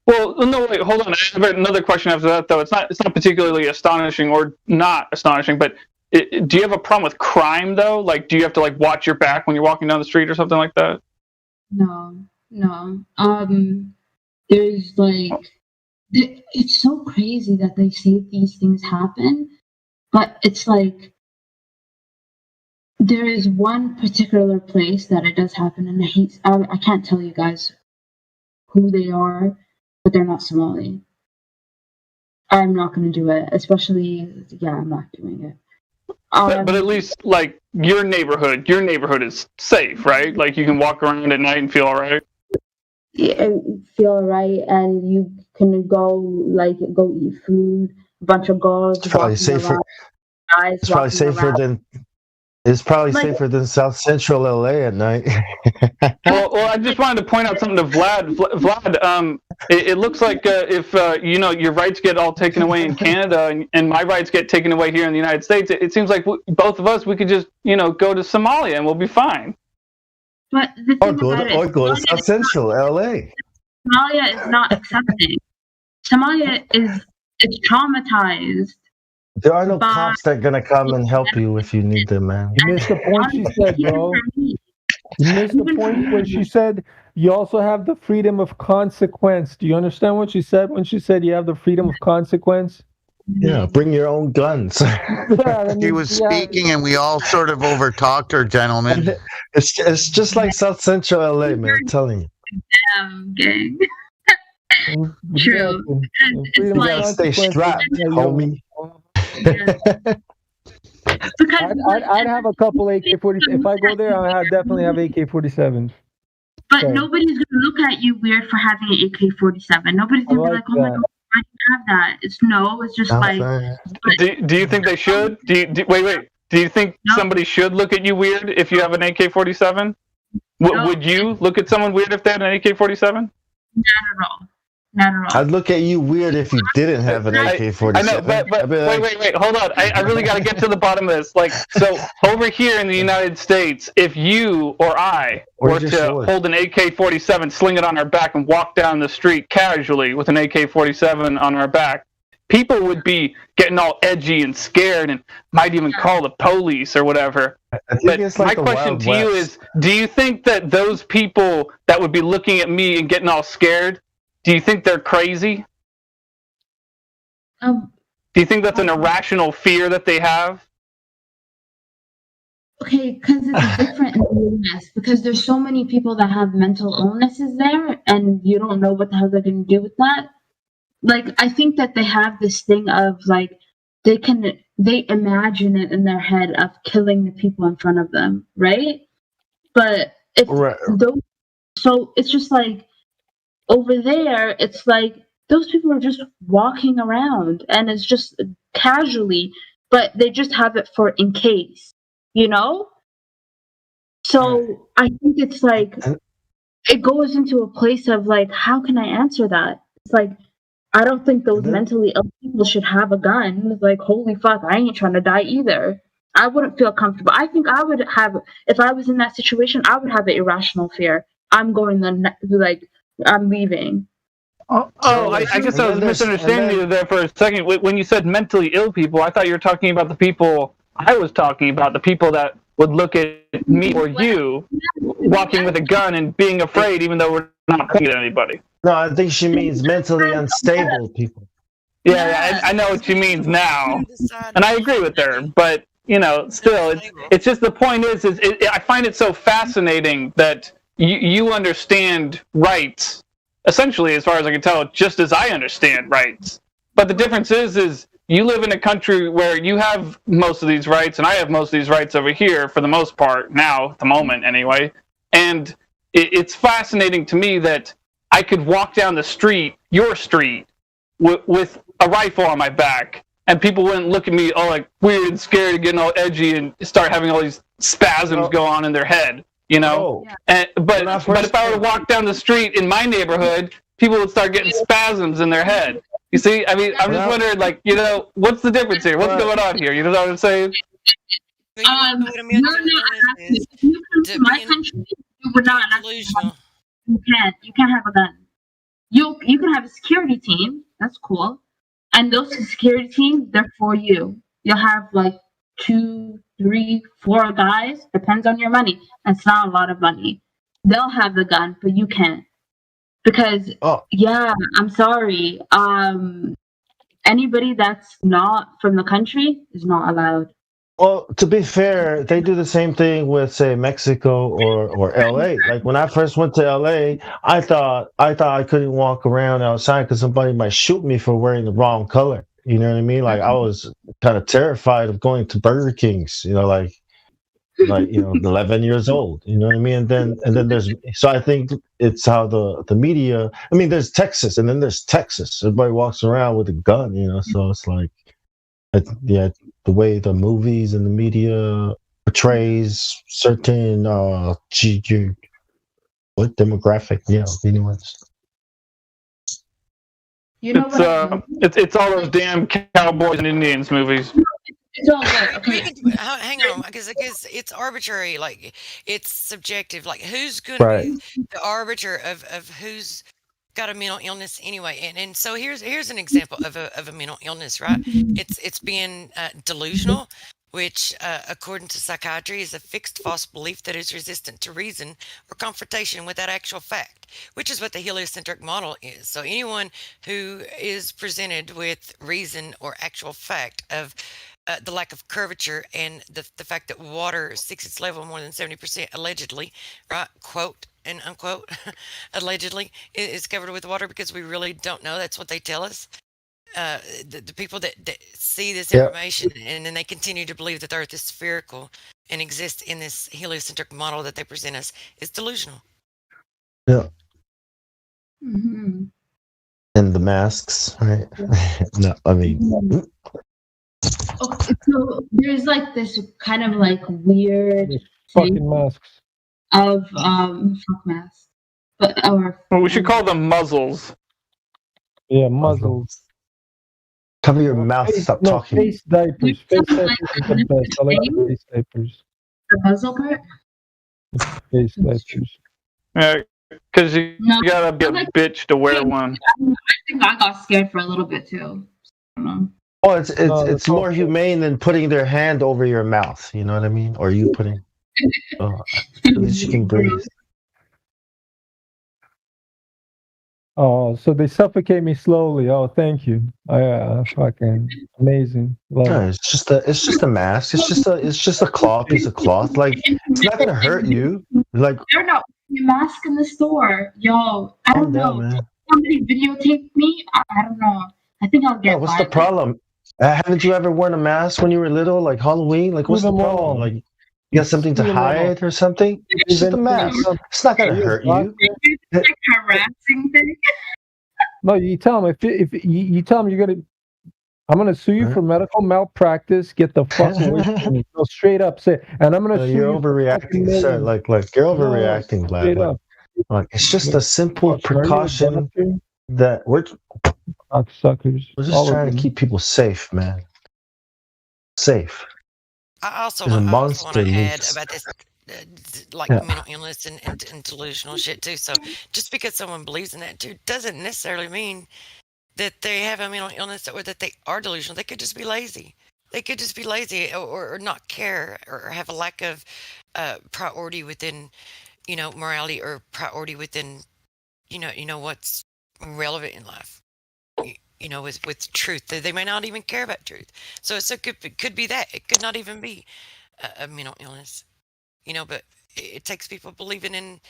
R: Well, no, wait, hold on. I have another question after that, though. It's not particularly astonishing or not astonishing, but do you have a problem with crime, though? Like, do you have to like watch your back when you're walking down the street or something like that?
N: No. There's like, it's so crazy that they say these things happen, but it's like, there is one particular place that it does happen, and I can't tell you guys who they are, but they're not Somali. I'm not going to do it, especially, I'm not doing it.
R: But at least, like, your neighborhood is safe, right? Like, you can walk around at night and feel all right?
N: feel right, and you can go eat food. A bunch of girls.
J: It's probably safer.
N: Guys
J: it's probably safer
N: around.
J: than. It's probably safer than South Central LA at night.
R: well, I just wanted to point out something to Vlad. Vlad, it looks like if your rights get all taken away in Canada and my rights get taken away here in the United States, it seems like both of us, we could just go to Somalia and we'll be fine.
N: But the thing
J: or go to South Central LA.
N: Somalia is not accepting. Somalia is traumatized.
J: There are no cops that are gonna come and help you if you need them, man.
D: You missed the point she said, bro. You missed the point when she said you also have the freedom of consequence. Do you understand what she said when she said you have the freedom of consequence?
J: Yeah, bring your own guns.
P: She was speaking, and we all sort of overtalked her, gentlemen.
J: It's just like South Central LA, man. I'm telling you.
N: Damn, gang. True.
J: You gotta stay strapped, homie.
D: I'd have a couple AK-47. If I go there, I'll definitely have AK-47s.
N: But nobody's gonna look at you weird for having an AK-47. Nobody's gonna be like, "Oh my god, why do you have that?" It's just like.
R: Do you think they should? Wait. Do you think somebody should look at you weird if you have an AK-47? Would you look at someone weird if they had an AK-47?
N: Not at all. Not at all.
J: I'd look at you weird if you didn't have an AK-47.
R: I know, but wait, hold on. I really got to get to the bottom of this. So over here in the United States, if you or I were to hold an AK-47, sling it on our back, and walk down the street casually with an AK-47 on our back, people would be getting all edgy and scared and might even call the police or whatever. But my question to you is, do you think that those people that would be looking at me and getting all scared, do you think they're crazy? Do you think that's an irrational fear that they have?
N: Okay, because it's different in the US, because there's so many people that have mental illnesses there, and you don't know what the hell they're going to do with that. I think that they have this thing of they imagine it in their head of killing the people in front of them, right? But so it's just like over there, it's like those people are just walking around and it's just casually, but they just have it for in case, So I think it's like it goes into a place of how can I answer that? It's like I don't think those mentally ill people should have a gun. It's holy fuck, I ain't trying to die either. I wouldn't feel comfortable. I think I would have, if I was in that situation, I would have an irrational fear. I'm going I'm leaving.
R: I guess I was misunderstanding you there for a second. When you said mentally ill people, I thought you were talking about the people I was talking about, the people that would look at me or you walking with a gun and being afraid even though we're not pointing at anybody.
J: No, I think she means mentally unstable people.
R: Yeah, I know what she means now. And I agree with her, but, still, it's just the point is I find it so fascinating that you understand rights, essentially, as far as I can tell, just as I understand rights. But the difference is you live in a country where you have most of these rights, and I have most of these rights over here, for the most part, now, at the moment, anyway. And it's fascinating to me that I could walk down the street, your street, with a rifle on my back, and people wouldn't look at me all weird and scared and getting all edgy and start having all these spasms go on in their head. But if I were to walk down the street in my neighborhood, people would start getting spasms in their head. You see, I mean, I'm just wondering, what's the difference here? What's going on here? You know what I'm saying?
N: You're not to my country. You would not. You can't have a gun. You can have a security team. That's cool. And those security teams, they're for you. You'll have 2, 3, 4 guys. Depends on your money. It's not a lot of money. They'll have the gun, but you can't. Because I'm sorry. Anybody that's not from the country is not allowed.
J: Well, to be fair, they do the same thing with, say, Mexico or LA. When I first went to LA, I thought I couldn't walk around outside because somebody might shoot me for wearing the wrong color. You know what I mean? I was kind of terrified of going to Burger King's. like 11 years old. You know what I mean? And then there's so I think it's how the media. I mean, there's Texas, and then there's Texas. Everybody walks around with a gun. So it's like, the way the movies and the media portrays certain what demographic? Yeah, anyways.
R: It's all those damn cowboys and Indians movies.
N: It's all good. Okay.
E: Hang on, because it's arbitrary. Like, it's subjective. Like, who's going to be the arbiter of who's got a mental illness anyway? And so here's an example of a mental illness, right? It's being delusional, which according to psychiatry is a fixed false belief that is resistant to reason or confrontation with that actual fact, which is what the heliocentric model is. So anyone who is presented with reason or actual fact of the lack of curvature and the fact that water seeks its level more than 70% allegedly, right? Quote and unquote, allegedly is covered with water, because we really don't know. That's what they tell us. The people that see this information and then they continue to believe that the Earth is spherical and exists in this heliocentric model that they present us is delusional.
J: Yeah.
N: Mm-hmm.
J: And the masks, right? No, I mean.
N: Okay, so there's like this kind of like weird
D: fucking masks
N: of fuck masks,
R: well, we should call them muzzles.
D: Yeah, muzzles.
J: Cover your mouth. Stop talking.
D: Face diapers. Face diapers is the best. I like face diapers.
N: The muzzle part.
D: Face diapers.
R: Yeah, because you gotta be a bitch to wear one.
N: I think I got scared for a little bit too. I don't know.
J: Oh, it's more humane than putting their hand over your mouth. You know what I mean? Or you putting. At least you can breathe.
D: Oh, so they suffocate me slowly. Oh, thank you. Fucking amazing.
J: No, it's just a mask. It's just a cloth, piece of cloth. Like, it's not gonna hurt you. Like,
N: they're not wearing a mask in the store, yo. I don't know. Somebody videotaped me. I don't know. I think I'll get.
J: What's the problem? Haven't you ever worn a mask when you were little, like Halloween? Like, what's the problem? Like, you got something to hide or something? It's just a mask. It's not gonna hurt you.
N: It's like harassing thing.
D: No, you tell them if you tell them I'm gonna sue you for medical malpractice. Get the fuck away from me. Go straight up, say, and I'm gonna sue you.
J: You're overreacting, sir. Like you're overreacting, Vlad. Like, it's just a simple precaution that we're
D: suckers.
J: We're just trying to keep people safe, man. Safe.
E: I also want to add about this, mental illness and delusional shit too. So just because someone believes in that too doesn't necessarily mean that they have a mental illness or that they are delusional. They could just be lazy. They could just be lazy or not care or have a lack of priority within, morality or priority within, what's relevant in life. With truth, they may not even care about truth. So it could be that. It could not even be a mental illness, but it takes people believing in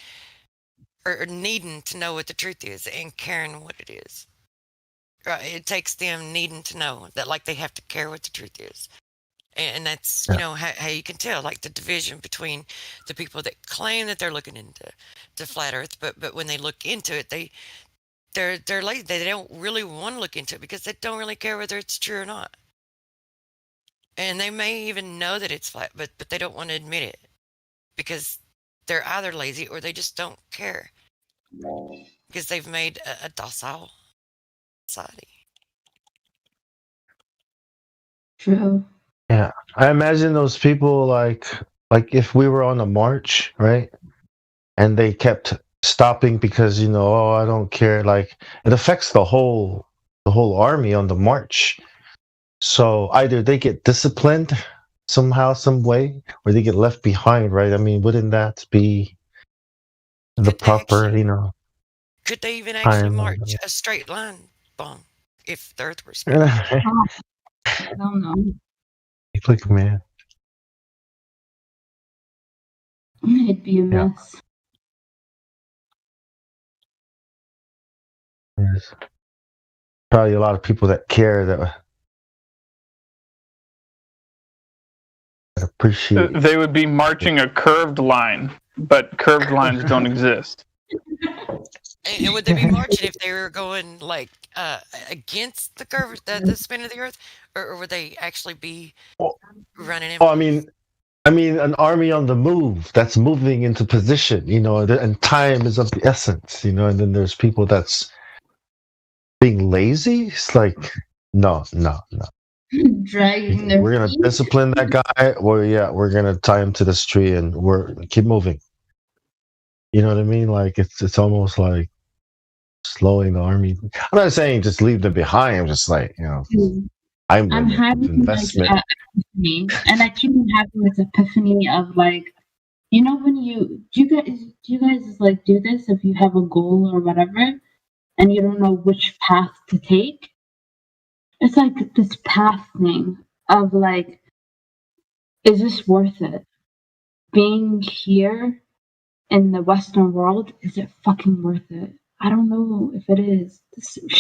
E: or needing to know what the truth is and caring what it is. Right? It takes them needing to know that, like, they have to care what the truth is. And that's, how you can tell, like, the division between the people that claim that they're looking into flat Earth, but when they look into it, they're lazy. They don't really want to look into it because they don't really care whether it's true or not. And they may even know that it's flat, but they don't want to admit it because they're either lazy or they just don't care because they've made a docile society.
N: True.
J: Yeah, I imagine those people like if we were on a march, right? And they kept stopping because I don't care. Like, it affects the whole army on the march. So either they get disciplined somehow, some way, or they get left behind, right? I mean, wouldn't that be the proper,
E: Could they even actually march a straight line bomb if the Earth were spherical?
N: I don't know.
J: Like, man,
N: it'd be a mess.
J: There's probably a lot of people that care that appreciate.
R: They would be marching a curved line, but curved lines don't exist.
E: And would they be marching if they were going like against the curve, the spin of the Earth, or would they actually be running in?
J: Oh, I mean, an army on the move that's moving into position, and time is of the essence, and then there's people that's being lazy. It's like, no.
N: Dragging their
J: We're gonna
N: feet.
J: discipline that guy. Well, yeah, we're gonna tie him to this tree and we're keep moving. You know what I mean? Like it's almost like slowing the army. I'm not saying just leave them behind. I'm just like, I'm
N: having
J: investment.
N: like epiphany, and I keep having this epiphany of like, when do you guys like do this if you have a goal or whatever, and you don't know which path to take? It's like this path thing of like, is this worth it? Being here in the Western world, is it fucking worth it? I don't know if it is.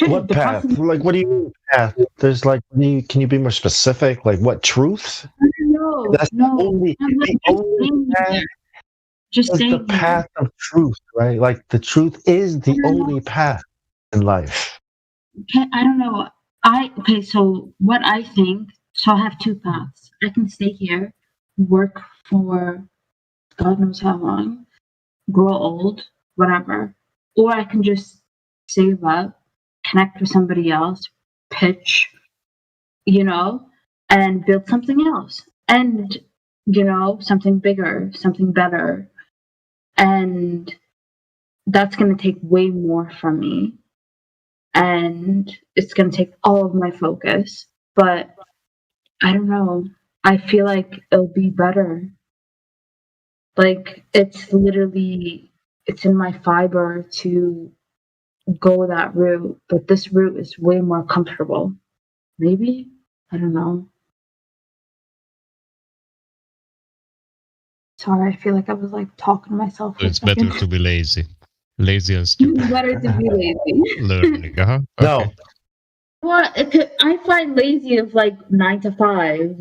J: What path? Like, what do you mean path? There's like, can you be more specific? Like, what truth?
N: No,
J: That's
N: no.
J: the only path.
N: Just saying
J: the path of truth, right? Like, the truth is the only path in life.
N: Okay, I don't know. So what I think, so I have two paths. I can stay here, work for God knows how long, grow old, whatever. Or I can just save up, connect with somebody else, pitch, and build something else. And, something bigger, something better. And that's going to take way more from me. And it's going to take all of my focus. But I don't know. I feel like it'll be better. Like, it's in my fiber to go that route, but this route is way more comfortable. Maybe? I don't know. Sorry, I feel like I was like talking to myself.
T: So it's better to be lazy. Lazy and stupid.
N: It's better to be lazy.
T: Learning, Okay.
J: No.
N: Well, I find lazy is like 9 to 5,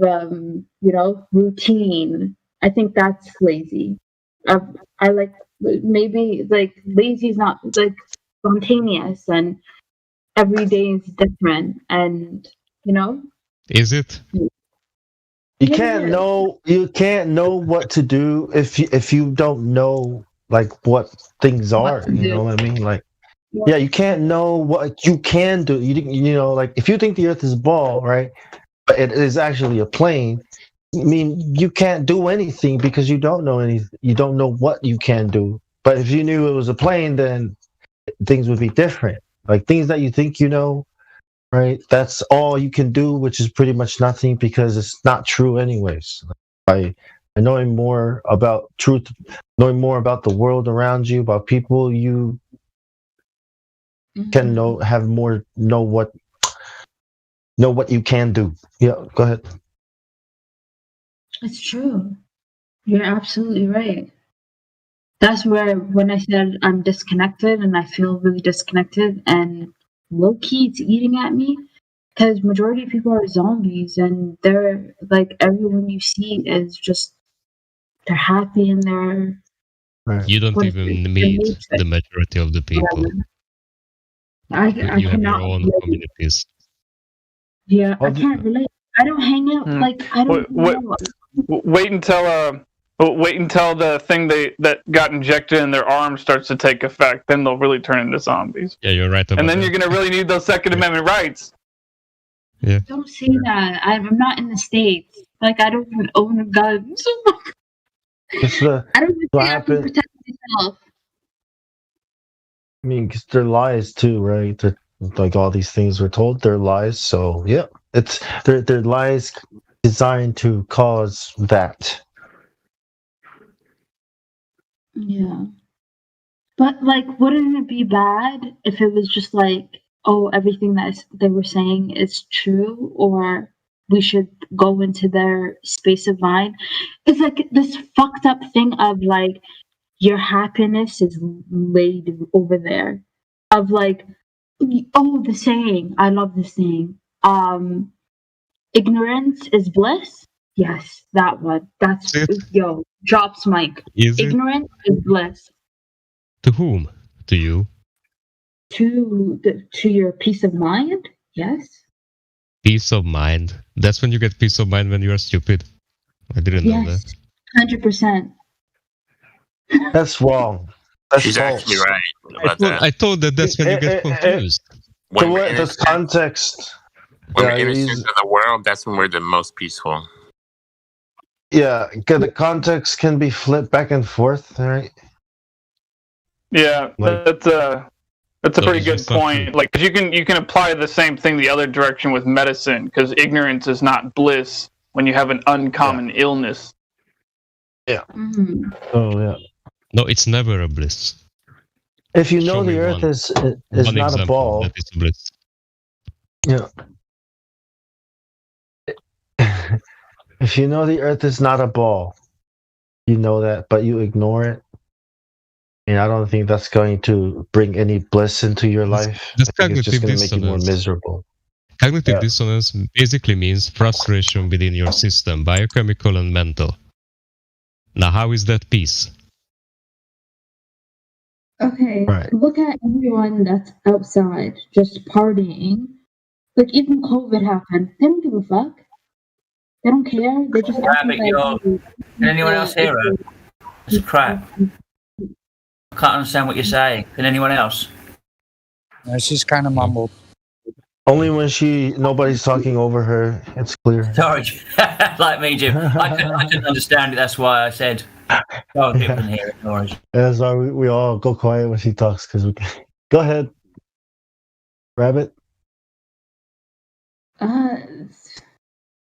N: routine. I think that's lazy. I like, maybe like lazy is not like spontaneous and every day is different, and
T: Is it?
J: You can't know what to do if you don't know like what things are. You know what I mean? Like, yeah, you can't know what you can do. Like if you think the Earth is a ball, right? But it is actually a plane. I mean, you can't do anything because you don't know anything. You don't know what you can do. But if you knew it was a plane, then things would be different. Like things that you think right? That's all you can do, which is pretty much nothing because it's not true anyways. By knowing more about truth, knowing more about the world around you, about people, you can know what you can do. Yeah, go ahead.
N: It's true. You're absolutely right. That's where, when I said I'm disconnected and I feel really disconnected and low key it's eating at me, because majority of people are zombies and they're like, everyone you see is just, they're happy and they're...
T: Right. You don't even meet the majority of the people.
N: I
T: you have
N: cannot
T: your own
N: relate.
T: communities.
N: Yeah, I can't relate. I don't hang out, like, I don't know.
R: Wait until the thing that got injected in their arm starts to take effect. Then they'll really turn into zombies.
T: Yeah, you're right.
R: And then you're gonna really need those Second Amendment rights.
T: Yeah.
N: Don't say that. I'm not in the States. Like, I don't even own a gun. I don't even think I can protect myself.
J: I mean, because they're lies too, right? They're, like all these things we're told, they're lies. So yeah, they're lies designed to cause that.
N: Yeah. But, like, wouldn't it be bad if it was just like, oh, everything that they were saying is true, or we should go into their space of mind? It's like this fucked up thing of, like, your happiness is laid over there. Of, like, oh, the saying, I love the saying, ignorance is bliss. Yes, that one. That's yo. Drops mic. Ignorant is bliss.
T: To whom? To you?
N: To your peace of mind. Yes.
T: Peace of mind. That's when you get peace of mind when you are stupid. I didn't know that.
N: 100%.
J: That's wrong. That's
B: She's
J: false.
B: actually right about that.
T: I thought that's when you get confused.
B: When we're
J: the
B: innocent,
J: context.
B: when we're innocent of the world, that's when we're the most peaceful.
J: Yeah, the context can be flipped back and forth, right?
R: Yeah, that's a pretty good point. Like, 'cause you can apply the same thing the other direction with medicine, because ignorance is not bliss when you have an uncommon illness.
J: Yeah.
N: Mm-hmm.
J: Oh yeah.
T: No, it's never a bliss.
J: If you know the Earth is not a ball.
T: That is a bliss.
J: Yeah. If you know the Earth is not a ball, you know that, but you ignore it. And I don't think that's going to bring any bliss into your life.
T: That's
J: I think it's just
T: cognitive
J: going to make you more
T: dissonance.
J: miserable.
T: Cognitive dissonance basically means frustration within your system, biochemical and mental. Now, how is that peace?
N: Okay,
J: Right.
N: look at everyone that's outside just partying. Like, even COVID happened. They don't give a fuck. They don't care. They just
M: Rabbit, can anyone else hear her? It's crap. I can't understand what you're saying. Can anyone else?
A: No, she's kind of mumbled.
J: Only when nobody's talking over her, it's clear.
M: Sorry, like me, Jim. I couldn't understand it. That's why I said, "Oh, people can hear it." No worries.
J: That's why we all go quiet when she talks, because we can. Go ahead, Rabbit.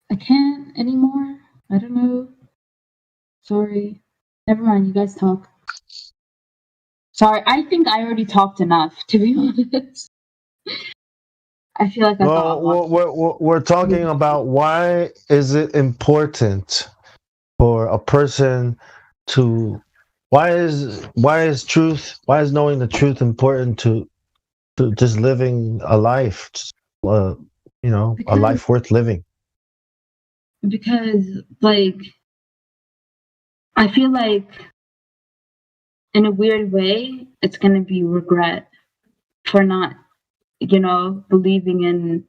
N: I can't anymore. I don't know. Sorry. Never mind. You guys talk. Sorry, I think I already talked enough, to be honest. I feel like
J: we're talking about why is it important for a person to why is knowing the truth important to just living a life, a life worth living?
N: Because, like, I feel like in a weird way, it's going to be regret for not, believing in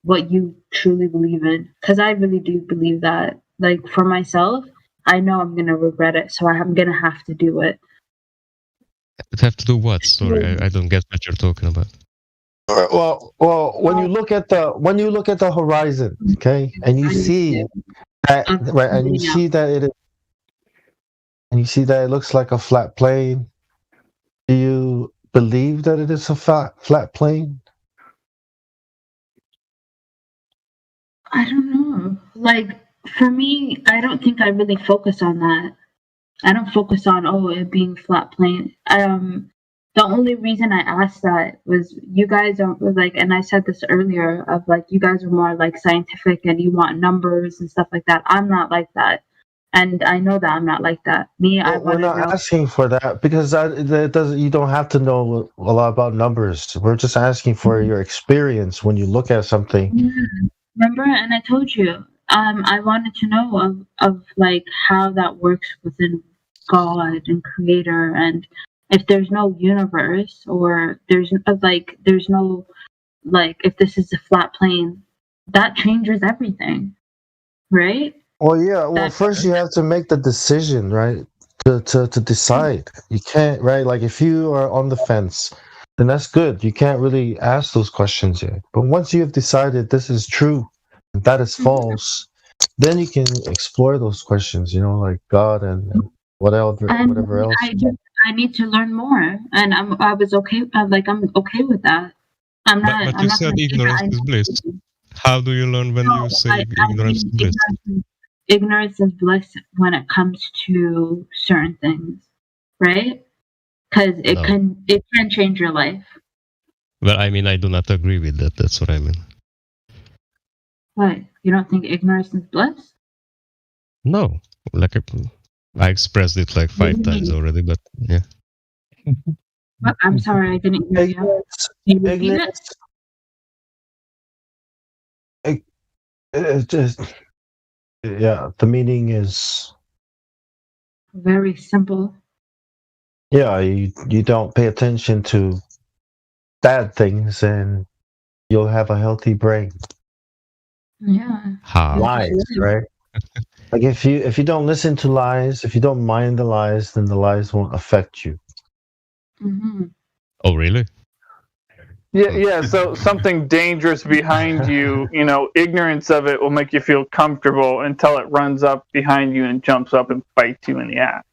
N: what you truly believe in. Because I really do believe that. Like, for myself, I know I'm going to regret it, so I'm going to have to do it.
T: Have to do what? Sorry, I don't get what you're talking about.
J: Well, when you look at the horizon, okay, and you see that, right, and you see that it is, and you see that it looks like a flat plane. Do you believe that it is a flat plane?
N: I don't know. Like, for me, I don't think I really focus on that. I don't focus on it being flat plane. The only reason I asked that was you guys are like, and I said this earlier, of like, you guys are more like scientific and you want numbers and stuff like that. I'm not like that. And I know that I'm not like that.
J: We're not asking for that, because that doesn't. You don't have to know a lot about numbers. We're just asking for your experience when you look at something.
N: Yeah. Remember, and I told you, I wanted to know of like how that works within God and Creator, and if there's no universe, or there's no, like, if this is a flat plane, that changes everything, right?
J: Well, yeah. Well, first you have to make the decision, right? To decide. You can't, right? Like, if you are on the fence, then that's good. You can't really ask those questions yet. But once you have decided this is true and that is false, then you can explore those questions. Like God and whatever else.
N: I need to learn more, and I was okay. I'm okay with that. I'm not.
T: But you said ignorance is bliss. How do you learn when you say ignorance is bliss?
N: Ignorance is bliss when it comes to certain things, right? Because it can change your life.
T: Well, I mean, I do not agree with that. That's what I mean.
N: What? You don't think ignorance is bliss?
T: No, like I expressed it like 5 times already, but yeah.
N: I'm sorry, I didn't hear you. Can you repeat it?
J: It's just Yeah, the meaning is
N: Very simple.
J: yeah, you don't pay attention to bad things and you'll have a healthy brain.
N: Yeah.
T: How?
J: Lies, right? Like if you don't listen to lies, if you don't mind the lies, then the lies won't affect you.
N: Mm-hmm.
T: Oh, really?
R: Yeah. So something dangerous behind you, ignorance of it will make you feel comfortable until it runs up behind you and jumps up and bites you in the ass.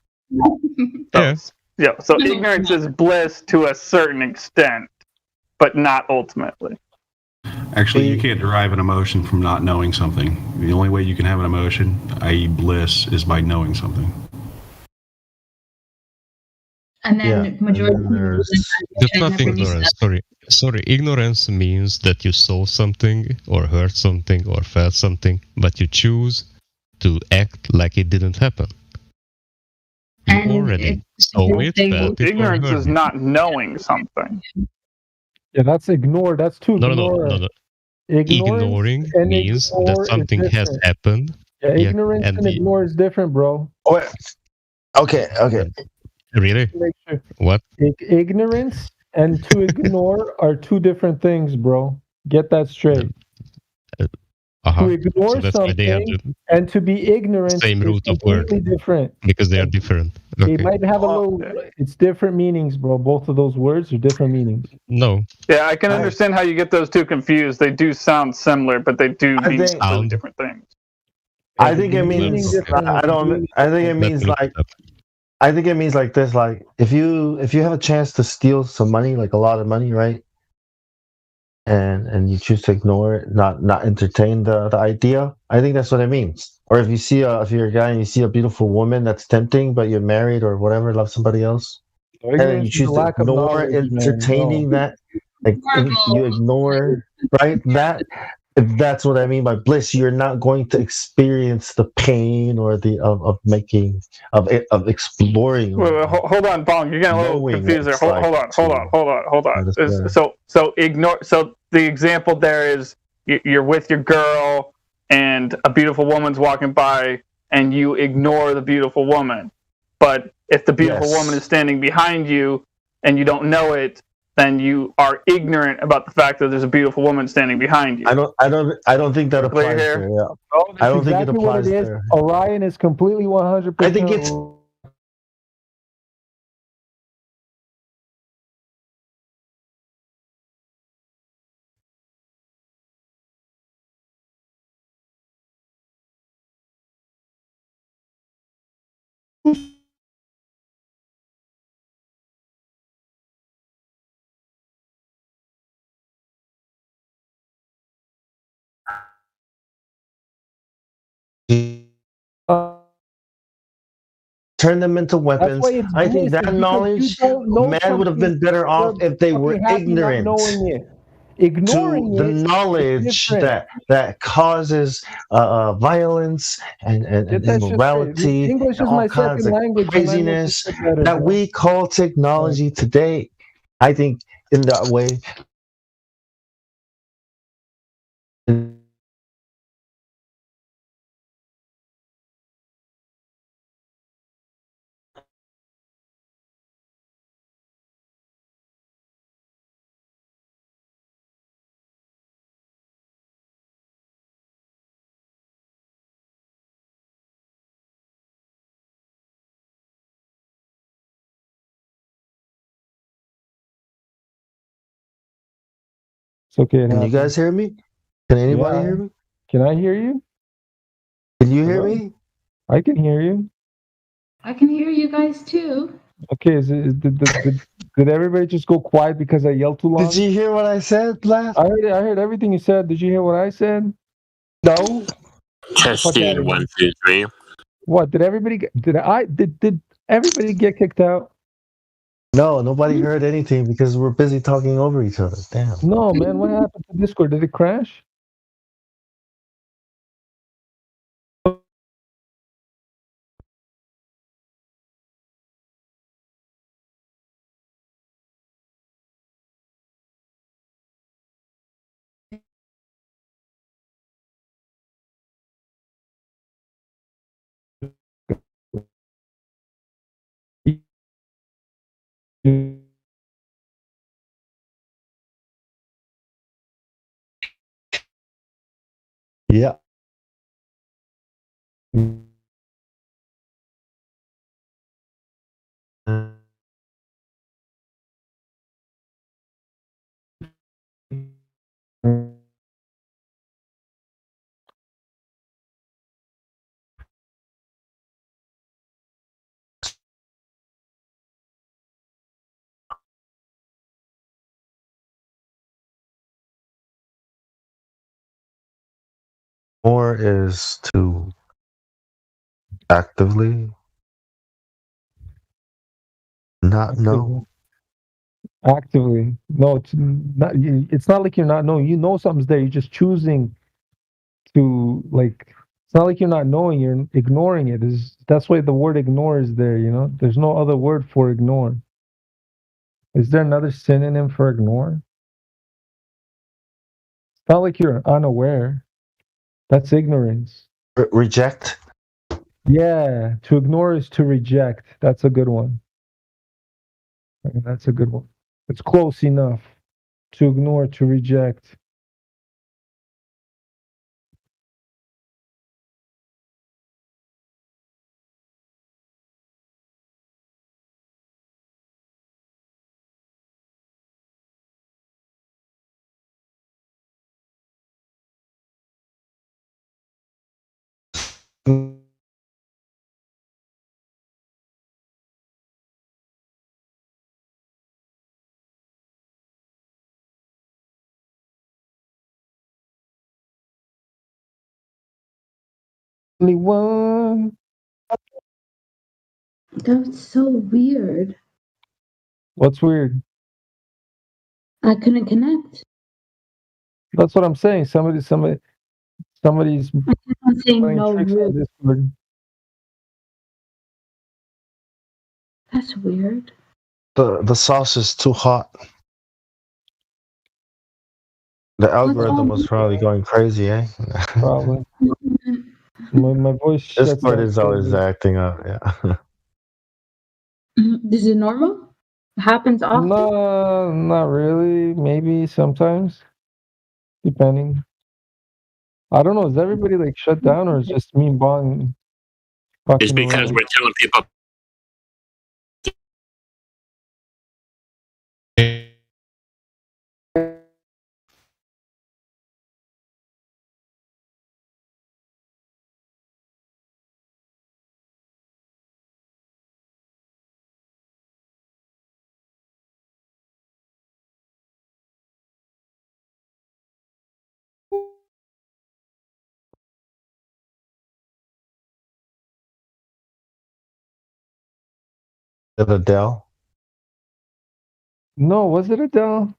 R: So ignorance is bliss to a certain extent, but not ultimately.
L: Actually, you can't derive an emotion from not knowing something. The only way you can have an emotion, i.e., bliss, is by knowing something.
N: And then majority of people
T: That's not ignorance. Sorry. Ignorance means that you saw something or heard something or felt something, but you choose to act like it didn't happen. You already saw it, felt it,
R: ignorance
T: or heard
R: is
T: it.
R: not knowing something.
D: Yeah, that's ignore. That's too ignore.
T: No. Ignoring
D: and
T: means
D: ignore
T: that
D: is
T: something has
D: different.
T: happened.
D: Yeah, ignorance and ignore is different, bro.
J: Okay.
T: Really?
D: Make sure.
T: What?
D: Ignorance and to ignore are two different things, bro. Get that straight. To ignore
T: So that's why they have
D: something and to be ignorant
T: same
D: is
T: root of word.
D: completely different.
T: Because they are different.
D: They
T: Okay.
D: might have a little. It's different meanings, bro. Both of those words are different meanings.
T: No.
R: Yeah, I can understand how you get those two confused. They do sound similar, but they do mean completely different things.
J: I think it means I think it means like this, like if you have a chance to steal some money, like a lot of money, right? And you choose to ignore it, not entertain the idea. I think that's what it means. Or if you're a guy and you see a beautiful woman that's tempting, but you're married or whatever, love somebody else, and then you choose to ignore entertaining that, like you ignore, right? That's what I mean by bliss. You're not going to experience the pain or the of making of exploring.
R: Wait, hold on, Bong. You're getting a little confused there. Hold on. So ignore. So the example there is you're with your girl and a beautiful woman's walking by and you ignore the beautiful woman. But if the beautiful woman is standing behind you and you don't know it, then you are ignorant about the fact that there's a beautiful woman standing behind you.
J: I don't think that applies there. Yeah. I don't think it applies there.
D: Orion is completely 100%.
J: I think it's. Turn them into weapons. I think that knowledge, man would have been better off if they were ignorant
D: ignoring
J: to the knowledge that causes violence and immorality and all kinds of craziness that we call technology today. I think in that way.
D: It's okay.
J: Can you guys hear me? Can anybody hear me?
D: Can I hear you?
J: Can you hear me?
D: I can hear you.
N: I can hear you guys too.
D: Okay, did everybody just go quiet because I yelled too long?
J: Did you hear what I said last?
D: I heard everything you said. Did you hear what I said?
J: No.
B: Testing 1, 2, 3.
D: What did everybody? Did everybody get kicked out?
J: No, nobody heard anything because we're busy talking over each other. Damn.
D: No, man. What happened to Discord? Did it crash?
J: Yeah. More is to actively not know.
D: Actively. No, it's not. It's not like you're not knowing. You know something's there. You're just choosing to like. It's not like you're not knowing. You're ignoring it. That's why the word ignore is there. You know, there's no other word for ignore. Is there another synonym for ignore? It's not like you're unaware. That's ignorance.
J: Reject.
D: Yeah, to ignore is to reject. That's a good one. That's a good one. It's close enough. To ignore, to reject. Only one.
N: That's so weird.
D: What's weird?
N: I couldn't connect.
D: That's what I'm saying. Somebody's
N: I'm saying
D: playing
N: no
D: tricks on
N: root.
D: Discord.
N: That's weird.
J: The sauce is too hot. The algorithm was probably going crazy, eh?
D: Probably. My voice shuts
J: Discord
D: down
J: is always
D: slowly.
J: acting up, yeah.
N: Is it normal? It happens often?
D: No, not really. Maybe sometimes, depending. I don't know. Is everybody like shut down, or is just me and Bong
B: It's
D: fucking
B: because
D: around?
B: we're telling people.
J: Adele.
D: No, was it Adele?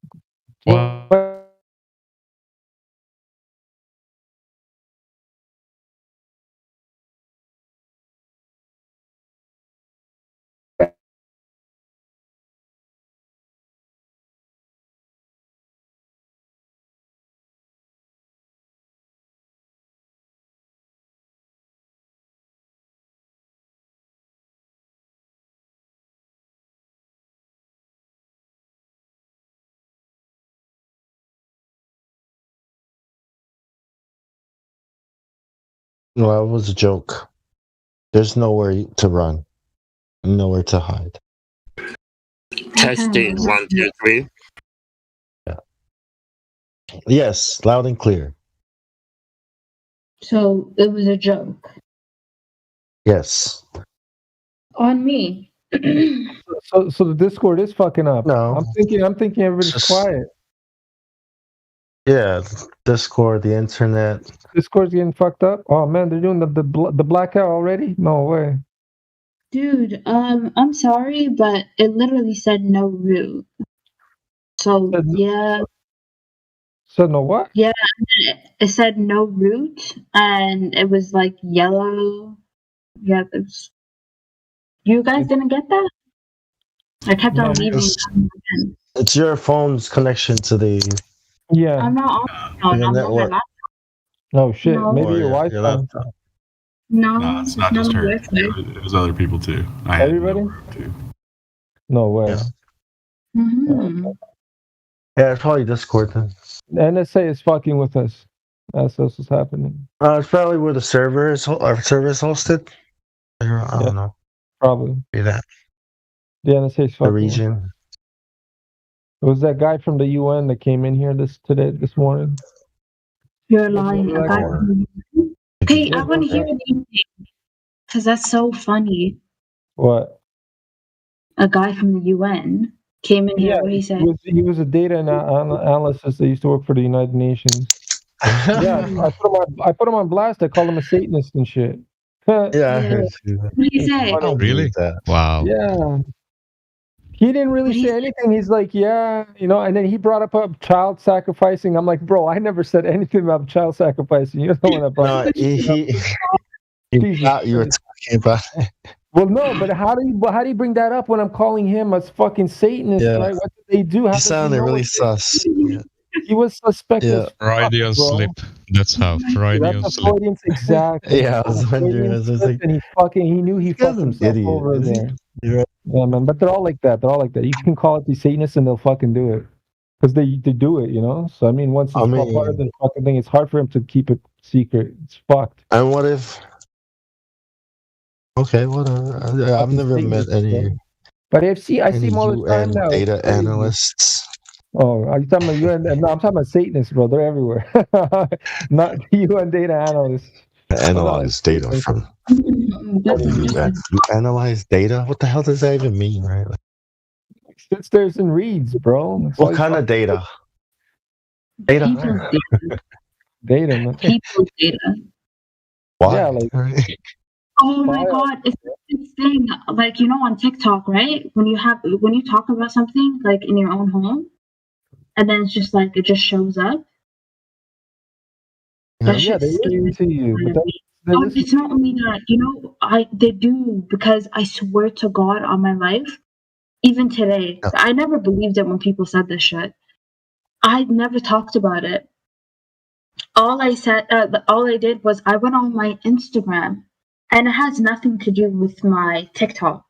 J: No, that was a joke. There's nowhere to run, nowhere to hide.
B: Testing 1, 2, 3.
J: Yeah. Yes, loud and clear.
N: So it was a joke.
J: Yes.
N: On me.
D: So the Discord is fucking up.
J: No.
D: I'm thinking everybody's quiet.
J: Yeah, Discord, the internet.
D: Discord's getting fucked up. Oh man, they're doing the blackout already? No way.
N: Dude, I'm sorry, but it literally said no root. So yeah.
D: So no what?
N: Yeah, it said no root, and it was like yellow. Yeah, you guys didn't get that? I kept on leaving.
J: It's your phone's connection to the
D: Yeah.
N: I'm not on. No, I'm on my
J: network.
N: laptop.
D: Oh shit,
N: No.
D: maybe your
J: Or your
D: Wi-Fi.
J: laptop.
N: No,
L: It's not just her. It was other people too. I had
D: Everybody?
L: too.
D: No way.
N: Mm-hmm.
J: Yeah, it's probably Discord then.
D: The NSA is fucking with us. That's what's happening.
J: It's probably where the server is hosted. I don't know.
D: Probably.
J: Be that.
D: Yeah, let's say
J: The region.
D: It was that guy from the UN that came in here this morning.
N: You're lying. Hey, I want to hear the name because that's so funny.
D: What?
N: A guy from the UN came in here. What he said?
D: He was a data analyst that used to work for the United Nations. Yeah, I put him on blast. I called him a Satanist and shit.
J: Yeah, I heard you.
N: What did he say?
T: Really? Wow.
D: Yeah. He didn't really say anything. He's like, yeah, and then he brought up child sacrificing. I'm like, bro, I never said anything about child sacrificing. You're the one that brought it up.
J: He thought you were talking about it.
D: Well, no, but how do you bring that up when I'm calling him a fucking Satanist, right? What did they do?
J: He sounded really sus. Yeah.
D: He was suspect.
J: Yeah.
T: Freudian slip. That's how. Freudian slip.
D: Exactly.
J: Yeah, I was wondering. I was like,
D: and he knew he fucked himself over there.
J: Yeah,
D: man. But they're all like that. You can call it the Satanists and they'll fucking do it. Because they do it, So, I mean, once it's part of the fucking thing, it's hard for him to keep it secret. It's fucked.
J: And what if... Okay, whatever. I've never met any...
D: But I see them all the time now.
J: Data analysts.
D: Oh, are you talking about UN? No, I'm talking about Satanists, bro. They're everywhere. Not UN data analysts.
J: Analyze data from. You analyze data? What the hell does that even mean, right?
D: Sits there and reads, bro.
J: What kind of data? Data.
D: Data. Man.
N: People's data.
J: Why?
D: Yeah, like.
N: Oh my god, it's this thing like on TikTok, right? When you talk about something like in your own home, and then it's just like it just shows up.
D: Yeah, they listen to you.
N: It's not only that, they do, because I swear to God on my life, even today, I never believed it when people said this shit. I never talked about it. All I did was I went on my Instagram, and it has nothing to do with my TikTok.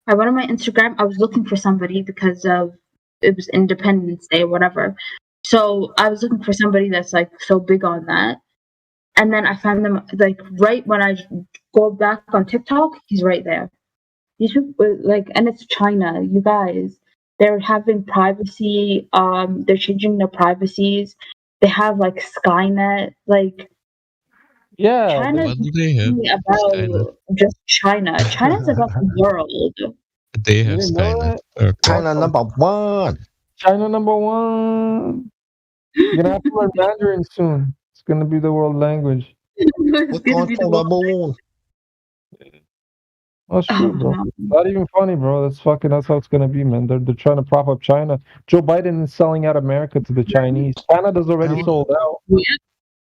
N: I went on my Instagram. I was looking for somebody because it was Independence Day or whatever. So I was looking for somebody that's like so big on that. And then I found them like right when I go back on TikTok, he's right there. And it's China, you guys. They're having privacy. They're changing their privacies. They have like Skynet. Like,
D: yeah,
N: China's about just China. China's about the world.
T: They have Skynet.
J: China number one.
D: China number one. You're gonna have to learn Mandarin soon. It's gonna be the world language.
N: It's gonna be the world.
D: That's true, bro. Not even funny, bro. That's how it's gonna be, man. They're trying to prop up China. Joe Biden is selling out America to the Chinese. Canada's already sold out.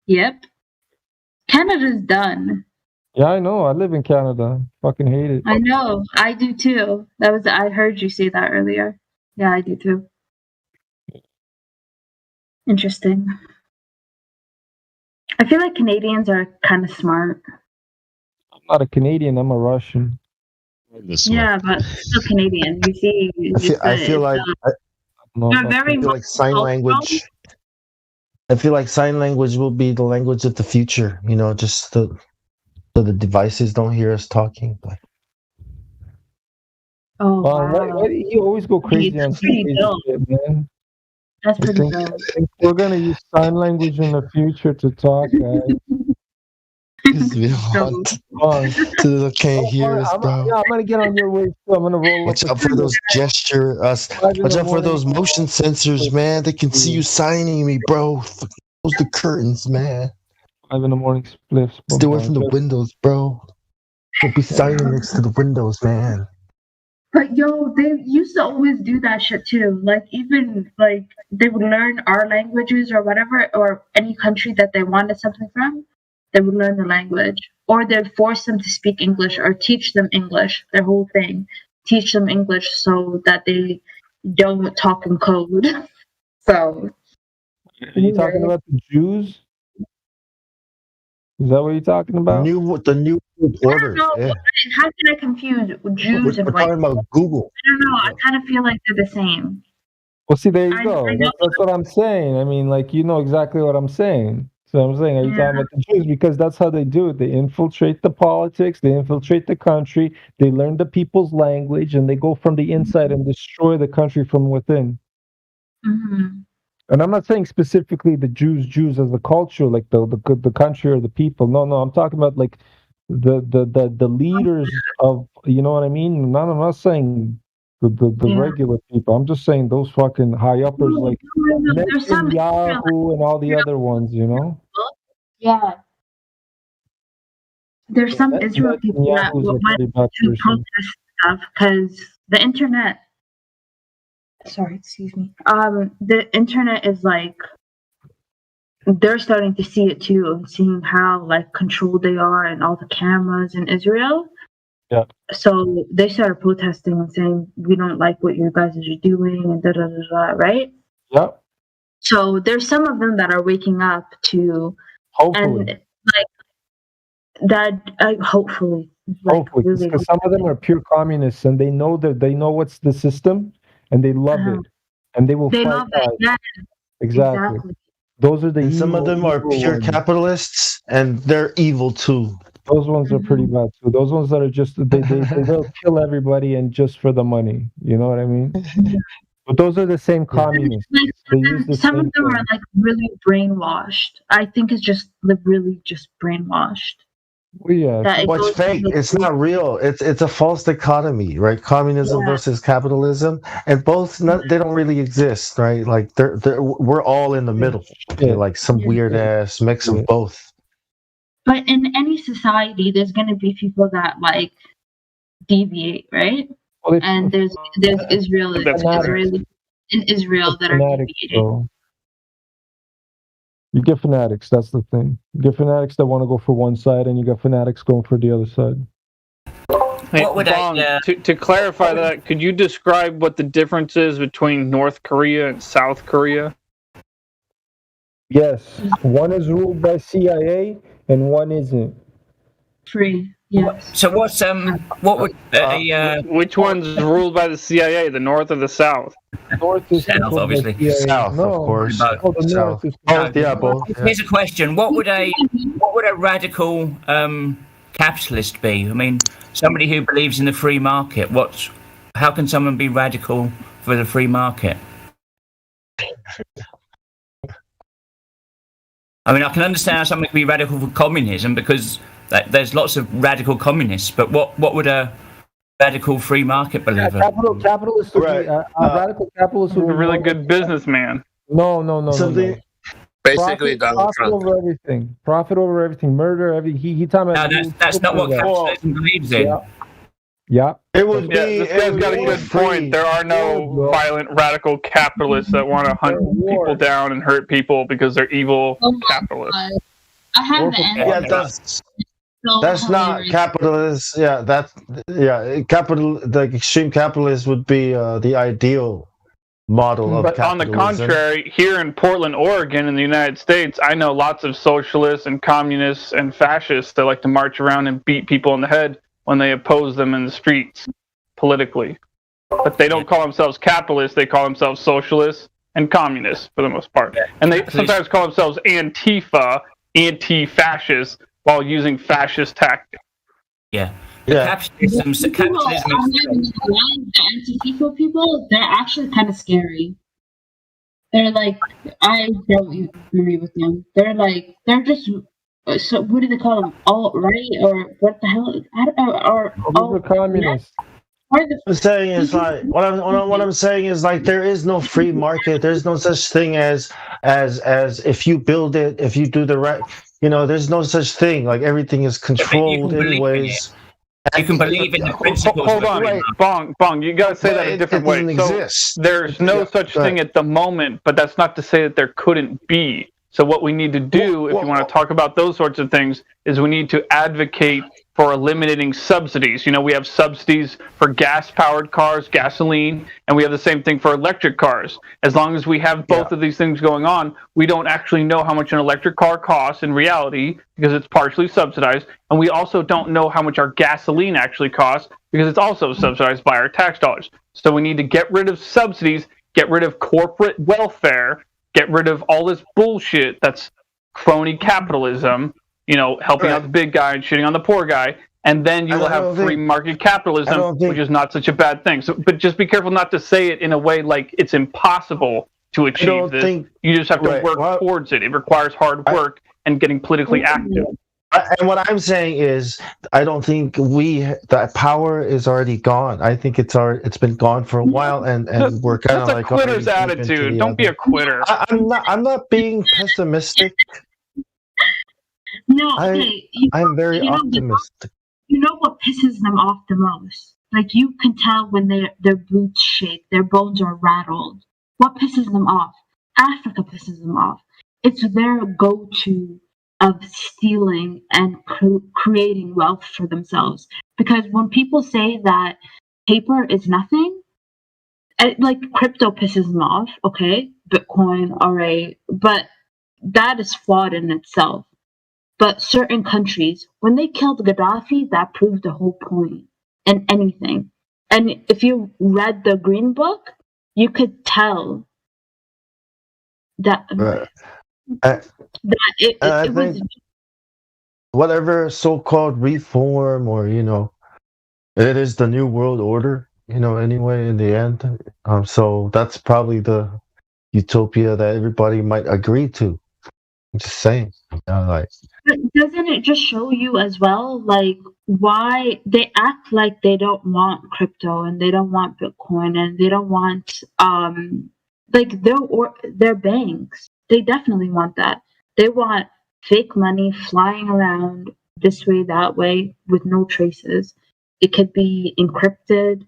N: Yep. Canada's done.
D: Yeah, I know. I live in Canada. Fucking hate it.
N: I know. I do too. I heard you say that earlier. Yeah, I do too. Interesting. I feel like Canadians are kind of smart.
J: I'm
D: not a Canadian. I'm a Russian.
N: Yeah, but still Canadian. You see.
J: I feel like sign language. I feel like sign language will be the language of the future. Just so the devices don't hear us talking. But...
N: Oh, wow.
D: Why do you always go crazy on shit, man?
N: That's pretty dope.
D: We're gonna use sign language in the future to talk, guys.
J: We can't hear us, bro.
D: I'm gonna get on your way too. I'm gonna roll.
J: Watch out for those gesture. Watch out for those motion sensors, man. They can see you signing me, bro. Close the curtains, man.
D: 5 in the morning spliffs.
J: Stay away from the windows, bro. Don't be signing next to the windows, man.
N: But they used to always do that shit too. Like even like they would learn our languages or whatever, or any country that they wanted something from. They would learn the language, or they'd force them to speak English or teach them English. Their whole thing, teach them English so that they don't talk in code. So,
D: are you talking about the Jews? Is that what you're talking about?
J: The new order.
N: I don't know. Yeah. How can I confuse Jews and
J: white? We're talking about Google.
N: I don't know. I kind of feel like they're the same.
D: Well, see, there you go. That's what I'm saying. I mean, like, you know exactly what I'm saying. So I'm saying, are you talking about the Jews? Because that's how they do it. They infiltrate the politics, they infiltrate the country, they learn the people's language, and they go from the inside and destroy the country from within.
N: Mm-hmm.
D: And I'm not saying specifically the Jews as a culture, like the country or the people. No, I'm talking about like the leaders of, you know what I mean? I'm not saying the regular people. I'm just saying those fucking high uppers like Netanyahu and all the other ones, you know?
N: Yeah. There's some Israel people that went to protest stuff because the internet. Sorry, excuse me. The internet is like, they're starting to see it too, and seeing how like controlled they are and all the cameras in Israel.
D: Yeah.
N: So they started protesting and saying, we don't like what you guys are doing and right?
D: Yep.
N: So there's some of them that are waking up to,
D: hopefully.
N: And like that. Hopefully,
D: really, because some of them are pure communists and they know what's the system and they love it and they will fight
N: love it. Yeah.
D: Exactly. Those are
J: and some of them are pure capitalists and they're evil too.
D: Those ones are pretty bad too. Those ones that are just they'll kill everybody and just for the money. You know what I mean? But those are the same communists.
N: Some of them are like really brainwashed. I think it's just really just brainwashed.
D: Well, yeah.
J: What's fake? It's not real. It's a false dichotomy, right? Communism versus capitalism, and both they don't really exist, right? Like we're all in the middle, like some weird ass mix of both.
N: But in any society, there's going to be people that like deviate, right?
D: Well,
N: and there's Israel in Israel that are deviating.
D: You get fanatics. That's the thing. You get fanatics that want to go for one side, and you got fanatics going for the other side.
R: To clarify that, could you describe what the difference is between North Korea and South Korea?
D: Yes, one is ruled by CIA and one isn't.
N: Free. Yes.
M: So what would
R: which one's ruled by the CIA, the North or the South?
D: North is
M: South, obviously.
J: South, of course.
D: South.
J: Both.
M: Here's a question: What would a radical capitalist be? I mean, somebody who believes in the free market. How can someone be radical for the free market? I mean, I can understand how someone can be radical for communism because there's lots of radical communists. But what would a radical free market believer?
D: Capitalist would be, radical capitalist would be
R: a really good businessman.
D: No.
B: Basically,
D: profit over everything. Profit over everything. Murder everything. He talking about.
M: No, that's not what capitalism believes in.
D: Yeah.
J: It would be.
R: This guy's got a good point. There are no violent radical capitalists that want to hunt people down and hurt people because they're evil capitalists.
N: I have the answer.
J: Yeah, that's not capitalist. Yeah, the extreme capitalist would be the ideal model of
R: but
J: capitalism.
R: On the contrary, here in Portland, Oregon, in the United States, I know lots of socialists and communists and fascists that like to march around and beat people in the head when they oppose them in the streets politically. But they don't call themselves capitalists, they call themselves socialists and communists for the most part. And they sometimes call themselves Antifa, anti-fascist, while using fascist tactics.
M: Yeah.
N: Capitalism is the anti-people people, they're actually kind of scary. They're like, I don't agree with them. They're just, so what do they call them? Alt-right or what the hell? I don't know. Or
D: communists.
J: I'm saying is like what I'm saying is like there is no free market. There's no such thing as if you build it, if you do the right, there's no such thing. Like everything is controlled anyways.
M: You can believe in the principles.
R: Hold on, Bong. You gotta say that a different way. So there's no such thing at the moment, but that's not to say that there couldn't be. So what we need to do, if you want to talk about those sorts of things, is we need to advocate for eliminating subsidies. We have subsidies for gas-powered cars, gasoline, and we have the same thing for electric cars. As long as we have both of these things going on, we don't actually know how much an electric car costs in reality because it's partially subsidized, and we also don't know how much our gasoline actually costs because it's also subsidized by our tax dollars. So we need to get rid of subsidies, get rid of corporate welfare, get rid of all this bullshit that's crony capitalism, helping out the big guy and shitting on the poor guy, and then you will have free market capitalism, which is not such a bad thing. So, but just be careful not to say it in a way like it's impossible to achieve this. You just have to work towards it. It requires hard work and getting politically active.
J: And what I'm saying is, I don't think that power is already gone. I think it's been gone for a while, and we're kind of like
R: a quitter's attitude. Don't be a quitter.
J: I'm not being pessimistic.
N: No, okay.
J: I'm very optimistic.
N: You know what pisses them off the most? Like, you can tell when their boots shake, their bones are rattled. What pisses them off? Africa pisses them off. It's their go-to of stealing and creating wealth for themselves. Because when people say that paper is nothing, like crypto pisses them off, okay? Bitcoin, alright, but that is flawed in itself. But certain countries, when they killed Gaddafi, that proved the whole point in anything. And if you read the Green Book, you could tell that it was
J: whatever so-called reform, or it is the new world order, anyway, in the end. So that's probably the utopia that everybody might agree to. I'm just saying,
N: But doesn't it just show you as well, like, why they act like they don't want crypto and they don't want Bitcoin and they don't want like their banks? They definitely want that. They want fake money flying around this way, that way, with no traces. It could be encrypted.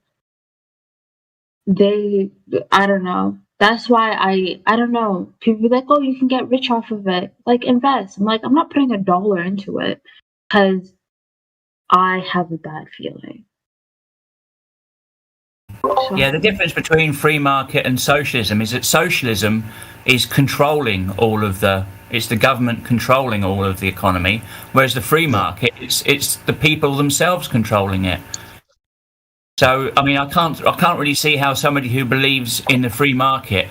N: I don't know. That's why I don't know. People be like, oh, you can get rich off of it. Like, invest. I'm like, I'm not putting $1 into it because I have a bad feeling. So,
M: yeah, the difference between free market and socialism is that socialism is controlling it's the government controlling all of the economy, whereas the free market, it's the people themselves controlling it. So, I mean, I can't really see how somebody who believes in the free market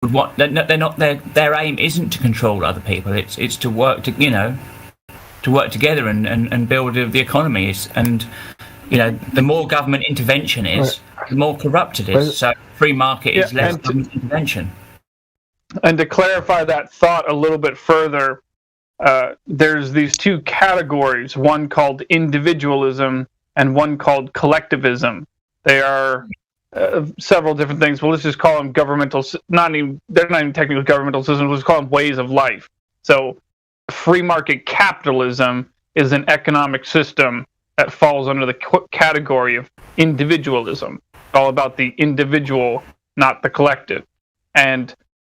M: would want. Their aim isn't to control other people. It's to work to work together and build the economy. And the more government intervention is, the more corrupt it is. So, free market is less government intervention.
R: And to clarify that thought a little bit further, there's these two categories: one called individualism and one called collectivism. They are several different things. Well, let's just call them governmental. They're not even technically governmental systems. Let's call them ways of life. So, free market capitalism is an economic system that falls under the category of individualism. It's all about the individual, not the collective. And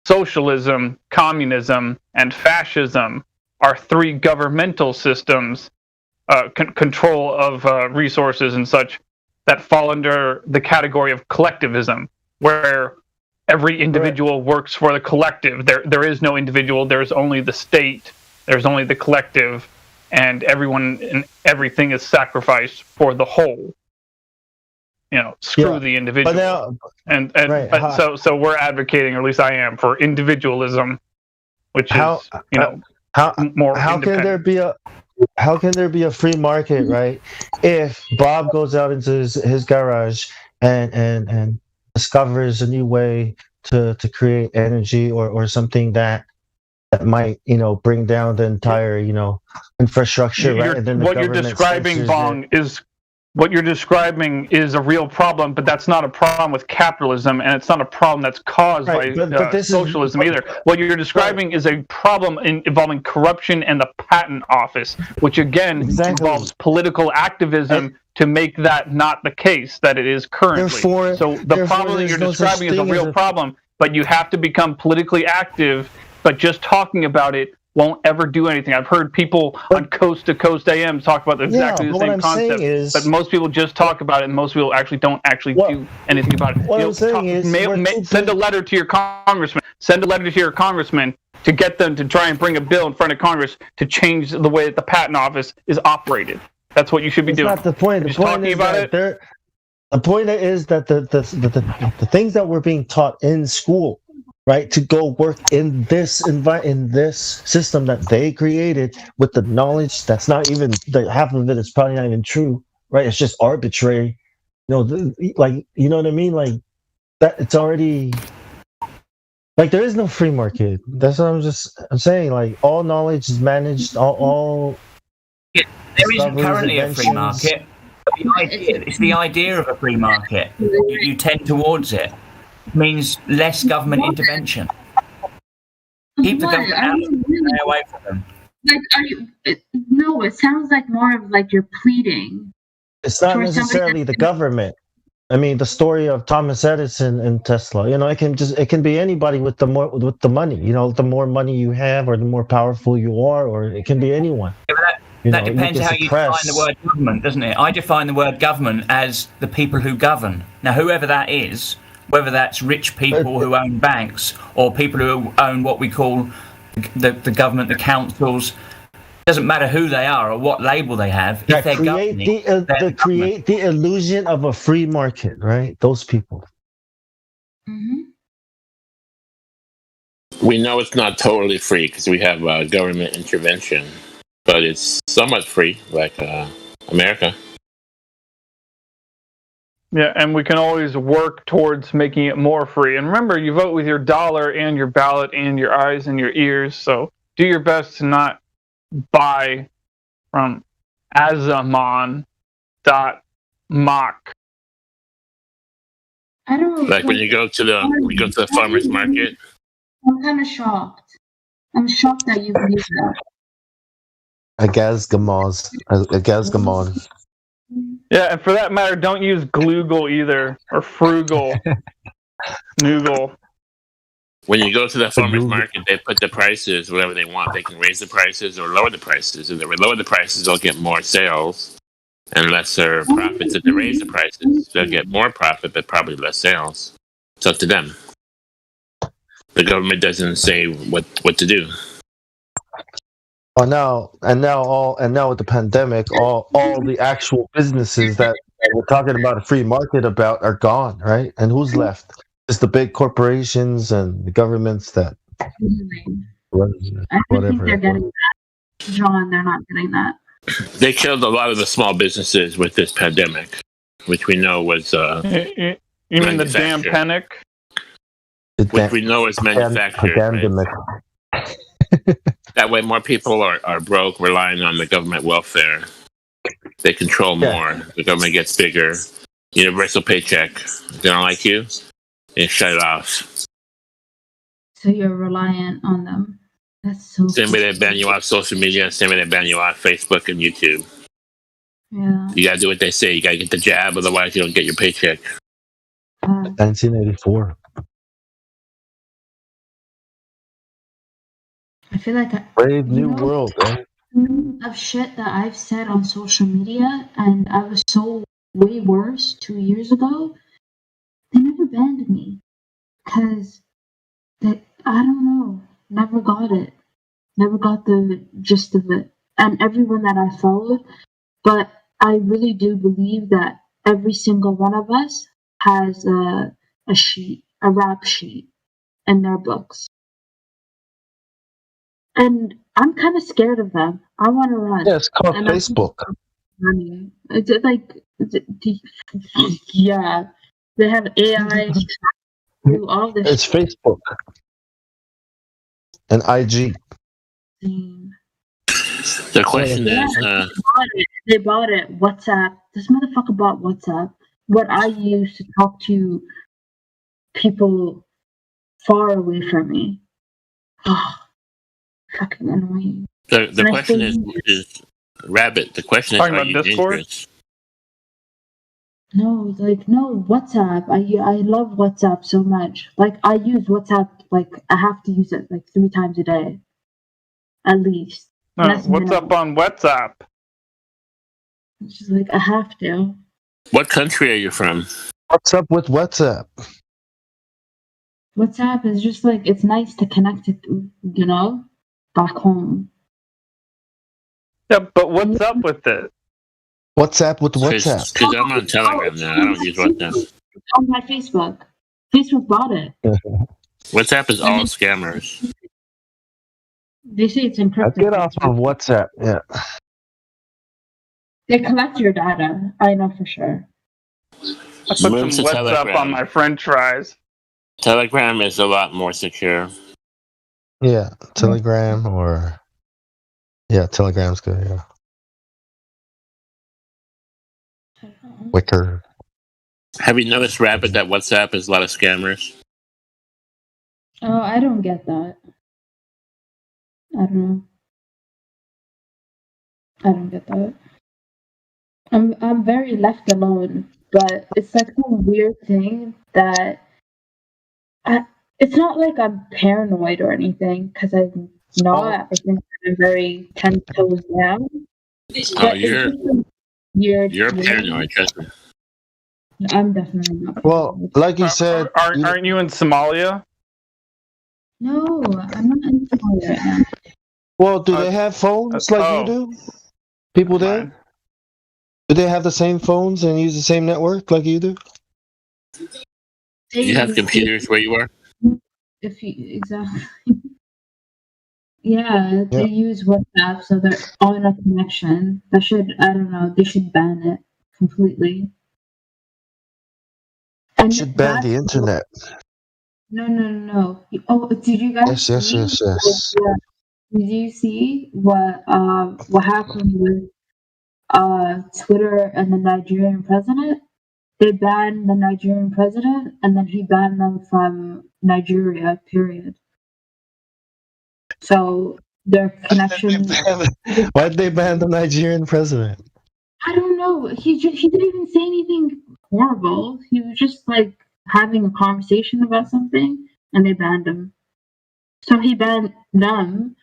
R: socialism, communism, and fascism are three governmental systems. Control of resources and such that fall under the category of collectivism, where every individual works for the collective. There is no individual. There's only the state. There's only the collective, and everyone and everything is sacrificed for the whole. Screw the individual. So we're advocating, or at least I am, for individualism, which is more.
J: How can there be a How can there be a free market, right? If Bob goes out into his garage and discovers a new way to create energy or something that might, bring down the entire, infrastructure, right? And then
R: what you're describing, Bong, what you're describing is a real problem, but that's not a problem with capitalism, and it's not a problem that's caused by socialism either. What you're describing is a problem involving corruption and the patent office, which again involves political activism to make that not the case that it is currently. So the problem that you're describing is a real problem, but you have to become politically active, but just talking about it won't ever do anything. I've heard people on Coast to Coast AM talk about exactly the same concept, but most people just talk about it, and most people don't do anything about it. Send a letter to your congressman. Send a letter to your congressman to get them to try and bring a bill in front of Congress to change the way that the patent office is operated. That's what you should be doing.
J: That's not the point. The point is that the point is that the things that we're being taught in school right, to go work in this in this system that they created with the knowledge that's not even half of it is probably not even true, right? It's just arbitrary, like, you know what I mean, like that. It's already like there is no free market. That's what I'm saying. Like all knowledge is managed. All
M: there isn't currently a free market. It's the idea of a free market. You tend towards it. It means less government intervention. Keep the government out, stay away from them.
N: Like, no, it sounds like more of like you're pleading.
J: It's not necessarily the government. I mean, the story of Thomas Edison and Tesla. It can be anybody with the money. The more money you have, or the more powerful you are, or it can be anyone.
M: Yeah, that depends how you define the word government, doesn't it? I define the word government as the people who govern. Now, whoever that is, whether that's rich people who own banks or people who own what we call the government, the councils, doesn't matter who they are or what label they have. If they're
J: create the illusion of a free market, right? Those people.
N: Mm-hmm.
B: We know it's not totally free because we have government intervention, but it's somewhat free, like America.
R: Yeah, and we can always work towards making it more free. And remember, you vote with your dollar and your ballot and your eyes and your ears. So do your best to not buy from Azamon.mock.
N: I don't
B: like when you go to the farmer's market.
N: I'm kind of shocked. I'm shocked that you believe that.
J: Agazgamon.
R: Yeah, and for that matter, don't use Gloogle either, or Frugal. Noogle.
B: When you go to the farmer's market, they put the prices whatever they want. They can raise the prices or lower the prices. If they lower the prices, they'll get more sales and lesser profits. If they raise the prices, they'll get more profit, but probably less sales. It's up to them. The government doesn't say what to do.
J: Oh, now with the pandemic, all the actual businesses that we're talking about a free market about are gone, right? And who's left? It's the big corporations and the governments that
N: whatever. They're getting that. John, they're not getting that.
B: They killed a lot of the small businesses with this pandemic, which we know was
R: you mean the damn panic?
B: Which we know is manufactured. Right? That way, more people are broke, relying on the government welfare. They control more. The government gets bigger. Universal paycheck. They don't like you, they shut it off.
N: So you're reliant on them. That's so.
B: Same way they ban you off social media. Same way they ban you off Facebook and YouTube.
N: Yeah.
B: You gotta do what they say. You gotta get the jab, otherwise you don't get your paycheck.
J: 1984.
N: I feel like
J: Brave New World, right?
N: Of shit that I've said on social media, and I was so way worse 2 years ago. They never banned me because I don't know, never got it, never got the gist of it, and everyone that I followed. But I really do believe that every single one of us has a rap sheet in their books. And I'm kind of scared of them. I want to run.
J: Yeah, it's called Facebook.
N: It's like, yeah, they have AI do all this.
J: It's Facebook and IG.
B: The question is,
N: they bought it. WhatsApp. This motherfucker bought WhatsApp. What I use to talk to people far away from me. Oh, fucking annoying.
B: The question is Rabbit. The question is, are you dangerous?
N: No, WhatsApp. I love WhatsApp so much. Like, I use WhatsApp, like, I have to use it, like, 3 times a day. At least.
R: What's up on WhatsApp?
N: It's just like, I have to.
B: What country are you from?
J: What's up with WhatsApp?
N: WhatsApp is just like, it's nice to connect it, back home.
R: Yeah, but what's up with it?
J: WhatsApp with WhatsApp.
B: Because I'm on Telegram now. I don't use WhatsApp.
N: On my Facebook. Facebook bought it.
B: WhatsApp is all scammers.
N: They say it's encrypted.
J: Get off of WhatsApp. Yeah.
N: They collect your data. I know for sure.
R: I put some WhatsApp on my French fries.
B: Telegram is a lot more secure.
J: Yeah, Telegram or Telegram's good. Yeah. Wicker.
B: Have you noticed, Rabbit, that WhatsApp is a lot of scammers?
N: Oh, I don't get that. I don't know. I don't get that. I'm very left alone, but it's like some weird thing that it's not like I'm paranoid or anything, because I'm not. I think I'm very 10 toes down.
B: Oh, you're paranoid, trust me.
N: I'm definitely not.
J: Well, like you said,
R: aren't you in Somalia?
N: No, I'm not in Somalia right now.
J: Well, do they have phones like you do? People there? Do they have the same phones and use the same network like you do?
B: You have computers where you are?
N: Exactly. Yeah, they use WhatsApp, so they're on a connection. I don't know, they should ban it completely.
J: And should ban the internet.
N: No. Oh, did you guys see?
J: Yes.
N: Did you see what happened with Twitter and the Nigerian president? They banned the Nigerian president, and then he banned them from Nigeria, period. So their connection...
J: Why'd they ban the Nigerian president?
N: I don't know. He didn't even say anything horrible. He was just like having a conversation about something, and they banned him. So he banned them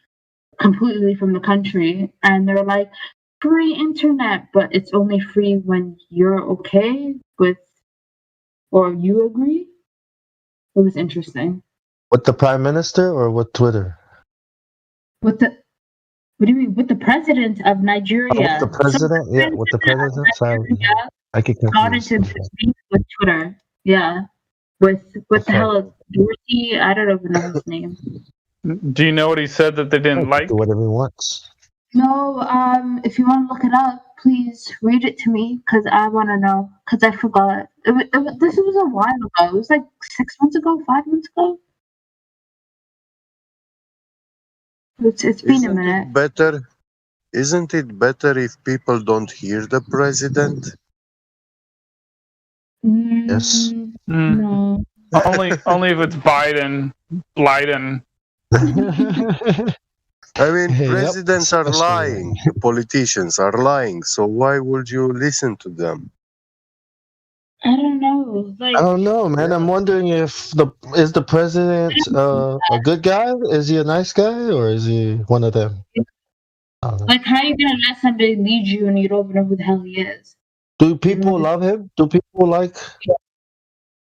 N: completely from the country, and they're like, free internet, but it's only free when you're okay with, or you agree. It was interesting.
J: With the prime minister or with Twitter?
N: What do you mean? With the president of Nigeria?
J: With the president? Yeah, with the president. Sorry. I could confuse.
N: With Twitter. Yeah. With what the hell? Dorsey? I don't even know his name.
R: Do you know what he said that they didn't like?
J: Do whatever he wants.
N: No, if you want to look it up, please read it to me, because I want to know, because I forgot. This was a while ago. It was like 6 months ago, 5 months ago. It's been a minute.
C: Isn't it better if people don't hear the president?
J: Yes.
N: No.
R: Only if it's Biden.
C: I mean, presidents are lying. Politicians are lying. So why would you listen to them?
N: I don't know.
J: I don't know, man. I'm wondering if the president a good guy? Is he a nice guy, or is he one of them?
N: Like, how are you gonna let somebody lead you and you don't even know who the hell he is?
J: Do people love him? Do people like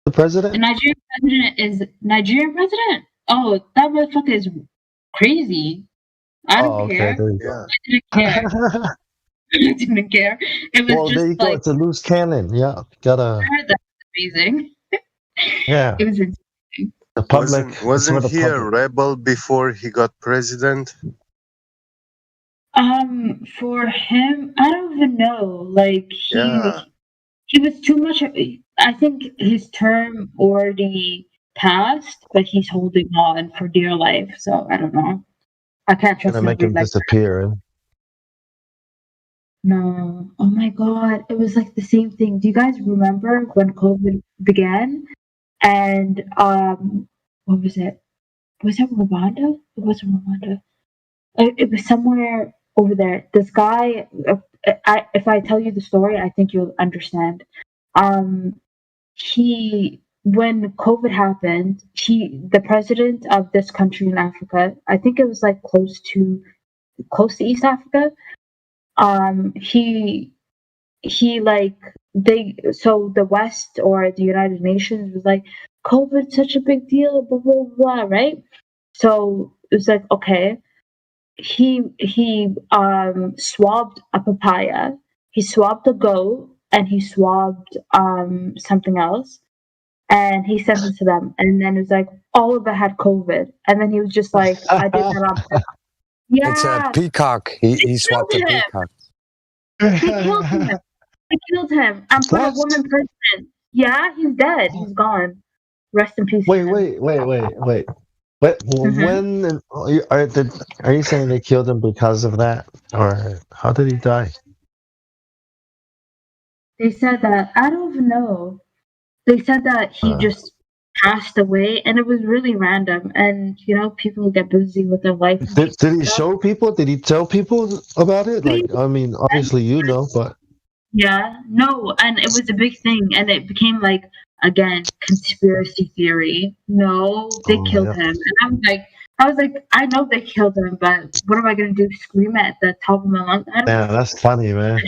J: the president?
N: The Nigerian president is Nigerian president? Oh, that motherfucker is crazy. I don't care. I didn't care. I didn't care. It was just
J: there you go. It's a loose cannon. Yeah, gotta.
N: That's amazing.
J: Yeah.
N: It was interesting.
J: The public
C: wasn't he a rebel before he got president?
N: For him, I don't even know. Like he was too much. I think his term already passed, but he's holding on for dear life. So I don't know. I can't trust him.
J: Make him disappear.
N: No. Oh my God. It was like the same thing. Do you guys remember when COVID began? And what was it? Was it Rwanda? It wasn't Rwanda. It was somewhere over there. This guy, if I tell you the story, I think you'll understand. When COVID happened, the president of this country in Africa, I think it was like close to East Africa. The West or the United Nations was like, COVID's such a big deal, blah blah blah, right? So it was like, okay. He swabbed a papaya, he swabbed a goat, and he swabbed something else, And he sent it to them, and then it was like all of it had COVID, and then he was just like, "I did that on purpose." Yeah,
A: It's a peacock. He swapped a
N: him.
A: peacock.
N: They killed him. They killed him and put a woman president. Yeah, he's dead. He's gone. Rest in peace.
J: Wait. When are you saying they killed him because of that, or how did he die?
N: They said that I don't even know. They said that he just passed away, and it was really random. And people get busy with their life.
J: Did he show people? Did he tell people about it? Like, I mean, obviously but
N: yeah, no, and it was a big thing, and it became like again conspiracy theory. No, they killed him, and I was like, I know they killed him, but what am I gonna do? Scream at the top of my lungs?
J: Yeah, that's funny, man.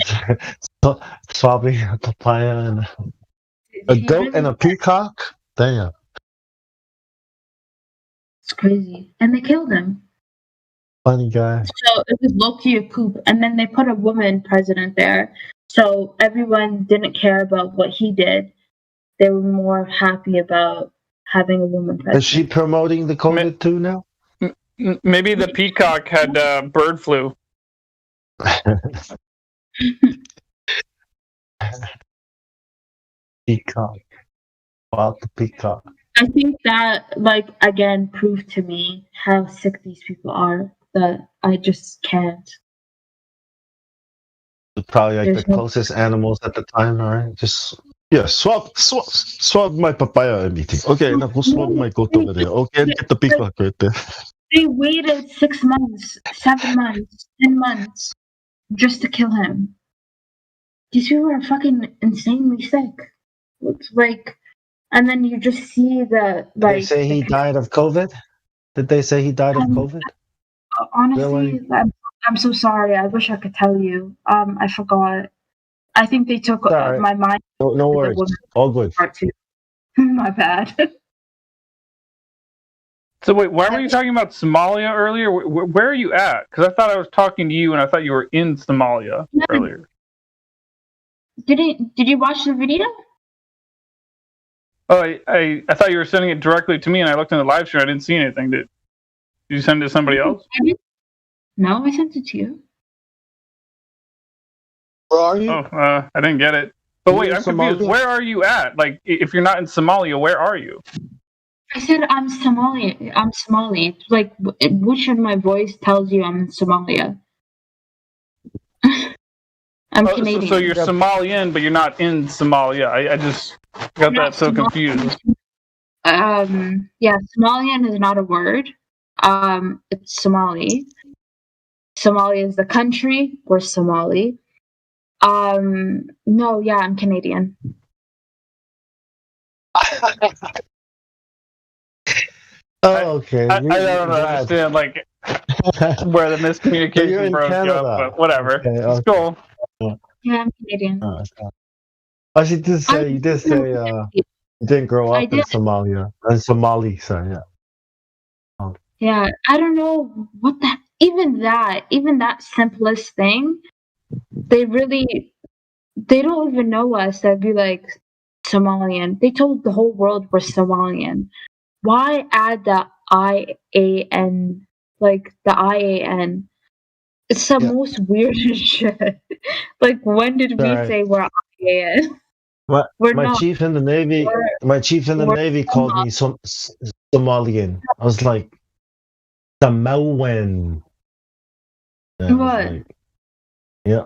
J: Swapping a papaya and a goat and a peacock. Damn.
N: It's crazy. And they killed him.
J: Funny guy.
N: So it was low-key a coup. And then they put a woman president there. So everyone didn't care about what he did. They were more happy about having a woman president.
J: Is she promoting the COVID too now?
R: Maybe the peacock had bird flu.
J: Peacock. Wow, the peacock.
N: I think that, again, proved to me how sick these people are, that I just can't.
J: Probably the closest animals at the time, right? Just swap my papaya and meeting. Okay, now go swap my goat over there. Okay, get the peacock right there.
N: They waited 6 months, 7 months, 10 months just to kill him. These people are fucking insanely sick. It's and then you just see the
J: Did they say he died of COVID? Did they say he died of COVID?
N: Honestly, I'm so sorry. I wish I could tell you. I forgot. I think they took my mind.
J: No worries. All good.
N: Part 2. My bad.
R: So wait, why were you talking about Somalia earlier? Where are you at? Because I thought I was talking to you, and I thought you were in Somalia earlier.
N: Did you watch the video?
R: Oh, I thought you were sending it directly to me, and I looked in the live stream. I didn't see anything. Did you send it to somebody else?
N: No, I sent it to you.
J: Where are you?
R: Oh, I didn't get it. But wait, I'm confused. Where are you at? Like, if you're not in Somalia, where are you?
N: I said I'm Somali. I'm Somali. Which of my voice tells you I'm in Somalia? I'm Canadian.
R: So you're Somalian, but you're not in Somalia. I just got that so confused.
N: Yeah, Somalian is not a word. It's Somali. Somalia is the country. We're Somali. No, yeah, I'm Canadian.
J: Okay.
R: I don't understand where the miscommunication broke up, but whatever. Okay, it's cool.
N: Yeah, I'm Canadian.
J: You did say you didn't grow up in Somalia. Somali, sorry, yeah.
N: Yeah, I don't know what that even that simplest thing, they don't even know us. They'd be like Somalian. They told the whole world we're Somalian. Why add the IAN? Like the IAN. It's the most weirdest shit. When did we say we're IAN?
J: My chief in the Navy called me Somalian. I was like, Samoan.
N: What?
J: Yeah.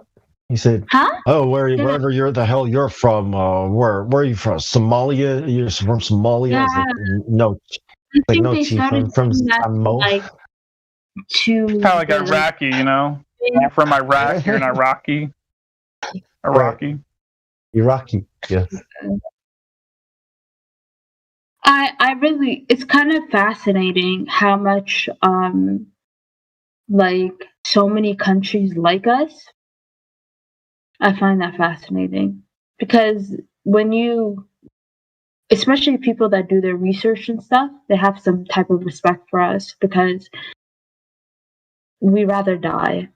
J: He said,
N: "Huh?
J: Oh, wherever the hell you're from, where are you from? Somalia? You're from Somalia?"
N: Yeah.
J: No, chief. I'm from Samoa.
R: Kind of like Iraqi, You're from Iraq. You're an Iraqi. Iraqi.
J: Yes.
N: I really, it's kind of fascinating how much so many countries like us. I find that fascinating because especially people that do their research and stuff, they have some type of respect for us because we rather die.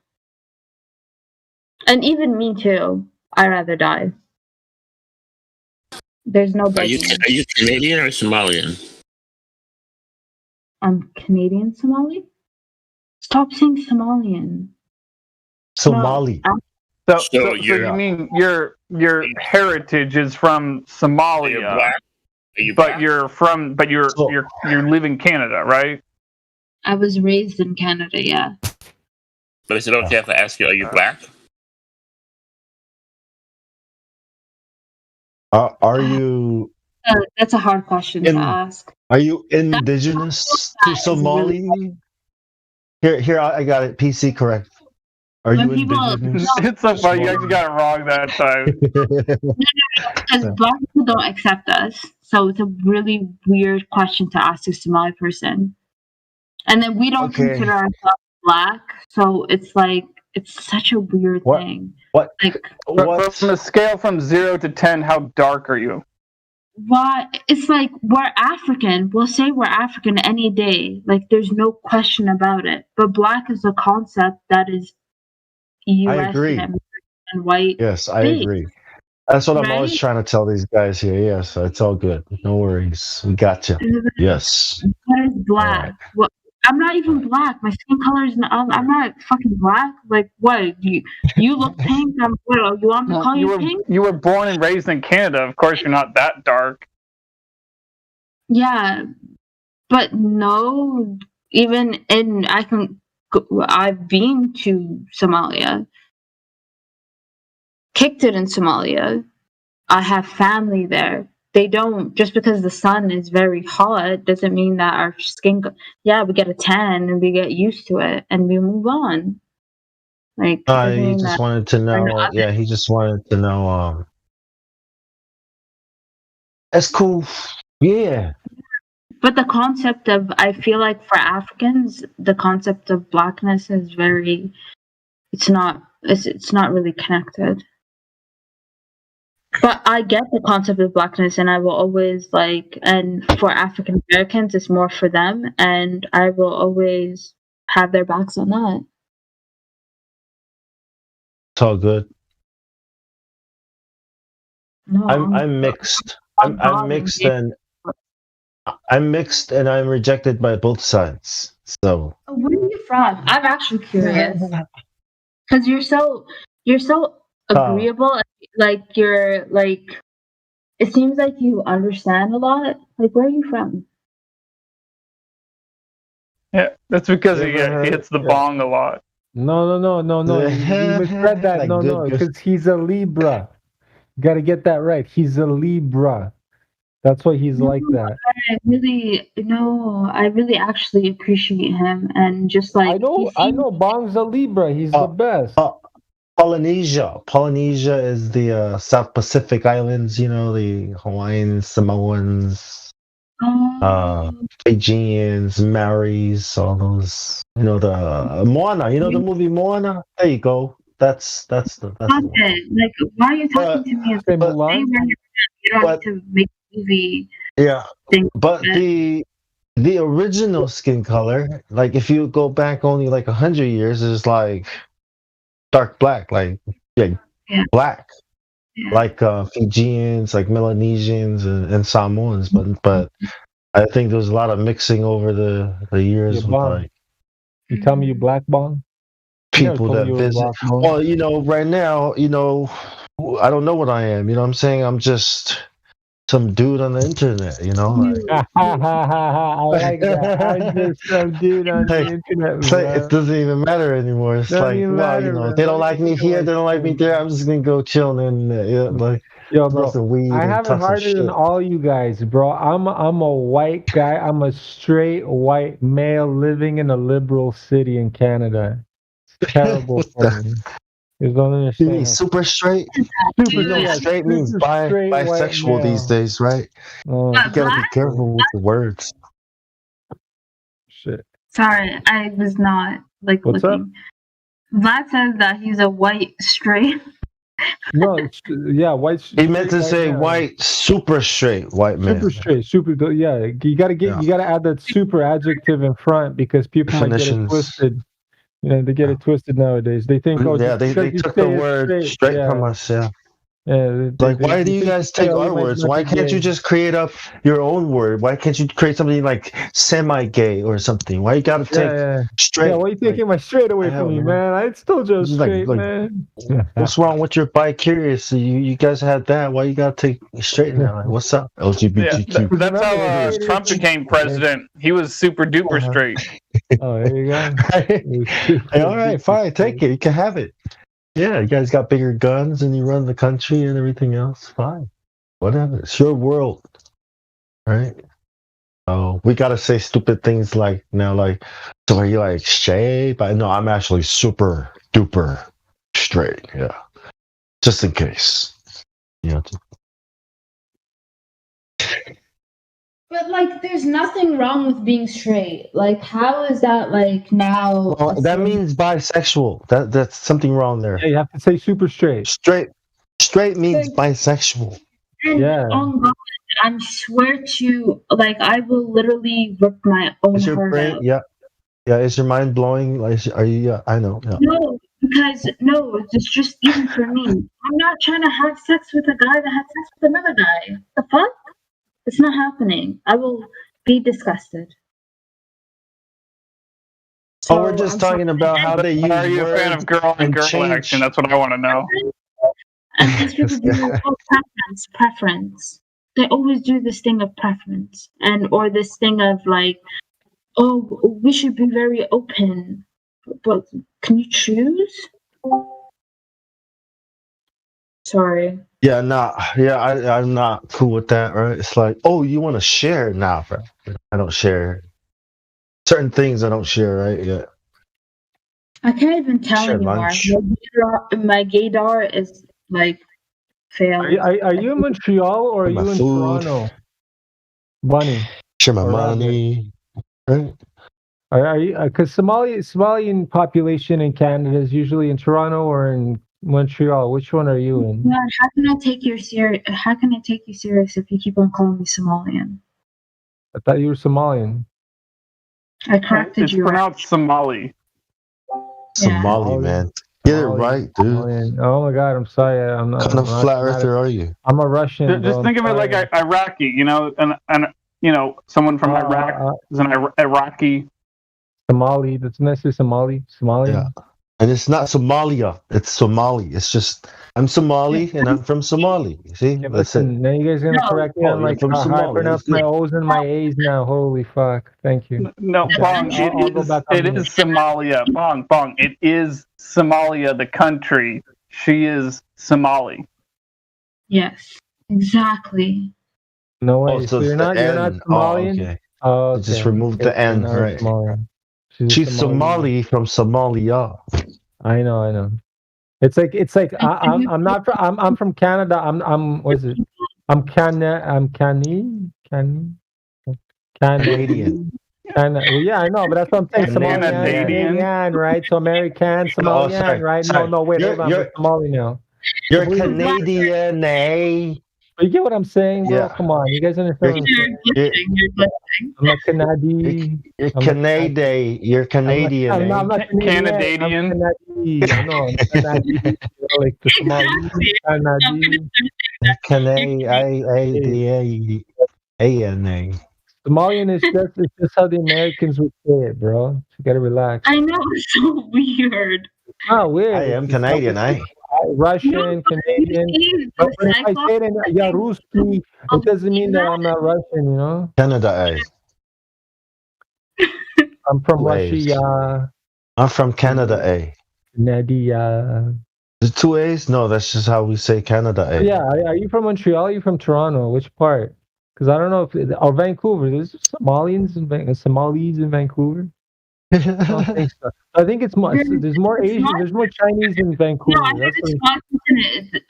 N: And even me too, I rather die. There's no
B: Are you Canadian or Somalian?
N: I'm Canadian Somali. Stop saying Somalian.
P: Somali.
N: No,
R: So you mean your heritage is from Somalia, but you live in Canada, right?
N: I was raised in Canada, yeah.
B: But is it okay if I ask you, are you black?
J: Are you?
N: That's a hard question to ask.
J: Are you indigenous to Somali? Here, I got it. PC correct. Are you indigenous?
R: It's so funny. You actually got it wrong that time.
N: Because black people don't accept us, so it's a really weird question to ask a Somali person. And then we don't consider ourselves black, so it's like it's such a weird thing.
R: From a scale from 0 to 10, how dark are you?
N: Why? It's like we're African. We'll say we're African any day. Like there's no question about it. But black is a concept that is US
J: I agree.
N: and white.
J: Yes, I agree. That's what I'm always trying to tell these guys here. Yes, it's all good. No worries. We got you. Yes.
N: What is black? Right. Well, I'm not even black. My skin color is not. I'm not fucking black. Like what? You look pink. You want me to call you pink?
R: You were born and raised in Canada. Of course, you're not that dark.
N: Yeah, but no. Even in I've been to Somalia. Kicked it in Somalia. I have family there. They don't, just because the sun is very hot doesn't mean that our skin, we get a tan and we get used to it and we move on. Like,
J: he just wanted to know, he just wanted to know, that's cool. Yeah.
N: But the concept of, I feel like for Africans, the concept of blackness is it's not really connected. But I get the concept of blackness, and I will always and for African Americans, it's more for them, and I will always have their backs on that.
J: It's all good.
N: No,
J: I'm mixed. I'm mixed, and I'm rejected by both sides. So
N: where are you from? I'm actually curious because you're so agreeable. It seems like you understand a lot. Like, where are you from?
R: Yeah, that's because he hits the bong a lot.
D: No. You misread that. No, because he's a Libra. You got to get that right. He's a Libra. That's why he's like that.
N: I really actually appreciate him, and just like
D: I know Bong's a Libra. He's the best.
J: Polynesia is the South Pacific Islands, the Hawaiians, Samoans, Fijians, Maoris, all those, the Moana, the movie Moana? There you go. That's the
N: Like, why are you talking to me as a Mulan? You don't have to make a movie.
J: Yeah. But the original skin color, like if you go back only like 100 years, is like dark black, black, like Fijians, like Melanesians and Samoans, but I think there's a lot of mixing over the years with
D: you tell me you black Bong?
J: People that visit. Well, right now, I don't know what I am. You know what I'm saying? I'm just some dude on the internet,
D: I like that. I'm just some dude on the internet.
J: It doesn't even matter anymore. It's like, if they don't like me here, they don't like me there. I'm just gonna go chill and
D: yo, bro, I have it harder than all you guys, bro. I'm a white guy. I'm a straight white male living in a liberal city in Canada. It's terrible for me. You don't understand.
J: You mean super straight? Straight means bisexual these days, right? You gotta be careful with the words.
D: Shit.
N: Sorry, I was not
D: What's
N: looking. Up? Vlad says that he's a white straight.
D: No, white.
J: He meant to say white, super straight white man.
D: Super straight, yeah. You gotta add that super adjective in front because people might get it twisted. They get it twisted nowadays. They think,
J: they took the word straight from us. Yeah. Like, why do you guys take our words? Why can't you just create up your own word? Why can't you create something like semi-gay or something? Why you gotta take straight?
D: Yeah, why are you taking my straight away from me, man? I still just straight, man.
J: What's wrong with your bi-curious? You guys had that. Why you gotta take straight now? Like, what's up, LGBTQ?
R: Yeah, that's how Trump became president. He was super duper straight.
D: Oh, there you go.
J: Hey, all right, fine, take it. You can have it. Yeah, you guys got bigger guns and you run the country and everything else. Fine. Whatever. It's your world. Right? Oh, we gotta say stupid things like now, like, so are you like straight? But no, I'm actually super duper straight. Yeah. Just in case. Yeah.
N: But like, there's nothing wrong with being straight. Like, how is that like now?
J: Well, that means bisexual. That's something wrong there.
D: Yeah, you have to say super straight.
J: Straight means bisexual.
N: And on God, I swear to, like, I will literally rip my own
J: Is your
N: heart
J: brain?
N: out.
J: Yeah. Is your mind blowing? Like, are you? Yeah, I know. Yeah.
N: No, because it's just even for me. I'm not trying to have sex with a guy that had sex with another guy. The fuck? It's not happening. I will be disgusted.
J: So we're just talking about how they use
R: Are you a fan of girl and girl action? That's what I want to know.
N: And these people do like, preference. They always do this thing of preference, or this thing of like, oh, we should be very open, but can you choose? Sorry.
J: Yeah, I'm not cool with that, right? It's like, oh, you want to share? Nah, bro. I don't share. Certain things I don't share, right? Yeah.
N: I can't even tell
J: Share
N: anymore.
J: lunch.
N: My gaydar is like failed.
D: Are you in Montreal or are
J: My
D: you in
J: food.
D: Toronto? Bunny.
J: Share my
D: Or Roger.
J: money. Right?
D: Are you? Because Somalian population in Canada is usually in Toronto or in Montreal. Which one are you in?
N: God, how can I take you serious? How can I take you serious if you keep on calling me Somalian?
D: I thought you were Somalian.
N: I corrected
R: It's
N: you.
R: pronounced Somali.
J: Somali, man. Get it right, dude.
D: Somalian. Oh my God, I'm sorry. I'm not.
J: What kind of
D: I'm not
J: flat
D: fanatic.
J: earther are you?
D: I'm a Russian.
R: Just
D: bro,
R: think
D: I'm
R: of it like
D: sorry.
R: Iraqi, and someone from Iraq is an Iraqi.
D: Somali. That's nice. Somali.
J: Yeah. And it's not Somalia. It's Somali. It's just I'm Somali and I'm from Somali. You see?
D: Yeah,
J: That's it.
D: listen, now you guys are gonna correct me
J: Oh,
D: on
J: you're
D: like
J: from
D: how I
J: Somalia.
D: pronounce my O's and my A's now. Holy fuck! Thank you.
R: No,
D: Okay,
R: Bong,
D: I'll go back on
R: it
D: mute.
R: is Somalia. Bong, it is Somalia, the country. She is Somali.
N: Yes, exactly.
D: No way.
J: Oh,
D: so
J: it's
D: you're
J: the
D: not
J: N.
D: Somalian?
J: okay.
D: Oh,
J: You just
D: okay.
J: remove the
D: Okay,
J: N,
D: now you're
J: right?
D: Somalian.
J: She's
D: a
J: Somali from Somalia.
D: I know. It's like I'm not from I'm from Canada. I'm what is it? I'm Canadian. Well, yeah, I know, but that's what I'm saying. Somalian, Canadian, right? So American, Somalian,
J: sorry,
D: right?
J: sorry.
D: No, wait, hold on. I'm Somali now.
J: You're Canadian, eh?
D: But you get what I'm saying, bro?
J: Yeah.
D: Come on, you guys understand what I'm saying? I'm a Canadian.
J: You're Canadian. You're Canadian.
D: I'm not Canadian. I'm Canadian. No, I'm Canadian. Like the Somali.
J: Canadian.
D: Somalian is just how the Americans would say it, bro. You gotta relax.
N: I know, it's so weird.
D: Oh, weird.
J: I am Canadian,
D: Russian, Canadian. But if I say it in Ruski, it doesn't mean that I'm not Russian, you know?
J: Canada,
D: I'm from
J: Waves.
D: Russia.
J: I'm from Canada,
D: Nadia.
J: The two A's? No, that's just how we say Canada,
D: Yeah, are you from Montreal? Are you from Toronto? Which part? Because I don't know if or Vancouver. There's Somalis in Vancouver. I don't think so. I think it's more. There's more Asian. There's more Chinese in Vancouver.
N: No,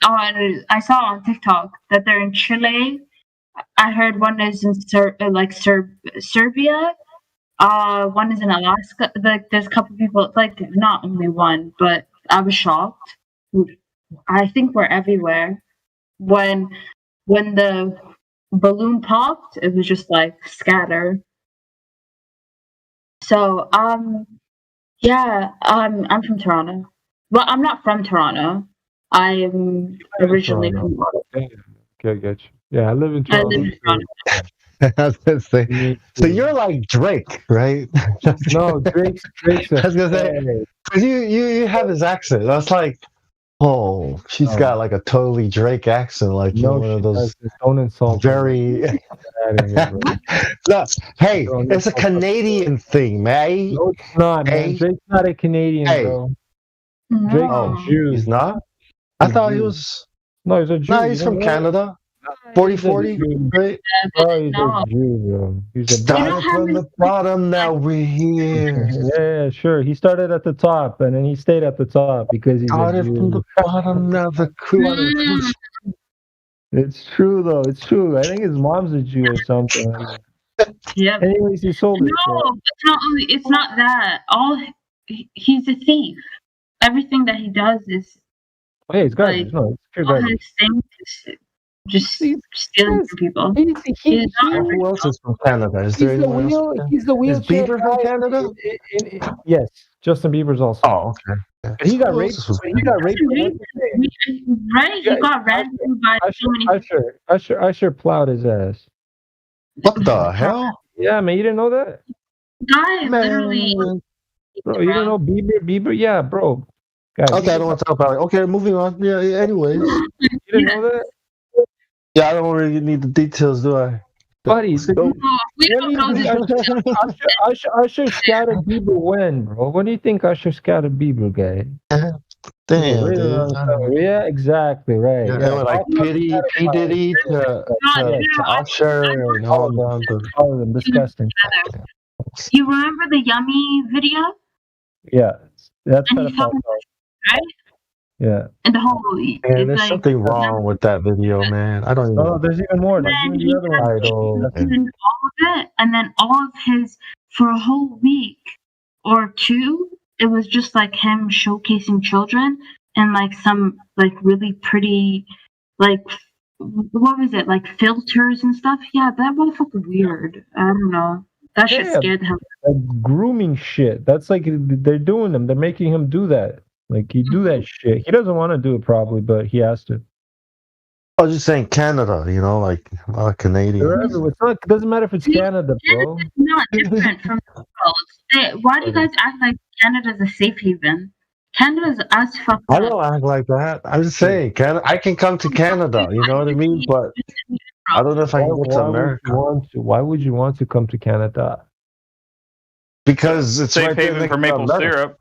N: I heard I saw on TikTok that they're in Chile. I heard one is in Serbia. One is in Alaska. Like there's a couple people. Like not only one, but I was shocked. I think we're everywhere. When the balloon popped, it was just like scatter. So I'm from Toronto. Well, I'm not from Toronto. I'm originally from Ottawa.
D: Okay, get you. Yeah, I live in Toronto.
J: I was gonna say, so you're like Drake, right?
D: No, Drake's.
J: I was gonna say, because you have his accent. I was like, oh, she's got like a totally Drake accent, like one of those.
D: Don't insult.
J: Very. No, hey, it's a Canadian thing, man.
D: No, it's not, man. Drake's not a Canadian, bro. Drake's a Jew.
J: He's not? I thought he was.
D: No, he's a Jew.
J: No, he's from Canada. 40-40, right?
D: Oh, he's a Jew, bro. He's a
J: started from the bottom, now we're here.
D: Yeah, sure. He started at the top, and then he stayed at the top because he
J: started from the bottom, now the crew.
D: It's true, though. It's true. I think his mom's a Jew or something.
N: Yeah.
D: Anyways, he sold it.
N: No, it's not that. He's a thief. Everything that he does is.
D: Oh, yeah, he's got it. No, it's pure garbage.
N: His thing is just stealing from people.
J: Who else is from Canada? Is there anyone else?
D: He's the wheelchair.
J: Is Bieber from Canada?
D: Yes, Justin Bieber's also.
J: Oh, okay.
D: He got raped. He got raped.
N: Right? He got ran through by so many.
D: Usher plowed his ass.
J: What the hell?
D: Yeah, man, you didn't know that?
N: Guy literally.
D: Bro, you don't know Bieber? Yeah, bro.
J: Guys, okay, I don't want to talk about it. Okay, moving on. Yeah, anyways.
D: You didn't know that?
J: Yeah, I don't really need the details, do I?
D: Buddy, Usher scouted Bieber when, bro? When do you think Usher scouted Bieber, guy?
J: Damn, dude.
D: Yeah, exactly, right.
J: Yeah, they were like P. Diddy to Usher and all of them.
D: Disgusting.
N: You remember the Yummy video?
D: Yeah, that's
N: pedophile, right?
D: Yeah.
N: And the whole.
J: And there's something wrong with that video, man. I don't even.
D: No, there's even more. There's even the other
N: one. All of it, and then all of his for a whole week or two. It was just like him showcasing children and like some like really pretty, like what was it, like filters and stuff. Yeah, that motherfucker weird. I don't know. That shit scared him.
D: Like grooming shit. That's like they're doing them. They're making him do that. Like he do that shit. He doesn't want to do it probably, but he has to.
J: I was just saying Canada, like a lot of Canadians.
D: It doesn't matter if it's Canada, bro.
N: It's not different from the world. Why do you guys act like Canada's a safe haven? Canada's as fucked up.
J: I don't act like that. I'm just saying, I can come to Canada, you know what I mean? But I don't know if I can go to America.
D: Why would you want to come to Canada?
J: Because it's
R: safe haven for maple syrup.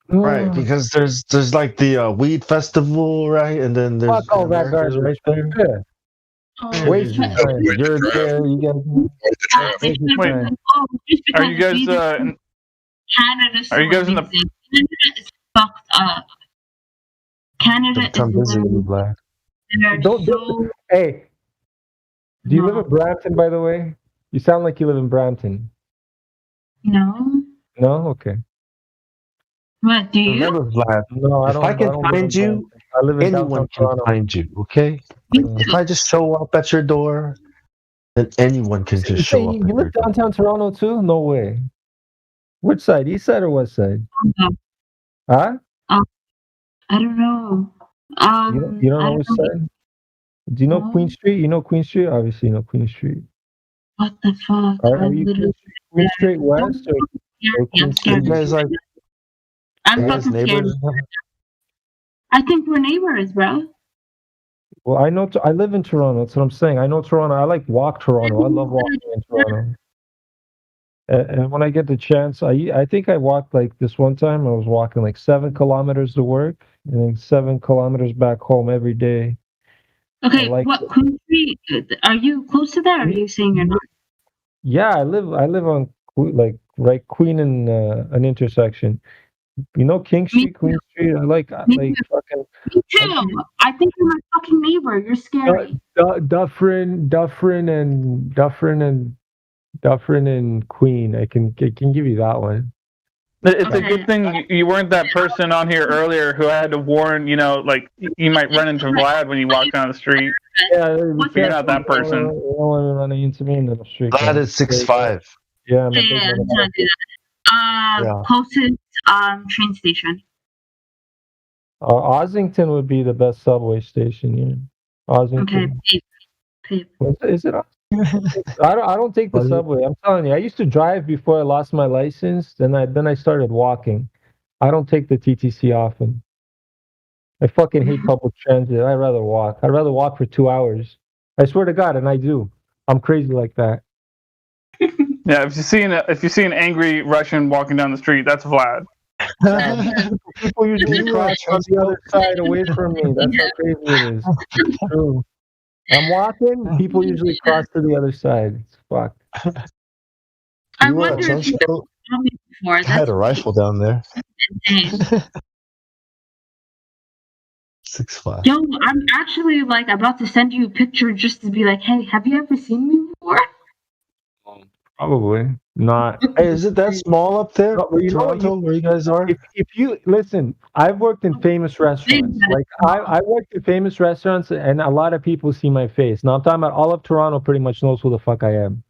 J: Right, because there's like the weed festival, right? And then there's
D: all that garbage right there. Wait,
R: you're there. You guys. Are you guys?
N: Canada's
R: are you guys in the?
N: Canada is fucked up. Canada
J: come visit me, Black.
D: Hey, do you live in Brampton, by the way? You sound like you live in Brampton.
N: No.
D: No, okay.
N: What do you?
J: Remember, Vlad,
D: no, I don't.
J: If I can find you, anyone can find you. Okay. If I just show up at your door, then anyone can just show up.
D: You live downtown Toronto too? No way. Which side? East side or west side? Huh?
N: I don't know.
D: You don't know which side? Do you know Queen Street? You know Queen Street? Obviously, you know Queen Street.
N: What the fuck?
D: Are you Queen Street West or Queen Street?
J: You guys like?
N: I'm fucking scared. I think we're neighbors, bro.
D: Well, I know. I live in Toronto. That's what I'm saying. I know Toronto. I like walk Toronto. I love walking in Toronto. And when I get the chance, I think I walked like this one time. I was walking like 7 kilometers to work and then 7 kilometers back home every day.
N: Okay, what Queen Street? Are you close to that? Or are you saying you're not?
D: Yeah, I live on like right Queen and an intersection. You know King Street, Queen Street. I like fucking.
N: Me too. I think you're my fucking neighbor. You're scary.
D: Dufferin and Queen. I can give you that one.
R: It's a good thing you weren't that person on here earlier who had to warn. Like you might run into Vlad when you walk down the street.
D: Yeah,
R: you're not that person.
D: You don't want to run into me in the street.
J: Vlad is 6'5".
D: Yeah,
N: let's not do that. Closest train station.
D: Ossington would be the best subway station. Yeah, Ossington.
N: Okay, Peep.
D: Is it? I don't take the subway. I'm telling you, I used to drive before I lost my license. Then I started walking. I don't take the TTC often. I fucking hate public transit. I'd rather walk. I'd rather walk for 2 hours. I swear to God, and I do. I'm crazy like that.
R: Yeah, if you see an angry Russian walking down the street, that's Vlad.
D: People usually cross on the other side away from me. That's how crazy it is. It's true. I'm walking. People usually cross to the other side. It's fucked.
N: I wonder if you told me before.
J: I had a rifle down there. 6 Flags.
N: Yo, I'm actually like about to send you a picture just to be like, hey, have you ever seen me before?
D: Probably not.
J: Hey, is it that small up there?
D: No, you
J: Toronto, where you guys are?
D: If you listen, I've worked in famous restaurants. Like I worked in famous restaurants, and a lot of people see my face. Now I'm talking about all of Toronto. Pretty much knows who the fuck I am.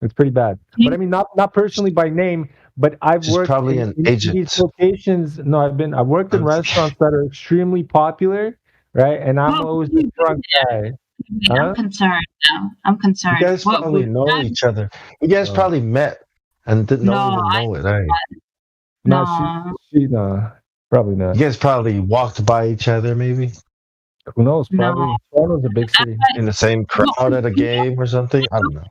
D: It's pretty bad. But I mean, not personally by name, but I've worked
J: probably
D: in
J: an agent.
D: these locations. No, I've worked in restaurants that are extremely popular, right? And I'm always the front guy.
N: I'm concerned now. I'm concerned.
J: You guys probably know each other. You guys probably met and didn't even know it, right?
D: No, no, probably not.
J: You guys probably walked by each other, maybe.
D: Who knows? Probably. Toronto's a big city.
J: In the same crowd at a game or something. I don't know.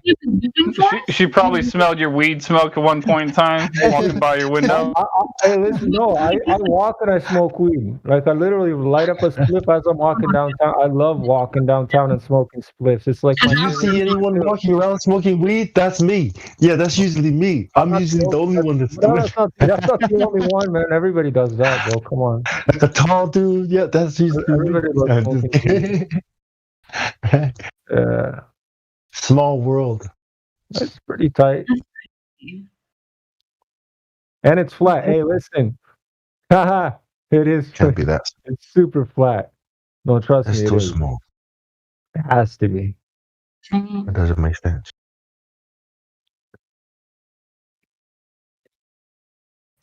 R: She probably smelled your weed smoke at one point in time, walking by your window.
D: Hey, listen, no, I walk and I smoke weed. Like I literally light up a spliff as I'm walking downtown. I love walking downtown and smoking spliffs. It's like
J: when you see anyone walking around smoking weed, that's me. Yeah, that's usually me. I'm usually the only one that's doing it.
D: That's not the only one, man. Everybody does that, bro. Come on.
J: The tall dude, yeah, that's usually
D: everybody loves smoking weed.
J: Small world.
D: It's pretty tight. And it's flat. Hey, listen. Haha. It is.
J: Can't be that.
D: It's super flat. No, trust me.
J: It's too small.
D: It has to be.
J: It doesn't make sense.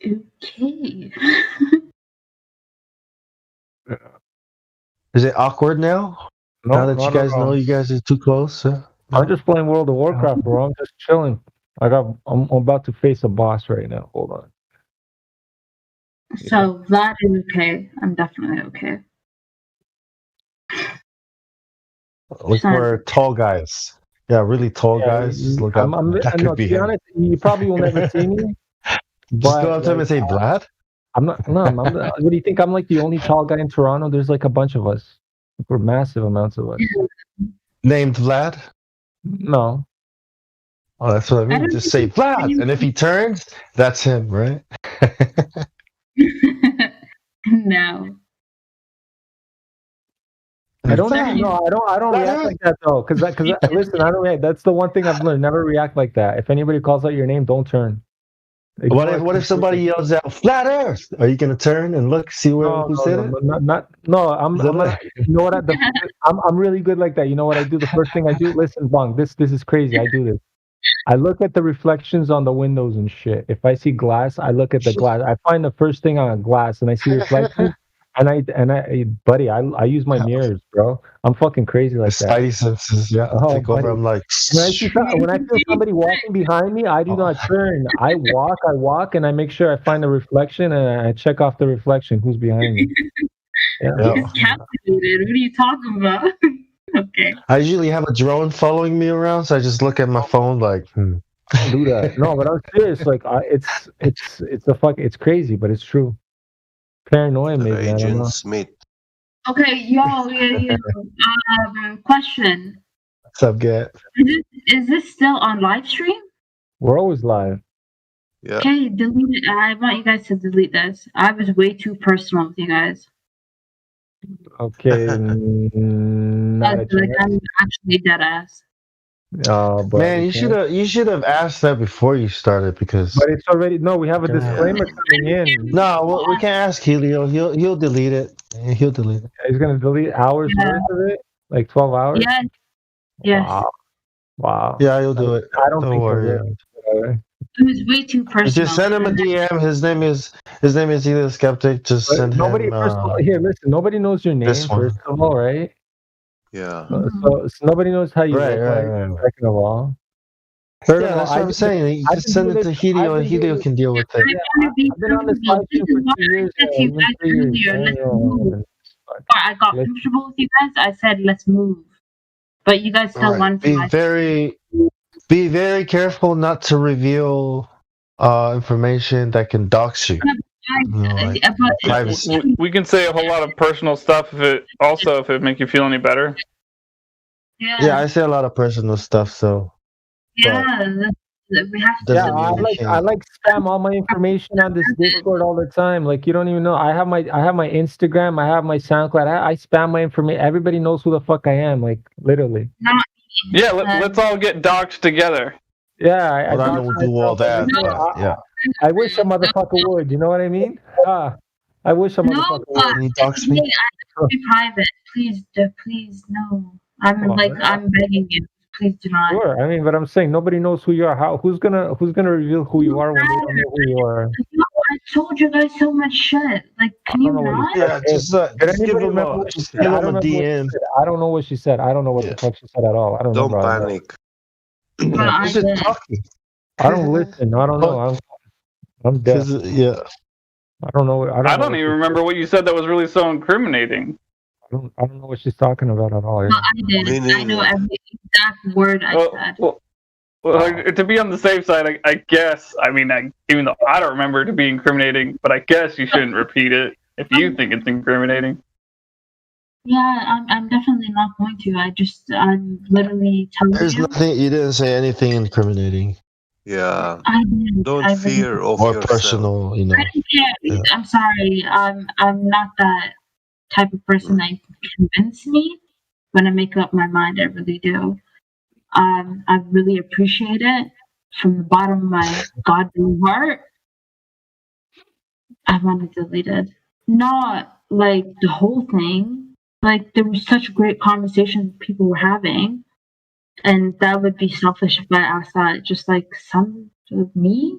N: Okay.
J: Is it awkward now?
D: No,
J: now that you guys know you guys are too close?
D: I'm just playing World of Warcraft, bro. I'm just chilling. I'm about to face a boss right now. Hold on.
N: So Vlad is okay. I'm definitely okay.
J: Look for tall guys. Yeah, really tall guys. Look up. That could be
D: to be honest, you probably will never see me.
J: Just go up to him and say, Vlad?
D: I'm not. No, what do you think? I'm like the only tall guy in Toronto? There's like a bunch of us. We're massive amounts of us.
J: Named Vlad?
D: No.
J: Oh, that's what I mean. Just say Vlad, and if he turns, that's him, right?
N: No.
D: I don't react like that though, because listen, I don't react. That's the one thing I've learned. Never react like that. If anybody calls out your name, don't turn.
J: What if somebody yells out "Flat Earth"? Are you gonna turn and look, see who said it?
D: I'm you know what? I'm really good like that. You know what I do? The first thing I do, listen, Bong, this is crazy. I do this. I look at the reflections on the windows and shit. If I see glass, I look at the glass. I find the first thing on a glass and I see reflections. And I, buddy, I use my mirrors, bro. I'm fucking crazy like that.
J: Spidey senses, yeah. Take over. I'm like,
D: when I feel somebody walking behind me, I do not turn. I walk, and I make sure I find a reflection and I check off the reflection. Who's behind me?
N: Yeah. He's captivated. What are you talking about? Okay.
J: I usually have a drone following me around, so I just look at my phone like,
D: Don't do that. No, but I'm serious. Like, it's crazy, but it's true. Paranoia, maybe.
C: Agent Smith.
N: Okay, yo, question.
J: What's up, Gat?
N: Is this still on live stream?
D: We're always live.
C: Yeah.
N: Okay, delete it. I want you guys to delete this. I was way too personal with you guys.
D: Okay.
N: I'm actually dead ass.
J: Man, you should have asked that before you started because.
D: But it's already we have a disclaimer coming in.
J: No, we can't ask Helio. He'll delete it. He'll delete it.
D: He's gonna delete hours worth of it, like 12 hours.
N: Yeah. Yes.
D: Wow.
J: Yeah, he'll do it.
D: I don't think
J: worry.
N: It was way too personal.
J: Just send him a DM. His name is His name is Helios Skeptic. Just send
D: nobody.
J: him.
D: First of all, here, listen. Nobody knows your name.
J: This one.
D: First of all, right?
C: Yeah.
D: So nobody knows how you
J: Right,
D: look
J: right,
D: like.
J: right.
D: Second of all. Third
J: Yeah,
D: of all,
J: that's what I'm saying. You just send it to Helio, and Helio can deal with it.
D: I've been on this live stream for 2 years.
N: You guys earlier, let's move. Or I got comfortable with you guys. I said let's move, but you guys still want to.
J: Be very careful not to reveal information that can dox you.
R: We can say a whole lot of personal stuff if it make you feel any better.
J: Yeah, I say a lot of personal stuff, so.
N: Yeah, we have to.
D: Yeah, I like spam all my information on this Discord all the time. Like you don't even know. I have my Instagram. I have my SoundCloud. I spam my information. Everybody knows who the fuck I am. Like literally.
R: Yeah, let's all get doxed together.
D: Yeah,
J: I don't do all that. Yeah.
D: I wish a motherfucker would. You know what I mean? I wish a motherfucker would.
J: He dox me.
N: Be private, please. Please, no. I'm begging you. Please do not.
D: Sure. I mean, but I'm saying nobody knows who you are. Who's gonna reveal who you are when they don't know who you are?
N: I told you guys so much shit. Like, can you not?
J: Yeah, just give him a DM.
D: I don't know what she said. I don't know what the fuck she said at all. I don't know.
C: Don't panic.
J: She's just talking.
D: I don't listen. I don't know. I'm deaf.
J: Yeah.
D: I don't know.
R: I don't even remember what you said that was really so incriminating.
D: I don't know what she's talking about at all.
N: No, I did. I know every exact word I said.
R: Well, to be on the safe side, I guess. I mean, even though I don't remember it to be incriminating, but I guess you shouldn't repeat it if you think it's incriminating.
N: Yeah, I'm definitely not going to. I'm literally telling you.
J: There's nothing. You didn't say anything incriminating.
C: Yeah.
N: I didn't.
C: Don't fear of
J: or
C: yourself.
J: Personal, you know.
N: I don't care.
J: Yeah.
N: I'm sorry. I'm not that type of person that can convince me when I make up my mind. I really do. I really appreciate it from the bottom of my goddamn heart. I want it deleted. Not like the whole thing. Like there was such great conversations people were having, and that would be selfish if I asked that. Just like some of me.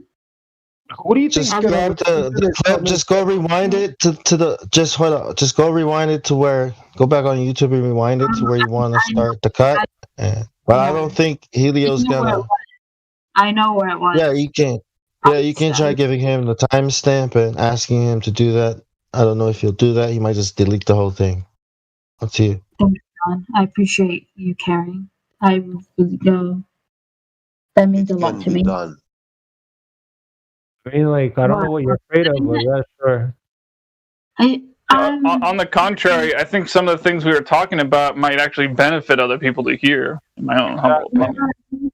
D: What do you think?
J: Just grab the clip. Just go rewind it to the. Just hold on. Just go rewind it to where. Go back on YouTube and rewind it to where you want to start the cut. But I don't think Helio's gonna.
N: I know where it was.
J: Yeah, you can. Yeah, you can try giving him the timestamp and asking him to do that. I don't know if he'll do that. He might just delete the whole thing. Up to you.
N: Thank you, John. I appreciate you caring. I really do. That means a lot to me.
D: I mean, like, I don't know what you're afraid of, but yeah, sure.
R: On the contrary, I think some of the things we were talking about might actually benefit other people to hear, in my own humble opinion.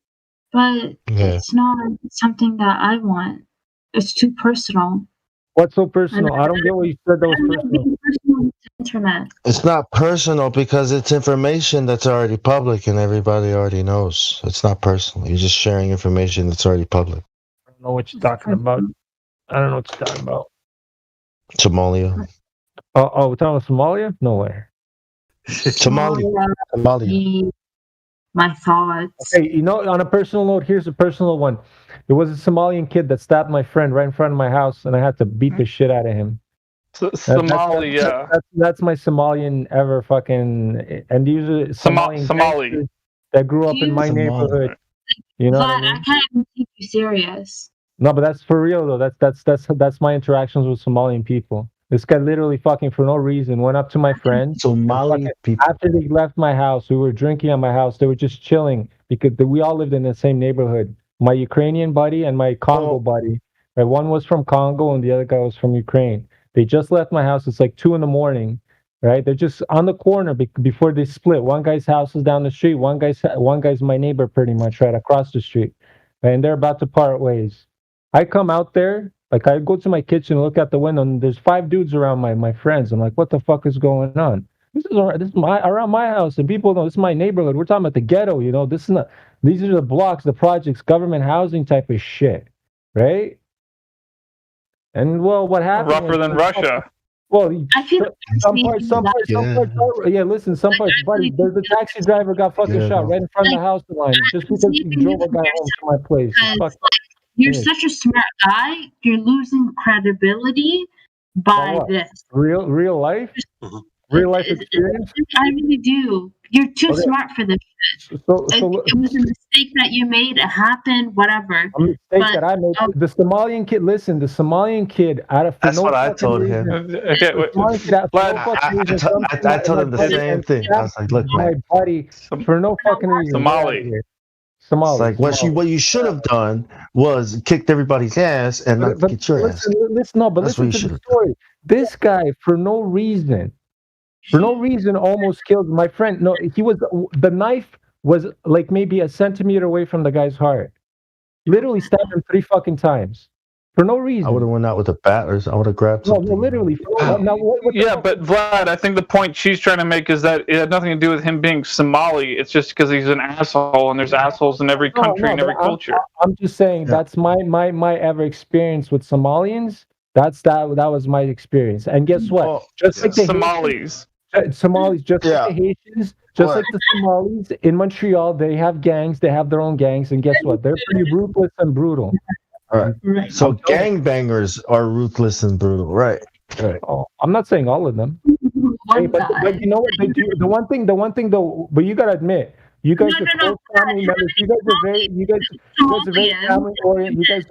N: But it's not something that I want. It's too personal.
D: What's so personal? I don't get what you said that was personal.
N: Internet.
J: It's not personal because it's information that's already public and everybody already knows. It's not personal. You're just sharing information that's already public.
D: I don't know what you're talking about. I don't know what you're talking about.
J: Somalia.
D: Oh, we're talking about Somalia? No way.
J: Somalia.
N: My thoughts.
D: Okay, you know, on a personal note, here's a personal one. There was a Somalian kid that stabbed my friend right in front of my house, and I had to beat the shit out of him.
R: Somalia.
D: That's my Somalian ever fucking. And these are Somali that grew up in my neighborhood. You know,
N: but I can't even take you serious.
D: No, but that's for real though. That's my interactions with Somalian people. This guy literally fucking for no reason went up to my friend.
J: Somali people.
D: After they left my house, we were drinking at my house. They were just chilling because we all lived in the same neighborhood. My Ukrainian buddy and my Congo buddy. Right, one was from Congo and the other guy was from Ukraine. They just left my house. It's like 2 a.m. Right? They're just on the corner before they split. One guy's house is down the street. One guy's my neighbor pretty much right across the street. And they're about to part ways. I come out there, like I go to my kitchen, look out the window, and there's 5 dudes around my friends. I'm like, what the fuck is going on? This is around my house, and people know this is my neighborhood. We're talking about the ghetto, you know. These are the blocks, the projects, government housing type of shit, right? And well, what happened?
R: Rougher than Russia.
N: Well, I feel
D: some parts are, yeah, listen, some parts, buddy, the taxi driver got fucking shot right in front of the house line just because he drove a guy home to my place.
N: You're such a smart guy. You're losing credibility by this.
D: Real life? Real life experience?
N: I really do. You're too smart for this shit. It was a mistake that you made. It happened. Whatever.
D: A mistake that I made. The Somalian kid. Listen, the Somalian kid.
H: That's what I told him.
D: Okay,
H: I told him the same thing. I was like, "Look,
D: my buddy, for no fucking reason."
R: Somali.
H: It's like what you should have done was kicked everybody's ass and not get your ass.
D: Listen to the story. This guy, for no reason, almost killed my friend. No, the knife was like maybe a centimeter away from the guy's heart. Literally stabbed him 3 fucking times. For no reason.
H: I would have went out with a bat, or I would have grabbed something.
D: No, literally.
R: But Vlad, I think the point she's trying to make is that it had nothing to do with him being Somali. It's just because he's an asshole, and there's assholes in every country and every culture.
D: I'm just saying that's my ever experience with Somalians. That was my experience. And guess what? Just like the
R: Somalis.
D: Somalis, just like the Haitians, just like the Somalis in Montreal, they have gangs. They have their own gangs, and guess what? They're pretty ruthless and brutal.
H: All right. So gangbangers are ruthless and brutal, right? Right.
D: Oh, I'm not saying all of them. Hey, but you know what they do? The one thing though, but you gotta admit, you guys are close family members. You guys are very family oriented. You guys,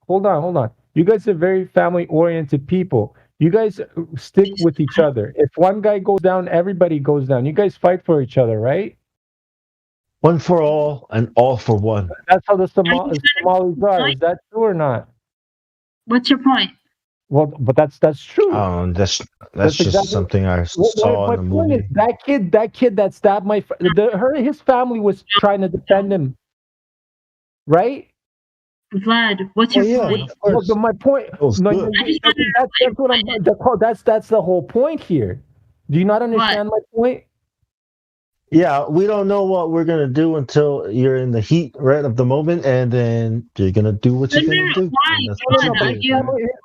D: hold on. You guys are very family oriented people. You guys stick with each other. If one guy goes down, everybody goes down. You guys fight for each other, right?
H: One for all and all for one.
D: That's how the Somalis are. Is that true or not?
N: What's your point?
D: Well, but that's true.
H: That's just exactly something I saw in the movie.
D: Is that kid that stabbed his family was trying to defend him, right?
N: Vlad, what's your point?
D: Well, my point. That's the whole point here. Do you not understand my point?
H: Yeah, we don't know what we're gonna do until you're in the heat, right, of the moment, and then you're gonna do what you're gonna do.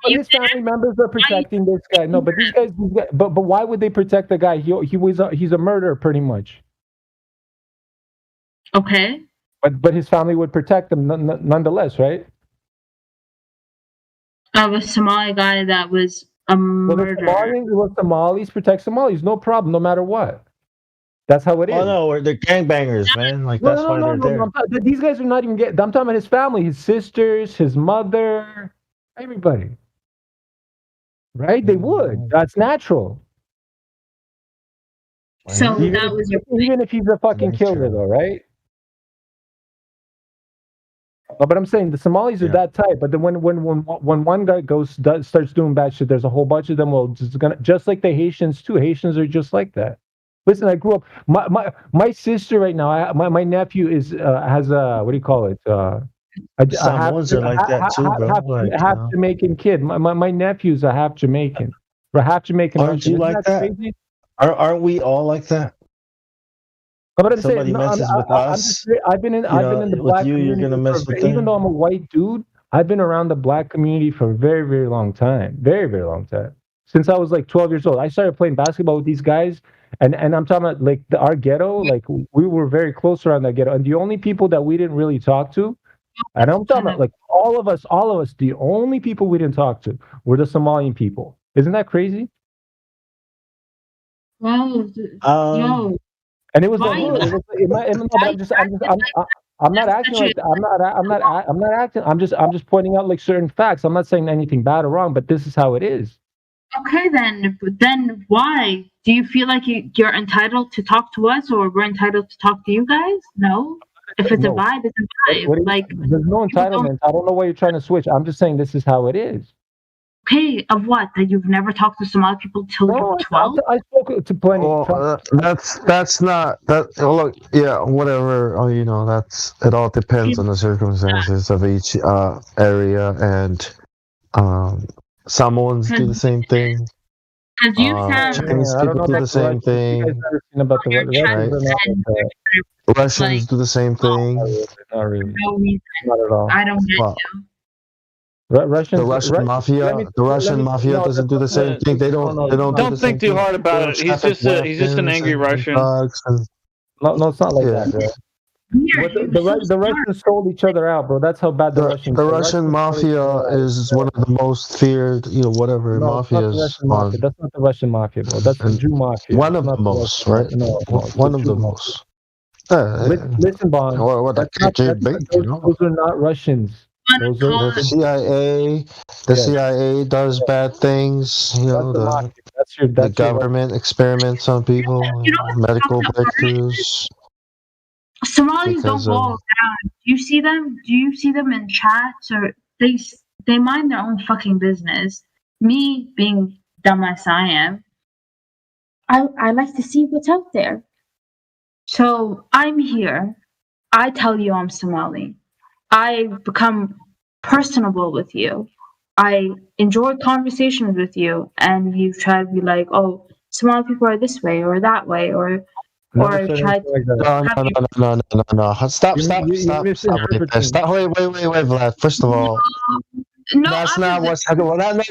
D: His family members are protecting this guy. No, but these guys. But why would they protect the guy? He's a murderer, pretty much.
N: Okay.
D: But his family would protect him nonetheless, right?
N: Of a Somali guy that was a murderer.
D: Somalis protect Somalis, no problem, no matter what. That's how it is.
H: Oh no, they're gangbangers, man. Like that's why they're there.
D: These guys are not even I'm talking about his family, his sisters, his mother, everybody. Right? They would. That's natural.
N: So that was
D: even if he's a fucking killer, though, right? No, but I'm saying the Somalis are that type. But then when one guy starts doing bad shit, there's a whole bunch of them. Well, just like the Haitians too. Haitians are just like that. Listen, I grew up. My sister right now. My nephew has a what do you call it?
H: Samoans are like that too, bro.
D: Half Jamaican kid. My nephew's a half Jamaican. Half Jamaican.
H: Aren't you like that? Aren't we all like that?
D: Somebody messes with us. I've been in the black community.
H: You're gonna mess with
D: even though I'm a white dude, I've been around the black community for a very, very long time. Very, very long time. Since I was like 12 years old, I started playing basketball with these guys, and I'm talking about like our ghetto. Like we were very close around that ghetto, and the only people that we didn't really talk to, and I'm talking about like all of us, the only people we didn't talk to were the Somalian people. Isn't that crazy?
N: Well,
D: and it was I'm not acting like that. I'm not acting. I'm just pointing out like certain facts. I'm not saying anything bad or wrong, but this is how it is.
N: Okay, then why do you feel like you're entitled to talk to us, or we're entitled to talk to you guys? No. If it's a vibe, it's a vibe.
D: There's no entitlement. I don't know why you're trying to switch. I'm just saying this is how it is.
N: Okay, of what? That you've never talked to Somali people till you were 12?
D: I spoke to plenty.
H: That's not that. Look, yeah, whatever. That's it. All depends on the circumstances of each area, and Samoans do the same thing. Chinese people do the same thing. Russians do the same thing.
D: Not really.
N: Not at all. I don't get you.
H: The Russian mafia doesn't do the same thing. They don't.
R: Don't think too hard about it. He's just an angry Russian.
D: No, it's not like that. Bro. The Russians sold each other out, bro. That's how bad the Russians.
H: The Russian mafia is one of the most feared, whatever mafias on.
D: That's not the Russian mafia, bro. That's the Jew mafia.
H: One of the most, right? One of the most.
D: Listen, Bond. Those are not Russians. Those are
H: the CIA. The CIA does bad things. The government experiments on people. Medical breakthroughs.
N: Somalis don't go around. Do you see them? Do you see them in chats, or they mind their own fucking business? Me being dumb as I am, I like to see what's out there. So I'm here. I tell you I'm Somali. I become personable with you. I enjoy conversations with you, and you try to be like, "Oh, Somali people are this way or that way," or try to
H: No. Stop. Wait, Vlad. First of all, that's not what's happening. No,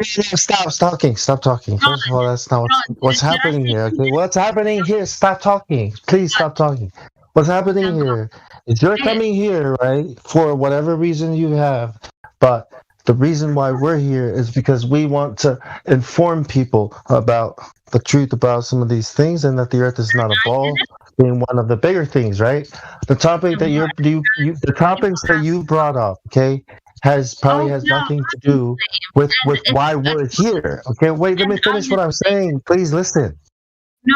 H: stop talking. First of all, that's not what's happening here. Okay, what's happening here? Stop talking. Please stop talking. What's happening here is you're coming here, right, for whatever reason you have, but the reason why we're here is because we want to inform people about the truth about some of these things, and that the earth is not a ball, being one of the bigger things, right? The topic that the topics that you brought up, okay, has nothing to do with why we're here. Okay, wait, let me finish what I'm saying. Please listen.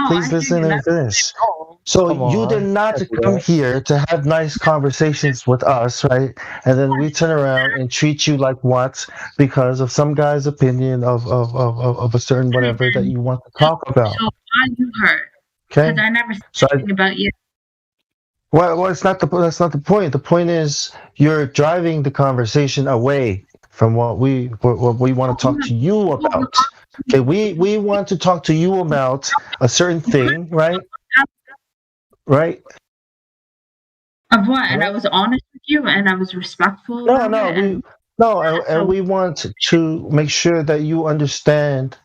H: Please listen and finish. So you did not come here to have nice conversations with us, right? And then we turn around and treat you like what? Because of some guy's opinion of a certain whatever that you want to talk about.
N: So why you hurt?
H: Okay.
N: Because I never said anything about you.
H: Well, that's not the point. The point is you're driving the conversation away from what we want to talk to you about. Okay, we want to talk to you about a certain thing, right? Right?
N: Of what? And I was honest with you, and I was respectful.
H: And we want to make sure that you understand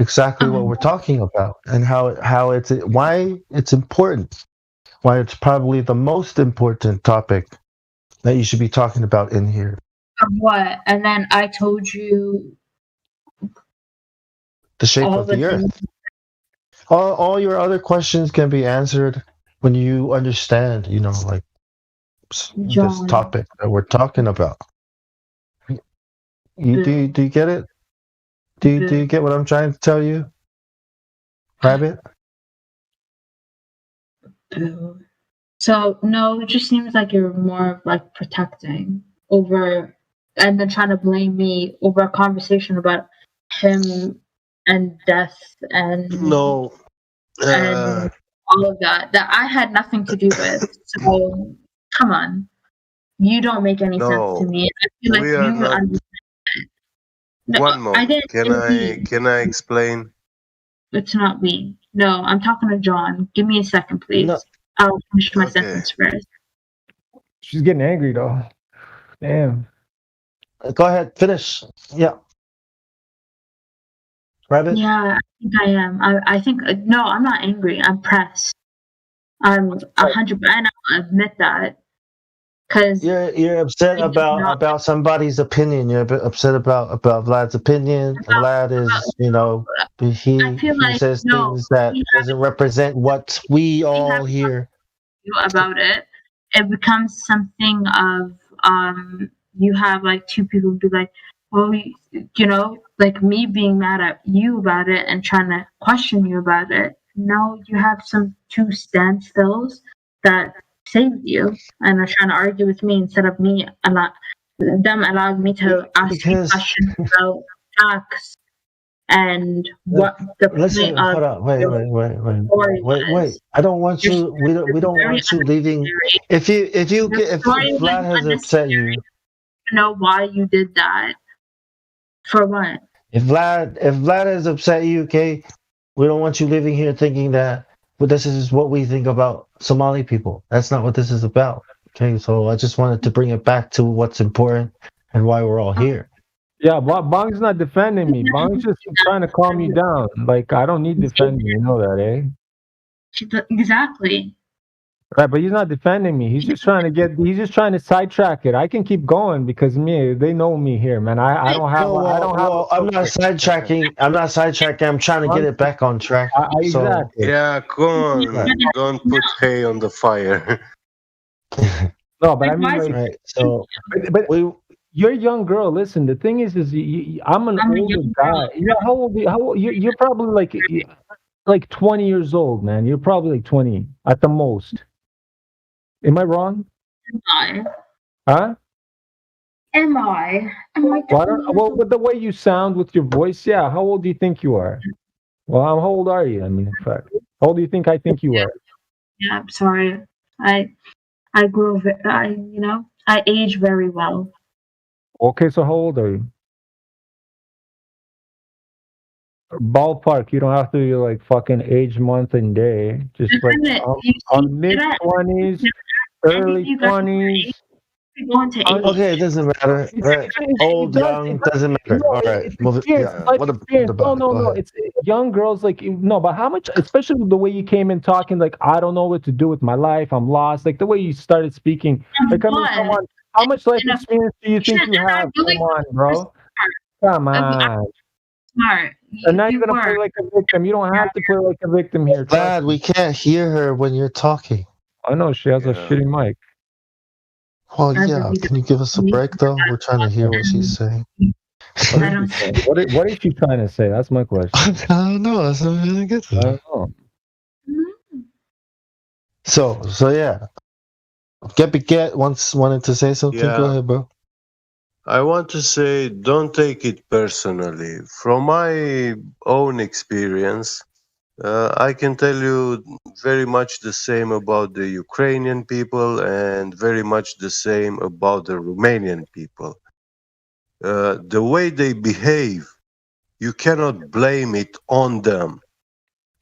H: exactly what we're talking about, and why it's important, why it's probably the most important topic that you should be talking about in here.
N: Of what? And then I told you
H: the shape of the earth. All your other questions can be answered when you understand, like this topic that we're talking about. Do you get it? Do you get what I'm trying to tell you, Rabbit?
N: So no, it just seems like you're more of like protecting over, and then trying to blame me over a conversation about him and death and and all of that I had nothing to do with. So come on, you don't make any sense to me. I feel like you understand. No,
C: one more. Can I explain?
N: It's not we. No, I'm talking to John. Give me a second, please. No. I'll finish my sentence first.
D: She's getting angry though. Damn.
H: Go ahead, finish. Yeah. Rabbit?
N: Yeah, I think I am. I think no, I'm not angry. I'm pressed. I'm 100%. I'll admit that. Because
H: you're upset about somebody's opinion. You're upset about Vlad's opinion. Vlad is, he says things that doesn't represent what we all hear
N: about it. It becomes something of you have like two people be like, well, like me being mad at you about it and trying to question you about it. No, you have two standstills that saved you and are trying to argue with me instead of them allowing me to ask you questions about facts and what the
H: listen. Hold on, wait. I don't want you. We don't want you leaving. If Vlad has upset you,
N: know why you did that. For what?
H: If Vlad has upset you, okay, we don't want you living here thinking that this is what we think about Somali people. That's not what this is about. Okay, so I just wanted to bring it back to what's important and why we're all here.
D: Yeah, Bong's not defending me. Bong's just trying to calm you down. Like, I don't need defending. You know that, eh?
N: Exactly.
D: Right, but he's not defending me. He's just trying to sidetrack it. I can keep going because they know me here, man. I don't have.
H: I'm not sidetracking. I'm trying to get it back on track.
D: Exactly.
C: Yeah, come on. Don't put hay on the fire.
D: No, but I mean, like,
H: right. So,
D: but you're a young girl. Listen, the thing is I'm an older guy. Yeah, how old? You're probably like 20 years old, man. You're probably like 20 at the most. Am I wrong? Huh?
N: Am I?
D: Well, with the way you sound with your voice, yeah. How old do you think you are? Well, how old are you? I mean, in fact, how old do you think I think you are?
N: Yeah, I'm sorry. I grew. I age very well.
D: Okay, so how old are you? Ballpark. You don't have to be like fucking age, month, and day. Just like on mid 20s, early 20s.
H: Okay, it doesn't matter. Right. Old, young, doesn't matter. All right, move it. Yeah. What about
D: No. It's young girls. Like no, but how much? Especially the way you came in talking, like I don't know what to do with my life. I'm lost. Like the way you started speaking. Like I mean, come on. How much life experience do you think you have? Come on, bro. Come on.
N: Smart.
D: And now you're gonna play like a victim. You don't have to play like a victim here.
H: Dad, we can't hear her when you're talking.
D: I know she has a shitty mic.
H: Well, yeah. Can you give us a break though? We're trying to hear what she's saying.
D: What is she trying to say? That's my question.
H: I don't know. That's what I'm gonna get to.
D: I don't know.
H: So yeah. Get wanted to say something.
C: Yeah.
H: Go ahead, bro.
C: I want to say, don't take it personally. From my own experience, I can tell you very much the same about the Ukrainian people and very much the same about the Romanian people. The way they behave, you cannot blame it on them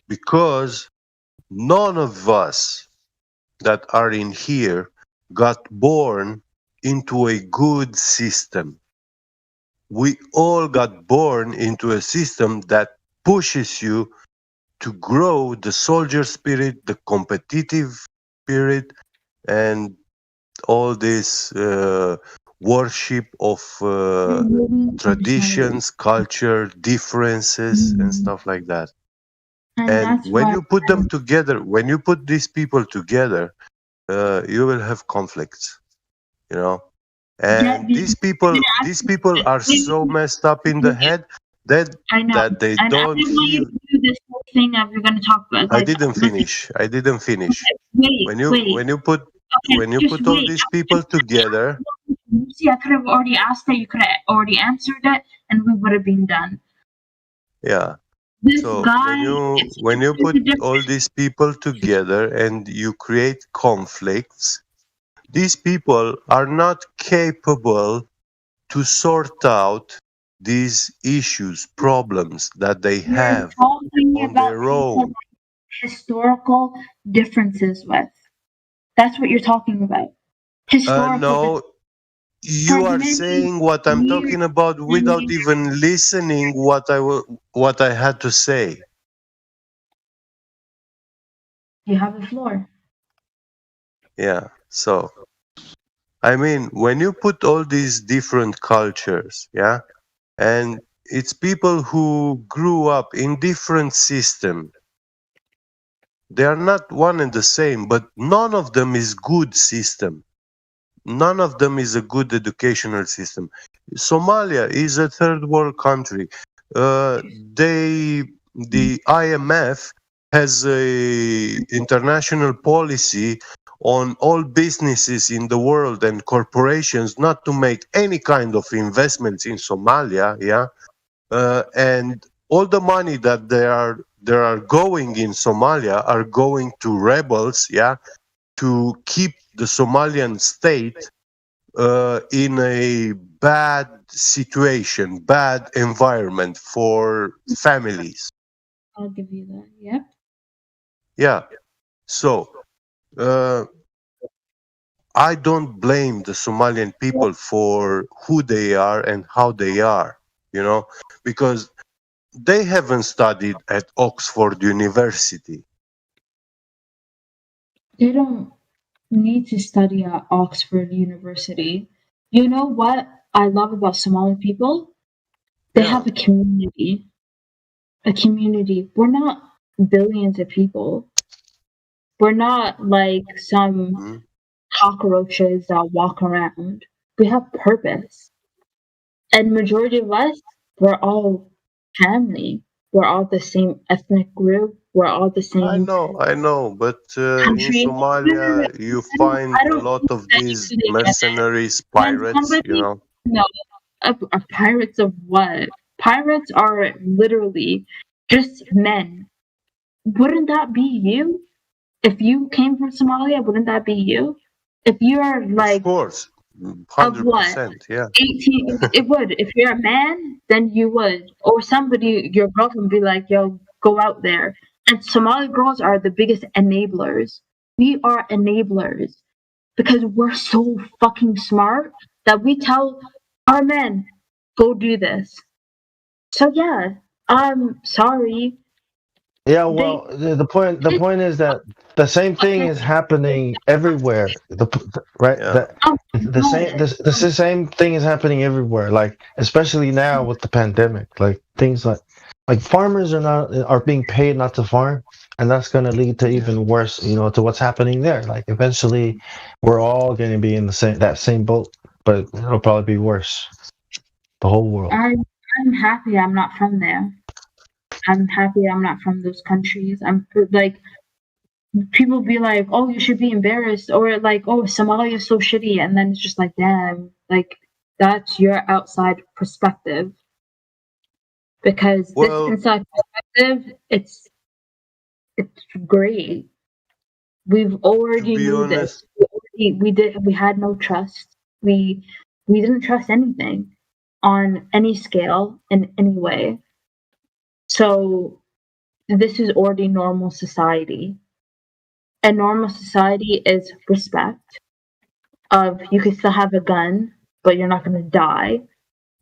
C: because none of us that are in here got born into a good system. We all got born into a system that pushes you to grow the soldier spirit, the competitive spirit, and all this worship of traditions, culture, differences, and stuff like that. And when you put them together, when you put these people together, you will have conflicts. You know, and these people are so messed up in the head that they don't feel.
N: This whole thing that we're going to talk about.
C: I didn't finish. When you put all these people together.
N: See, I could have already asked that. You could have already answered it, and we would have been done.
C: Yeah. So when you put all these people together and you create conflicts, these people are not capable to sort out these issues, problems that they have on their own.
N: Historical differences with. That's what you're talking about.
C: No, you are saying what I'm talking about without even listening what I had to say.
N: You have the floor.
C: Yeah. So, I mean, when you put all these different cultures, yeah, and it's people who grew up in different systems. They are not one and the same, but none of them is good system. None of them is a good educational system. Somalia is a third world country. The IMF has a international policy on all businesses in the world and corporations not to make any kind of investments in Somalia, yeah, and all the money that they are going in Somalia are going to rebels, yeah, to keep the Somalian state in a bad situation, bad environment for families.
N: I'll give you that. Yep.
C: Yeah. So, I don't blame the Somalian people for who they are and how they are, you know, because they haven't studied at Oxford University.
N: They don't. need to study at Oxford University. You know what I love about Somali people? They have a community. A community. We're not billions of people. We're not like some cockroaches that walk around. We have purpose. And majority of us, we're all family. We're all the same ethnic group. We're all the same.
C: I know, but in Somalia you find a lot of these mercenaries, pirates.
N: No, pirates of what? Pirates are literally just men. Wouldn't that be you? If you came from Somalia, wouldn't that be you? If you're like,
C: of course,
N: 100%,
C: yeah.
N: 18, it would. If you're a man, then you would. Or somebody, your girlfriend would be like, yo, go out there. And Somali girls are the biggest enablers. We are enablers because we're so fucking smart that we tell our men, go do this. So yeah, I'm sorry.
H: Yeah, well, the point is that the same thing is happening everywhere. Right? The same thing is happening everywhere. Like especially now with the pandemic, like things like farmers are being paid not to farm, and that's going to lead to even worse. To what's happening there. Like eventually, we're all going to be in that same boat, but it'll probably be worse. The whole world.
N: I'm happy I'm not from there. I'm happy I'm not from those countries. I'm like, people be like, oh, you should be embarrassed, or like, oh, Somalia is so shitty, and then it's just like, damn, like that's your outside perspective. Because this inside perspective, it's great. We've already knew this. We had no trust. We didn't trust anything on any scale in any way. So this is already normal society. And normal society is respect of you can still have a gun, but you're not going to die.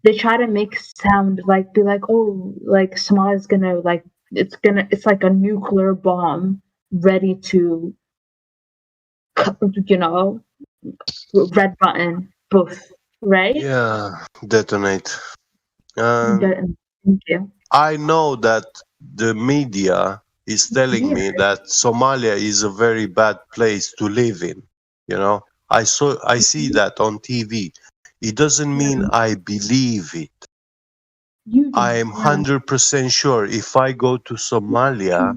N: They try to make sound like, be like, oh, like Somalia's going to like, it's like a nuclear bomb ready to, red button, both, right?
C: Yeah, detonate.
N: Thank you.
C: I know that the media is telling me that Somalia is a very bad place to live in. I see that on TV. It doesn't mean I believe it. I am 100% sure if I go to Somalia,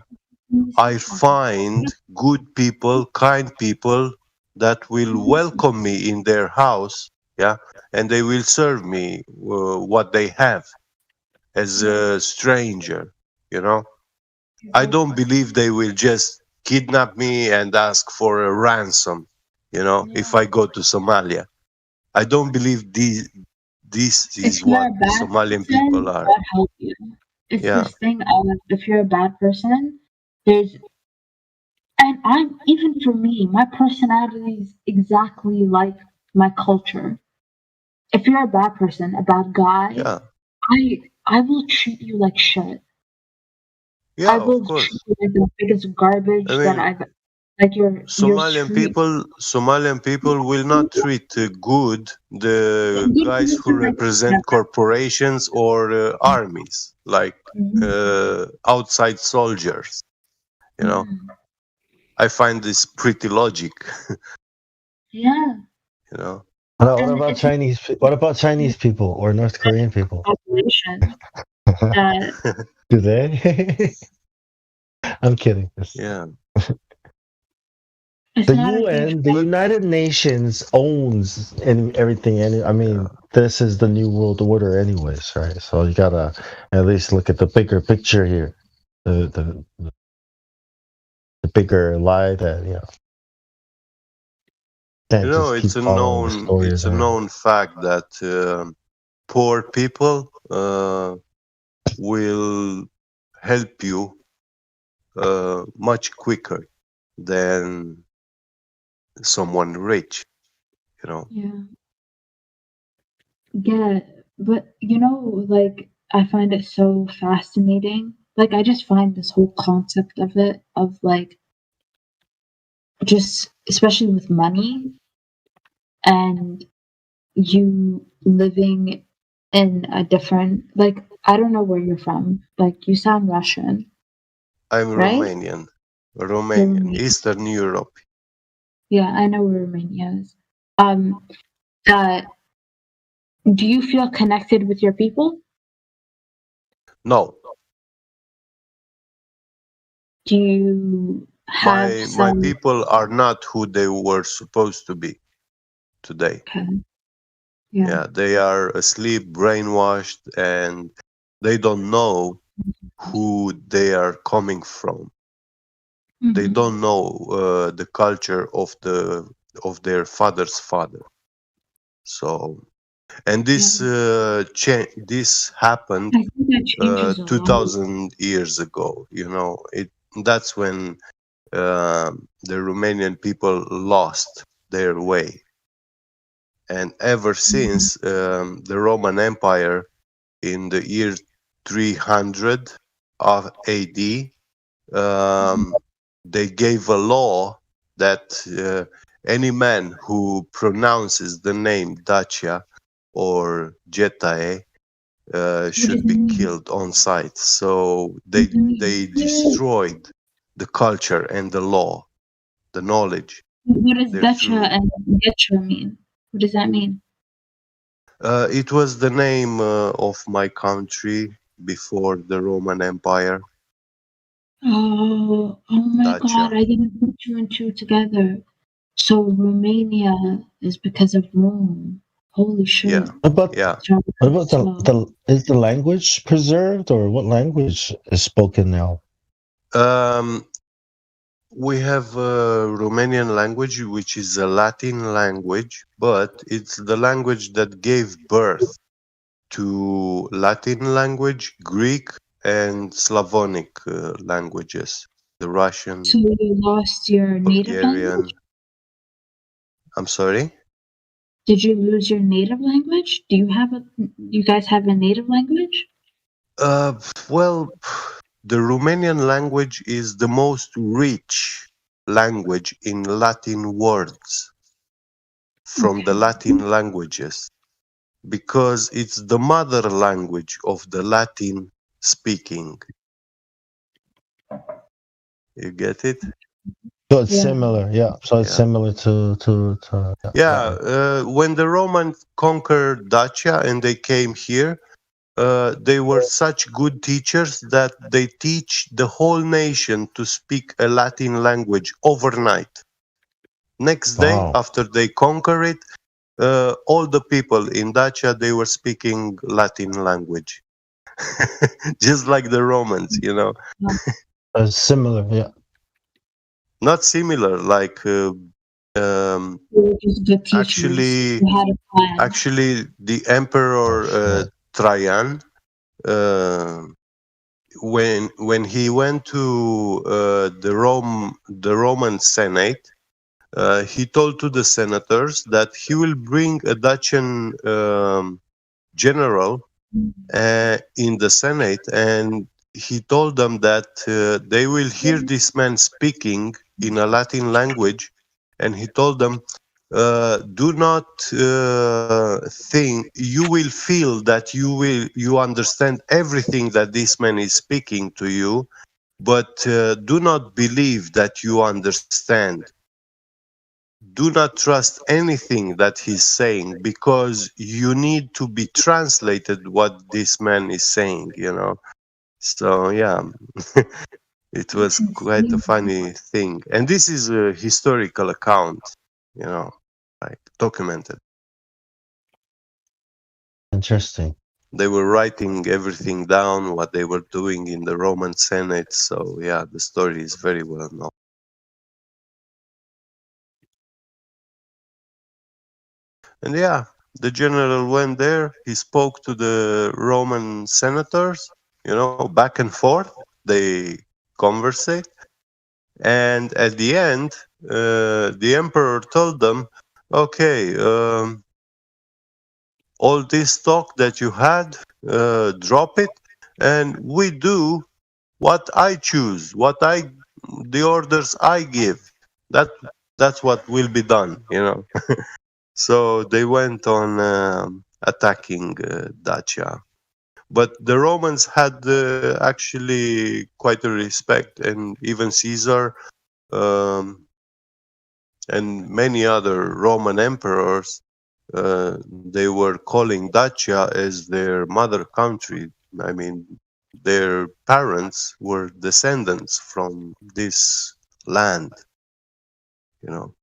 C: I find good people, kind people that will welcome me in their house, and they will serve me what they have as a stranger, I don't believe they will just kidnap me and ask for a ransom, if I go to Somalia. I don't believe this is what the Somalian people are.
N: God help you. It's this thing of, if you're a bad person, and even for me, my personality is exactly like my culture. If you're a bad person, a bad guy, I will treat you like shit.
C: Yeah,
N: I will treat you like the biggest garbage that I've. Like
C: Somalian people will not treat good the guys who represent corporations or armies, like outside soldiers. I find this pretty logic.
N: Yeah.
H: What about Chinese? What about Chinese people or North Korean people? Do they? I'm kidding.
C: Yeah.
H: The UN, the United Nations owns everything. I mean, this is the new world order, anyways, right? So you gotta at least look at the bigger picture here, the bigger lie that
C: it's a known fact that poor people will help you much quicker than someone rich,
N: Yeah, but like I find it so fascinating. Like I just find this whole concept of it, of like just especially with money, and you living in a different, like, I don't know where you're from. Like, you sound Russian.
C: I'm
N: right?
C: Romanian, Eastern Europe.
N: Yeah, I know where Romania is. Do you feel connected with your people?
C: No.
N: Do you have
C: my people are not who they were supposed to be today.
N: Okay.
C: Yeah, they are asleep, brainwashed, and they don't know who they are coming from. They don't know the culture of their father's father. So, and this this happened 2,000 years ago. You know, that's when the Romanian people lost their way. And ever since the Roman Empire in the year 300 of AD, they gave a law that any man who pronounces the name Dacia or Getae should be killed on sight. So they destroyed the culture and the law, the knowledge.
N: What does Dacia and Getra mean? What does that mean?
C: It was the name of my country before the Roman Empire.
N: Oh my God, I didn't put two and two together. So Romania is because of Rome. Holy shit.
J: What about is the language preserved, or what language is spoken now?
C: We have a Romanian language, which is a Latin language, but it's the language that gave birth to Latin language, Greek, and Slavonic languages. The Russian.
N: So you lost your native language?
C: I'm sorry?
N: Did you lose your native language? Do you guys have a native language?
C: Well, the Romanian language is the most rich language in Latin words from the Latin languages, because it's the mother language of the Latin speaking. You get it?
J: So it's similar, yeah. So it's similar to
C: when the Romans conquered Dacia and they came here, they were such good teachers that they teach the whole nation to speak a Latin language overnight. Next day, after they conquer it, all the people in Dacia, they were speaking Latin language. Just like the Romans, you know.
J: Similar, yeah.
C: Not similar, like actually the Emperor Trajan, when he went to the Roman Senate, he told to the senators that he will bring a Dacian general in the Senate, and he told them that they will hear this man speaking in a Latin language, and he told them, do not think you will feel that you understand everything that this man is speaking to you, but do not believe that you understand. Do not trust anything that he's saying, because you need to be translated what this man is saying, you know. So yeah, it was quite a funny thing, and this is a historical account, you know, like documented.
J: Interesting.
C: They were writing everything down, what they were doing in the Roman Senate. So yeah, the story is very well known. And yeah, the general went there. He spoke to the Roman senators, you know, back and forth. They conversate. And at the end, the emperor told them, okay, all this talk that you had, drop it, and we do what I choose, the orders I give. that's what will be done, you know. So they went on attacking Dacia. But the Romans had actually quite a respect, and even Caesar and many other Roman emperors, they were calling Dacia as their mother country. I mean, their parents were descendants from this land, you know.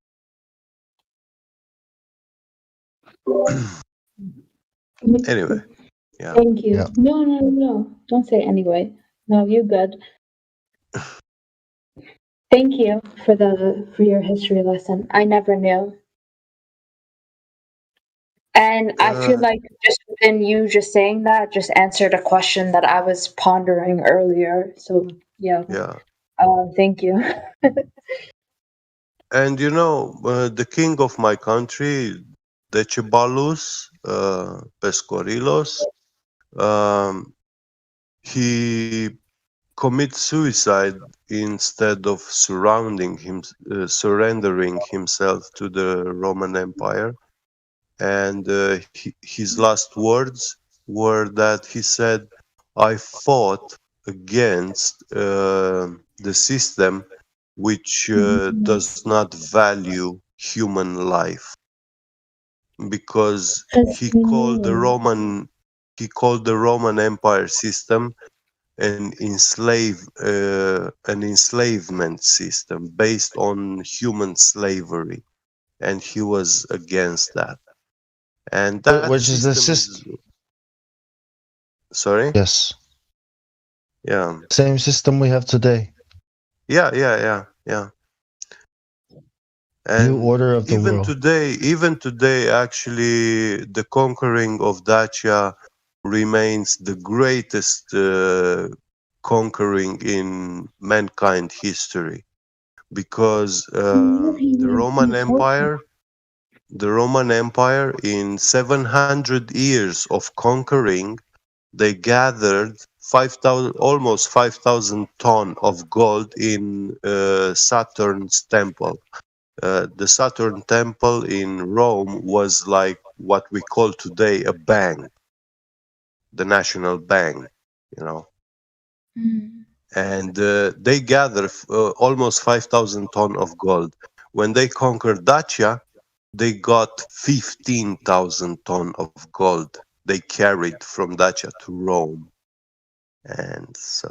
C: Anyway, yeah.
N: Thank you. Yeah. No. Don't say anyway. No, you're good. Thank you for your history lesson. I never knew. And I feel like just within you just saying that just answered a question that I was pondering earlier. So yeah.
C: Yeah.
N: Thank you.
C: And you know, the king of my country, Decebalus Pescorilos, he commits suicide instead of surrendering himself to the Roman Empire. And his last words were that he said, I fought against the system which does not value human life, because he called the Roman Empire system an enslavement system based on human slavery, and he was against that. And that
J: which is the system.
C: Sorry?
J: Yes.
C: Yeah.
J: Same system we have today.
C: Yeah. And
J: new order of the world.
C: Even today, actually, the conquering of Dacia remains the greatest conquering in mankind history, because the Roman Empire, in 700 years of conquering, they gathered almost 5,000 tons of gold in Saturn's temple. The Saturn temple in Rome was like what we call today a bank, the national bank, you know. And they gathered almost 5,000 tons of gold. When they conquered Dacia, they got 15,000 tons of gold they carried from Dacia to Rome. And so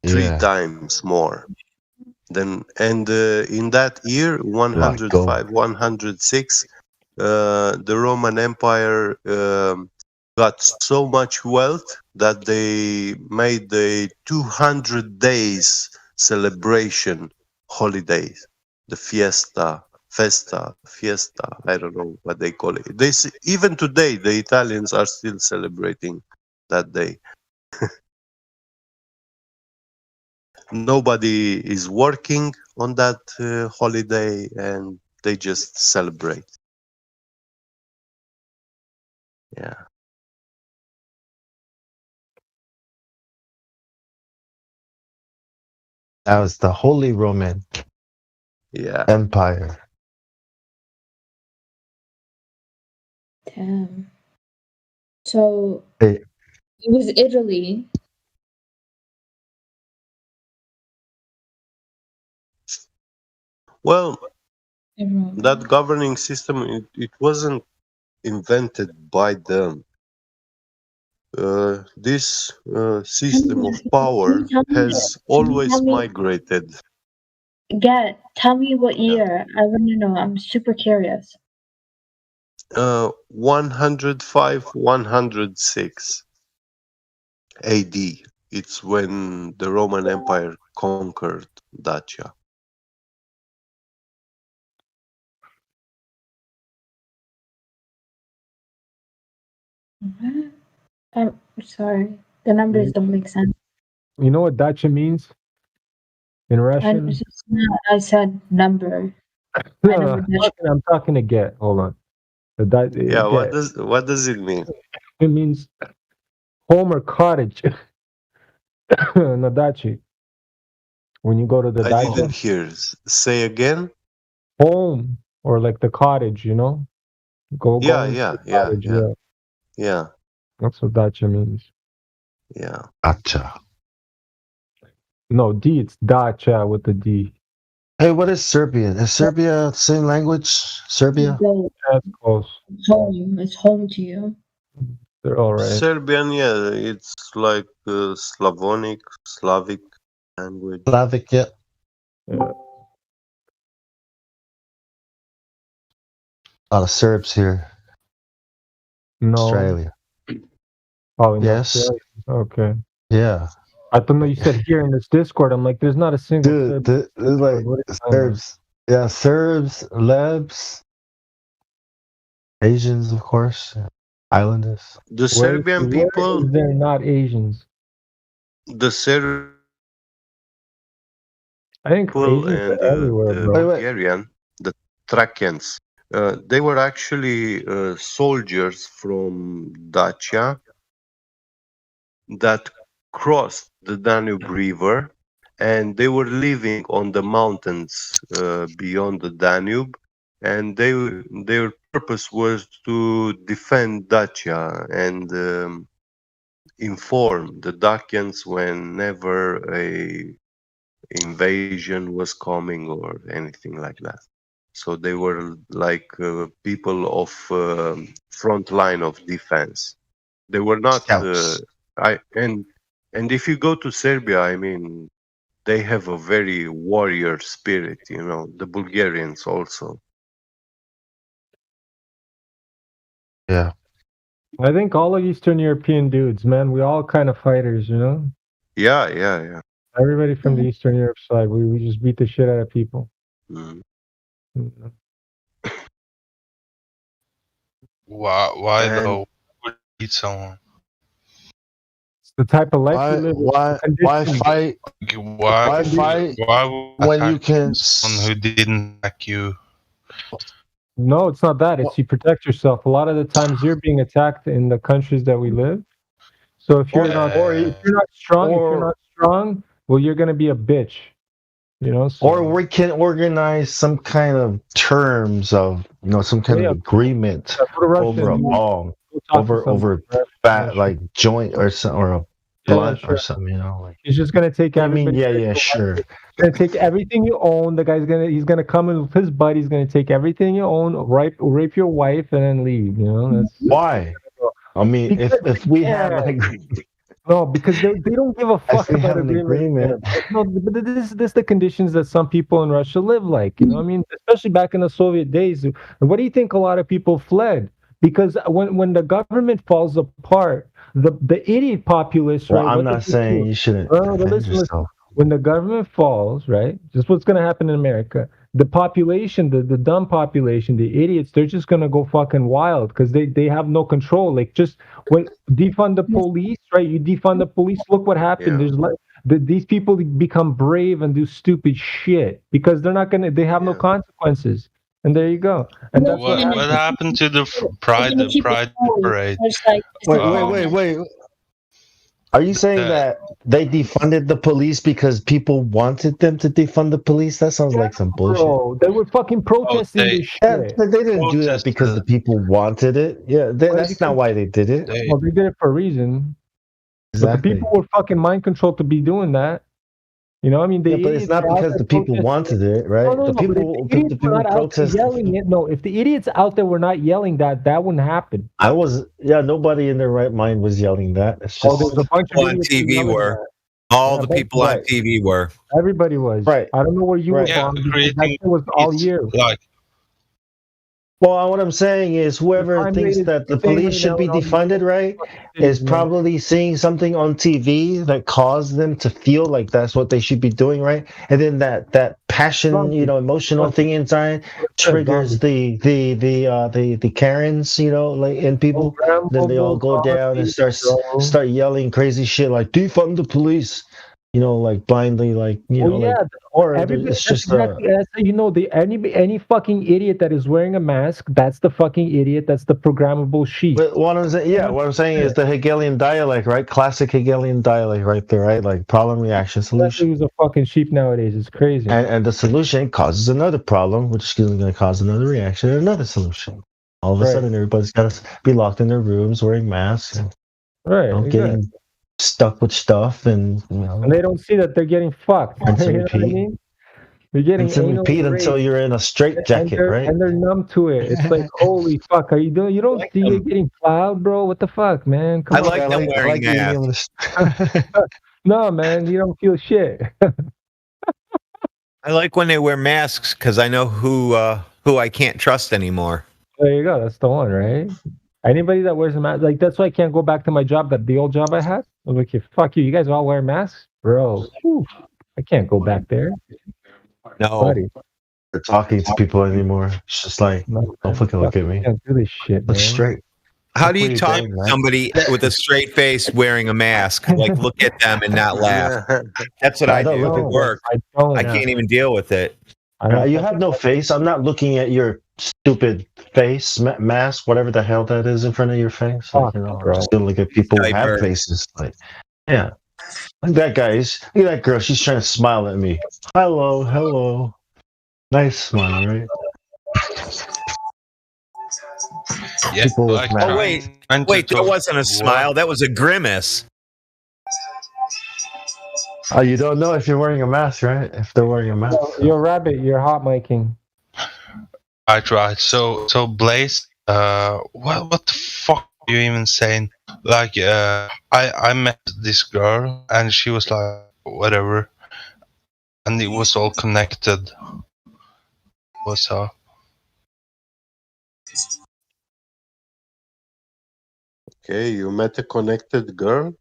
C: 3 times more. Then, and in that year, 105, 106, the Roman Empire got so much wealth that they made a 200 days celebration holidays, the fiesta, I don't know what they call it. Even today, the Italians are still celebrating that day. Nobody is working on that holiday, and they just celebrate. Yeah.
J: That was the Holy Roman Empire.
N: Damn. So it was Italy.
C: Well, that governing system, it wasn't invented by them. This system of power has always migrated.
N: Tell me what year. I want to know. I'm super curious.
C: 105, 106 AD. It's when the Roman Empire conquered Dacia.
N: I'm sorry. The numbers don't make sense.
D: You know what Dacia means in Russian?
N: I said number.
D: No, I'm talking to Get. Hold on.
C: Yeah, what does it mean?
D: It means home or cottage. Nadachi. when you go to the
C: I
D: dacha?
C: didn't hear. Say again.
D: Home or like the cottage, you know? Go
C: Yeah,
D: into
C: yeah,
D: the
C: yeah,
D: cottage,
C: yeah, yeah,
D: That's what dacha means.
C: yeah.
J: Gotcha.
D: No, D, it's dacha with the D.
J: Hey, what is Serbian? Is Serbia the same language? Serbia?
D: That's close.
N: Home. It's home to you.
D: They're all right.
C: Serbian, yeah, it's like Slavonic, Slavic language.
J: Slavic, yeah.
D: Yeah.
J: A lot of Serbs here.
D: No.
J: Australia.
D: Oh, in
J: Yes.
D: Australia. Okay.
J: Yeah.
D: I thought you said here in this Discord. I'm like, there's not a single
J: Dude,
D: Serb.
J: there's like Serbs. Yeah, Serbs, Lebs, Asians, of course, Islanders.
C: The Serbian people.
D: They're not Asians.
C: The Serbian
D: I think
C: people
D: Asians
C: and
D: are everywhere,
C: the
D: bro.
C: Bulgarian, the Thracians, they were actually soldiers from Dacia that crossed the Danube River, and they were living on the mountains beyond the Danube, and their purpose was to defend Dacia and inform the Dacians whenever a invasion was coming or anything like that. So they were like people of front line of defense. They were not. And if you go to Serbia, I mean, they have a very warrior spirit. You know, the Bulgarians also.
J: Yeah.
D: I think all of Eastern European dudes, man, we all kind of fighters, you know?
C: Yeah, yeah, yeah.
D: Everybody from the Eastern Europe side, we just beat the shit out of people.
C: Mm.
G: Why though? Would you beat someone?
D: It's the type of life we live.
J: Why fight?
G: Why
J: fight when you can?
G: Someone who didn't attack you.
D: No, it's not that. It's you protect yourself. A lot of the times you're being attacked in the countries that we live. So if you're not strong, well, you're gonna be a bitch. You know. So.
J: Or we can organize some kind of terms of, you know, some kind of agreement over a long, over fat like joint or something, or a blunt or something. You know, like
D: he's just gonna take everything.
J: Yeah, sure.
D: He's gonna take everything you own. The guy's gonna come in with his buddy. He's gonna take everything you own, rape your wife, and then leave. You know. That's
J: why. I mean, if we have an agreement.
D: No, because they don't give a fuck about agreement. No, but this is the conditions that some people in Russia live like. You know, I mean, especially back in the Soviet days. What do you think? A lot of people fled because when the government falls apart, the idiot populace.
J: Well,
D: right?
J: I'm not saying you shouldn't defend yourself.
D: When the government falls, right? Just what's going to happen in America. The population, the dumb population, the idiots, they're just gonna go fucking wild because they have no control. Like just when defund the police, right? You defund the police. Look what happened.
C: Yeah.
D: There's like these people become brave and do stupid shit because they're not gonna. They have no consequences. And there you go. And that's
G: what happened to the pride parade?
J: Wait. Are you saying that they defunded the police because people wanted them to defund the police? That sounds like some bullshit.
D: Bro, they were fucking protesting this shit.
J: They didn't do that because the people wanted it. Yeah, that's not why they did it.
D: Well, they did it for a reason.
J: Exactly.
D: But the people were fucking mind controlled to be doing that. You know, I mean,
J: but it's not because the people wanted it, right?
D: No,
J: the people protested.
D: Yelling it. No, if the idiots out there were not yelling that wouldn't happen.
J: Nobody in their right mind was yelling that. It's just
D: there was a bunch of
S: on TV were. All the people on TV were.
D: Everybody was.
J: Right.
D: I don't know where you were from. That was all year.
J: Well, what I'm saying is whoever thinks that the police should be defunded, right, is probably seeing something on TV that caused them to feel like that's what they should be doing, right? And then that passion, you know, emotional thing inside triggers the Karens, you know, like in people. Then they all go down and start yelling crazy shit like defund the police.
H: like blindly, like or it's just
D: any fucking idiot that is wearing a mask, that's the fucking idiot. That's the programmable sheep.
H: What I'm saying is the Hegelian dialect, right? Classic Hegelian dialect, right there, right? Like problem, reaction, solution.
D: Who's a fucking sheep nowadays? It's crazy.
H: And the solution causes another problem, which is going to cause another reaction and another solution. All of a sudden, everybody's got to be locked in their rooms wearing masks, and getting stuck with stuff, and
D: and they don't see that they're getting fucked.
H: Rinse and
D: You know what I
H: repeat.
D: mean? You're getting
H: Rinse and
D: anal
H: repeat
D: raped,
H: until you're in a straight jacket, right?
D: and they're numb to it. It's like, holy fuck, are you doing? You don't see you're getting plowed, bro? What the fuck, man? Come
S: I
D: on.
S: like them wearing masks.
D: No, man, you don't feel shit.
S: I like when they wear masks because I know who I can't trust anymore.
D: There you go. That's the one, right? Anybody that wears a mask, like that's why I can't go back to my job, the old job I had. I'm like, fuck you. You guys all wear masks, bro. Whew, I can't go back there.
S: No,
D: Buddy.
H: They're talking to people anymore. It's just like, don't fucking look at me.
D: Can't do this shit, man.
H: Look straight.
S: How do you talk to somebody with a straight face wearing a mask? Like, look at them and not laugh. That's what I do at work. I can't even deal with it.
H: You have no face. I'm not looking at your stupid face mask, whatever the hell that is in front of your face. Like, I'm just gonna look at people who have faces. Like, yeah. Look at that guy. Look at that girl. She's trying to smile at me. Hello. Nice smile, right?
S: Yeah. Wait, that wasn't a smile. That was a grimace.
H: Oh, you don't know if you're wearing a mask, right? If they're wearing a mask.
D: You're rabbit. You're hot miking.
G: Right. So Blaze, what the fuck are you even saying? Like, I met this girl and she was like, whatever, and it was all connected. What's up?
C: Okay, you met a connected girl?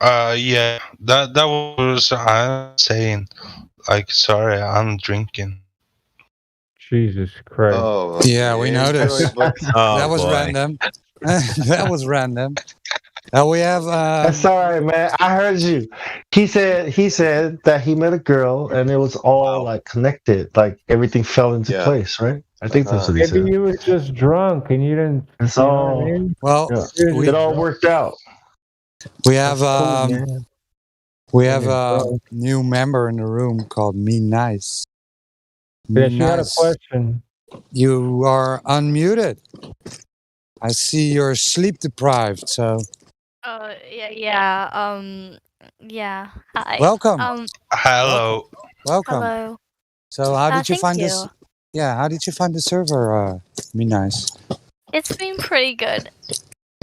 G: Yeah, that was I'm saying. Like, sorry, I'm drinking.
D: Jesus Christ.
C: Oh,
A: yeah, we noticed. That was random. That was random. We have.
H: That's all right, man. I heard you. He said that he met a girl and it was all like connected, like everything fell into place, right? I think that's what he said.
D: Maybe you were just drunk and you didn't.
H: It's all.
A: Well,
H: it all worked out.
A: We have a new member in the room called Me Nice.
D: Yeah, she had a question.
A: You are unmuted. I see you're sleep deprived, so.
U: Yeah. Hi.
A: Welcome.
G: Hello.
A: Welcome.
U: Hello.
A: So, how did you
U: thank
A: find
U: you.
A: this? Yeah, how did you find the server? Me Nice.
U: It's been pretty good.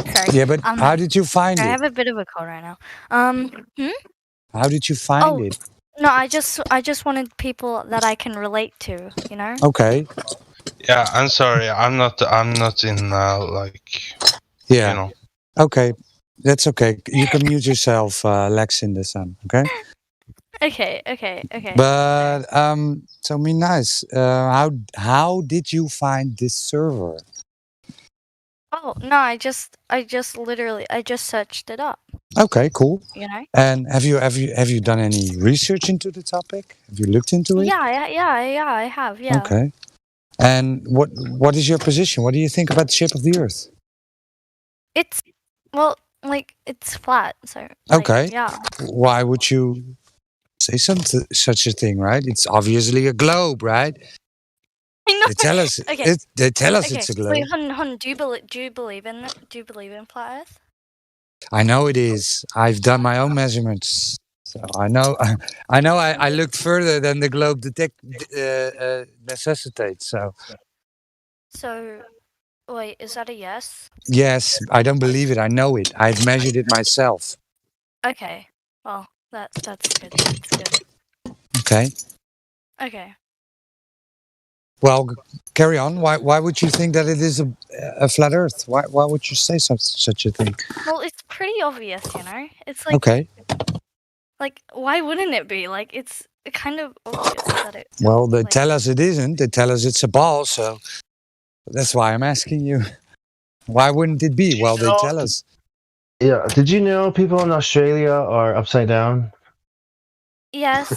U: Sorry.
A: Yeah, but how did you find
U: I
A: it?
U: have a bit of a cold right now.
A: How did you find it?
U: No, I just wanted people that I can relate to, you know?
A: Okay.
G: Yeah, I'm sorry. I'm not in like.
A: Yeah.
G: You know.
A: Okay, that's okay. You can mute yourself, Lex in the sun. Okay.
U: Okay.
A: But so Me Nice. How did you find this server?
U: Oh no, I just literally searched it up.
A: Okay, cool.
U: You know.
A: And have you done any research into the topic? Have you looked into it?
U: Yeah, I have. Yeah.
A: Okay. And what is your position? What do you think about the shape of the Earth?
U: It's it's flat. So.
A: Okay.
U: Yeah.
A: Why would you say such a thing? Right? It's obviously a globe, right? They tell us.
U: Okay.
A: They tell us it's a globe.
U: Wait, hold on. Do you believe in flat Earth?
A: I know it is. I've done my own measurements, so I know. I looked further than the globe necessitates.
U: So, wait, is that a yes?
A: Yes, I don't believe it. I know it. I've measured it myself.
U: Okay. Well, that's good. That's good.
A: Okay.
U: Okay.
A: Well, carry on. Why would you think that it is a flat Earth? Why would you say such a thing?
U: Well, it's pretty obvious, you know. It's like
A: okay.
U: Like, why wouldn't it be? Like, it's kind of obvious that it.
A: Well, they tell us it isn't. They tell us it's a ball, so that's why I'm asking you. Why wouldn't it be? Well, they tell us.
H: Yeah. Did you know people in Australia are upside down?
U: Yes.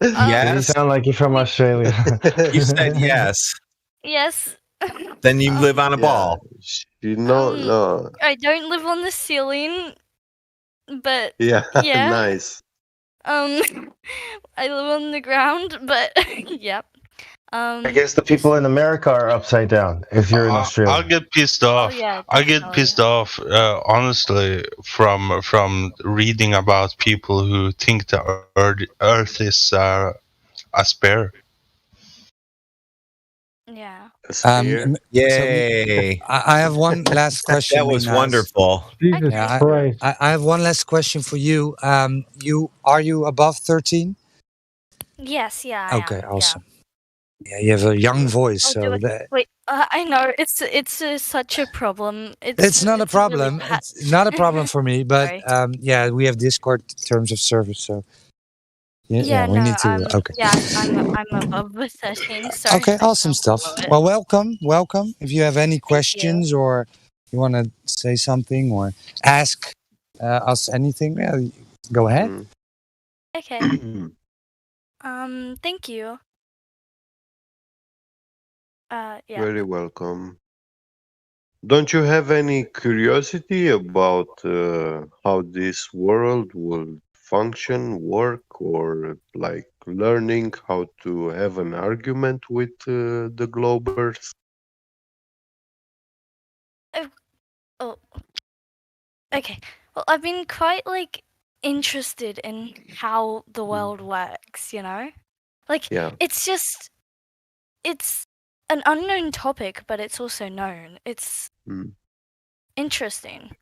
H: You sound like you're from Australia.
S: You said yes.
U: Yes.
S: Then you live on a ball.
C: No.
U: I don't live on the ceiling, but
C: Yeah,
U: yeah.
C: nice.
U: I live on the ground, but yep.
H: I guess the people in America are upside down. If you're in Australia,
G: I'll get pissed off.
U: yeah,
G: I get pissed off, honestly, from reading about people who think the Earth is a sphere.
U: Yeah.
S: Yay!
A: I have one last question.
S: That was
A: Minas.
S: wonderful.
D: Jesus Christ.
A: I have one last question for you. Are you above 13?
U: Yes, yeah, I
A: Okay,
U: am.
A: awesome. Yeah, you have a young voice,
U: I'll
A: so
U: do it.
A: that,
U: Wait, I know it's such a problem.
A: it's not a
U: it's really
A: problem.
U: bad-
A: It's not a problem for me, but
U: Sorry.
A: yeah, we have Discord terms of service, so yeah, we
U: no,
A: need to. Okay.
U: Yeah, I'm above the 13. Sorry.
A: Okay, awesome stuff. Well, welcome. If you have any questions or you want to say something or ask us anything, yeah, go ahead.
U: Okay. Thank you. Yeah.
C: Very welcome. Don't you have any curiosity about how this world will function, work, or like learning how to have an argument with the Globers?
U: Oh. Okay. Well, I've been quite interested in how the world works, you know?
C: Yeah.
U: It's an unknown topic, but it's also known. It's interesting.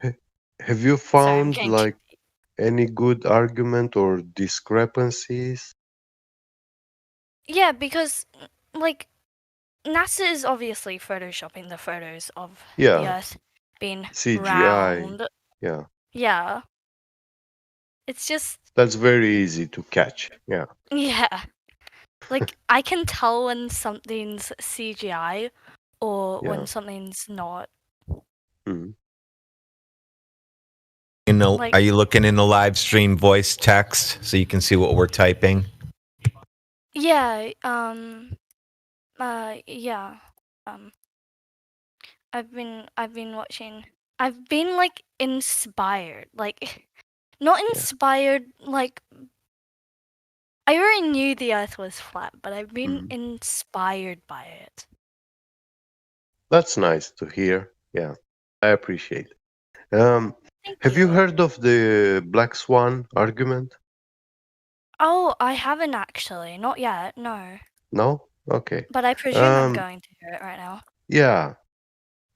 C: Have you found like any good argument or discrepancies?
U: Yeah, because NASA is obviously photoshopping the photos of the
C: Yeah.
U: Earth being
C: CGI.
U: round.
C: Yeah.
U: Yeah. It's just
C: That's very easy to catch. Yeah.
U: yeah. I can tell when something's CGI or
C: Yeah.
U: when something's not.
S: Are you looking in the live stream voice text so you can see what we're typing?
U: Yeah, yeah. I've been watching. I've been inspired. Not inspired I already knew the Earth was flat, but I've been inspired by it.
C: That's nice to hear. Yeah. I appreciate it. Have you heard of the Black Swan argument?
U: Oh, I haven't actually. Not yet. No.
C: No? Okay.
U: But I presume I'm going to hear it right now.
C: Yeah.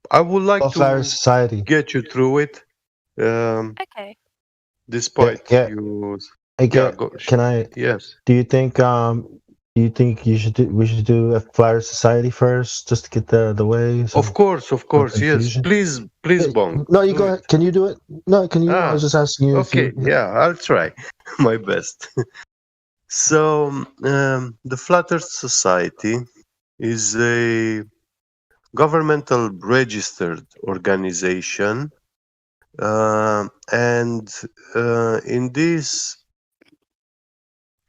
C: I would like
H: Flower
C: to
H: Society.
C: get you through it.
U: Okay.
C: Despite
H: Yeah.
C: you.
H: Can I?
C: Yes.
H: Do you think we should do a Flower Society first, just to get the way?
C: Of course. Yes. Please, Bong.
H: No, you go ahead. Can you do it? No, can you? I was just asking you.
C: Okay. Yeah, I'll try my best. So, the Flat Earth Society is a governmental registered organization, and in this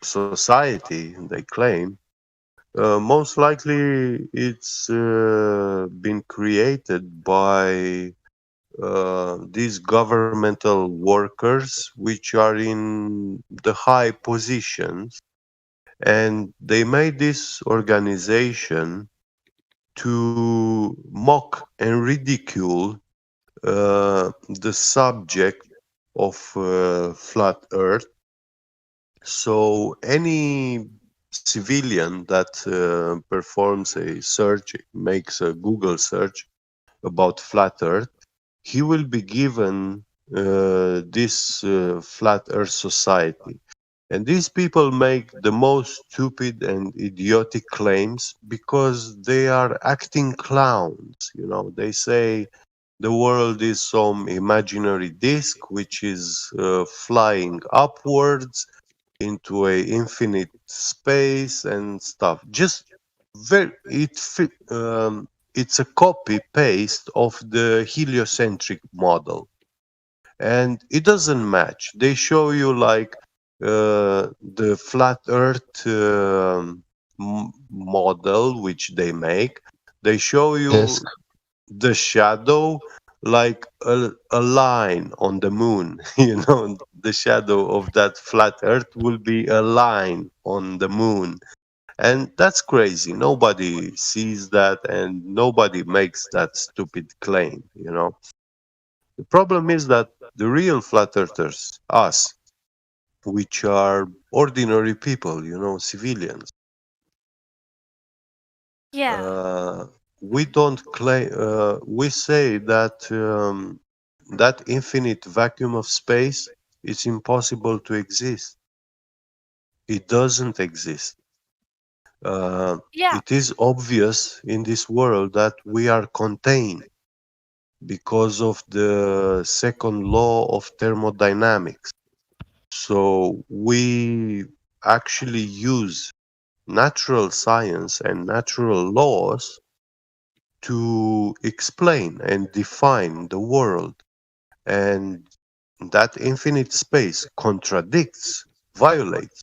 C: society, they claim, most likely it's been created by these governmental workers which are in the high positions, and they made this organization to mock and ridicule the subject of flat Earth. So any civilian that performs a search, makes a Google search about flat Earth, he will be given this Flat Earth Society. And these people make the most stupid and idiotic claims because they are acting clowns. You know, they say the world is some imaginary disc which is flying upwards into a infinite space and stuff. Just it's a copy paste of the heliocentric model. and it doesn't match. They show you like the flat Earth model which they make. They show you
J: Disc.
C: the shadow like a line on the moon. You know, the shadow of that flat Earth will be a line on the moon. And that's crazy. Nobody sees that and nobody makes that stupid claim, you know. The problem is that the real flat earthers, us, which are ordinary people, you know, civilians,
U: Yeah.
C: we don't claim, we say that that infinite vacuum of space is impossible to exist. It doesn't exist.
U: Yeah.
C: It is obvious in this world that we are contained because of the second law of thermodynamics. So we actually use natural science and natural laws to explain and define the world. And that infinite space contradicts, violates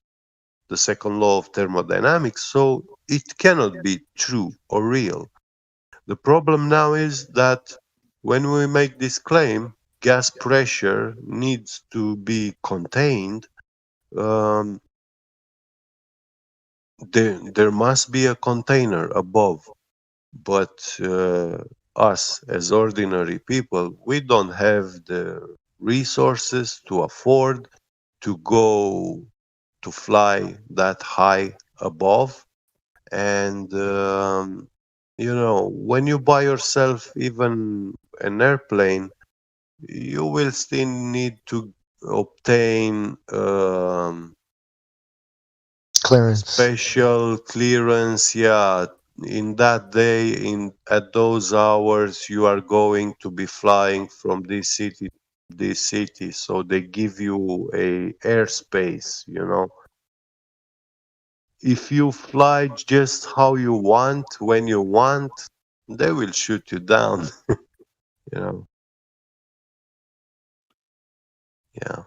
C: the second law of thermodynamics, so it cannot be true or real. The problem now is that when we make this claim, gas pressure needs to be contained. There must be a container above, but us as ordinary people, we don't have the resources to afford to go to fly that high above. And you know, when you buy yourself even an airplane, you will still need to obtain
J: clearance,
C: special clearance. Yeah, in that day, in at those hours, you are going to be flying from this city to this city, so they give you a airspace, you know. If you fly just how you want, when you want, they will shoot you down. You know. Yeah.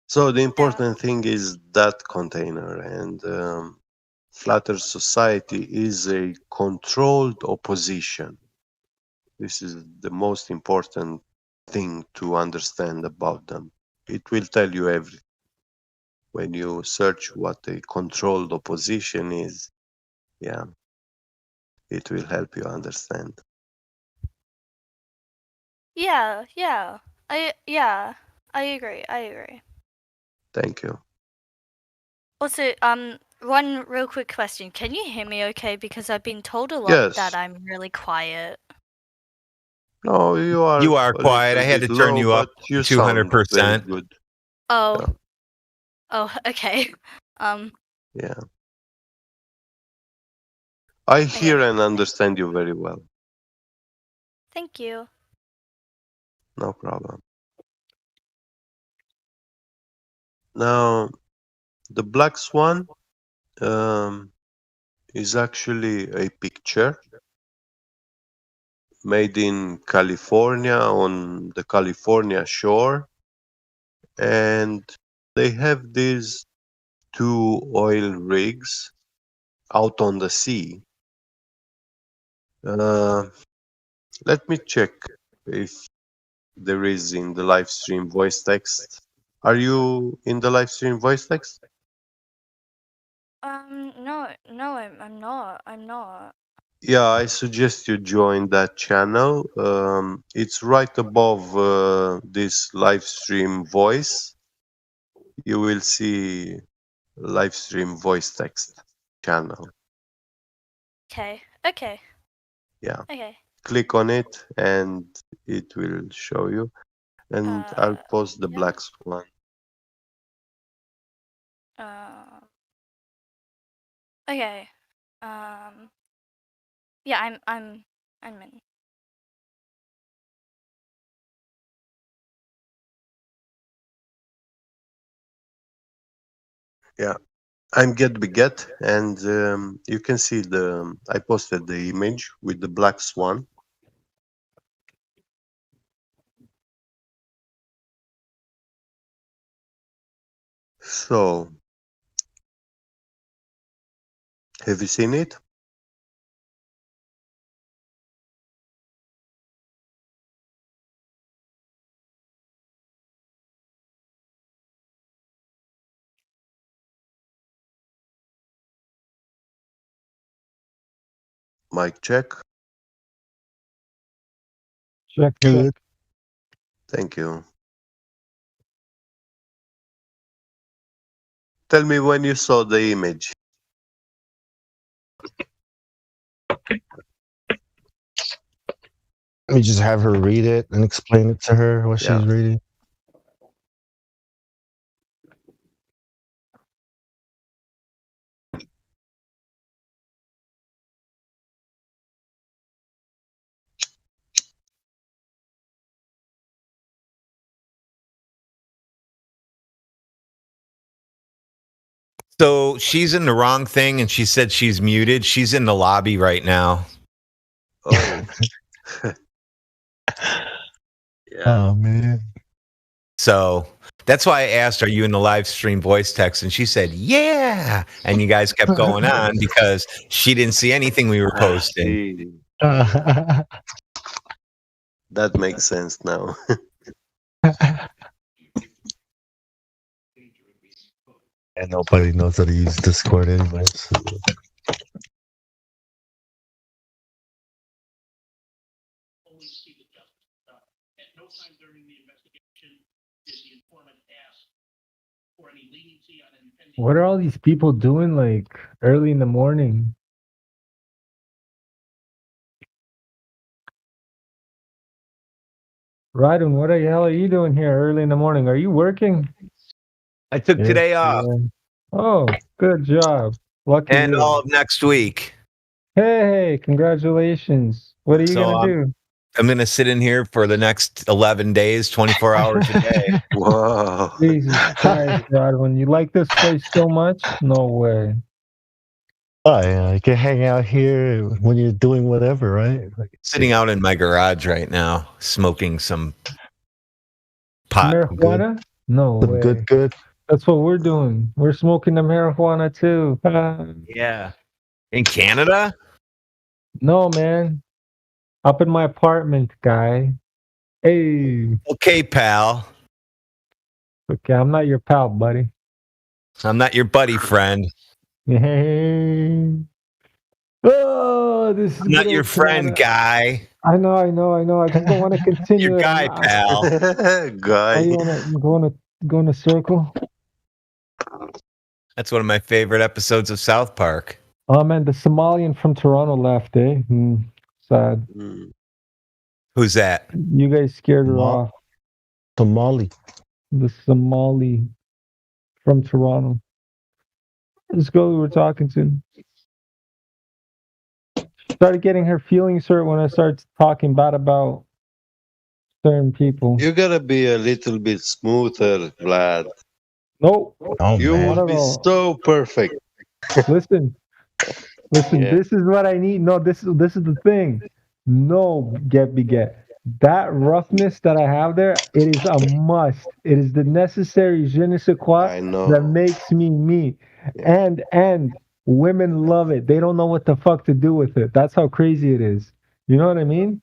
C: So the important thing is that container, and Flat Earth Society is a controlled opposition. This is the most important thing to understand about them. It will tell you everything. When you search what a controlled opposition is, yeah, it will help you understand.
U: Yeah. I agree.
C: Thank you.
U: Also, one real quick question. Can you hear me okay? Because I've been told a lot
C: Yes.
U: that I'm really quiet.
C: No, you are.
S: You are quiet. I had to turn you up 200%.
C: Good.
U: Oh.
C: Yeah.
U: Oh, okay.
C: Yeah. I hear and understand you very well.
U: Thank you.
C: No problem. Now, the Black Swan is actually a picture made in California on the California shore, and they have these two oil rigs out on the sea. Let me check if there is in the live stream voice text. Are you in the live stream voice text?
U: No, I'm not.
C: Yeah, I suggest you join that channel. It's right above this live stream voice. You will see live stream voice text channel.
U: Okay.
C: Yeah.
U: Okay.
C: Click on it and it will show you. And I'll post the Black Swan.
U: Okay. Yeah, I'm in.
C: Yeah, I'm Get Beget, and you can see I posted the image with the Black Swan. So, have you seen it? Mic check.
D: Check.
C: Thank you. Tell me when you saw the image.
J: Let me just have her read it and explain it to her what she's reading.
S: So she's in the wrong thing, and she said she's muted. She's in the lobby right now.
C: Oh.
J: Oh man.
S: So that's why I asked, "Are you in the live stream voice text?" And she said, "Yeah." And you guys kept going on because she didn't see anything we were posting.
C: That makes sense now.
J: And nobody knows how to use Discord anyways.
D: What are all these people doing like early in the morning? Ryden, what the hell are you doing here early in the morning? Are you working?
S: I took today off.
D: Oh, good job. Lucky
S: and
D: you.
S: all of next week.
D: Hey, congratulations. What are you going to do?
S: I'm going to sit in here for the next 11 days, 24 hours a day.
C: Whoa.
D: Jesus Christ, Rodwin. You like this place so much? No way.
J: Oh yeah, you can hang out here when you're doing whatever, right?
S: Sitting out in my garage right now, smoking some pot.
D: Marijuana? No way.
J: Good.
D: That's what we're doing. We're smoking the marijuana too.
S: Yeah. In Canada?
D: No, man. Up in my apartment, guy. Hey.
S: Okay, pal.
D: Okay, I'm not your pal, buddy.
S: I'm not your buddy friend.
D: Hey. Oh, this is
S: I'm not your friend, guy.
D: I know. I just don't want to continue.
S: Your guy, pal.
C: Guy.
D: Oh, you want to go in a circle?
S: That's one of my favorite episodes of South Park.
D: Oh man, the Somalian from Toronto left, eh? Sad.
S: Who's that?
D: You guys scared her off.
J: Somali.
D: The Somali from Toronto. This girl we were talking to. Started getting her feelings hurt when I started talking bad about certain people.
C: You gotta be a little bit smoother, Vlad.
D: Nope.
J: Oh,
C: you
J: man.
C: will be so perfect.
D: Listen,
C: Yeah.
D: this is what I need. No, this is the thing. No, get. That roughness that I have there, it is a must. It is the necessary je ne sais quoi that makes me me. And women love it. They don't know what the fuck to do with it. That's how crazy it is. You know what I mean?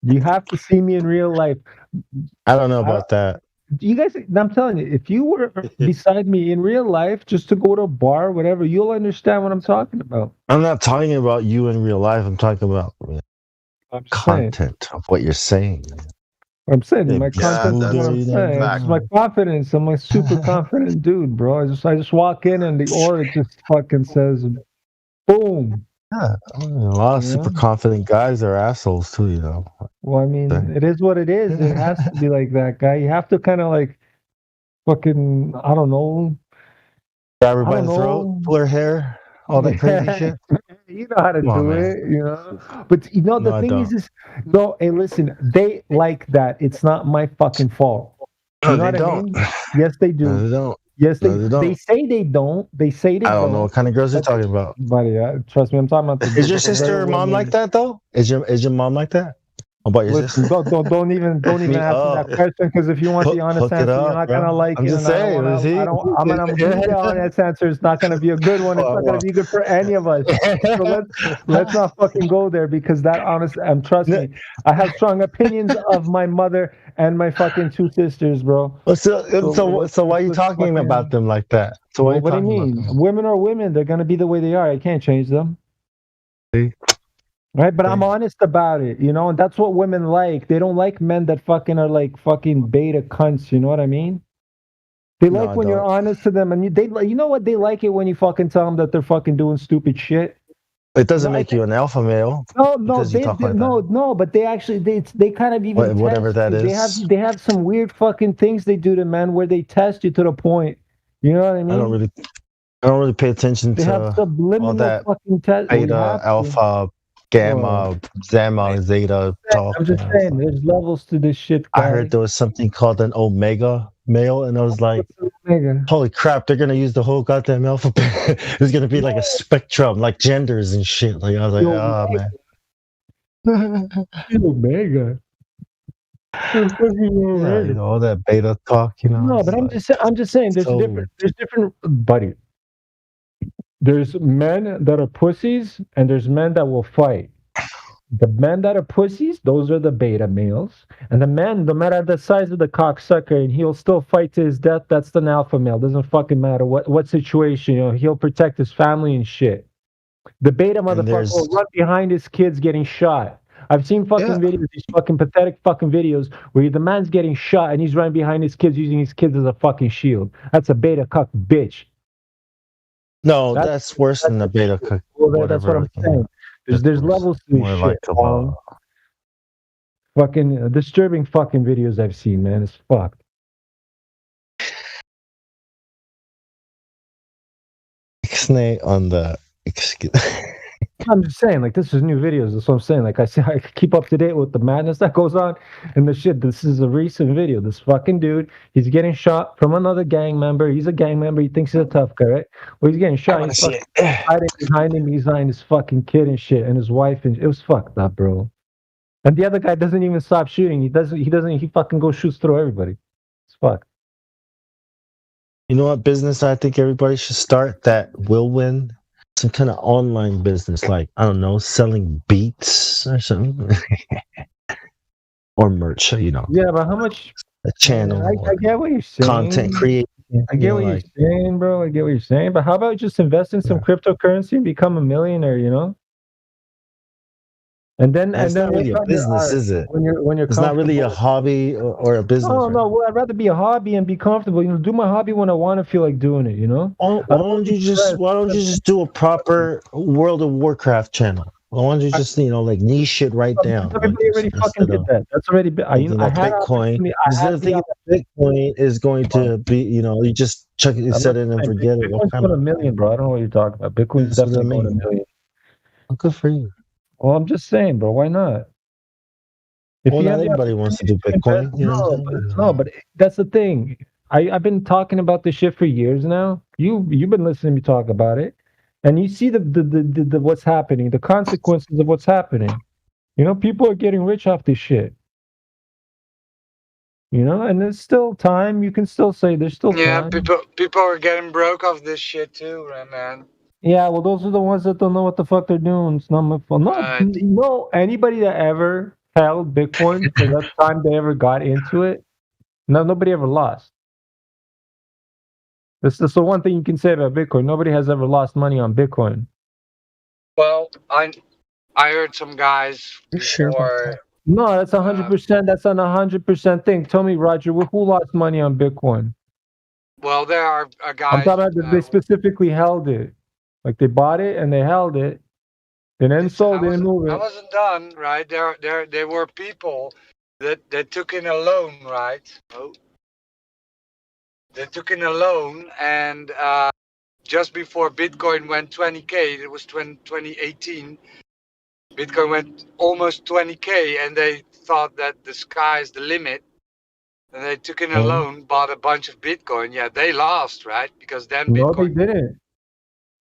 D: You have to see me in real life.
J: I don't know about that.
D: You guys, I'm telling you, if you were beside me in real life, just to go to a bar, whatever, you'll understand what I'm talking about.
J: I'm not talking about you in real life. I'm talking about content of what you're saying.
D: I'm saying my content is what I'm saying. It's my confidence. I'm a super confident dude, bro. I just walk in and the aura just fucking says, boom.
J: Yeah, a lot of super confident guys are assholes too, you know.
D: Well, I mean, it is what it is. It has to be like that, guy. You have to kind of like fucking, I don't know.
J: Grab her by the throat, pull her hair, all that crazy shit.
D: You know how to do it, you know. But you know, the thing is, no, hey, listen, they like that. It's not my fucking fault. You know what I mean? Yes, they do.
J: No, they don't.
D: Yes, they
J: don't.
D: They say they don't. They say they don't.
J: I don't know what kind of girls you're talking about.
D: Buddy, trust me, I'm talking about.
J: Is your sister or mom like that though? Is your mom like that? About
D: Listen, don't even ask me that question, because if you want the honest answer, you're not gonna like it.
J: Just saying,
D: I'm gonna give you the honest answer. It's not gonna be a good one. It's not gonna be good for any of us. So let's not fucking go there, because that honest, trust me, I have strong opinions of my mother and my fucking two sisters, bro.
J: So why are you talking about them like that? So
D: what do you mean? Women are women. They're gonna be the way they are. I can't change them.
J: See?
D: Right, but I'm honest about it, and that's what women like. They don't like men that fucking are like fucking beta cunts, you know what I mean? They like when you're honest to them, and you know what? They like it when you fucking tell them that they're fucking doing stupid shit.
J: It doesn't make you an alpha male.
D: No, but they actually they kind of even
J: whatever that is.
D: They have some weird fucking things they do to men where they test you to the point. You know what I mean?
J: I don't really pay attention
D: to have subliminal
J: all that
D: fucking
J: beta, alpha, gamma, zama, zeta talk.
D: I'm just saying, there's levels to this shit, guys.
J: I heard there was something called an omega male, and I was like, holy crap, they're gonna use the whole goddamn alphabet. It's gonna be like a spectrum, like genders and shit. Like I was like, man.
D: Omega.
J: Yeah, all that beta talk,
D: No, but I'm just saying, there's different, buddy. There's men that are pussies, and there's men that will fight. The men that are pussies, those are the beta males. And the men, no matter the size of the cocksucker, and he'll still fight to his death, that's an alpha male. Doesn't fucking matter what situation, he'll protect his family and shit. The beta motherfucker will run behind his kids getting shot. I've seen fucking videos, these fucking pathetic fucking videos where the man's getting shot and he's running behind his kids using his kids as a fucking shield. That's a beta cuck bitch.
J: No, that's worse than the beta cook.
D: Well, that's what I'm saying. There's levels to this shit. Fucking disturbing fucking videos I've seen, man. It's fucked.
J: Ixnay on the
D: I'm just saying, like, this is new videos. That's what I'm saying. Like, I keep up to date with the madness that goes on and the shit. This is a recent video. This fucking dude, he's getting shot from another gang member. He's a gang member. He thinks he's a tough guy, right? Well, he's getting shot. He's fucking hiding behind him. He's behind his fucking kid and shit, and his wife, and it was fucked up, bro. And the other guy doesn't even stop shooting. He fucking goes shoots through everybody. It's fucked.
J: You know what business I think everybody should start that will win? Some kind of online business, like, I don't know, selling beats or something. Or merch,
D: Yeah, but how much?
J: A channel.
D: I get what you're saying.
J: Content creation.
D: I get what you're saying, bro. I get what you're saying. But how about just invest in some cryptocurrency and become a millionaire, And then,
J: it's not really a business, is it?
D: When you're
J: it's not really a hobby or a business.
D: No. Well, I'd rather be a hobby and be comfortable. Do my hobby when I want to feel like doing it.
J: Why don't you just do a proper World of Warcraft channel? Why don't you just like niche it right down?
D: Everybody already fucking did that. That's already been.
J: Bitcoin. Instead of thinking Bitcoin is going to be, you just chuck it, set it, and forget it.
D: Bitcoin's going $1 million, bro. I don't know what you're talking about. Bitcoin's definitely going $1 million.
J: Well, good for you.
D: Well, I'm just saying, bro. Why not?
J: Not everybody wants to do Bitcoin.
D: No, but that's the thing. I've been talking about this shit for years now. You've been listening to me talk about it, and you see the what's happening, the consequences of what's happening. People are getting rich off this shit. And there's still time. You can still say there's still time.
A: People are getting broke off this shit too, right, man?
D: Yeah, well, those are the ones that don't know what the fuck they're doing. It's not my fault. No, anybody that ever held Bitcoin for that time they ever got into it, nobody ever lost. That's the one thing you can say about Bitcoin. Nobody has ever lost money on Bitcoin.
A: Well, I heard some guys before.
D: No, that's 100%. That's an 100% thing. Tell me, Roger, who lost money on Bitcoin?
A: Well, there are guys.
D: I'm talking about they specifically held it. Like they bought it and they held it, and then sold it and moved it.
A: I wasn't done, right? There were people that took in a loan, right? They took in a loan, and just before Bitcoin went 20K, it was 2018. Bitcoin went almost 20K, and they thought that the sky's the limit. And they took in a loan, bought a bunch of Bitcoin. Yeah, they lost, right? Because then Bitcoin.
D: No, they didn't.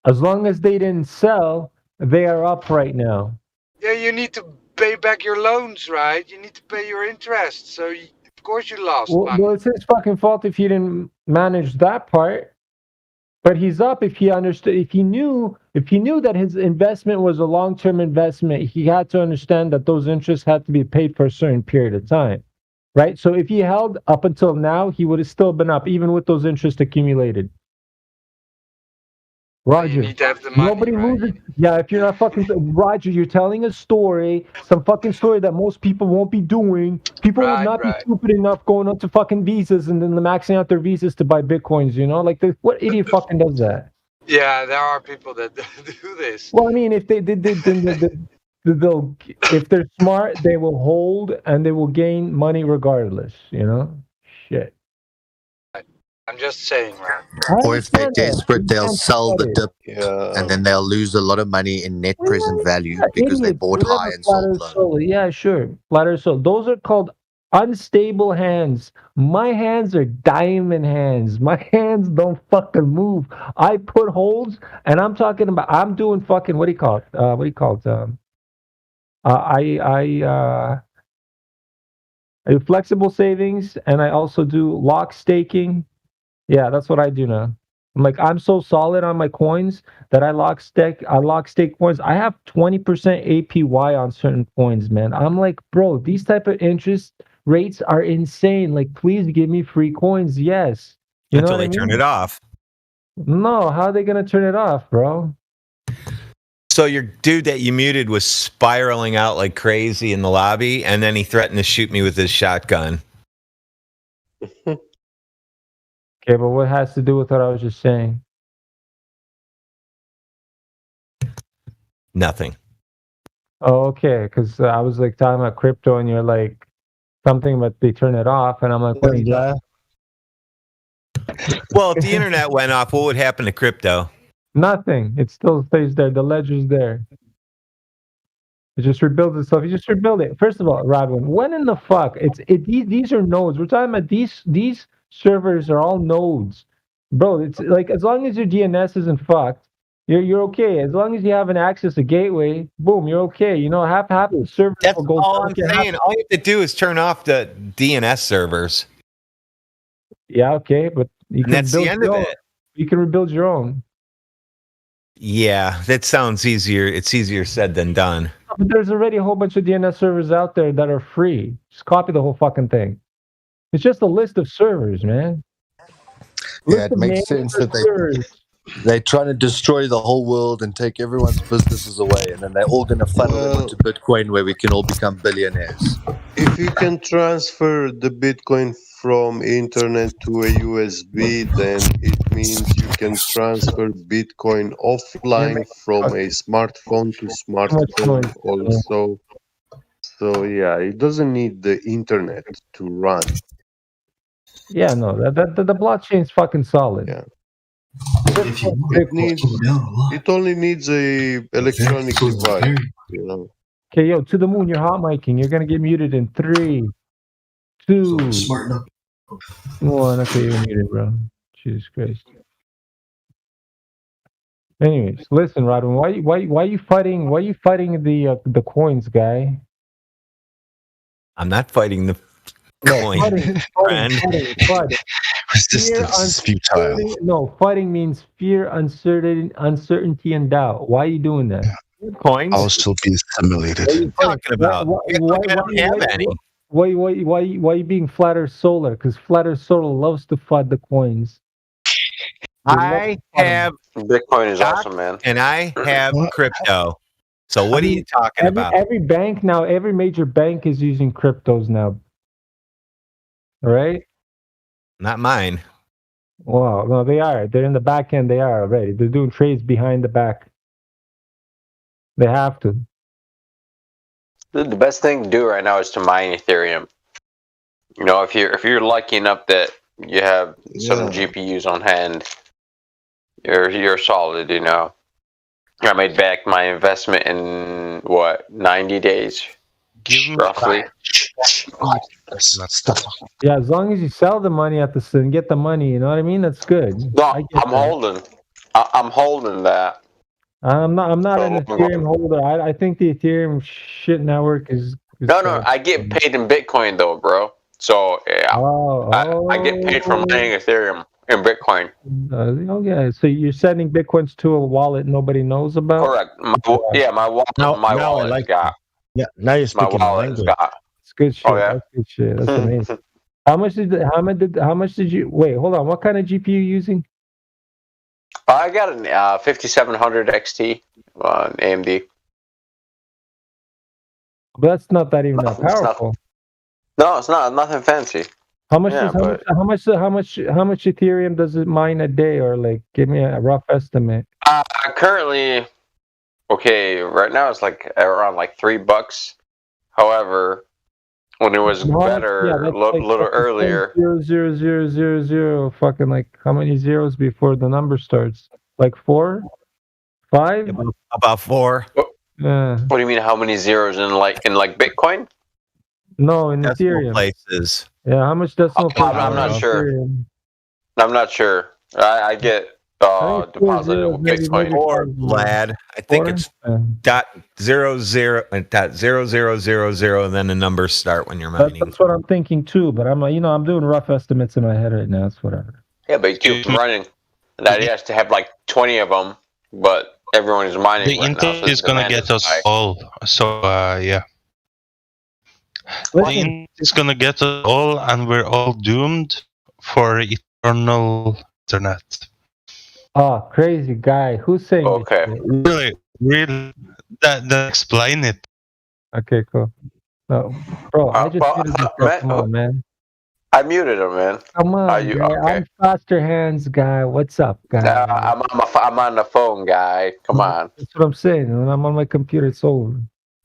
D: As long as they didn't sell, they are up right now.
A: Yeah, you need to pay back your loans, right? You need to pay your interest. So of course you lost money.
D: Well, it's his fucking fault if he didn't manage that part. But he's up if he understood. If he knew that his investment was a long-term investment, he had to understand that those interests had to be paid for a certain period of time, right? So if he held up until now, he would have still been up, even with those interests accumulated. Roger,
A: you need to have the money,
D: nobody loses. Yeah, if you're not fucking Roger, you're telling a story, some fucking story that most people won't be doing. People would not be stupid enough going up to fucking visas and then maxing out their visas to buy bitcoins. You know, like what idiot fucking does that?
A: Yeah, there are people that do this.
D: Well, I mean, if they did, they'll if they're smart, they will hold and they will gain money regardless. You know, shit.
A: I'm just saying, man.
F: Or if they're desperate, they'll sell the dip, and then they'll lose a lot of money in net present value because they bought high and sold low.
D: Yeah, sure. Flatter soul. Those are called unstable hands. My hands are diamond hands. My hands don't fucking move. I put holds, and I'm talking about. I'm doing fucking. What do you call it? I do flexible savings, and I also do lock staking. Yeah, that's what I do now. I'm so solid on my coins that I lock stake coins. I have 20% APY on certain coins, man. I'm like, bro, these type of interest rates are insane. Like, please give me free coins. Yes.
S: Until they turn it off.
D: No, how are they gonna turn it off, bro?
S: So your dude that you muted was spiraling out like crazy in the lobby, and then he threatened to shoot me with his shotgun.
D: Okay, but what has to do with what I was just saying?
S: Nothing.
D: Oh, okay, because I was like talking about crypto, and you're like something about they turn it off, and I'm like, what?
S: Well, if the internet went off, what would happen to crypto?
D: Nothing. It still stays there. The ledger's there. It just rebuilds itself. You just rebuild it. First of all, Robin, when in the fuck? These are nodes. We're talking about these servers are all nodes, bro. It's like as long as your DNS isn't fucked, you're okay. As long as you have an access to gateway, boom, you're okay. You know, half the servers will go.
S: All I'm saying. All you have to do is turn off the DNS servers.
D: Yeah, okay, but you can
S: that's the end of it.
D: You can rebuild your own.
S: Yeah, that sounds easier. It's easier said than done.
D: But there's already a whole bunch of DNS servers out there that are free. Just copy the whole fucking thing. It's just a list of servers, man.
F: Yeah, it makes sense that they're trying to destroy the whole world and take everyone's businesses away, and then they're all going to funnel them into Bitcoin where we can all become billionaires.
C: If you can transfer the Bitcoin from internet to a USB, then it means you can transfer Bitcoin offline from a smartphone to smartphone also. So yeah, it doesn't need the internet to run.
D: Yeah, no, the blockchain's fucking solid.
C: Yeah. It only needs a electronic device, you know.
D: Okay, yo, to the moon, you're hot micing. You're gonna get muted in 3, 2, 1. Okay, you're muted, bro. Jesus Christ. Anyways, listen, Rodwin, why you fighting? Why are you fighting the coins, guy?
S: I'm not fighting the coin, friend.
F: Resistance is futile.
D: No, fighting means fear, uncertainty, and doubt. Why are you doing that?
S: Coins?
F: I'll still be assimilated.
S: What are you talking about? I don't have any.
D: Why are you being Flatter Solar? Because Flatter Solar loves to FUD the coins.
S: I have
V: Bitcoin is awesome, man.
S: And I have crypto. So what are you talking about?
D: Every bank now, every major bank is using cryptos now. Right?
S: Not mine.
D: Wow, no, they are. They're in the back end. They are already. They're doing trades behind the back. They have to.
V: The best thing to do right now is to mine Ethereum. You know, if you're lucky enough that you have some GPUs on hand, you're solid. You know, I made back my investment in 90 days, roughly.
D: Yeah, as long as you sell the money at the and get the money, you know what I mean. That's good.
V: No, I'm holding that.
D: I'm not an Ethereum holder. I think the Ethereum shit network is
V: No, I get paid in Bitcoin though, bro. So yeah, I get paid for mining Ethereum in Bitcoin.
D: Okay, so you're sending Bitcoins to a wallet nobody knows about?
V: Correct. My wallet's got.
J: Yeah, now you're speaking
V: my wallet's got.
D: It's good shit.
V: Oh, yeah?
D: That's good shit. That's amazing. How much did you wait? Hold on. What kind of GPU you using?
V: I got an 5700 XT on AMD.
D: But that's not that even that powerful.
V: No, it's not. Nothing fancy.
D: How much Ethereum does it mine a day, or like give me a rough estimate?
V: Currently, okay, right now it's like around like $3. However, when it was better a little earlier.
D: 0.00000, fucking like how many zeros before the number starts? Like 4, 5?
S: About 4.
D: Yeah.
V: What do you mean? How many zeros in like Bitcoin?
D: No, in
S: decimal
D: Ethereum.
S: places.
D: Yeah, how much decimal places?
V: I'm not sure.
D: Ethereum?
V: I'm not sure. I get deposited with Bitcoin.
S: Or Vlad, I think it's .00 and then the numbers start when you're mining.
D: That's what I'm thinking too. But I'm I'm doing rough estimates in my head right now. That's whatever.
V: Yeah, but you keep running. The idea is to have like 20 of them, but everyone is mining.
G: The Intel is gonna get us all. So yeah. The Intel is gonna get us all, and we're all doomed for eternal internet.
D: Oh, crazy guy! Who's saying?
V: Okay.
G: Really. That explain it.
D: Okay, cool. No, bro, I just muted this. Come on, man.
V: I muted him, man.
D: Come on,
V: Are you
D: man.
V: okay?
D: I'm faster hands guy. What's up, guy?
V: I'm on the phone, guy. Come on.
D: That's what I'm saying. When I'm on my computer, it's over.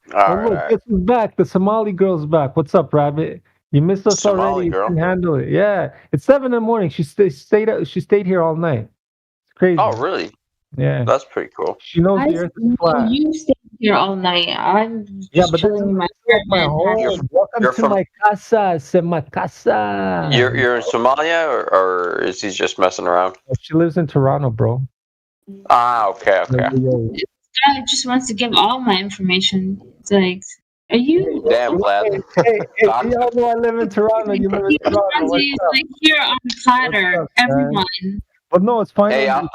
D: Look, this is back. The Somali girl's back. What's up, Rabbit? You missed us already.
V: Girl?
D: You can handle it. Yeah, it's 7 a.m. She stayed here all night. It's crazy.
V: Oh, really?
D: Yeah.
V: That's pretty cool.
D: She knows the earth is flat.
N: You stayed here all night. I'm
D: but
N: chilling in my
D: home. Welcome to my casa. Se my casa.
V: You're in Somalia, or is he just messing around?
D: She lives in Toronto, bro.
V: Ah, okay.
N: This guy just wants to give all my information. It's like, are you?
V: Damn, Vlad.
D: Hey, you all know I live in Toronto. You live in Toronto.
N: He's like here on the platter, everyone.
D: But no, it's fine.
V: Hey, I'm